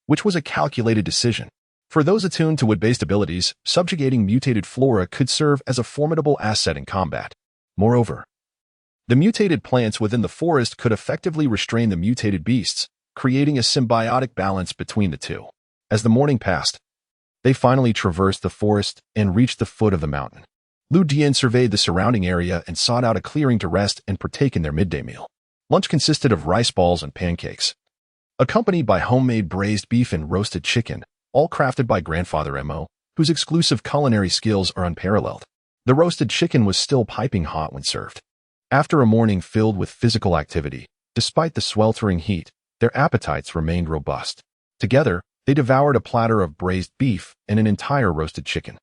which was a calculated decision. For those attuned to wood-based abilities, subjugating mutated flora could serve as a formidable asset in combat. Moreover, the mutated plants within the forest could effectively restrain the mutated beasts, creating a symbiotic balance between the two. As the morning passed, they finally traversed the forest and reached the foot of the mountain. Lu Dian surveyed the surrounding area and sought out a clearing to rest and partake in their midday meal. Lunch consisted of rice balls and pancakes, accompanied by homemade braised beef and roasted chicken, all crafted by Grandfather Mo, whose exclusive culinary skills are unparalleled. The roasted chicken was still piping hot when served, After a morning filled with physical activity, despite the sweltering heat, their appetites remained robust. Together, they devoured a platter of braised beef and an entire roasted chicken.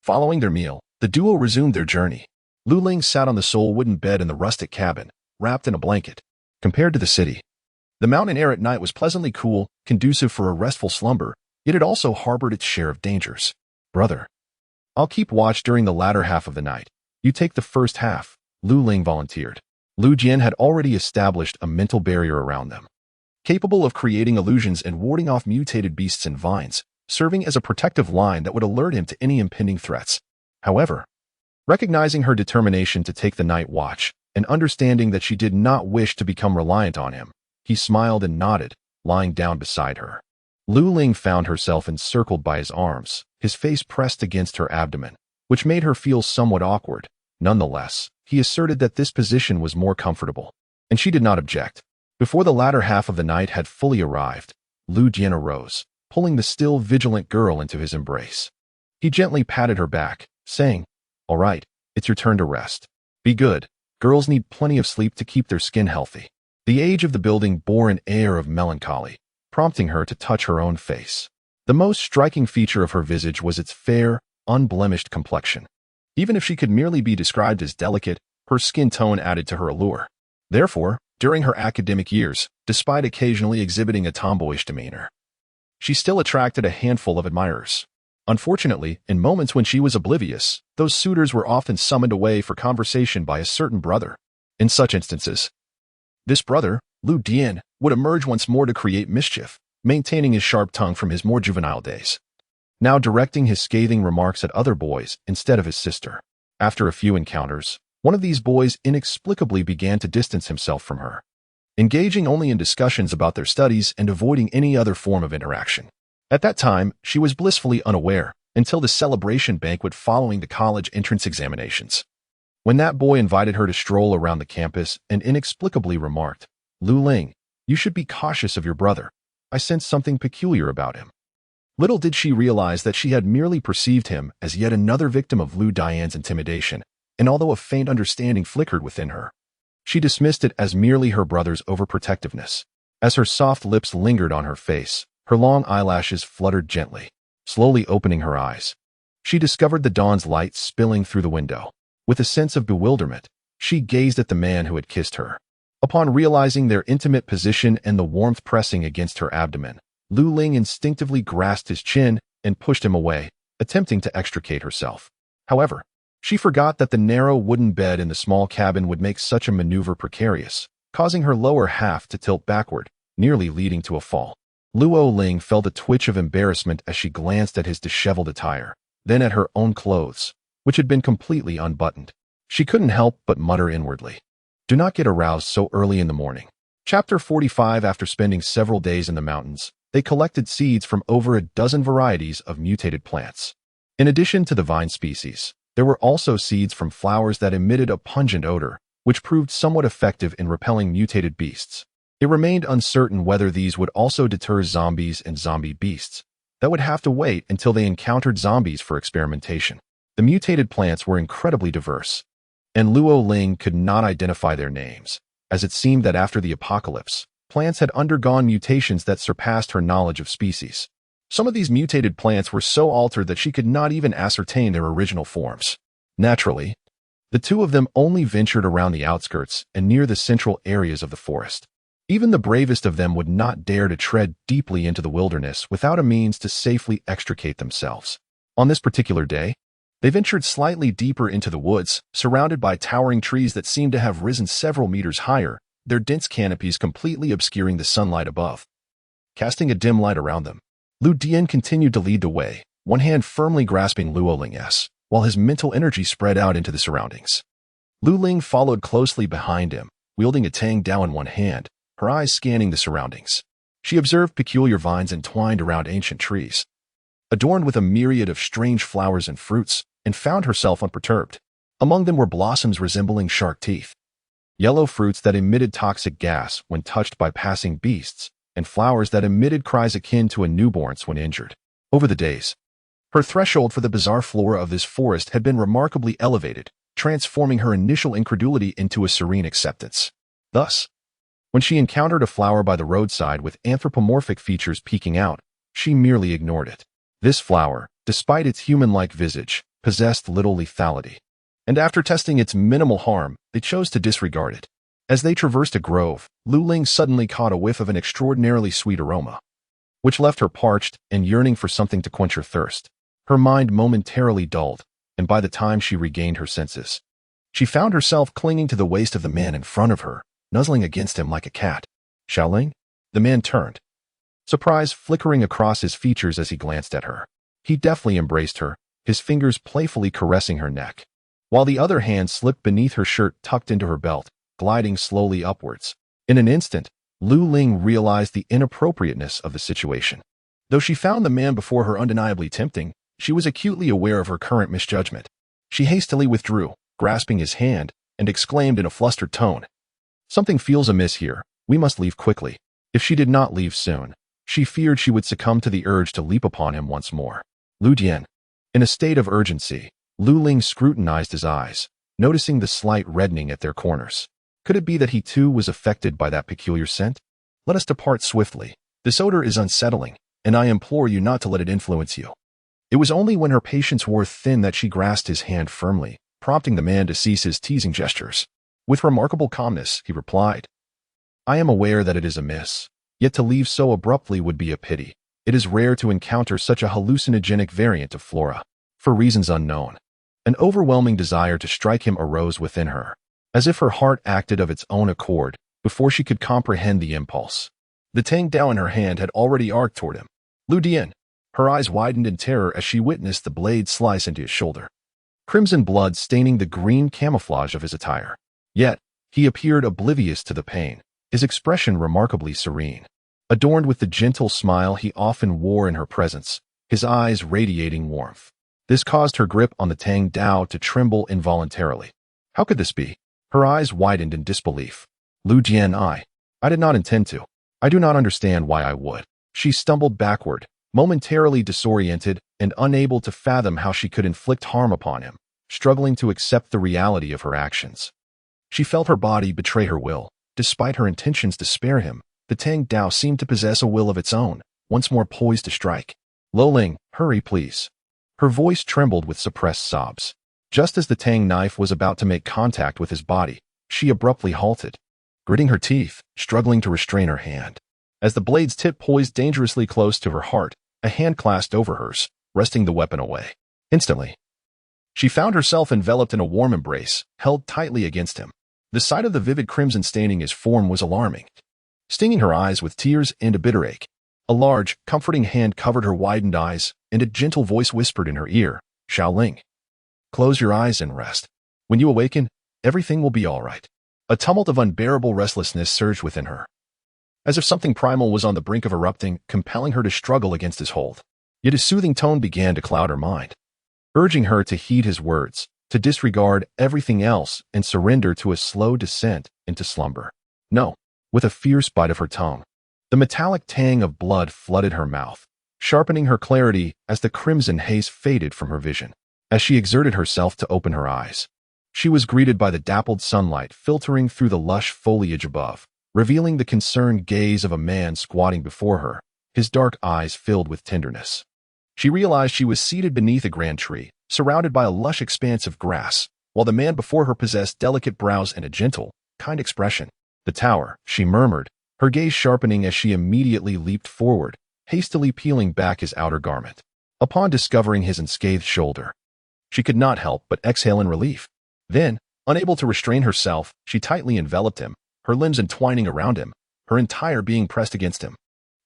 Following their meal, the duo resumed their journey. Lu Ling sat on the sole wooden bed in the rustic cabin, wrapped in a blanket. Compared to the city, the mountain air at night was pleasantly cool, conducive for a restful slumber, yet it also harbored its share of dangers. Brother, I'll keep watch during the latter half of the night. You take the first half, Lu Ling volunteered. Lu Jian had already established a mental barrier around them, capable of creating illusions and warding off mutated beasts and vines, serving as a protective line that would alert him to any impending threats. However, recognizing her determination to take the night watch, and understanding that she did not wish to become reliant on him, he smiled and nodded, lying down beside her. Lu Ling found herself encircled by his arms, his face pressed against her abdomen, which made her feel somewhat awkward. Nonetheless, he asserted that this position was more comfortable, and she did not object. Before the latter half of the night had fully arrived, Lu Jian arose, pulling the still vigilant girl into his embrace. He gently patted her back, saying, "All right, it's your turn to rest. Be good. Girls need plenty of sleep to keep their skin healthy." The age of the building bore an air of melancholy, prompting her to touch her own face. The most striking feature of her visage was its fair, unblemished complexion. Even if she could merely be described as delicate, her skin tone added to her allure. Therefore, during her academic years, despite occasionally exhibiting a tomboyish demeanor, she still attracted a handful of admirers. Unfortunately, in moments when she was oblivious, those suitors were often summoned away for conversation by a certain brother. In such instances, this brother, Lu Dian, would emerge once more to create mischief, maintaining his sharp tongue from his more juvenile days, now directing his scathing remarks at other boys instead of his sister. After a few encounters, one of these boys inexplicably began to distance himself from her, engaging only in discussions about their studies and avoiding any other form of interaction. At that time, she was blissfully unaware until the celebration banquet following the college entrance examinations, when that boy invited her to stroll around the campus and inexplicably remarked, "Lu Ling, you should be cautious of your brother. I sense something peculiar about him." Little did she realize that she had merely perceived him as yet another victim of Lu Dian's intimidation, and although a faint understanding flickered within her, she dismissed it as merely her brother's overprotectiveness. As her soft lips lingered on her face, her long eyelashes fluttered gently. Slowly opening her eyes, she discovered the dawn's light spilling through the window. With a sense of bewilderment, she gazed at the man who had kissed her. Upon realizing their intimate position and the warmth pressing against her abdomen, Lu Ling instinctively grasped his chin and pushed him away, attempting to extricate herself. However, she forgot that the narrow wooden bed in the small cabin would make such a maneuver precarious, causing her lower half to tilt backward, nearly leading to a fall. Luo Ling felt a twitch of embarrassment as she glanced at his disheveled attire, then at her own clothes, which had been completely unbuttoned. She couldn't help but mutter inwardly, "Do not get aroused so early in the morning." Chapter 45. After spending several days in the mountains, they collected seeds from over a dozen varieties of mutated plants. In addition to the vine species, there were also seeds from flowers that emitted a pungent odor, which proved somewhat effective in repelling mutated beasts. It remained uncertain whether these would also deter zombies and zombie beasts that would have to wait until they encountered zombies for experimentation. The mutated plants were incredibly diverse, and Luo Ling could not identify their names, as it seemed that after the apocalypse, plants had undergone mutations that surpassed her knowledge of species. Some of these mutated plants were so altered that she could not even ascertain their original forms. Naturally, the two of them only ventured around the outskirts and near the central areas of the forest. Even the bravest of them would not dare to tread deeply into the wilderness without a means to safely extricate themselves. On this particular day, they ventured slightly deeper into the woods, surrounded by towering trees that seemed to have risen several meters higher, their dense canopies completely obscuring the sunlight above, casting a dim light around them. Lu Dian continued to lead the way, one hand firmly grasping Luo Ling's, while his mental energy spread out into the surroundings. Lu Ling followed closely behind him, wielding a tang dao in one hand, her eyes scanning the surroundings. She observed peculiar vines entwined around ancient trees, adorned with a myriad of strange flowers and fruits, and found herself unperturbed. Among them were blossoms resembling shark teeth, yellow fruits that emitted toxic gas when touched by passing beasts, and flowers that emitted cries akin to a newborn's when injured. Over the days, her threshold for the bizarre flora of this forest had been remarkably elevated, transforming her initial incredulity into a serene acceptance. Thus, when she encountered a flower by the roadside with anthropomorphic features peeking out, she merely ignored it. This flower, despite its human-like visage, possessed little lethality. And after testing its minimal harm, they chose to disregard it. As they traversed a grove, Lu Ling suddenly caught a whiff of an extraordinarily sweet aroma, which left her parched and yearning for something to quench her thirst. Her mind momentarily dulled, and by the time she regained her senses, she found herself clinging to the waist of the man in front of her, nuzzling against him like a cat. Xiaoling? The man turned, surprise flickering across his features as he glanced at her. He deftly embraced her, his fingers playfully caressing her neck, while the other hand slipped beneath her shirt tucked into her belt, gliding slowly upwards. In an instant, Lu Ling realized the inappropriateness of the situation. Though she found the man before her undeniably tempting, she was acutely aware of her current misjudgment. She hastily withdrew, grasping his hand, and exclaimed in a flustered tone, "Something feels amiss here. We must leave quickly." If she did not leave soon, she feared she would succumb to the urge to leap upon him once more. Lu Dian. In a state of urgency, Lu Ling scrutinized his eyes, noticing the slight reddening at their corners. Could it be that he too was affected by that peculiar scent? Let us depart swiftly. This odor is unsettling, and I implore you not to let it influence you. It was only when her patience wore thin that she grasped his hand firmly, prompting the man to cease his teasing gestures. With remarkable calmness, he replied, "I am aware that it is amiss, yet to leave so abruptly would be a pity. It is rare to encounter such a hallucinogenic variant of flora." For reasons unknown, an overwhelming desire to strike him arose within her, as if her heart acted of its own accord before she could comprehend the impulse. The Tang Dao in her hand had already arced toward him. Lu Dian. Her eyes widened in terror as she witnessed the blade slice into his shoulder, crimson blood staining the green camouflage of his attire. Yet, he appeared oblivious to the pain, his expression remarkably serene, adorned with the gentle smile he often wore in her presence, his eyes radiating warmth. This caused her grip on the Tang Dao to tremble involuntarily. How could this be? Her eyes widened in disbelief. Lu Dian, I did not intend to. I do not understand why I would. She stumbled backward, momentarily disoriented and unable to fathom how she could inflict harm upon him, struggling to accept the reality of her actions. She felt her body betray her will. Despite her intentions to spare him, the Tang Dao seemed to possess a will of its own, once more poised to strike. Lo Ling, hurry please. Her voice trembled with suppressed sobs. Just as the Tang knife was about to make contact with his body, she abruptly halted, gritting her teeth, struggling to restrain her hand. As the blade's tip poised dangerously close to her heart, a hand clasped over hers, wresting the weapon away. Instantly, she found herself enveloped in a warm embrace, held tightly against him. The sight of the vivid crimson staining his form was alarming, stinging her eyes with tears and a bitter ache. A large, comforting hand covered her widened eyes, and a gentle voice whispered in her ear, "Xiaoling, close your eyes and rest. When you awaken, everything will be all right." A tumult of unbearable restlessness surged within her, as if something primal was on the brink of erupting, compelling her to struggle against his hold. Yet his soothing tone began to cloud her mind, urging her to heed his words, to disregard everything else and surrender to a slow descent into slumber. No, with a fierce bite of her tongue, the metallic tang of blood flooded her mouth, sharpening her clarity as the crimson haze faded from her vision. As she exerted herself to open her eyes, she was greeted by the dappled sunlight filtering through the lush foliage above, revealing the concerned gaze of a man squatting before her, his dark eyes filled with tenderness. She realized she was seated beneath a grand tree, surrounded by a lush expanse of grass, while the man before her possessed delicate brows and a gentle, kind expression. "The tower," she murmured, her gaze sharpening as she immediately leaped forward, hastily peeling back his outer garment. Upon discovering his unscathed shoulder, she could not help but exhale in relief. Then, unable to restrain herself, she tightly enveloped him, her limbs entwining around him, her entire being pressed against him.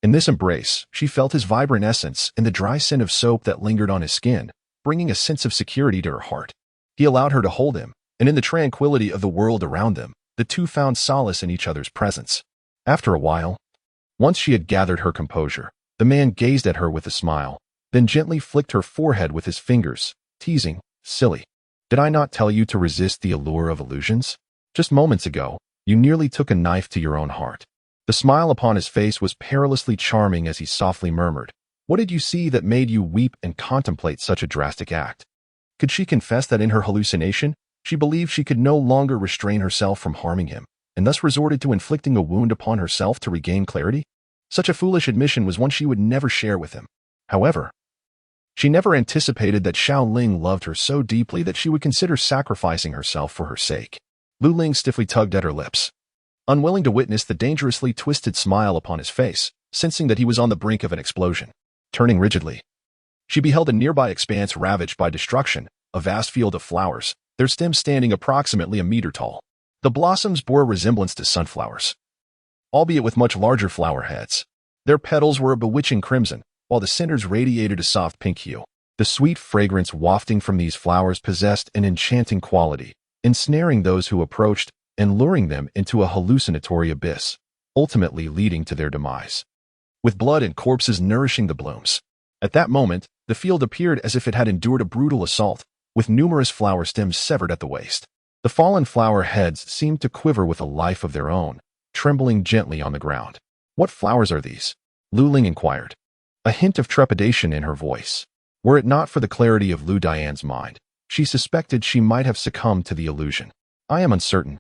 In this embrace, she felt his vibrant essence and the dry scent of soap that lingered on his skin, bringing a sense of security to her heart. He allowed her to hold him, and in the tranquility of the world around them, the two found solace in each other's presence. After a while, once she had gathered her composure, the man gazed at her with a smile, then gently flicked her forehead with his fingers, teasing, "Silly. Did I not tell you to resist the allure of illusions? Just moments ago, you nearly took a knife to your own heart." The smile upon his face was perilously charming as he softly murmured, "What did you see that made you weep and contemplate such a drastic act?" Could she confess that in her hallucination, She believed she could no longer restrain herself from harming him, and thus resorted to inflicting a wound upon herself to regain clarity. Such a foolish admission was one she would never share with him. However, she never anticipated that Xiaoling loved her so deeply that she would consider sacrificing herself for her sake. Lu Ling stiffly tugged at her lips, unwilling to witness the dangerously twisted smile upon his face, sensing that he was on the brink of an explosion. Turning rigidly, she beheld a nearby expanse ravaged by destruction, a vast field of flowers, their stems standing approximately a meter tall. The blossoms bore a resemblance to sunflowers, albeit with much larger flower heads. Their petals were a bewitching crimson, while the centers radiated a soft pink hue. The sweet fragrance wafting from these flowers possessed an enchanting quality, ensnaring those who approached and luring them into a hallucinatory abyss, ultimately leading to their demise. With blood and corpses nourishing the blooms. At that moment, the field appeared as if it had endured a brutal assault, with numerous flower stems severed at the waist. The fallen flower heads seemed to quiver with a life of their own, trembling gently on the ground. "What flowers are these?" Lu Ling inquired, a hint of trepidation in her voice. Were it not for the clarity of Lu Dian's mind, she suspected she might have succumbed to the illusion. "I am uncertain,"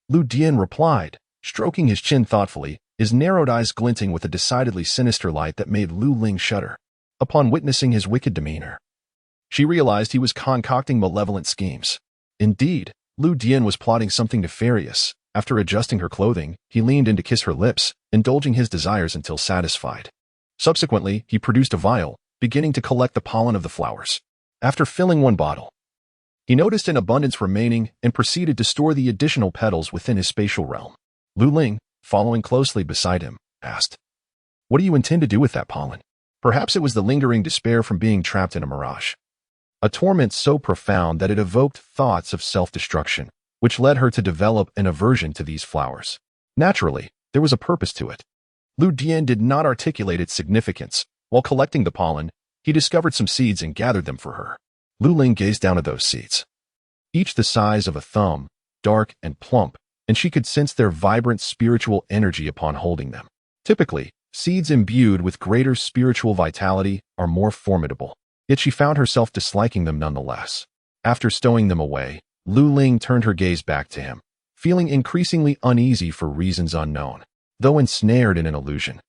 Lu Dian replied, stroking his chin thoughtfully, his narrowed eyes glinting with a decidedly sinister light that made Lu Ling shudder. Upon witnessing his wicked demeanor, she realized he was concocting malevolent schemes. Indeed, Lu Dian was plotting something nefarious. After adjusting her clothing, he leaned in to kiss her lips, indulging his desires until satisfied. Subsequently, he produced a vial, beginning to collect the pollen of the flowers. After filling one bottle, he noticed an abundance remaining and proceeded to store the additional petals within his spatial realm. Lu Ling, following closely beside him, asked, "What do you intend to do with that pollen?" Perhaps it was the lingering despair from being trapped in a mirage, a torment so profound that it evoked thoughts of self-destruction, which led her to develop an aversion to these flowers. Naturally, there was a purpose to it. Lu Dian did not articulate its significance. While collecting the pollen, he discovered some seeds and gathered them for her. Lu Ling gazed down at those seeds, each the size of a thumb, dark and plump, and she could sense their vibrant spiritual energy upon holding them. Typically, seeds imbued with greater spiritual vitality are more formidable, yet she found herself disliking them nonetheless. After stowing them away, Lu Ling turned her gaze back to him, feeling increasingly uneasy for reasons unknown. Though ensnared in an illusion,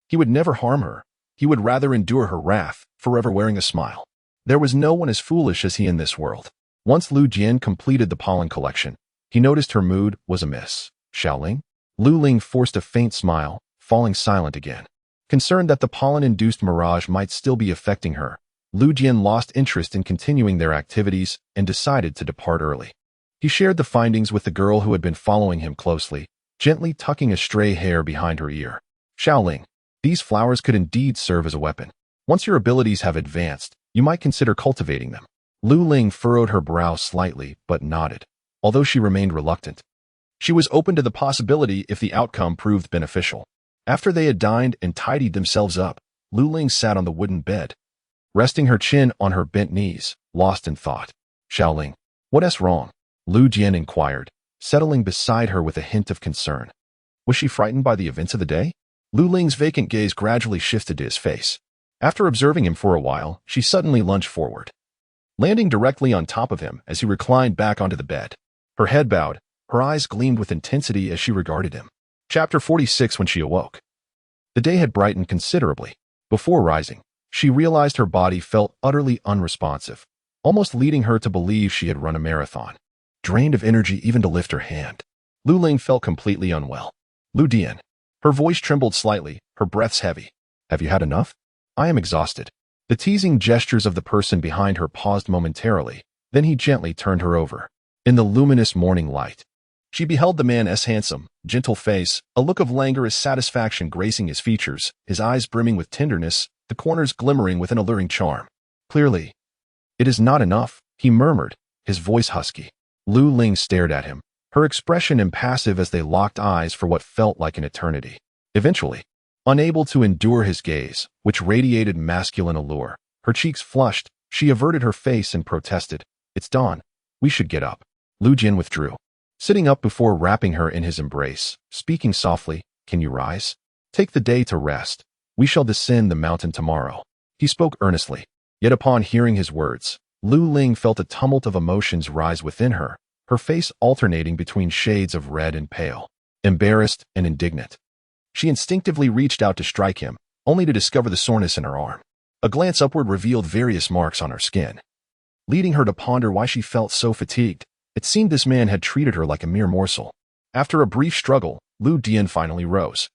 he would never harm her. He would rather endure her wrath, forever wearing a smile. There was no one as foolish as he in this world. Once Lu Dian completed the pollen collection, he noticed her mood was amiss. "Xiaoling?" Lu Ling forced a faint smile, falling silent again. Concerned that the pollen-induced mirage might still be affecting her, Lu Dian lost interest in continuing their activities and decided to depart early. He shared the findings with the girl who had been following him closely, gently tucking a stray hair behind her ear. "Xiaoling, these flowers could indeed serve as a weapon. Once your abilities have advanced, you might consider cultivating them." Lu Ling furrowed her brow slightly but nodded, although she remained reluctant. She was open to the possibility if the outcome proved beneficial. After they had dined and tidied themselves up, Lu Ling sat on the wooden bed, resting her chin on her bent knees, lost in thought. "Xiaoling, what's wrong?" Lu Dian inquired, settling beside her with a hint of concern. Was she frightened by the events of the day? Lu Ling's vacant gaze gradually shifted to his face. After observing him for a while, she suddenly lunged forward, landing directly on top of him as he reclined back onto the bed. Her head bowed, her eyes gleamed with intensity as she regarded him. Chapter 46. When she awoke, the day had brightened considerably. Before rising, she realized her body felt utterly unresponsive, almost leading her to believe she had run a marathon. Drained of energy even to lift her hand, Lu Ling felt completely unwell. "Lu Dian." Her voice trembled slightly, her breaths heavy. "Have you had enough?" "I am exhausted." The teasing gestures of the person behind her paused momentarily, then he gently turned her over. In the luminous morning light, she beheld the man's handsome, gentle face, a look of languorous satisfaction gracing his features, his eyes brimming with tenderness, the corners glimmering with an alluring charm. "Clearly, it is not enough," he murmured, his voice husky. Lu Ling stared at him, her expression impassive as they locked eyes for what felt like an eternity. Eventually, unable to endure his gaze, which radiated masculine allure, her cheeks flushed, she averted her face and protested, "It's dawn. We should get up." Lu Dian withdrew, sitting up before wrapping her in his embrace, speaking softly, "Can you rise? Take the day to rest. We shall descend the mountain tomorrow." He spoke earnestly, yet upon hearing his words, Lu Ling felt a tumult of emotions rise within her her face alternating between shades of red and pale, embarrassed and indignant. She instinctively reached out to strike him, only to discover the soreness in her arm. A glance upward revealed various marks on her skin, leading her to ponder why she felt so fatigued. It seemed this man had treated her like a mere morsel. After a brief struggle, Lu Dian finally rose,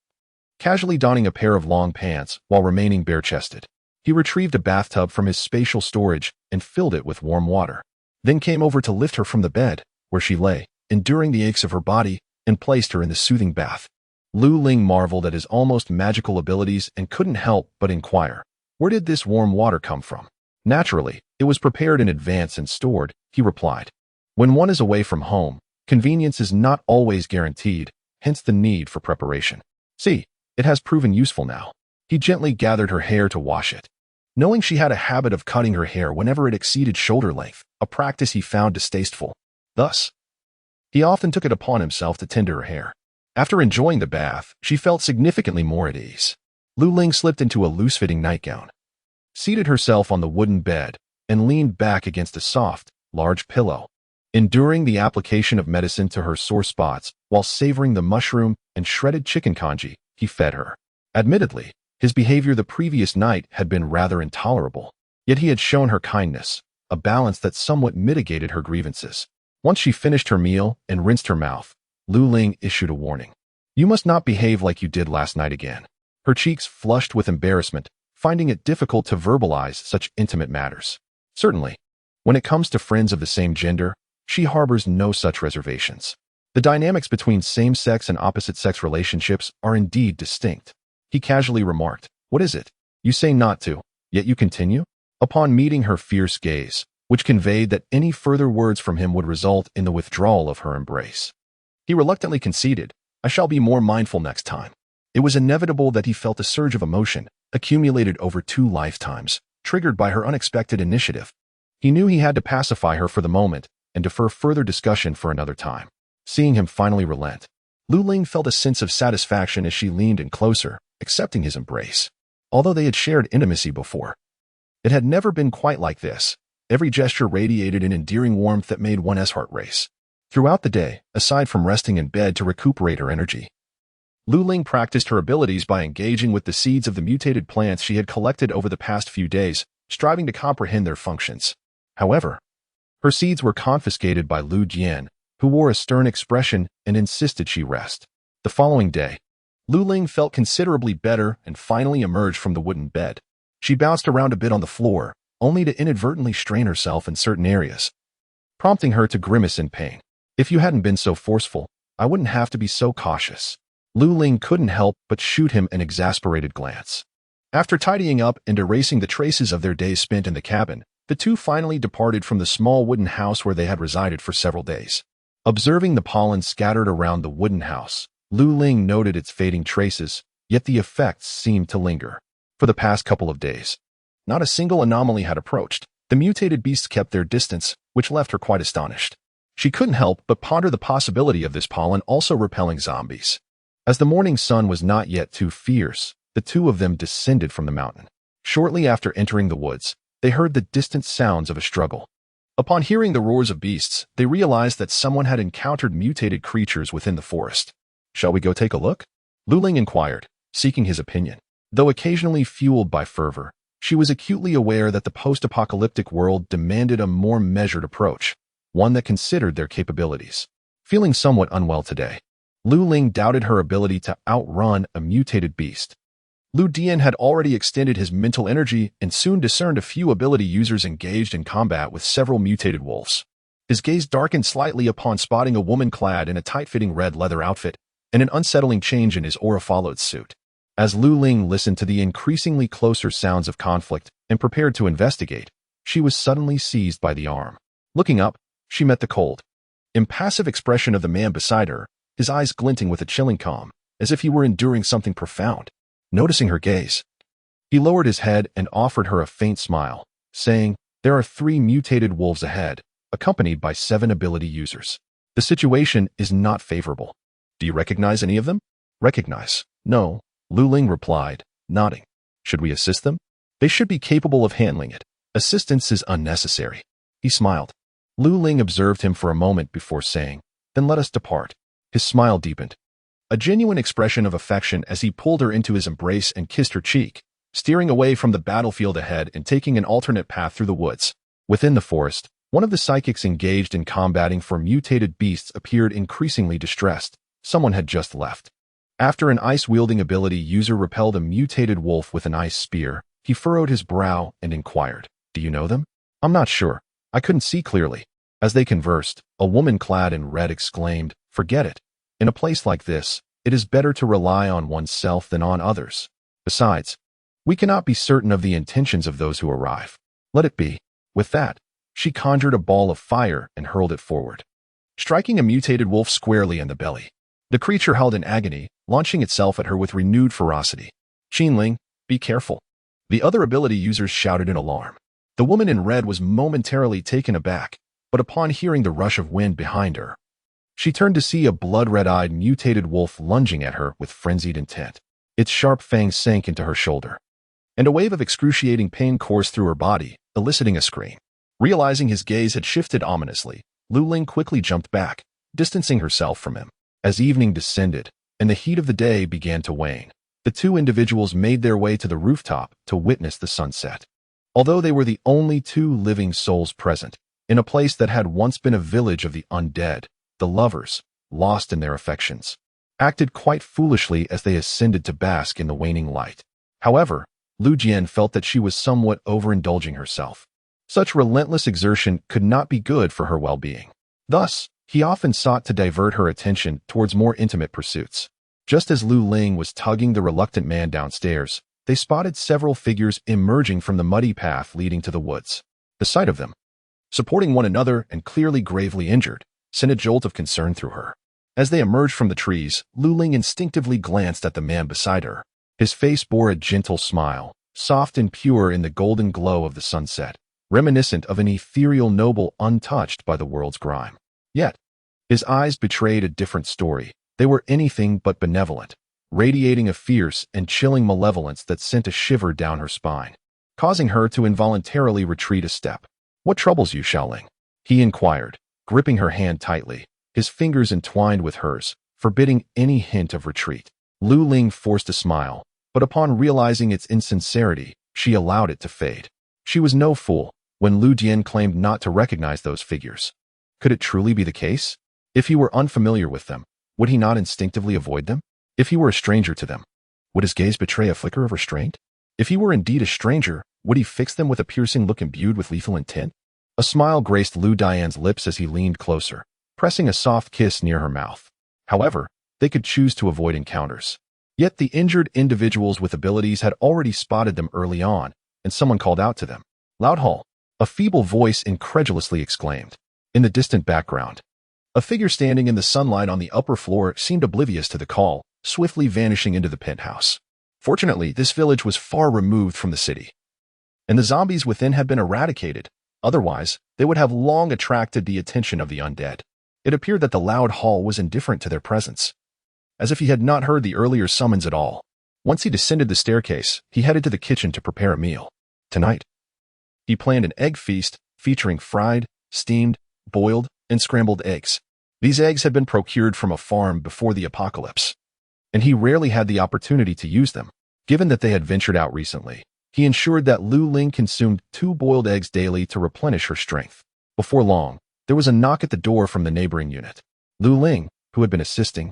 casually donning a pair of long pants while remaining bare-chested. He retrieved a bathtub from his spatial storage and filled it with warm water, then came over to lift her from the bed, where she lay, enduring the aches of her body, and placed her in the soothing bath. Lu Ling marveled at his almost magical abilities and couldn't help but inquire, where did this warm water come from? Naturally, it was prepared in advance and stored, he replied. When one is away from home, convenience is not always guaranteed, hence the need for preparation. See, it has proven useful now. He gently gathered her hair to wash it, knowing she had a habit of cutting her hair whenever it exceeded shoulder length, a practice he found distasteful. Thus, he often took it upon himself to tend to her hair. After enjoying the bath, she felt significantly more at ease. Lu Ling slipped into a loose-fitting nightgown, seated herself on the wooden bed, and leaned back against a soft, large pillow, enduring the application of medicine to her sore spots while savoring the mushroom and shredded chicken congee he fed her. Admittedly, his behavior the previous night had been rather intolerable, yet he had shown her kindness, a balance that somewhat mitigated her grievances. Once she finished her meal and rinsed her mouth, Lu Ling issued a warning. You must not behave like you did last night again. Her cheeks flushed with embarrassment, finding it difficult to verbalize such intimate matters. Certainly, when it comes to friends of the same gender, she harbors no such reservations. The dynamics between same-sex and opposite-sex relationships are indeed distinct. He casually remarked, What is it? You say not to, yet you continue? Upon meeting her fierce gaze, which conveyed that any further words from him would result in the withdrawal of her embrace, he reluctantly conceded, I shall be more mindful next time. It was inevitable that he felt a surge of emotion, accumulated over 2 lifetimes, triggered by her unexpected initiative. He knew he had to pacify her for the moment and defer further discussion for another time. Seeing him finally relent, Lu Ling felt a sense of satisfaction as she leaned in closer, accepting his embrace. Although they had shared intimacy before, it had never been quite like this. Every gesture radiated an endearing warmth that made one's heart race. Throughout the day, aside from resting in bed to recuperate her energy, Lu Ling practiced her abilities by engaging with the seeds of the mutated plants she had collected over the past few days, striving to comprehend their functions. However, her seeds were confiscated by Lu Dian, who wore a stern expression and insisted she rest. The following day, Lu Ling felt considerably better and finally emerged from the wooden bed. She bounced around a bit on the floor, only to inadvertently strain herself in certain areas, prompting her to grimace in pain. If you hadn't been so forceful, I wouldn't have to be so cautious. Lu Ling couldn't help but shoot him an exasperated glance. After tidying up and erasing the traces of their days spent in the cabin, the two finally departed from the small wooden house where they had resided for several days. Observing the pollen scattered around the wooden house, Lu Ling noted its fading traces, yet the effects seemed to linger. For the past couple of days, not a single anomaly had approached. The mutated beasts kept their distance, which left her quite astonished. She couldn't help but ponder the possibility of this pollen also repelling zombies. As the morning sun was not yet too fierce, the two of them descended from the mountain. Shortly after entering the woods, they heard the distant sounds of a struggle. Upon hearing the roars of beasts, they realized that someone had encountered mutated creatures within the forest. Shall we go take a look? Lu Ling inquired, seeking his opinion. Though occasionally fueled by fervor, she was acutely aware that the post-apocalyptic world demanded a more measured approach, one that considered their capabilities. Feeling somewhat unwell today, Lu Ling doubted her ability to outrun a mutated beast. Lu Dian had already extended his mental energy and soon discerned a few ability users engaged in combat with several mutated wolves. His gaze darkened slightly upon spotting a woman clad in a tight-fitting red leather outfit, and an unsettling change in his aura-followed suit. As Lu Ling listened to the increasingly closer sounds of conflict and prepared to investigate, she was suddenly seized by the arm. Looking up, she met the cold, impassive expression of the man beside her, his eyes glinting with a chilling calm, as if he were enduring something profound. Noticing her gaze, he lowered his head and offered her a faint smile, saying, There are 3 mutated wolves ahead, accompanied by 7 ability users. The situation is not favorable. Do you recognize any of them? Recognize? No, Lu Ling replied, nodding. Should we assist them? They should be capable of handling it. Assistance is unnecessary. He smiled. Lu Ling observed him for a moment before saying, "Then let us depart." His smile deepened, a genuine expression of affection as he pulled her into his embrace and kissed her cheek, steering away from the battlefield ahead and taking an alternate path through the woods. Within the forest, one of the psychics engaged in combating for mutated beasts appeared increasingly distressed. Someone had just left. After an ice-wielding ability user repelled a mutated wolf with an ice spear, he furrowed his brow and inquired, "Do you know them?" "I'm not sure. I couldn't see clearly." As they conversed, a woman clad in red exclaimed, "Forget it. In a place like this, it is better to rely on oneself than on others. Besides, we cannot be certain of the intentions of those who arrive. Let it be." With that, she conjured a ball of fire and hurled it forward, striking a mutated wolf squarely in the belly. The creature held in agony, launching itself at her with renewed ferocity. "Qinling, be careful." The other ability users shouted in alarm. The woman in red was momentarily taken aback, but upon hearing the rush of wind behind her, she turned to see a blood-red-eyed mutated wolf lunging at her with frenzied intent. Its sharp fangs sank into her shoulder, and a wave of excruciating pain coursed through her body, eliciting a scream. Realizing his gaze had shifted ominously, Lu Ling quickly jumped back, distancing herself from him. As evening descended, and the heat of the day began to wane, the two individuals made their way to the rooftop to witness the sunset. Although they were the only two living souls present, in a place that had once been a village of the undead, the lovers, lost in their affections, acted quite foolishly as they ascended to bask in the waning light. However, Lu Jian felt that she was somewhat overindulging herself. Such relentless exertion could not be good for her well-being. Thus, he often sought to divert her attention towards more intimate pursuits. Just as Lu Ling was tugging the reluctant man downstairs, they spotted several figures emerging from the muddy path leading to the woods. The sight of them, supporting one another and clearly gravely injured, sent a jolt of concern through her. As they emerged from the trees, Lu Ling instinctively glanced at the man beside her. His face bore a gentle smile, soft and pure in the golden glow of the sunset, reminiscent of an ethereal noble untouched by the world's grime. Yet, his eyes betrayed a different story. They were anything but benevolent, radiating a fierce and chilling malevolence that sent a shiver down her spine, causing her to involuntarily retreat a step. "What troubles you, Xiaoling?" he inquired, gripping her hand tightly, his fingers entwined with hers, forbidding any hint of retreat. Lu Ling forced a smile, but upon realizing its insincerity, she allowed it to fade. She was no fool when Lu Jian claimed not to recognize those figures. Could it truly be the case? If he were unfamiliar with them, would he not instinctively avoid them? If he were a stranger to them, would his gaze betray a flicker of restraint? If he were indeed a stranger, would he fix them with a piercing look imbued with lethal intent? A smile graced Lu Dian's lips as he leaned closer, pressing a soft kiss near her mouth. However, they could choose to avoid encounters. Yet the injured individuals with abilities had already spotted them early on, and someone called out to them. "Loud Hall!" a feeble voice incredulously exclaimed. In the distant background, a figure standing in the sunlight on the upper floor seemed oblivious to the call, swiftly vanishing into the penthouse. Fortunately, this village was far removed from the city, and the zombies within had been eradicated. Otherwise, they would have long attracted the attention of the undead. It appeared that the Loud Hall was indifferent to their presence, as if he had not heard the earlier summons at all. Once he descended the staircase, he headed to the kitchen to prepare a meal. Tonight, he planned an egg feast featuring fried, steamed, boiled, and scrambled eggs. These eggs had been procured from a farm before the apocalypse, and he rarely had the opportunity to use them. Given that they had ventured out recently, he ensured that Lu Ling consumed 2 boiled eggs daily to replenish her strength. Before long, there was a knock at the door from the neighboring unit. Lu Ling, who had been assisting,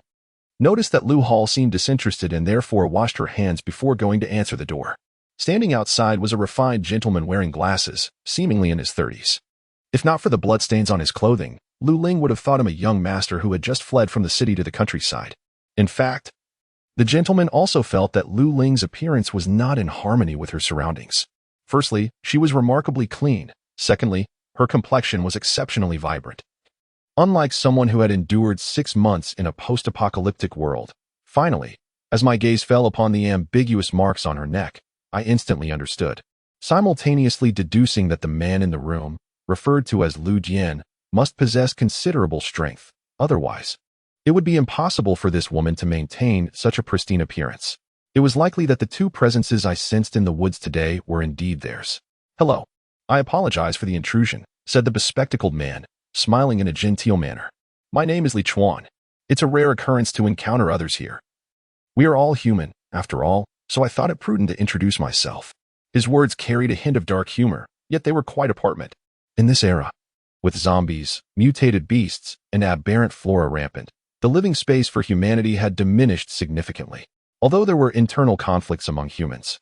noticed that Lu Hall seemed disinterested and therefore washed her hands before going to answer the door. Standing outside was a refined gentleman wearing glasses, seemingly in his 30s. If not for the bloodstains on his clothing, Lu Ling would have thought him a young master who had just fled from the city to the countryside. In fact, the gentleman also felt that Lu Ling's appearance was not in harmony with her surroundings. Firstly, she was remarkably clean. Secondly, her complexion was exceptionally vibrant. Unlike someone who had endured 6 months in a post-apocalyptic world. Finally, as my gaze fell upon the ambiguous marks on her neck, I instantly understood, simultaneously deducing that the man in the room, referred to as Lu Jian, must possess considerable strength. Otherwise, it would be impossible for this woman to maintain such a pristine appearance. It was likely that the 2 presences I sensed in the woods today were indeed theirs. "Hello. I apologize for the intrusion," said the bespectacled man, smiling in a genteel manner. My name is Li Yuan. It's a rare occurrence to encounter others here. We are all human, after all, so I thought it prudent to introduce myself. His words carried a hint of dark humor, yet they were quite apparent. In this era, with zombies, mutated beasts, and aberrant flora rampant, the living space for humanity had diminished significantly, although there were internal conflicts among humans.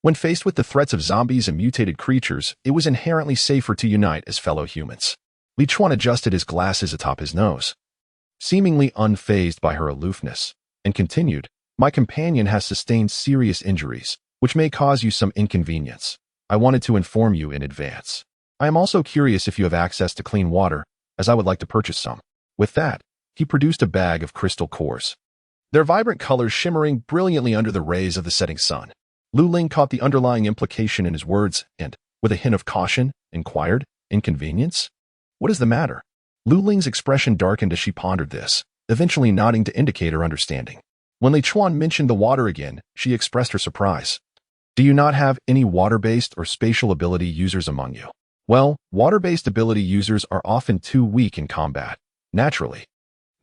When faced with the threats of zombies and mutated creatures, it was inherently safer to unite as fellow humans. Li Yuan adjusted his glasses atop his nose, seemingly unfazed by her aloofness, and continued, "My companion has sustained serious injuries, which may cause you some inconvenience. I wanted to inform you in advance. I am also curious if you have access to clean water, as I would like to purchase some." With that, he produced a bag of crystal cores, their vibrant colors shimmering brilliantly under the rays of the setting sun. Lu Ling caught the underlying implication in his words and, with a hint of caution, inquired, "Inconvenience? What is the matter?" Lu Ling's expression darkened as she pondered this, eventually nodding to indicate her understanding. When Li Yuan mentioned the water again, she expressed her surprise. "Do you not have any water-based or spatial ability users among you?" Well, water-based ability users are often too weak in combat. Naturally,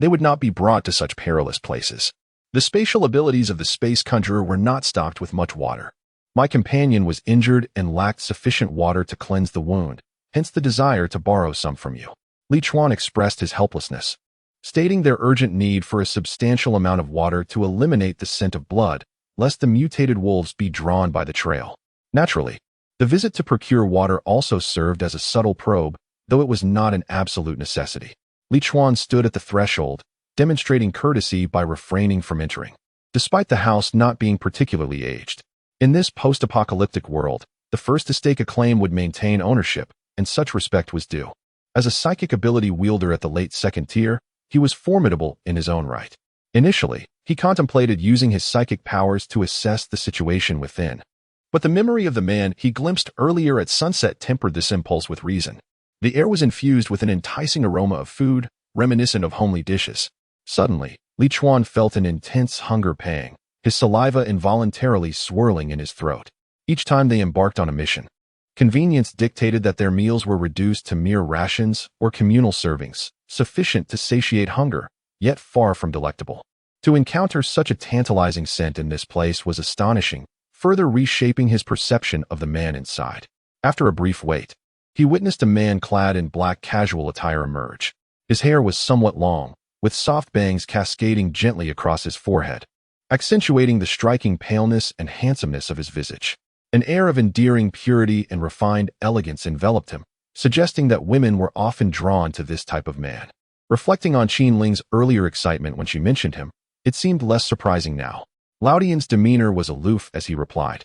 they would not be brought to such perilous places. The spatial abilities of the space conjurer were not stocked with much water. My companion was injured and lacked sufficient water to cleanse the wound, hence the desire to borrow some from you. Li Yuan expressed his helplessness, stating their urgent need for a substantial amount of water to eliminate the scent of blood, lest the mutated wolves be drawn by the trail. Naturally, the visit to procure water also served as a subtle probe, though it was not an absolute necessity. Li Yuan stood at the threshold, demonstrating courtesy by refraining from entering, despite the house not being particularly aged. In this post-apocalyptic world, the first to stake a claim would maintain ownership, and such respect was due. As a psychic ability wielder at the late second tier, he was formidable in his own right. Initially, he contemplated using his psychic powers to assess the situation within. But the memory of the man he glimpsed earlier at sunset tempered this impulse with reason. The air was infused with an enticing aroma of food, reminiscent of homely dishes. Suddenly, Li Yuan felt an intense hunger pang, his saliva involuntarily swirling in his throat. Each time they embarked on a mission, convenience dictated that their meals were reduced to mere rations or communal servings, sufficient to satiate hunger, yet far from delectable. To encounter such a tantalizing scent in this place was astonishing, further reshaping his perception of the man inside. After a brief wait, he witnessed a man clad in black casual attire emerge. His hair was somewhat long, with soft bangs cascading gently across his forehead, accentuating the striking paleness and handsomeness of his visage. An air of endearing purity and refined elegance enveloped him, suggesting that women were often drawn to this type of man. Reflecting on Qin Ling's earlier excitement when she mentioned him, it seemed less surprising now. Laudian's demeanor was aloof as he replied,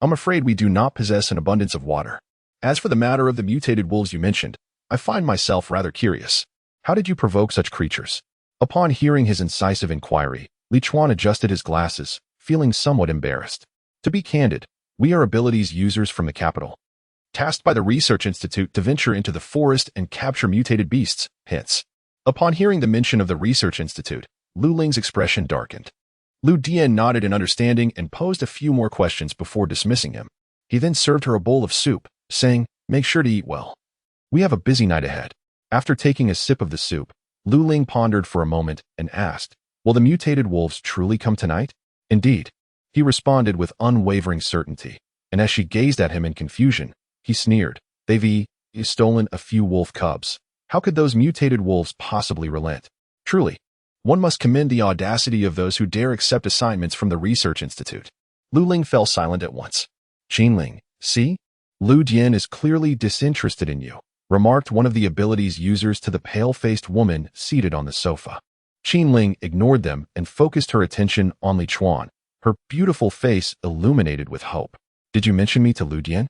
"I'm afraid we do not possess an abundance of water. As for the matter of the mutated wolves you mentioned, I find myself rather curious. How did you provoke such creatures?" Upon hearing his incisive inquiry, Li Yuan adjusted his glasses, feeling somewhat embarrassed. "To be candid, we are abilities users from the capital, tasked by the Research Institute to venture into the forest and capture mutated beasts, hence." Upon hearing the mention of the Research Institute, Lu Ling's expression darkened. Lu Dian nodded in understanding and posed a few more questions before dismissing him. He then served her a bowl of soup, saying, "Make sure to eat well. We have a busy night ahead." After taking a sip of the soup, Lu Ling pondered for a moment and asked, "Will the mutated wolves truly come tonight?" "Indeed," he responded with unwavering certainty, and as she gazed at him in confusion, he sneered, "They've stolen a few wolf cubs. How could those mutated wolves possibly relent? Truly, one must commend the audacity of those who dare accept assignments from the Research Institute." Lu Ling fell silent at once. "Qin Ling, see? Lu Dian is clearly disinterested in you," remarked one of the abilities users to the pale-faced woman seated on the sofa. Qin Ling ignored them and focused her attention on Li Yuan, her beautiful face illuminated with hope. "Did you mention me to Lu Dian?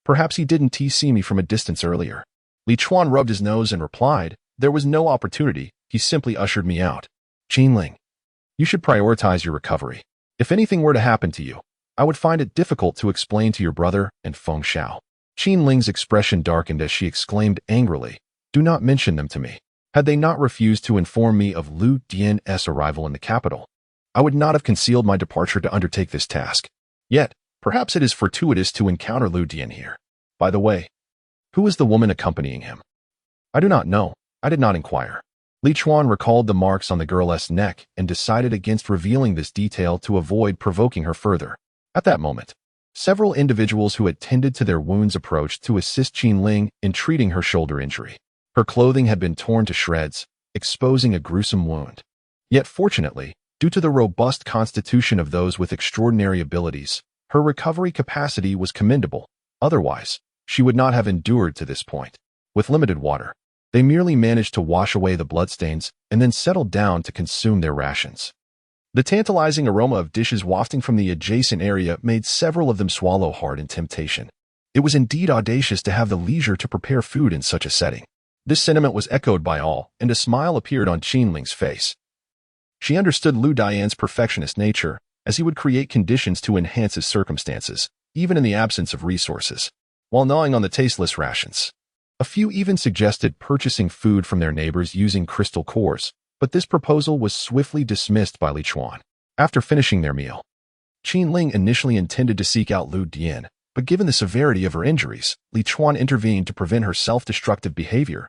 Perhaps he didn't see me from a distance earlier." Li Yuan rubbed his nose and replied, "There was no opportunity, he simply ushered me out." "Qin Ling, you should prioritize your recovery. If anything were to happen to you, I would find it difficult to explain to your brother and Feng Xiao." Qin Ling's expression darkened as she exclaimed angrily, "Do not mention them to me. Had they not refused to inform me of Lu Dian's arrival in the capital, I would not have concealed my departure to undertake this task. Yet, perhaps it is fortuitous to encounter Lu Dian here. By the way, who is the woman accompanying him?" "I do not know. I did not inquire. Li Chuan recalled the marks on the girl's neck and decided against revealing this detail to avoid provoking her further. At that moment, several individuals who had tended to their wounds approached to assist Qin Ling in treating her shoulder injury. Her clothing had been torn to shreds, exposing a gruesome wound. Yet fortunately, due to the robust constitution of those with extraordinary abilities, her recovery capacity was commendable. Otherwise, she would not have endured to this point. With limited water, they merely managed to wash away the bloodstains and then settled down to consume their rations. The tantalizing aroma of dishes wafting from the adjacent area made several of them swallow hard in temptation. It was indeed audacious to have the leisure to prepare food in such a setting. This sentiment was echoed by all, and a smile appeared on Qin Ling's face. She understood Lu Dian's perfectionist nature, as he would create conditions to enhance his circumstances, even in the absence of resources, while gnawing on the tasteless rations. A few even suggested purchasing food from their neighbors using crystal cores, but this proposal was swiftly dismissed by Li Chuan. After finishing their meal, Qin Ling initially intended to seek out Lu Dian, but given the severity of her injuries, Li Chuan intervened to prevent her self-destructive behavior,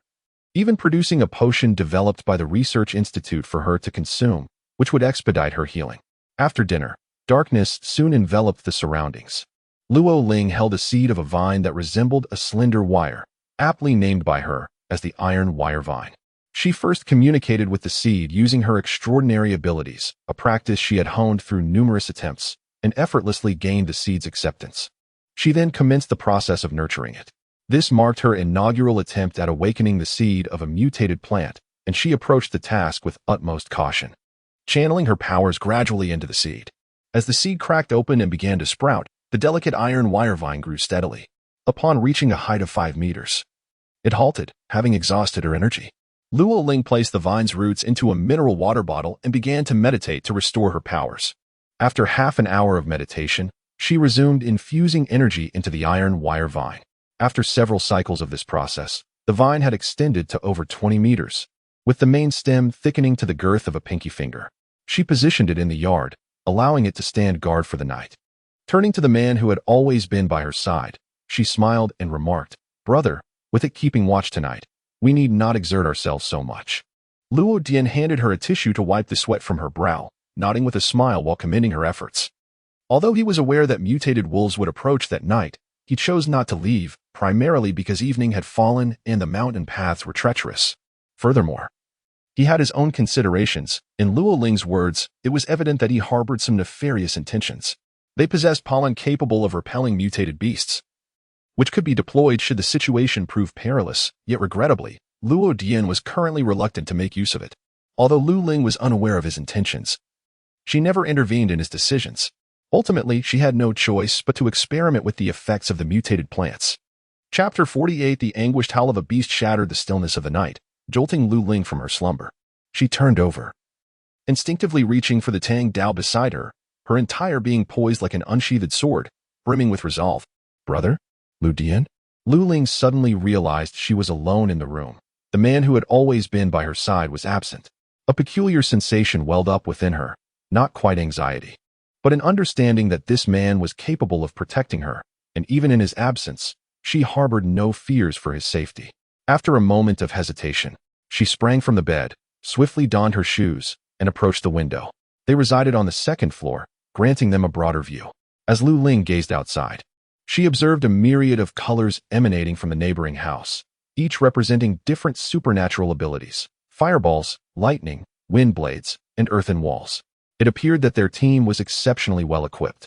even producing a potion developed by the Research Institute for her to consume, which would expedite her healing. After dinner, darkness soon enveloped the surroundings. Luo Ling held a seed of a vine that resembled a slender wire, aptly named by her as the iron wire vine. She first communicated with the seed using her extraordinary abilities, a practice she had honed through numerous attempts, and effortlessly gained the seed's acceptance. She then commenced the process of nurturing it. This marked her inaugural attempt at awakening the seed of a mutated plant, and she approached the task with utmost caution, channeling her powers gradually into the seed. As the seed cracked open and began to sprout, the delicate iron wire vine grew steadily. Upon reaching a height of 5 meters, it halted, having exhausted her energy. Luo Ling placed the vine's roots into a mineral water bottle and began to meditate to restore her powers. After half an hour of meditation, she resumed infusing energy into the iron wire vine. After several cycles of this process, the vine had extended to over 20 meters, with the main stem thickening to the girth of a pinky finger. She positioned it in the yard, allowing it to stand guard for the night. Turning to the man who had always been by her side, she smiled and remarked, "Brother, with it keeping watch tonight, we need not exert ourselves so much." Luo Dian handed her a tissue to wipe the sweat from her brow, nodding with a smile while commending her efforts. Although he was aware that mutated wolves would approach that night, he chose not to leave, primarily because evening had fallen and the mountain paths were treacherous. Furthermore, he had his own considerations. In Luo Ling's words, it was evident that he harbored some nefarious intentions. They possessed pollen capable of repelling mutated beasts, which could be deployed should the situation prove perilous, yet regrettably, Luo Dian was currently reluctant to make use of it. Although Lu Ling was unaware of his intentions, she never intervened in his decisions. Ultimately, she had no choice but to experiment with the effects of the mutated plants. Chapter 48. The anguished howl of a beast shattered the stillness of the night, jolting Lu Ling from her slumber. She turned over, instinctively reaching for the Tang Dao beside her, her entire being poised like an unsheathed sword, brimming with resolve. "Brother? Lu Dian?" Lu Ling suddenly realized she was alone in the room. The man who had always been by her side was absent. A peculiar sensation welled up within her, not quite anxiety, but an understanding that this man was capable of protecting her, and even in his absence, she harbored no fears for his safety. After a moment of hesitation, she sprang from the bed, swiftly donned her shoes, and approached the window. They resided on the second floor, granting them a broader view. As Lu Ling gazed outside, she observed a myriad of colors emanating from the neighboring house, each representing different supernatural abilities: fireballs, lightning, wind blades, and earthen walls. It appeared that their team was exceptionally well equipped,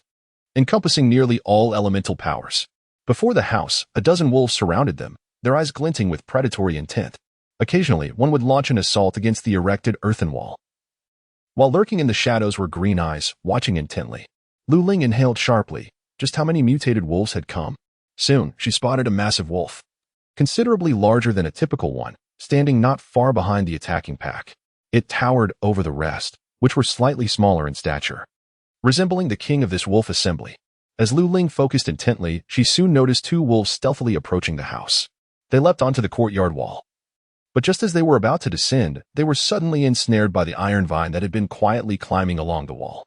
encompassing nearly all elemental powers. Before the house, a dozen wolves surrounded them, their eyes glinting with predatory intent. Occasionally, one would launch an assault against the erected earthen wall, while lurking in the shadows were green eyes, watching intently. Lu Ling inhaled sharply. Just how many mutated wolves had come? Soon, she spotted a massive wolf, considerably larger than a typical one, standing not far behind the attacking pack. It towered over the rest, which were slightly smaller in stature, resembling the king of this wolf assembly. As Lu Ling focused intently, she soon noticed 2 wolves stealthily approaching the house. They leapt onto the courtyard wall. But just as they were about to descend, they were suddenly ensnared by the iron vine that had been quietly climbing along the wall.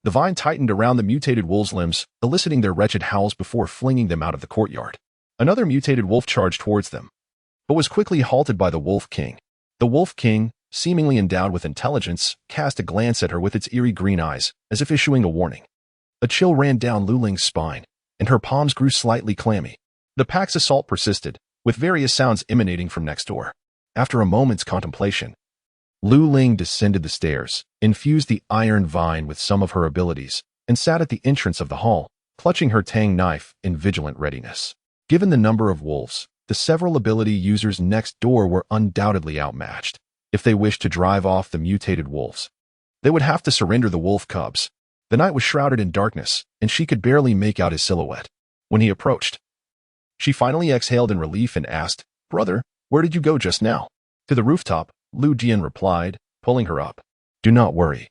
The vine tightened around the mutated wolves' limbs, eliciting their wretched howls before flinging them out of the courtyard. Another mutated wolf charged towards them, but was quickly halted by the Wolf King. The Wolf King, seemingly endowed with intelligence, cast a glance at her with its eerie green eyes, as if issuing a warning. A chill ran down Lu Ling's spine, and her palms grew slightly clammy. The pack's assault persisted, with various sounds emanating from next door. After a moment's contemplation, Lu Ling descended the stairs, infused the iron vine with some of her abilities, and sat at the entrance of the hall, clutching her tang knife in vigilant readiness. Given the number of wolves, the several ability users next door were undoubtedly outmatched. If they wished to drive off the mutated wolves, they would have to surrender the wolf cubs. The night was shrouded in darkness, and she could barely make out his silhouette. When he approached, she finally exhaled in relief and asked, "Brother, where did you go just now?" "To the rooftop," Lu Jian replied, pulling her up. "Do not worry.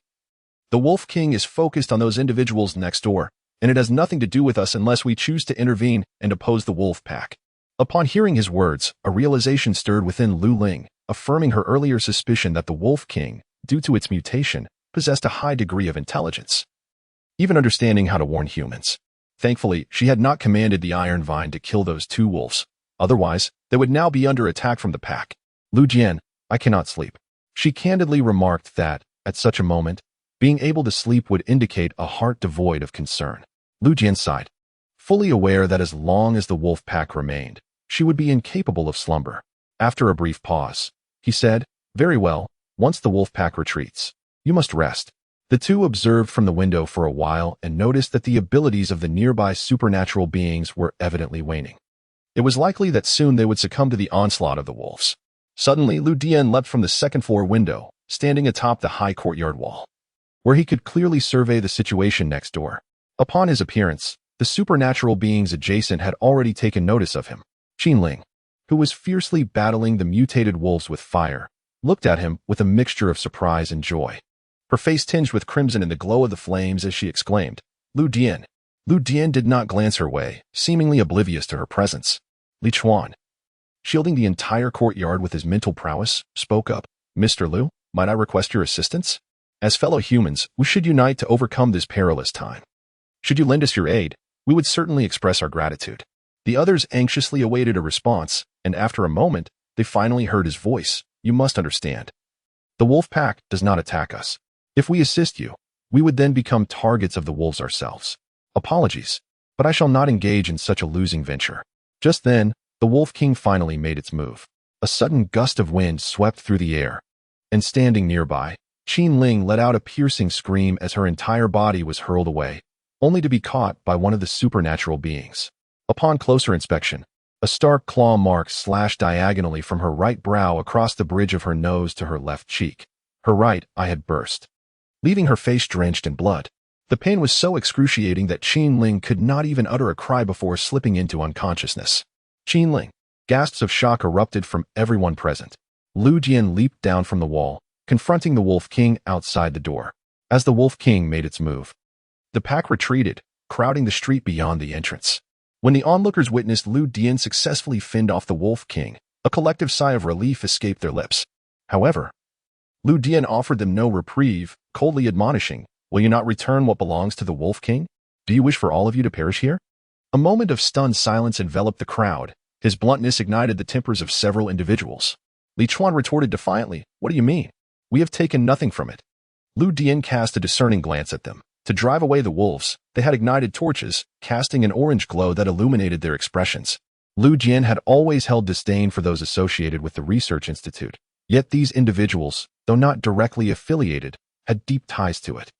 The Wolf King is focused on those individuals next door, and it has nothing to do with us unless we choose to intervene and oppose the wolf pack." Upon hearing his words, a realization stirred within Lu Ling, affirming her earlier suspicion that the Wolf King, due to its mutation, possessed a high degree of intelligence, even understanding how to warn humans. Thankfully, she had not commanded the Iron Vine to kill those two wolves. Otherwise, they would now be under attack from the pack. "Lu Jian, I cannot sleep." She candidly remarked that, at such a moment, being able to sleep would indicate a heart devoid of concern. Lu Jian sighed, fully aware that as long as the wolf pack remained, she would be incapable of slumber. After a brief pause, he said, "Very well, once the wolf pack retreats, you must rest." The two observed from the window for a while and noticed that the abilities of the nearby supernatural beings were evidently waning. It was likely that soon they would succumb to the onslaught of the wolves. Suddenly, Lu Dian leapt from the second-floor window, standing atop the high courtyard wall, where he could clearly survey the situation next door. Upon his appearance, the supernatural beings adjacent had already taken notice of him. Qin Ling, who was fiercely battling the mutated wolves with fire, looked at him with a mixture of surprise and joy. Her face tinged with crimson in the glow of the flames as she exclaimed, "Lu Dian." Lu Dian did not glance her way, seemingly oblivious to her presence. Li Chuan, shielding the entire courtyard with his mental prowess, spoke up, "Mr. Lu, might I request your assistance? As fellow humans, we should unite to overcome this perilous time. Should you lend us your aid, we would certainly express our gratitude." The others anxiously awaited a response, and after a moment, they finally heard his voice. "You must understand. The wolf pack does not attack us. If we assist you, we would then become targets of the wolves ourselves. Apologies, but I shall not engage in such a losing venture." Just then, the Wolf King finally made its move. A sudden gust of wind swept through the air, and standing nearby, Qin Ling let out a piercing scream as her entire body was hurled away, only to be caught by one of the supernatural beings. Upon closer inspection, a stark claw mark slashed diagonally from her right brow across the bridge of her nose to her left cheek. Her right eye had burst, leaving her face drenched in blood. The pain was so excruciating that Qin Ling could not even utter a cry before slipping into unconsciousness. "Qin Ling!" Gasps of shock erupted from everyone present. Lu Jian leaped down from the wall, confronting the Wolf King outside the door. As the Wolf King made its move, the pack retreated, crowding the street beyond the entrance. When the onlookers witnessed Lu Dian successfully fend off the Wolf King, a collective sigh of relief escaped their lips. However, Lu Dian offered them no reprieve, coldly admonishing, "Will you not return what belongs to the Wolf King? Do you wish for all of you to perish here?" A moment of stunned silence enveloped the crowd. His bluntness ignited the tempers of several individuals. Li Chuan retorted defiantly, "What do you mean? We have taken nothing from it." Lu Dian cast a discerning glance at them. To drive away the wolves, they had ignited torches, casting an orange glow that illuminated their expressions. Lu Jian had always held disdain for those associated with the research institute. Yet these individuals, though not directly affiliated, had deep ties to it.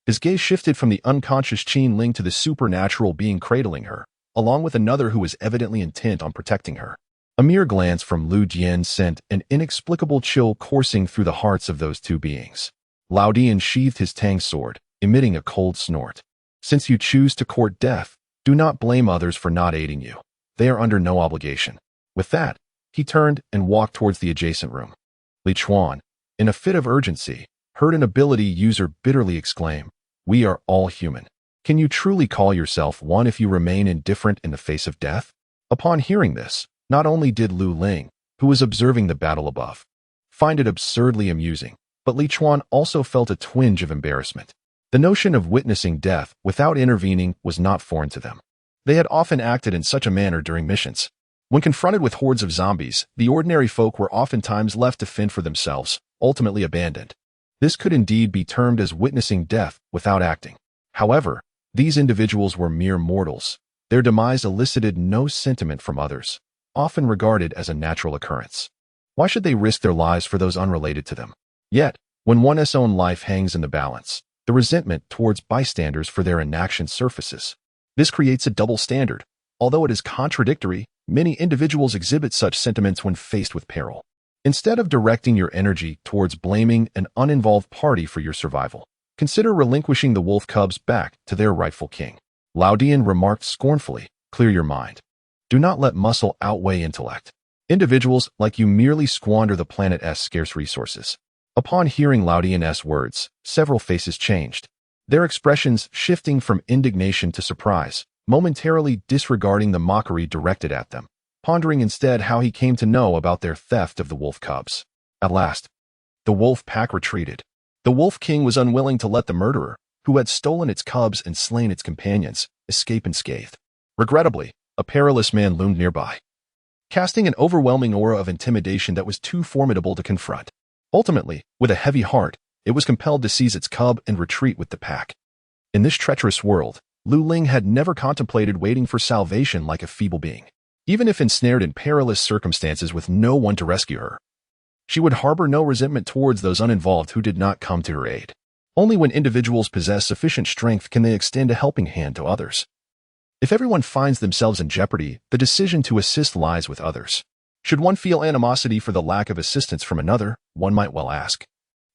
His gaze shifted from the unconscious Qin Ling to the supernatural being cradling her, along with another who was evidently intent on protecting her. A mere glance from Lu Jian sent an inexplicable chill coursing through the hearts of those two beings. Lao Dian sheathed his tang sword, emitting a cold snort. "Since you choose to court death, do not blame others for not aiding you. They are under no obligation." With that, he turned and walked towards the adjacent room. Li Chuan, in a fit of urgency, heard an ability user bitterly exclaim, "We are all human. Can you truly call yourself one if you remain indifferent in the face of death?" Upon hearing this, not only did Lu Ling, who was observing the battle above, find it absurdly amusing, but Li Chuan also felt a twinge of embarrassment. The notion of witnessing death without intervening was not foreign to them. They had often acted in such a manner during missions. When confronted with hordes of zombies, the ordinary folk were oftentimes left to fend for themselves, ultimately abandoned. This could indeed be termed as witnessing death without acting. However, these individuals were mere mortals. Their demise elicited no sentiment from others, often regarded as a natural occurrence. Why should they risk their lives for those unrelated to them? Yet, when one's own life hangs in the balance, the resentment towards bystanders for their inaction surfaces. This creates a double standard. Although it is contradictory, many individuals exhibit such sentiments when faced with peril. Instead of directing your energy towards blaming an uninvolved party for your survival, consider relinquishing the wolf cubs back to their rightful king. Lao Dian remarked scornfully, "Clear your mind. Do not let muscle outweigh intellect. Individuals like you merely squander the planet's scarce resources." Upon hearing Lao Dian's words, several faces changed, their expressions shifting from indignation to surprise, momentarily disregarding the mockery directed at them, pondering instead how he came to know about their theft of the wolf cubs. At last, the wolf pack retreated. The wolf king was unwilling to let the murderer, who had stolen its cubs and slain its companions, escape unscathed. Regrettably, a perilous man loomed nearby, casting an overwhelming aura of intimidation that was too formidable to confront. Ultimately, with a heavy heart, it was compelled to seize its cub and retreat with the pack. In this treacherous world, Lu Ling had never contemplated waiting for salvation like a feeble being. Even if ensnared in perilous circumstances with no one to rescue her, she would harbor no resentment towards those uninvolved who did not come to her aid. Only when individuals possess sufficient strength can they extend a helping hand to others. If everyone finds themselves in jeopardy, the decision to assist lies with others. Should one feel animosity for the lack of assistance from another, one might well ask,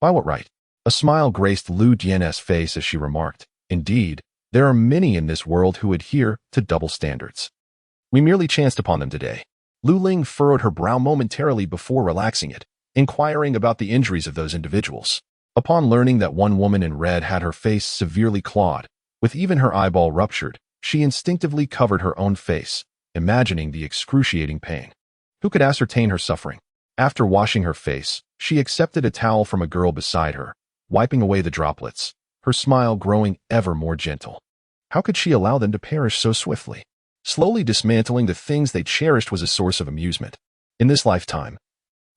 by what right? A smile graced Lu Dian's face as she remarked, "Indeed, there are many in this world who adhere to double standards. We merely chanced upon them today." Lu Ling furrowed her brow momentarily before relaxing it, inquiring about the injuries of those individuals. Upon learning that one woman in red had her face severely clawed, with even her eyeball ruptured, she instinctively covered her own face, imagining the excruciating pain. Who could ascertain her suffering? After washing her face, she accepted a towel from a girl beside her, wiping away the droplets, her smile growing ever more gentle. How could she allow them to perish so swiftly? Slowly dismantling the things they cherished was a source of amusement. In this lifetime,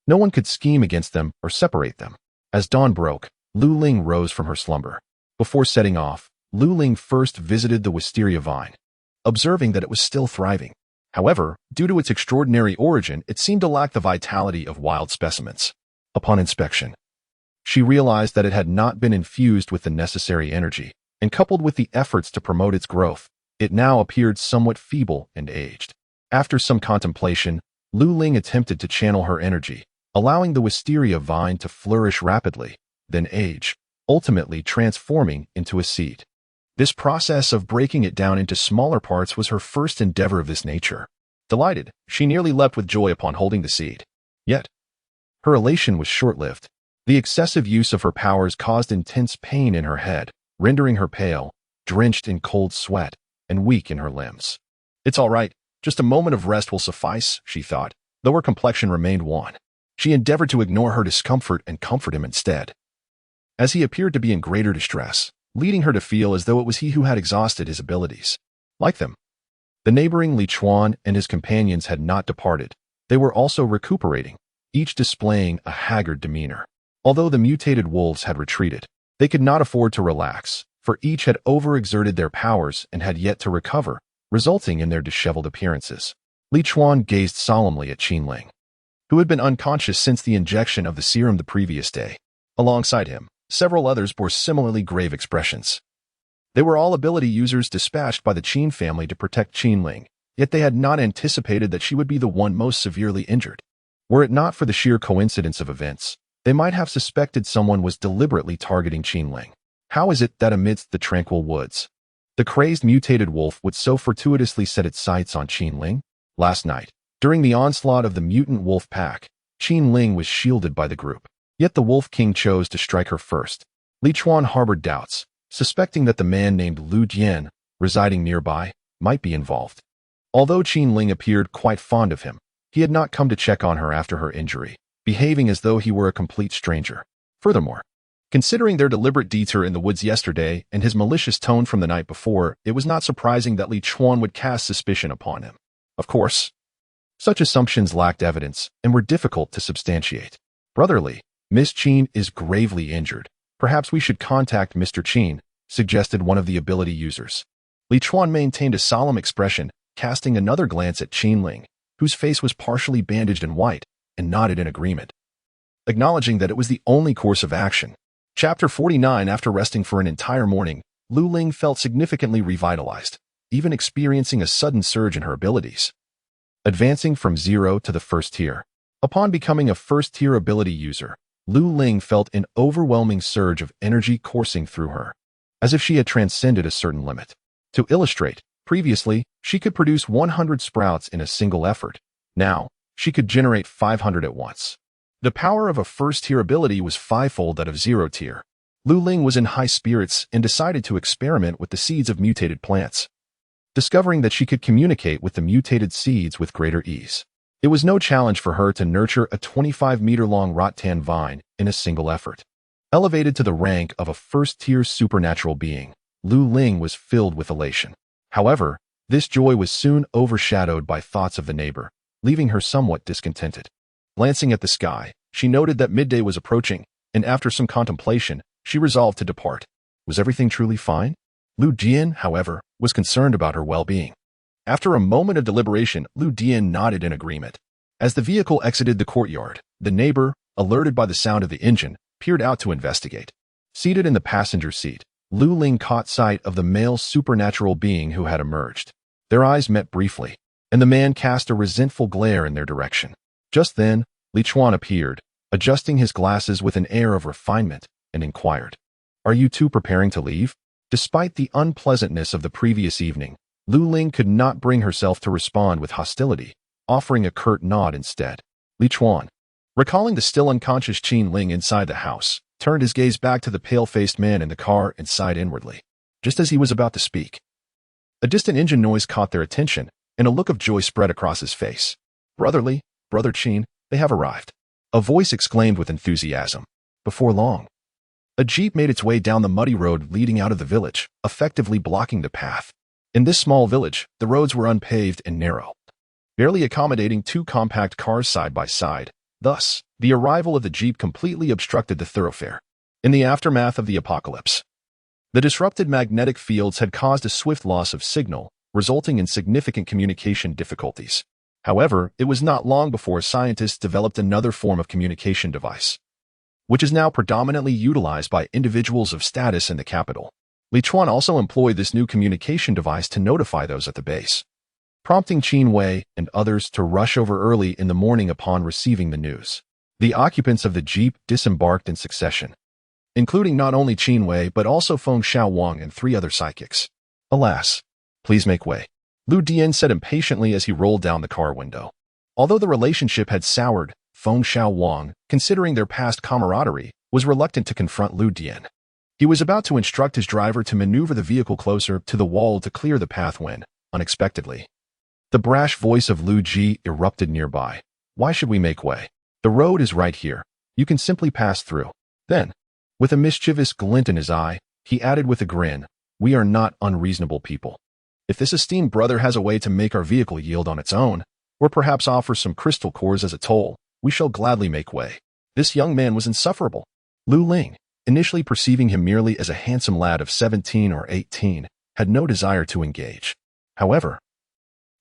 no one could scheme against them or separate them. As dawn broke, Lu Ling rose from her slumber. Before setting off, Lu Ling first visited the wisteria vine, observing that it was still thriving. However, due to its extraordinary origin, it seemed to lack the vitality of wild specimens. Upon inspection, she realized that it had not been infused with the necessary energy, and coupled with the efforts to promote its growth, it now appeared somewhat feeble and aged. After some contemplation, Lu Ling attempted to channel her energy, allowing the wisteria vine to flourish rapidly, then age, ultimately transforming into a seed. This process of breaking it down into smaller parts was her first endeavor of this nature. Delighted, she nearly leapt with joy upon holding the seed. Yet, her elation was short-lived. The excessive use of her powers caused intense pain in her head, rendering her pale, drenched in cold sweat, and weak in her limbs. "It's all right. Just a moment of rest will suffice," she thought, though her complexion remained wan. She endeavored to ignore her discomfort and comfort him instead, as he appeared to be in greater distress, leading her to feel as though it was he who had exhausted his abilities. Like them, the neighboring Lin Yuan and his companions had not departed. They were also recuperating, each displaying a haggard demeanor. Although the mutated wolves had retreated, they could not afford to relax, for each had overexerted their powers and had yet to recover, resulting in their disheveled appearances. Lin Yuan gazed solemnly at Qin Ling, who had been unconscious since the injection of the serum the previous day. Alongside him, several others bore similarly grave expressions. They were all ability users dispatched by the Qin family to protect Qin Ling, yet they had not anticipated that she would be the one most severely injured. Were it not for the sheer coincidence of events, they might have suspected someone was deliberately targeting Qin Ling. How is it that amidst the tranquil woods, the crazed mutated wolf would so fortuitously set its sights on Qin Ling? Last night, during the onslaught of the mutant wolf pack, Qin Ling was shielded by the group. Yet the Wolf King chose to strike her first. Lin Yuan harbored doubts, suspecting that the man named Lu Dian, residing nearby, might be involved. Although Qin Ling appeared quite fond of him, he had not come to check on her after her injury, behaving as though he were a complete stranger. Furthermore, considering their deliberate detour in the woods yesterday and his malicious tone from the night before, it was not surprising that Lin Yuan would cast suspicion upon him. Of course, Such assumptions lacked evidence and were difficult to substantiate. Brotherly, Miss Qin is gravely injured. Perhaps we should contact Mr. Qin, suggested one of the ability users. Li Chuan maintained a solemn expression, casting another glance at Qin Ling, whose face was partially bandaged and white, and nodded in agreement, acknowledging that it was the only course of action. Chapter 49. After resting for an entire morning, Lu Ling felt significantly revitalized, even experiencing a sudden surge in her abilities. Advancing from 0 to the first tier. Upon becoming a first-tier ability user, Lu Ling felt an overwhelming surge of energy coursing through her, as if she had transcended a certain limit. To illustrate, previously, she could produce 100 sprouts in a single effort. Now, she could generate 500 at once. The power of a first-tier ability was fivefold that of 0 tier. Lu Ling was in high spirits and decided to experiment with the seeds of mutated plants, discovering that she could communicate with the mutated seeds with greater ease. It was no challenge for her to nurture a 25-meter-long rattan vine in a single effort. Elevated to the rank of a first-tier supernatural being, Lu Ling was filled with elation. However, this joy was soon overshadowed by thoughts of the neighbor, leaving her somewhat discontented. Glancing at the sky, she noted that midday was approaching, and after some contemplation, she resolved to depart. Was everything truly fine? Lu Dian, however, was concerned about her well-being. After a moment of deliberation, Lu Dian nodded in agreement. As the vehicle exited the courtyard, the neighbor, alerted by the sound of the engine, peered out to investigate. Seated in the passenger seat, Lu Ling caught sight of the male supernatural being who had emerged. Their eyes met briefly, and the man cast a resentful glare in their direction. Just then, Li Chuan appeared, adjusting his glasses with an air of refinement, and inquired, "Are you two preparing to leave?" Despite the unpleasantness of the previous evening, Lu Ling could not bring herself to respond with hostility, offering a curt nod instead. Li Chuan, recalling the still unconscious Qin Ling inside the house, turned his gaze back to the pale-faced man in the car and sighed inwardly. Just as he was about to speak, a distant engine noise caught their attention, and a look of joy spread across his face. "Brotherly, Brother Qin, they have arrived," a voice exclaimed with enthusiasm. Before long, a jeep made its way down the muddy road leading out of the village, effectively blocking the path. In this small village, the roads were unpaved and narrow, barely accommodating two compact cars side by side. Thus, the arrival of the jeep completely obstructed the thoroughfare. In the aftermath of the apocalypse, the disrupted magnetic fields had caused a swift loss of signal, resulting in significant communication difficulties. However, it was not long before scientists developed another form of communication device, which is now predominantly utilized by individuals of status in the capital. Li Chuan also employed this new communication device to notify those at the base, prompting Qin Wei and others to rush over early in the morning upon receiving the news. The occupants of the jeep disembarked in succession, including not only Qin Wei but also Feng Xiaowang and 3 other psychics. "Alas, please make way," Lu Dian said impatiently as he rolled down the car window. Although the relationship had soured, Feng Xiaowang, considering their past camaraderie, was reluctant to confront Lu Dian. He was about to instruct his driver to maneuver the vehicle closer to the wall to clear the path when, unexpectedly, the brash voice of Lu Ji erupted nearby. "Why should we make way? The road is right here. You can simply pass through." Then, with a mischievous glint in his eye, he added with a grin, "We are not unreasonable people. If this esteemed brother has a way to make our vehicle yield on its own, or perhaps offer some crystal cores as a toll, we shall gladly make way." This young man was insufferable. Lu Ling, initially perceiving him merely as a handsome lad of 17 or 18, had no desire to engage. However,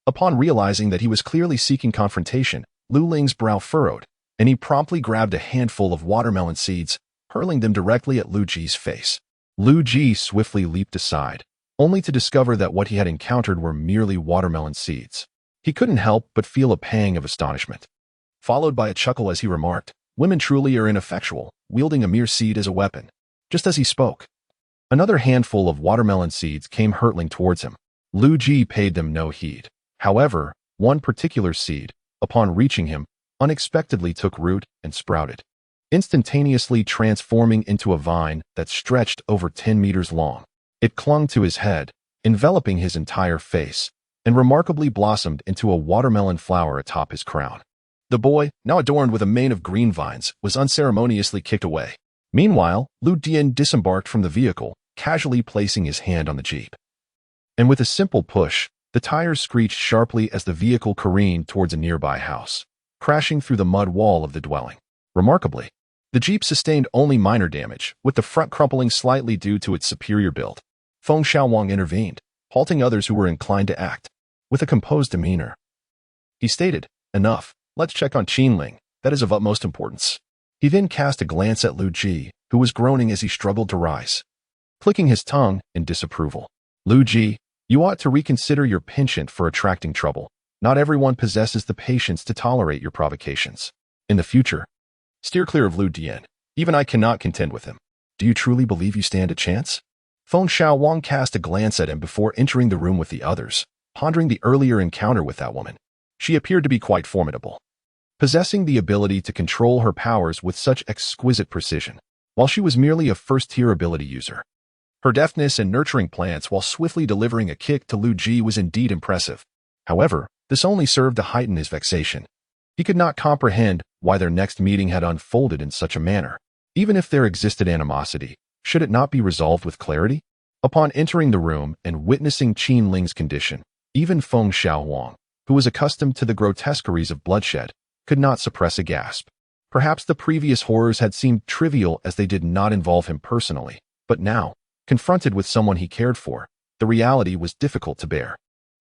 upon realizing that he was clearly seeking confrontation, Lu Ling's brow furrowed, and he promptly grabbed a handful of watermelon seeds, hurling them directly at Lu Ji's face. Lu Ji swiftly leaped aside, only to discover that what he had encountered were merely watermelon seeds. He couldn't help but feel a pang of astonishment, followed by a chuckle as he remarked, "Women truly are ineffectual, wielding a mere seed as a weapon." Just as he spoke, another handful of watermelon seeds came hurtling towards him. Lu Ji paid them no heed. However, one particular seed, upon reaching him, unexpectedly took root and sprouted, instantaneously transforming into a vine that stretched over 10 meters long. It clung to his head, enveloping his entire face, and remarkably blossomed into a watermelon flower atop his crown. The boy, now adorned with a mane of green vines, was unceremoniously kicked away. Meanwhile, Lu Dian disembarked from the vehicle, casually placing his hand on the jeep. And with a simple push, The tires screeched sharply as the vehicle careened towards a nearby house, crashing through the mud wall of the dwelling. Remarkably, the Jeep sustained only minor damage, with the front crumpling slightly due to its superior build. Feng Xiaowang intervened, halting others who were inclined to act. With a composed demeanor, he stated, "Enough. Let's check on Qinling. That is of utmost importance." He then cast a glance at Lu Ji, who was groaning as he struggled to rise, clicking his tongue in disapproval. "Lu Ji, you ought to reconsider your penchant for attracting trouble. Not everyone possesses the patience to tolerate your provocations. In the future, steer clear of Lu Dian. Even I cannot contend with him. Do you truly believe you stand a chance?" Feng Xiaowang cast a glance at him before entering the room with the others, pondering the earlier encounter with that woman. She appeared to be quite formidable, possessing the ability to control her powers with such exquisite precision, while she was merely a first-tier ability user. Her deftness in nurturing plants while swiftly delivering a kick to Lu Ji was indeed impressive. However, this only served to heighten his vexation. He could not comprehend why their next meeting had unfolded in such a manner. Even if there existed animosity, should it not be resolved with clarity? Upon entering the room and witnessing Qinling's condition, even Feng Xiaowang, who was accustomed to the grotesqueries of bloodshed, could not suppress a gasp. Perhaps the previous horrors had seemed trivial as they did not involve him personally, but now, confronted with someone he cared for, the reality was difficult to bear.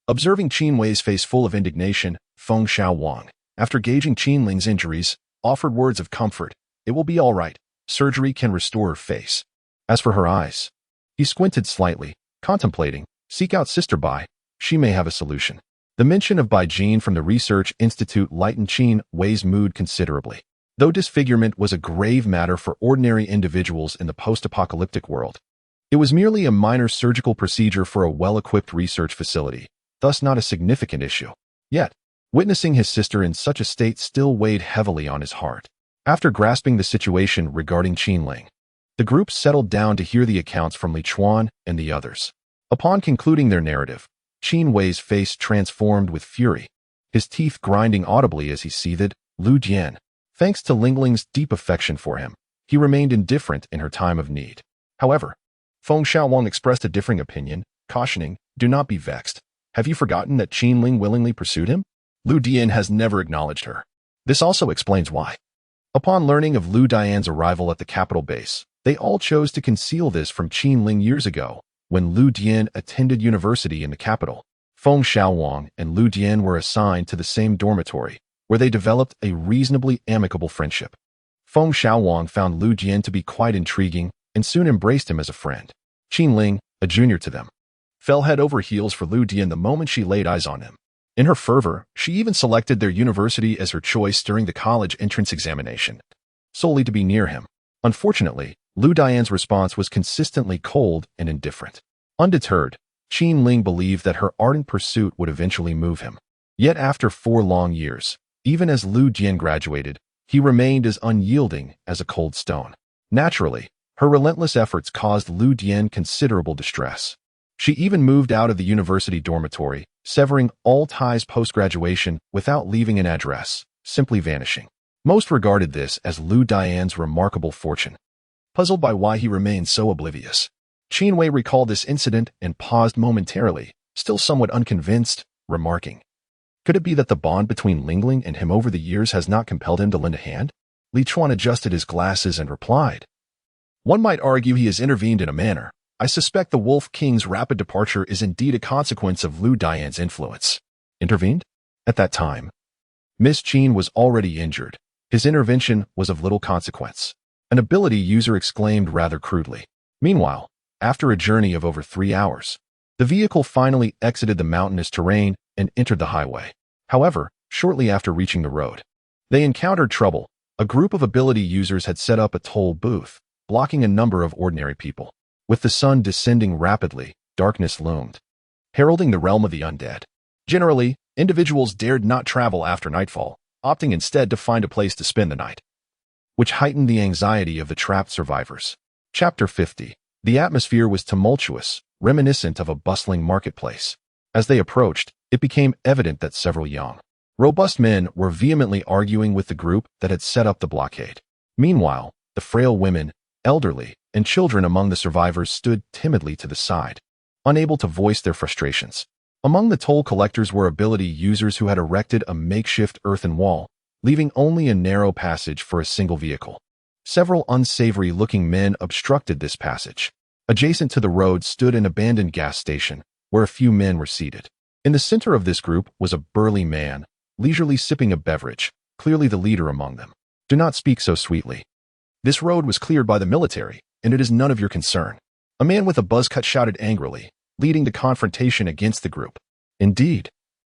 Observing Qinwei's face full of indignation, Feng Xiaowang, after gauging Qinling's injuries, offered words of comfort. "It will be all right. Surgery can restore her face." As for her eyes, he squinted slightly, contemplating. "Seek out Sister Bai. She may have a solution." The mention of Bai Jin from the Research Institute lightened Qinwei's mood considerably. Though disfigurement was a grave matter for ordinary individuals in the post-apocalyptic world, it was merely a minor surgical procedure for a well-equipped research facility, thus not a significant issue. Yet, witnessing his sister in such a state still weighed heavily on his heart. After grasping the situation regarding Qinling, the group settled down to hear the accounts from Li Chuan and the others. Upon concluding their narrative, Qinwei's face transformed with fury, his teeth grinding audibly as he seethed. Lu Dian, thanks to Lingling's deep affection for him, he remained indifferent in her time of need. However, Feng Xiaowang expressed a differing opinion, cautioning, "Do not be vexed. Have you forgotten that Qinling willingly pursued him? Lu Dian has never acknowledged her. This also explains why." Upon learning of Lu Dian's arrival at the capital base, they all chose to conceal this from Qinling years ago, when Lu Dian attended university in the capital. Feng Xiaowang and Lu Dian were assigned to the same dormitory, where they developed a reasonably amicable friendship. Feng Xiaowang found Lu Dian to be quite intriguing and soon embraced him as a friend. Qinling, a junior to them, fell head over heels for Lu Dian the moment she laid eyes on him. In her fervor, she even selected their university as her choice during the college entrance examination, solely to be near him. Unfortunately, Lu Dian's response was consistently cold and indifferent. Undeterred, Qinling believed that her ardent pursuit would eventually move him. Yet after 4 long years, even as Lu Dian graduated, he remained as unyielding as a cold stone. Naturally, her relentless efforts caused Lu Dian considerable distress. She even moved out of the university dormitory, severing all ties post-graduation without leaving an address, simply vanishing. Most regarded this as Lu Dian's remarkable fortune. Puzzled by why he remained so oblivious, Qinwei recalled this incident and paused momentarily, still somewhat unconvinced, remarking, "Could it be that the bond between Lingling and him over the years has not compelled him to lend a hand?" Li Chuan adjusted his glasses and replied, "One might argue he has intervened in a manner. I suspect the Wolf King's rapid departure is indeed a consequence of Lu Dian's influence." Intervened? At that time, Miss Qin was already injured. His intervention was of little consequence. An ability user exclaimed rather crudely. Meanwhile, after a journey of over 3 hours, the vehicle finally exited the mountainous terrain and entered the highway. However, shortly after reaching the road, they encountered trouble. A group of ability users had set up a toll booth, blocking a number of ordinary people. With the sun descending rapidly, darkness loomed, heralding the realm of the undead. Generally, individuals dared not travel after nightfall, opting instead to find a place to spend the night, which heightened the anxiety of the trapped survivors. Chapter 50. The atmosphere was tumultuous, reminiscent of a bustling marketplace. As they approached, it became evident that several young, robust men were vehemently arguing with the group that had set up the blockade. Meanwhile, the frail women, elderly, and children among the survivors stood timidly to the side, unable to voice their frustrations. Among the toll collectors were ability users who had erected a makeshift earthen wall, leaving only a narrow passage for a single vehicle. Several unsavory-looking men obstructed this passage. Adjacent to the road stood an abandoned gas station, where a few men were seated. In the center of this group was a burly man, leisurely sipping a beverage, clearly the leader among them. Do not speak so sweetly. This road was cleared by the military, and it is none of your concern. A man with a buzz cut shouted angrily, leading to confrontation against the group. Indeed.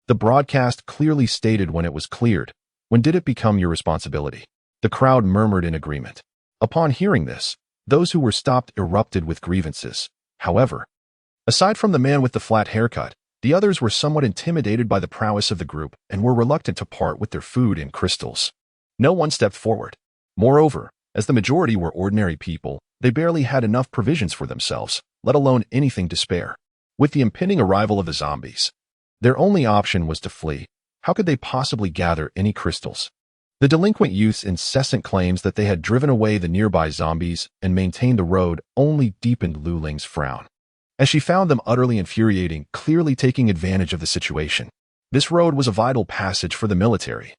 The broadcast clearly stated when it was cleared. When did it become your responsibility? The crowd murmured in agreement. Upon hearing this, those who were stopped erupted with grievances. However, aside from the man with the flat haircut, the others were somewhat intimidated by the prowess of the group and were reluctant to part with their food and crystals. No one stepped forward. Moreover, as the majority were ordinary people, they barely had enough provisions for themselves, let alone anything to spare. With the impending arrival of the zombies, their only option was to flee. How could they possibly gather any crystals? The delinquent youth's incessant claims that they had driven away the nearby zombies and maintained the road only deepened Lu Ling's frown, as she found them utterly infuriating, clearly taking advantage of the situation. This road was a vital passage for the military,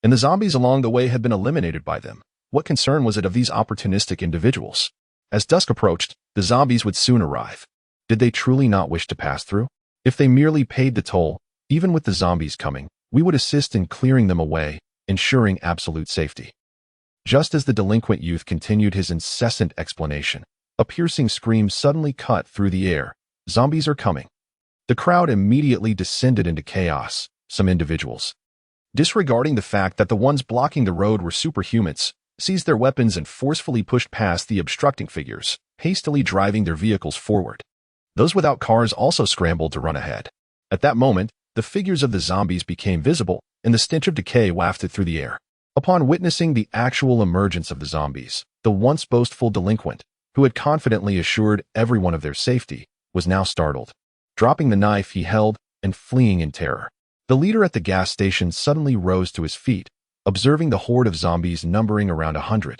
and the zombies along the way had been eliminated by them. What concern was it of these opportunistic individuals? As dusk approached, the zombies would soon arrive. Did they truly not wish to pass through? If they merely paid the toll, even with the zombies coming, we would assist in clearing them away, ensuring absolute safety. Just as the delinquent youth continued his incessant explanation, a piercing scream suddenly cut through the air. Zombies are coming. The crowd immediately descended into chaos. Some individuals, disregarding the fact that the ones blocking the road were superhumans, seized their weapons and forcefully pushed past the obstructing figures, hastily driving their vehicles forward. Those without cars also scrambled to run ahead. At that moment, the figures of the zombies became visible, and the stench of decay wafted through the air. Upon witnessing the actual emergence of the zombies, the once boastful delinquent, who had confidently assured everyone of their safety, was now startled. Dropping the knife he held and fleeing in terror, the leader at the gas station suddenly rose to his feet, observing the horde of zombies numbering around 100,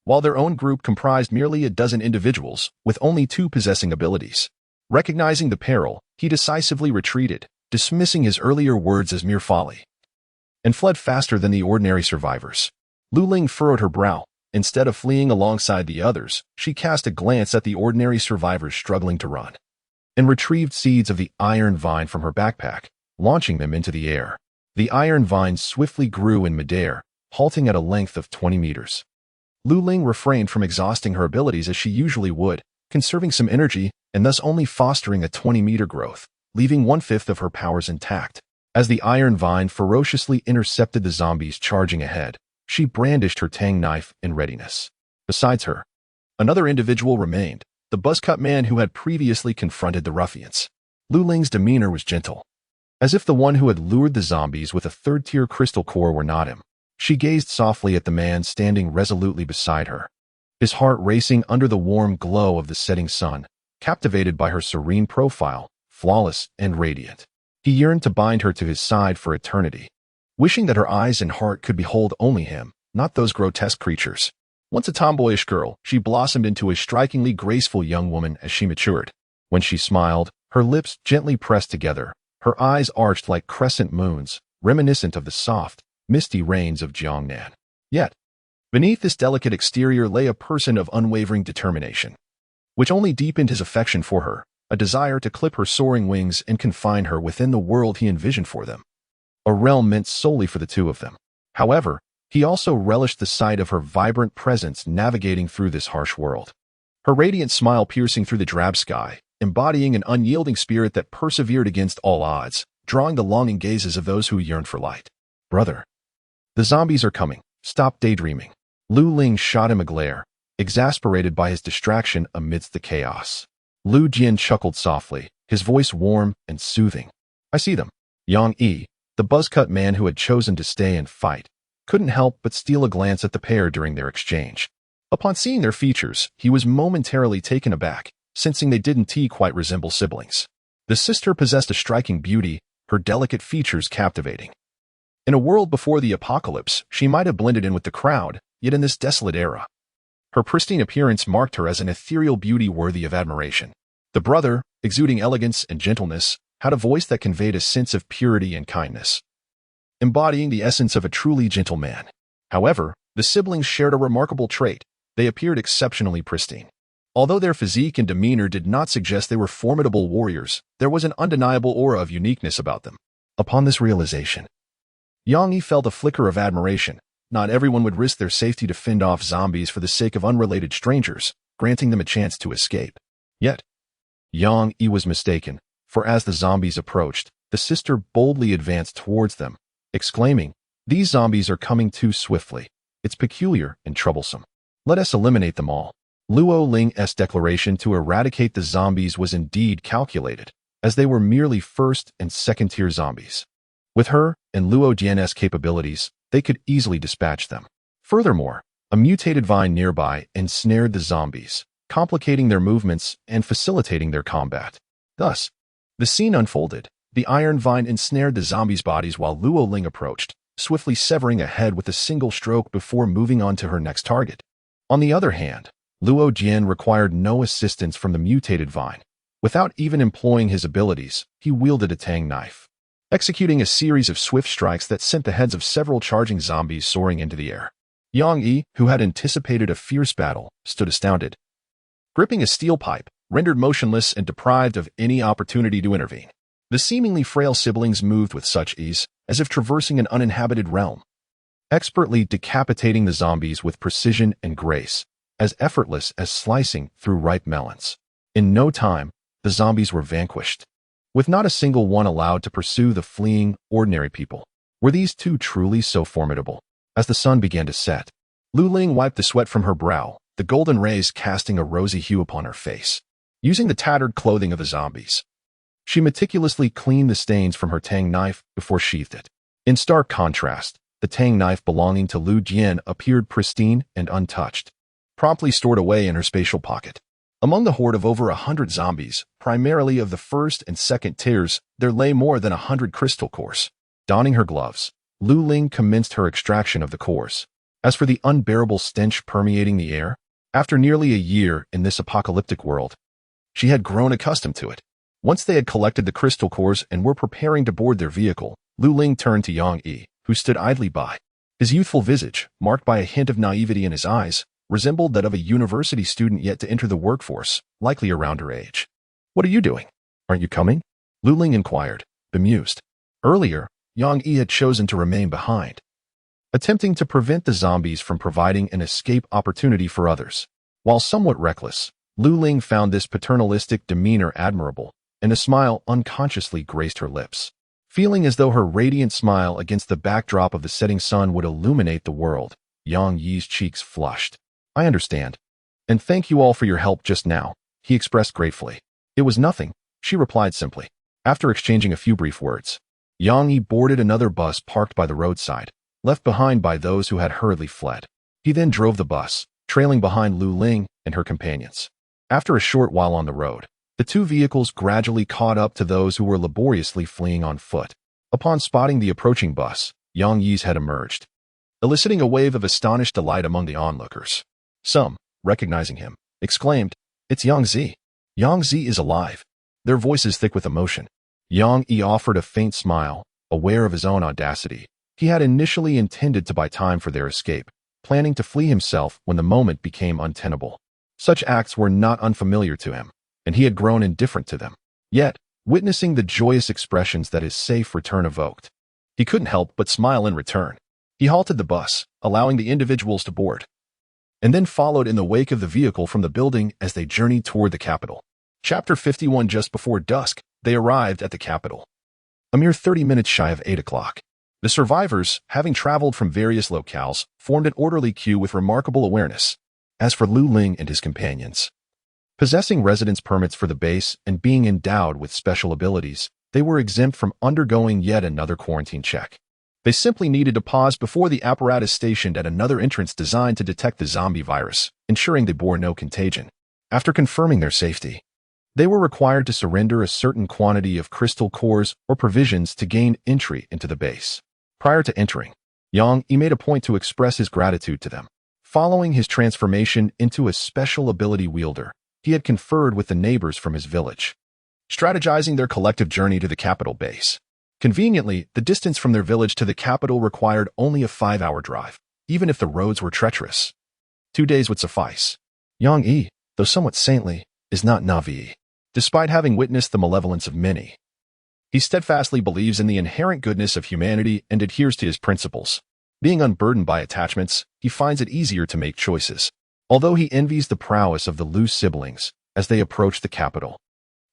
while their own group comprised merely a dozen individuals, with only 2 possessing abilities. Recognizing the peril, he decisively retreated, dismissing his earlier words as mere folly, and fled faster than the ordinary survivors. Lu Ling furrowed her brow. Instead of fleeing alongside the others, she cast a glance at the ordinary survivors struggling to run, and retrieved seeds of the iron vine from her backpack, launching them into the air. The iron vine swiftly grew in midair, halting at a length of 20 meters. Lu Ling refrained from exhausting her abilities as she usually would, conserving some energy and thus only fostering a 20-meter growth, leaving 1/5 of her powers intact. As the iron vine ferociously intercepted the zombies charging ahead, she brandished her tang knife in readiness. Besides her, another individual remained, the buzz-cut man who had previously confronted the ruffians. Lu Ling's demeanor was gentle, as if the one who had lured the zombies with a third-tier crystal core were not him. She gazed softly at the man standing resolutely beside her, his heart racing under the warm glow of the setting sun, captivated by her serene profile, flawless and radiant. He yearned to bind her to his side for eternity, wishing that her eyes and heart could behold only him, not those grotesque creatures. Once a tomboyish girl, she blossomed into a strikingly graceful young woman as she matured. When she smiled, her lips gently pressed together, her eyes arched like crescent moons, reminiscent of the soft, misty rains of Jiangnan. Yet, beneath this delicate exterior lay a person of unwavering determination, which only deepened his affection for her, a desire to clip her soaring wings and confine her within the world he envisioned for them, a realm meant solely for the two of them. However, he also relished the sight of her vibrant presence navigating through this harsh world, her radiant smile piercing through the drab sky, embodying an unyielding spirit that persevered against all odds, drawing the longing gazes of those who yearned for light. Brother, the zombies are coming. Stop daydreaming. Lu Ling shot him a glare, exasperated by his distraction amidst the chaos. Lu Jian chuckled softly, his voice warm and soothing. I see them. Yang Yi, the buzz-cut man who had chosen to stay and fight, couldn't help but steal a glance at the pair during their exchange. Upon seeing their features, he was momentarily taken aback, sensing they didn't quite resemble siblings. The sister possessed a striking beauty, her delicate features captivating. In a world before the apocalypse, she might have blended in with the crowd, yet in this desolate era, her pristine appearance marked her as an ethereal beauty worthy of admiration. The brother, exuding elegance and gentleness, had a voice that conveyed a sense of purity and kindness, embodying the essence of a truly gentle man. However, the siblings shared a remarkable trait. They appeared exceptionally pristine. Although their physique and demeanor did not suggest they were formidable warriors, there was an undeniable aura of uniqueness about them. Upon this realization, Yang Yi felt a flicker of admiration. Not everyone would risk their safety to fend off zombies for the sake of unrelated strangers, granting them a chance to escape. Yet, Yang Yi was mistaken, for as the zombies approached, the sister boldly advanced towards them, exclaiming, "These zombies are coming too swiftly. It's peculiar and troublesome. Let us eliminate them all." Luo Ling's declaration to eradicate the zombies was indeed calculated, as they were merely first- and second-tier zombies. With her and Luo Jian's capabilities, they could easily dispatch them. Furthermore, a mutated vine nearby ensnared the zombies, complicating their movements and facilitating their combat. Thus, the scene unfolded. The iron vine ensnared the zombies' bodies while Luo Ling approached, swiftly severing a head with a single stroke before moving on to her next target. On the other hand, Luo Jian required no assistance from the mutated vine. Without even employing his abilities, he wielded a tang knife, executing a series of swift strikes that sent the heads of several charging zombies soaring into the air. Yang Yi, who had anticipated a fierce battle, stood astounded, gripping a steel pipe, rendered motionless and deprived of any opportunity to intervene. The seemingly frail siblings moved with such ease, as if traversing an uninhabited realm, expertly decapitating the zombies with precision and grace, as effortless as slicing through ripe melons. In no time, the zombies were vanquished, with not a single one allowed to pursue the fleeing, ordinary people. Were these two truly so formidable? As the sun began to set, Lu Ling wiped the sweat from her brow, the golden rays casting a rosy hue upon her face. Using the tattered clothing of the zombies, she meticulously cleaned the stains from her tang knife before sheathed it. In stark contrast, the tang knife belonging to Lu Jian appeared pristine and untouched, promptly stored away in her spatial pocket. Among the horde of over 100 zombies, primarily of the first and second tiers, there lay more than 100 crystal cores. Donning her gloves, Lu Ling commenced her extraction of the cores. As for the unbearable stench permeating the air, after nearly a year in this apocalyptic world, she had grown accustomed to it. Once they had collected the crystal cores and were preparing to board their vehicle, Lu Ling turned to Yang Yi, who stood idly by. His youthful visage, marked by a hint of naivety in his eyes, resembled that of a university student yet to enter the workforce, likely around her age. "What are you doing? Aren't you coming?" Lu Ling inquired, bemused. Earlier, Yang Yi had chosen to remain behind, attempting to prevent the zombies from providing an escape opportunity for others. While somewhat reckless, Lu Ling found this paternalistic demeanor admirable, and a smile unconsciously graced her lips. Feeling as though her radiant smile against the backdrop of the setting sun would illuminate the world, Yang Yi's cheeks flushed. "I understand. And thank you all for your help just now," he expressed gratefully. "It was nothing," she replied simply. After exchanging a few brief words, Yang Yi boarded another bus parked by the roadside, left behind by those who had hurriedly fled. He then drove the bus, trailing behind Lu Ling and her companions. After a short while on the road, the two vehicles gradually caught up to those who were laboriously fleeing on foot. Upon spotting the approaching bus, Yang Yi's head emerged, eliciting a wave of astonished delight among the onlookers. Some, recognizing him, exclaimed, "It's Yang Zi. Yang Zi is alive," their voices thick with emotion. Yang Yi offered a faint smile, aware of his own audacity. He had initially intended to buy time for their escape, planning to flee himself when the moment became untenable. Such acts were not unfamiliar to him, and he had grown indifferent to them. Yet, witnessing the joyous expressions that his safe return evoked, he couldn't help but smile in return. He halted the bus, allowing the individuals to board, and then followed in the wake of the vehicle from the building as they journeyed toward the capital. Chapter 51. Just before dusk, they arrived at the capital, a mere 30 minutes shy of 8 o'clock. The survivors, having traveled from various locales, formed an orderly queue with remarkable awareness. As for Lu Ling and his companions, possessing residence permits for the base and being endowed with special abilities, they were exempt from undergoing yet another quarantine check. They simply needed to pause before the apparatus stationed at another entrance designed to detect the zombie virus, ensuring they bore no contagion. After confirming their safety, they were required to surrender a certain quantity of crystal cores or provisions to gain entry into the base. Prior to entering, Yang Yi made a point to express his gratitude to them. Following his transformation into a special ability wielder, he had conferred with the neighbors from his village, strategizing their collective journey to the capital base. Conveniently, the distance from their village to the capital required only a 5-hour drive, even if the roads were treacherous. 2 days would suffice. Yang Yi, though somewhat saintly, is not Navi. Despite having witnessed the malevolence of many, he steadfastly believes in the inherent goodness of humanity and adheres to his principles. Being unburdened by attachments, he finds it easier to make choices. Although he envies the prowess of the Lu siblings as they approach the capital,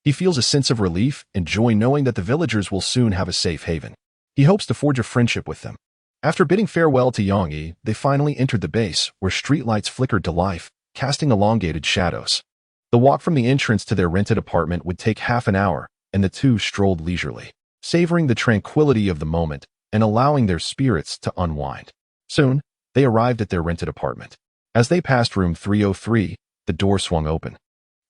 he feels a sense of relief and joy knowing that the villagers will soon have a safe haven. He hopes to forge a friendship with them. After bidding farewell to Yang Yi, they finally entered the base, where streetlights flickered to life, casting elongated shadows. The walk from the entrance to their rented apartment would take half an hour, and the two strolled leisurely, savoring the tranquility of the moment and allowing their spirits to unwind. Soon, they arrived at their rented apartment. As they passed room 303, the door swung open,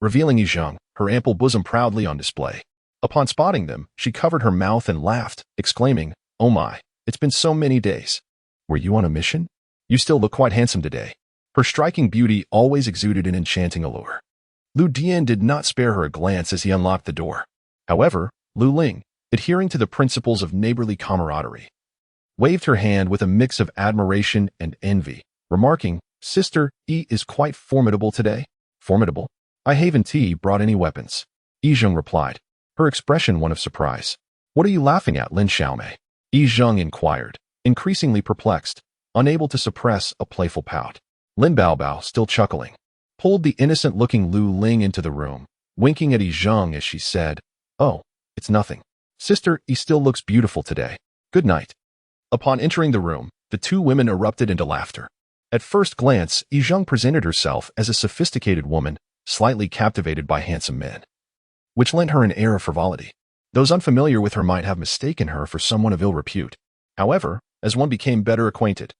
revealing Yizheng, her ample bosom proudly on display. Upon spotting them, she covered her mouth and laughed, exclaiming, "Oh my, it's been so many days. Were you on a mission? You still look quite handsome today." Her striking beauty always exuded an enchanting allure. Lu Dian did not spare her a glance as he unlocked the door. However, Lu Ling, adhering to the principles of neighborly camaraderie, waved her hand with a mix of admiration and envy, remarking, "Sister, Yi is quite formidable today." "Formidable? I haven't brought any weapons," Yizheng replied, her expression one of surprise. "What are you laughing at, Lin Xiaomei?" Yizheng inquired, increasingly perplexed, unable to suppress a playful pout. Lin Baobao, still chuckling, pulled the innocent-looking Lu Ling into the room, winking at Yizheng as she said, "Oh, it's nothing. Sister, Yi still looks beautiful today. Good night." Upon entering the room, the two women erupted into laughter. At first glance, Yizheng presented herself as a sophisticated woman, slightly captivated by handsome men, which lent her an air of frivolity. Those unfamiliar with her might have mistaken her for someone of ill repute. However, as one became better acquainted,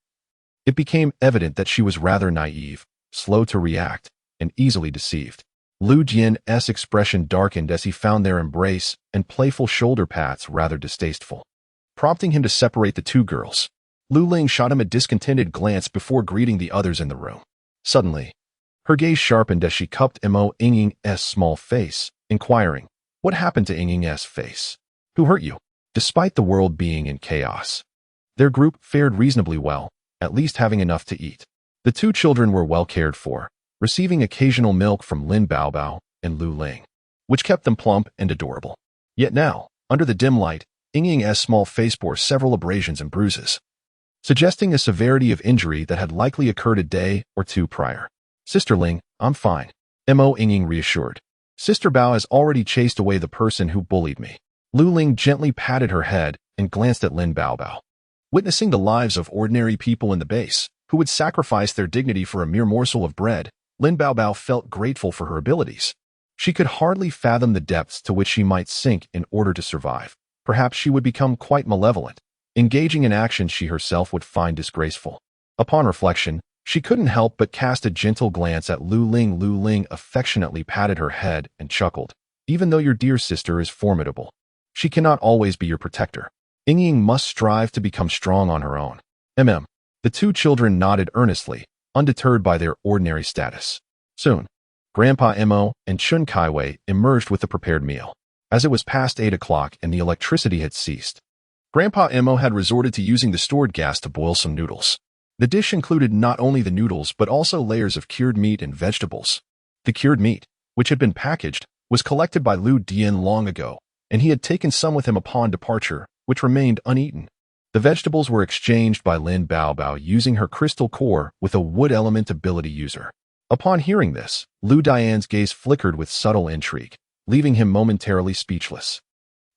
it became evident that she was rather naive, slow to react, and easily deceived. Lu Jian's expression darkened as he found their embrace and playful shoulder pats rather distasteful, prompting him to separate the two girls. Lu Ling shot him a discontented glance before greeting the others in the room. Suddenly, her gaze sharpened as she cupped Mo Yingying's small face, inquiring, "What happened to Yingying's face? Who hurt you?" Despite the world being in chaos, their group fared reasonably well, at least having enough to eat. The two children were well cared for, receiving occasional milk from Lin Baobao and Lu Ling, which kept them plump and adorable. Yet now, under the dim light, Yingying's small face bore several abrasions and bruises, suggesting a severity of injury that had likely occurred a day or two prior. "Sister Ling, I'm fine," Mo Yingying reassured. "Sister Bao has already chased away the person who bullied me." Lu Ling gently patted her head and glanced at Lin Baobao. Witnessing the lives of ordinary people in the base, who would sacrifice their dignity for a mere morsel of bread, Lin Baobao felt grateful for her abilities. She could hardly fathom the depths to which she might sink in order to survive. Perhaps she would become quite malevolent, engaging in actions she herself would find disgraceful. Upon reflection, she couldn't help but cast a gentle glance at Lu Ling. Lu Ling affectionately patted her head and chuckled. "Even though your dear sister is formidable, she cannot always be your protector. Yingying must strive to become strong on her own." The two children nodded earnestly, undeterred by their ordinary status. Soon, Grandpa Mo and Chun Kaiwei emerged with the prepared meal. As it was past 8 o'clock and the electricity had ceased, Grandpa Mo had resorted to using the stored gas to boil some noodles. The dish included not only the noodles but also layers of cured meat and vegetables. The cured meat, which had been packaged, was collected by Lu Dian long ago, and he had taken some with him upon departure, which remained uneaten. The vegetables were exchanged by Lin Baobao using her crystal core with a wood element ability user. Upon hearing this, Lu Dian's gaze flickered with subtle intrigue, leaving him momentarily speechless.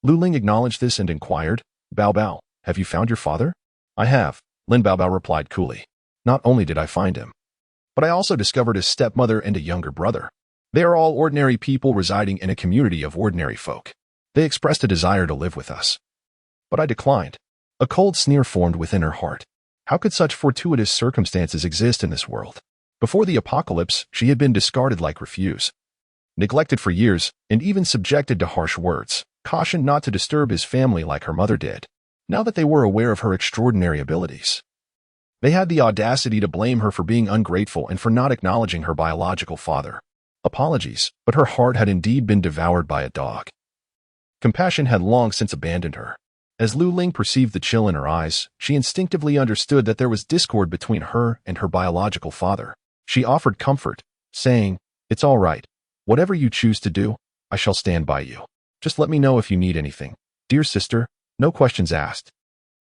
Lu Ling acknowledged this and inquired, "Baobao, have you found your father?" "I have," Lin Baobao replied coolly. "Not only did I find him, but I also discovered a stepmother and a younger brother. They are all ordinary people residing in a community of ordinary folk. They expressed a desire to live with us, but I declined." A cold sneer formed within her heart. How could such fortuitous circumstances exist in this world? Before the apocalypse, she had been discarded like refuse, neglected for years, and even subjected to harsh words, cautioned not to disturb his family like her mother did. Now that they were aware of her extraordinary abilities, they had the audacity to blame her for being ungrateful and for not acknowledging her biological father. Apologies, but her heart had indeed been devoured by a dog. Compassion had long since abandoned her. As Lu Ling perceived the chill in her eyes, she instinctively understood that there was discord between her and her biological father. She offered comfort, saying, "It's all right. Whatever you choose to do, I shall stand by you. Just let me know if you need anything. Dear sister, no questions asked.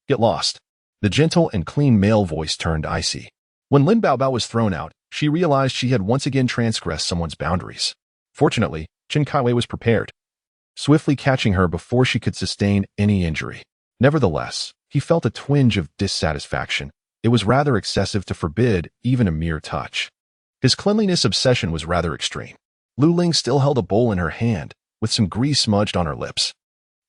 Get lost." The gentle and clean male voice turned icy. When Lin Baobao was thrown out, she realized she had once again transgressed someone's boundaries. Fortunately, Chen Kaiwei was prepared, swiftly catching her before she could sustain any injury. Nevertheless, he felt a twinge of dissatisfaction. It was rather excessive to forbid even a mere touch. His cleanliness obsession was rather extreme. Lu Ling still held a bowl in her hand, with some grease smudged on her lips.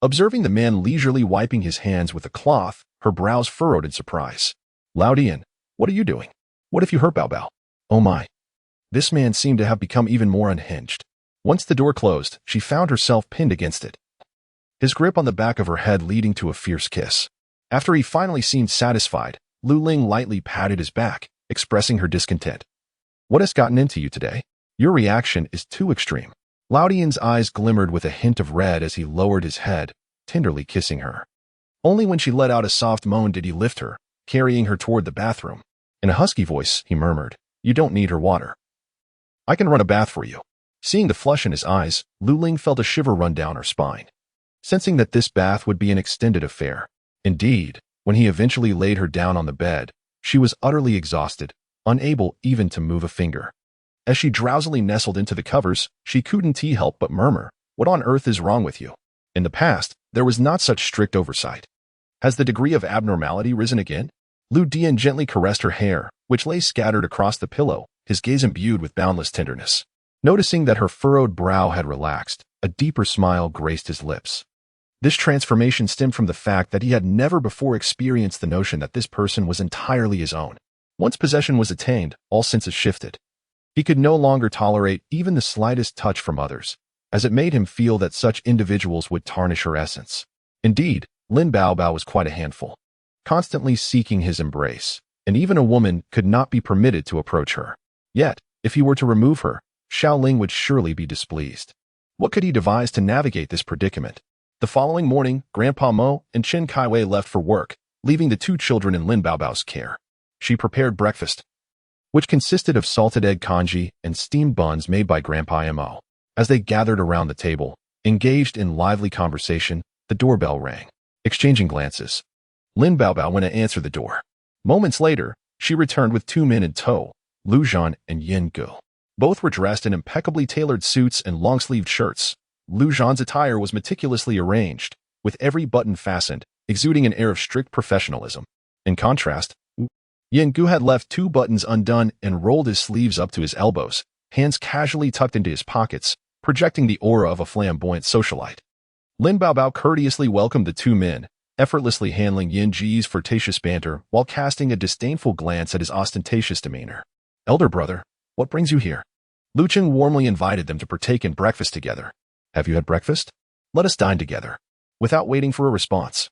Observing the man leisurely wiping his hands with a cloth, her brows furrowed in surprise. "Lao Dian, what are you doing? What if you hurt Bao Bao?" "Oh my." This man seemed to have become even more unhinged. Once the door closed, she found herself pinned against it, his grip on the back of her head leading to a fierce kiss. After he finally seemed satisfied, Lu Ling lightly patted his back, expressing her discontent. "What has gotten into you today? Your reaction is too extreme." Lao Dian's eyes glimmered with a hint of red as he lowered his head, tenderly kissing her. Only when she let out a soft moan did he lift her, carrying her toward the bathroom. In a husky voice, he murmured, "You don't need her water. I can run a bath for you." Seeing the flush in his eyes, Lu Ling felt a shiver run down her spine, sensing that this bath would be an extended affair. Indeed, when he eventually laid her down on the bed, she was utterly exhausted, unable even to move a finger. As she drowsily nestled into the covers, she couldn't help but murmur, "What on earth is wrong with you?" In the past, there was not such strict oversight. Has the degree of abnormality risen again? Lu Dian gently caressed her hair, which lay scattered across the pillow, his gaze imbued with boundless tenderness. Noticing that her furrowed brow had relaxed, a deeper smile graced his lips. This transformation stemmed from the fact that he had never before experienced the notion that this person was entirely his own. Once possession was attained, all senses shifted. He could no longer tolerate even the slightest touch from others, as it made him feel that such individuals would tarnish her essence. Indeed, Lin Baobao was quite a handful, constantly seeking his embrace, and even a woman could not be permitted to approach her. Yet, if he were to remove her, Xiaoling would surely be displeased. What could he devise to navigate this predicament? The following morning, Grandpa Mo and Chen Kaiwei left for work, leaving the two children in Lin Baobao's care. She prepared breakfast, which consisted of salted egg congee and steamed buns made by Grandpa Mo. As they gathered around the table, engaged in lively conversation, the doorbell rang. Exchanging glances, Lin Baobao went to answer the door. Moments later, she returned with two men in tow, Lu Zhan and Yin Gu. Both were dressed in impeccably tailored suits and long-sleeved shirts. Lu Zhan's attire was meticulously arranged, with every button fastened, exuding an air of strict professionalism. In contrast, Yin Gu had left two buttons undone and rolled his sleeves up to his elbows, hands casually tucked into his pockets, projecting the aura of a flamboyant socialite. Lin Baobao courteously welcomed the two men, effortlessly handling Yin Ji's flirtatious banter while casting a disdainful glance at his ostentatious demeanor. "Elder brother, what brings you here?" Lu Cheng warmly invited them to partake in breakfast together. "Have you had breakfast? Let us dine together." Without waiting for a response,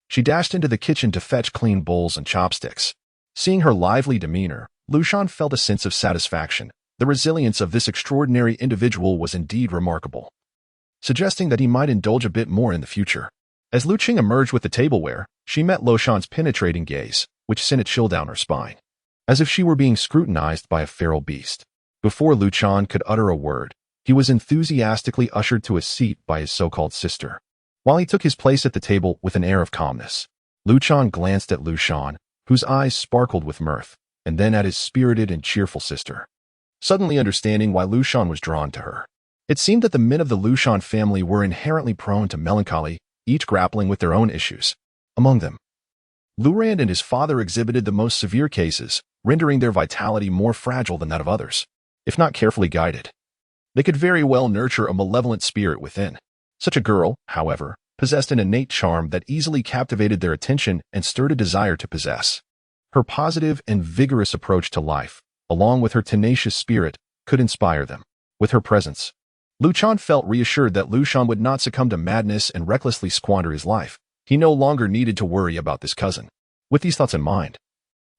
she dashed into the kitchen to fetch clean bowls and chopsticks. Seeing her lively demeanor, Lu Shan felt a sense of satisfaction. The resilience of this extraordinary individual was indeed remarkable, suggesting that he might indulge a bit more in the future. As Lu Qing emerged with the tableware, she met Lo Shan's penetrating gaze, which sent a chill down her spine, as if she were being scrutinized by a feral beast. Before Lu Chan could utter a word, he was enthusiastically ushered to a seat by his so-called sister. While he took his place at the table with an air of calmness, Lu Chan glanced at Lu Shan, whose eyes sparkled with mirth, and then at his spirited and cheerful sister. Suddenly understanding why Lu Shan was drawn to her, it seemed that the men of the Lu Shan family were inherently prone to melancholy, each grappling with their own issues. Among them, Lu Rand and his father exhibited the most severe cases, rendering their vitality more fragile than that of others. If not carefully guided, they could very well nurture a malevolent spirit within. Such a girl, however, possessed an innate charm that easily captivated their attention and stirred a desire to possess. Her positive and vigorous approach to life, along with her tenacious spirit, could inspire them. With her presence, Lu Chan felt reassured that Lu Shan would not succumb to madness and recklessly squander his life. He no longer needed to worry about this cousin. With these thoughts in mind,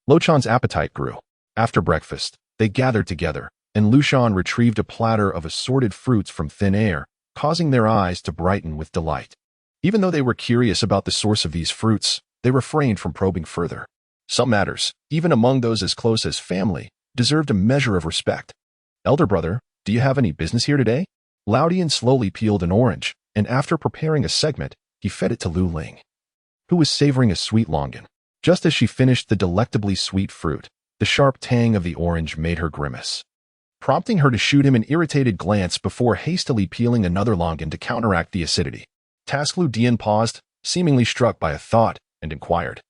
Lu Chan's appetite grew. After breakfast, they gathered together, and Lu Shan retrieved a platter of assorted fruits from thin air, causing their eyes to brighten with delight. Even though they were curious about the source of these fruits, they refrained from probing further. Some matters, even among those as close as family, deserved a measure of respect. "Elder brother, do you have any business here today?" Lao Dian slowly peeled an orange, and after preparing a segment, he fed it to Lu Ling, who was savoring a sweet longan. Just as she finished the delectably sweet fruit, the sharp tang of the orange made her grimace, prompting her to shoot him an irritated glance before hastily peeling another longan to counteract the acidity. Lu Dian paused, seemingly struck by a thought, and inquired,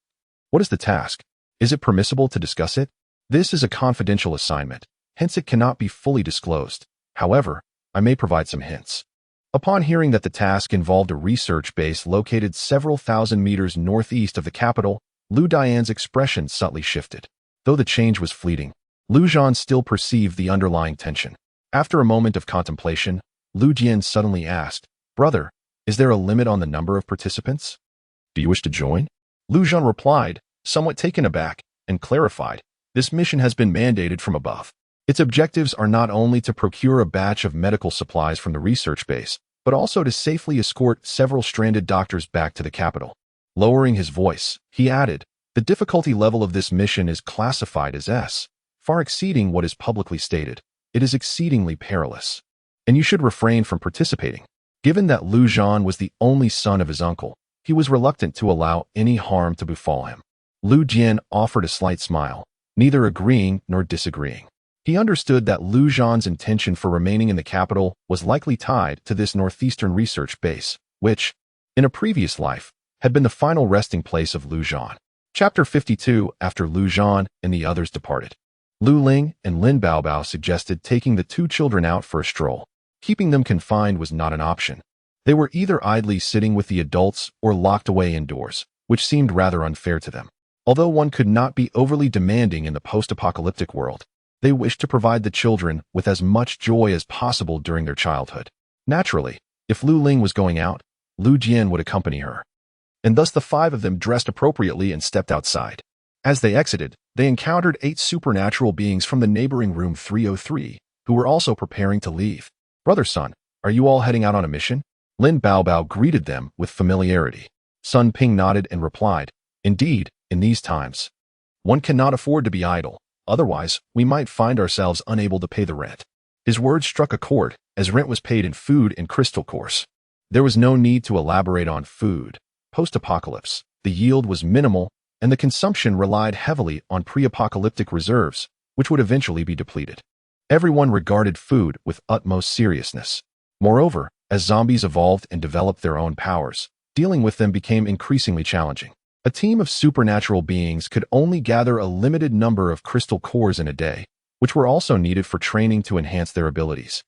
"What is the task? Is it permissible to discuss it?" "This is a confidential assignment, hence it cannot be fully disclosed. However, I may provide some hints." Upon hearing that the task involved a research base located several thousand meters northeast of the capital, Lu Dian's expression subtly shifted. Though the change was fleeting, Lu Zhan still perceived the underlying tension. After a moment of contemplation, Lu Jian suddenly asked, "Brother, is there a limit on the number of participants? Do you wish to join?" Lu Zhan replied, somewhat taken aback, and clarified, "This mission has been mandated from above. Its objectives are not only to procure a batch of medical supplies from the research base, but also to safely escort several stranded doctors back to the capital." Lowering his voice, he added, "The difficulty level of this mission is classified as S, far exceeding what is publicly stated. It is exceedingly perilous, and you should refrain from participating." Given that Lu Zhan was the only son of his uncle, he was reluctant to allow any harm to befall him. Lu Jian offered a slight smile, neither agreeing nor disagreeing. He understood that Lu Zhan's intention for remaining in the capital was likely tied to this northeastern research base, which, in a previous life, had been the final resting place of Lu Zhan. Chapter 52. After Lu Zhan and the others departed, Lu Ling and Lin Baobao suggested taking the two children out for a stroll. Keeping them confined was not an option. They were either idly sitting with the adults or locked away indoors, which seemed rather unfair to them. Although one could not be overly demanding in the post-apocalyptic world, they wished to provide the children with as much joy as possible during their childhood. Naturally, if Lu Ling was going out, Lu Jian would accompany her. And thus the five of them dressed appropriately and stepped outside. As they exited, they encountered 8 supernatural beings from the neighboring room 303, who were also preparing to leave. "Brother Sun, are you all heading out on a mission?" Lin Baobao greeted them with familiarity. Sun Ping nodded and replied, "Indeed, in these times, one cannot afford to be idle. Otherwise, we might find ourselves unable to pay the rent." His words struck a chord, as rent was paid in food and crystal course. There was no need to elaborate on food. Post-apocalypse, the yield was minimal, and the consumption relied heavily on pre-apocalyptic reserves, which would eventually be depleted. Everyone regarded food with utmost seriousness. Moreover, as zombies evolved and developed their own powers, dealing with them became increasingly challenging. A team of supernatural beings could only gather a limited number of crystal cores in a day, which were also needed for training to enhance their abilities.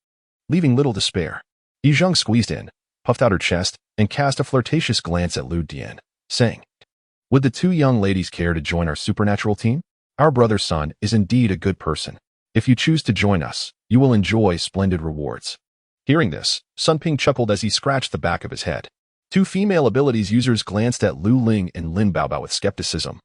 Leaving little to spare, Yizheng squeezed in, puffed out her chest, and cast a flirtatious glance at Lu Dian, saying, "Would the two young ladies care to join our supernatural team? Our brother Sun is indeed a good person. If you choose to join us, you will enjoy splendid rewards." Hearing this, Sun Ping chuckled as he scratched the back of his head. Two female abilities users glanced at Lu Ling and Lin Baobao with skepticism,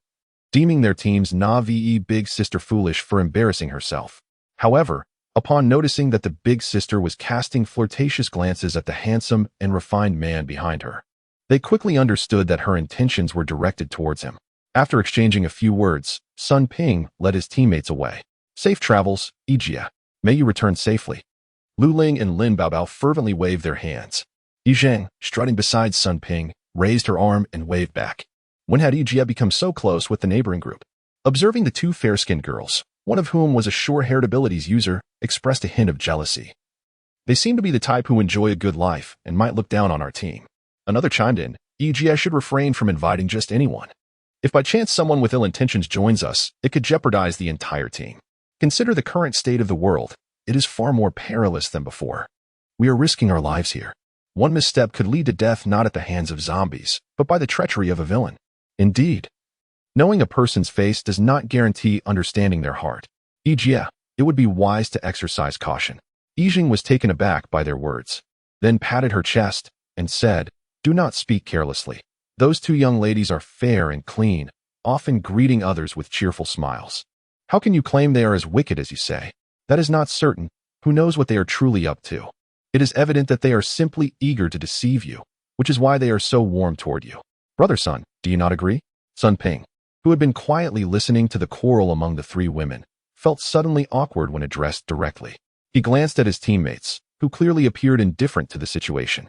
deeming their team's Na-ve big sister foolish for embarrassing herself. However, upon noticing that the big sister was casting flirtatious glances at the handsome and refined man behind her, they quickly understood that her intentions were directed towards him. After exchanging a few words, Sun Ping led his teammates away. "Safe travels, Yijia. May you return safely." Lu Ling and Lin Baobao fervently waved their hands. Yizheng, strutting beside Sun Ping, raised her arm and waved back. When had Yijia become so close with the neighboring group? Observing the two fair-skinned girls, one of whom was a short-haired abilities user, expressed a hint of jealousy. "They seem to be the type who enjoy a good life and might look down on our team." Another chimed in, "Yijia should refrain from inviting just anyone. If by chance someone with ill intentions joins us, it could jeopardize the entire team. Consider the current state of the world. It is far more perilous than before. We are risking our lives here. One misstep could lead to death not at the hands of zombies, but by the treachery of a villain." Indeed, knowing a person's face does not guarantee understanding their heart. Yijia, it would be wise to exercise caution. Yijing was taken aback by their words, then patted her chest and said, "Do not speak carelessly. Those two young ladies are fair and clean, often greeting others with cheerful smiles. How can you claim they are as wicked as you say? That is not certain. Who knows what they are truly up to?" It is evident that they are simply eager to deceive you, which is why they are so warm toward you. Brother Sun, do you not agree? Sun Ping, who had been quietly listening to the quarrel among the three women, felt suddenly awkward when addressed directly. He glanced at his teammates, who clearly appeared indifferent to the situation.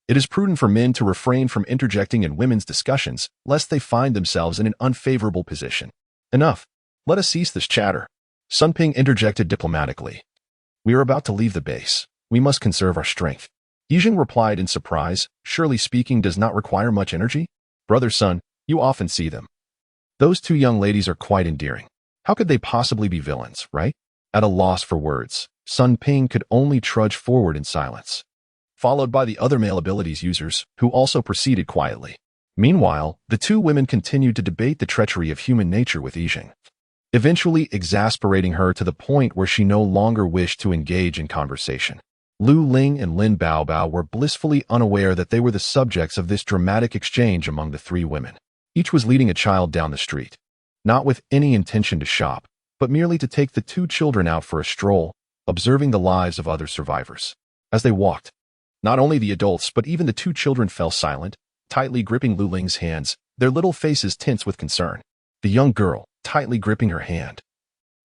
It is prudent for men to refrain from interjecting in women's discussions, lest they find themselves in an unfavorable position. Enough. Let us cease this chatter. Sun Ping interjected diplomatically. We are about to leave the base. We must conserve our strength. Yijing replied in surprise, surely speaking does not require much energy? Brother Sun, you often see them. Those two young ladies are quite endearing. How could they possibly be villains, right? At a loss for words, Sun Ping could only trudge forward in silence, followed by the other male abilities users, who also proceeded quietly. Meanwhile, the two women continued to debate the treachery of human nature with Yijing, eventually exasperating her to the point where she no longer wished to engage in conversation. Lu Ling and Lin Baobao were blissfully unaware that they were the subjects of this dramatic exchange among the three women. Each was leading a child down the street, not with any intention to shop, but merely to take the two children out for a stroll, observing the lives of other survivors. As they walked, not only the adults but even the two children fell silent, tightly gripping Lu Ling's hands, their little faces tense with concern. The young girl, tightly gripping her hand,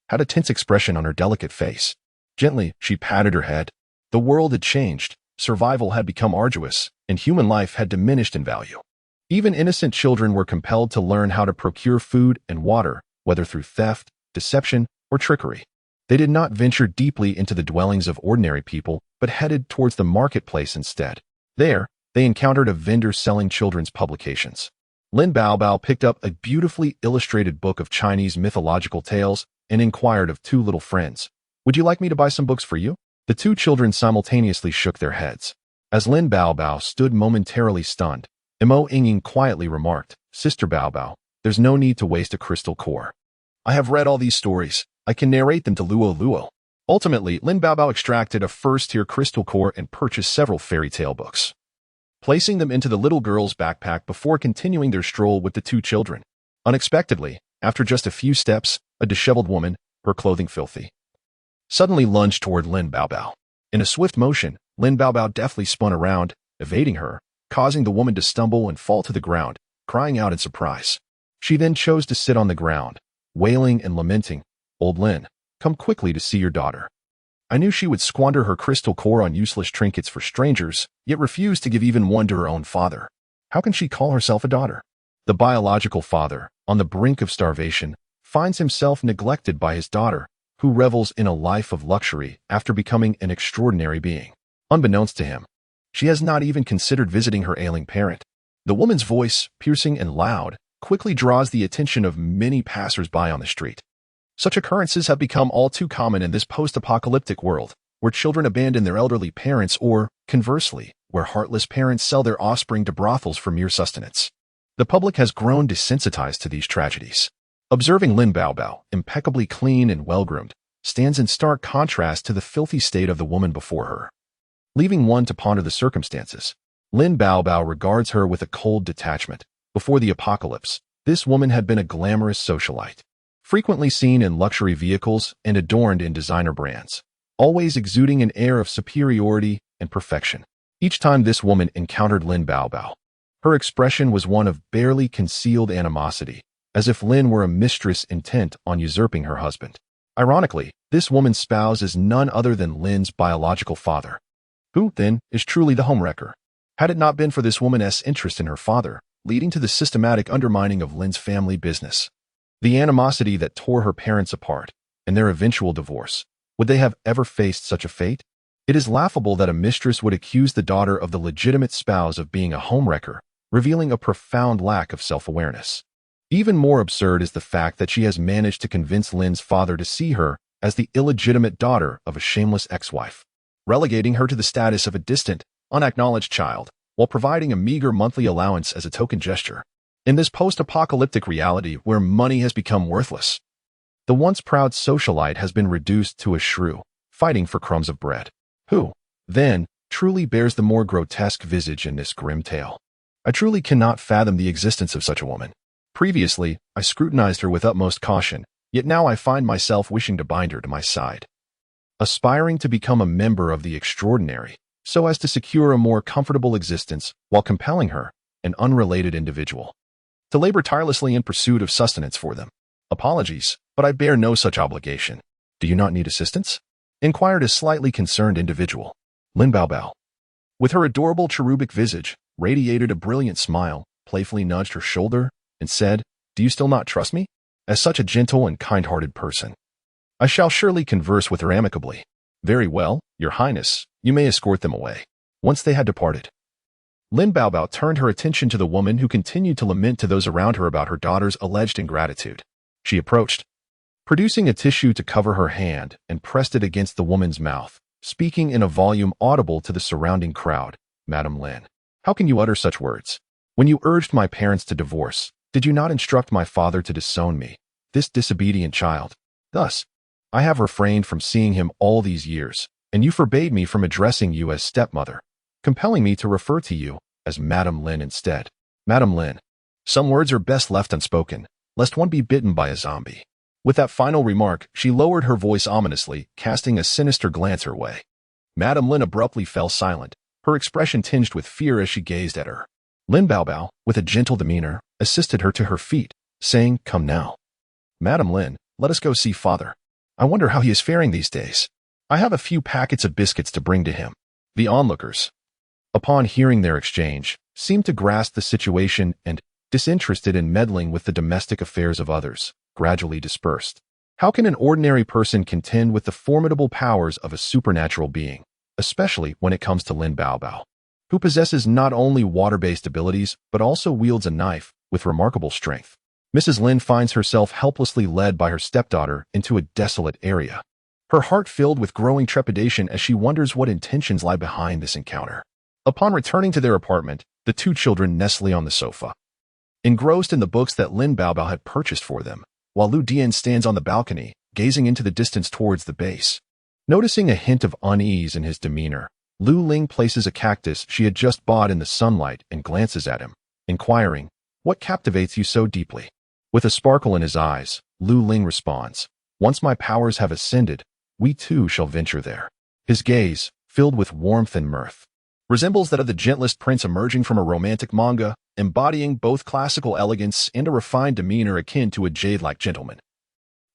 had a tense expression on her delicate face. Gently, she patted her head. The world had changed, survival had become arduous, and human life had diminished in value. Even innocent children were compelled to learn how to procure food and water, whether through theft, deception, or trickery. They did not venture deeply into the dwellings of ordinary people, but headed towards the marketplace instead. There, they encountered a vendor selling children's publications. Lin Baobao picked up a beautifully illustrated book of Chinese mythological tales and inquired of two little friends, "Would you like me to buy some books for you?" The two children simultaneously shook their heads. As Lin Baobao stood momentarily stunned, Mo Yingying quietly remarked, "Sister Baobao, there's no need to waste a crystal core. I have read all these stories. I can narrate them to Luo Luo." Ultimately, Lin Baobao extracted a first-tier crystal core and purchased several fairy tale books, placing them into the little girl's backpack before continuing their stroll with the two children. Unexpectedly, after just a few steps, a disheveled woman, her clothing filthy, suddenly lunged toward Lin Baobao. In a swift motion, Lin Baobao deftly spun around, evading her, causing the woman to stumble and fall to the ground, crying out in surprise. She then chose to sit on the ground, wailing and lamenting, "Old Lin, come quickly to see your daughter." I knew she would squander her crystal core on useless trinkets for strangers, yet refused to give even one to her own father. How can she call herself a daughter? The biological father, on the brink of starvation, finds himself neglected by his daughter, who revels in a life of luxury after becoming an extraordinary being. Unbeknownst to him, she has not even considered visiting her ailing parent. The woman's voice, piercing and loud, quickly draws the attention of many passers-by on the street. Such occurrences have become all too common in this post-apocalyptic world, where children abandon their elderly parents or, conversely, where heartless parents sell their offspring to brothels for mere sustenance. The public has grown desensitized to these tragedies. Observing Lin Baobao, impeccably clean and well-groomed, stands in stark contrast to the filthy state of the woman before her. Leaving one to ponder the circumstances, Lin Baobao regards her with a cold detachment. Before the apocalypse, this woman had been a glamorous socialite, frequently seen in luxury vehicles and adorned in designer brands, always exuding an air of superiority and perfection. Each time this woman encountered Lin Baobao, her expression was one of barely concealed animosity, as if Lin were a mistress intent on usurping her husband. Ironically, this woman's spouse is none other than Lin's biological father, who, then, is truly the homewrecker. Had it not been for this woman's interest in her father, leading to the systematic undermining of Lin's family business, the animosity that tore her parents apart, and their eventual divorce, would they have ever faced such a fate? It is laughable that a mistress would accuse the daughter of the legitimate spouse of being a homewrecker, revealing a profound lack of self-awareness. Even more absurd is the fact that she has managed to convince Lin's father to see her as the illegitimate daughter of a shameless ex-wife, relegating her to the status of a distant, unacknowledged child, while providing a meager monthly allowance as a token gesture. In this post-apocalyptic reality where money has become worthless, the once proud socialite has been reduced to a shrew, fighting for crumbs of bread. Who, then, truly bears the more grotesque visage in this grim tale? I truly cannot fathom the existence of such a woman. Previously, I scrutinized her with utmost caution, yet now I find myself wishing to bind her to my side. Aspiring to become a member of the extraordinary, so as to secure a more comfortable existence while compelling her, an unrelated individual, to labor tirelessly in pursuit of sustenance for them. Apologies, but I bear no such obligation. Do you not need assistance? Inquired a slightly concerned individual. Lin Baobao, with her adorable cherubic visage, radiated a brilliant smile, playfully nudged her shoulder, and said, Do you still not trust me? As such a gentle and kind-hearted person, I shall surely converse with her amicably. Very well, Your Highness, you may escort them away. Once they had departed, Lin Baobao turned her attention to the woman who continued to lament to those around her about her daughter's alleged ingratitude. She approached, producing a tissue to cover her hand, and pressed it against the woman's mouth, speaking in a volume audible to the surrounding crowd. Madam Lin, how can you utter such words? When you urged my parents to divorce, did you not instruct my father to disown me, this disobedient child? Thus, I have refrained from seeing him all these years, and you forbade me from addressing you as stepmother, compelling me to refer to you as Madam Lin instead. Madam Lin, some words are best left unspoken, lest one be bitten by a zombie. With that final remark, she lowered her voice ominously, casting a sinister glance her way. Madam Lin abruptly fell silent, her expression tinged with fear as she gazed at her. Lin Baobao, with a gentle demeanor, assisted her to her feet, saying, Come now. Madam Lin, let us go see father. I wonder how he is faring these days. I have a few packets of biscuits to bring to him. The onlookers, upon hearing their exchange, seemed to grasp the situation and, disinterested in meddling with the domestic affairs of others, gradually dispersed. How can an ordinary person contend with the formidable powers of a supernatural being, especially when it comes to Lin Baobao, who possesses not only water-based abilities but also wields a knife with remarkable strength? Mrs. Lin finds herself helplessly led by her stepdaughter into a desolate area, her heart filled with growing trepidation as she wonders what intentions lie behind this encounter. Upon returning to their apartment, the two children nestle on the sofa, engrossed in the books that Lin Baobao had purchased for them, while Lu Dian stands on the balcony, gazing into the distance towards the base. Noticing a hint of unease in his demeanor, Lu Ling places a cactus she had just bought in the sunlight and glances at him, inquiring, What captivates you so deeply? With a sparkle in his eyes, Lu Ling responds, Once my powers have ascended, we too shall venture there. His gaze, filled with warmth and mirth, resembles that of the gentlest prince emerging from a romantic manga, embodying both classical elegance and a refined demeanor akin to a jade-like gentleman,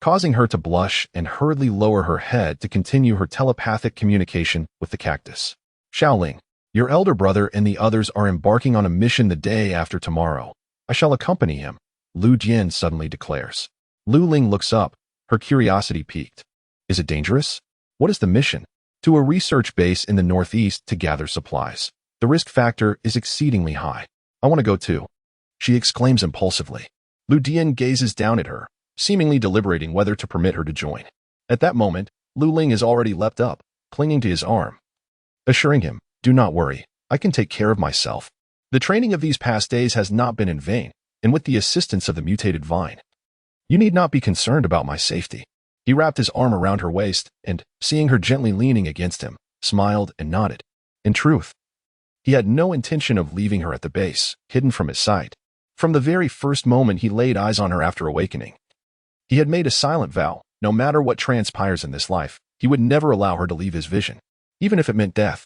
causing her to blush and hurriedly lower her head to continue her telepathic communication with the cactus. Xiaoling, your elder brother and the others are embarking on a mission the day after tomorrow. I shall accompany him, Lu Jian suddenly declares. Lu Ling looks up, her curiosity piqued. Is it dangerous? What is the mission? To a research base in the northeast to gather supplies. The risk factor is exceedingly high. I want to go too, she exclaims impulsively. Lu Dian gazes down at her, seemingly deliberating whether to permit her to join. At that moment, Lu Ling has already leapt up, clinging to his arm, assuring him, Do not worry, I can take care of myself. The training of these past days has not been in vain, and with the assistance of the mutated vine, you need not be concerned about my safety. He wrapped his arm around her waist and, seeing her gently leaning against him, smiled and nodded. In truth, he had no intention of leaving her at the base, hidden from his sight. From the very first moment he laid eyes on her after awakening, he had made a silent vow, no matter what transpires in this life, he would never allow her to leave his vision, even if it meant death.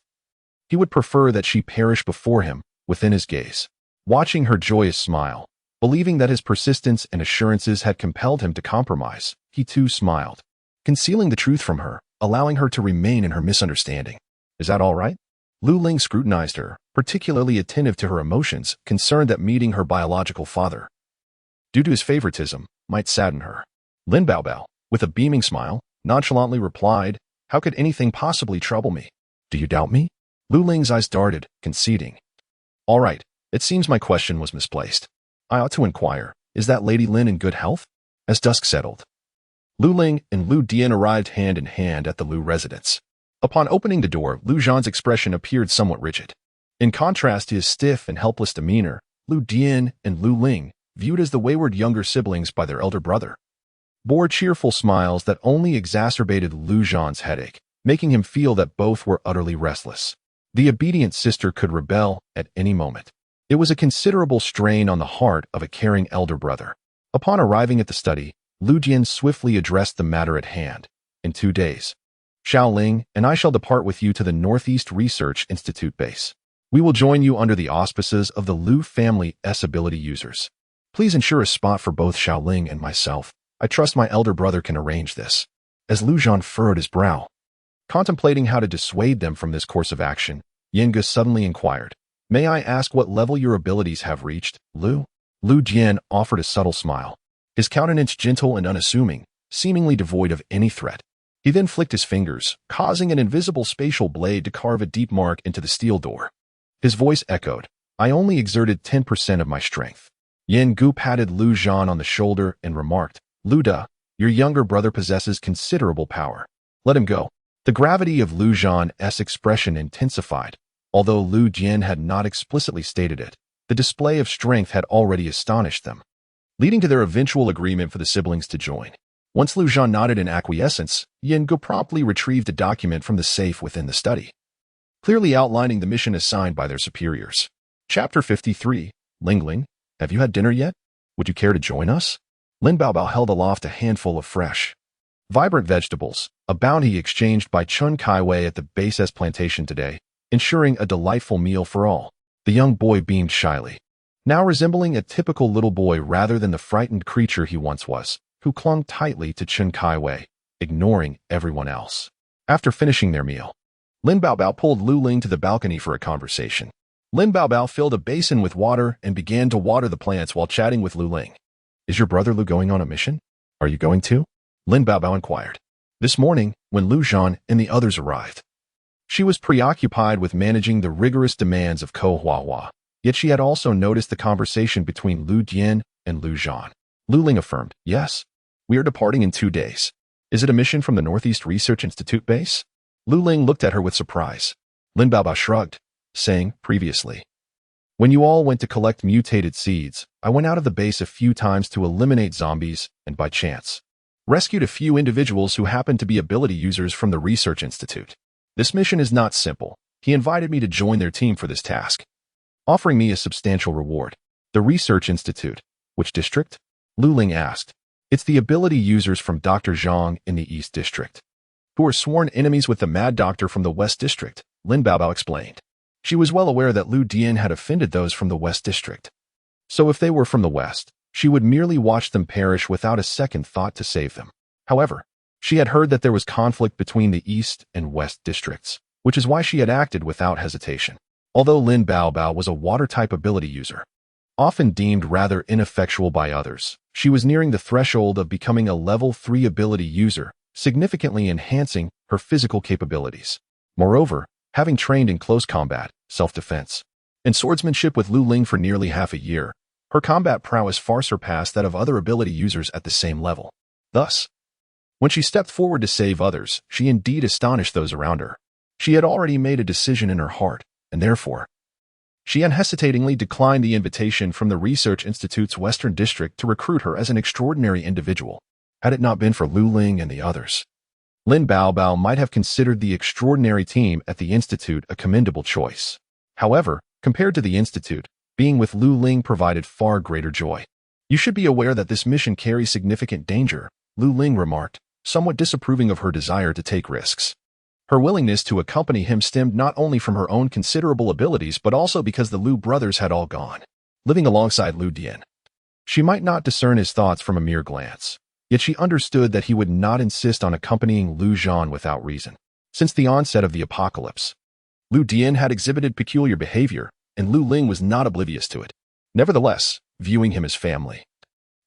He would prefer that she perish before him, within his gaze. Watching her joyous smile, believing that his persistence and assurances had compelled him to compromise, he too smiled, concealing the truth from her, allowing her to remain in her misunderstanding. Is that all right? Lu Ling scrutinized her, particularly attentive to her emotions, concerned that meeting her biological father, due to his favoritism, might sadden her. Lin Baobao, with a beaming smile, nonchalantly replied, How could anything possibly trouble me? Do you doubt me? Lu Ling's eyes darted, conceding. All right, it seems my question was misplaced. I ought to inquire, is that Lady Lin in good health? As dusk settled, Lu Ling and Lu Dian arrived hand in hand at the Lu residence. Upon opening the door, Lu Zhan's expression appeared somewhat rigid. In contrast to his stiff and helpless demeanor, Lu Dian and Lu Ling, viewed as the wayward younger siblings by their elder brother, bore cheerful smiles that only exacerbated Lu Zhan's headache, making him feel that both were utterly restless. The obedient sister could rebel at any moment. It was a considerable strain on the heart of a caring elder brother. Upon arriving at the study, Lu Jian swiftly addressed the matter at hand. In 2 days, Xiaoling and I shall depart with you to the Northeast Research Institute base. We will join you under the auspices of the Lu family S-ability users. Please ensure a spot for both Xiaoling and myself. I trust my elder brother can arrange this." As Lu Zhan furrowed his brow, contemplating how to dissuade them from this course of action, Yinge suddenly inquired, "May I ask what level your abilities have reached, Lu?" Lu Jian offered a subtle smile, his countenance gentle and unassuming, seemingly devoid of any threat. He then flicked his fingers, causing an invisible spatial blade to carve a deep mark into the steel door. His voice echoed, "I only exerted 10% of my strength." Yin Gu patted Lu Zhan on the shoulder and remarked, "Lu Da, your younger brother possesses considerable power. Let him go." The gravity of Lu Zhan's expression intensified. Although Lu Jian had not explicitly stated it, the display of strength had already astonished them, leading to their eventual agreement for the siblings to join. Once Lu Zhan nodded in acquiescence, Yin Gu promptly retrieved a document from the safe within the study, clearly outlining the mission assigned by their superiors. Chapter 53, Ling, have you had dinner yet? Would you care to join us? Lin Baobao held aloft a handful of fresh, vibrant vegetables, a bounty exchanged by Chun Kaiwei at the base S plantation today, ensuring a delightful meal for all. The young boy beamed shyly, now resembling a typical little boy rather than the frightened creature he once was, who clung tightly to Chun Kaiwei, ignoring everyone else. After finishing their meal, Lin Baobao pulled Lu Ling to the balcony for a conversation. Lin Baobao filled a basin with water and began to water the plants while chatting with Lu Ling. "Is your brother Lu going on a mission? Are you going to?" Lin Baobao inquired. This morning, when Lu Zhan and the others arrived, she was preoccupied with managing the rigorous demands of Ko Huahua, yet she had also noticed the conversation between Lu Dian and Lu Zhan. Lu Ling affirmed, "Yes, we are departing in 2 days. Is it a mission from the Northeast Research Institute base?" Lu Ling looked at her with surprise. Lin Baobao shrugged, saying, "Previously, when you all went to collect mutated seeds, I went out of the base a few times to eliminate zombies and, by chance, rescued a few individuals who happened to be ability users from the Research Institute. This mission is not simple. He invited me to join their team for this task, offering me a substantial reward." "The Research Institute, which district?" Lu Ling asked. "It's the ability users from Dr. Zhang in the East District, who are sworn enemies with the Mad Doctor from the West District," Lin Baobao explained. She was well aware that Lu Dian had offended those from the West District. So if they were from the West, she would merely watch them perish without a second thought to save them. However, she had heard that there was conflict between the East and West districts, which is why she had acted without hesitation. Although Lin Baobao was a water-type ability user, often deemed rather ineffectual by others, she was nearing the threshold of becoming a level 3 ability user, significantly enhancing her physical capabilities. Moreover, having trained in close combat, self-defense, and swordsmanship with Lu Ling for nearly half a year, her combat prowess far surpassed that of other ability users at the same level. Thus, when she stepped forward to save others, she indeed astonished those around her. She had already made a decision in her heart, and therefore, she unhesitatingly declined the invitation from the Research Institute's Western District to recruit her as an extraordinary individual. Had it not been for Lu Ling and the others, Lin Baobao might have considered the extraordinary team at the Institute a commendable choice. However, compared to the Institute, being with Lu Ling provided far greater joy. "You should be aware that this mission carries significant danger," Lu Ling remarked, somewhat disapproving of her desire to take risks. Her willingness to accompany him stemmed not only from her own considerable abilities but also because the Lu brothers had all gone, living alongside Lu Dian. She might not discern his thoughts from a mere glance, yet she understood that he would not insist on accompanying Lu Zhan without reason. Since the onset of the apocalypse, Lu Dian had exhibited peculiar behavior, and Lu Ling was not oblivious to it. Nevertheless, viewing him as family,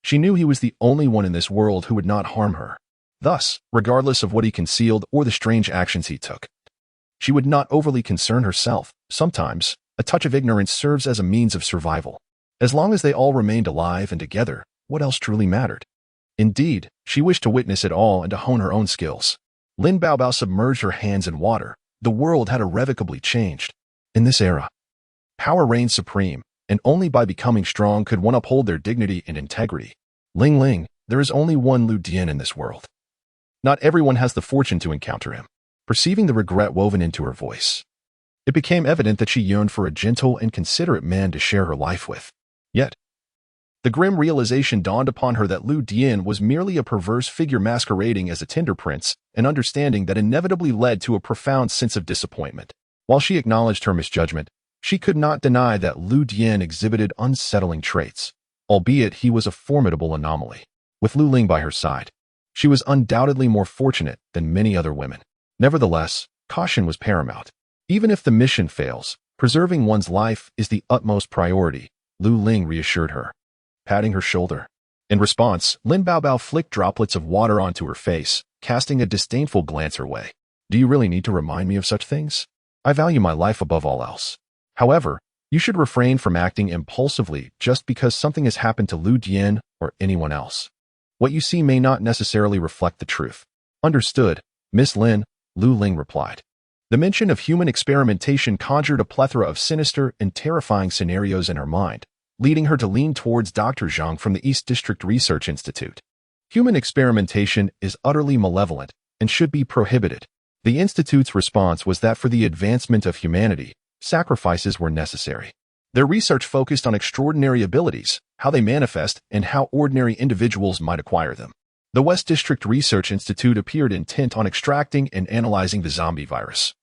she knew he was the only one in this world who would not harm her. Thus, regardless of what he concealed or the strange actions he took, she would not overly concern herself. Sometimes, a touch of ignorance serves as a means of survival. As long as they all remained alive and together, what else truly mattered? Indeed, she wished to witness it all and to hone her own skills. Lin Baobao submerged her hands in water. The world had irrevocably changed. In this era, power reigned supreme, and only by becoming strong could one uphold their dignity and integrity. Ling, there is only one Lu Dian in this world. Not everyone has the fortune to encounter him. Perceiving the regret woven into her voice, it became evident that she yearned for a gentle and considerate man to share her life with. Yet, The grim realization dawned upon her that Lu Dian was merely a perverse figure masquerading as a Tinder prince, an understanding that inevitably led to a profound sense of disappointment. While she acknowledged her misjudgment, she could not deny that Lu Dian exhibited unsettling traits, albeit he was a formidable anomaly. With Lu Ling by her side, she was undoubtedly more fortunate than many other women. Nevertheless, caution was paramount. Even if the mission fails, preserving one's life is the utmost priority, Lu Ling reassured her, patting her shoulder. In response, Lin Baobao flicked droplets of water onto her face, casting a disdainful glance her way. Do you really need to remind me of such things? I value my life above all else. However, you should refrain from acting impulsively just because something has happened to Lu Dian or anyone else. What you see may not necessarily reflect the truth. Understood, Miss Lin, Lu Ling replied. The mention of human experimentation conjured a plethora of sinister and terrifying scenarios in her mind, leading her to lean towards Dr. Zhang from the East District Research Institute. Human experimentation is utterly malevolent and should be prohibited. The Institute's response was that for the advancement of humanity, sacrifices were necessary. Their research focused on extraordinary abilities, how they manifest, and how ordinary individuals might acquire them. The West District Research Institute appeared intent on extracting and analyzing the zombie virus,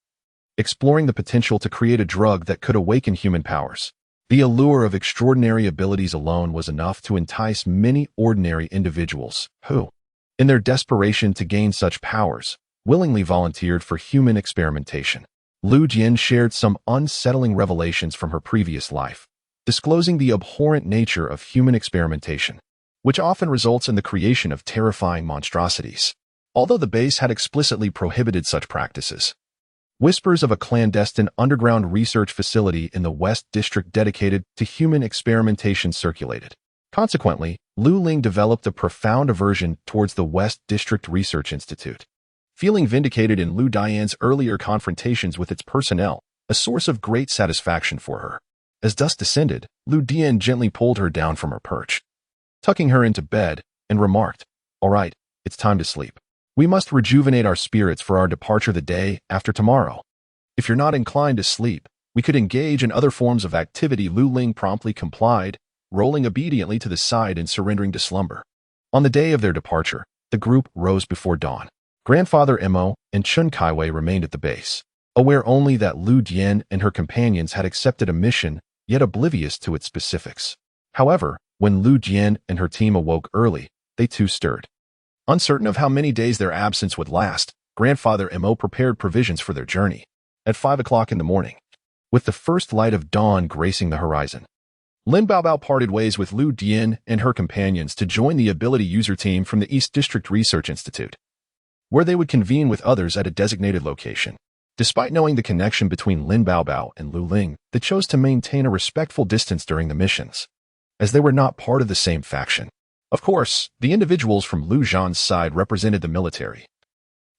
exploring the potential to create a drug that could awaken human powers. The allure of extraordinary abilities alone was enough to entice many ordinary individuals who, in their desperation to gain such powers, willingly volunteered for human experimentation. Lu Jian shared some unsettling revelations from her previous life, disclosing the abhorrent nature of human experimentation, which often results in the creation of terrifying monstrosities. Although the base had explicitly prohibited such practices, whispers of a clandestine underground research facility in the West District dedicated to human experimentation circulated. Consequently, Lu Ling developed a profound aversion towards the West District Research Institute. Feeling vindicated in Lu Dian's earlier confrontations with its personnel, a source of great satisfaction for her. As dusk descended, Lu Dian gently pulled her down from her perch, tucking her into bed, and remarked, "All right, it's time to sleep. We must rejuvenate our spirits for our departure the day after tomorrow. If you're not inclined to sleep, we could engage in other forms of activity." Lu Ling promptly complied, rolling obediently to the side and surrendering to slumber. On the day of their departure, the group rose before dawn. Grandfather Mo and Chun Kaiwei remained at the base, aware only that Lu Dian and her companions had accepted a mission, yet oblivious to its specifics. However, when Lu Dian and her team awoke early, they too stirred. Uncertain of how many days their absence would last, Grandfather Mo prepared provisions for their journey. At 5 o'clock in the morning, with the first light of dawn gracing the horizon, Lin Baobao parted ways with Lu Dian and her companions to join the ability user team from the East District Research Institute, where they would convene with others at a designated location. Despite knowing the connection between Lin Baobao and Lu Ling, they chose to maintain a respectful distance during the missions, as they were not part of the same faction. Of course, the individuals from Lu Zhan's side represented the military,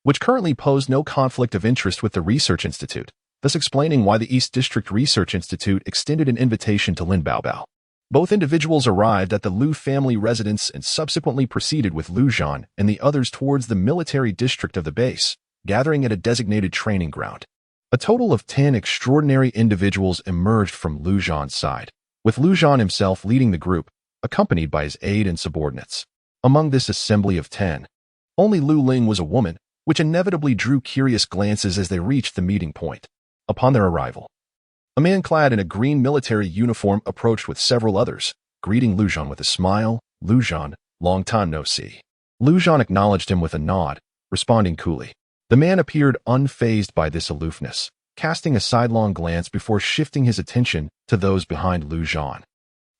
which currently posed no conflict of interest with the Research Institute, thus explaining why the East District Research Institute extended an invitation to Lin Baobao. Both individuals arrived at the Lu family residence and subsequently proceeded with Lu Zhan and the others towards the military district of the base, gathering at a designated training ground. A total of 10 extraordinary individuals emerged from Lu Zhan's side, with Lu Zhan himself leading the group, accompanied by his aide and subordinates. Among this assembly of 10, only Lu Ling was a woman, which inevitably drew curious glances as they reached the meeting point. Upon their arrival, a man clad in a green military uniform approached with several others, greeting Lu Zhan with a smile. "Lu Zhan, long time no see." Lu Zhan acknowledged him with a nod, responding coolly. The man appeared unfazed by this aloofness, casting a sidelong glance before shifting his attention to those behind Lu Zhan,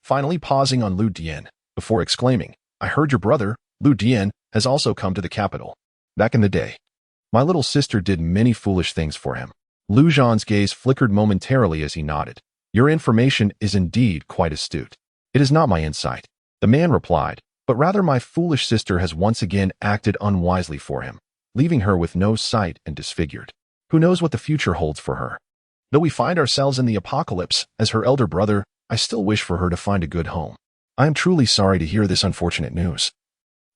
finally pausing on Lu Dian, before exclaiming, "I heard your brother, Lu Dian, has also come to the capital. Back in the day, my little sister did many foolish things for him." Lu Zhan's gaze flickered momentarily as he nodded. "Your information is indeed quite astute." "It is not my insight," the man replied, "but rather my foolish sister has once again acted unwisely for him, leaving her with no sight and disfigured. Who knows what the future holds for her? Though we find ourselves in the apocalypse, as her elder brother, I still wish for her to find a good home. I am truly sorry to hear this unfortunate news,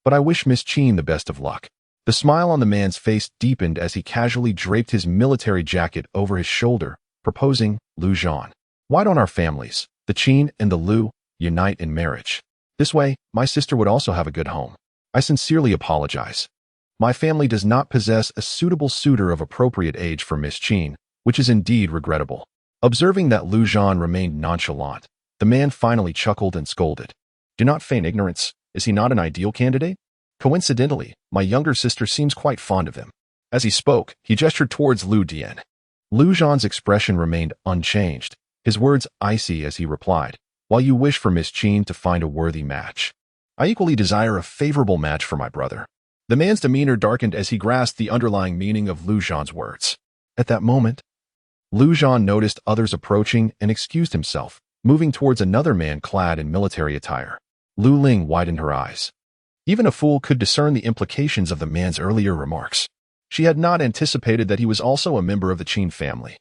but I wish Miss Qin the best of luck." The smile on the man's face deepened as he casually draped his military jacket over his shoulder, proposing, "Lu Zhan, why don't our families, the Qin and the Lu, unite in marriage? This way, my sister would also have a good home. I sincerely apologize. My family does not possess a suitable suitor of appropriate age for Miss Qin, which is indeed regrettable. Observing that Lu Zhan remained nonchalant, the man finally chuckled and scolded. Do not feign ignorance. Is he not an ideal candidate? Coincidentally, my younger sister seems quite fond of him. As he spoke, he gestured towards Lu Dian. Lu Zhan's expression remained unchanged, his words icy as he replied, while you wish for Miss Qin to find a worthy match, I equally desire a favorable match for my brother. The man's demeanor darkened as he grasped the underlying meaning of Lu Zhan's words. At that moment, Lu Zhan noticed others approaching and excused himself, moving towards another man clad in military attire. Lu Ling widened her eyes. Even a fool could discern the implications of the man's earlier remarks. She had not anticipated that he was also a member of the Qin family,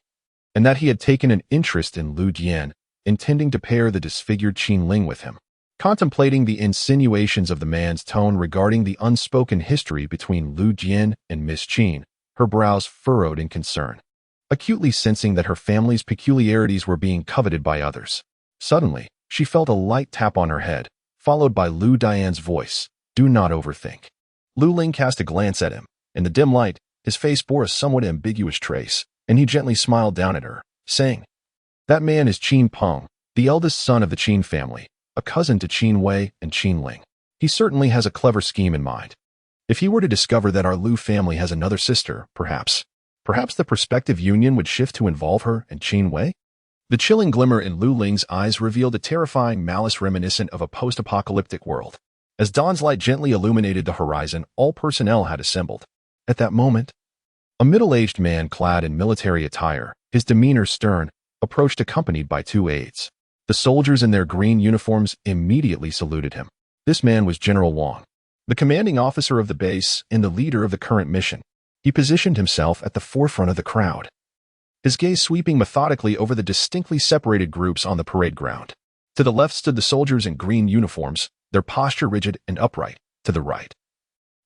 and that he had taken an interest in Lu Dian, intending to pair the disfigured Qin Ling with him. Contemplating the insinuations of the man's tone regarding the unspoken history between Lu Dian and Miss Qin, her brows furrowed in concern, acutely sensing that her family's peculiarities were being coveted by others. Suddenly, she felt a light tap on her head, followed by Lu Dian's voice. Do not overthink. Lu Ling cast a glance at him. In the dim light, his face bore a somewhat ambiguous trace, and he gently smiled down at her, saying, That man is Qin Peng, the eldest son of the Qin family, a cousin to Qin Wei and Qin Ling. He certainly has a clever scheme in mind. If he were to discover that our Lu family has another sister, perhaps the prospective union would shift to involve her and Qin Wei? The chilling glimmer in Lu Ling's eyes revealed a terrifying malice reminiscent of a post-apocalyptic world. As dawn's light gently illuminated the horizon, all personnel had assembled. At that moment, a middle-aged man clad in military attire, his demeanor stern, approached accompanied by two aides. The soldiers in their green uniforms immediately saluted him. This man was General Wang, the commanding officer of the base and the leader of the current mission. He positioned himself at the forefront of the crowd, his gaze sweeping methodically over the distinctly separated groups on the parade ground. To the left stood the soldiers in green uniforms, their posture rigid and upright. To the right,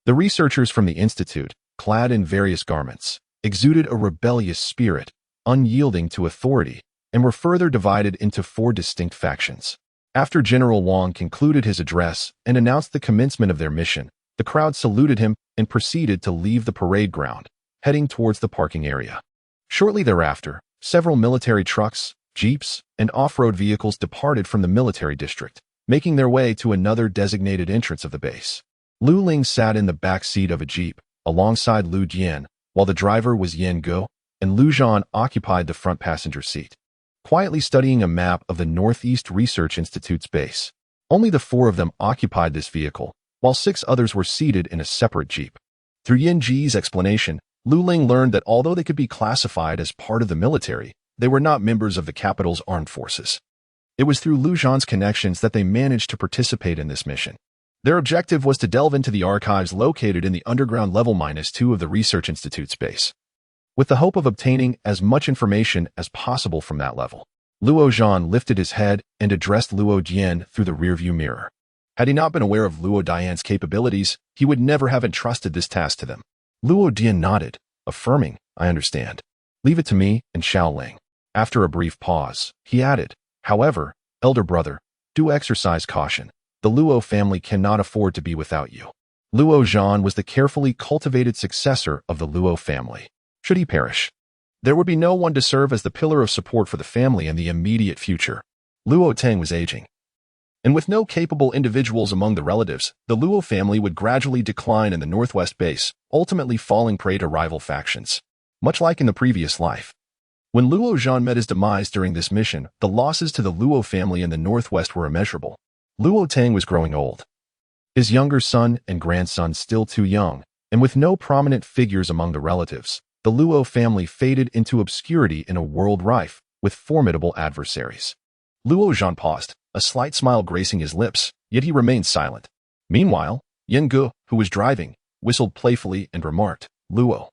the researchers from the institute, clad in various garments, exuded a rebellious spirit, unyielding to authority, and were further divided into four distinct factions. After General Wang concluded his address and announced the commencement of their mission, the crowd saluted him and proceeded to leave the parade ground, heading towards the parking area. Shortly thereafter, several military trucks, jeeps, and off-road vehicles departed from the military district, making their way to another designated entrance of the base. Lu Ling sat in the back seat of a jeep, alongside Lu Dian, while the driver was Yan Go, and Lu Zhan occupied the front passenger seat, quietly studying a map of the Northeast Research Institute's base. Only the four of them occupied this vehicle, while 6 others were seated in a separate jeep. Through Yin Ji's explanation, Lu Ling learned that although they could be classified as part of the military, they were not members of the capital's armed forces. It was through Lu Zhan's connections that they managed to participate in this mission. Their objective was to delve into the archives located in the underground level -2 of the Research Institute's base, with the hope of obtaining as much information as possible from that level. Luo Zhan lifted his head and addressed Luo Dian through the rearview mirror. Had he not been aware of Luo Dian's capabilities, he would never have entrusted this task to them. Luo Dian nodded, affirming, I understand. Leave it to me and Xiao Ling. After a brief pause, he added, However, elder brother, do exercise caution. The Luo family cannot afford to be without you. Luo Zhan was the carefully cultivated successor of the Luo family. Should he perish, there would be no one to serve as the pillar of support for the family in the immediate future. Luo Teng was aging, and with no capable individuals among the relatives, the Luo family would gradually decline in the Northwest base, ultimately falling prey to rival factions. Much like in the previous life, when Luo Zhan met his demise during this mission, the losses to the Luo family in the Northwest were immeasurable. Luo Teng was growing old, his younger son and grandson still too young, and with no prominent figures among the relatives, the Luo family faded into obscurity in a world rife with formidable adversaries. Luo Zhan paused, a slight smile gracing his lips, yet he remained silent. Meanwhile, Yan Ge, who was driving, whistled playfully and remarked, Luo,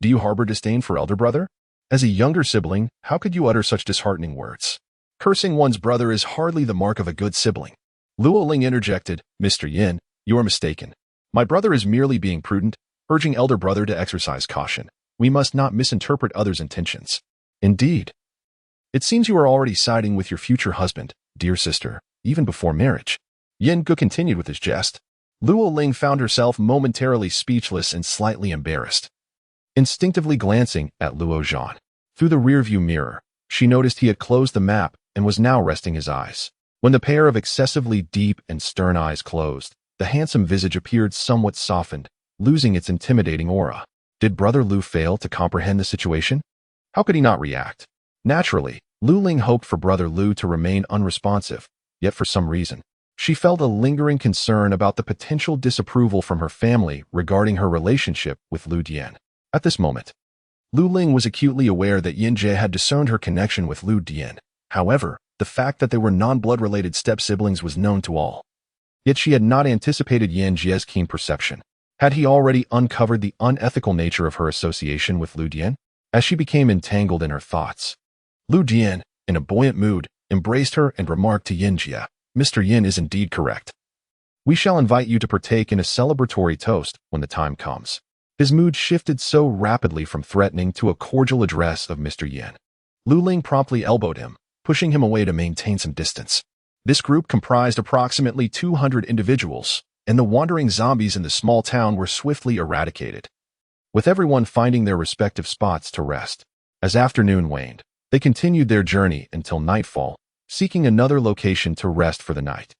do you harbor disdain for elder brother? As a younger sibling, how could you utter such disheartening words? Cursing one's brother is hardly the mark of a good sibling. Luo Ling interjected, Mr. Yin, you are mistaken. My brother is merely being prudent, urging elder brother to exercise caution. We must not misinterpret others' intentions. Indeed. It seems you are already siding with your future husband, dear sister, even before marriage. Yin Gu continued with his jest. Luo Ling found herself momentarily speechless and slightly embarrassed. Instinctively glancing at Luo Zhan through the rearview mirror, she noticed he had closed the map and was now resting his eyes. When the pair of excessively deep and stern eyes closed, the handsome visage appeared somewhat softened, losing its intimidating aura. Did Brother Lu fail to comprehend the situation? How could he not react? Naturally, Lu Ling hoped for Brother Lu to remain unresponsive, yet for some reason, she felt a lingering concern about the potential disapproval from her family regarding her relationship with Lu Dian. At this moment, Lu Ling was acutely aware that Yin Jie had discerned her connection with Lu Dian. However, the fact that they were non-blood-related step-siblings was known to all. Yet she had not anticipated Yin Jie's keen perception. Had he already uncovered the unethical nature of her association with Lu Dian? As she became entangled in her thoughts, Lu Dian, in a buoyant mood, embraced her and remarked to Yin Jie, "Mr. Yin is indeed correct. We shall invite you to partake in a celebratory toast when the time comes." His mood shifted so rapidly from threatening to a cordial address of Mr. Yin. Lu Ling promptly elbowed him, pushing him away to maintain some distance. This group comprised approximately 200 individuals, and the wandering zombies in the small town were swiftly eradicated, with everyone finding their respective spots to rest. As afternoon waned, they continued their journey until nightfall, seeking another location to rest for the night.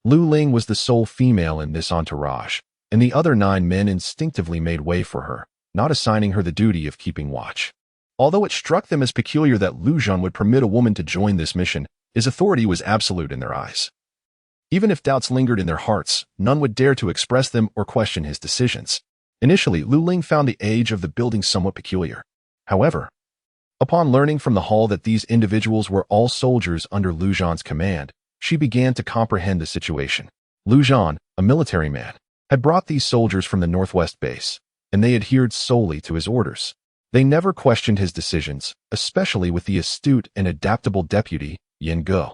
Lu Ling was the sole female in this entourage, and the other 9 men instinctively made way for her, not assigning her the duty of keeping watch. Although it struck them as peculiar that Lu Zhan would permit a woman to join this mission, his authority was absolute in their eyes. Even if doubts lingered in their hearts, none would dare to express them or question his decisions. Initially, Lu Ling found the age of the building somewhat peculiar. However, upon learning from the hall that these individuals were all soldiers under Lu Zhan's command, she began to comprehend the situation. Lu Zhan, a military man, had brought these soldiers from the Northwest base, and they adhered solely to his orders. They never questioned his decisions, especially with the astute and adaptable deputy, Yin Gu,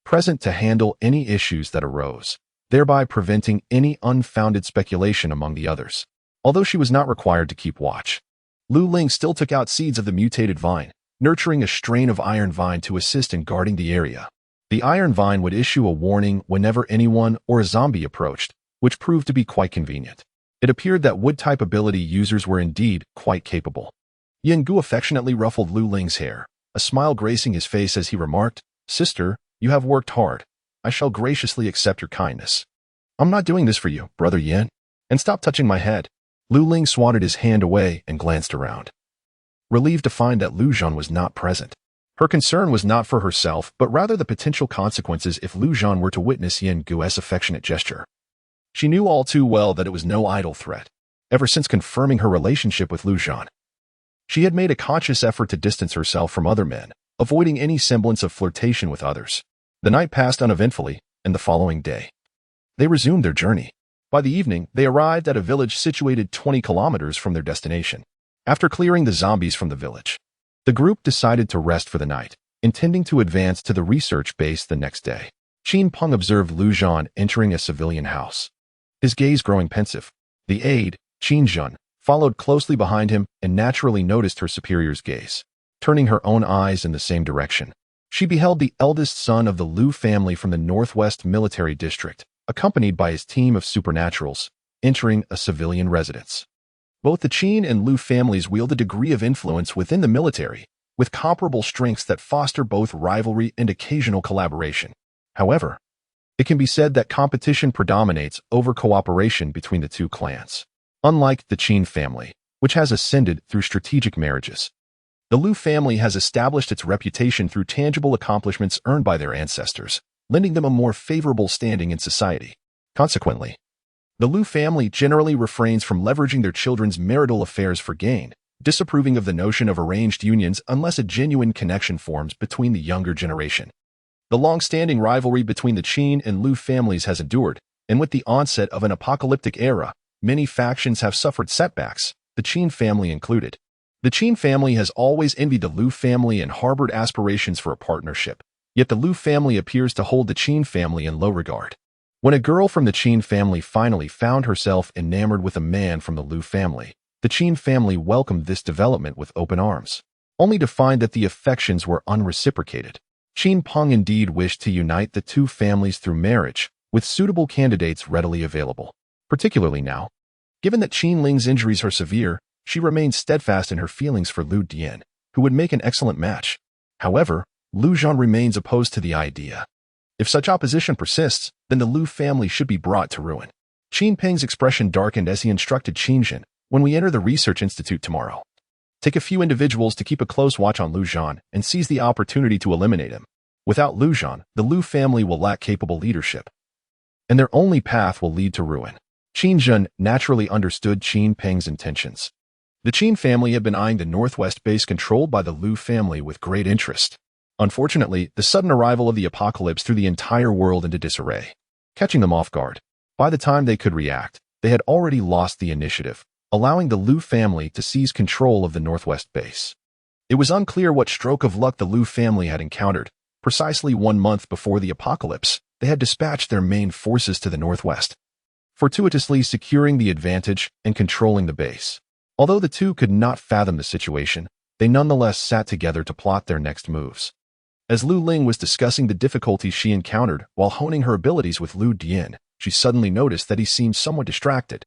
present to handle any issues that arose, thereby preventing any unfounded speculation among the others. Although she was not required to keep watch, Lu Ling still took out seeds of the mutated vine, nurturing a strain of iron vine to assist in guarding the area. The iron vine would issue a warning whenever anyone or a zombie approached, which proved to be quite convenient. It appeared that wood-type ability users were indeed quite capable. Yin Gu affectionately ruffled Lu Ling's hair, a smile gracing his face as he remarked, "Sister, you have worked hard. I shall graciously accept your kindness." "I'm not doing this for you, Brother Yin. And stop touching my head." Lu Ling swatted his hand away and glanced around, relieved to find that Lu Zhan was not present. Her concern was not for herself, but rather the potential consequences if Lu Zhan were to witness Yin Gu's affectionate gesture. She knew all too well that it was no idle threat. Ever since confirming her relationship with Lu Zhan, she had made a conscious effort to distance herself from other men, avoiding any semblance of flirtation with others. The night passed uneventfully, and the following day, they resumed their journey. By the evening, they arrived at a village situated 20 kilometers from their destination. After clearing the zombies from the village, the group decided to rest for the night, intending to advance to the research base the next day. Qin Peng observed Lu Zhan entering a civilian house, his gaze growing pensive. The aide, Qin Zhen, followed closely behind him and naturally noticed her superior's gaze. Turning her own eyes in the same direction, she beheld the eldest son of the Lu family from the Northwest Military District, accompanied by his team of supernaturals, entering a civilian residence. Both the Qin and Lu families wield a degree of influence within the military, with comparable strengths that foster both rivalry and occasional collaboration. However, it can be said that competition predominates over cooperation between the two clans. Unlike the Qin family, which has ascended through strategic marriages, the Lu family has established its reputation through tangible accomplishments earned by their ancestors, lending them a more favorable standing in society. Consequently, the Lu family generally refrains from leveraging their children's marital affairs for gain, disapproving of the notion of arranged unions unless a genuine connection forms between the younger generation. The long-standing rivalry between the Qin and Lu families has endured, and with the onset of an apocalyptic era, many factions have suffered setbacks, the Qin family included. The Qin family has always envied the Lu family and harbored aspirations for a partnership, yet the Lu family appears to hold the Qin family in low regard. When a girl from the Qin family finally found herself enamored with a man from the Lu family, the Qin family welcomed this development with open arms, only to find that the affections were unreciprocated. Qin Peng indeed wished to unite the two families through marriage, with suitable candidates readily available. Particularly now, given that Qin Ling's injuries are severe, she remains steadfast in her feelings for Lu Dian, who would make an excellent match. However, Lu Zhan remains opposed to the idea. If such opposition persists, then the Lu family should be brought to ruin. Qin Peng's expression darkened as he instructed Qin Zhen, "When we enter the research institute tomorrow, take a few individuals to keep a close watch on Lu Zhan and seize the opportunity to eliminate him. Without Lu Zhan, the Lu family will lack capable leadership, and their only path will lead to ruin." Qin Zhen naturally understood Qin Peng's intentions. The Qin family had been eyeing the northwest base controlled by the Lu family with great interest. Unfortunately, the sudden arrival of the apocalypse threw the entire world into disarray, catching them off guard. By the time they could react, they had already lost the initiative, allowing the Lu family to seize control of the northwest base. It was unclear what stroke of luck the Lu family had encountered. Precisely 1 month before the apocalypse, they had dispatched their main forces to the northwest, fortuitously securing the advantage and controlling the base. Although the two could not fathom the situation, they nonetheless sat together to plot their next moves. As Lu Ling was discussing the difficulties she encountered while honing her abilities with Lu Dian, she suddenly noticed that he seemed somewhat distracted,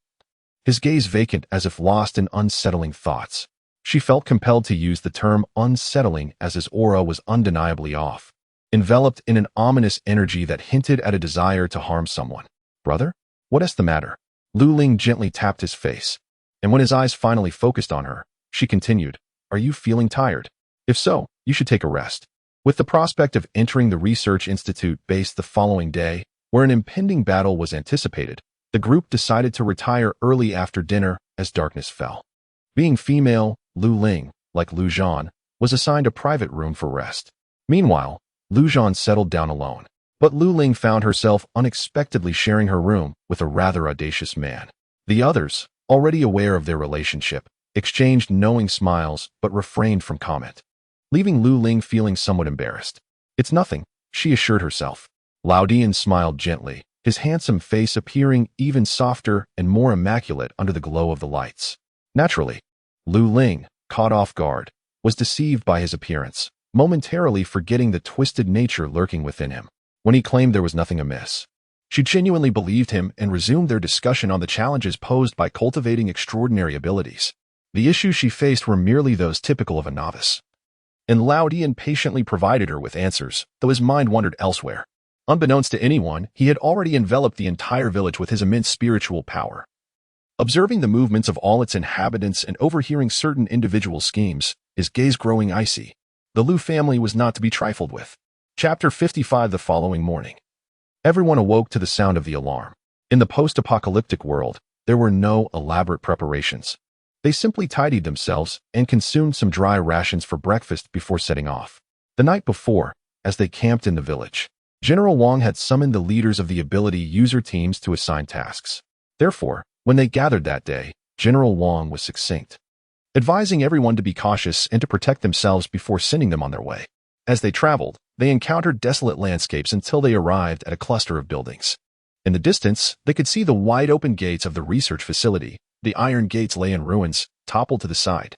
his gaze vacant as if lost in unsettling thoughts. She felt compelled to use the term unsettling as his aura was undeniably off, enveloped in an ominous energy that hinted at a desire to harm someone. "Brother? What is the matter?" Lu Ling gently tapped his face, and when his eyes finally focused on her, she continued, "Are you feeling tired? If so, you should take a rest." With the prospect of entering the research institute base the following day, where an impending battle was anticipated, the group decided to retire early after dinner as darkness fell. Being female, Lu Ling, like Lu Zhan, was assigned a private room for rest. Meanwhile, Lu Zhan settled down alone, but Lu Ling found herself unexpectedly sharing her room with a rather audacious man. The others, already aware of their relationship, exchanged knowing smiles but refrained from comment, leaving Lu Ling feeling somewhat embarrassed. "It's nothing," she assured herself. Lao Dian smiled gently, his handsome face appearing even softer and more immaculate under the glow of the lights. Naturally, Lu Ling, caught off guard, was deceived by his appearance, momentarily forgetting the twisted nature lurking within him. When he claimed there was nothing amiss, she genuinely believed him and resumed their discussion on the challenges posed by cultivating extraordinary abilities. The issues she faced were merely those typical of a novice, and Lao Dian patiently provided her with answers, though his mind wandered elsewhere. Unbeknownst to anyone, he had already enveloped the entire village with his immense spiritual power. Observing the movements of all its inhabitants and overhearing certain individual schemes, his gaze growing icy. The Lu family was not to be trifled with. Chapter 55. The following morning, everyone awoke to the sound of the alarm. In the post-apocalyptic world, there were no elaborate preparations. They simply tidied themselves and consumed some dry rations for breakfast before setting off. The night before, as they camped in the village, General Wang had summoned the leaders of the ability user teams to assign tasks. Therefore, when they gathered that day, General Wang was succinct, advising everyone to be cautious and to protect themselves before sending them on their way. As they traveled, they encountered desolate landscapes until they arrived at a cluster of buildings. In the distance, they could see the wide-open gates of the research facility. The iron gates lay in ruins, toppled to the side.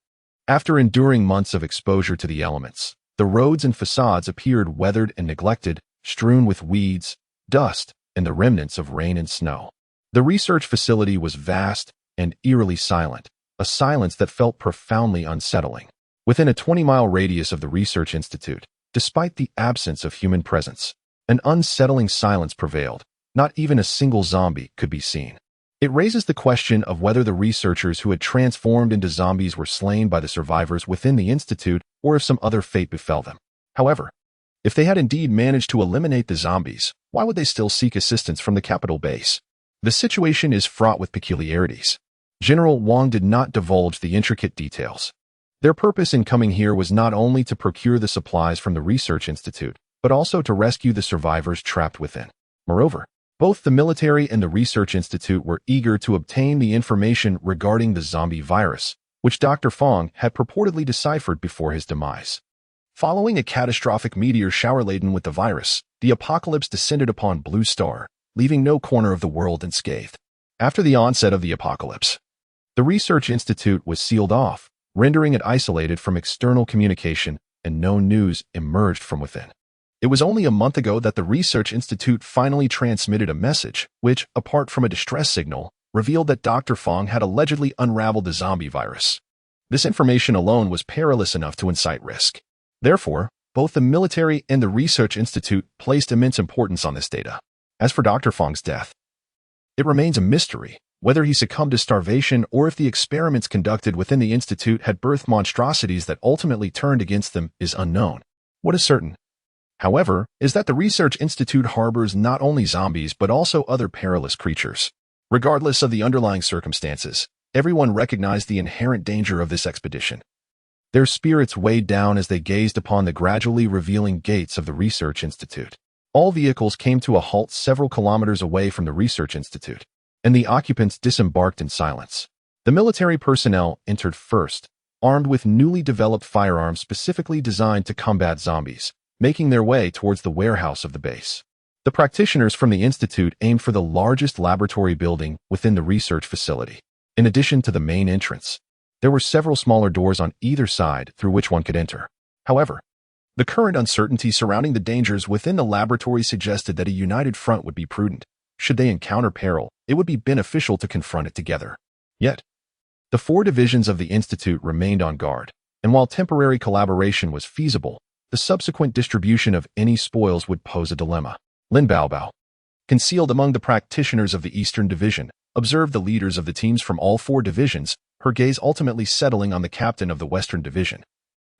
After enduring months of exposure to the elements, the roads and facades appeared weathered and neglected, strewn with weeds, dust, and the remnants of rain and snow. The research facility was vast and eerily silent, a silence that felt profoundly unsettling. Within a 20-mile radius of the research institute, despite the absence of human presence, an unsettling silence prevailed. Not even a single zombie could be seen. It raises the question of whether the researchers who had transformed into zombies were slain by the survivors within the institute or if some other fate befell them. However, if they had indeed managed to eliminate the zombies, why would they still seek assistance from the capital base? The situation is fraught with peculiarities. General Wang did not divulge the intricate details. Their purpose in coming here was not only to procure the supplies from the research institute, but also to rescue the survivors trapped within. Moreover, both the military and the research institute were eager to obtain the information regarding the zombie virus, which Dr. Fong had purportedly deciphered before his demise. Following a catastrophic meteor shower laden with the virus, the apocalypse descended upon Blue Star, leaving no corner of the world unscathed. After the onset of the apocalypse, the research institute was sealed off, rendering it isolated from external communication, and no news emerged from within. It was only a month ago that the Research Institute finally transmitted a message, which, apart from a distress signal, revealed that Dr. Fong had allegedly unraveled the zombie virus. This information alone was perilous enough to incite risk. Therefore, both the military and the Research Institute placed immense importance on this data. As for Dr. Fong's death, it remains a mystery. Whether he succumbed to starvation or if the experiments conducted within the institute had birthed monstrosities that ultimately turned against them is unknown. What is certain, however, is that the Research Institute harbors not only zombies but also other perilous creatures. Regardless of the underlying circumstances, everyone recognized the inherent danger of this expedition. Their spirits weighed down as they gazed upon the gradually revealing gates of the Research Institute. All vehicles came to a halt several kilometers away from the Research Institute, and the occupants disembarked in silence. The military personnel entered first, armed with newly developed firearms specifically designed to combat zombies, making their way towards the warehouse of the base. The practitioners from the institute aimed for the largest laboratory building within the research facility. In addition to the main entrance, there were several smaller doors on either side through which one could enter. However, the current uncertainty surrounding the dangers within the laboratory suggested that a united front would be prudent. Should they encounter peril, it would be beneficial to confront it together. Yet, the 4 divisions of the institute remained on guard, and while temporary collaboration was feasible, the subsequent distribution of any spoils would pose a dilemma. Lin Baobao, concealed among the practitioners of the Eastern Division, observed the leaders of the teams from all 4 divisions, her gaze ultimately settling on the captain of the Western Division,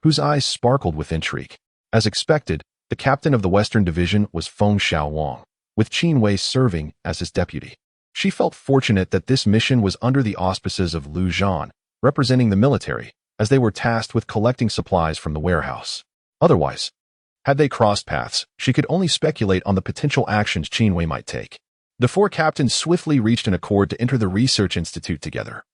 whose eyes sparkled with intrigue. As expected, the captain of the Western Division was Feng Xiaowang, with Qin Wei serving as his deputy. She felt fortunate that this mission was under the auspices of Lu Zhan, representing the military, as they were tasked with collecting supplies from the warehouse. Otherwise, had they crossed paths, she could only speculate on the potential actions Qin Wei might take. The 4 captains swiftly reached an accord to enter the Research Institute together,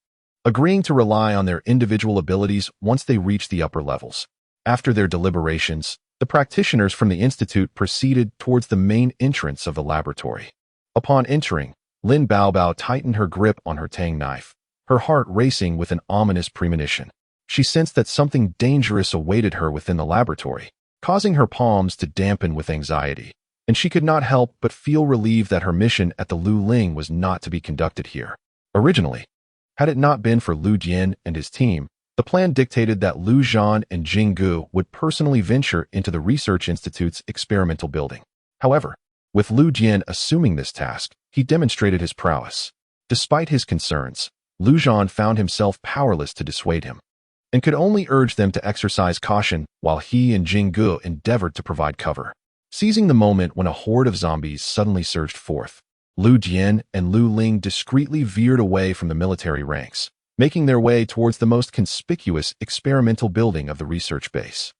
agreeing to rely on their individual abilities once they reached the upper levels. After their deliberations, the practitioners from the institute proceeded towards the main entrance of the laboratory. Upon entering, Lin Baobao tightened her grip on her tang knife, her heart racing with an ominous premonition. She sensed that something dangerous awaited her within the laboratory, causing her palms to dampen with anxiety, and she could not help but feel relieved that her mission at the Lu Ling was not to be conducted here. Originally, had it not been for Lu Jian and his team, the plan dictated that Lu Zhan and Jing Gu would personally venture into the Research Institute's experimental building. However, with Lu Jian assuming this task, he demonstrated his prowess. Despite his concerns, Lu Zhan found himself powerless to dissuade him, and could only urge them to exercise caution while he and Jing Gu endeavored to provide cover. Seizing the moment when a horde of zombies suddenly surged forth, Lu Jian and Lu Ling discreetly veered away from the military ranks, making their way towards the most conspicuous experimental building of the research base.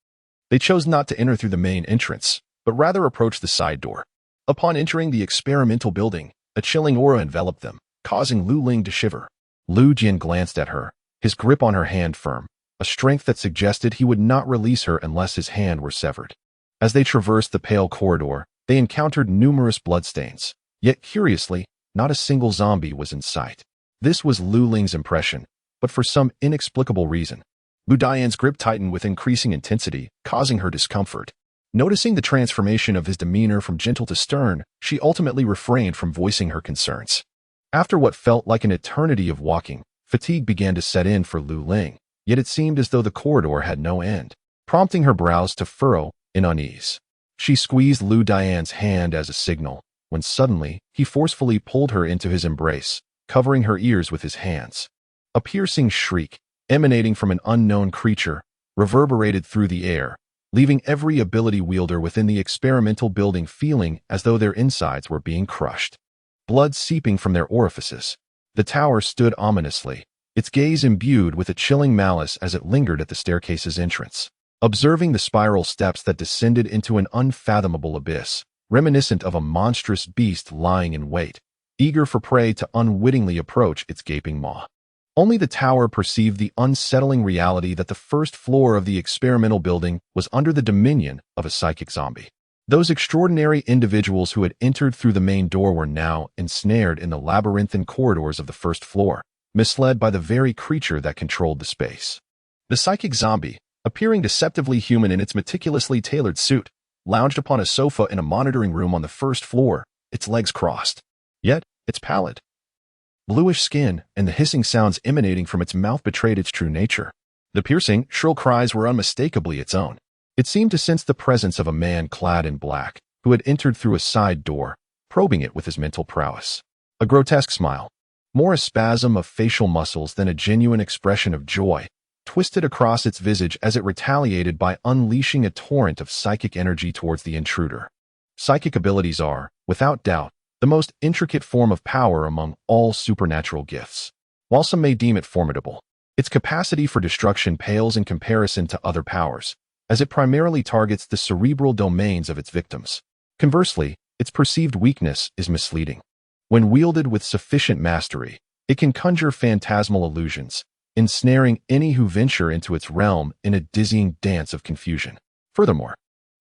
They chose not to enter through the main entrance, but rather approach the side door. Upon entering the experimental building, a chilling aura enveloped them, causing Lu Ling to shiver. Lu Jian glanced at her, his grip on her hand firm, a strength that suggested he would not release her unless his hand were severed. As they traversed the pale corridor, they encountered numerous bloodstains, yet curiously, not a single zombie was in sight. This was Lu Ling's impression, but for some inexplicable reason, Lu Dian's grip tightened with increasing intensity, causing her discomfort. Noticing the transformation of his demeanor from gentle to stern, she ultimately refrained from voicing her concerns. After what felt like an eternity of walking, fatigue began to set in for Lu Ling, yet it seemed as though the corridor had no end, prompting her brows to furrow in unease. She squeezed Lu Dian's hand as a signal, when suddenly he forcefully pulled her into his embrace, covering her ears with his hands. A piercing shriek, emanating from an unknown creature, reverberated through the air, leaving every ability wielder within the experimental building feeling as though their insides were being crushed. Blood seeping from their orifices, the tower stood ominously, its gaze imbued with a chilling malice as it lingered at the staircase's entrance. Observing the spiral steps that descended into an unfathomable abyss, reminiscent of a monstrous beast lying in wait, eager for prey to unwittingly approach its gaping maw. Only the tower perceived the unsettling reality that the first floor of the experimental building was under the dominion of a psychic zombie. Those extraordinary individuals who had entered through the main door were now ensnared in the labyrinthine corridors of the first floor, misled by the very creature that controlled the space. The psychic zombie, appearing deceptively human in its meticulously tailored suit, lounged upon a sofa in a monitoring room on the first floor, its legs crossed. Yet, its pallid, bluish skin and the hissing sounds emanating from its mouth betrayed its true nature. The piercing, shrill cries were unmistakably its own. It seemed to sense the presence of a man clad in black, who had entered through a side door, probing it with his mental prowess. A grotesque smile, more a spasm of facial muscles than a genuine expression of joy, twisted across its visage as it retaliated by unleashing a torrent of psychic energy towards the intruder. Psychic abilities are, without doubt, the most intricate form of power among all supernatural gifts. While some may deem it formidable, its capacity for destruction pales in comparison to other powers, as it primarily targets the cerebral domains of its victims. Conversely, its perceived weakness is misleading. When wielded with sufficient mastery, it can conjure phantasmal illusions, ensnaring any who venture into its realm in a dizzying dance of confusion. Furthermore,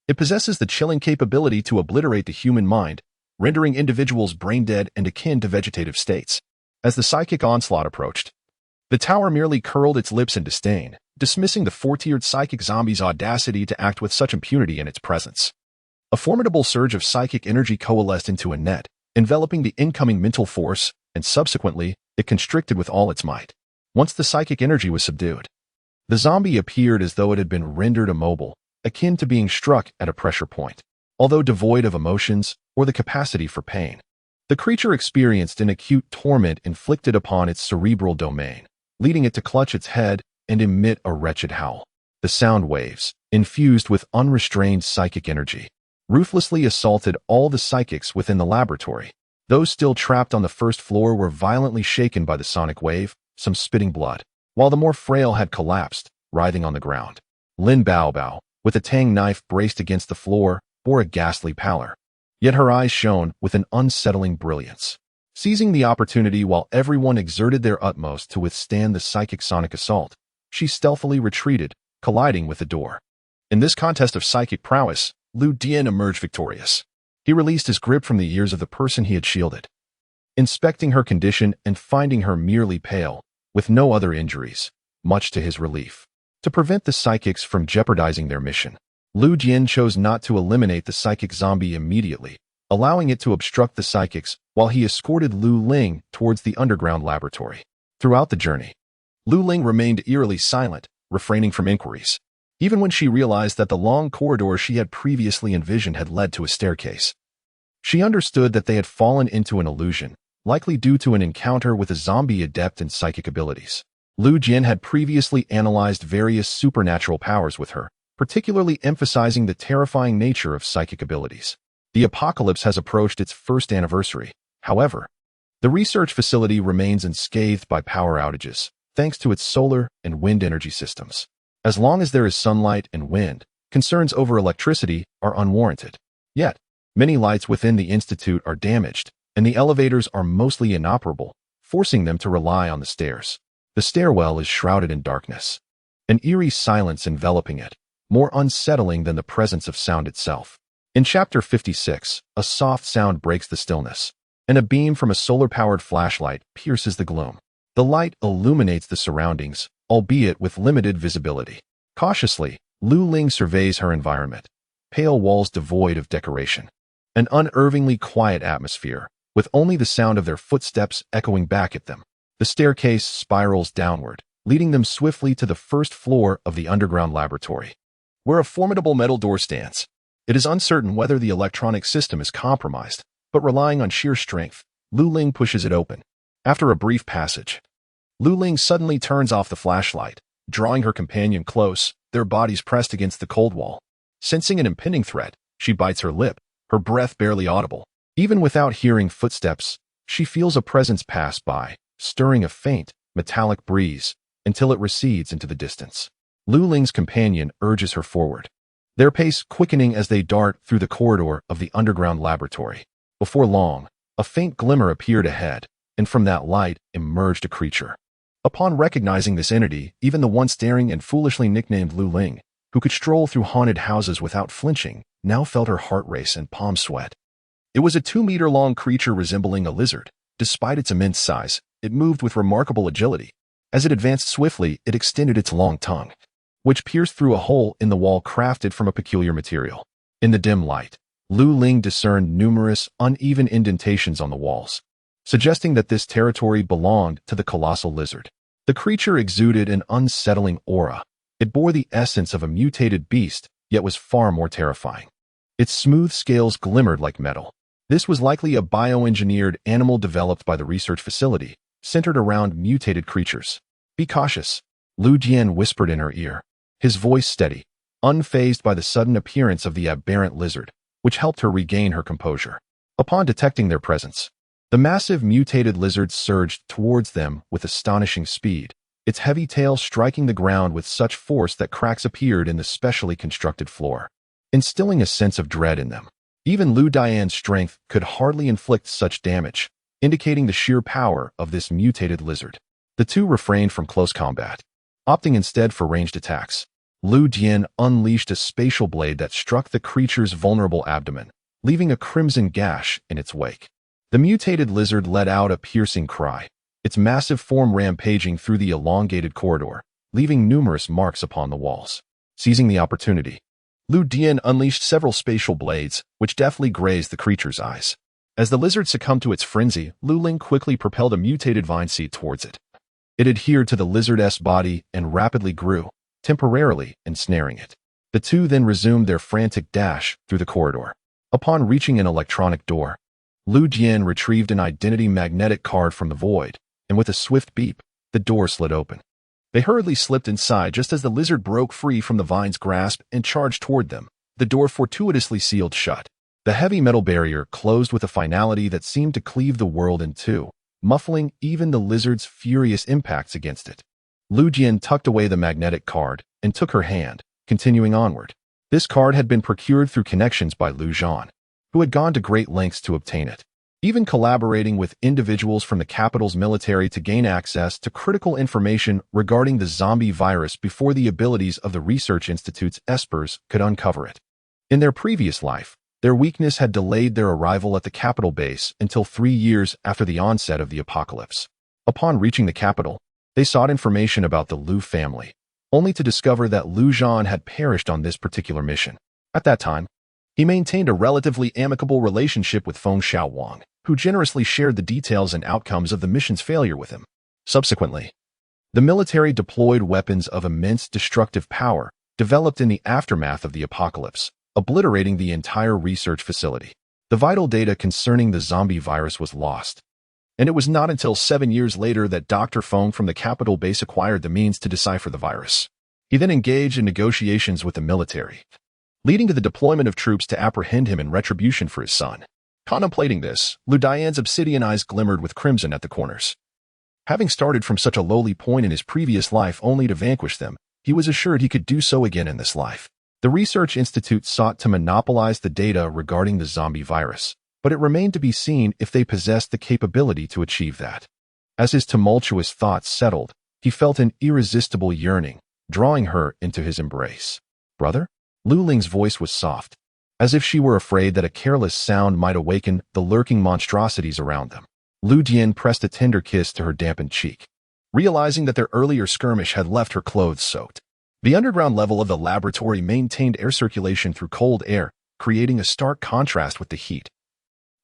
it possesses the chilling capability to obliterate the human mind, rendering individuals brain-dead and akin to vegetative states. As the psychic onslaught approached, the tower merely curled its lips in disdain, dismissing the four-tiered psychic zombie's audacity to act with such impunity in its presence. A formidable surge of psychic energy coalesced into a net, enveloping the incoming mental force, and subsequently, it constricted with all its might. Once the psychic energy was subdued, the zombie appeared as though it had been rendered immobile, akin to being struck at a pressure point. Although devoid of emotions or the capacity for pain, the creature experienced an acute torment inflicted upon its cerebral domain, leading it to clutch its head and emit a wretched howl. The sound waves, infused with unrestrained psychic energy, ruthlessly assaulted all the psychics within the laboratory. Those still trapped on the first floor were violently shaken by the sonic wave, some spitting blood, while the more frail had collapsed, writhing on the ground. Lin Bao, with a tang knife braced against the floor, bore a ghastly pallor. Yet her eyes shone with an unsettling brilliance. Seizing the opportunity while everyone exerted their utmost to withstand the psychic sonic assault, she stealthily retreated, colliding with the door. In this contest of psychic prowess, Lu Dian emerged victorious. He released his grip from the ears of the person he had shielded. Inspecting her condition and finding her merely pale, with no other injuries, much to his relief. To prevent the psychics from jeopardizing their mission, Lu Dian chose not to eliminate the psychic zombie immediately, allowing it to obstruct the psychics while he escorted Lu Ling towards the underground laboratory. Throughout the journey, Lu Ling remained eerily silent, refraining from inquiries. Even when she realized that the long corridor she had previously envisioned had led to a staircase, she understood that they had fallen into an illusion, likely due to an encounter with a zombie adept in psychic abilities. Lu Jin had previously analyzed various supernatural powers with her, particularly emphasizing the terrifying nature of psychic abilities. The apocalypse has approached its first anniversary. However, the research facility remains unscathed by power outages, thanks to its solar and wind energy systems. As long as there is sunlight and wind, concerns over electricity are unwarranted. Yet, many lights within the institute are damaged, and the elevators are mostly inoperable, forcing them to rely on the stairs. The stairwell is shrouded in darkness, an eerie silence enveloping it, more unsettling than the presence of sound itself. In Chapter 56, a soft sound breaks the stillness, and a beam from a solar-powered flashlight pierces the gloom. The light illuminates the surroundings, albeit with limited visibility. Cautiously, Lu Ling surveys her environment. Pale walls devoid of decoration. An unervingly quiet atmosphere, with only the sound of their footsteps echoing back at them. The staircase spirals downward, leading them swiftly to the first floor of the underground laboratory, where a formidable metal door stands. It is uncertain whether the electronic system is compromised, but relying on sheer strength, Lu Ling pushes it open. After a brief passage, Lu Ling suddenly turns off the flashlight, drawing her companion close, their bodies pressed against the cold wall. Sensing an impending threat, she bites her lip, her breath barely audible. Even without hearing footsteps, she feels a presence pass by, stirring a faint, metallic breeze, until it recedes into the distance. Lu Ling's companion urges her forward, their pace quickening as they dart through the corridor of the underground laboratory. Before long, a faint glimmer appeared ahead, and from that light emerged a creature. Upon recognizing this entity, even the once daring and foolishly nicknamed Lu Ling, who could stroll through haunted houses without flinching, now felt her heart race and palms sweat. It was a 2-meter-long creature resembling a lizard. Despite its immense size, it moved with remarkable agility. As it advanced swiftly, it extended its long tongue, which pierced through a hole in the wall crafted from a peculiar material. In the dim light, Lu Ling discerned numerous, uneven indentations on the walls, suggesting that this territory belonged to the colossal lizard. The creature exuded an unsettling aura. It bore the essence of a mutated beast, yet was far more terrifying. Its smooth scales glimmered like metal. This was likely a bioengineered animal developed by the research facility, centered around mutated creatures. "Be cautious," Lu Jian whispered in her ear, his voice steady, unfazed by the sudden appearance of the aberrant lizard, which helped her regain her composure. Upon detecting their presence, the massive mutated lizard surged towards them with astonishing speed, its heavy tail striking the ground with such force that cracks appeared in the specially constructed floor, instilling a sense of dread in them. Even Lu Dian's strength could hardly inflict such damage, indicating the sheer power of this mutated lizard. The two refrained from close combat, opting instead for ranged attacks. Lu Jian unleashed a spatial blade that struck the creature's vulnerable abdomen, leaving a crimson gash in its wake. The mutated lizard let out a piercing cry, its massive form rampaging through the elongated corridor, leaving numerous marks upon the walls. Seizing the opportunity, Lu Dian unleashed several spatial blades, which deftly grazed the creature's eyes. As the lizard succumbed to its frenzy, Lu Ling quickly propelled a mutated vine seed towards it. It adhered to the lizard's body and rapidly grew, temporarily ensnaring it. The two then resumed their frantic dash through the corridor. Upon reaching an electronic door, Lu Jian retrieved an identity magnetic card from the void, and with a swift beep, the door slid open. They hurriedly slipped inside just as the lizard broke free from the vine's grasp and charged toward them. The door fortuitously sealed shut. The heavy metal barrier closed with a finality that seemed to cleave the world in two, muffling even the lizard's furious impacts against it. Lu Jian tucked away the magnetic card and took her hand, continuing onward. This card had been procured through connections by Lu Zhan, who had gone to great lengths to obtain it, even collaborating with individuals from the capital's military to gain access to critical information regarding the zombie virus before the abilities of the Research Institute's espers could uncover it. In their previous life, their weakness had delayed their arrival at the capital base until 3 years after the onset of the apocalypse. Upon reaching the capital, they sought information about the Lu family, only to discover that Lu Zhan had perished on this particular mission. At that time, he maintained a relatively amicable relationship with Feng Xiaowang, who generously shared the details and outcomes of the mission's failure with him. Subsequently, the military deployed weapons of immense destructive power developed in the aftermath of the apocalypse, obliterating the entire research facility. The vital data concerning the zombie virus was lost, and it was not until 7 years later that Dr. Feng from the capital base acquired the means to decipher the virus. He then engaged in negotiations with the military, leading to the deployment of troops to apprehend him in retribution for his son. Contemplating this, Lu Dian's obsidian eyes glimmered with crimson at the corners. Having started from such a lowly point in his previous life only to vanquish them, he was assured he could do so again in this life. The Research Institute sought to monopolize the data regarding the zombie virus, but it remained to be seen if they possessed the capability to achieve that. As his tumultuous thoughts settled, he felt an irresistible yearning, drawing her into his embrace. "Brother?" Lu Ling's voice was soft, as if she were afraid that a careless sound might awaken the lurking monstrosities around them. Lu Jian pressed a tender kiss to her dampened cheek, realizing that their earlier skirmish had left her clothes soaked. The underground level of the laboratory maintained air circulation through cold air, creating a stark contrast with the heat,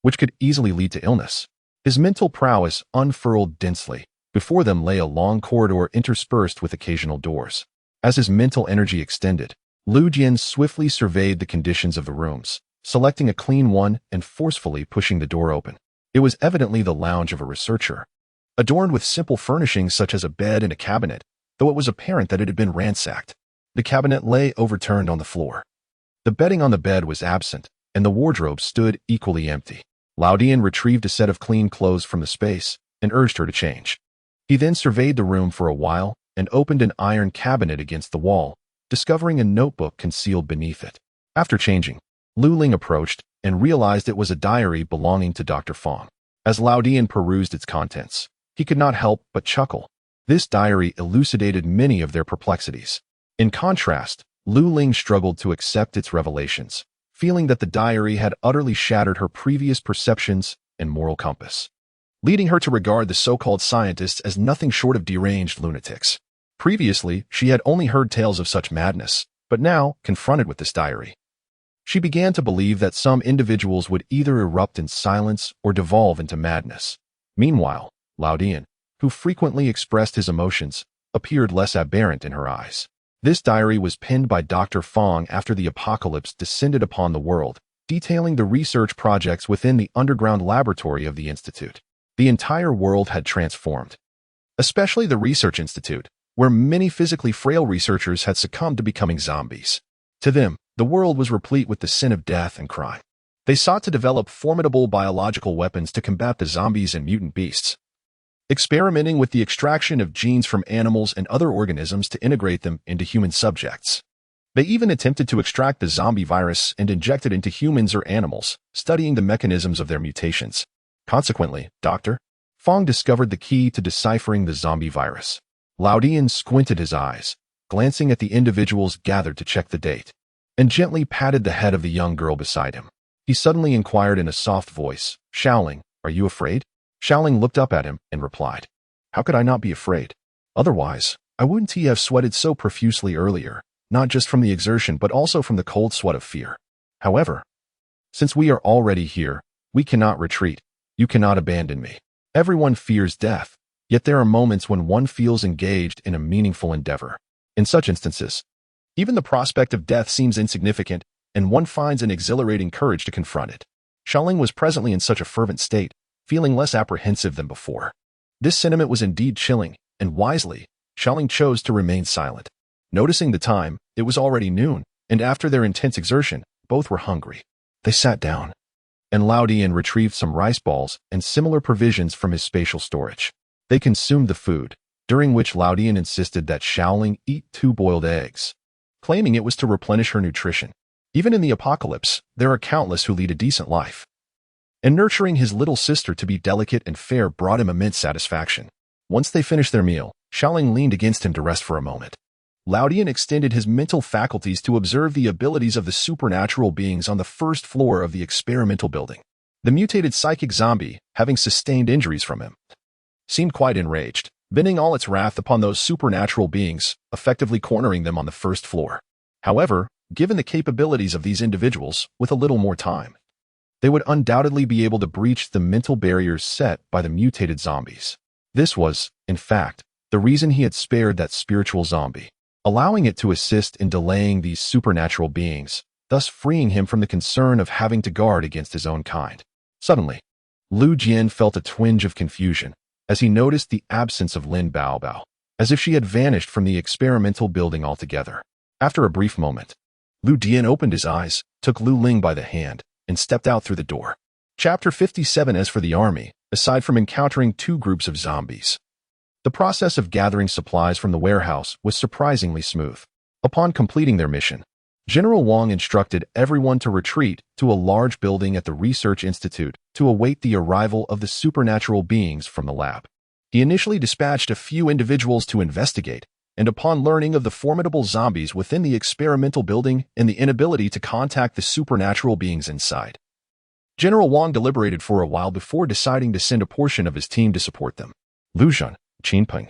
which could easily lead to illness. His mental prowess unfurled densely. Before them lay a long corridor interspersed with occasional doors. As his mental energy extended, Lu Jian swiftly surveyed the conditions of the rooms, selecting a clean one and forcefully pushing the door open. It was evidently the lounge of a researcher, adorned with simple furnishings such as a bed and a cabinet, though it was apparent that it had been ransacked. The cabinet lay overturned on the floor. The bedding on the bed was absent, and the wardrobe stood equally empty. Lao Dian retrieved a set of clean clothes from the space and urged her to change. He then surveyed the room for a while and opened an iron cabinet against the wall, discovering a notebook concealed beneath it. After changing, Lu Ling approached and realized it was a diary belonging to Dr. Feng. As Lao Dian perused its contents, he could not help but chuckle. This diary elucidated many of their perplexities. In contrast, Lu Ling struggled to accept its revelations, feeling that the diary had utterly shattered her previous perceptions and moral compass, leading her to regard the so-called scientists as nothing short of deranged lunatics. Previously, she had only heard tales of such madness, but now, confronted with this diary, She began to believe that some individuals would either erupt in silence or devolve into madness. Meanwhile, Lao Dian, who frequently expressed his emotions, appeared less aberrant in her eyes. This diary was penned by Dr. Fong after the apocalypse descended upon the world, detailing the research projects within the underground laboratory of the Institute. The entire world had transformed, especially the Research Institute, where many physically frail researchers had succumbed to becoming zombies. To them, the world was replete with the sin of death and crime. They sought to develop formidable biological weapons to combat the zombies and mutant beasts, experimenting with the extraction of genes from animals and other organisms to integrate them into human subjects. They even attempted to extract the zombie virus and inject it into humans or animals, studying the mechanisms of their mutations. Consequently, Dr. Fong discovered the key to deciphering the zombie virus. Lao Dian squinted his eyes, glancing at the individuals gathered to check the date, and gently patted the head of the young girl beside him. He suddenly inquired in a soft voice, "Xiaoling, are you afraid?" Xiaoling looked up at him and replied, "How could I not be afraid? Otherwise, I wouldn't have sweated so profusely earlier, not just from the exertion but also from the cold sweat of fear. However, since we are already here, we cannot retreat. You cannot abandon me. Everyone fears death, yet there are moments when one feels engaged in a meaningful endeavor. In such instances, even the prospect of death seems insignificant, and one finds an exhilarating courage to confront it." Xiaoling was presently in such a fervent state, feeling less apprehensive than before. This sentiment was indeed chilling, and wisely, Xiaoling chose to remain silent. Noticing the time, it was already noon, and after their intense exertion, both were hungry. They sat down, and Lao Dian retrieved some rice balls and similar provisions from his spatial storage. They consumed the food, during which Lao Dian insisted that Xiaoling eat 2 boiled eggs, claiming it was to replenish her nutrition. Even in the apocalypse, there are countless who lead a decent life, and nurturing his little sister to be delicate and fair brought him immense satisfaction. Once they finished their meal, Xiaoling leaned against him to rest for a moment. Lao Dian extended his mental faculties to observe the abilities of the supernatural beings on the first floor of the experimental building. The mutated psychic zombie, having sustained injuries from him, seemed quite enraged, venting all its wrath upon those supernatural beings, effectively cornering them on the first floor. However, given the capabilities of these individuals, with a little more time, they would undoubtedly be able to breach the mental barriers set by the mutated zombies. This was, in fact, the reason he had spared that spiritual zombie, allowing it to assist in delaying these supernatural beings, thus freeing him from the concern of having to guard against his own kind. Suddenly, Lu Jian felt a twinge of confusion as he noticed the absence of Lin Baobao, as if she had vanished from the experimental building altogether. After a brief moment, Lu Dian opened his eyes, took Lu Ling by the hand, and stepped out through the door. Chapter 57. As for the army, aside from encountering 2 groups of zombies, the process of gathering supplies from the warehouse was surprisingly smooth. Upon completing their mission, General Wang instructed everyone to retreat to a large building at the Research Institute to await the arrival of the supernatural beings from the lab. He initially dispatched a few individuals to investigate, and upon learning of the formidable zombies within the experimental building and the inability to contact the supernatural beings inside, General Wang deliberated for a while before deciding to send a portion of his team to support them. Lu Zhan, Qinpeng,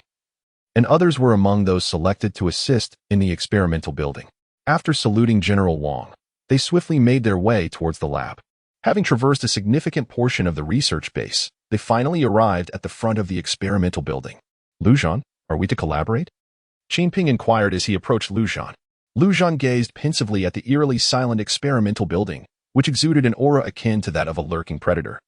and others were among those selected to assist in the experimental building. After saluting General Wang, they swiftly made their way towards the lab. Having traversed a significant portion of the research base, they finally arrived at the front of the experimental building. Lu Zhan, are we to collaborate? Qinpeng inquired as he approached Lu Zhan. Lu Zhan gazed pensively at the eerily silent experimental building, which exuded an aura akin to that of a lurking predator.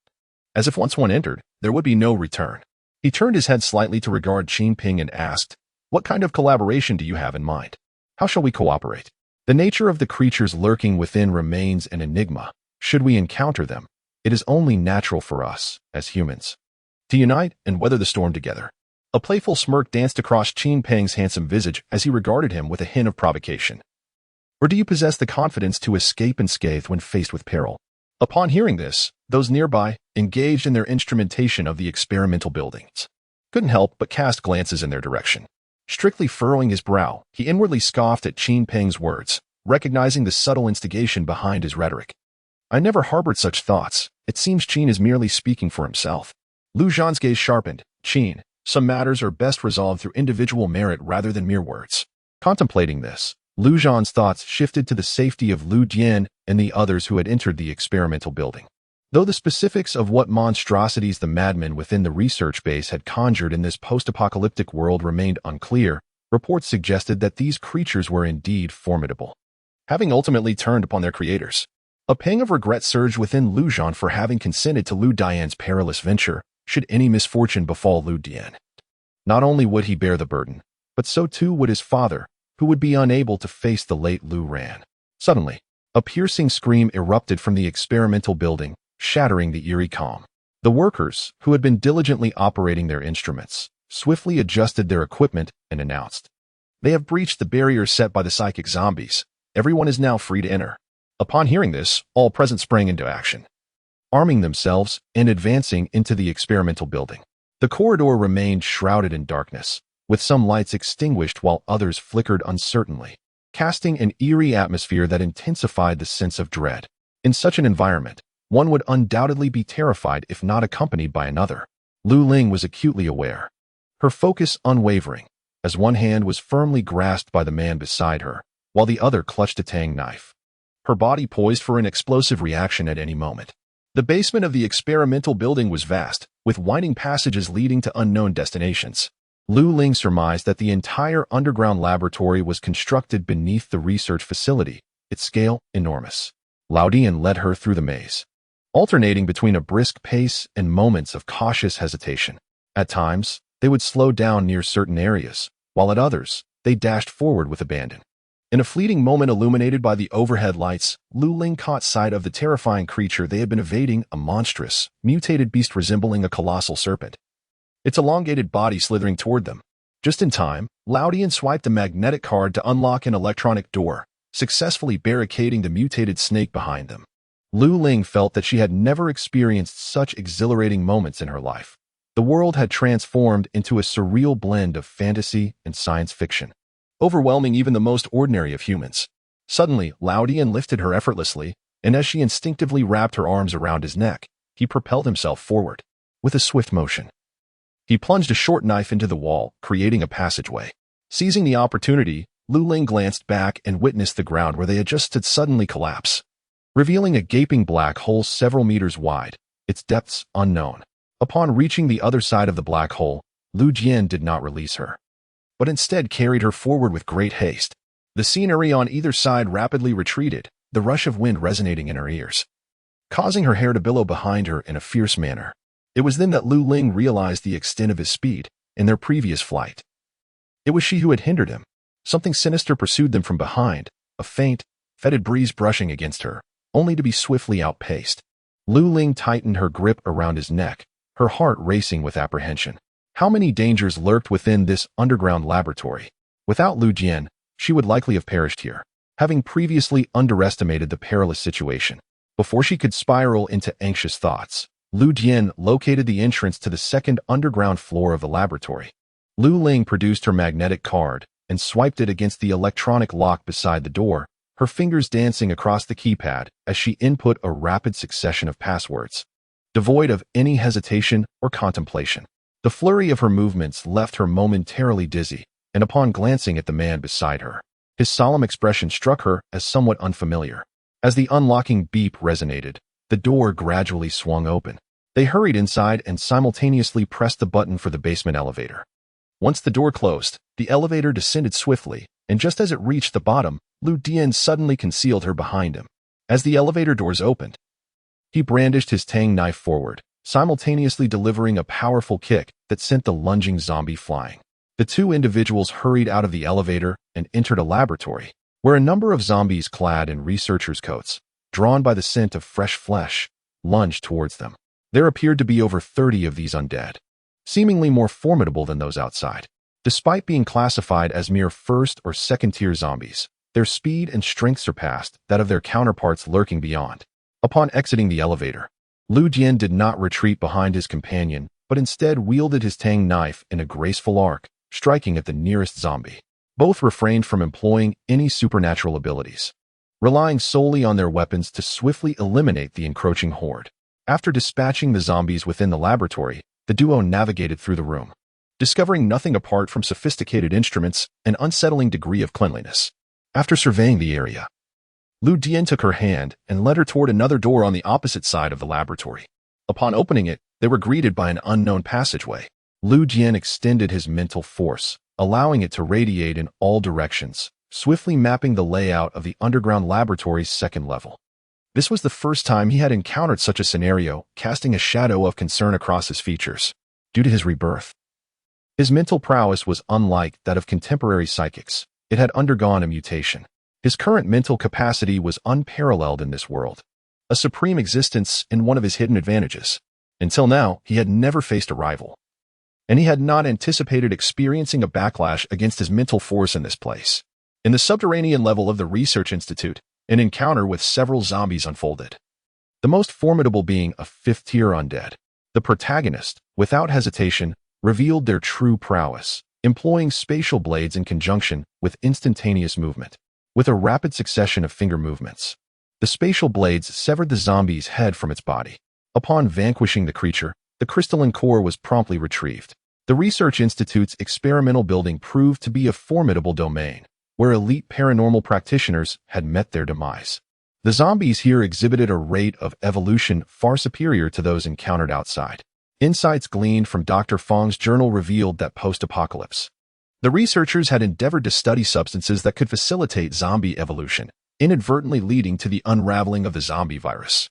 As if once one entered, there would be no return. He turned his head slightly to regard Qinpeng and asked, "What kind of collaboration do you have in mind? How shall we cooperate?" The nature of the creatures lurking within remains an enigma. Should we encounter them, it is only natural for us, as humans, to unite and weather the storm together. A playful smirk danced across Qinpeng's handsome visage as he regarded him with a hint of provocation. Or do you possess the confidence to escape unscathed when faced with peril? Upon hearing this, those nearby, engaged in their instrumentation of the experimental buildings, couldn't help but cast glances in their direction. Strictly furrowing his brow, he inwardly scoffed at Qinpeng's words, recognizing the subtle instigation behind his rhetoric. I never harbored such thoughts. It seems Qin is merely speaking for himself. Lu Zhan's gaze sharpened. Qin, some matters are best resolved through individual merit rather than mere words. Contemplating this, Lu Zhan's thoughts shifted to the safety of Lu Dian and the others who had entered the experimental building. Though the specifics of what monstrosities the madmen within the research base had conjured in this post-apocalyptic world remained unclear, reports suggested that these creatures were indeed formidable. Having ultimately turned upon their creators, a pang of regret surged within Lu Zhan for having consented to Lu Dian's perilous venture, should any misfortune befall Lu Dian. Not only would he bear the burden, but so too would his father, who would be unable to face the late Lu Ran. Suddenly, a piercing scream erupted from the experimental building, shattering the eerie calm. The workers, who had been diligently operating their instruments, swiftly adjusted their equipment and announced, "They have breached the barrier set by the psychic zombies. Everyone is now free to enter." Upon hearing this, all present sprang into action, arming themselves and advancing into the experimental building. The corridor remained shrouded in darkness, with some lights extinguished while others flickered uncertainly, casting an eerie atmosphere that intensified the sense of dread. In such an environment, one would undoubtedly be terrified if not accompanied by another. Lu Ling was acutely aware, her focus unwavering, as one hand was firmly grasped by the man beside her, while the other clutched a tang knife, her body poised for an explosive reaction at any moment. The basement of the experimental building was vast, with winding passages leading to unknown destinations. Lu Ling surmised that the entire underground laboratory was constructed beneath the research facility, its scale enormous. Lao Dian led her through the maze, alternating between a brisk pace and moments of cautious hesitation. At times, they would slow down near certain areas, while at others, they dashed forward with abandon. In a fleeting moment illuminated by the overhead lights, Lu Ling caught sight of the terrifying creature they had been evading, a monstrous, mutated beast resembling a colossal serpent, its elongated body slithering toward them. Just in time, Lao Dian swiped a magnetic card to unlock an electronic door, successfully barricading the mutated snake behind them. Lu Ling felt that she had never experienced such exhilarating moments in her life. The world had transformed into a surreal blend of fantasy and science fiction, overwhelming even the most ordinary of humans. Suddenly, Lao Dian lifted her effortlessly, and as she instinctively wrapped her arms around his neck, he propelled himself forward. With a swift motion, he plunged a short knife into the wall, creating a passageway. Seizing the opportunity, Lu Ling glanced back and witnessed the ground where they had just stood suddenly collapse, revealing a gaping black hole several meters wide, its depths unknown. Upon reaching the other side of the black hole, Lu Jian did not release her, but instead carried her forward with great haste. The scenery on either side rapidly retreated, the rush of wind resonating in her ears, causing her hair to billow behind her in a fierce manner. It was then that Lu Ling realized the extent of his speed in their previous flight. It was she who had hindered him. Something sinister pursued them from behind, a faint, fetid breeze brushing against her, only to be swiftly outpaced. Lu Ling tightened her grip around his neck, her heart racing with apprehension. How many dangers lurked within this underground laboratory? Without Lu Jian, she would likely have perished here, having previously underestimated the perilous situation. Before she could spiral into anxious thoughts, Lu Jian located the entrance to the second underground floor of the laboratory. Lu Ling produced her magnetic card and swiped it against the electronic lock beside the door, her fingers dancing across the keypad as she input a rapid succession of passwords, devoid of any hesitation or contemplation. The flurry of her movements left her momentarily dizzy, and upon glancing at the man beside her, his solemn expression struck her as somewhat unfamiliar. As the unlocking beep resonated, the door gradually swung open. They hurried inside and simultaneously pressed the button for the basement elevator. Once the door closed, the elevator descended swiftly, and just as it reached the bottom, Lu Dian suddenly concealed her behind him. As the elevator doors opened, he brandished his tang knife forward, simultaneously delivering a powerful kick that sent the lunging zombie flying. The two individuals hurried out of the elevator and entered a laboratory, where a number of zombies clad in researchers' coats, drawn by the scent of fresh flesh, lunged towards them. There appeared to be over 30 of these undead, seemingly more formidable than those outside. Despite being classified as mere first or second-tier zombies, their speed and strength surpassed that of their counterparts lurking beyond. Upon exiting the elevator, Lu Jian did not retreat behind his companion, but instead wielded his tang knife in a graceful arc, striking at the nearest zombie. Both refrained from employing any supernatural abilities, relying solely on their weapons to swiftly eliminate the encroaching horde. After dispatching the zombies within the laboratory, the duo navigated through the room, discovering nothing apart from sophisticated instruments and unsettling degree of cleanliness. After surveying the area, Lu Dian took her hand and led her toward another door on the opposite side of the laboratory. Upon opening it, they were greeted by an unknown passageway. Lu Dian extended his mental force, allowing it to radiate in all directions, swiftly mapping the layout of the underground laboratory's second level. This was the first time he had encountered such a scenario, casting a shadow of concern across his features. Due to his rebirth, his mental prowess was unlike that of contemporary psychics. It had undergone a mutation. His current mental capacity was unparalleled in this world, a supreme existence in one of his hidden advantages. Until now, he had never faced a rival, and he had not anticipated experiencing a backlash against his mental force in this place. In the subterranean level of the Research Institute, an encounter with several zombies unfolded. The most formidable being a fifth-tier undead. The protagonist, without hesitation, revealed their true prowess, employing spatial blades in conjunction with instantaneous movement. With a rapid succession of finger movements, the spatial blades severed the zombie's head from its body. Upon vanquishing the creature, the crystalline core was promptly retrieved. The Research Institute's experimental building proved to be a formidable domain, where elite paranormal practitioners had met their demise. The zombies here exhibited a rate of evolution far superior to those encountered outside. Insights gleaned from Dr. Fong's journal revealed that post-apocalypse, the researchers had endeavored to study substances that could facilitate zombie evolution, inadvertently leading to the unraveling of the zombie virus.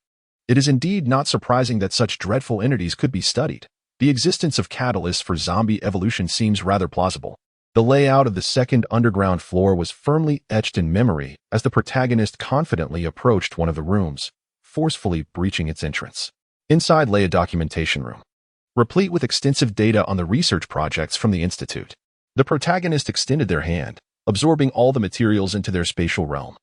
It is indeed not surprising that such dreadful entities could be studied. The existence of catalysts for zombie evolution seems rather plausible. The layout of the second underground floor was firmly etched in memory as the protagonist confidently approached one of the rooms, forcefully breaching its entrance. Inside lay a documentation room, replete with extensive data on the research projects from the Institute. The protagonist extended their hand, absorbing all the materials into their spatial realm.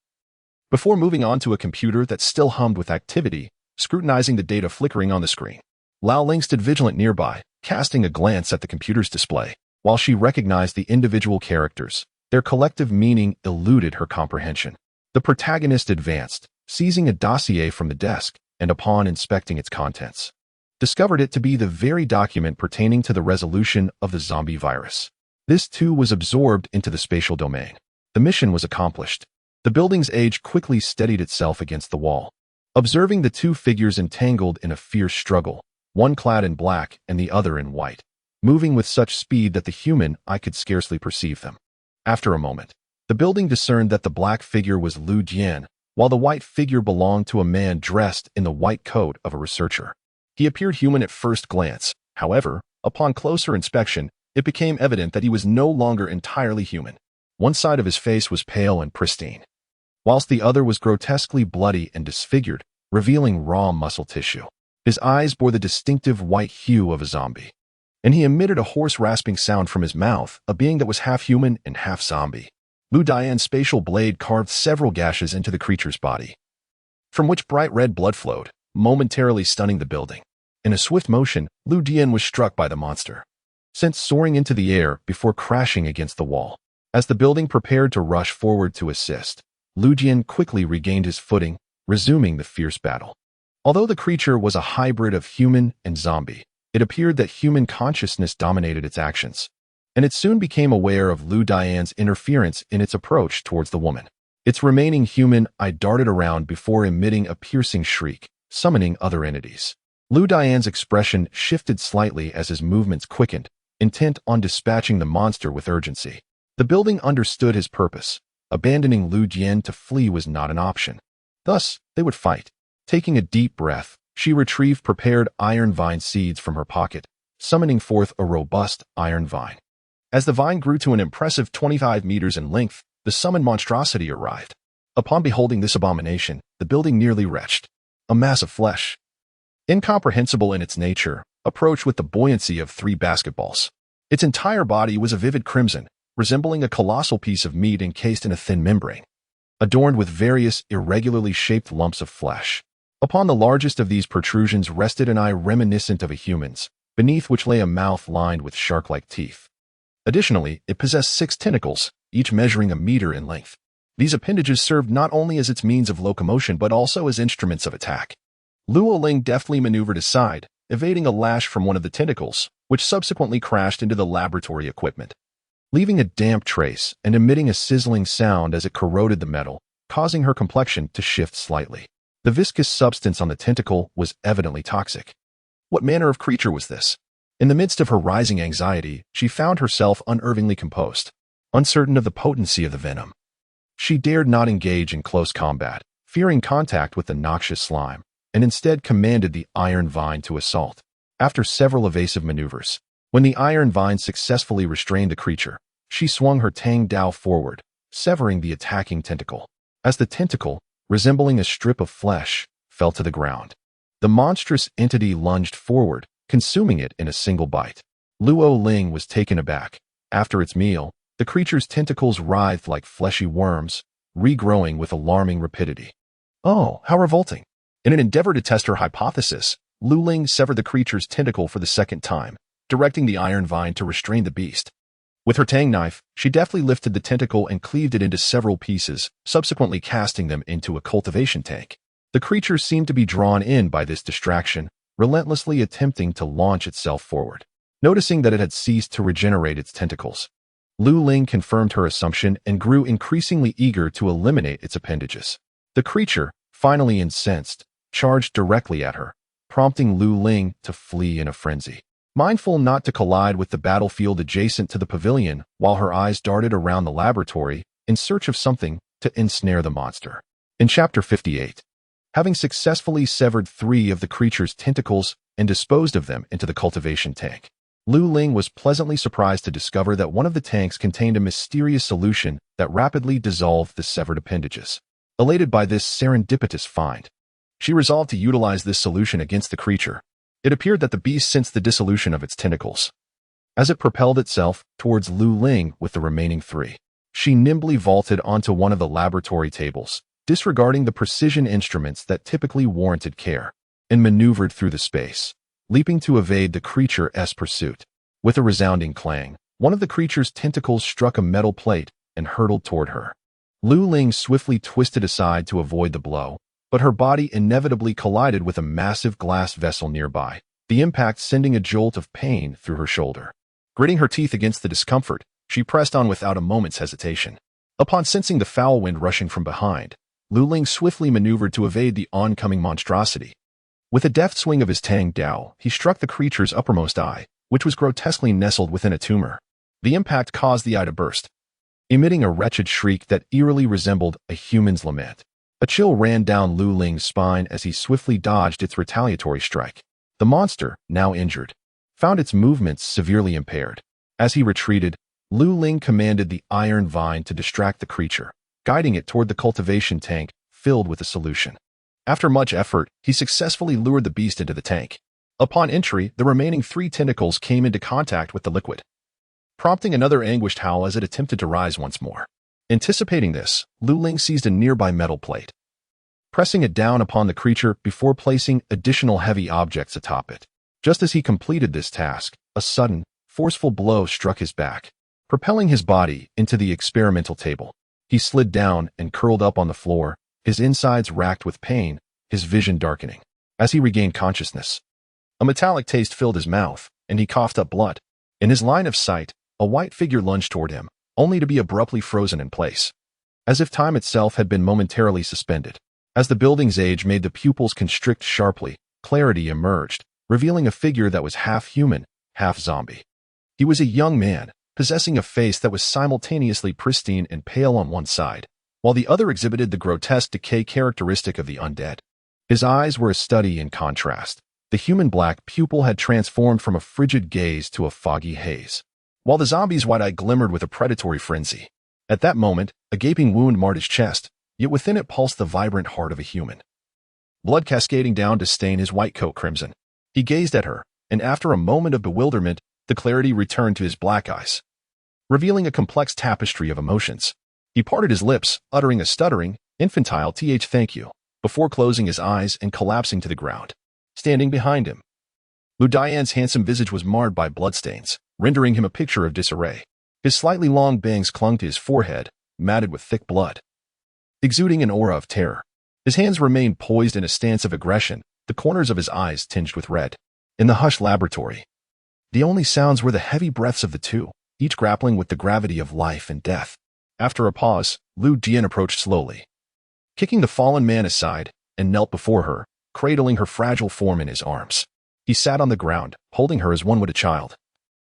Before moving on to a computer that still hummed with activity, scrutinizing the data flickering on the screen, Lao Ling stood vigilant nearby, casting a glance at the computer's display. While she recognized the individual characters, their collective meaning eluded her comprehension. The protagonist advanced, seizing a dossier from the desk, and upon inspecting its contents, discovered it to be the very document pertaining to the resolution of the zombie virus. This too was absorbed into the spatial domain. The mission was accomplished. The building's age quickly steadied itself against the wall. Observing the two figures entangled in a fierce struggle, one clad in black and the other in white, moving with such speed that the human eye could scarcely perceive them. After a moment, the building discerned that the black figure was Lu Dian, while the white figure belonged to a man dressed in the white coat of a researcher. He appeared human at first glance. However, upon closer inspection, it became evident that he was no longer entirely human. One side of his face was pale and pristine, whilst the other was grotesquely bloody and disfigured, revealing raw muscle tissue. His eyes bore the distinctive white hue of a zombie, and he emitted a hoarse rasping sound from his mouth, a being that was half human and half zombie. Lu Dian's spatial blade carved several gashes into the creature's body, from which bright red blood flowed, momentarily stunning the building. In a swift motion, Lu Dian was struck by the monster, sent soaring into the air before crashing against the wall. As the building prepared to rush forward to assist, Lu Dian quickly regained his footing, resuming the fierce battle. Although the creature was a hybrid of human and zombie, it appeared that human consciousness dominated its actions, and it soon became aware of Lu Dian's interference in its approach towards the woman. Its remaining human eye darted around before emitting a piercing shriek, summoning other entities. Lu Dian's expression shifted slightly as his movements quickened, intent on dispatching the monster with urgency. The building understood his purpose. Abandoning Lu Dian to flee was not an option. Thus, they would fight. Taking a deep breath, she retrieved prepared iron vine seeds from her pocket, summoning forth a robust iron vine. As the vine grew to an impressive 25 meters in length, the summoned monstrosity arrived. Upon beholding this abomination, the building nearly retched. A mass of flesh, incomprehensible in its nature, approached with the buoyancy of 3 basketballs. Its entire body was a vivid crimson, resembling a colossal piece of meat encased in a thin membrane, adorned with various irregularly shaped lumps of flesh. Upon the largest of these protrusions rested an eye reminiscent of a human's, beneath which lay a mouth lined with shark-like teeth. Additionally, it possessed 6 tentacles, each measuring a meter in length. These appendages served not only as its means of locomotion but also as instruments of attack. Luo Ling deftly maneuvered aside, evading a lash from one of the tentacles, which subsequently crashed into the laboratory equipment. leaving a damp trace and emitting a sizzling sound as it corroded the metal, causing her complexion to shift slightly. The viscous substance on the tentacle was evidently toxic. What manner of creature was this? In the midst of her rising anxiety, she found herself unervingly composed, uncertain of the potency of the venom. She dared not engage in close combat, fearing contact with the noxious slime, and instead commanded the iron vine to assault. After several evasive maneuvers, when the iron vine successfully restrained the creature, she swung her Tang Dao forward, severing the attacking tentacle. As the tentacle, resembling a strip of flesh, fell to the ground, the monstrous entity lunged forward, consuming it in a single bite. Luo Ling was taken aback. After its meal, the creature's tentacles writhed like fleshy worms, regrowing with alarming rapidity. Oh, how revolting! In an endeavor to test her hypothesis, Lu Ling severed the creature's tentacle for the second time, directing the iron vine to restrain the beast. With her tang knife, she deftly lifted the tentacle and cleaved it into several pieces, subsequently casting them into a cultivation tank. The creature seemed to be drawn in by this distraction, relentlessly attempting to launch itself forward. Noticing that it had ceased to regenerate its tentacles, Lu Ling confirmed her assumption and grew increasingly eager to eliminate its appendages. The creature, finally incensed, charged directly at her, prompting Lu Ling to flee in a frenzy. Mindful not to collide with the battlefield adjacent to the pavilion while her eyes darted around the laboratory in search of something to ensnare the monster. In Chapter 58, having successfully severed 3 of the creature's tentacles and disposed of them into the cultivation tank, Lu Ling was pleasantly surprised to discover that one of the tanks contained a mysterious solution that rapidly dissolved the severed appendages. Elated by this serendipitous find, she resolved to utilize this solution against the creature. It appeared that the beast sensed the dissolution of its tentacles. As it propelled itself towards Lu Ling with the remaining 3, she nimbly vaulted onto one of the laboratory tables, disregarding the precision instruments that typically warranted care, and maneuvered through the space, leaping to evade the creature's pursuit. With a resounding clang, one of the creature's tentacles struck a metal plate and hurtled toward her. Lu Ling swiftly twisted aside to avoid the blow, but her body inevitably collided with a massive glass vessel nearby, the impact sending a jolt of pain through her shoulder. Gritting her teeth against the discomfort, she pressed on without a moment's hesitation. Upon sensing the foul wind rushing from behind, Lu Ling swiftly maneuvered to evade the oncoming monstrosity. With a deft swing of his Tang Dao, he struck the creature's uppermost eye, which was grotesquely nestled within a tumor. The impact caused the eye to burst, emitting a wretched shriek that eerily resembled a human's lament. A chill ran down Lu Ling's spine as he swiftly dodged its retaliatory strike. The monster, now injured, found its movements severely impaired. As he retreated, Lu Ling commanded the iron vine to distract the creature, guiding it toward the cultivation tank filled with a solution. After much effort, he successfully lured the beast into the tank. Upon entry, the remaining 3 tentacles came into contact with the liquid, prompting another anguished howl as it attempted to rise once more. Anticipating this, Lu Ling seized a nearby metal plate, pressing it down upon the creature before placing additional heavy objects atop it. Just as he completed this task, a sudden, forceful blow struck his back, propelling his body into the experimental table. He slid down and curled up on the floor, his insides racked with pain, his vision darkening. As he regained consciousness, a metallic taste filled his mouth, and he coughed up blood. In his line of sight, a white figure lunged toward him, only to be abruptly frozen in place, as if time itself had been momentarily suspended. As the building's age made the pupils constrict sharply, clarity emerged, revealing a figure that was half human, half zombie. He was a young man, possessing a face that was simultaneously pristine and pale on one side, while the other exhibited the grotesque decay characteristic of the undead. His eyes were a study in contrast. The human black pupil had transformed from a frigid gaze to a foggy haze, while the zombie's white eye glimmered with a predatory frenzy. At that moment, a gaping wound marred his chest, yet within it pulsed the vibrant heart of a human. Blood cascading down to stain his white coat crimson. He gazed at her, and after a moment of bewilderment, the clarity returned to his black eyes, revealing a complex tapestry of emotions. He parted his lips, uttering a stuttering, infantile thank you, before closing his eyes and collapsing to the ground. Standing behind him, Lu Dian's handsome visage was marred by bloodstains, rendering him a picture of disarray. His slightly long bangs clung to his forehead, matted with thick blood, exuding an aura of terror. His hands remained poised in a stance of aggression, the corners of his eyes tinged with red. In the hushed laboratory, the only sounds were the heavy breaths of the 2. each grappling with the gravity of life and death. After a pause, Lu Jian approached slowly, kicking the fallen man aside, and knelt before her, cradling her fragile form in his arms. He sat on the ground, holding her as one would a child,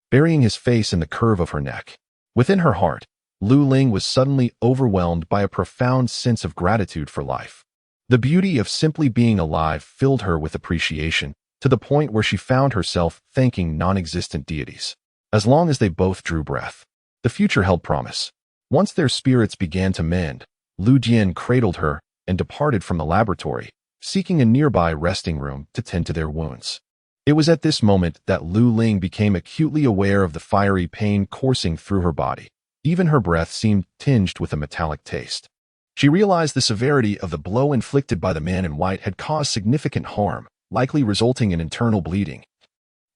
burying his face in the curve of her neck. Within her heart, Lu Ling was suddenly overwhelmed by a profound sense of gratitude for life. The beauty of simply being alive filled her with appreciation, to the point where she found herself thanking non-existent deities. As long as they both drew breath, the future held promise. Once their spirits began to mend, Lu Jian cradled her and departed from the laboratory, seeking a nearby resting room to tend to their wounds. It was at this moment that Lu Ling became acutely aware of the fiery pain coursing through her body. Even her breath seemed tinged with a metallic taste. She realized the severity of the blow inflicted by the man in white had caused significant harm, likely resulting in internal bleeding.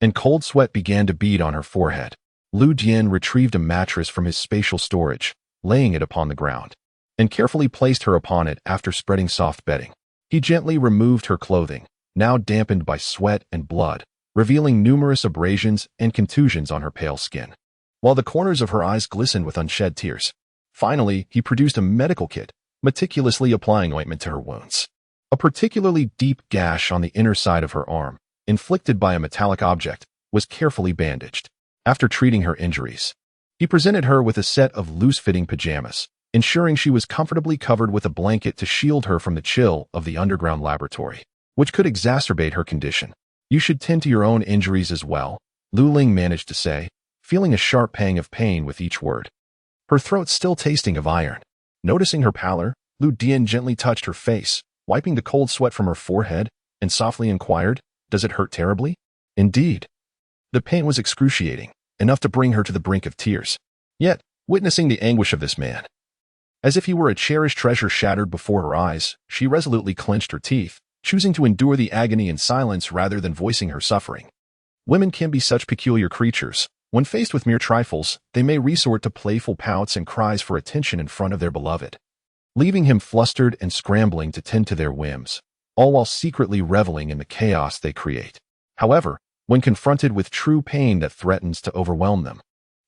And cold sweat began to bead on her forehead. Lu Jian retrieved a mattress from his spatial storage, laying it upon the ground, and carefully placed her upon it after spreading soft bedding. He gently removed her clothing, now dampened by sweat and blood, revealing numerous abrasions and contusions on her pale skin, while the corners of her eyes glistened with unshed tears. Finally, he produced a medical kit, meticulously applying ointment to her wounds. A particularly deep gash on the inner side of her arm, inflicted by a metallic object, was carefully bandaged. After treating her injuries, he presented her with a set of loose-fitting pajamas, ensuring she was comfortably covered with a blanket to shield her from the chill of the underground laboratory, which could exacerbate her condition. "You should tend to your own injuries as well," Lu Ling managed to say, feeling a sharp pang of pain with each word, her throat still tasting of iron. Noticing her pallor, Lu Jian gently touched her face, wiping the cold sweat from her forehead, and softly inquired, "Does it hurt terribly?" Indeed. The pain was excruciating, enough to bring her to the brink of tears. Yet, witnessing the anguish of this man, as if he were a cherished treasure shattered before her eyes, she resolutely clenched her teeth, choosing to endure the agony in silence rather than voicing her suffering. Women can be such peculiar creatures. When faced with mere trifles, they may resort to playful pouts and cries for attention in front of their beloved, leaving him flustered and scrambling to tend to their whims, all while secretly reveling in the chaos they create. However, when confronted with true pain that threatens to overwhelm them,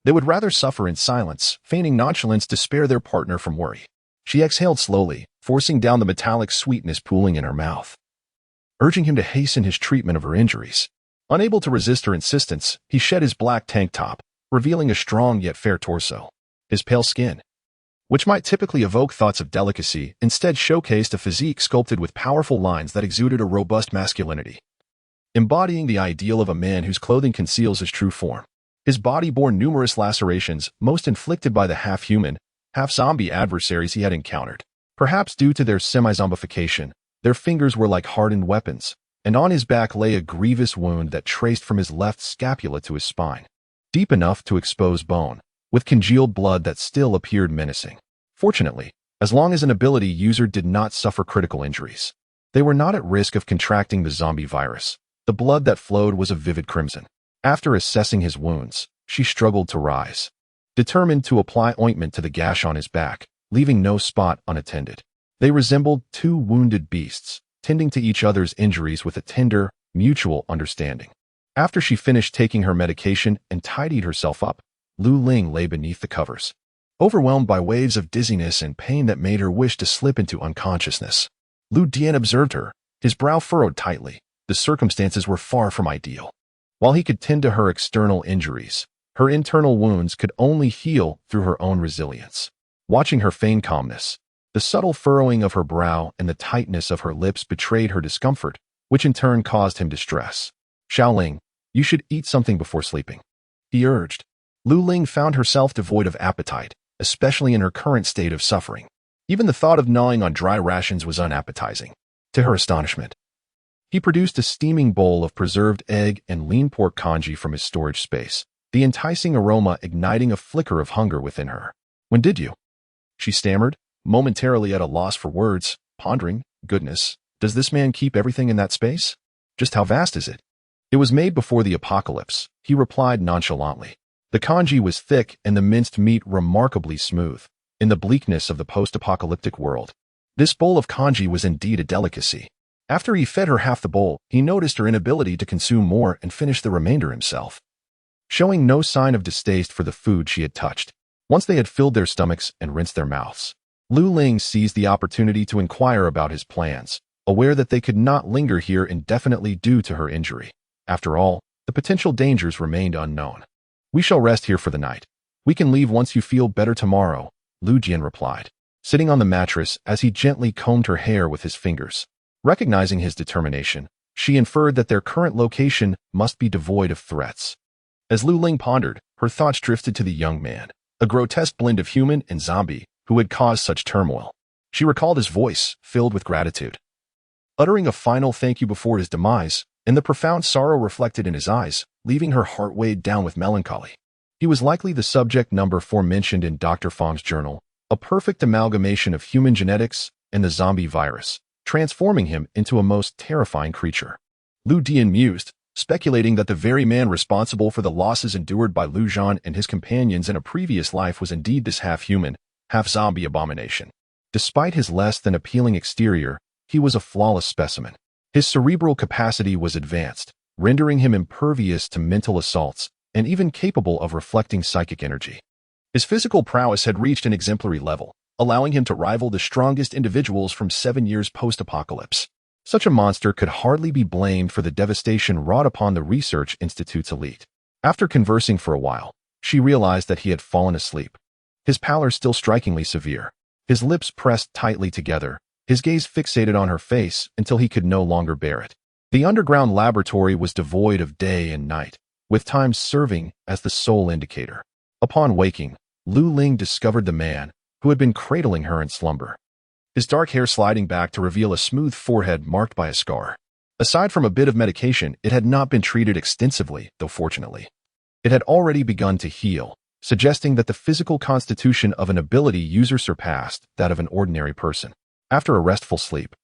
they would rather suffer in silence, feigning nonchalance to spare their partner from worry. She exhaled slowly, forcing down the metallic sweetness pooling in her mouth, urging him to hasten his treatment of her injuries. Unable to resist her insistence, he shed his black tank top, revealing a strong yet fair torso. His pale skin, which might typically evoke thoughts of delicacy, instead showcased a physique sculpted with powerful lines that exuded a robust masculinity, embodying the ideal of a man whose clothing conceals his true form. His body bore numerous lacerations, most inflicted by the half-human, half-zombie adversaries he had encountered. Perhaps due to their semi-zombification, their fingers were like hardened weapons, and on his back lay a grievous wound that traced from his left scapula to his spine, deep enough to expose bone, with congealed blood that still appeared menacing. Fortunately, as long as an ability user did not suffer critical injuries, they were not at risk of contracting the zombie virus. The blood that flowed was a vivid crimson. After assessing his wounds, she struggled to rise, determined to apply ointment to the gash on his back, leaving no spot unattended. They resembled two wounded beasts, tending to each other's injuries with a tender, mutual understanding. After she finished taking her medication and tidied herself up, Lu Ling lay beneath the covers, overwhelmed by waves of dizziness and pain that made her wish to slip into unconsciousness. Lu Jian observed her, his brow furrowed tightly. The circumstances were far from ideal. While he could tend to her external injuries, her internal wounds could only heal through her own resilience. Watching her feign calmness, the subtle furrowing of her brow and the tightness of her lips betrayed her discomfort, which in turn caused him distress. "Xiaoling, you should eat something before sleeping," he urged. Lu Ling found herself devoid of appetite, especially in her current state of suffering. Even the thought of gnawing on dry rations was unappetizing. To her astonishment, he produced a steaming bowl of preserved egg and lean pork congee from his storage space, the enticing aroma igniting a flicker of hunger within her. "When did you?" she stammered, momentarily at a loss for words, pondering, "Goodness, does this man keep everything in that space? Just how vast is it?" "It was made before the apocalypse," he replied nonchalantly. The congee was thick and the minced meat remarkably smooth. In the bleakness of the post-apocalyptic world, this bowl of congee was indeed a delicacy. After he fed her half the bowl, he noticed her inability to consume more and finish the remainder himself. showing no sign of distaste for the food she had touched. Once they had filled their stomachs and rinsed their mouths, Lu Ling seized the opportunity to inquire about his plans, aware that they could not linger here indefinitely due to her injury. After all, the potential dangers remained unknown. "We shall rest here for the night. We can leave once you feel better tomorrow," Lu Jian replied, sitting on the mattress as he gently combed her hair with his fingers. Recognizing his determination, she inferred that their current location must be devoid of threats. As Lu Ling pondered, her thoughts drifted to the young man, a grotesque blend of human and zombie, who had caused such turmoil. She recalled his voice, filled with gratitude, uttering a final thank you before his demise, and the profound sorrow reflected in his eyes, leaving her heart weighed down with melancholy. He was likely the subject number 4 mentioned in Dr. Fong's journal, a perfect amalgamation of human genetics and the zombie virus, transforming him into a most terrifying creature. Lu Dian mused, speculating that the very man responsible for the losses endured by Lu Zhan and his companions in a previous life was indeed this half-human, half-zombie abomination. Despite his less than appealing exterior, he was a flawless specimen. His cerebral capacity was advanced, rendering him impervious to mental assaults and even capable of reflecting psychic energy. His physical prowess had reached an exemplary level, allowing him to rival the strongest individuals from 7 years post-apocalypse. Such a monster could hardly be blamed for the devastation wrought upon the Research Institute's elite. After conversing for a while, she realized that he had fallen asleep, his pallor still strikingly severe, his lips pressed tightly together, his gaze fixated on her face until he could no longer bear it. The underground laboratory was devoid of day and night, with time serving as the sole indicator. Upon waking, Lu Ling discovered the man who had been cradling her in slumber, his dark hair sliding back to reveal a smooth forehead marked by a scar. Aside from a bit of medication, it had not been treated extensively, though fortunately, it had already begun to heal, suggesting that the physical constitution of an ability user surpassed that of an ordinary person. After a restful sleep,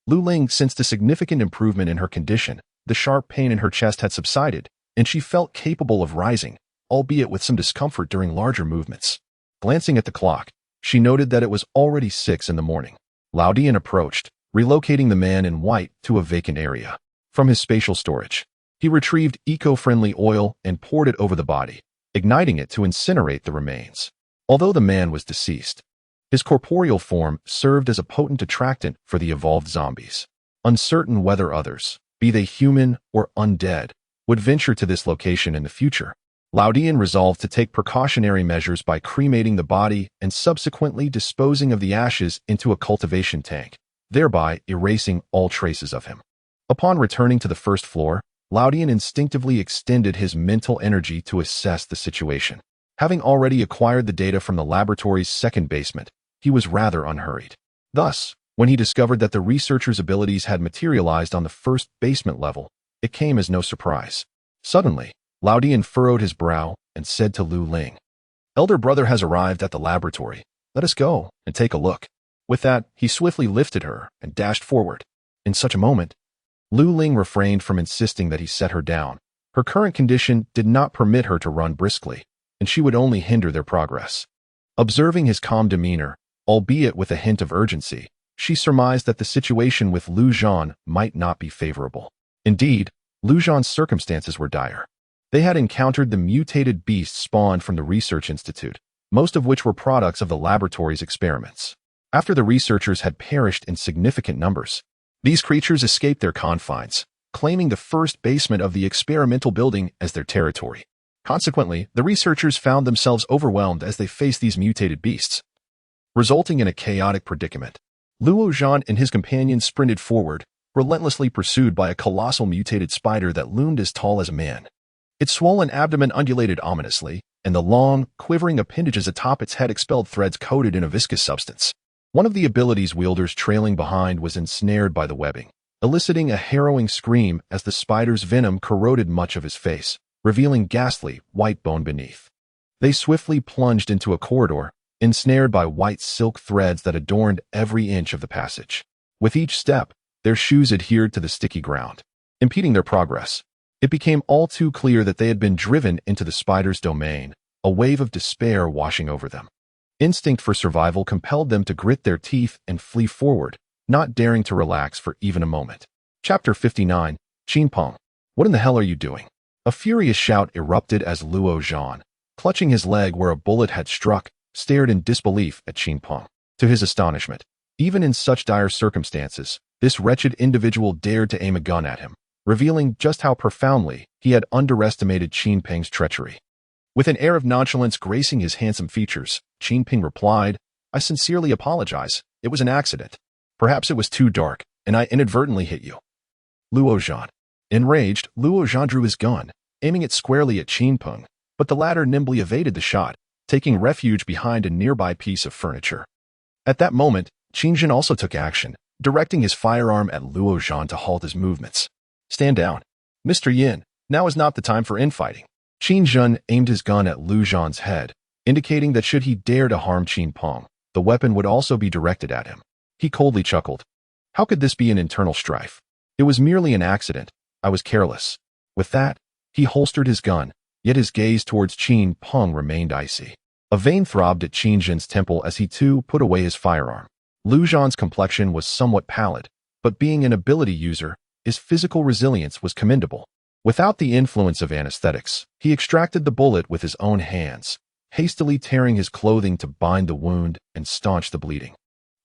Lu Ling sensed a significant improvement in her condition. The sharp pain in her chest had subsided, and she felt capable of rising, albeit with some discomfort during larger movements. Glancing at the clock, she noted that it was already 6 in the morning. Lao Dian approached, relocating the man in white to a vacant area. From his spatial storage, he retrieved eco-friendly oil and poured it over the body, igniting it to incinerate the remains. Although the man was deceased, his corporeal form served as a potent attractant for the evolved zombies. Uncertain whether others, be they human or undead, would venture to this location in the future, Lao Dian resolved to take precautionary measures by cremating the body and subsequently disposing of the ashes into a cultivation tank, thereby erasing all traces of him. Upon returning to the first floor, Lao Dian instinctively extended his mental energy to assess the situation. Having already acquired the data from the laboratory's second basement, he was rather unhurried. Thus, when he discovered that the researcher's abilities had materialized on the first basement level, it came as no surprise. Suddenly, Lao Dian furrowed his brow and said to Lu Ling, "Elder brother has arrived at the laboratory. Let us go and take a look." With that, he swiftly lifted her and dashed forward. In such a moment, Lu Ling refrained from insisting that he set her down. Her current condition did not permit her to run briskly, and she would only hinder their progress. Observing his calm demeanor, albeit with a hint of urgency, she surmised that the situation with Lu Zhan might not be favorable. Indeed, Lu Zhan's circumstances were dire. They had encountered the mutated beasts spawned from the Research Institute, most of which were products of the laboratory's experiments. After the researchers had perished in significant numbers, these creatures escaped their confines, claiming the first basement of the experimental building as their territory. Consequently, the researchers found themselves overwhelmed as they faced these mutated beasts, resulting in a chaotic predicament. Luo Zhan and his companions sprinted forward, relentlessly pursued by a colossal mutated spider that loomed as tall as a man. Its swollen abdomen undulated ominously, and the long, quivering appendages atop its head expelled threads coated in a viscous substance. One of the abilities wielders trailing behind was ensnared by the webbing, eliciting a harrowing scream as the spider's venom corroded much of his face, revealing ghastly, white bone beneath. They swiftly plunged into a corridor, ensnared by white silk threads that adorned every inch of the passage. With each step, their shoes adhered to the sticky ground, impeding their progress. It became all too clear that they had been driven into the spider's domain, a wave of despair washing over them. Instinct for survival compelled them to grit their teeth and flee forward, not daring to relax for even a moment. Chapter 59, Qin Peng. What in the hell are you doing? A furious shout erupted as Luo Zhan, clutching his leg where a bullet had struck, stared in disbelief at Qin Peng. To his astonishment, even in such dire circumstances, this wretched individual dared to aim a gun at him, revealing just how profoundly he had underestimated Qin Peng's treachery. With an air of nonchalance gracing his handsome features, Qin Peng replied, "I sincerely apologize. It was an accident. Perhaps it was too dark, and I inadvertently hit you." Luo Zhan. Enraged, Luo Zhan drew his gun, aiming it squarely at Qin Peng, but the latter nimbly evaded the shot, taking refuge behind a nearby piece of furniture. At that moment, Qin Zhen also took action, directing his firearm at Luo Zhan to halt his movements. "Stand down. Mr. Yin, now is not the time for infighting." Qin Zhen aimed his gun at Lu Zhan's head, indicating that should he dare to harm Qin Peng, the weapon would also be directed at him. He coldly chuckled. How could this be an internal strife? It was merely an accident. I was careless. With that, he holstered his gun, yet his gaze towards Qin Peng remained icy. A vein throbbed at Qin Zhen's temple as he too put away his firearm. Lu Zhan's complexion was somewhat pallid, but being an ability user, his physical resilience was commendable. Without the influence of anesthetics, he extracted the bullet with his own hands, hastily tearing his clothing to bind the wound and staunch the bleeding.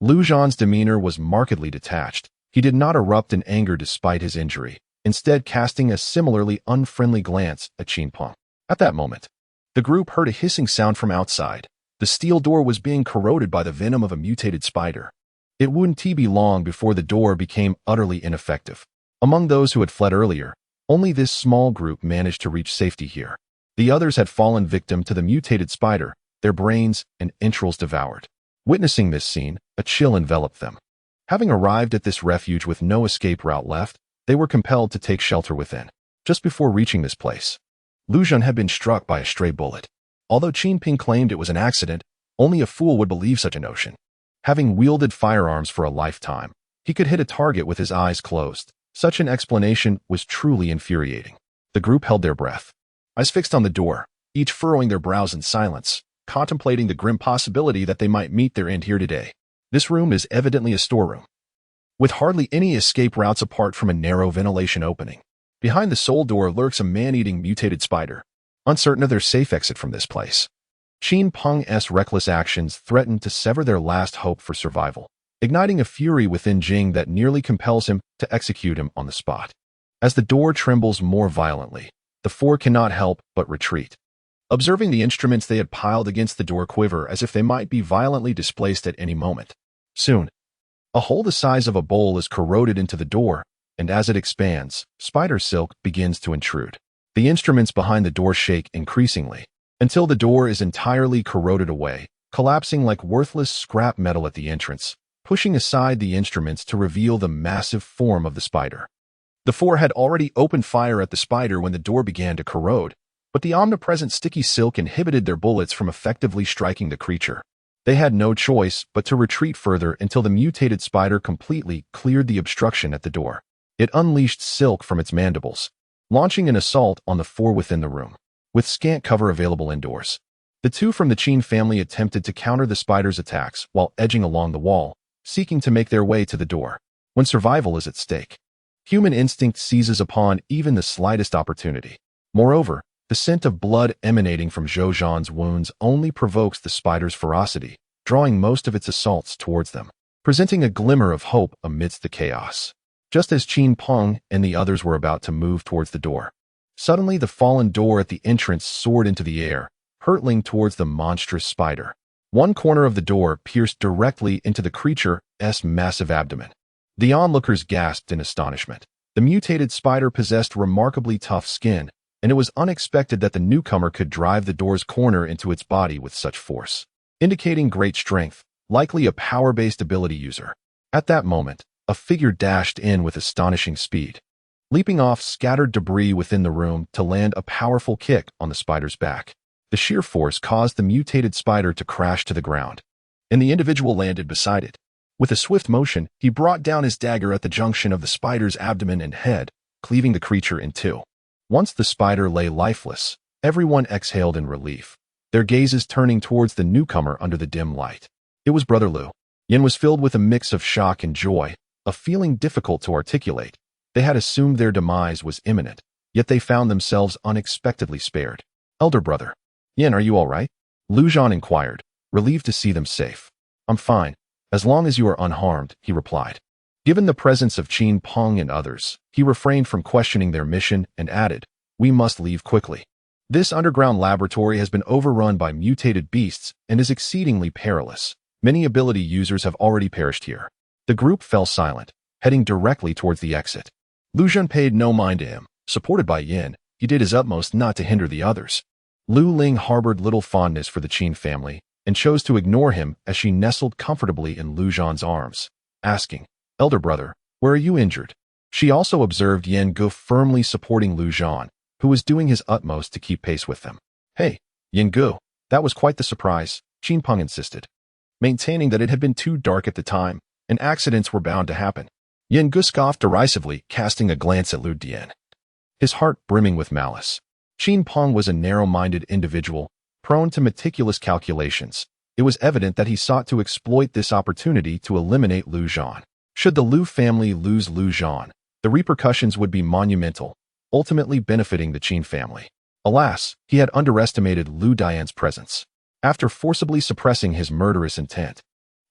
Lu Zhan's demeanor was markedly detached. He did not erupt in anger despite his injury, instead casting a similarly unfriendly glance at Qin Peng. At that moment, the group heard a hissing sound from outside. The steel door was being corroded by the venom of a mutated spider. It wouldn't be long before the door became utterly ineffective. Among those who had fled earlier, only this small group managed to reach safety here. The others had fallen victim to the mutated spider, their brains and entrails devoured. Witnessing this scene, a chill enveloped them. Having arrived at this refuge with no escape route left, they were compelled to take shelter within. Just before reaching this place, Lu Zhan had been struck by a stray bullet. Although Qin Peng claimed it was an accident, only a fool would believe such a notion. Having wielded firearms for a lifetime, he could hit a target with his eyes closed. Such an explanation was truly infuriating. The group held their breath, eyes fixed on the door, each furrowing their brows in silence, contemplating the grim possibility that they might meet their end here today. This room is evidently a storeroom, with hardly any escape routes apart from a narrow ventilation opening. Behind the sole door lurks a man-eating mutated spider, uncertain of their safe exit from this place. Qin Peng's reckless actions threatened to sever their last hope for survival, igniting a fury within Jing that nearly compels him to execute him on the spot. As the door trembles more violently, the four cannot help but retreat. Observing the instruments they had piled against the door quiver as if they might be violently displaced at any moment. Soon, a hole the size of a bowl is corroded into the door, and as it expands, spider silk begins to intrude. The instruments behind the door shake increasingly, until the door is entirely corroded away, collapsing like worthless scrap metal at the entrance, pushing aside the instruments to reveal the massive form of the spider. The four had already opened fire at the spider when the door began to corrode, but the omnipresent sticky silk inhibited their bullets from effectively striking the creature. They had no choice but to retreat further until the mutated spider completely cleared the obstruction at the door. It unleashed silk from its mandibles, launching an assault on the four within the room. With scant cover available indoors, the two from the Qin family attempted to counter the spider's attacks while edging along the wall, seeking to make their way to the door. When survival is at stake, human instinct seizes upon even the slightest opportunity. Moreover, the scent of blood emanating from Zhou Zhan's wounds only provokes the spider's ferocity, drawing most of its assaults towards them, presenting a glimmer of hope amidst the chaos. Just as Qin Peng and the others were about to move towards the door, suddenly the fallen door at the entrance soared into the air, hurtling towards the monstrous spider. One corner of the door pierced directly into the creature's massive abdomen. The onlookers gasped in astonishment. The mutated spider possessed remarkably tough skin, and it was unexpected that the newcomer could drive the door's corner into its body with such force, indicating great strength, likely a power-based ability user. At that moment, a figure dashed in with astonishing speed, leaping off scattered debris within the room to land a powerful kick on the spider's back. The sheer force caused the mutated spider to crash to the ground, and the individual landed beside it. With a swift motion, he brought down his dagger at the junction of the spider's abdomen and head, cleaving the creature in two. Once the spider lay lifeless, everyone exhaled in relief, their gazes turning towards the newcomer under the dim light. It was Brother Lu. Yin was filled with a mix of shock and joy, a feeling difficult to articulate. They had assumed their demise was imminent, yet they found themselves unexpectedly spared. "Elder brother. Yin, are you all right?" Lu Zhan inquired, relieved to see them safe. "I'm fine, as long as you are unharmed," he replied. Given the presence of Qin Peng and others, he refrained from questioning their mission and added, "We must leave quickly. This underground laboratory has been overrun by mutated beasts and is exceedingly perilous. Many ability users have already perished here." The group fell silent, heading directly towards the exit. Lu Zhan paid no mind to him. Supported by Yin, he did his utmost not to hinder the others. Lu Ling harbored little fondness for the Qin family and chose to ignore him as she nestled comfortably in Lu Zhan's arms, asking, "Elder brother, where are you injured?" She also observed Yen Gu firmly supporting Lu Zhan, who was doing his utmost to keep pace with them. "Hey, Yen Gu, that was quite the surprise," Qin Peng insisted, maintaining that it had been too dark at the time and accidents were bound to happen. Yen Gu scoffed derisively, casting a glance at Lu Dian, his heart brimming with malice. Qin Peng was a narrow-minded individual, prone to meticulous calculations. It was evident that he sought to exploit this opportunity to eliminate Lu Zhan. Should the Lu family lose Lu Zhan, the repercussions would be monumental, ultimately benefiting the Qin family. Alas, he had underestimated Lu Dian's presence. After forcibly suppressing his murderous intent,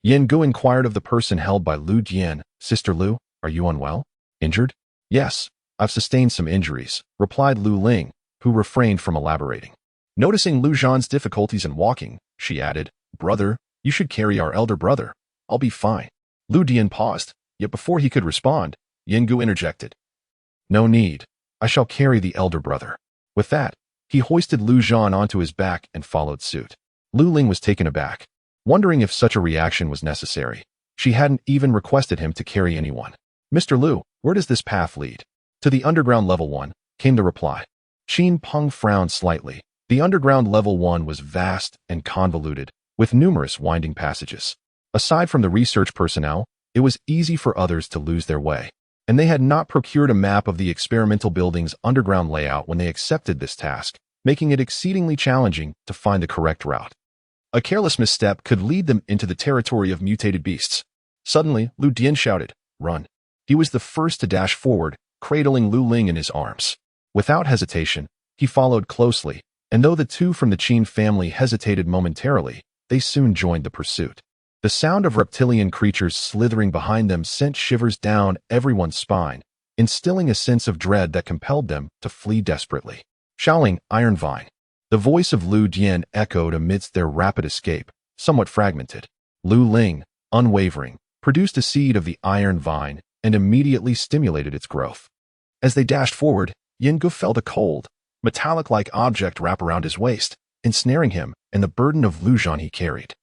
Yen Gu inquired of the person held by Lu Dian, "Sister Lu, are you unwell? Injured?" "Yes, I've sustained some injuries," replied Lu Ling, who refrained from elaborating. Noticing Lu Zhan's difficulties in walking, she added, "Brother, you should carry our elder brother. I'll be fine." Lu Dian paused, yet before he could respond, Yen Gu interjected, "No need. I shall carry the elder brother." With that, he hoisted Lu Zhan onto his back and followed suit. Lu Ling was taken aback, wondering if such a reaction was necessary. She hadn't even requested him to carry anyone. "Mr. Lu, where does this path lead?" "To the underground level 1, came the reply. Qin Peng frowned slightly. The underground level 1 was vast and convoluted, with numerous winding passages. Aside from the research personnel, it was easy for others to lose their way, and they had not procured a map of the experimental building's underground layout when they accepted this task, making it exceedingly challenging to find the correct route. A careless misstep could lead them into the territory of mutated beasts. Suddenly, Lu Dian shouted, "Run!" He was the first to dash forward, cradling Lu Ling in his arms. Without hesitation, he followed closely, and though the two from the Qin family hesitated momentarily, they soon joined the pursuit. The sound of reptilian creatures slithering behind them sent shivers down everyone's spine, instilling a sense of dread that compelled them to flee desperately. Shouting, "Iron Vine!" The voice of Lu Dian echoed amidst their rapid escape, somewhat fragmented. Lu Ling, unwavering, produced a seed of the Iron Vine and immediately stimulated its growth. As they dashed forward, Yen Gu felt a cold, metallic-like object wrap around his waist, ensnaring him and the burden of Lu Zhan he carried.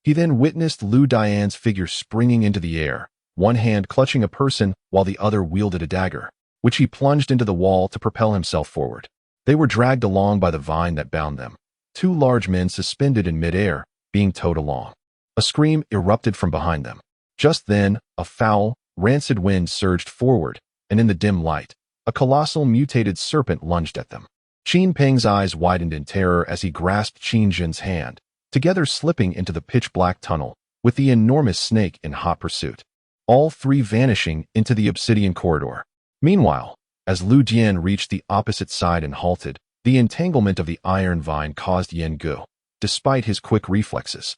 He then witnessed Lu Dian's figure springing into the air, one hand clutching a person while the other wielded a dagger, which he plunged into the wall to propel himself forward. They were dragged along by the vine that bound them, two large men suspended in midair, being towed along. A scream erupted from behind them. Just then, a foul, rancid wind surged forward, and in the dim light, a colossal mutated serpent lunged at them. Qin Peng's eyes widened in terror as he grasped Qin Zhen's hand, together slipping into the pitch-black tunnel, with the enormous snake in hot pursuit. All three vanishing into the obsidian corridor. Meanwhile, as Lu Dian reached the opposite side and halted, the entanglement of the iron vine caused Yen Gu, despite his quick reflexes,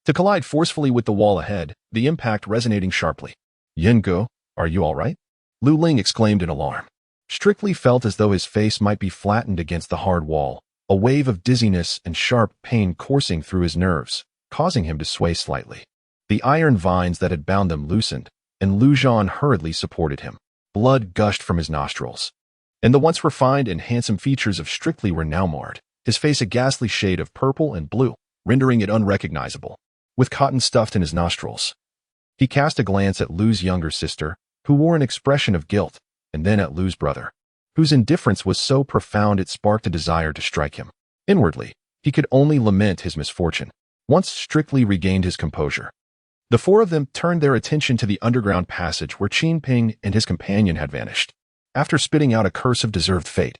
to collide forcefully with the wall ahead, the impact resonating sharply. "Yen Gu, are you all right?" Lu Ling exclaimed in alarm. Strictly felt as though his face might be flattened against the hard wall, a wave of dizziness and sharp pain coursing through his nerves, causing him to sway slightly. The iron vines that had bound them loosened, and Lu Zhan hurriedly supported him. Blood gushed from his nostrils, and the once refined and handsome features of Strictly were now marred, his face a ghastly shade of purple and blue, rendering it unrecognizable. With cotton stuffed in his nostrils, he cast a glance at Lu's younger sister, who wore an expression of guilt, and then at Lu's brother, whose indifference was so profound it sparked a desire to strike him. Inwardly, he could only lament his misfortune. Once Strictly regained his composure, the four of them turned their attention to the underground passage where Qin Peng and his companion had vanished. After spitting out a curse of deserved fate,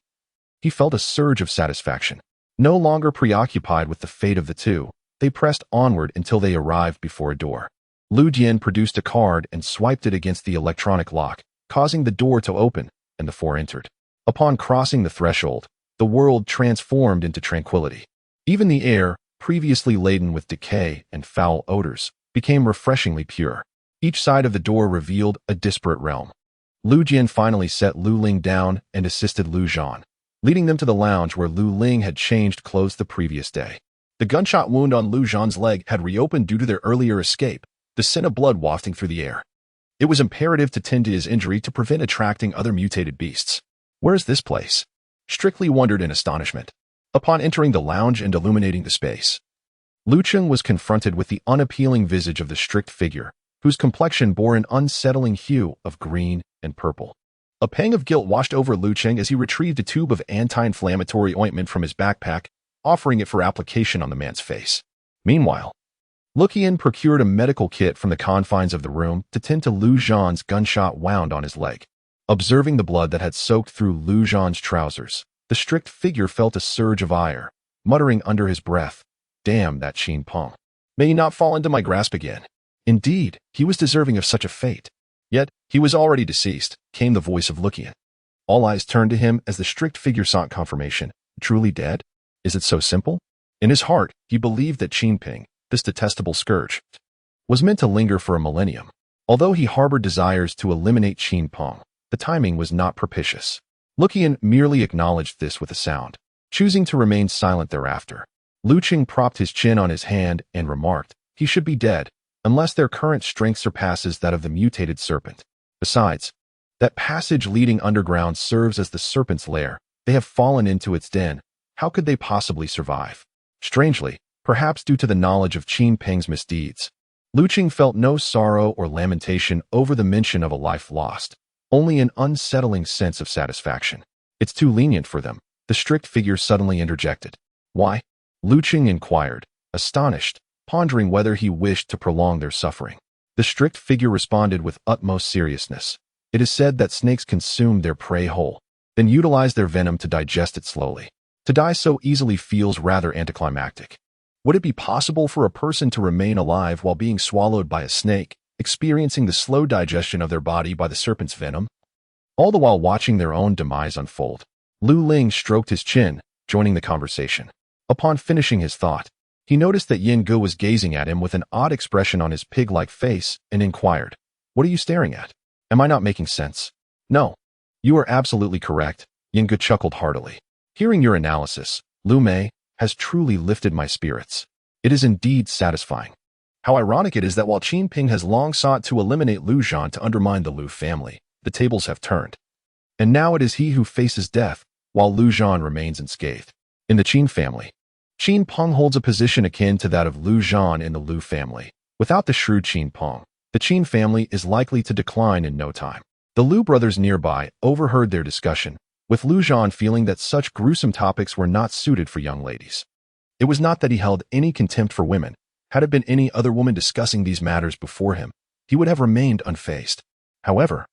he felt a surge of satisfaction. No longer preoccupied with the fate of the two, they pressed onward until they arrived before a door. Lu Dian produced a card and swiped it against the electronic lock, causing the door to open, and the four entered. Upon crossing the threshold, the world transformed into tranquility. Even the air, previously laden with decay and foul odors, became refreshingly pure. Each side of the door revealed a disparate realm. Lu Jian finally set Lu Ling down and assisted Lu Zhan, leading them to the lounge where Lu Ling had changed clothes the previous day. The gunshot wound on Lu Zhan's leg had reopened due to their earlier escape, the scent of blood wafting through the air. It was imperative to tend to his injury to prevent attracting other mutated beasts. Where is this place? Strictly wondered in astonishment. Upon entering the lounge and illuminating the space, Lu Cheng was confronted with the unappealing visage of the strict figure, whose complexion bore an unsettling hue of green and purple. A pang of guilt washed over Lu Cheng as he retrieved a tube of anti-inflammatory ointment from his backpack, offering it for application on the man's face. Meanwhile, Luqian procured a medical kit from the confines of the room to tend to Lu Zhan's gunshot wound on his leg. Observing the blood that had soaked through Lu Zhan's trousers, the strict figure felt a surge of ire, muttering under his breath, "Damn that Qin Peng. May he not fall into my grasp again." Indeed, he was deserving of such a fate. Yet, he was already deceased, came the voice of Luqian. All eyes turned to him as the strict figure sought confirmation. Truly dead? Is it so simple? In his heart, he believed that Qin Peng, this detestable scourge, was meant to linger for a millennium. Although he harbored desires to eliminate Qin Peng, the timing was not propitious. Luqian merely acknowledged this with a sound, choosing to remain silent thereafter. Lu Cheng propped his chin on his hand and remarked, "He should be dead, unless their current strength surpasses that of the mutated serpent. Besides, that passage leading underground serves as the serpent's lair. They have fallen into its den. How could they possibly survive?" Strangely, perhaps due to the knowledge of Qin Peng's misdeeds, Lu Cheng felt no sorrow or lamentation over the mention of a life lost, only an unsettling sense of satisfaction. "It's too lenient for them," the strict figure suddenly interjected. "Why?" Lu Cheng inquired, astonished, pondering whether he wished to prolong their suffering. The strict figure responded with utmost seriousness. "It is said that snakes consume their prey whole, then utilize their venom to digest it slowly. To die so easily feels rather anticlimactic. Would it be possible for a person to remain alive while being swallowed by a snake, experiencing the slow digestion of their body by the serpent's venom, all the while watching their own demise unfold?" Lu Ling stroked his chin, joining the conversation. Upon finishing his thought, he noticed that Yin Gu was gazing at him with an odd expression on his pig-like face and inquired, "What are you staring at? Am I not making sense?" "No. You are absolutely correct," Yin Gu chuckled heartily. "Hearing your analysis, Lu Mei, has truly lifted my spirits. It is indeed satisfying. How ironic it is that while Qin Peng has long sought to eliminate Lu Zhan to undermine the Lu family, the tables have turned. And now it is he who faces death, while Lu Zhan remains unscathed. In the Qin family, Qin Peng holds a position akin to that of Lu Zhan in the Lu family. Without the shrewd Qin Peng, the Qin family is likely to decline in no time." The Lu brothers nearby overheard their discussion, with Lu Zhan feeling that such gruesome topics were not suited for young ladies. It was not that he held any contempt for women. Had it been any other woman discussing these matters before him, he would have remained unfazed. However,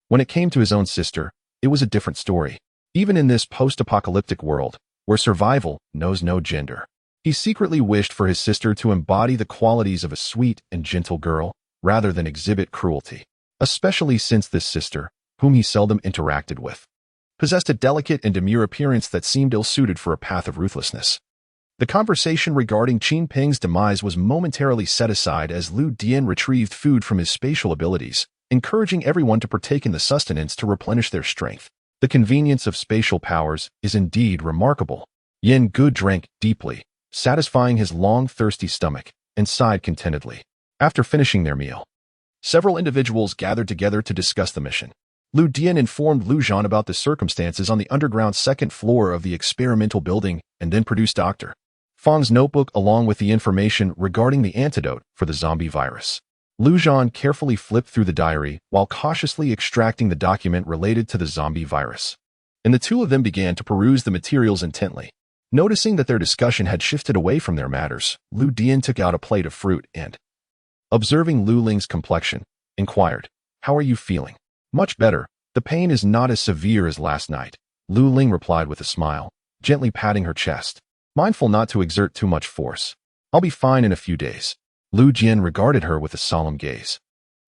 when it came to his own sister, it was a different story. Even in this post-apocalyptic world, where survival knows no gender, he secretly wished for his sister to embody the qualities of a sweet and gentle girl, rather than exhibit cruelty, especially since this sister, whom he seldom interacted with, possessed a delicate and demure appearance that seemed ill-suited for a path of ruthlessness. The conversation regarding Qin Peng's demise was momentarily set aside as Lu Dian retrieved food from his spatial abilities, encouraging everyone to partake in the sustenance to replenish their strength. The convenience of spatial powers is indeed remarkable. Yin Gu drank deeply, satisfying his long, thirsty stomach, and sighed contentedly. After finishing their meal, several individuals gathered together to discuss the mission. Lu Dian informed Lu Zhan about the circumstances on the underground second floor of the experimental building and then produced Dr. Fang's notebook along with the information regarding the antidote for the zombie virus. Lu Zhan carefully flipped through the diary while cautiously extracting the document related to the zombie virus. And the two of them began to peruse the materials intently. Noticing that their discussion had shifted away from their matters, Lu Dian took out a plate of fruit and, observing Lu Ling's complexion, inquired, "How are you feeling?" "Much better. The pain is not as severe as last night," Lu Ling replied with a smile, gently patting her chest, mindful not to exert too much force. "I'll be fine in a few days." Lu Jian regarded her with a solemn gaze,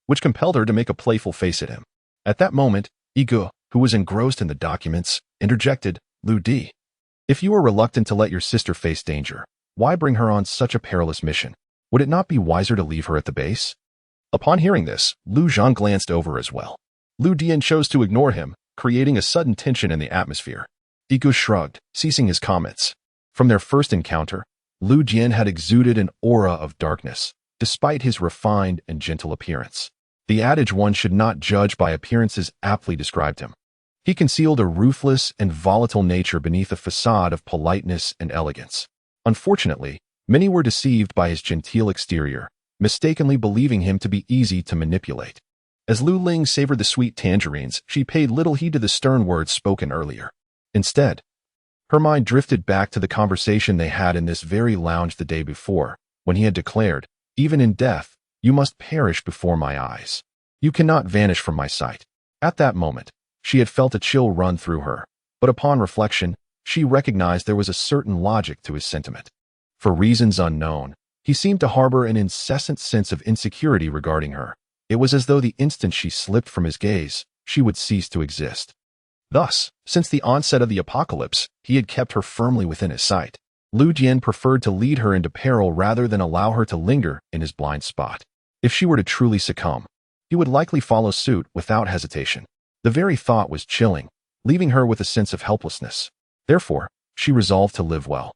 which compelled her to make a playful face at him. At that moment, Yi Ge, who was engrossed in the documents, interjected, Lu Di. If you are reluctant to let your sister face danger, why bring her on such a perilous mission? Would it not be wiser to leave her at the base? Upon hearing this, Lu Zhan glanced over as well. Lu Dian chose to ignore him, creating a sudden tension in the atmosphere. Ego shrugged, ceasing his comments. From their first encounter, Lu Jian had exuded an aura of darkness, despite his refined and gentle appearance. The adage one should not judge by appearances aptly described him. He concealed a ruthless and volatile nature beneath a facade of politeness and elegance. Unfortunately, many were deceived by his genteel exterior, mistakenly believing him to be easy to manipulate. As Lu Ling savored the sweet tangerines, she paid little heed to the stern words spoken earlier. Instead, her mind drifted back to the conversation they had in this very lounge the day before, when he had declared, "Even in death, you must perish before my eyes. You cannot vanish from my sight." At that moment, she had felt a chill run through her, but upon reflection, she recognized there was a certain logic to his sentiment. For reasons unknown, he seemed to harbor an incessant sense of insecurity regarding her. It was as though the instant she slipped from his gaze, she would cease to exist. Thus, since the onset of the apocalypse, he had kept her firmly within his sight. Lu Jian preferred to lead her into peril rather than allow her to linger in his blind spot. If she were to truly succumb, he would likely follow suit without hesitation. The very thought was chilling, leaving her with a sense of helplessness. Therefore, she resolved to live well,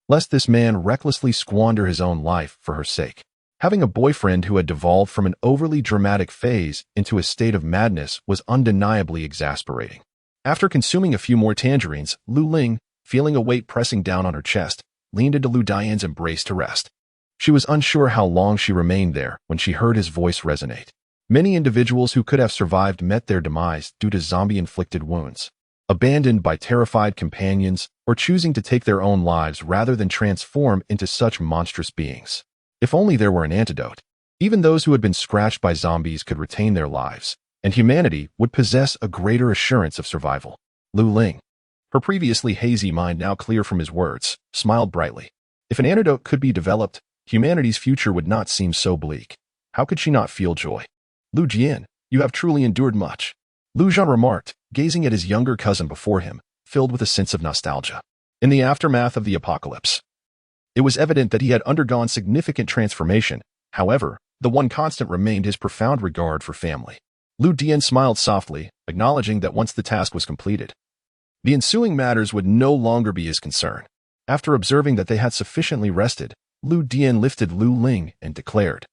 lest this man recklessly squander his own life for her sake. Having a boyfriend who had devolved from an overly dramatic phase into a state of madness was undeniably exasperating. After consuming a few more tangerines, Lu Ling, feeling a weight pressing down on her chest, leaned into Lu Dian's embrace to rest. She was unsure how long she remained there when she heard his voice resonate. Many individuals who could have survived met their demise due to zombie-inflicted wounds, abandoned by terrified companions, or choosing to take their own lives rather than transform into such monstrous beings. If only there were an antidote. Even those who had been scratched by zombies could retain their lives, and humanity would possess a greater assurance of survival. Lu Ling, her previously hazy mind now clear from his words, smiled brightly. If an antidote could be developed, humanity's future would not seem so bleak. How could she not feel joy? Lu Jian, you have truly endured much, Lu Zhan remarked, gazing at his younger cousin before him, filled with a sense of nostalgia. In the aftermath of the apocalypse, it was evident that he had undergone significant transformation. However, the one constant remained his profound regard for family. Lu Dian smiled softly, acknowledging that once the task was completed, the ensuing matters would no longer be his concern. After observing that they had sufficiently rested, Lu Dian lifted Lu Ling and declared,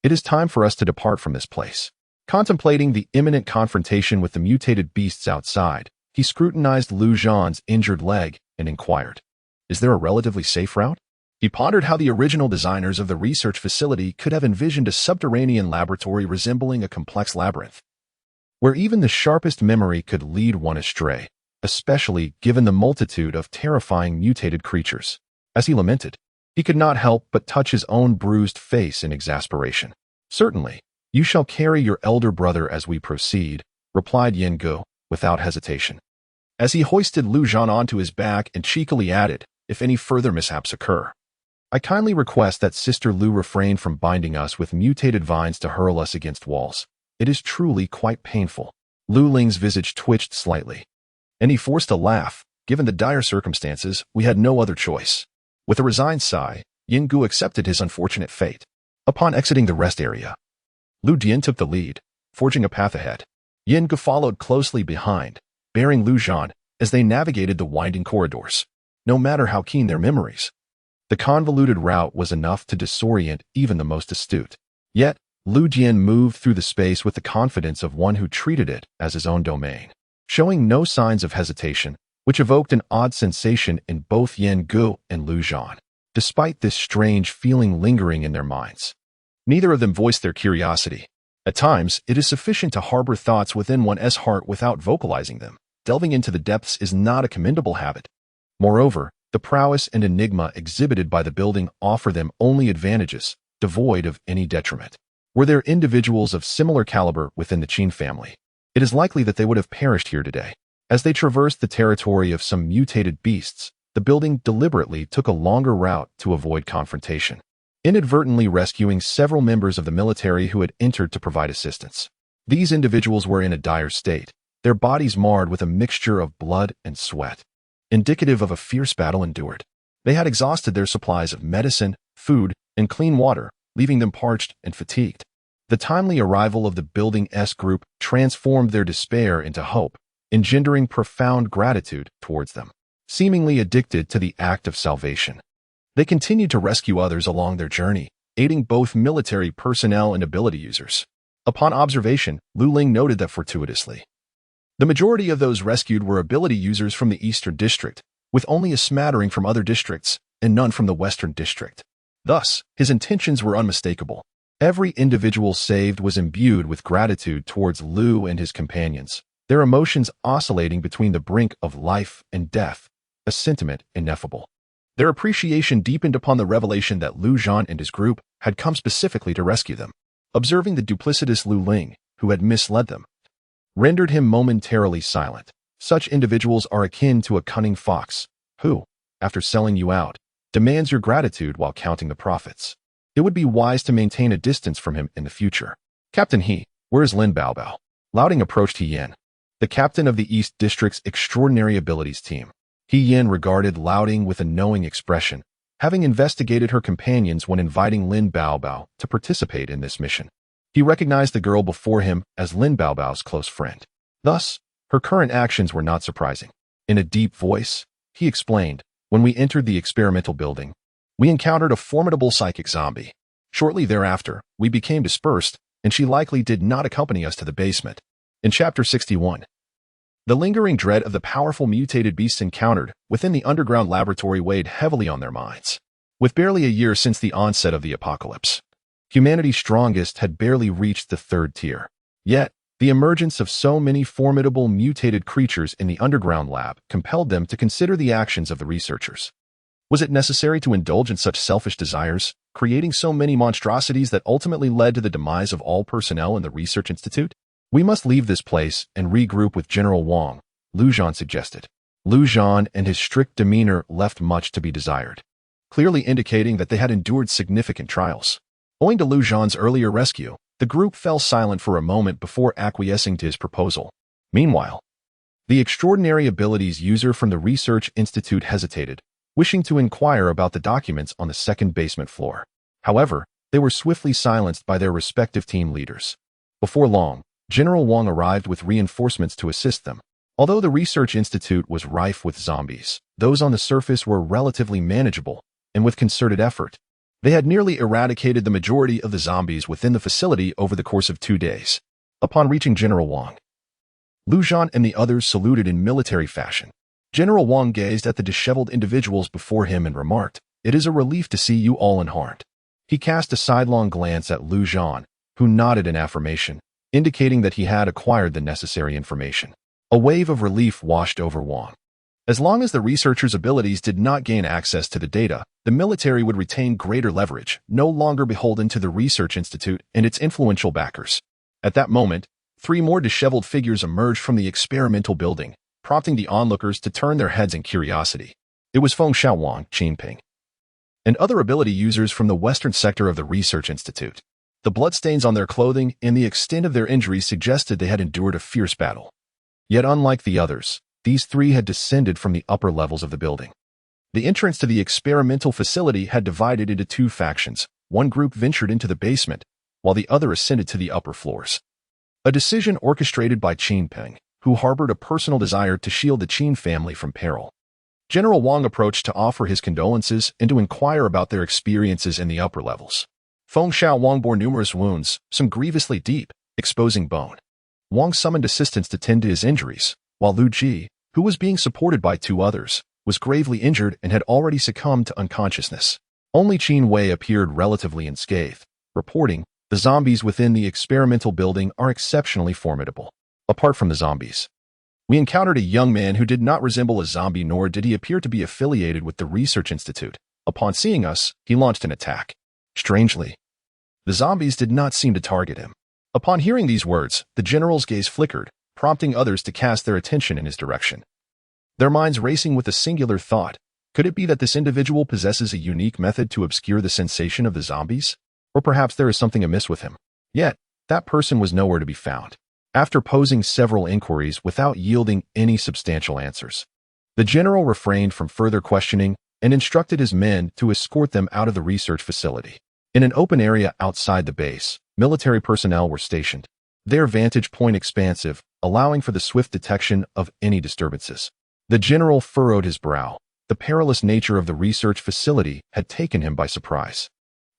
"It is time for us to depart from this place." Contemplating the imminent confrontation with the mutated beasts outside, he scrutinized Lu Zhan's injured leg and inquired, "Is there a relatively safe route?" He pondered how the original designers of the research facility could have envisioned a subterranean laboratory resembling a complex labyrinth, where even the sharpest memory could lead one astray, especially given the multitude of terrifying mutated creatures. As he lamented, he could not help but touch his own bruised face in exasperation. "Certainly, you shall carry your elder brother as we proceed," replied Yen Gu, without hesitation. As he hoisted Lu Zhan onto his back and cheekily added, "If any further mishaps occur, I kindly request that Sister Lu refrain from binding us with mutated vines to hurl us against walls. It is truly quite painful." Lu Ling's visage twitched slightly, and he forced a laugh. "Given the dire circumstances, we had no other choice." With a resigned sigh, Yen Gu accepted his unfortunate fate. Upon exiting the rest area, Lu Dian took the lead, forging a path ahead. Yen Gu followed closely behind, bearing Lu Zhan as they navigated the winding corridors. No matter how keen their memories, the convoluted route was enough to disorient even the most astute. Yet, Lu Jian moved through the space with the confidence of one who treated it as his own domain, showing no signs of hesitation, which evoked an odd sensation in both Yen Gu and Lu Zhan. Despite this strange feeling lingering in their minds, neither of them voiced their curiosity. At times, it is sufficient to harbor thoughts within one's heart without vocalizing them. Delving into the depths is not a commendable habit. Moreover, the prowess and enigma exhibited by the building offer them only advantages, devoid of any detriment. Were there individuals of similar caliber within the Qin family, it is likely that they would have perished here today. As they traversed the territory of some mutated beasts, the building deliberately took a longer route to avoid confrontation, inadvertently rescuing several members of the military who had entered to provide assistance. These individuals were in a dire state, their bodies marred with a mixture of blood and sweat, indicative of a fierce battle endured. They had exhausted their supplies of medicine, food, and clean water, leaving them parched and fatigued. The timely arrival of the Building S group transformed their despair into hope, engendering profound gratitude towards them. Seemingly addicted to the act of salvation, they continued to rescue others along their journey, aiding both military personnel and ability users. Upon observation, Lu Ling noted that fortuitously, the majority of those rescued were ability users from the Eastern District, with only a smattering from other districts and none from the Western District. Thus, his intentions were unmistakable. Every individual saved was imbued with gratitude towards Lu and his companions, their emotions oscillating between the brink of life and death, a sentiment ineffable. Their appreciation deepened upon the revelation that Lu Zhan and his group had come specifically to rescue them. Observing the duplicitous Lu Ling, who had misled them, rendered him momentarily silent. Such individuals are akin to a cunning fox, who, after selling you out, demands your gratitude while counting the profits. It would be wise to maintain a distance from him in the future. Captain He, where is Lin Baobao? Lauding approached He Yan, the captain of the East District's Extraordinary Abilities team. He Yan regarded Lauding with a knowing expression, having investigated her companions when inviting Lin Baobao to participate in this mission. He recognized the girl before him as Lin Baobao's close friend. Thus, her current actions were not surprising. In a deep voice, he explained, when we entered the experimental building, we encountered a formidable psychic zombie. Shortly thereafter, we became dispersed, and she likely did not accompany us to the basement. In Chapter 61, the lingering dread of the powerful mutated beasts encountered within the underground laboratory weighed heavily on their minds. With barely a year since the onset of the apocalypse, humanity's strongest had barely reached the third tier. Yet, the emergence of so many formidable mutated creatures in the underground lab compelled them to consider the actions of the researchers. Was it necessary to indulge in such selfish desires, creating so many monstrosities that ultimately led to the demise of all personnel in the Research Institute? We must leave this place and regroup with General Wang, Lu Zhan suggested. Lu Zhan and his strict demeanor left much to be desired, clearly indicating that they had endured significant trials. Owing to Lu Zhan's earlier rescue, the group fell silent for a moment before acquiescing to his proposal. Meanwhile, the Extraordinary Abilities user from the Research Institute hesitated, wishing to inquire about the documents on the second basement floor. However, they were swiftly silenced by their respective team leaders. Before long, General Wang arrived with reinforcements to assist them. Although the Research Institute was rife with zombies, those on the surface were relatively manageable, and with concerted effort, they had nearly eradicated the majority of the zombies within the facility over the course of 2 days. Upon reaching General Wang, Lu Zhan and the others saluted in military fashion. General Wang gazed at the disheveled individuals before him and remarked, "It is a relief to see you all unharmed." He cast a sidelong glance at Lu Zhan, who nodded in affirmation, indicating that he had acquired the necessary information. A wave of relief washed over Wang. As long as the researchers' abilities did not gain access to the data, the military would retain greater leverage, no longer beholden to the Research Institute and its influential backers. At that moment, 3 more disheveled figures emerged from the experimental building, prompting the onlookers to turn their heads in curiosity. It was Feng Xiaowang, Qinping, and other ability users from the western sector of the Research Institute. The bloodstains on their clothing and the extent of their injuries suggested they had endured a fierce battle. Yet unlike the others, these 3 had descended from the upper levels of the building. The entrance to the experimental facility had divided into 2 factions. One group ventured into the basement, while the other ascended to the upper floors. A decision orchestrated by Qinping, who harbored a personal desire to shield the Qin family from peril. General Wang approached to offer his condolences and to inquire about their experiences in the upper levels. Feng Xiaowang bore numerous wounds, some grievously deep, exposing bone. Wang summoned assistants to tend to his injuries, while Lu Ji, who was being supported by 2 others, was gravely injured and had already succumbed to unconsciousness. Only Qin Wei appeared relatively unscathed, reporting, "The zombies within the experimental building are exceptionally formidable." Apart from the zombies, we encountered a young man who did not resemble a zombie, nor did he appear to be affiliated with the Research Institute. Upon seeing us, he launched an attack. Strangely, the zombies did not seem to target him. Upon hearing these words, the general's gaze flickered, prompting others to cast their attention in his direction. Their minds racing with a singular thought, could it be that this individual possesses a unique method to obscure the sensation of the zombies? Or perhaps there is something amiss with him. Yet, that person was nowhere to be found. After posing several inquiries without yielding any substantial answers, the general refrained from further questioning and instructed his men to escort them out of the research facility. In an open area outside the base, military personnel were stationed, their vantage point expansive, allowing for the swift detection of any disturbances. The general furrowed his brow. The perilous nature of the research facility had taken him by surprise.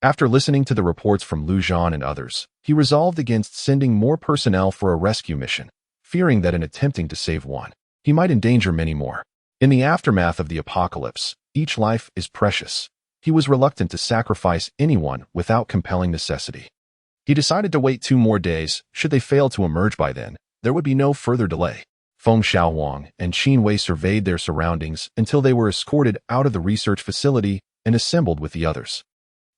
After listening to the reports from Lin Yuan and others, he resolved against sending more personnel for a rescue mission, fearing that in attempting to save one, he might endanger many more. In the aftermath of the apocalypse, each life is precious. He was reluctant to sacrifice anyone without compelling necessity. He decided to wait 2 more days. Should they fail to emerge by then, there would be no further delay. Feng Xiaowang and Qin Wei surveyed their surroundings until they were escorted out of the research facility and assembled with the others.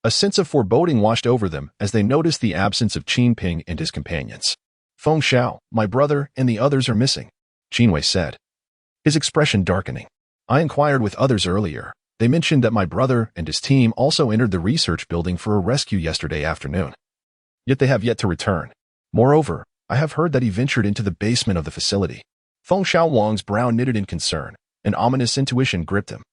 A sense of foreboding washed over them as they noticed the absence of Qin Ping and his companions. Feng Xiao, my brother, and the others are missing, Qin Wei said, his expression darkening. I inquired with others earlier. They mentioned that my brother and his team also entered the research building for a rescue yesterday afternoon. Yet they have yet to return. Moreover, I have heard that he ventured into the basement of the facility. Feng Xiaowang's brow knitted in concern. An ominous intuition gripped him.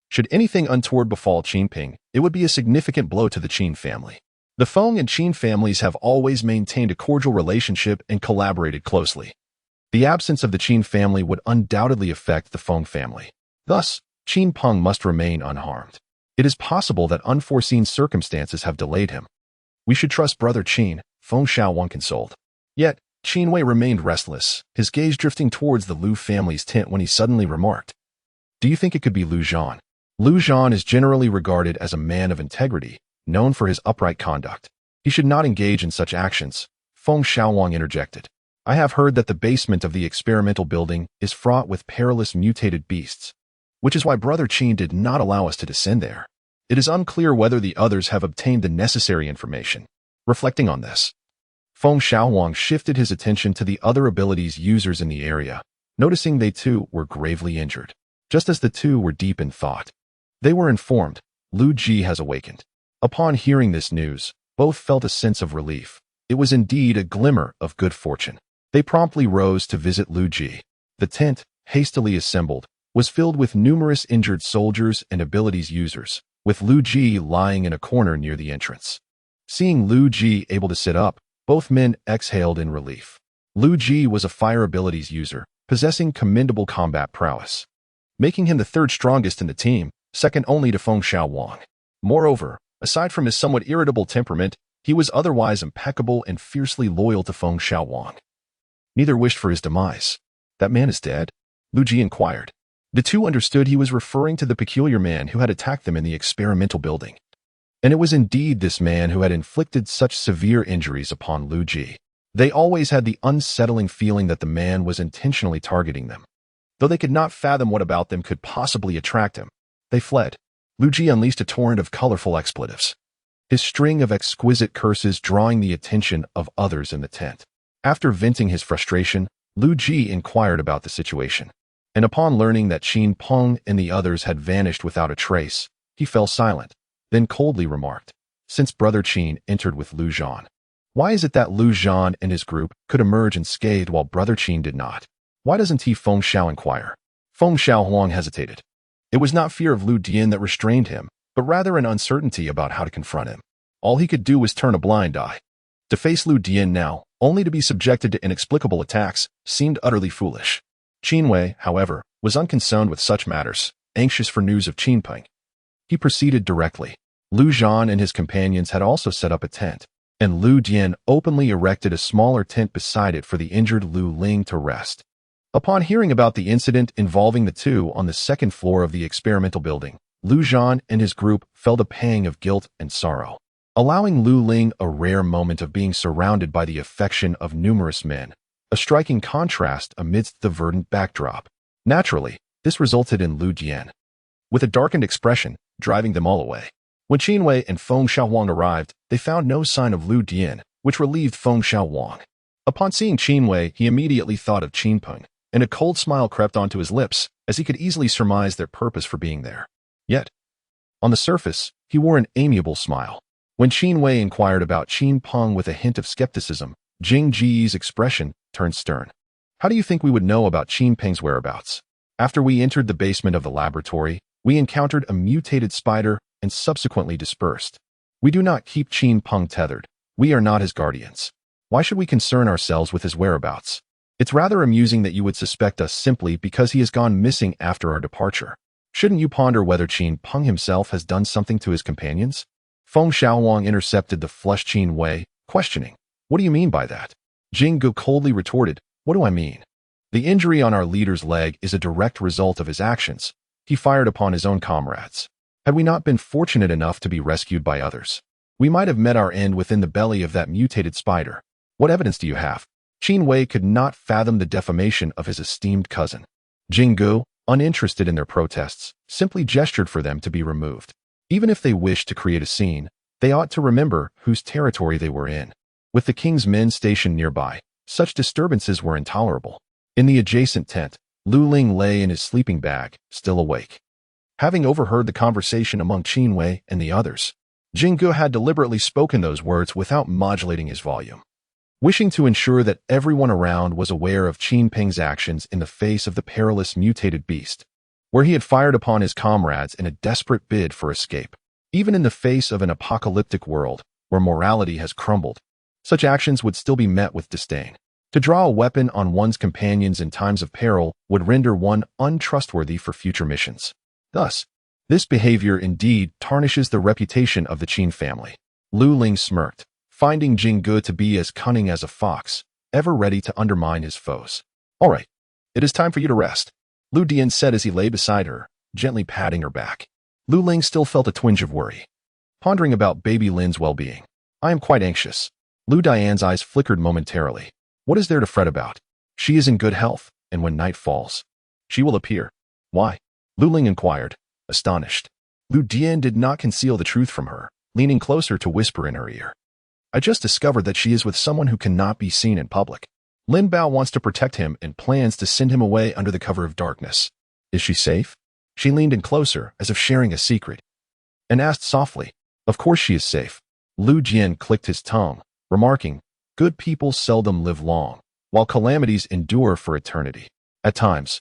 Should anything untoward befall Qin Ping, it would be a significant blow to the Qin family. The Feng and Qin families have always maintained a cordial relationship and collaborated closely. The absence of the Qin family would undoubtedly affect the Feng family. Thus, Qin Peng must remain unharmed. It is possible that unforeseen circumstances have delayed him. We should trust brother Qin, Feng Xiaowang consoled. Yet, Qin Wei remained restless, his gaze drifting towards the Lu family's tent when he suddenly remarked, "Do you think it could be Lin Yuan?" Lin Yuan is generally regarded as a man of integrity, known for his upright conduct. He should not engage in such actions, Feng Xiaowang interjected. I have heard that the basement of the experimental building is fraught with perilous mutated beasts, which is why brother Qin did not allow us to descend there. It is unclear whether the others have obtained the necessary information. Reflecting on this, Feng Xiaowang shifted his attention to the other abilities users in the area, noticing they too were gravely injured. Just as the two were deep in thought, they were informed, Lu Ji has awakened. Upon hearing this news, both felt a sense of relief. It was indeed a glimmer of good fortune. They promptly rose to visit Lu Ji. The tent, hastily assembled, was filled with numerous injured soldiers and abilities users, with Lu Ji lying in a corner near the entrance. Seeing Lu Ji able to sit up, both men exhaled in relief. Lu Ji was a fire abilities user, possessing commendable combat prowess, making him the 3rd strongest in the team, second only to Feng Xiaowang. Moreover, aside from his somewhat irritable temperament, he was otherwise impeccable and fiercely loyal to Feng Xiaowang. Neither wished for his demise. That man is dead? Lu Ji inquired. The two understood he was referring to the peculiar man who had attacked them in the experimental building. And it was indeed this man who had inflicted such severe injuries upon Lu Ji. They always had the unsettling feeling that the man was intentionally targeting them. Though they could not fathom what about them could possibly attract him, they fled. Lu Ji unleashed a torrent of colorful expletives, his string of exquisite curses drawing the attention of others in the tent. After venting his frustration, Lu Ji inquired about the situation, and upon learning that Qin Peng and the others had vanished without a trace, he fell silent, then coldly remarked, since brother Qin entered with Lin Yuan, why is it that Lin Yuan and his group could emerge unscathed while brother Qin did not? Why doesn't he? Feng Xiao inquired. Feng Xiaohuang hesitated. It was not fear of Lu Dian that restrained him, but rather an uncertainty about how to confront him. All he could do was turn a blind eye. To face Lu Dian now, only to be subjected to inexplicable attacks, seemed utterly foolish. Qin Wei, however, was unconcerned with such matters, anxious for news of Qin Peng. He proceeded directly. Lu Zhan and his companions had also set up a tent, and Lu Dian openly erected a smaller tent beside it for the injured Lu Ling to rest. Upon hearing about the incident involving the two on the 2nd floor of the experimental building, Lu Zhan and his group felt a pang of guilt and sorrow, allowing Lu Ling a rare moment of being surrounded by the affection of numerous men, a striking contrast amidst the verdant backdrop. Naturally, this resulted in Lu Dian, with a darkened expression, driving them all away. When Qin Wei and Feng Xiaowang arrived, they found no sign of Lu Dian, which relieved Feng Xiaowang. Upon seeing Qin Wei, he immediately thought of Qin Peng, and a cold smile crept onto his lips, as he could easily surmise their purpose for being there. Yet, on the surface, he wore an amiable smile. When Qin Wei inquired about Qin Peng with a hint of skepticism, Jing Ji's expression turned stern. How do you think we would know about Qin Peng's whereabouts? After we entered the basement of the laboratory, we encountered a mutated spider and subsequently dispersed. We do not keep Qin Peng tethered. We are not his guardians. Why should we concern ourselves with his whereabouts? It's rather amusing that you would suspect us simply because he has gone missing after our departure. Shouldn't you ponder whether Qin Peng himself has done something to his companions? Feng Xiaowang intercepted the flushed Qin Wei, questioning, "What do you mean by that?" Jing Gu coldly retorted, "What do I mean? The injury on our leader's leg is a direct result of his actions. He fired upon his own comrades. Had we not been fortunate enough to be rescued by others, we might have met our end within the belly of that mutated spider. What evidence do you have?" Qin Wei could not fathom the defamation of his esteemed cousin. Jing Gu, uninterested in their protests, simply gestured for them to be removed. Even if they wished to create a scene, they ought to remember whose territory they were in. With the king's men stationed nearby, such disturbances were intolerable. In the adjacent tent, Lu Ling lay in his sleeping bag, still awake. Having overheard the conversation among Qin Wei and the others, Jing Gu had deliberately spoken those words without modulating his volume. Wishing to ensure that everyone around was aware of Qin Peng's actions in the face of the perilous mutated beast, where he had fired upon his comrades in a desperate bid for escape. Even in the face of an apocalyptic world where morality has crumbled, such actions would still be met with disdain. To draw a weapon on one's companions in times of peril would render one untrustworthy for future missions. Thus, this behavior indeed tarnishes the reputation of the Qin family. Lu Ling smirked, finding Jing Gu to be as cunning as a fox, ever ready to undermine his foes. "All right, it is time for you to rest," Lu Dian said as he lay beside her, gently patting her back. Lu Ling still felt a twinge of worry, pondering about baby Lin's well-being. "I am quite anxious." Lu Dian's eyes flickered momentarily. "What is there to fret about? She is in good health, and when night falls, she will appear." "Why?" Lu Ling inquired, astonished. Lu Dian did not conceal the truth from her, leaning closer to whisper in her ear. "I just discovered that she is with someone who cannot be seen in public. Lin Bao wants to protect him and plans to send him away under the cover of darkness. Is she safe?" She leaned in closer, as if sharing a secret, and asked softly, "Of course she is safe." Lu Jian clicked his tongue, remarking, "Good people seldom live long, while calamities endure for eternity." At times,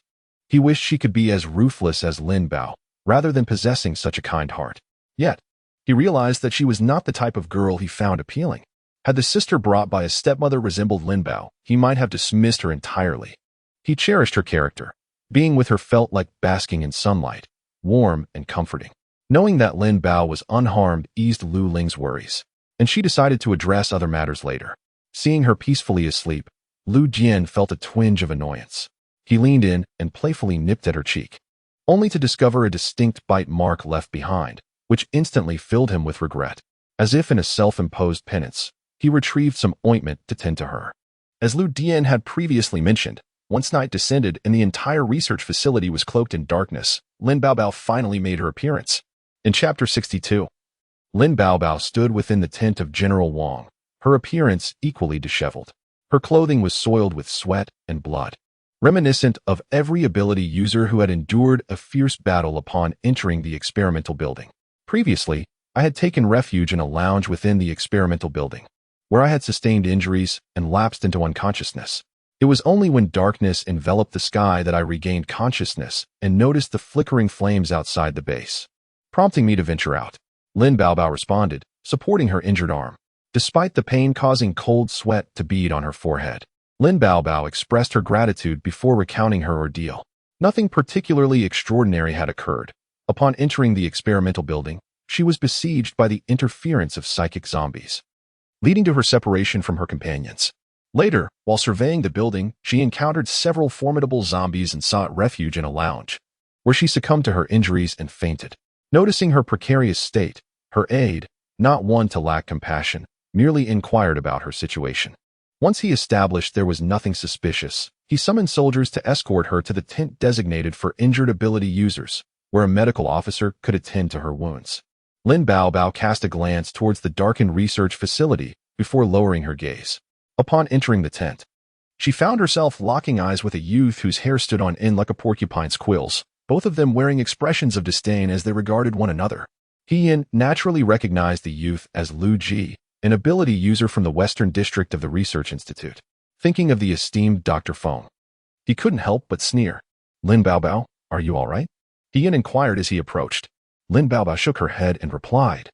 he wished she could be as ruthless as Lin Bao, rather than possessing such a kind heart. Yet, he realized that she was not the type of girl he found appealing. Had the sister brought by a stepmother resembled Lin Bao, he might have dismissed her entirely. He cherished her character. Being with her felt like basking in sunlight, warm and comforting. Knowing that Lin Bao was unharmed eased Lu Ling's worries, and she decided to address other matters later. Seeing her peacefully asleep, Lu Jian felt a twinge of annoyance. He leaned in and playfully nipped at her cheek, only to discover a distinct bite mark left behind, which instantly filled him with regret. As if in a self-imposed penance, he retrieved some ointment to tend to her. As Lu Dian had previously mentioned, once night descended and the entire research facility was cloaked in darkness, Lin Baobao finally made her appearance. In Chapter 62, Lin Baobao stood within the tent of General Wang, her appearance equally disheveled. Her clothing was soiled with sweat and blood, reminiscent of every ability user who had endured a fierce battle upon entering the experimental building. Previously, I had taken refuge in a lounge within the experimental building, where I had sustained injuries and lapsed into unconsciousness. It was only when darkness enveloped the sky that I regained consciousness and noticed the flickering flames outside the base, prompting me to venture out. Lin Baobao responded, supporting her injured arm. Despite the pain causing cold sweat to bead on her forehead, Lin Baobao expressed her gratitude before recounting her ordeal. Nothing particularly extraordinary had occurred. Upon entering the experimental building, she was besieged by the interference of psychic zombies, leading to her separation from her companions. Later, while surveying the building, she encountered several formidable zombies and sought refuge in a lounge, where she succumbed to her injuries and fainted. Noticing her precarious state, her aide, not one to lack compassion, merely inquired about her situation. Once he established there was nothing suspicious, he summoned soldiers to escort her to the tent designated for injured ability users, where a medical officer could attend to her wounds. Lin Baobao cast a glance towards the darkened research facility before lowering her gaze. Upon entering the tent, she found herself locking eyes with a youth whose hair stood on end like a porcupine's quills, both of them wearing expressions of disdain as they regarded one another. He naturally recognized the youth as Lu Ji, an ability user from the Western District of the Research Institute. thinking of the esteemed Dr. Feng. He couldn't help but sneer. Lin Baobao, are you all right? He inquired as he approached. Lin Baobao shook her head and replied,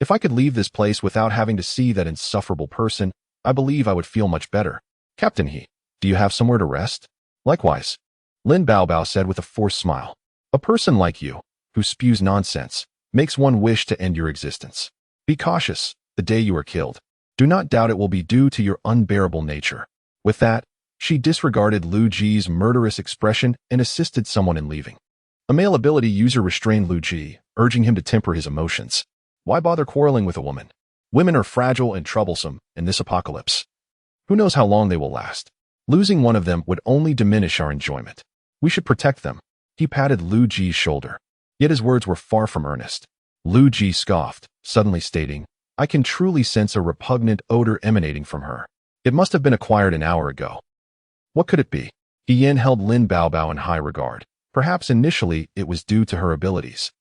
if I could leave this place without having to see that insufferable person, I believe I would feel much better. Captain He, do you have somewhere to rest? Likewise, Lin Baobao said with a forced smile. A person like you, who spews nonsense, makes one wish to end your existence. Be cautious, the day you are killed. Do not doubt it will be due to your unbearable nature. With that, she disregarded Lu Ji's murderous expression and assisted someone in leaving. A male ability user restrained Lu Ji, urging him to temper his emotions. Why bother quarreling with a woman? Women are fragile and troublesome in this apocalypse. Who knows how long they will last? Losing one of them would only diminish our enjoyment. We should protect them. He patted Lu Ji's shoulder. Yet his words were far from earnest. Lu Ji scoffed, suddenly stating, I can truly sense a repugnant odor emanating from her. It must have been acquired an hour ago. What could it be? Yin held Lin Baobao in high regard. Perhaps initially it was due to her abilities.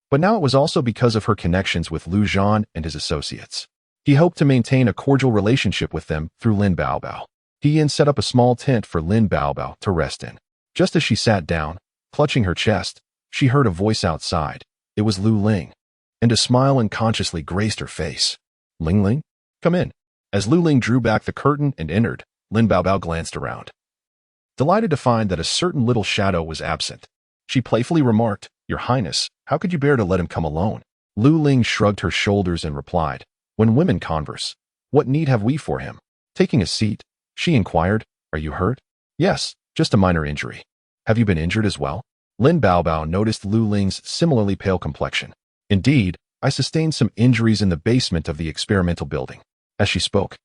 But now it was also because of her connections with Lu Zhan and his associates. He hoped to maintain a cordial relationship with them through Lin Baobao. Yin set up a small tent for Lin Baobao to rest in. Just as she sat down, clutching her chest, she heard a voice outside. It was Lu Ling, and a smile unconsciously graced her face. Ling Ling? Come in. As Lu Ling drew back the curtain and entered, Lin Baobao glanced around. Delighted to find that a certain little shadow was absent, she playfully remarked, Your Highness, how could you bear to let him come alone? Lu Ling shrugged her shoulders and replied, When women converse, what need have we for him? Taking a seat, she inquired, Are you hurt? Yes, just a minor injury. Have you been injured as well? Lin Baobao noticed Lu Ling's similarly pale complexion. Indeed, I sustained some injuries in the basement of the experimental building. As she spoke,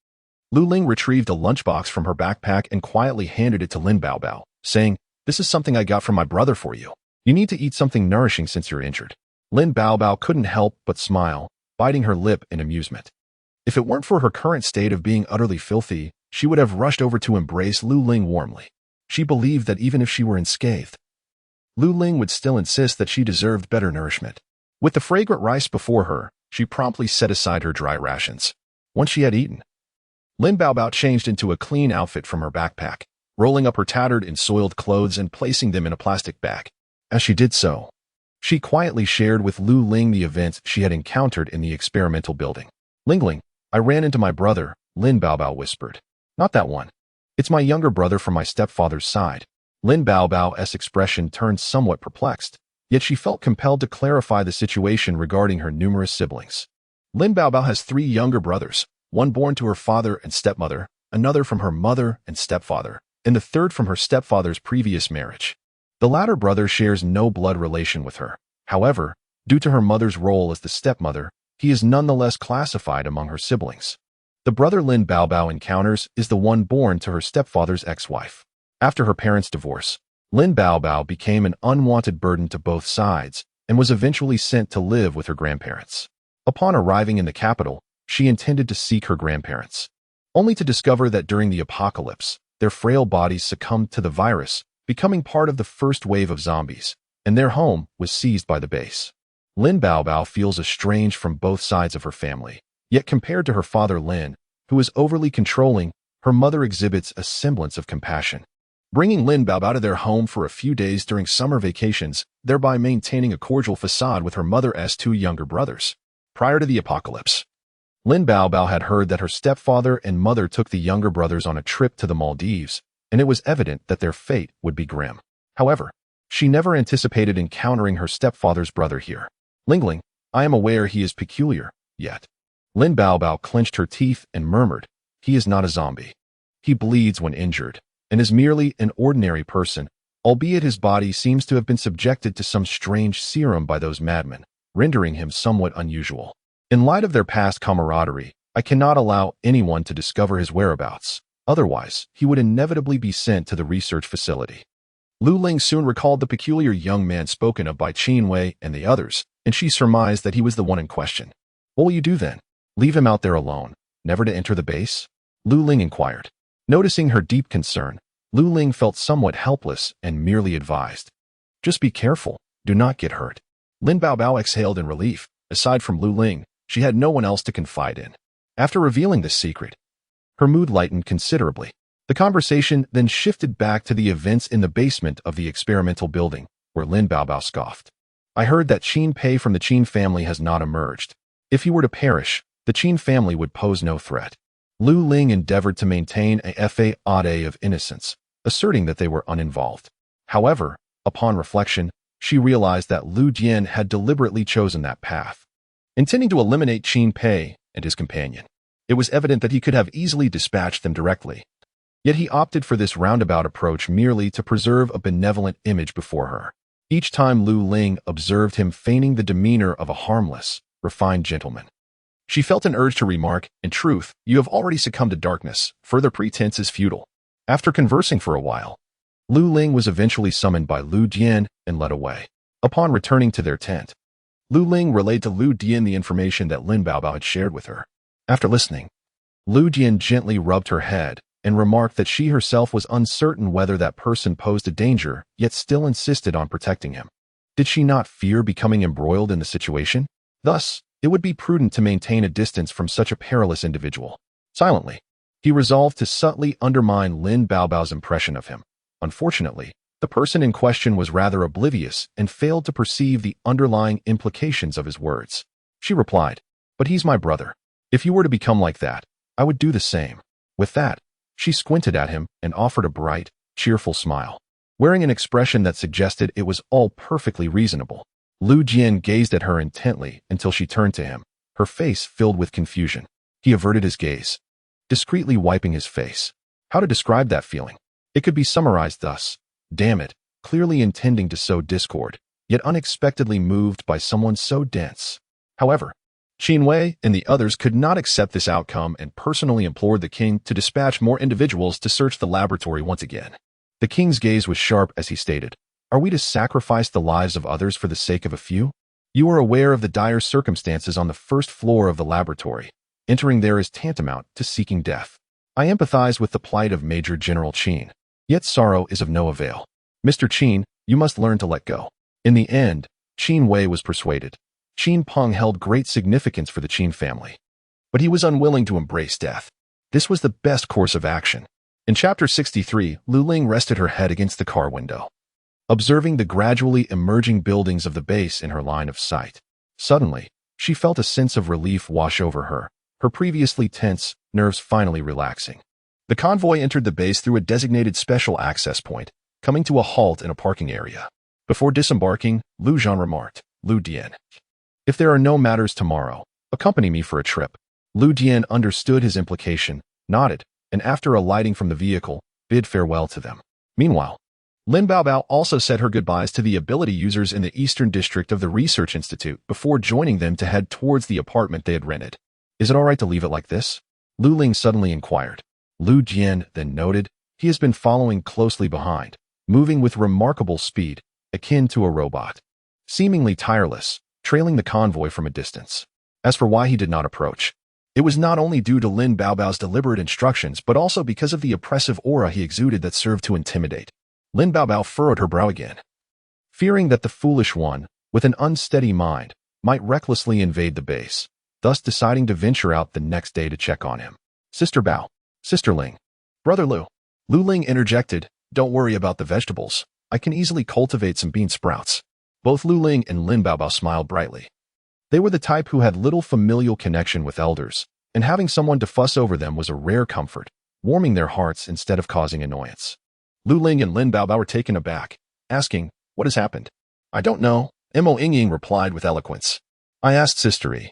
Lu Ling retrieved a lunchbox from her backpack and quietly handed it to Lin Baobao, saying, This is something I got from my brother for you. You need to eat something nourishing since you're injured. Lin Baobao couldn't help but smile, biting her lip in amusement. If it weren't for her current state of being utterly filthy, she would have rushed over to embrace Lu Ling warmly. She believed that even if she were unscathed, Lu Ling would still insist that she deserved better nourishment. With the fragrant rice before her, she promptly set aside her dry rations. Once she had eaten, Lin Baobao changed into a clean outfit from her backpack, rolling up her tattered and soiled clothes and placing them in a plastic bag. As she did so, she quietly shared with Lu Ling the events she had encountered in the experimental building. Ling, I ran into my brother, Lin Baobao whispered. Not that one. It's my younger brother from my stepfather's side. Lin Baobao's expression turned somewhat perplexed, yet she felt compelled to clarify the situation regarding her numerous siblings. Lin Baobao has 3 younger brothers, one born to her father and stepmother, another from her mother and stepfather, and the third from her stepfather's previous marriage. The latter brother shares no blood relation with her. However, due to her mother's role as the stepmother, he is nonetheless classified among her siblings. The brother Lin Baobao encounters is the one born to her stepfather's ex-wife. After her parents' divorce, Lin Baobao became an unwanted burden to both sides and was eventually sent to live with her grandparents. Upon arriving in the capital, she intended to seek her grandparents, only to discover that during the apocalypse, their frail bodies succumbed to the virus, becoming part of the first wave of zombies, and their home was seized by the base. Lin Baobao feels estranged from both sides of her family, yet compared to her father Lin, who is overly controlling, her mother exhibits a semblance of compassion. Bringing Lin Baobao to their home for a few days during summer vacations, thereby maintaining a cordial facade with her mother's 2 younger brothers. Prior to the apocalypse, Lin Baobao had heard that her stepfather and mother took the younger brothers on a trip to the Maldives, and it was evident that their fate would be grim. However, she never anticipated encountering her stepfather's brother here. Ling, I am aware he is peculiar, yet. Lin Baobao clenched her teeth and murmured, He is not a zombie. He bleeds when injured, and is merely an ordinary person, albeit his body seems to have been subjected to some strange serum by those madmen, rendering him somewhat unusual. In light of their past camaraderie, I cannot allow anyone to discover his whereabouts. Otherwise, he would inevitably be sent to the research facility. Lu Ling soon recalled the peculiar young man spoken of by Qin Wei and the others, and she surmised that he was the one in question. What will you do then? Leave him out there alone, never to enter the base? Lu Ling inquired. Noticing her deep concern, Lu Ling felt somewhat helpless and merely advised, Just be careful, do not get hurt. Lin Baobao exhaled in relief. Aside from Lu Ling, she had no one else to confide in. After revealing this secret, her mood lightened considerably. The The conversation then shifted back to the events in the basement of the experimental building, where Lin Baobao scoffed. I heard that Qin Pei from the Qin family has not emerged. If he were to perish, the Qin family would pose no threat. Lu Ling endeavored to maintain a facade of innocence, asserting that they were uninvolved. However, upon reflection, she realized that Lu Dian had deliberately chosen that path, intending to eliminate Qin Pei and his companion. It was evident that he could have easily dispatched them directly. Yet he opted for this roundabout approach merely to preserve a benevolent image before her. Each time Lu Ling observed him feigning the demeanor of a harmless, refined gentleman, she felt an urge to remark, "In truth, you have already succumbed to darkness. Further pretense is futile." After conversing for a while, Lu Ling was eventually summoned by Lu Dian and led away. Upon returning to their tent, Lu Ling relayed to Lu Dian the information that Lin Baobao had shared with her. After listening, Lu Dian gently rubbed her head and remarked that she herself was uncertain whether that person posed a danger, yet still insisted on protecting him. Did she not fear becoming embroiled in the situation? Thus, it would be prudent to maintain a distance from such a perilous individual. Silently, he resolved to subtly undermine Lin Baobao's impression of him. Unfortunately, the person in question was rather oblivious and failed to perceive the underlying implications of his words. She replied, "But he's my brother. If you were to become like that, I would do the same." With that, she squinted at him and offered a bright, cheerful smile, wearing an expression that suggested it was all perfectly reasonable. Lu Jian gazed at her intently until she turned to him, her face filled with confusion. He averted his gaze, discreetly wiping his face. How to describe that feeling? It could be summarized thus: damn it, clearly intending to sow discord, yet unexpectedly moved by someone so dense. However, Qin Wei and the others could not accept this outcome and personally implored the king to dispatch more individuals to search the laboratory once again. The king's gaze was sharp as he stated, "Are we to sacrifice the lives of others for the sake of a few? You are aware of the dire circumstances on the first floor of the laboratory. Entering there is tantamount to seeking death. I empathize with the plight of Major General Qin, yet sorrow is of no avail. Mr. Qin, you must learn to let go." In the end, Qin Wei was persuaded. Qin Peng held great significance for the Qin family, but he was unwilling to embrace death. This was the best course of action. In Chapter 63, Lu Ling rested her head against the car window, observing the gradually emerging buildings of the base in her line of sight. Suddenly, she felt a sense of relief wash over her, her previously tense nerves finally relaxing. The convoy entered the base through a designated special access point, coming to a halt in a parking area. Before disembarking, Lu Zhan remarked, "Lu Dian, if there are no matters tomorrow, accompany me for a trip." Lu Dian understood his implication, nodded, and after alighting from the vehicle, bid farewell to them. Meanwhile, Lin Baobao also said her goodbyes to the ability users in the Eastern District of the Research Institute before joining them to head towards the apartment they had rented. "Is it all right to leave it like this?" Lu Ling suddenly inquired. Lu Jian then noted, he has been following closely behind, moving with remarkable speed, akin to a robot, seemingly tireless, trailing the convoy from a distance. As for why he did not approach, it was not only due to Lin Baobao's deliberate instructions, but also because of the oppressive aura he exuded that served to intimidate. Lin Baobao furrowed her brow again, fearing that the foolish one, with an unsteady mind, might recklessly invade the base, thus deciding to venture out the next day to check on him. "Sister Bao, Sister Ling, Brother Lu," Lu Ling interjected, "don't worry about the vegetables. I can easily cultivate some bean sprouts." Both Lu Ling and Lin Baobao smiled brightly. They were the type who had little familial connection with elders, and having someone to fuss over them was a rare comfort, warming their hearts instead of causing annoyance. Lu Ling and Lin Baobao were taken aback, asking, "What has happened?" "I don't know," Mo Yingying replied with eloquence. "I asked Sister E,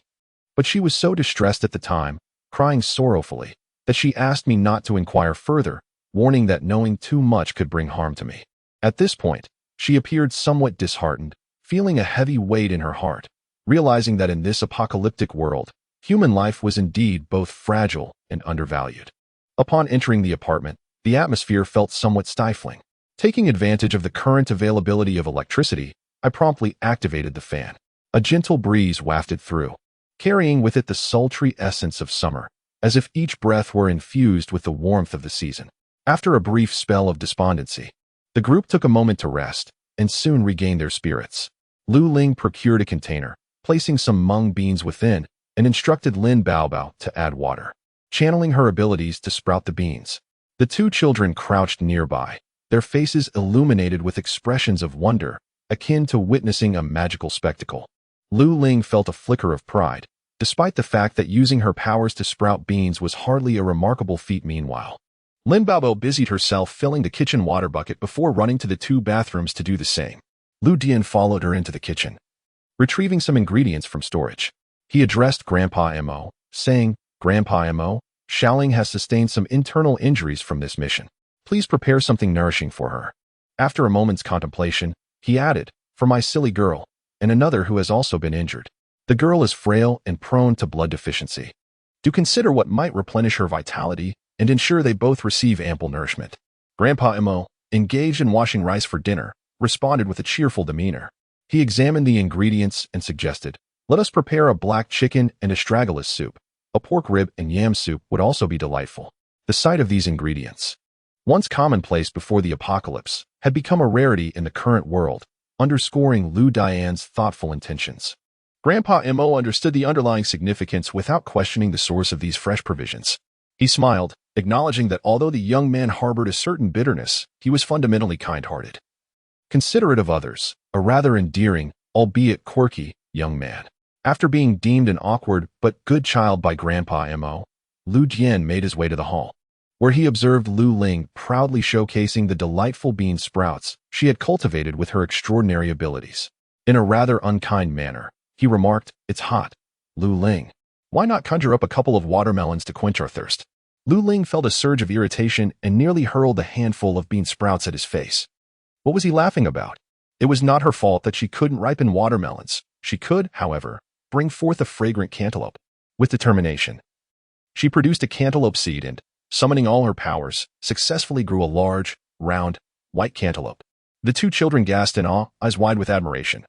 but she was so distressed at the time, crying sorrowfully, that she asked me not to inquire further, warning that knowing too much could bring harm to me." At this point, she appeared somewhat disheartened, feeling a heavy weight in her heart, realizing that in this apocalyptic world, human life was indeed both fragile and undervalued. Upon entering the apartment, the atmosphere felt somewhat stifling. Taking advantage of the current availability of electricity, I promptly activated the fan. A gentle breeze wafted through, carrying with it the sultry essence of summer, as if each breath were infused with the warmth of the season. After a brief spell of despondency, the group took a moment to rest, and soon regained their spirits. Lu Ling procured a container, placing some mung beans within, and instructed Lin Baobao to add water, channeling her abilities to sprout the beans. The two children crouched nearby, their faces illuminated with expressions of wonder, akin to witnessing a magical spectacle. Lu Ling felt a flicker of pride, despite the fact that using her powers to sprout beans was hardly a remarkable feat. Meanwhile, Lin Baobo busied herself filling the kitchen water bucket before running to the two bathrooms to do the same. Lu Dian followed her into the kitchen, retrieving some ingredients from storage. He addressed Grandpa Mo, saying, "Grandpa Mo, Xiaoling has sustained some internal injuries from this mission. Please prepare something nourishing for her." After a moment's contemplation, he added, "For my silly girl, and another who has also been injured. The girl is frail and prone to blood deficiency. Do consider what might replenish her vitality and ensure they both receive ample nourishment." Grandpa Mo, engaged in washing rice for dinner, responded with a cheerful demeanor. He examined the ingredients and suggested, "Let us prepare a black chicken and astragalus soup. A pork rib and yam soup would also be delightful." The sight of these ingredients, once commonplace before the apocalypse, had become a rarity in the current world, underscoring Lu Dian's thoughtful intentions. Grandpa Mo understood the underlying significance without questioning the source of these fresh provisions. He smiled, acknowledging that although the young man harbored a certain bitterness, he was fundamentally kind-hearted. Considerate of others, a rather endearing, albeit quirky, young man. After being deemed an awkward but good child by Grandpa Mo, Lu Jian made his way to the hall, where he observed Lu Ling proudly showcasing the delightful bean sprouts she had cultivated with her extraordinary abilities. In a rather unkind manner, he remarked, "It's hot, Lu Ling. Why not conjure up a couple of watermelons to quench our thirst?" Lu Ling felt a surge of irritation and nearly hurled a handful of bean sprouts at his face. What was he laughing about? It was not her fault that she couldn't ripen watermelons. She could, however, bring forth a fragrant cantaloupe. With determination, she produced a cantaloupe seed and, summoning all her powers, successfully grew a large, round, white cantaloupe. The two children gasped in awe, eyes wide with admiration,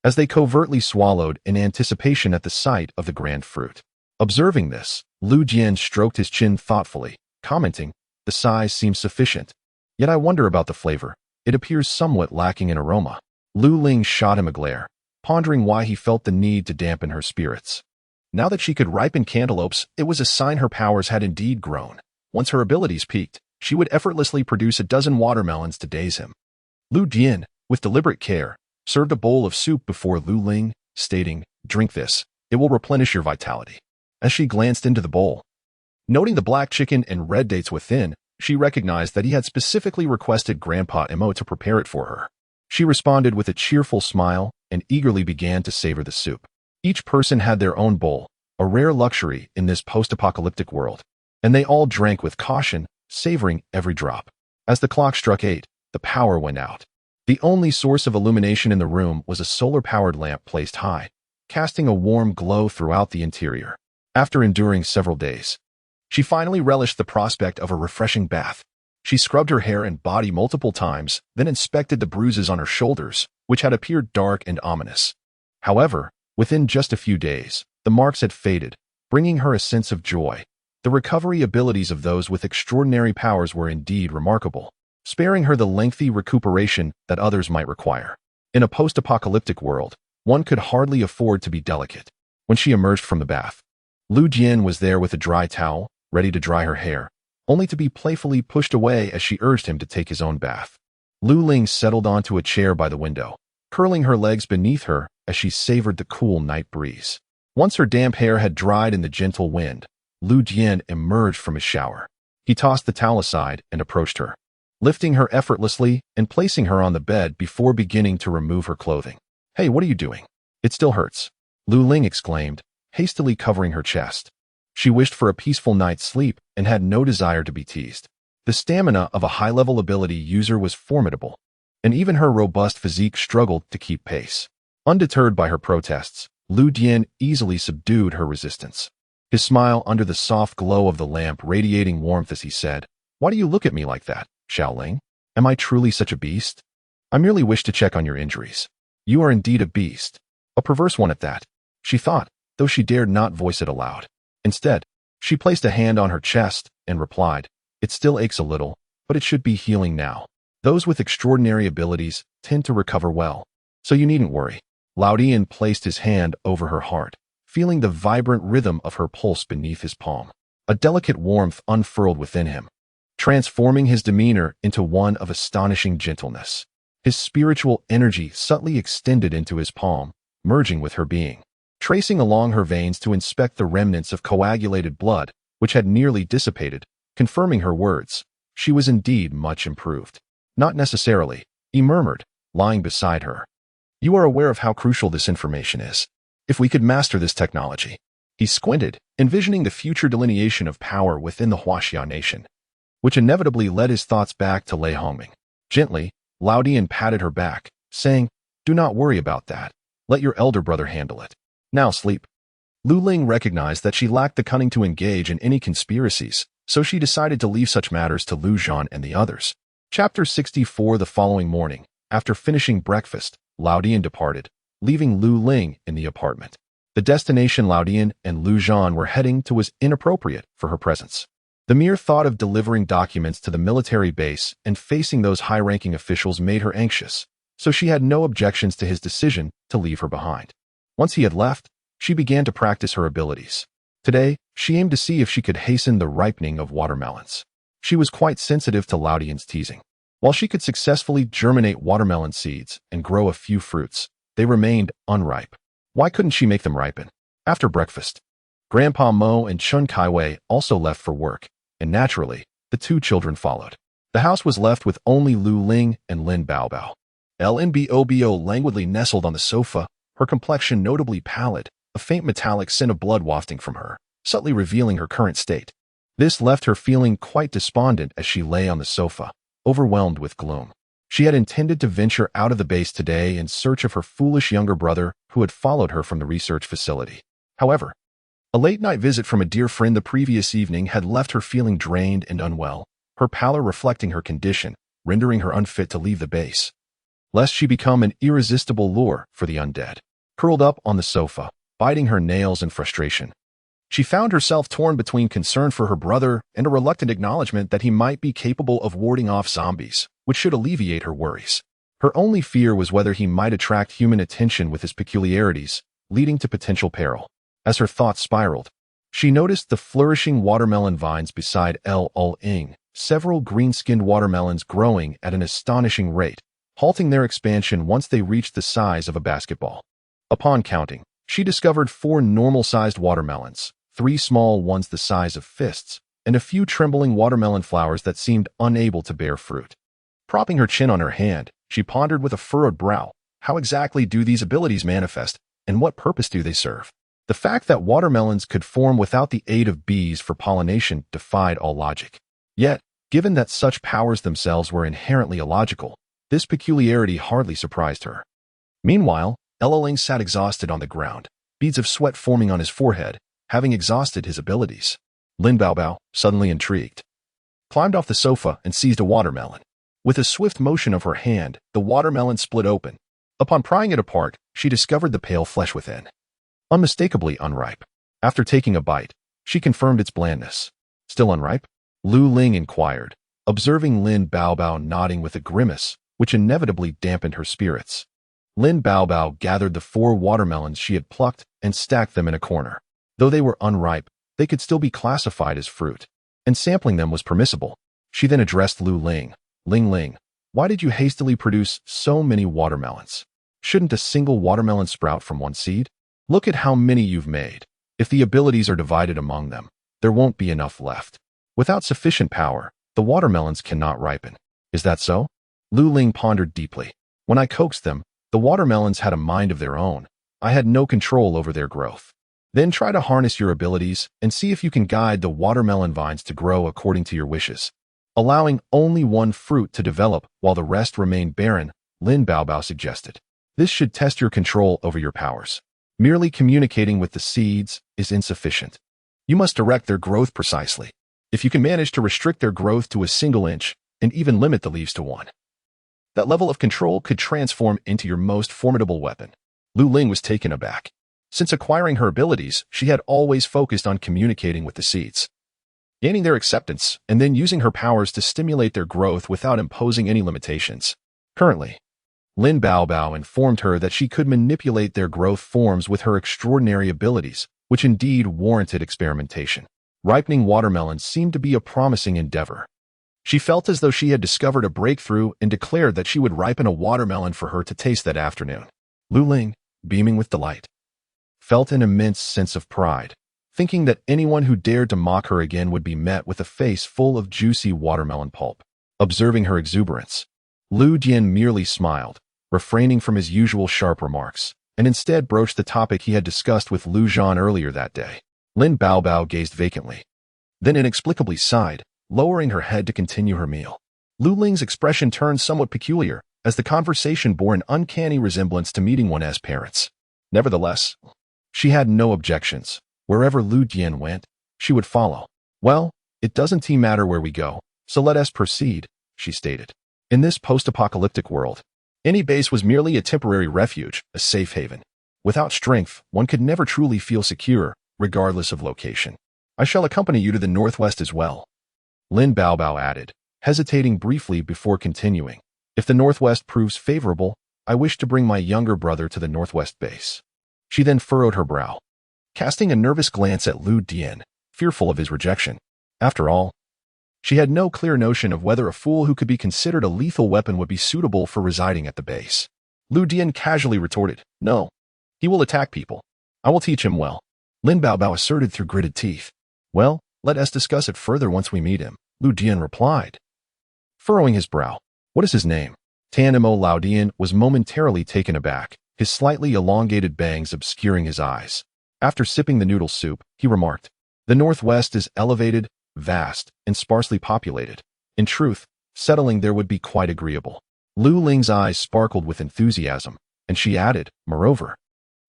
as they covertly swallowed in anticipation at the sight of the grand fruit. Observing this, Lu Jian stroked his chin thoughtfully, commenting, "The size seems sufficient. Yet I wonder about the flavor. It appears somewhat lacking in aroma." Lu Ling shot him a glare, pondering why he felt the need to dampen her spirits. Now that she could ripen cantaloupes, it was a sign her powers had indeed grown. Once her abilities peaked, she would effortlessly produce a dozen watermelons to daze him. Lu Jian, with deliberate care, served a bowl of soup before Lu Ling, stating, "Drink this. It will replenish your vitality." As she glanced into the bowl, noting the black chicken and red dates within, she recognized that he had specifically requested Grandpa Mo to prepare it for her. She responded with a cheerful smile and eagerly began to savor the soup. Each person had their own bowl, a rare luxury in this post-apocalyptic world, and they all drank with caution, savoring every drop. As the clock struck 8, the power went out. The only source of illumination in the room was a solar-powered lamp placed high, casting a warm glow throughout the interior. After enduring several days, she finally relished the prospect of a refreshing bath. She scrubbed her hair and body multiple times, then inspected the bruises on her shoulders, which had appeared dark and ominous. However, within just a few days, the marks had faded, bringing her a sense of joy. The recovery abilities of those with extraordinary powers were indeed remarkable, sparing her the lengthy recuperation that others might require. In a post-apocalyptic world, one could hardly afford to be delicate. When she emerged from the bath, Lu Jian was there with a dry towel, ready to dry her hair, only to be playfully pushed away as she urged him to take his own bath. Lu Ling settled onto a chair by the window, curling her legs beneath her as she savored the cool night breeze. Once her damp hair had dried in the gentle wind, Lu Jian emerged from his shower. He tossed the towel aside and approached her, lifting her effortlessly and placing her on the bed before beginning to remove her clothing. "Hey, what are you doing? It still hurts," Lu Ling exclaimed, hastily covering her chest. She wished for a peaceful night's sleep and had no desire to be teased. The stamina of a high-level ability user was formidable, and even her robust physique struggled to keep pace. Undeterred by her protests, Lu Jian easily subdued her resistance. His smile under the soft glow of the lamp radiating warmth as he said, "Why do you look at me like that, Xiaoling? Am I truly such a beast? I merely wish to check on your injuries." "You are indeed a beast. A perverse one at that," she thought, though she dared not voice it aloud. Instead, she placed a hand on her chest and replied, "It still aches a little, but it should be healing now. Those with extraordinary abilities tend to recover well, so you needn't worry." Laodian placed his hand over her heart, feeling the vibrant rhythm of her pulse beneath his palm. A delicate warmth unfurled within him. transforming his demeanor into one of astonishing gentleness. His spiritual energy subtly extended into his palm, merging with her being. Tracing along her veins to inspect the remnants of coagulated blood, which had nearly dissipated, confirming her words, she was indeed much improved. Not necessarily, he murmured, lying beside her. You are aware of how crucial this information is. If we could master this technology. He squinted, envisioning the future delineation of power within the Huaxia nation, which inevitably led his thoughts back to Lei Hongming. Gently, Lao Dian patted her back, saying, Do not worry about that. Let your elder brother handle it. Now sleep. Lu Ling recognized that she lacked the cunning to engage in any conspiracies, so she decided to leave such matters to Lu Zhan and the others. Chapter 64. The following morning, after finishing breakfast, Lao Dian departed, leaving Lu Ling in the apartment. The destination Lao Dian and Lu Zhan were heading to was inappropriate for her presence. The mere thought of delivering documents to the military base and facing those high-ranking officials made her anxious, so she had no objections to his decision to leave her behind. Once he had left, she began to practice her abilities. Today, she aimed to see if she could hasten the ripening of watermelons. She was quite sensitive to Lao Dian's teasing. While she could successfully germinate watermelon seeds and grow a few fruits, they remained unripe. Why couldn't she make them ripen? After breakfast, Grandpa Mo and Chun Kaiwei also left for work, and naturally, the two children followed. The house was left with only Lu Ling and Lin Baobao. Lnbobo languidly nestled on the sofa, her complexion notably pallid, a faint metallic scent of blood wafting from her, subtly revealing her current state. This left her feeling quite despondent as she lay on the sofa, overwhelmed with gloom. She had intended to venture out of the base today in search of her foolish younger brother who had followed her from the research facility. However, a late-night visit from a dear friend the previous evening had left her feeling drained and unwell, her pallor reflecting her condition, rendering her unfit to leave the base, lest she become an irresistible lure for the undead. Curled up on the sofa, biting her nails in frustration, she found herself torn between concern for her brother and a reluctant acknowledgement that he might be capable of warding off zombies, which should alleviate her worries. Her only fear was whether he might attract human attention with his peculiarities, leading to potential peril. As her thoughts spiraled, she noticed the flourishing watermelon vines beside Ing, several green-skinned watermelons growing at an astonishing rate, halting their expansion once they reached the size of a basketball. Upon counting, she discovered 4 normal-sized watermelons, 3 small ones the size of fists, and a few trembling watermelon flowers that seemed unable to bear fruit. Propping her chin on her hand, she pondered with a furrowed brow, how exactly do these abilities manifest, and what purpose do they serve? The fact that watermelons could form without the aid of bees for pollination defied all logic. Yet, given that such powers themselves were inherently illogical, this peculiarity hardly surprised her. Meanwhile, Ling sat exhausted on the ground, beads of sweat forming on his forehead, having exhausted his abilities. Lin Baobao, suddenly intrigued, climbed off the sofa and seized a watermelon. With a swift motion of her hand, the watermelon split open. Upon prying it apart, she discovered the pale flesh within, unmistakably unripe. After taking a bite, she confirmed its blandness. Still unripe? Lu Ling inquired, observing Lin Baobao nodding with a grimace, which inevitably dampened her spirits. Lin Baobao gathered the 4 watermelons she had plucked and stacked them in a corner. Though they were unripe, they could still be classified as fruit, and sampling them was permissible. She then addressed Lu Ling. Ling, why did you hastily produce so many watermelons? Shouldn't a single watermelon sprout from one seed? Look at how many you've made. If the abilities are divided among them, there won't be enough left. Without sufficient power, the watermelons cannot ripen. Is that so? Lu Ling pondered deeply. When I coaxed them, the watermelons had a mind of their own. I had no control over their growth. Then try to harness your abilities and see if you can guide the watermelon vines to grow according to your wishes. Allowing only one fruit to develop while the rest remain barren, Lin Baobao suggested. This should test your control over your powers. Merely communicating with the seeds is insufficient. You must direct their growth precisely. If you can manage to restrict their growth to a single inch and even limit the leaves to 1, that level of control could transform into your most formidable weapon. Lu Ling was taken aback. Since acquiring her abilities, she had always focused on communicating with the seeds, gaining their acceptance, and then using her powers to stimulate their growth without imposing any limitations. Currently, Lin Baobao informed her that she could manipulate their growth forms with her extraordinary abilities, which indeed warranted experimentation. Ripening watermelons seemed to be a promising endeavor. She felt as though she had discovered a breakthrough and declared that she would ripen a watermelon for her to taste that afternoon. Lu Ling, beaming with delight, felt an immense sense of pride, thinking that anyone who dared to mock her again would be met with a face full of juicy watermelon pulp. Observing her exuberance, Lu Dian merely smiled, refraining from his usual sharp remarks, and instead broached the topic he had discussed with Lu Zhan earlier that day. Lin Baobao gazed vacantly, then inexplicably sighed, lowering her head to continue her meal. Lu Ling's expression turned somewhat peculiar, as the conversation bore an uncanny resemblance to meeting one as parents. Nevertheless, she had no objections. Wherever Lu Dian went, she would follow. Well, it doesn't matter where we go, so let us proceed, she stated. In this post-apocalyptic world, any base was merely a temporary refuge, a safe haven. Without strength, one could never truly feel secure, regardless of location. I shall accompany you to the northwest as well, Lin Baobao added, hesitating briefly before continuing. If the northwest proves favorable, I wish to bring my younger brother to the northwest base. She then furrowed her brow, casting a nervous glance at Lu Dian, fearful of his rejection. After all, she had no clear notion of whether a fool who could be considered a lethal weapon would be suitable for residing at the base. Lu Dian casually retorted, "No. He will attack people. I will teach him well," Lin Baobao asserted through gritted teeth. "Well, let us discuss it further once we meet him," Lu Dian replied, furrowing his brow. "What is his name?" Tanimo Lao Dian was momentarily taken aback, his slightly elongated bangs obscuring his eyes. After sipping the noodle soup, he remarked, "The northwest is elevated, vast, and sparsely populated. In truth, settling there would be quite agreeable." Lu Ling's eyes sparkled with enthusiasm, and she added, "Moreover,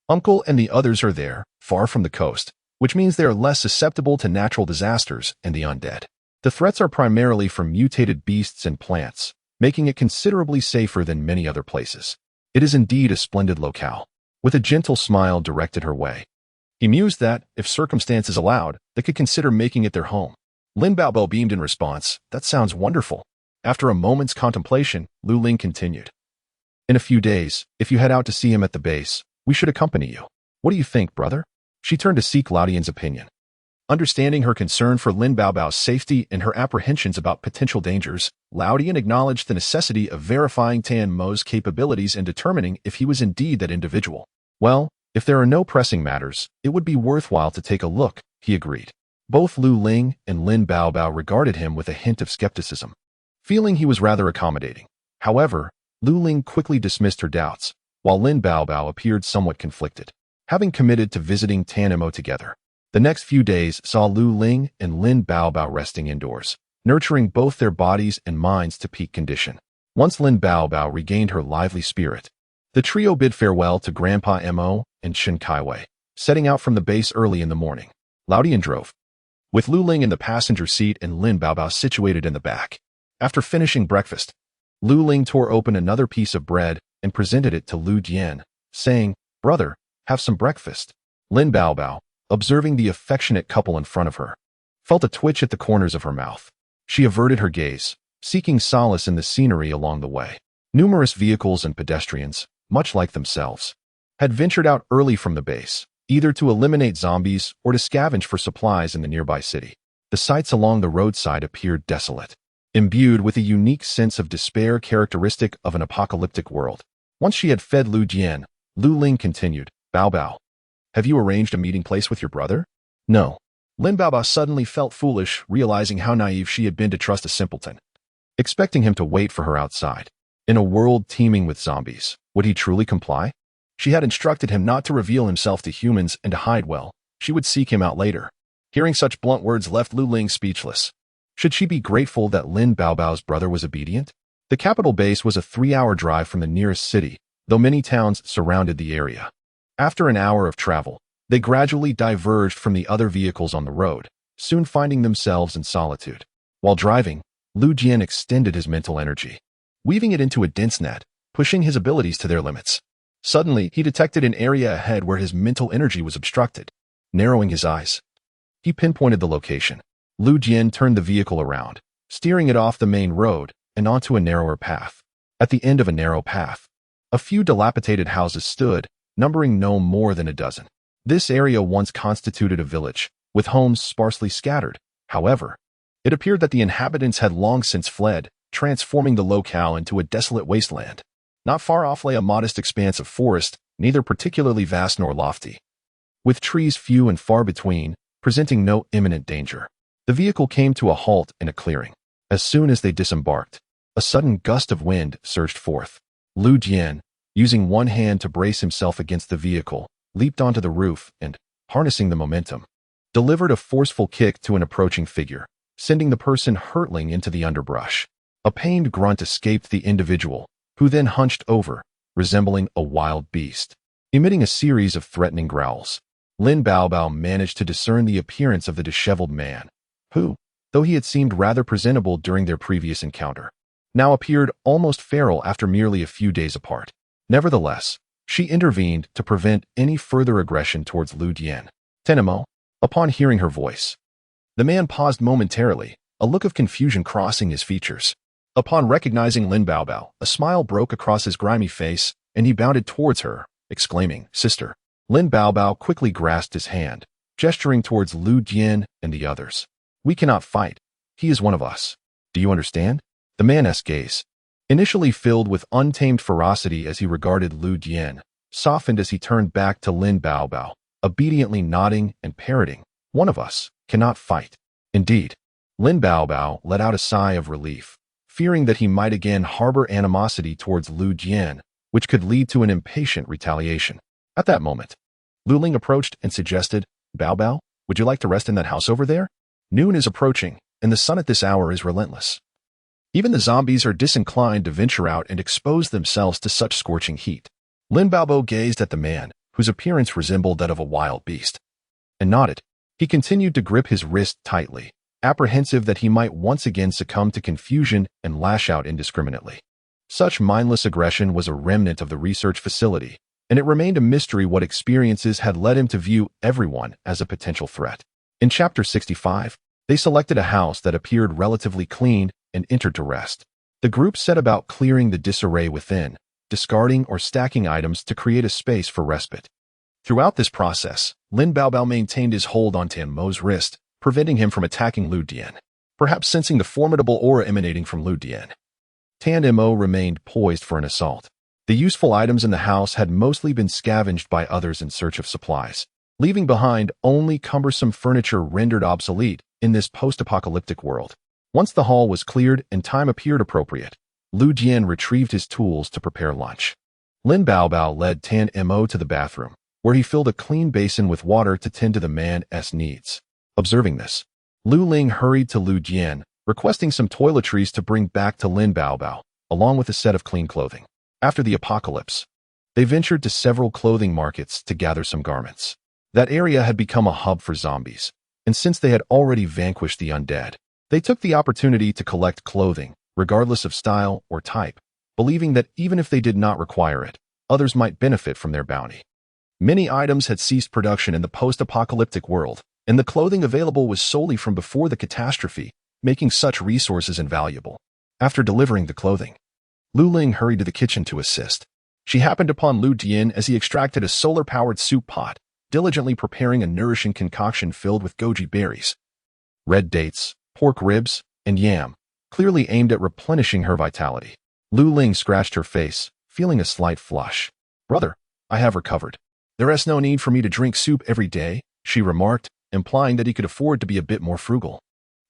Uncle and the others are there, far from the coast, which means they are less susceptible to natural disasters and the undead. The threats are primarily from mutated beasts and plants, making it considerably safer than many other places. It is indeed a splendid locale." With a gentle smile directed her way, he mused that, if circumstances allowed, they could consider making it their home. Lin Baobao beamed in response, "That sounds wonderful." After a moment's contemplation, Lu Ling continued, "In a few days, if you head out to see him at the base, we should accompany you. What do you think, brother?" She turned to seek Lao Dian's opinion. Understanding her concern for Lin Baobao's safety and her apprehensions about potential dangers, Lao Dian acknowledged the necessity of verifying Tan Mo's capabilities and determining if he was indeed that individual. "Well, if there are no pressing matters, it would be worthwhile to take a look," he agreed. Both Lu Ling and Lin Baobao regarded him with a hint of skepticism, feeling he was rather accommodating. However, Lu Ling quickly dismissed her doubts, while Lin Baobao appeared somewhat conflicted. Having committed to visiting Tanimo together, the next few days saw Lu Ling and Lin Baobao resting indoors, nurturing both their bodies and minds to peak condition. Once Lin Baobao regained her lively spirit, the trio bid farewell to Grandpa Mo and Chen Kaiwei, setting out from the base early in the morning. Lao Dian drove, with Lu Ling in the passenger seat and Lin Baobao situated in the back. After finishing breakfast, Lu Ling tore open another piece of bread and presented it to Lu Dian, saying, "Brother, have some breakfast." Lin Baobao, observing the affectionate couple in front of her, felt a twitch at the corners of her mouth. She averted her gaze, seeking solace in the scenery along the way. Numerous vehicles and pedestrians, much like themselves, had ventured out early from the base, either to eliminate zombies or to scavenge for supplies in the nearby city. The sights along the roadside appeared desolate, imbued with a unique sense of despair characteristic of an apocalyptic world. Once she had fed Lu Dian, Lu Ling continued, "Baobao, have you arranged a meeting place with your brother?" "No." Lin Baobao suddenly felt foolish, realizing how naive she had been to trust a simpleton, expecting him to wait for her outside. In a world teeming with zombies, would he truly comply? She had instructed him not to reveal himself to humans and to hide well. She would seek him out later. Hearing such blunt words left Lu Ling speechless. Should she be grateful that Lin Baobao's brother was obedient? The capital base was a 3-hour drive from the nearest city, though many towns surrounded the area. After an hour of travel, they gradually diverged from the other vehicles on the road, soon finding themselves in solitude. While driving, Lu Dian extended his mental energy, weaving it into a dense net, pushing his abilities to their limits. Suddenly, he detected an area ahead where his mental energy was obstructed. Narrowing his eyes, he pinpointed the location. Lu Dian turned the vehicle around, steering it off the main road and onto a narrower path. At the end of a narrow path, a few dilapidated houses stood, numbering no more than a dozen. This area once constituted a village, with homes sparsely scattered. However, It appeared that the inhabitants had long since fled, transforming the locale into a desolate wasteland. Not far off lay a modest expanse of forest, neither particularly vast nor lofty, with trees few and far between, presenting no imminent danger. The vehicle came to a halt in a clearing. As soon as they disembarked, a sudden gust of wind surged forth. Lu Jian, using one hand to brace himself against the vehicle, leaped onto the roof and, harnessing the momentum, delivered a forceful kick to an approaching figure, sending the person hurtling into the underbrush. A pained grunt escaped the individual, who then hunched over, resembling a wild beast, emitting a series of threatening growls. Lin Baobao managed to discern the appearance of the disheveled man, who, though he had seemed rather presentable during their previous encounter, now appeared almost feral after merely a few days apart. Nevertheless, she intervened to prevent any further aggression towards Lu Dian. Tenemo, upon hearing her voice, the man paused momentarily, a look of confusion crossing his features. Upon recognizing Lin Baobao, a smile broke across his grimy face, and he bounded towards her, exclaiming, "Sister." Lin Baobao quickly grasped his hand, gesturing towards Lu Dian and the others. "We cannot fight. He is one of us. Do you understand?" The man's gaze, initially filled with untamed ferocity as he regarded Lu Dian, softened as he turned back to Lin Baobao, obediently nodding and parroting, "One of us cannot fight." Indeed, Lin Baobao let out a sigh of relief, fearing that he might again harbor animosity towards Lu Dian, which could lead to an impatient retaliation. At that moment, Lu Ling approached and suggested, "Baobao, would you like to rest in that house over there? Noon is approaching, and the sun at this hour is relentless. Even the zombies are disinclined to venture out and expose themselves to such scorching heat." Lin Baobao gazed at the man, whose appearance resembled that of a wild beast, and nodded. He continued to grip his wrist tightly, apprehensive that he might once again succumb to confusion and lash out indiscriminately. Such mindless aggression was a remnant of the research facility, and it remained a mystery what experiences had led him to view everyone as a potential threat. In Chapter 65, they selected a house that appeared relatively clean and entered to rest. The group set about clearing the disarray within, discarding or stacking items to create a space for respite. Throughout this process, Lin Baobao maintained his hold on Tan Mo's wrist, preventing him from attacking Lu Dian. Perhaps sensing the formidable aura emanating from Lu Dian, Tan Mo remained poised for an assault. The useful items in the house had mostly been scavenged by others in search of supplies, leaving behind only cumbersome furniture rendered obsolete in this post-apocalyptic world. Once the hall was cleared and time appeared appropriate, Lu Dian retrieved his tools to prepare lunch. Lin Baobao led Tan Mo to the bathroom, where he filled a clean basin with water to tend to the man's needs. Observing this, Lu Ling hurried to Lu Dian, requesting some toiletries to bring back to Lin Baobao, along with a set of clean clothing. After the apocalypse, they ventured to several clothing markets to gather some garments. That area had become a hub for zombies, and since they had already vanquished the undead, they took the opportunity to collect clothing, regardless of style or type, believing that even if they did not require it, others might benefit from their bounty. Many items had ceased production in the post-apocalyptic world, and the clothing available was solely from before the catastrophe, making such resources invaluable. After delivering the clothing, Lu Ling hurried to the kitchen to assist. She happened upon Lu Dian as he extracted a solar-powered soup pot, diligently preparing a nourishing concoction filled with goji berries, red dates, pork ribs, and yam, clearly aimed at replenishing her vitality. Lu Ling scratched her face, feeling a slight flush. "Brother, I have recovered. There is no need for me to drink soup every day," she remarked, implying that he could afford to be a bit more frugal.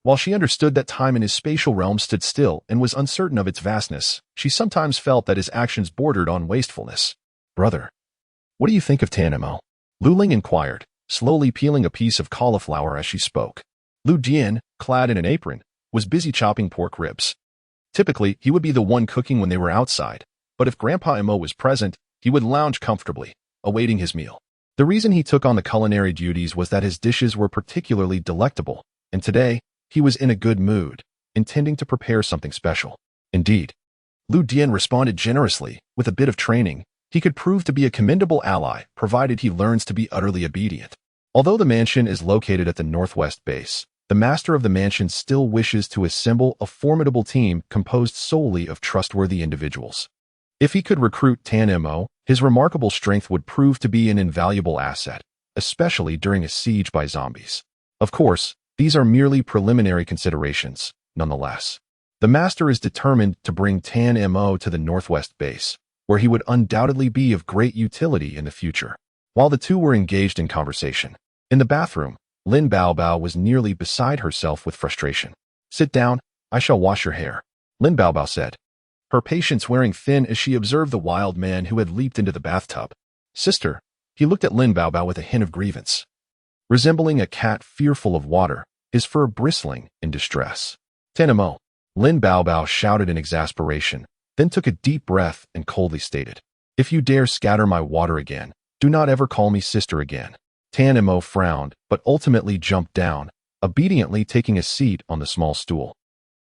While she understood that time in his spatial realm stood still and was uncertain of its vastness, she sometimes felt that his actions bordered on wastefulness. "Brother, what do you think of Tanimo?" Lu Ling inquired, slowly peeling a piece of cauliflower as she spoke. Lu Dian, clad in an apron, was busy chopping pork ribs. Typically, he would be the one cooking when they were outside, but if Grandpa Imo was present, he would lounge comfortably, awaiting his meal. The reason he took on the culinary duties was that his dishes were particularly delectable, and today, he was in a good mood, intending to prepare something special. Indeed, Lu Dian responded generously. With a bit of training, he could prove to be a commendable ally, provided he learns to be utterly obedient. Although the mansion is located at the northwest base, the master of the mansion still wishes to assemble a formidable team composed solely of trustworthy individuals. If he could recruit Tan Mo, his remarkable strength would prove to be an invaluable asset, especially during a siege by zombies. Of course, These are merely preliminary considerations, nonetheless. The master is determined to bring Tan Mo to the Northwest base, where he would undoubtedly be of great utility in the future. While the two were engaged in conversation, in the bathroom, Lin Baobao was nearly beside herself with frustration. "Sit down, I shall wash your hair," Lin Baobao said, her patience wearing thin as she observed the wild man who had leaped into the bathtub. "Sister," he looked at Lin Baobao with a hint of grievance. Resembling a cat fearful of water, his fur bristling in distress. "Tan Mo," Lin Baobao shouted in exasperation, then took a deep breath and coldly stated, "If you dare scatter my water again, do not ever call me sister again." Tan Mo frowned, but ultimately jumped down, obediently taking a seat on the small stool.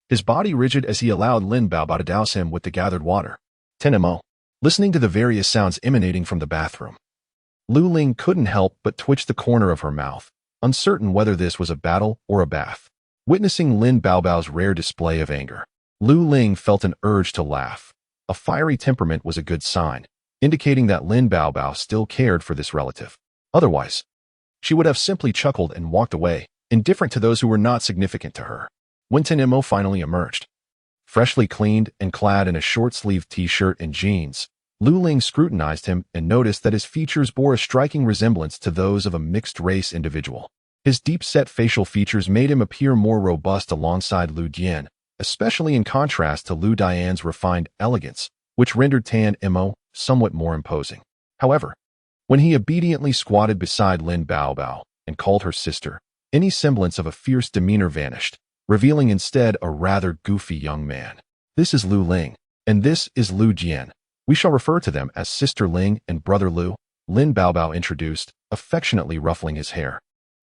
His body rigid as he allowed Lin Baobao to douse him with the gathered water. Tan Mo, listening to the various sounds emanating from the bathroom. Lu Ling couldn't help but twitch the corner of her mouth, uncertain whether this was a battle or a bath. Witnessing Lin Baobao's rare display of anger, Lu Ling felt an urge to laugh. A fiery temperament was a good sign, indicating that Lin Baobao still cared for this relative. Otherwise, she would have simply chuckled and walked away, indifferent to those who were not significant to her. When Tan Mo finally emerged, freshly cleaned and clad in a short-sleeved t-shirt and jeans, Lu Ling scrutinized him and noticed that his features bore a striking resemblance to those of a mixed-race individual. His deep-set facial features made him appear more robust alongside Lu Dian, especially in contrast to Lu Dian's refined elegance, which rendered Tan Mo somewhat more imposing. However, when he obediently squatted beside Lin Baobao and called her sister, any semblance of a fierce demeanor vanished, revealing instead a rather goofy young man. "This is Lu Ling, and this is Lu Jian. We shall refer to them as Sister Ling and Brother Lu," Lin Baobao introduced, affectionately ruffling his hair.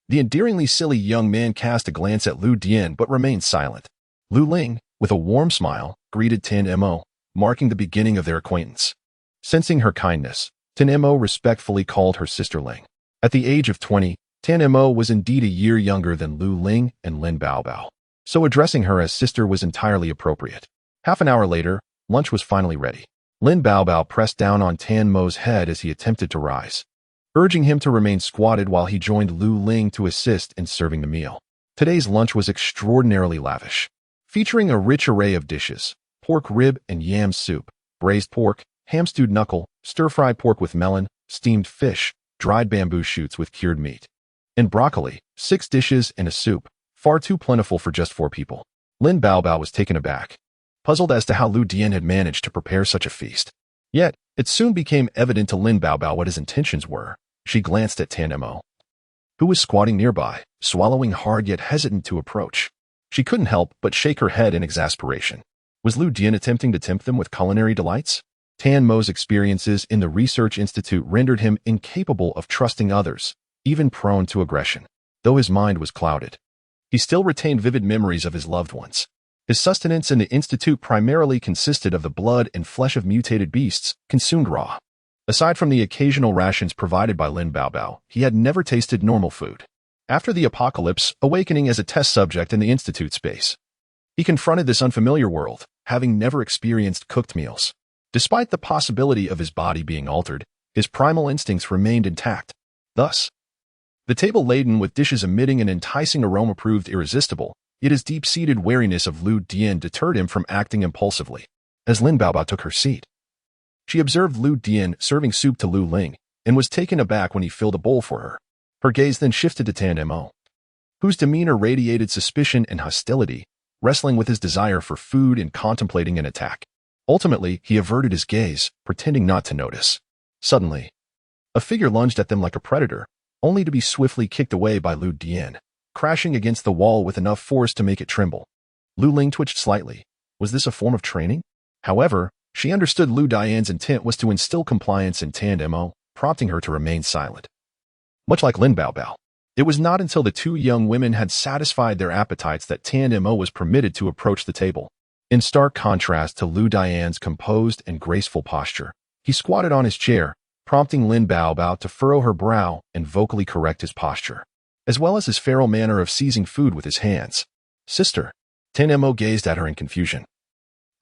The endearingly silly young man cast a glance at Lu Dian but remained silent. Lu Ling, with a warm smile, greeted Tan Mo, marking the beginning of their acquaintance. Sensing her kindness, Tan Mo respectfully called her Sister Ling. At the age of 20, Tan Mo was indeed a year younger than Lu Ling and Lin Baobao, so addressing her as sister was entirely appropriate. Half an hour later, lunch was finally ready. Lin Baobao pressed down on Tan Mo's head as he attempted to rise, urging him to remain squatted while he joined Lu Ling to assist in serving the meal. Today's lunch was extraordinarily lavish, featuring a rich array of dishes: pork rib and yam soup, braised pork, ham-stewed knuckle, stir-fried pork with melon, steamed fish, dried bamboo shoots with cured meat, and broccoli. 6 dishes and a soup, far too plentiful for just 4 people. Lin Baobao was taken aback, puzzled as to how Lu Dian had managed to prepare such a feast. Yet, it soon became evident to Lin Baobao what his intentions were. She glanced at Tan Mo, who was squatting nearby, swallowing hard yet hesitant to approach. She couldn't help but shake her head in exasperation. Was Lu Dian attempting to tempt them with culinary delights? Tan Mo's experiences in the research institute rendered him incapable of trusting others, even prone to aggression. Though his mind was clouded, he still retained vivid memories of his loved ones. His sustenance in the institute primarily consisted of the blood and flesh of mutated beasts, consumed raw. Aside from the occasional rations provided by Lin Baobao, he had never tasted normal food. After the apocalypse, awakening as a test subject in the institute space, he confronted this unfamiliar world, having never experienced cooked meals. Despite the possibility of his body being altered, his primal instincts remained intact. Thus, the table laden with dishes emitting an enticing aroma proved irresistible, yet his deep-seated wariness of Lu Dian deterred him from acting impulsively. As Lin Baobao took her seat, she observed Lu Dian serving soup to Lu Ling and was taken aback when he filled a bowl for her. Her gaze then shifted to Tan Mo, whose demeanor radiated suspicion and hostility, wrestling with his desire for food and contemplating an attack. Ultimately, he averted his gaze, pretending not to notice. Suddenly, a figure lunged at them like a predator, only to be swiftly kicked away by Lu Dian, crashing against the wall with enough force to make it tremble. Lu Ling twitched slightly. Was this a form of training? However, she understood Lu Dian's intent was to instill compliance in Tan Mo, prompting her to remain silent. Much like Lin Baobao, it was not until the two young women had satisfied their appetites that Tan Mo was permitted to approach the table. In stark contrast to Lu Dian's composed and graceful posture, he squatted on his chair, prompting Lin Baobao to furrow her brow and vocally correct his posture, as well as his feral manner of seizing food with his hands. "Sister," Tan Mo gazed at her in confusion,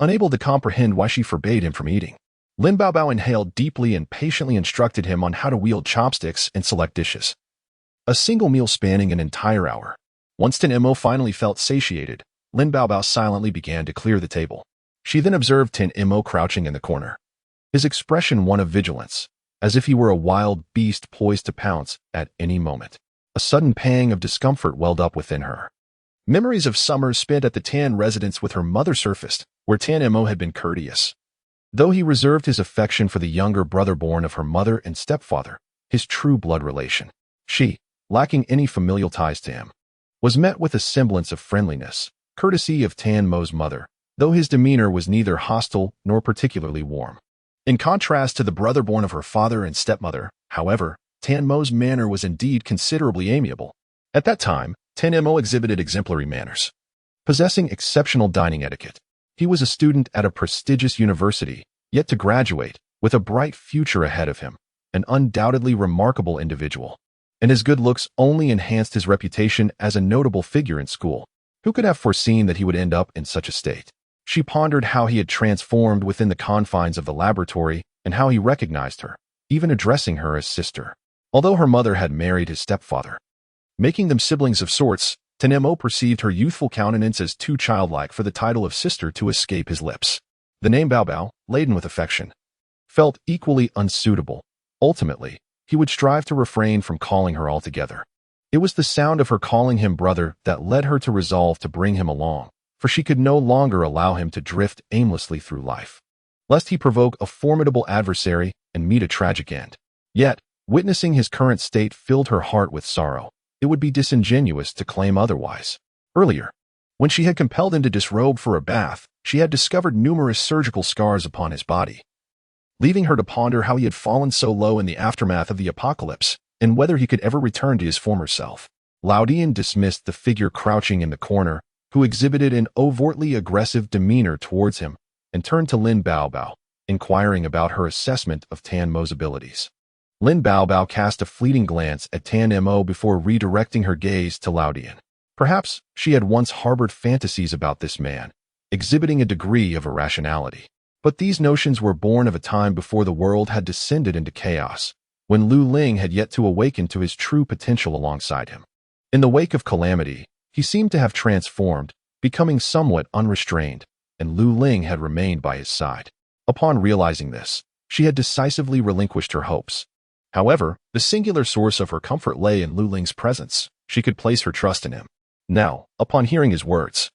unable to comprehend why she forbade him from eating. Lin Baobao inhaled deeply and patiently instructed him on how to wield chopsticks and select dishes. A single meal spanning an entire hour. Once Tin Mo finally felt satiated, Lin Baobao silently began to clear the table. She then observed Tin Mo crouching in the corner, his expression one of vigilance, as if he were a wild beast poised to pounce at any moment. A sudden pang of discomfort welled up within her. Memories of summers spent at the Tan residence with her mother surfaced, where Tan Mo had been courteous. Though he reserved his affection for the younger brother born of her mother and stepfather, his true blood relation, she, lacking any familial ties to him, was met with a semblance of friendliness, courtesy of Tan Mo's mother, though his demeanor was neither hostile nor particularly warm. In contrast to the brother born of her father and stepmother, however, Tan Mo's manner was indeed considerably amiable. At that time, Tan Mo exhibited exemplary manners, possessing exceptional dining etiquette. He was a student at a prestigious university, yet to graduate, with a bright future ahead of him, an undoubtedly remarkable individual. And his good looks only enhanced his reputation as a notable figure in school. Who could have foreseen that he would end up in such a state? She pondered how he had transformed within the confines of the laboratory and how he recognized her, even addressing her as sister. Although her mother had married his stepfather, making them siblings of sorts, Tan Mo perceived her youthful countenance as too childlike for the title of sister to escape his lips. The name Baobao, laden with affection, felt equally unsuitable. Ultimately, he would strive to refrain from calling her altogether. It was the sound of her calling him brother that led her to resolve to bring him along, for she could no longer allow him to drift aimlessly through life, lest he provoke a formidable adversary and meet a tragic end. Yet, witnessing his current state filled her heart with sorrow. It would be disingenuous to claim otherwise. Earlier, when she had compelled him to disrobe for a bath, she had discovered numerous surgical scars upon his body, leaving her to ponder how he had fallen so low in the aftermath of the apocalypse, and whether he could ever return to his former self. Lao Dian dismissed the figure crouching in the corner, who exhibited an overtly aggressive demeanor towards him, and turned to Lin Baobao, inquiring about her assessment of Tan Mo's abilities. Lin Baobao cast a fleeting glance at Tan Mo before redirecting her gaze to Lao Dian. Perhaps she had once harbored fantasies about this man, exhibiting a degree of irrationality. But these notions were born of a time before the world had descended into chaos, when Lu Ling had yet to awaken to his true potential alongside him. In the wake of calamity, he seemed to have transformed, becoming somewhat unrestrained, and Lu Ling had remained by his side. Upon realizing this, she had decisively relinquished her hopes. However, the singular source of her comfort lay in Lu Ling's presence. She could place her trust in him. Now, upon hearing his words,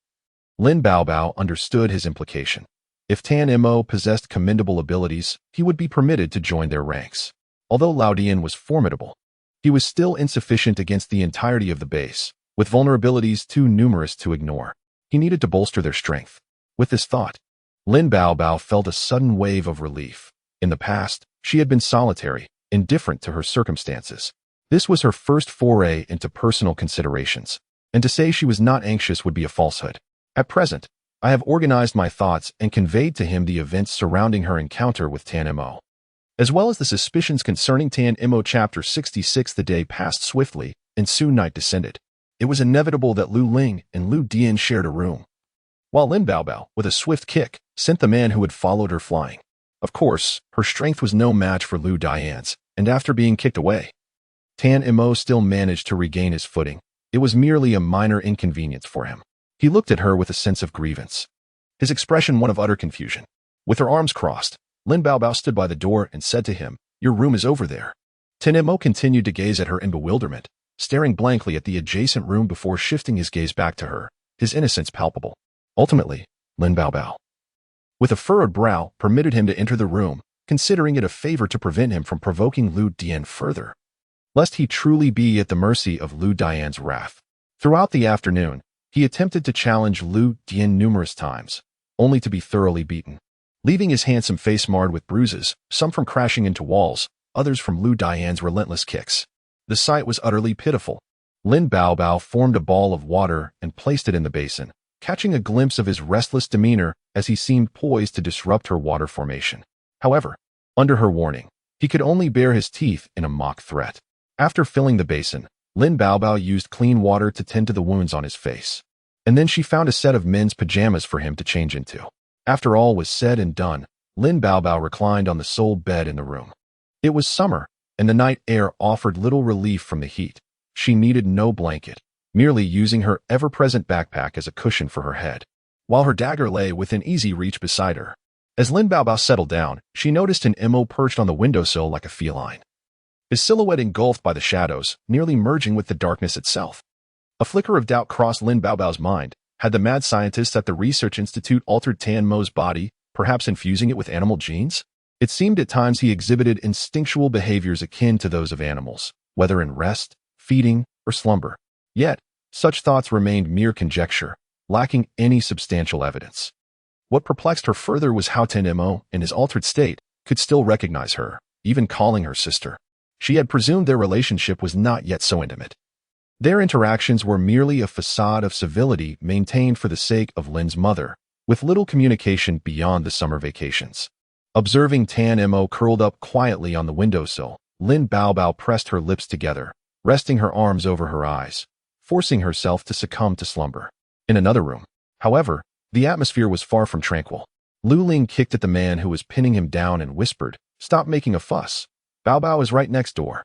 Lin Baobao understood his implication. If Tan Mo possessed commendable abilities, he would be permitted to join their ranks. Although Lao Dian was formidable, he was still insufficient against the entirety of the base, with vulnerabilities too numerous to ignore. He needed to bolster their strength. With this thought, Lin Baobao felt a sudden wave of relief. In the past, she had been solitary, indifferent to her circumstances. This was her first foray into personal considerations, and to say she was not anxious would be a falsehood. At present, I have organized my thoughts and conveyed to him the events surrounding her encounter with Tan Mo, as well as the suspicions concerning Tan Mo. Chapter 66. The day passed swiftly, and soon night descended. It was inevitable that Lu Ling and Lu Dian shared a room, while Lin Baobao, with a swift kick, sent the man who had followed her flying. Of course, her strength was no match for Lu Dian's, and after being kicked away, Tan Mo still managed to regain his footing. It was merely a minor inconvenience for him. He looked at her with a sense of grievance, his expression one of utter confusion. With her arms crossed, Lin Baobao stood by the door and said to him, "Your room is over there." Tan Mo continued to gaze at her in bewilderment, staring blankly at the adjacent room before shifting his gaze back to her, his innocence palpable. Ultimately, Lin Baobao, with a furrowed brow, permitted him to enter the room, considering it a favor to prevent him from provoking Lu Dian further, lest he truly be at the mercy of Lu Dian's wrath. Throughout the afternoon, he attempted to challenge Lu Dian numerous times, only to be thoroughly beaten, leaving his handsome face marred with bruises, some from crashing into walls, others from Lu Dian's relentless kicks. The sight was utterly pitiful. Lin Baobao formed a ball of water and placed it in the basin, catching a glimpse of his restless demeanor as he seemed poised to disrupt her water formation. However, under her warning, he could only bare his teeth in a mock threat. After filling the basin, Lin Baobao used clean water to tend to the wounds on his face, and then she found a set of men's pajamas for him to change into. After all was said and done, Lin Baobao reclined on the sole bed in the room. It was summer, and the night air offered little relief from the heat. She needed no blanket, merely using her ever-present backpack as a cushion for her head, while her dagger lay within easy reach beside her. As Lin Baobao settled down, she noticed an Mo perched on the windowsill like a feline, his silhouette engulfed by the shadows, nearly merging with the darkness itself. A flicker of doubt crossed Lin Baobao's mind. Had the mad scientists at the research institute altered Tan Mo's body, perhaps infusing it with animal genes? It seemed at times he exhibited instinctual behaviors akin to those of animals, whether in rest, feeding, or slumber. Yet, such thoughts remained mere conjecture, lacking any substantial evidence. What perplexed her further was how Tan Mo, in his altered state, could still recognize her, even calling her sister. She had presumed their relationship was not yet so intimate. Their interactions were merely a facade of civility maintained for the sake of Lin's mother, with little communication beyond the summer vacations. Observing Tan Mo curled up quietly on the windowsill, Lin Baobao pressed her lips together, resting her arms over her eyes, forcing herself to succumb to slumber. In another room, however, the atmosphere was far from tranquil. Lu Ling kicked at the man who was pinning him down and whispered, "Stop making a fuss. Baobao is right next door.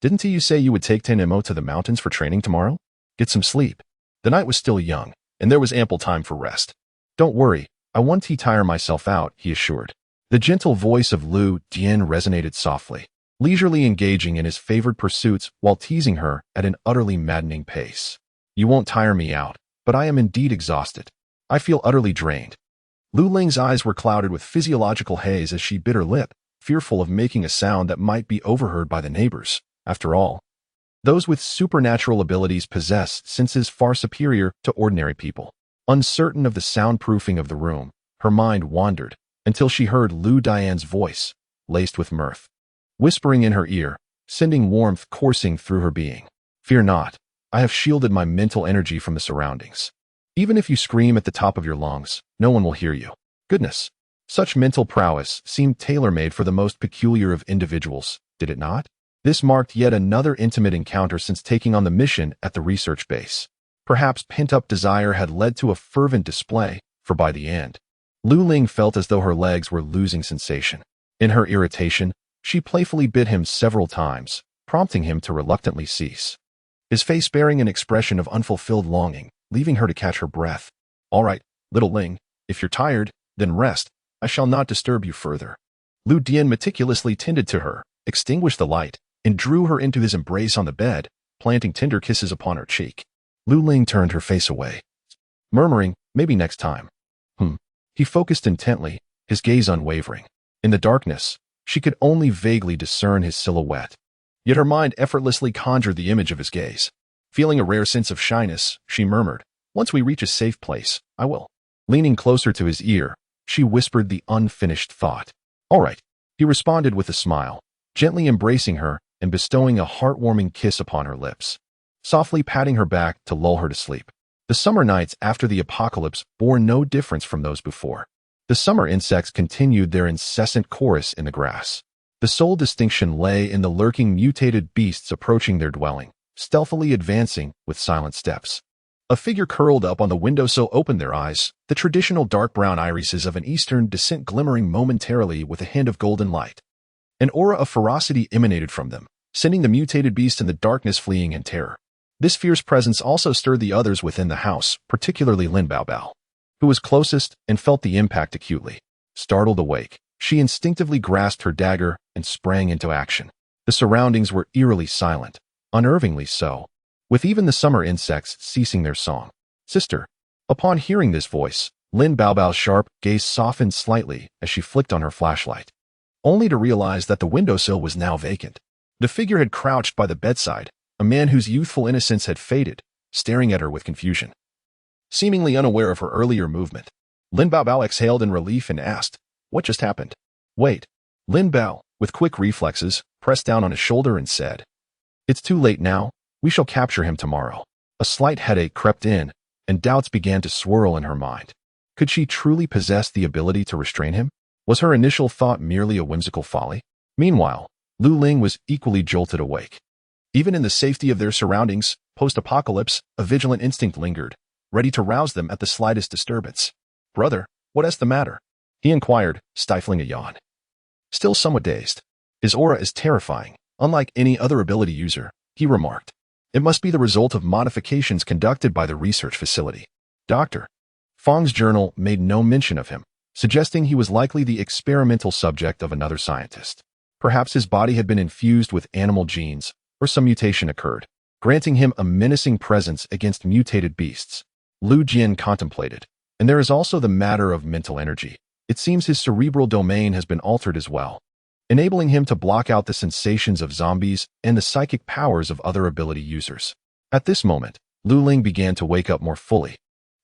Didn't you say you would take Tan Mo to the mountains for training tomorrow? Get some sleep." The night was still young, and there was ample time for rest. "Don't worry, I won't tire myself out," he assured. The gentle voice of Lu Dian resonated softly, leisurely engaging in his favored pursuits while teasing her at an utterly maddening pace. "You won't tire me out, but I am indeed exhausted. I feel utterly drained." Lu Ling's eyes were clouded with physiological haze as she bit her lip, fearful of making a sound that might be overheard by the neighbors. After all, those with supernatural abilities possess senses far superior to ordinary people. Uncertain of the soundproofing of the room, her mind wandered until she heard Lu Dian's voice, laced with mirth, whispering in her ear, sending warmth coursing through her being. "Fear not, I have shielded my mental energy from the surroundings. Even if you scream at the top of your lungs, no one will hear you." Goodness, such mental prowess seemed tailor-made for the most peculiar of individuals, did it not? This marked yet another intimate encounter since taking on the mission at the research base. Perhaps pent-up desire had led to a fervent display, for by the end, Lu Ling felt as though her legs were losing sensation. In her irritation, she playfully bit him several times, prompting him to reluctantly cease, his face bearing an expression of unfulfilled longing, leaving her to catch her breath. "All right, little Ling, if you're tired, then rest. I shall not disturb you further." Lu Dian meticulously tended to her, extinguished the light, and drew her into his embrace on the bed, planting tender kisses upon her cheek. Lu Ling turned her face away, murmuring, "Maybe next time." He focused intently, his gaze unwavering. In the darkness, she could only vaguely discern his silhouette. Yet her mind effortlessly conjured the image of his gaze. Feeling a rare sense of shyness, she murmured, "Once we reach a safe place, I will." Leaning closer to his ear, she whispered the unfinished thought. "All right," he responded with a smile, gently embracing her and bestowing a heartwarming kiss upon her lips, softly patting her back to lull her to sleep. The summer nights after the apocalypse bore no difference from those before. The summer insects continued their incessant chorus in the grass. The sole distinction lay in the lurking mutated beasts approaching their dwelling, stealthily advancing with silent steps. A figure curled up on the windowsill opened their eyes, the traditional dark brown irises of an eastern descent glimmering momentarily with a hint of golden light. An aura of ferocity emanated from them, sending the mutated beast in the darkness fleeing in terror. This fierce presence also stirred the others within the house, particularly Lin Baobao, who was closest and felt the impact acutely. Startled awake, she instinctively grasped her dagger and sprang into action. The surroundings were eerily silent, unnervingly so, with even the summer insects ceasing their song. "Sister." Upon hearing this voice, Lin Baobao's sharp gaze softened slightly as she flicked on her flashlight, only to realize that the windowsill was now vacant. The figure had crouched by the bedside, a man whose youthful innocence had faded, staring at her with confusion. Seemingly unaware of her earlier movement, Lin Baobao exhaled in relief and asked, "What just happened?" "Wait." Lin Bao, with quick reflexes, pressed down on his shoulder and said, "It's too late now. We shall capture him tomorrow." A slight headache crept in, and doubts began to swirl in her mind. Could she truly possess the ability to restrain him? Was her initial thought merely a whimsical folly? Meanwhile, Lu Ling was equally jolted awake. Even in the safety of their surroundings, post-apocalypse, a vigilant instinct lingered, ready to rouse them at the slightest disturbance. "Brother, what is the matter?" he inquired, stifling a yawn. Still somewhat dazed. "His aura is terrifying, unlike any other ability user," he remarked. It must be the result of modifications conducted by the research facility. Dr. Fang's journal made no mention of him, suggesting he was likely the experimental subject of another scientist. Perhaps his body had been infused with animal genes, or some mutation occurred, granting him a menacing presence against mutated beasts. Lu Jian contemplated. And there is also the matter of mental energy. It seems his cerebral domain has been altered as well, enabling him to block out the sensations of zombies and the psychic powers of other ability users. At this moment, Lu Ling began to wake up more fully.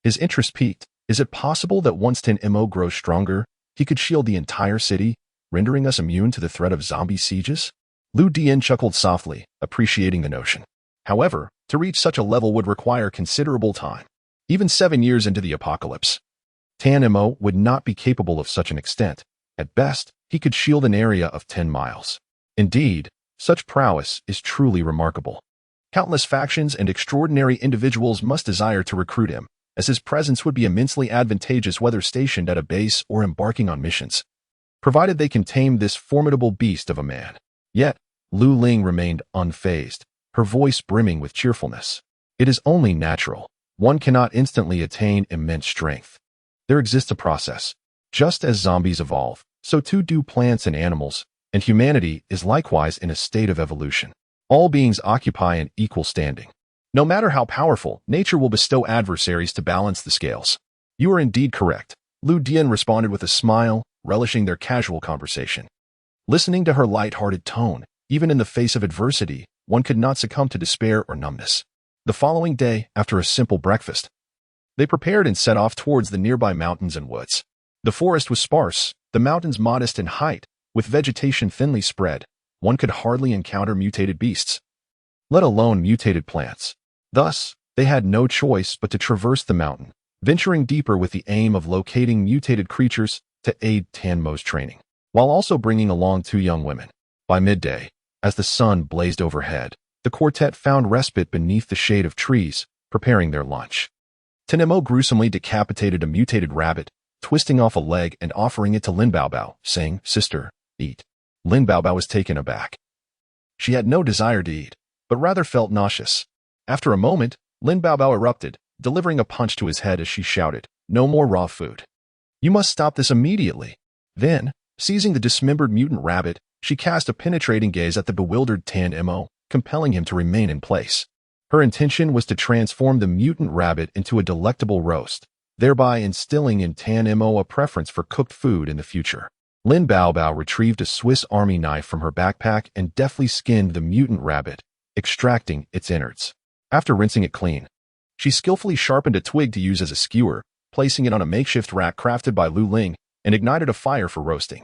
His interest peaked. Is it possible that once 10MO grows stronger, he could shield the entire city, rendering us immune to the threat of zombie sieges? Lu Dian chuckled softly, appreciating the notion. However, to reach such a level would require considerable time. Even 7 years into the apocalypse, 10MO would not be capable of such an extent. At best, he could shield an area of 10 miles. Indeed, such prowess is truly remarkable. Countless factions and extraordinary individuals must desire to recruit him, as his presence would be immensely advantageous whether stationed at a base or embarking on missions, provided they can tame this formidable beast of a man. Yet, Lu Ling remained unfazed, her voice brimming with cheerfulness. It is only natural. One cannot instantly attain immense strength. There exists a process. Just as zombies evolve, so too do plants and animals, and humanity is likewise in a state of evolution. All beings occupy an equal standing. No matter how powerful, nature will bestow adversaries to balance the scales. You are indeed correct, Lu Dian responded with a smile, relishing their casual conversation. Listening to her light-hearted tone, even in the face of adversity, one could not succumb to despair or numbness. The following day, after a simple breakfast, they prepared and set off towards the nearby mountains and woods. The forest was sparse, the mountains modest in height, with vegetation thinly spread. One could hardly encounter mutated beasts, let alone mutated plants. Thus, they had no choice but to traverse the mountain, venturing deeper with the aim of locating mutated creatures to aid Tanmo's training, while also bringing along 2 young women. By midday, as the sun blazed overhead, the quartet found respite beneath the shade of trees, preparing their lunch. Tanmo gruesomely decapitated a mutated rabbit, twisting off a leg and offering it to Lin Baobao, saying, "Sister, eat." Lin Baobao was taken aback. She had no desire to eat, but rather felt nauseous. After a moment, Lin Baobao erupted, delivering a punch to his head as she shouted, "No more raw food. You must stop this immediately." Then, seizing the dismembered mutant rabbit, she cast a penetrating gaze at the bewildered Tanmo, compelling him to remain in place. Her intention was to transform the mutant rabbit into a delectable roast, thereby instilling in Tanmo a preference for cooked food in the future. Lin Baobao retrieved a Swiss Army knife from her backpack and deftly skinned the mutant rabbit, extracting its innards. After rinsing it clean, she skillfully sharpened a twig to use as a skewer, placing it on a makeshift rack crafted by Lu Ling, and ignited a fire for roasting.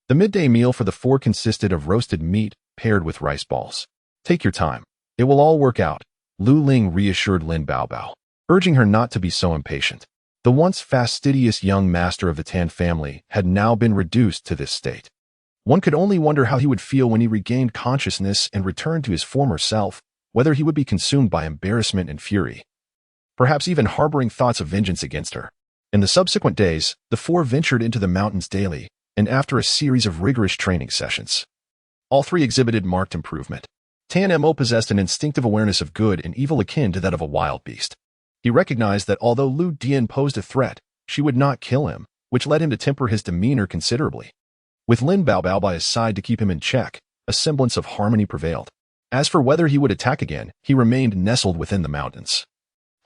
The midday meal for the 4 consisted of roasted meat paired with rice balls. "Take your time. It will all work out," Lu Ling reassured Lin Baobao, urging her not to be so impatient. The once fastidious young master of the Tan family had now been reduced to this state. One could only wonder how he would feel when he regained consciousness and returned to his former self, whether he would be consumed by embarrassment and fury, perhaps even harboring thoughts of vengeance against her. In the subsequent days, the 4 ventured into the mountains daily, and after a series of rigorous training sessions, all 3 exhibited marked improvement. Tanmo possessed an instinctive awareness of good and evil akin to that of a wild beast. He recognized that although Lu Dian posed a threat, she would not kill him, which led him to temper his demeanor considerably. With Lin Baobao by his side to keep him in check, a semblance of harmony prevailed. As for whether he would attack again, he remained nestled within the mountains,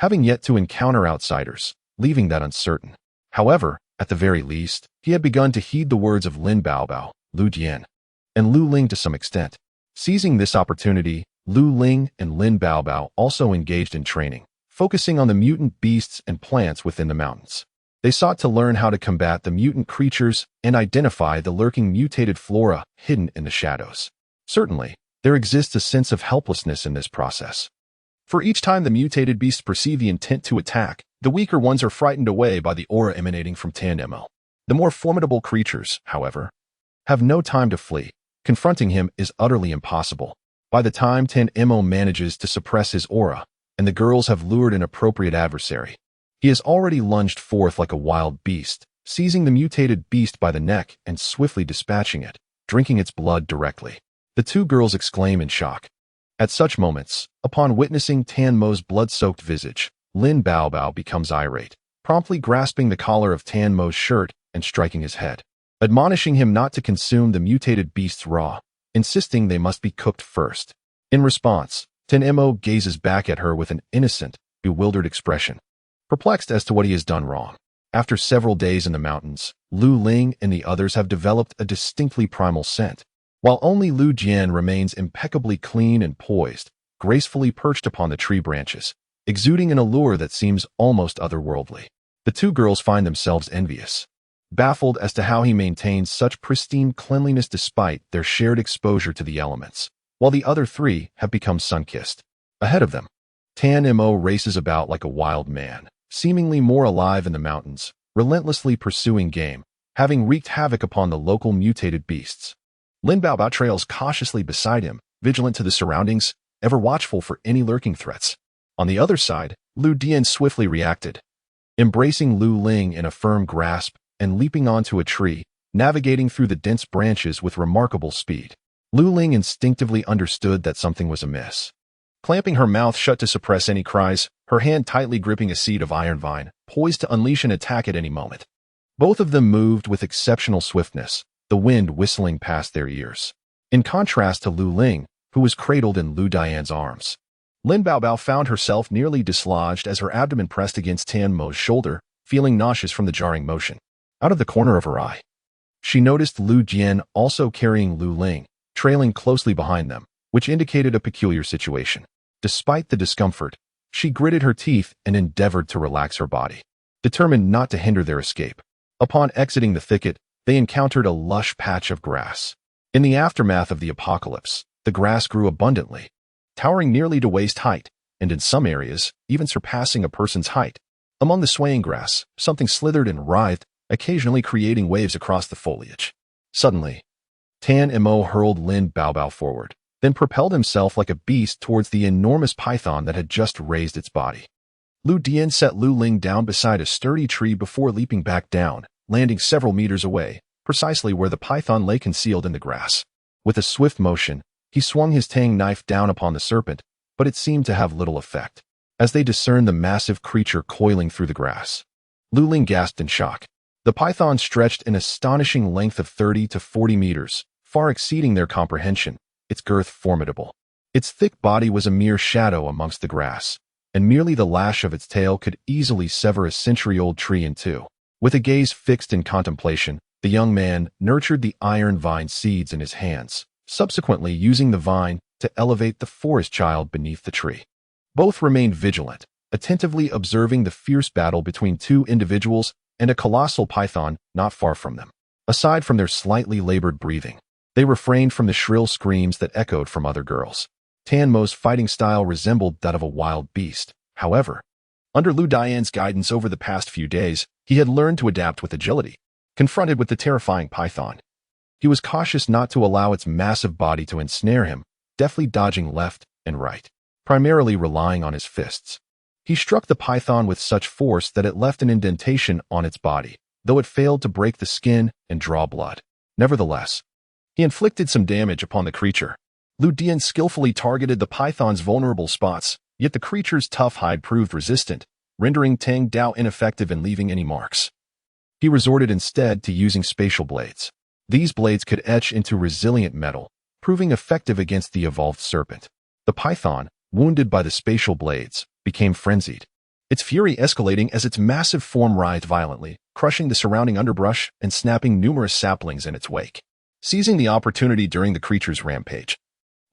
having yet to encounter outsiders, leaving that uncertain. However, at the very least, he had begun to heed the words of Lin Baobao, Lu Dian, and Lu Ling to some extent. Seizing this opportunity, Lu Ling and Lin Baobao also engaged in training, focusing on the mutant beasts and plants within the mountains. They sought to learn how to combat the mutant creatures and identify the lurking mutated flora hidden in the shadows. Certainly, there exists a sense of helplessness in this process. For each time the mutated beasts perceive the intent to attack, the weaker ones are frightened away by the aura emanating from Tanmo. The more formidable creatures, however, have no time to flee. Confronting him is utterly impossible. By the time Tanmo manages to suppress his aura, and the girls have lured an appropriate adversary, he has already lunged forth like a wild beast, seizing the mutated beast by the neck and swiftly dispatching it, drinking its blood directly. The 2 girls exclaim in shock. At such moments, upon witnessing Tan Mo's blood-soaked visage, Lin Baobao becomes irate, promptly grasping the collar of Tan Mo's shirt and striking his head, admonishing him not to consume the mutated beasts raw, insisting they must be cooked first. In response, Tan Mo gazes back at her with an innocent, bewildered expression, perplexed as to what he has done wrong. After several days in the mountains, Lu Ling and the others have developed a distinctly primal scent, while only Lu Jian remains impeccably clean and poised, gracefully perched upon the tree branches, exuding an allure that seems almost otherworldly. The two girls find themselves envious, baffled as to how he maintains such pristine cleanliness despite their shared exposure to the elements, while the other three have become sun-kissed. Ahead of them, Tan Mo races about like a wild man, seemingly more alive in the mountains, relentlessly pursuing game, having wreaked havoc upon the local mutated beasts. Lin Baobao trails cautiously beside him, vigilant to the surroundings, ever watchful for any lurking threats. On the other side, Lu Dian swiftly reacted, embracing Lu Ling in a firm grasp and leaping onto a tree, navigating through the dense branches with remarkable speed. Lu Ling instinctively understood that something was amiss. Clamping her mouth shut to suppress any cries, her hand tightly gripping a seed of iron vine, poised to unleash an attack at any moment. Both of them moved with exceptional swiftness, the wind whistling past their ears. In contrast to Lu Ling, who was cradled in Lu Dian's arms, Lin Baobao found herself nearly dislodged as her abdomen pressed against Tan Mo's shoulder, feeling nauseous from the jarring motion. Out of the corner of her eye, she noticed Lu Jian also carrying Lu Ling, trailing closely behind them, which indicated a peculiar situation. Despite the discomfort, she gritted her teeth and endeavored to relax her body, determined not to hinder their escape. Upon exiting the thicket, they encountered a lush patch of grass. In the aftermath of the apocalypse, the grass grew abundantly, towering nearly to waist height, and in some areas, even surpassing a person's height. Among the swaying grass, something slithered and writhed, occasionally creating waves across the foliage. Suddenly, Tan Mo hurled Lin Baobao forward, then propelled himself like a beast towards the enormous python that had just raised its body. Lu Dian set Lu Ling down beside a sturdy tree before leaping back down, landing several meters away, precisely where the python lay concealed in the grass. With a swift motion, he swung his tang knife down upon the serpent, but it seemed to have little effect. As they discerned the massive creature coiling through the grass, Lu Ling gasped in shock. The python stretched an astonishing length of 30 to 40 meters, far exceeding their comprehension, its girth formidable. Its thick body was a mere shadow amongst the grass, and merely the lash of its tail could easily sever a century-old tree in two. With a gaze fixed in contemplation, the young man nurtured the iron vine seeds in his hands, subsequently using the vine to elevate the forest child beneath the tree. Both remained vigilant, attentively observing the fierce battle between two individuals and a colossal python not far from them. Aside from their slightly labored breathing, they refrained from the shrill screams that echoed from other girls. Tan Mo's fighting style resembled that of a wild beast. However, under Lu Dian's guidance over the past few days, he had learned to adapt with agility. Confronted with the terrifying python, he was cautious not to allow its massive body to ensnare him, deftly dodging left and right, primarily relying on his fists. He struck the python with such force that it left an indentation on its body, though it failed to break the skin and draw blood. Nevertheless, he inflicted some damage upon the creature. Lu Dian skillfully targeted the python's vulnerable spots, yet the creature's tough hide proved resistant, rendering Tang Dao ineffective in leaving any marks. He resorted instead to using spatial blades. These blades could etch into resilient metal, proving effective against the evolved serpent. The python, wounded by the spatial blades, became frenzied, its fury escalating as its massive form writhed violently, crushing the surrounding underbrush and snapping numerous saplings in its wake. Seizing the opportunity during the creature's rampage,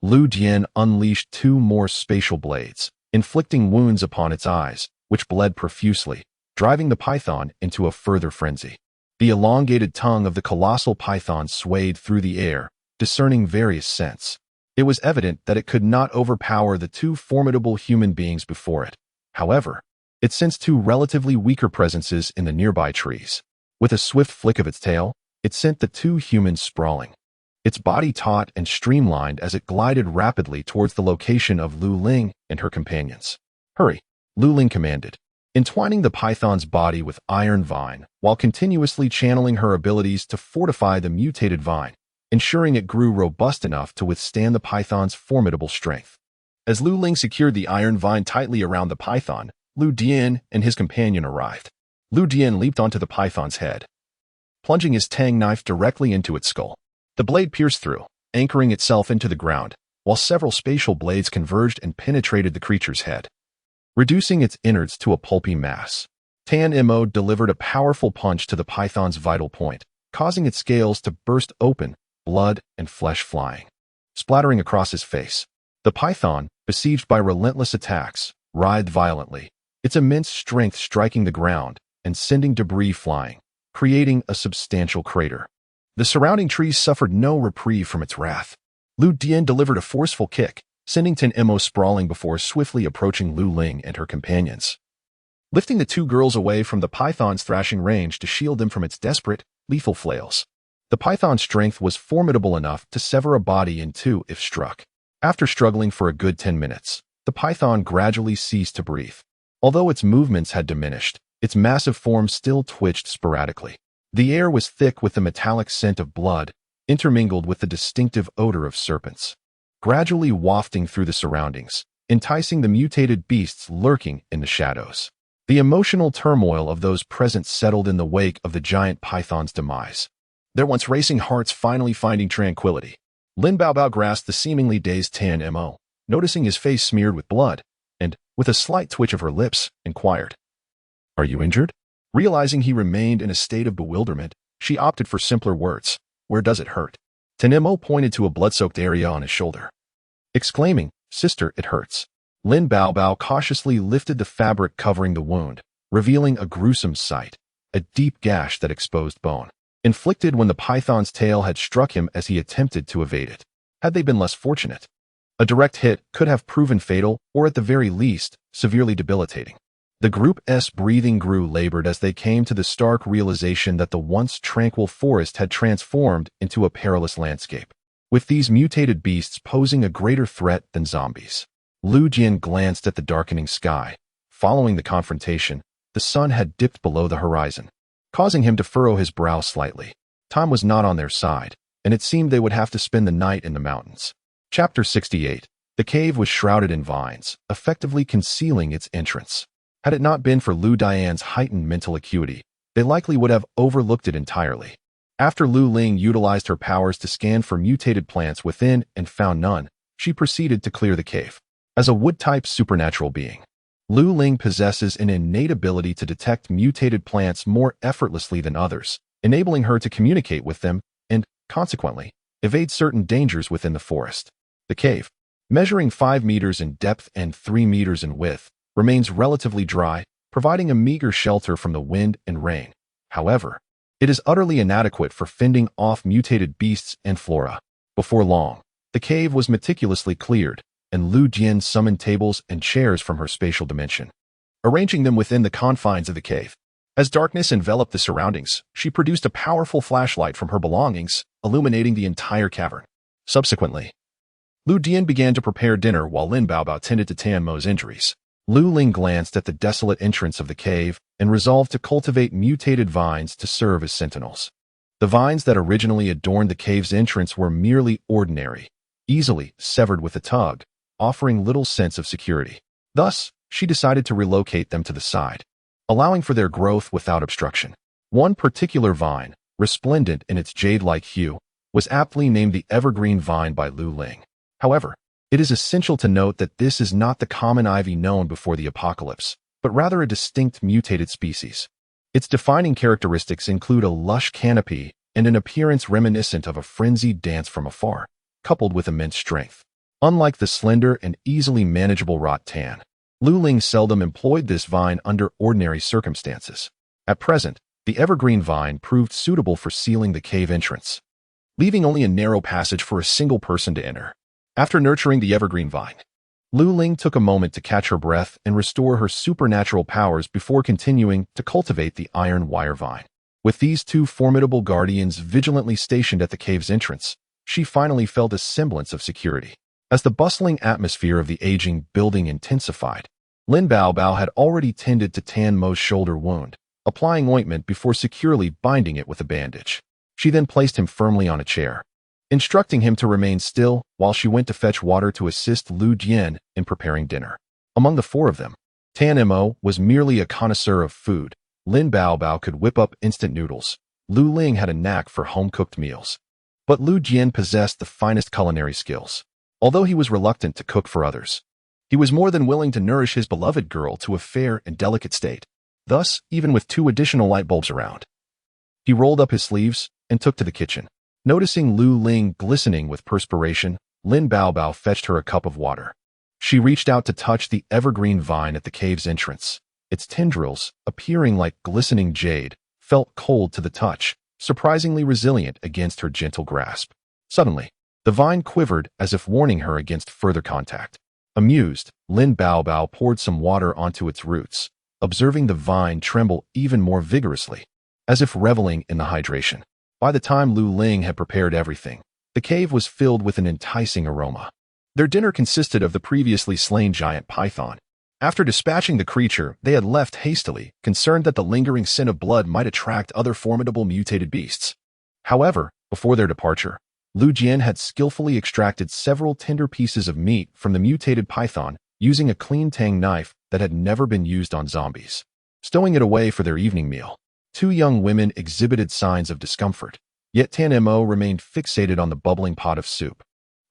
Lu Dian unleashed two more spatial blades, inflicting wounds upon its eyes, which bled profusely, driving the python into a further frenzy. The elongated tongue of the colossal python swayed through the air, discerning various scents. It was evident that it could not overpower the two formidable human beings before it. However, it sensed two relatively weaker presences in the nearby trees. With a swift flick of its tail, it sent the two humans sprawling, its body taut and streamlined as it glided rapidly towards the location of Lu Ling and her companions. "Hurry," Lu Ling commanded, entwining the python's body with iron vine while continuously channeling her abilities to fortify the mutated vine, ensuring it grew robust enough to withstand the python's formidable strength. As Lu Ling secured the iron vine tightly around the python, Lu Dian and his companion arrived. Lu Dian leaped onto the python's head, plunging his tang knife directly into its skull. The blade pierced through, anchoring itself into the ground, while several spatial blades converged and penetrated the creature's head, reducing its innards to a pulpy mass. Tan Mo delivered a powerful punch to the python's vital point, causing its scales to burst open, blood and flesh flying, splattering across his face. The python, besieged by relentless attacks, writhed violently, its immense strength striking the ground and sending debris flying, creating a substantial crater. The surrounding trees suffered no reprieve from its wrath. Lu Dian delivered a forceful kick, sending Tan Mo sprawling before swiftly approaching Lu Ling and her companions, lifting the two girls away from the python's thrashing range to shield them from its desperate, lethal flails. The python's strength was formidable enough to sever a body in two if struck. After struggling for a good 10 minutes, the python gradually ceased to breathe. Although its movements had diminished, its massive form still twitched sporadically. The air was thick with the metallic scent of blood, intermingled with the distinctive odor of serpents, gradually wafting through the surroundings, enticing the mutated beasts lurking in the shadows. The emotional turmoil of those present settled in the wake of the giant python's demise, their once racing hearts finally finding tranquility. Lin Baobao grasped the seemingly dazed Tan Mo, noticing his face smeared with blood, and, with a slight twitch of her lips, inquired, "Are you injured?" Realizing he remained in a state of bewilderment, she opted for simpler words. "Where does it hurt?" Tan Mo pointed to a blood-soaked area on his shoulder, exclaiming, "Sister, it hurts." Lin Baobao cautiously lifted the fabric covering the wound, revealing a gruesome sight, a deep gash that exposed bone, inflicted when the python's tail had struck him as he attempted to evade it. Had they been less fortunate, a direct hit could have proven fatal or at the very least, severely debilitating. The group's breathing grew labored as they came to the stark realization that the once tranquil forest had transformed into a perilous landscape, with these mutated beasts posing a greater threat than zombies. Lu Jian glanced at the darkening sky. Following the confrontation, the sun had dipped below the horizon, causing him to furrow his brow slightly. Time was not on their side, and it seemed they would have to spend the night in the mountains. Chapter 68. The cave was shrouded in vines, effectively concealing its entrance. Had it not been for Lu Dian's heightened mental acuity, they likely would have overlooked it entirely. After Lu Ling utilized her powers to scan for mutated plants within and found none, she proceeded to clear the cave. As a wood-type supernatural being, Lu Ling possesses an innate ability to detect mutated plants more effortlessly than others, enabling her to communicate with them and, consequently, evade certain dangers within the forest. The cave, measuring 5 meters in depth and 3 meters in width, remains relatively dry, providing a meager shelter from the wind and rain. However, it is utterly inadequate for fending off mutated beasts and flora. Before long, the cave was meticulously cleared, and Lu Jian summoned tables and chairs from her spatial dimension, arranging them within the confines of the cave. As darkness enveloped the surroundings, she produced a powerful flashlight from her belongings, illuminating the entire cavern. Subsequently, Lu Dian began to prepare dinner while Lin Baobao tended to Tan Mo's injuries. Lu Ling glanced at the desolate entrance of the cave and resolved to cultivate mutated vines to serve as sentinels. The vines that originally adorned the cave's entrance were merely ordinary, easily severed with a tug, offering little sense of security. Thus, she decided to relocate them to the side, allowing for their growth without obstruction. One particular vine, resplendent in its jade-like hue, was aptly named the evergreen vine by Lu Ling. However, it is essential to note that this is not the common ivy known before the apocalypse, but rather a distinct mutated species. Its defining characteristics include a lush canopy and an appearance reminiscent of a frenzied dance from afar, coupled with immense strength. Unlike the slender and easily manageable rattan, Lu Ling seldom employed this vine under ordinary circumstances. At present, the evergreen vine proved suitable for sealing the cave entrance, leaving only a narrow passage for a single person to enter. After nurturing the evergreen vine, Lu Ling took a moment to catch her breath and restore her supernatural powers before continuing to cultivate the iron wire vine. With these two formidable guardians vigilantly stationed at the cave's entrance, she finally felt a semblance of security. As the bustling atmosphere of the aging building intensified, Lin Baobao had already tended to Tan Mo's shoulder wound, applying ointment before securely binding it with a bandage. She then placed him firmly on a chair, instructing him to remain still while she went to fetch water to assist Lu Jian in preparing dinner. Among the four of them, Tan Mo was merely a connoisseur of food. Lin Baobao could whip up instant noodles. Lu Ling had a knack for home-cooked meals. But Lu Jian possessed the finest culinary skills. Although he was reluctant to cook for others, he was more than willing to nourish his beloved girl to a fair and delicate state. Thus, even with 2 additional light bulbs around, he rolled up his sleeves and took to the kitchen. Noticing Lu Ling glistening with perspiration, Lin Baobao fetched her a cup of water. She reached out to touch the evergreen vine at the cave's entrance. Its tendrils, appearing like glistening jade, felt cold to the touch, surprisingly resilient against her gentle grasp. Suddenly, the vine quivered as if warning her against further contact. Amused, Lin Baobao poured some water onto its roots, observing the vine tremble even more vigorously, as if reveling in the hydration. By the time Lu Ling had prepared everything, the cave was filled with an enticing aroma. Their dinner consisted of the previously slain giant python. After dispatching the creature, they had left hastily, concerned that the lingering scent of blood might attract other formidable mutated beasts. However, before their departure, Lu Jian had skillfully extracted several tender pieces of meat from the mutated python using a clean tang knife that had never been used on zombies. Stowing it away for their evening meal, 2 young women exhibited signs of discomfort, yet Tan Mo remained fixated on the bubbling pot of soup,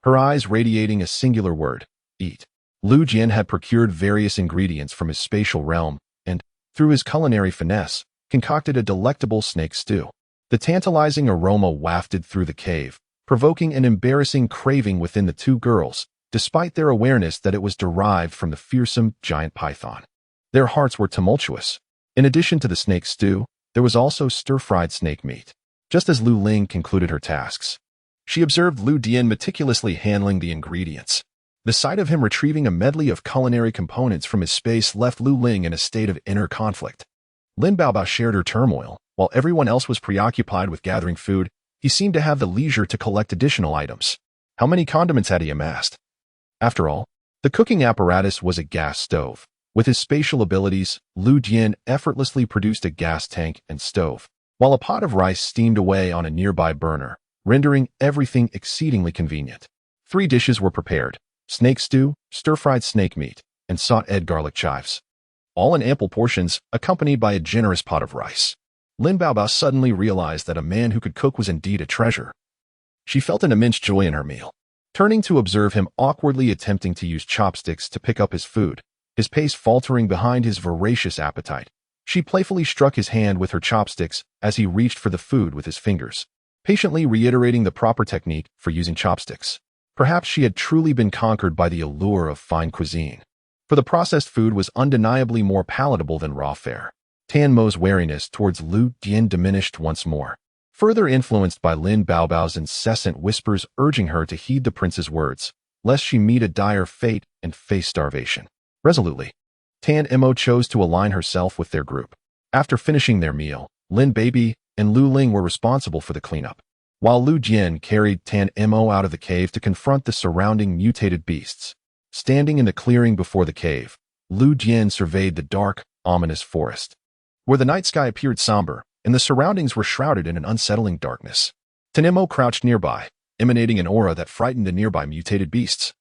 her eyes radiating a singular word: eat. Lu Jian had procured various ingredients from his spatial realm and, through his culinary finesse, concocted a delectable snake stew. The tantalizing aroma wafted through the cave, provoking an embarrassing craving within the 2 girls, despite their awareness that it was derived from the fearsome giant python. Their hearts were tumultuous. In addition to the snake stew, there was also stir-fried snake meat. Just as Lu Ling concluded her tasks, she observed Lu Dian meticulously handling the ingredients. The sight of him retrieving a medley of culinary components from his space left Lu Ling in a state of inner conflict. Lin Baobao shared her turmoil. While everyone else was preoccupied with gathering food, he seemed to have the leisure to collect additional items. How many condiments had he amassed? After all, the cooking apparatus was a gas stove. With his spatial abilities, Lu Jian effortlessly produced a gas tank and stove, while a pot of rice steamed away on a nearby burner, rendering everything exceedingly convenient. 3 dishes were prepared: snake stew, stir-fried snake meat, and sautéed garlic chives, all in ample portions, accompanied by a generous pot of rice. Lin Baobao suddenly realized that a man who could cook was indeed a treasure. She felt an immense joy in her meal. Turning to observe him awkwardly attempting to use chopsticks to pick up his food, his pace faltering behind his voracious appetite, she playfully struck his hand with her chopsticks as he reached for the food with his fingers, patiently reiterating the proper technique for using chopsticks. Perhaps she had truly been conquered by the allure of fine cuisine, for the processed food was undeniably more palatable than raw fare. Tan Mo's wariness towards Lu Dian diminished once more, further influenced by Lin Baobao's incessant whispers urging her to heed the prince's words, lest she meet a dire fate and face starvation. Resolutely, Tan Mo chose to align herself with their group. After finishing their meal, Lin Baby and Lu Ling were responsible for the cleanup, while Lu Jian carried Tan Mo out of the cave to confront the surrounding mutated beasts. Standing in the clearing before the cave, Lu Jian surveyed the dark, ominous forest, where the night sky appeared somber and the surroundings were shrouded in an unsettling darkness. Tan Mo crouched nearby, emanating an aura that frightened the nearby mutated beasts,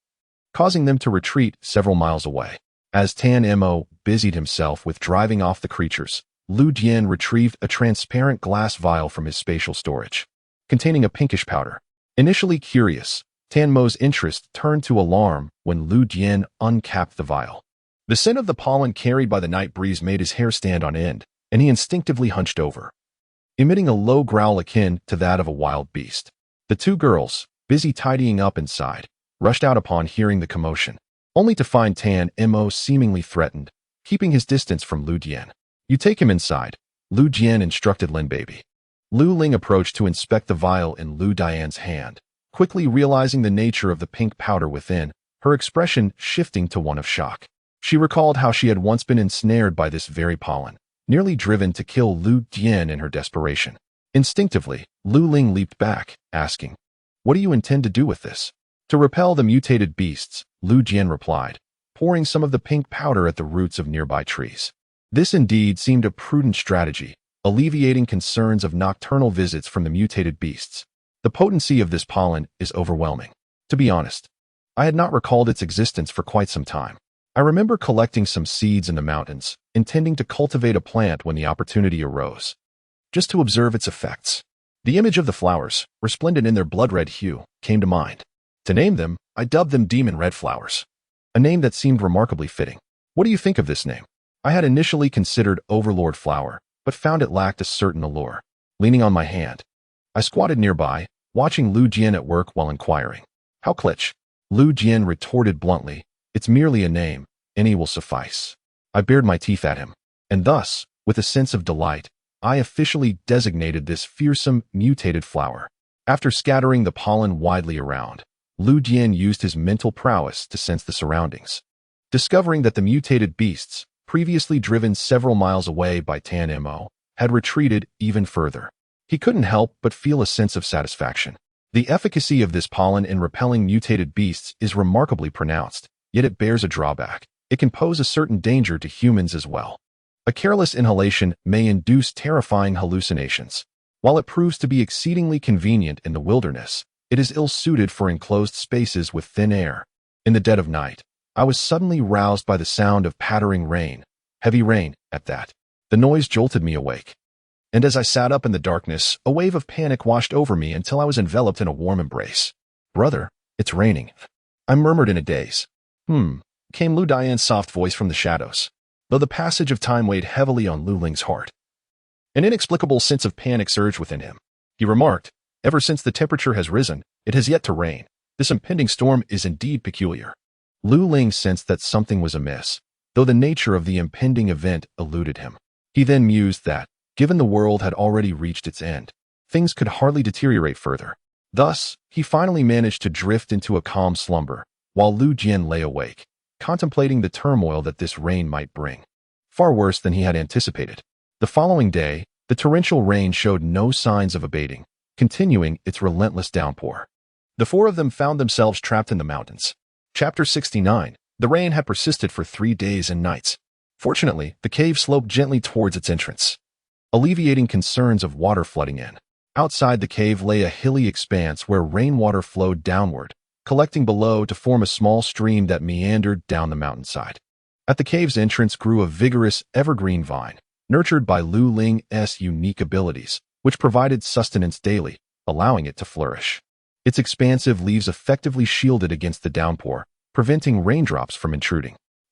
causing them to retreat several miles away. As Tan Mo busied himself with driving off the creatures, Lu Jian retrieved a transparent glass vial from his spatial storage, containing a pinkish powder. Initially curious, Tan Mo's interest turned to alarm when Lu Jian uncapped the vial. The scent of the pollen carried by the night breeze made his hair stand on end, and he instinctively hunched over, emitting a low growl akin to that of a wild beast. The 2 girls, busy tidying up inside, rushed out upon hearing the commotion, only to find Tan Mo seemingly threatened, keeping his distance from Lu Dian. "You take him inside," Lu Jian instructed Lin Baby. Lu Ling approached to inspect the vial in Lu Dian's hand, quickly realizing the nature of the pink powder within, her expression shifting to one of shock. She recalled how she had once been ensnared by this very pollen, nearly driven to kill Lu Dian in her desperation. Instinctively, Lu Ling leaped back, asking, "What do you intend to do with this?" "To repel the mutated beasts," Lu Jian replied, pouring some of the pink powder at the roots of nearby trees. This indeed seemed a prudent strategy, alleviating concerns of nocturnal visits from the mutated beasts. The potency of this pollen is overwhelming. To be honest, I had not recalled its existence for quite some time. I remember collecting some seeds in the mountains, intending to cultivate a plant when the opportunity arose, just to observe its effects. The image of the flowers, resplendent in their blood-red hue, came to mind. To name them, I dubbed them demon red flowers, a name that seemed remarkably fitting. What do you think of this name? I had initially considered Overlord Flower, but found it lacked a certain allure. Leaning on my hand, I squatted nearby, watching Lu Jian at work while inquiring. How klitsch? Lu Jian retorted bluntly, it's merely a name, any will suffice. I bared my teeth at him, and thus, with a sense of delight, I officially designated this fearsome, mutated flower. After scattering the pollen widely around, Lu Jian used his mental prowess to sense the surroundings. Discovering that the mutated beasts, previously driven several miles away by Tan Mo, had retreated even further, he couldn't help but feel a sense of satisfaction. The efficacy of this pollen in repelling mutated beasts is remarkably pronounced, yet it bears a drawback. It can pose a certain danger to humans as well. A careless inhalation may induce terrifying hallucinations. While it proves to be exceedingly convenient in the wilderness, it is ill-suited for enclosed spaces with thin air. In the dead of night, I was suddenly roused by the sound of pattering rain. Heavy rain, at that. The noise jolted me awake. And as I sat up in the darkness, a wave of panic washed over me until I was enveloped in a warm embrace. Brother, it's raining. I murmured in a daze. Came Lu Dian's soft voice from the shadows, though the passage of time weighed heavily on Lu Ling's heart. An inexplicable sense of panic surged within him. He remarked, ever since the temperature has risen, it has yet to rain. This impending storm is indeed peculiar. Lu Ling sensed that something was amiss, though the nature of the impending event eluded him. He then mused that, given the world had already reached its end, things could hardly deteriorate further. Thus, he finally managed to drift into a calm slumber, while Lu Jian lay awake, contemplating the turmoil that this rain might bring. Far worse than he had anticipated. The following day, the torrential rain showed no signs of abating, continuing its relentless downpour. The four of them found themselves trapped in the mountains. Chapter 69. The rain had persisted for 3 days and nights. Fortunately, the cave sloped gently towards its entrance, alleviating concerns of water flooding in. Outside the cave lay a hilly expanse where rainwater flowed downward, collecting below to form a small stream that meandered down the mountainside. At the cave's entrance grew a vigorous evergreen vine, nurtured by Lu Ling's unique abilities, which provided sustenance daily, allowing it to flourish. Its expansive leaves effectively shielded against the downpour, preventing raindrops from intruding.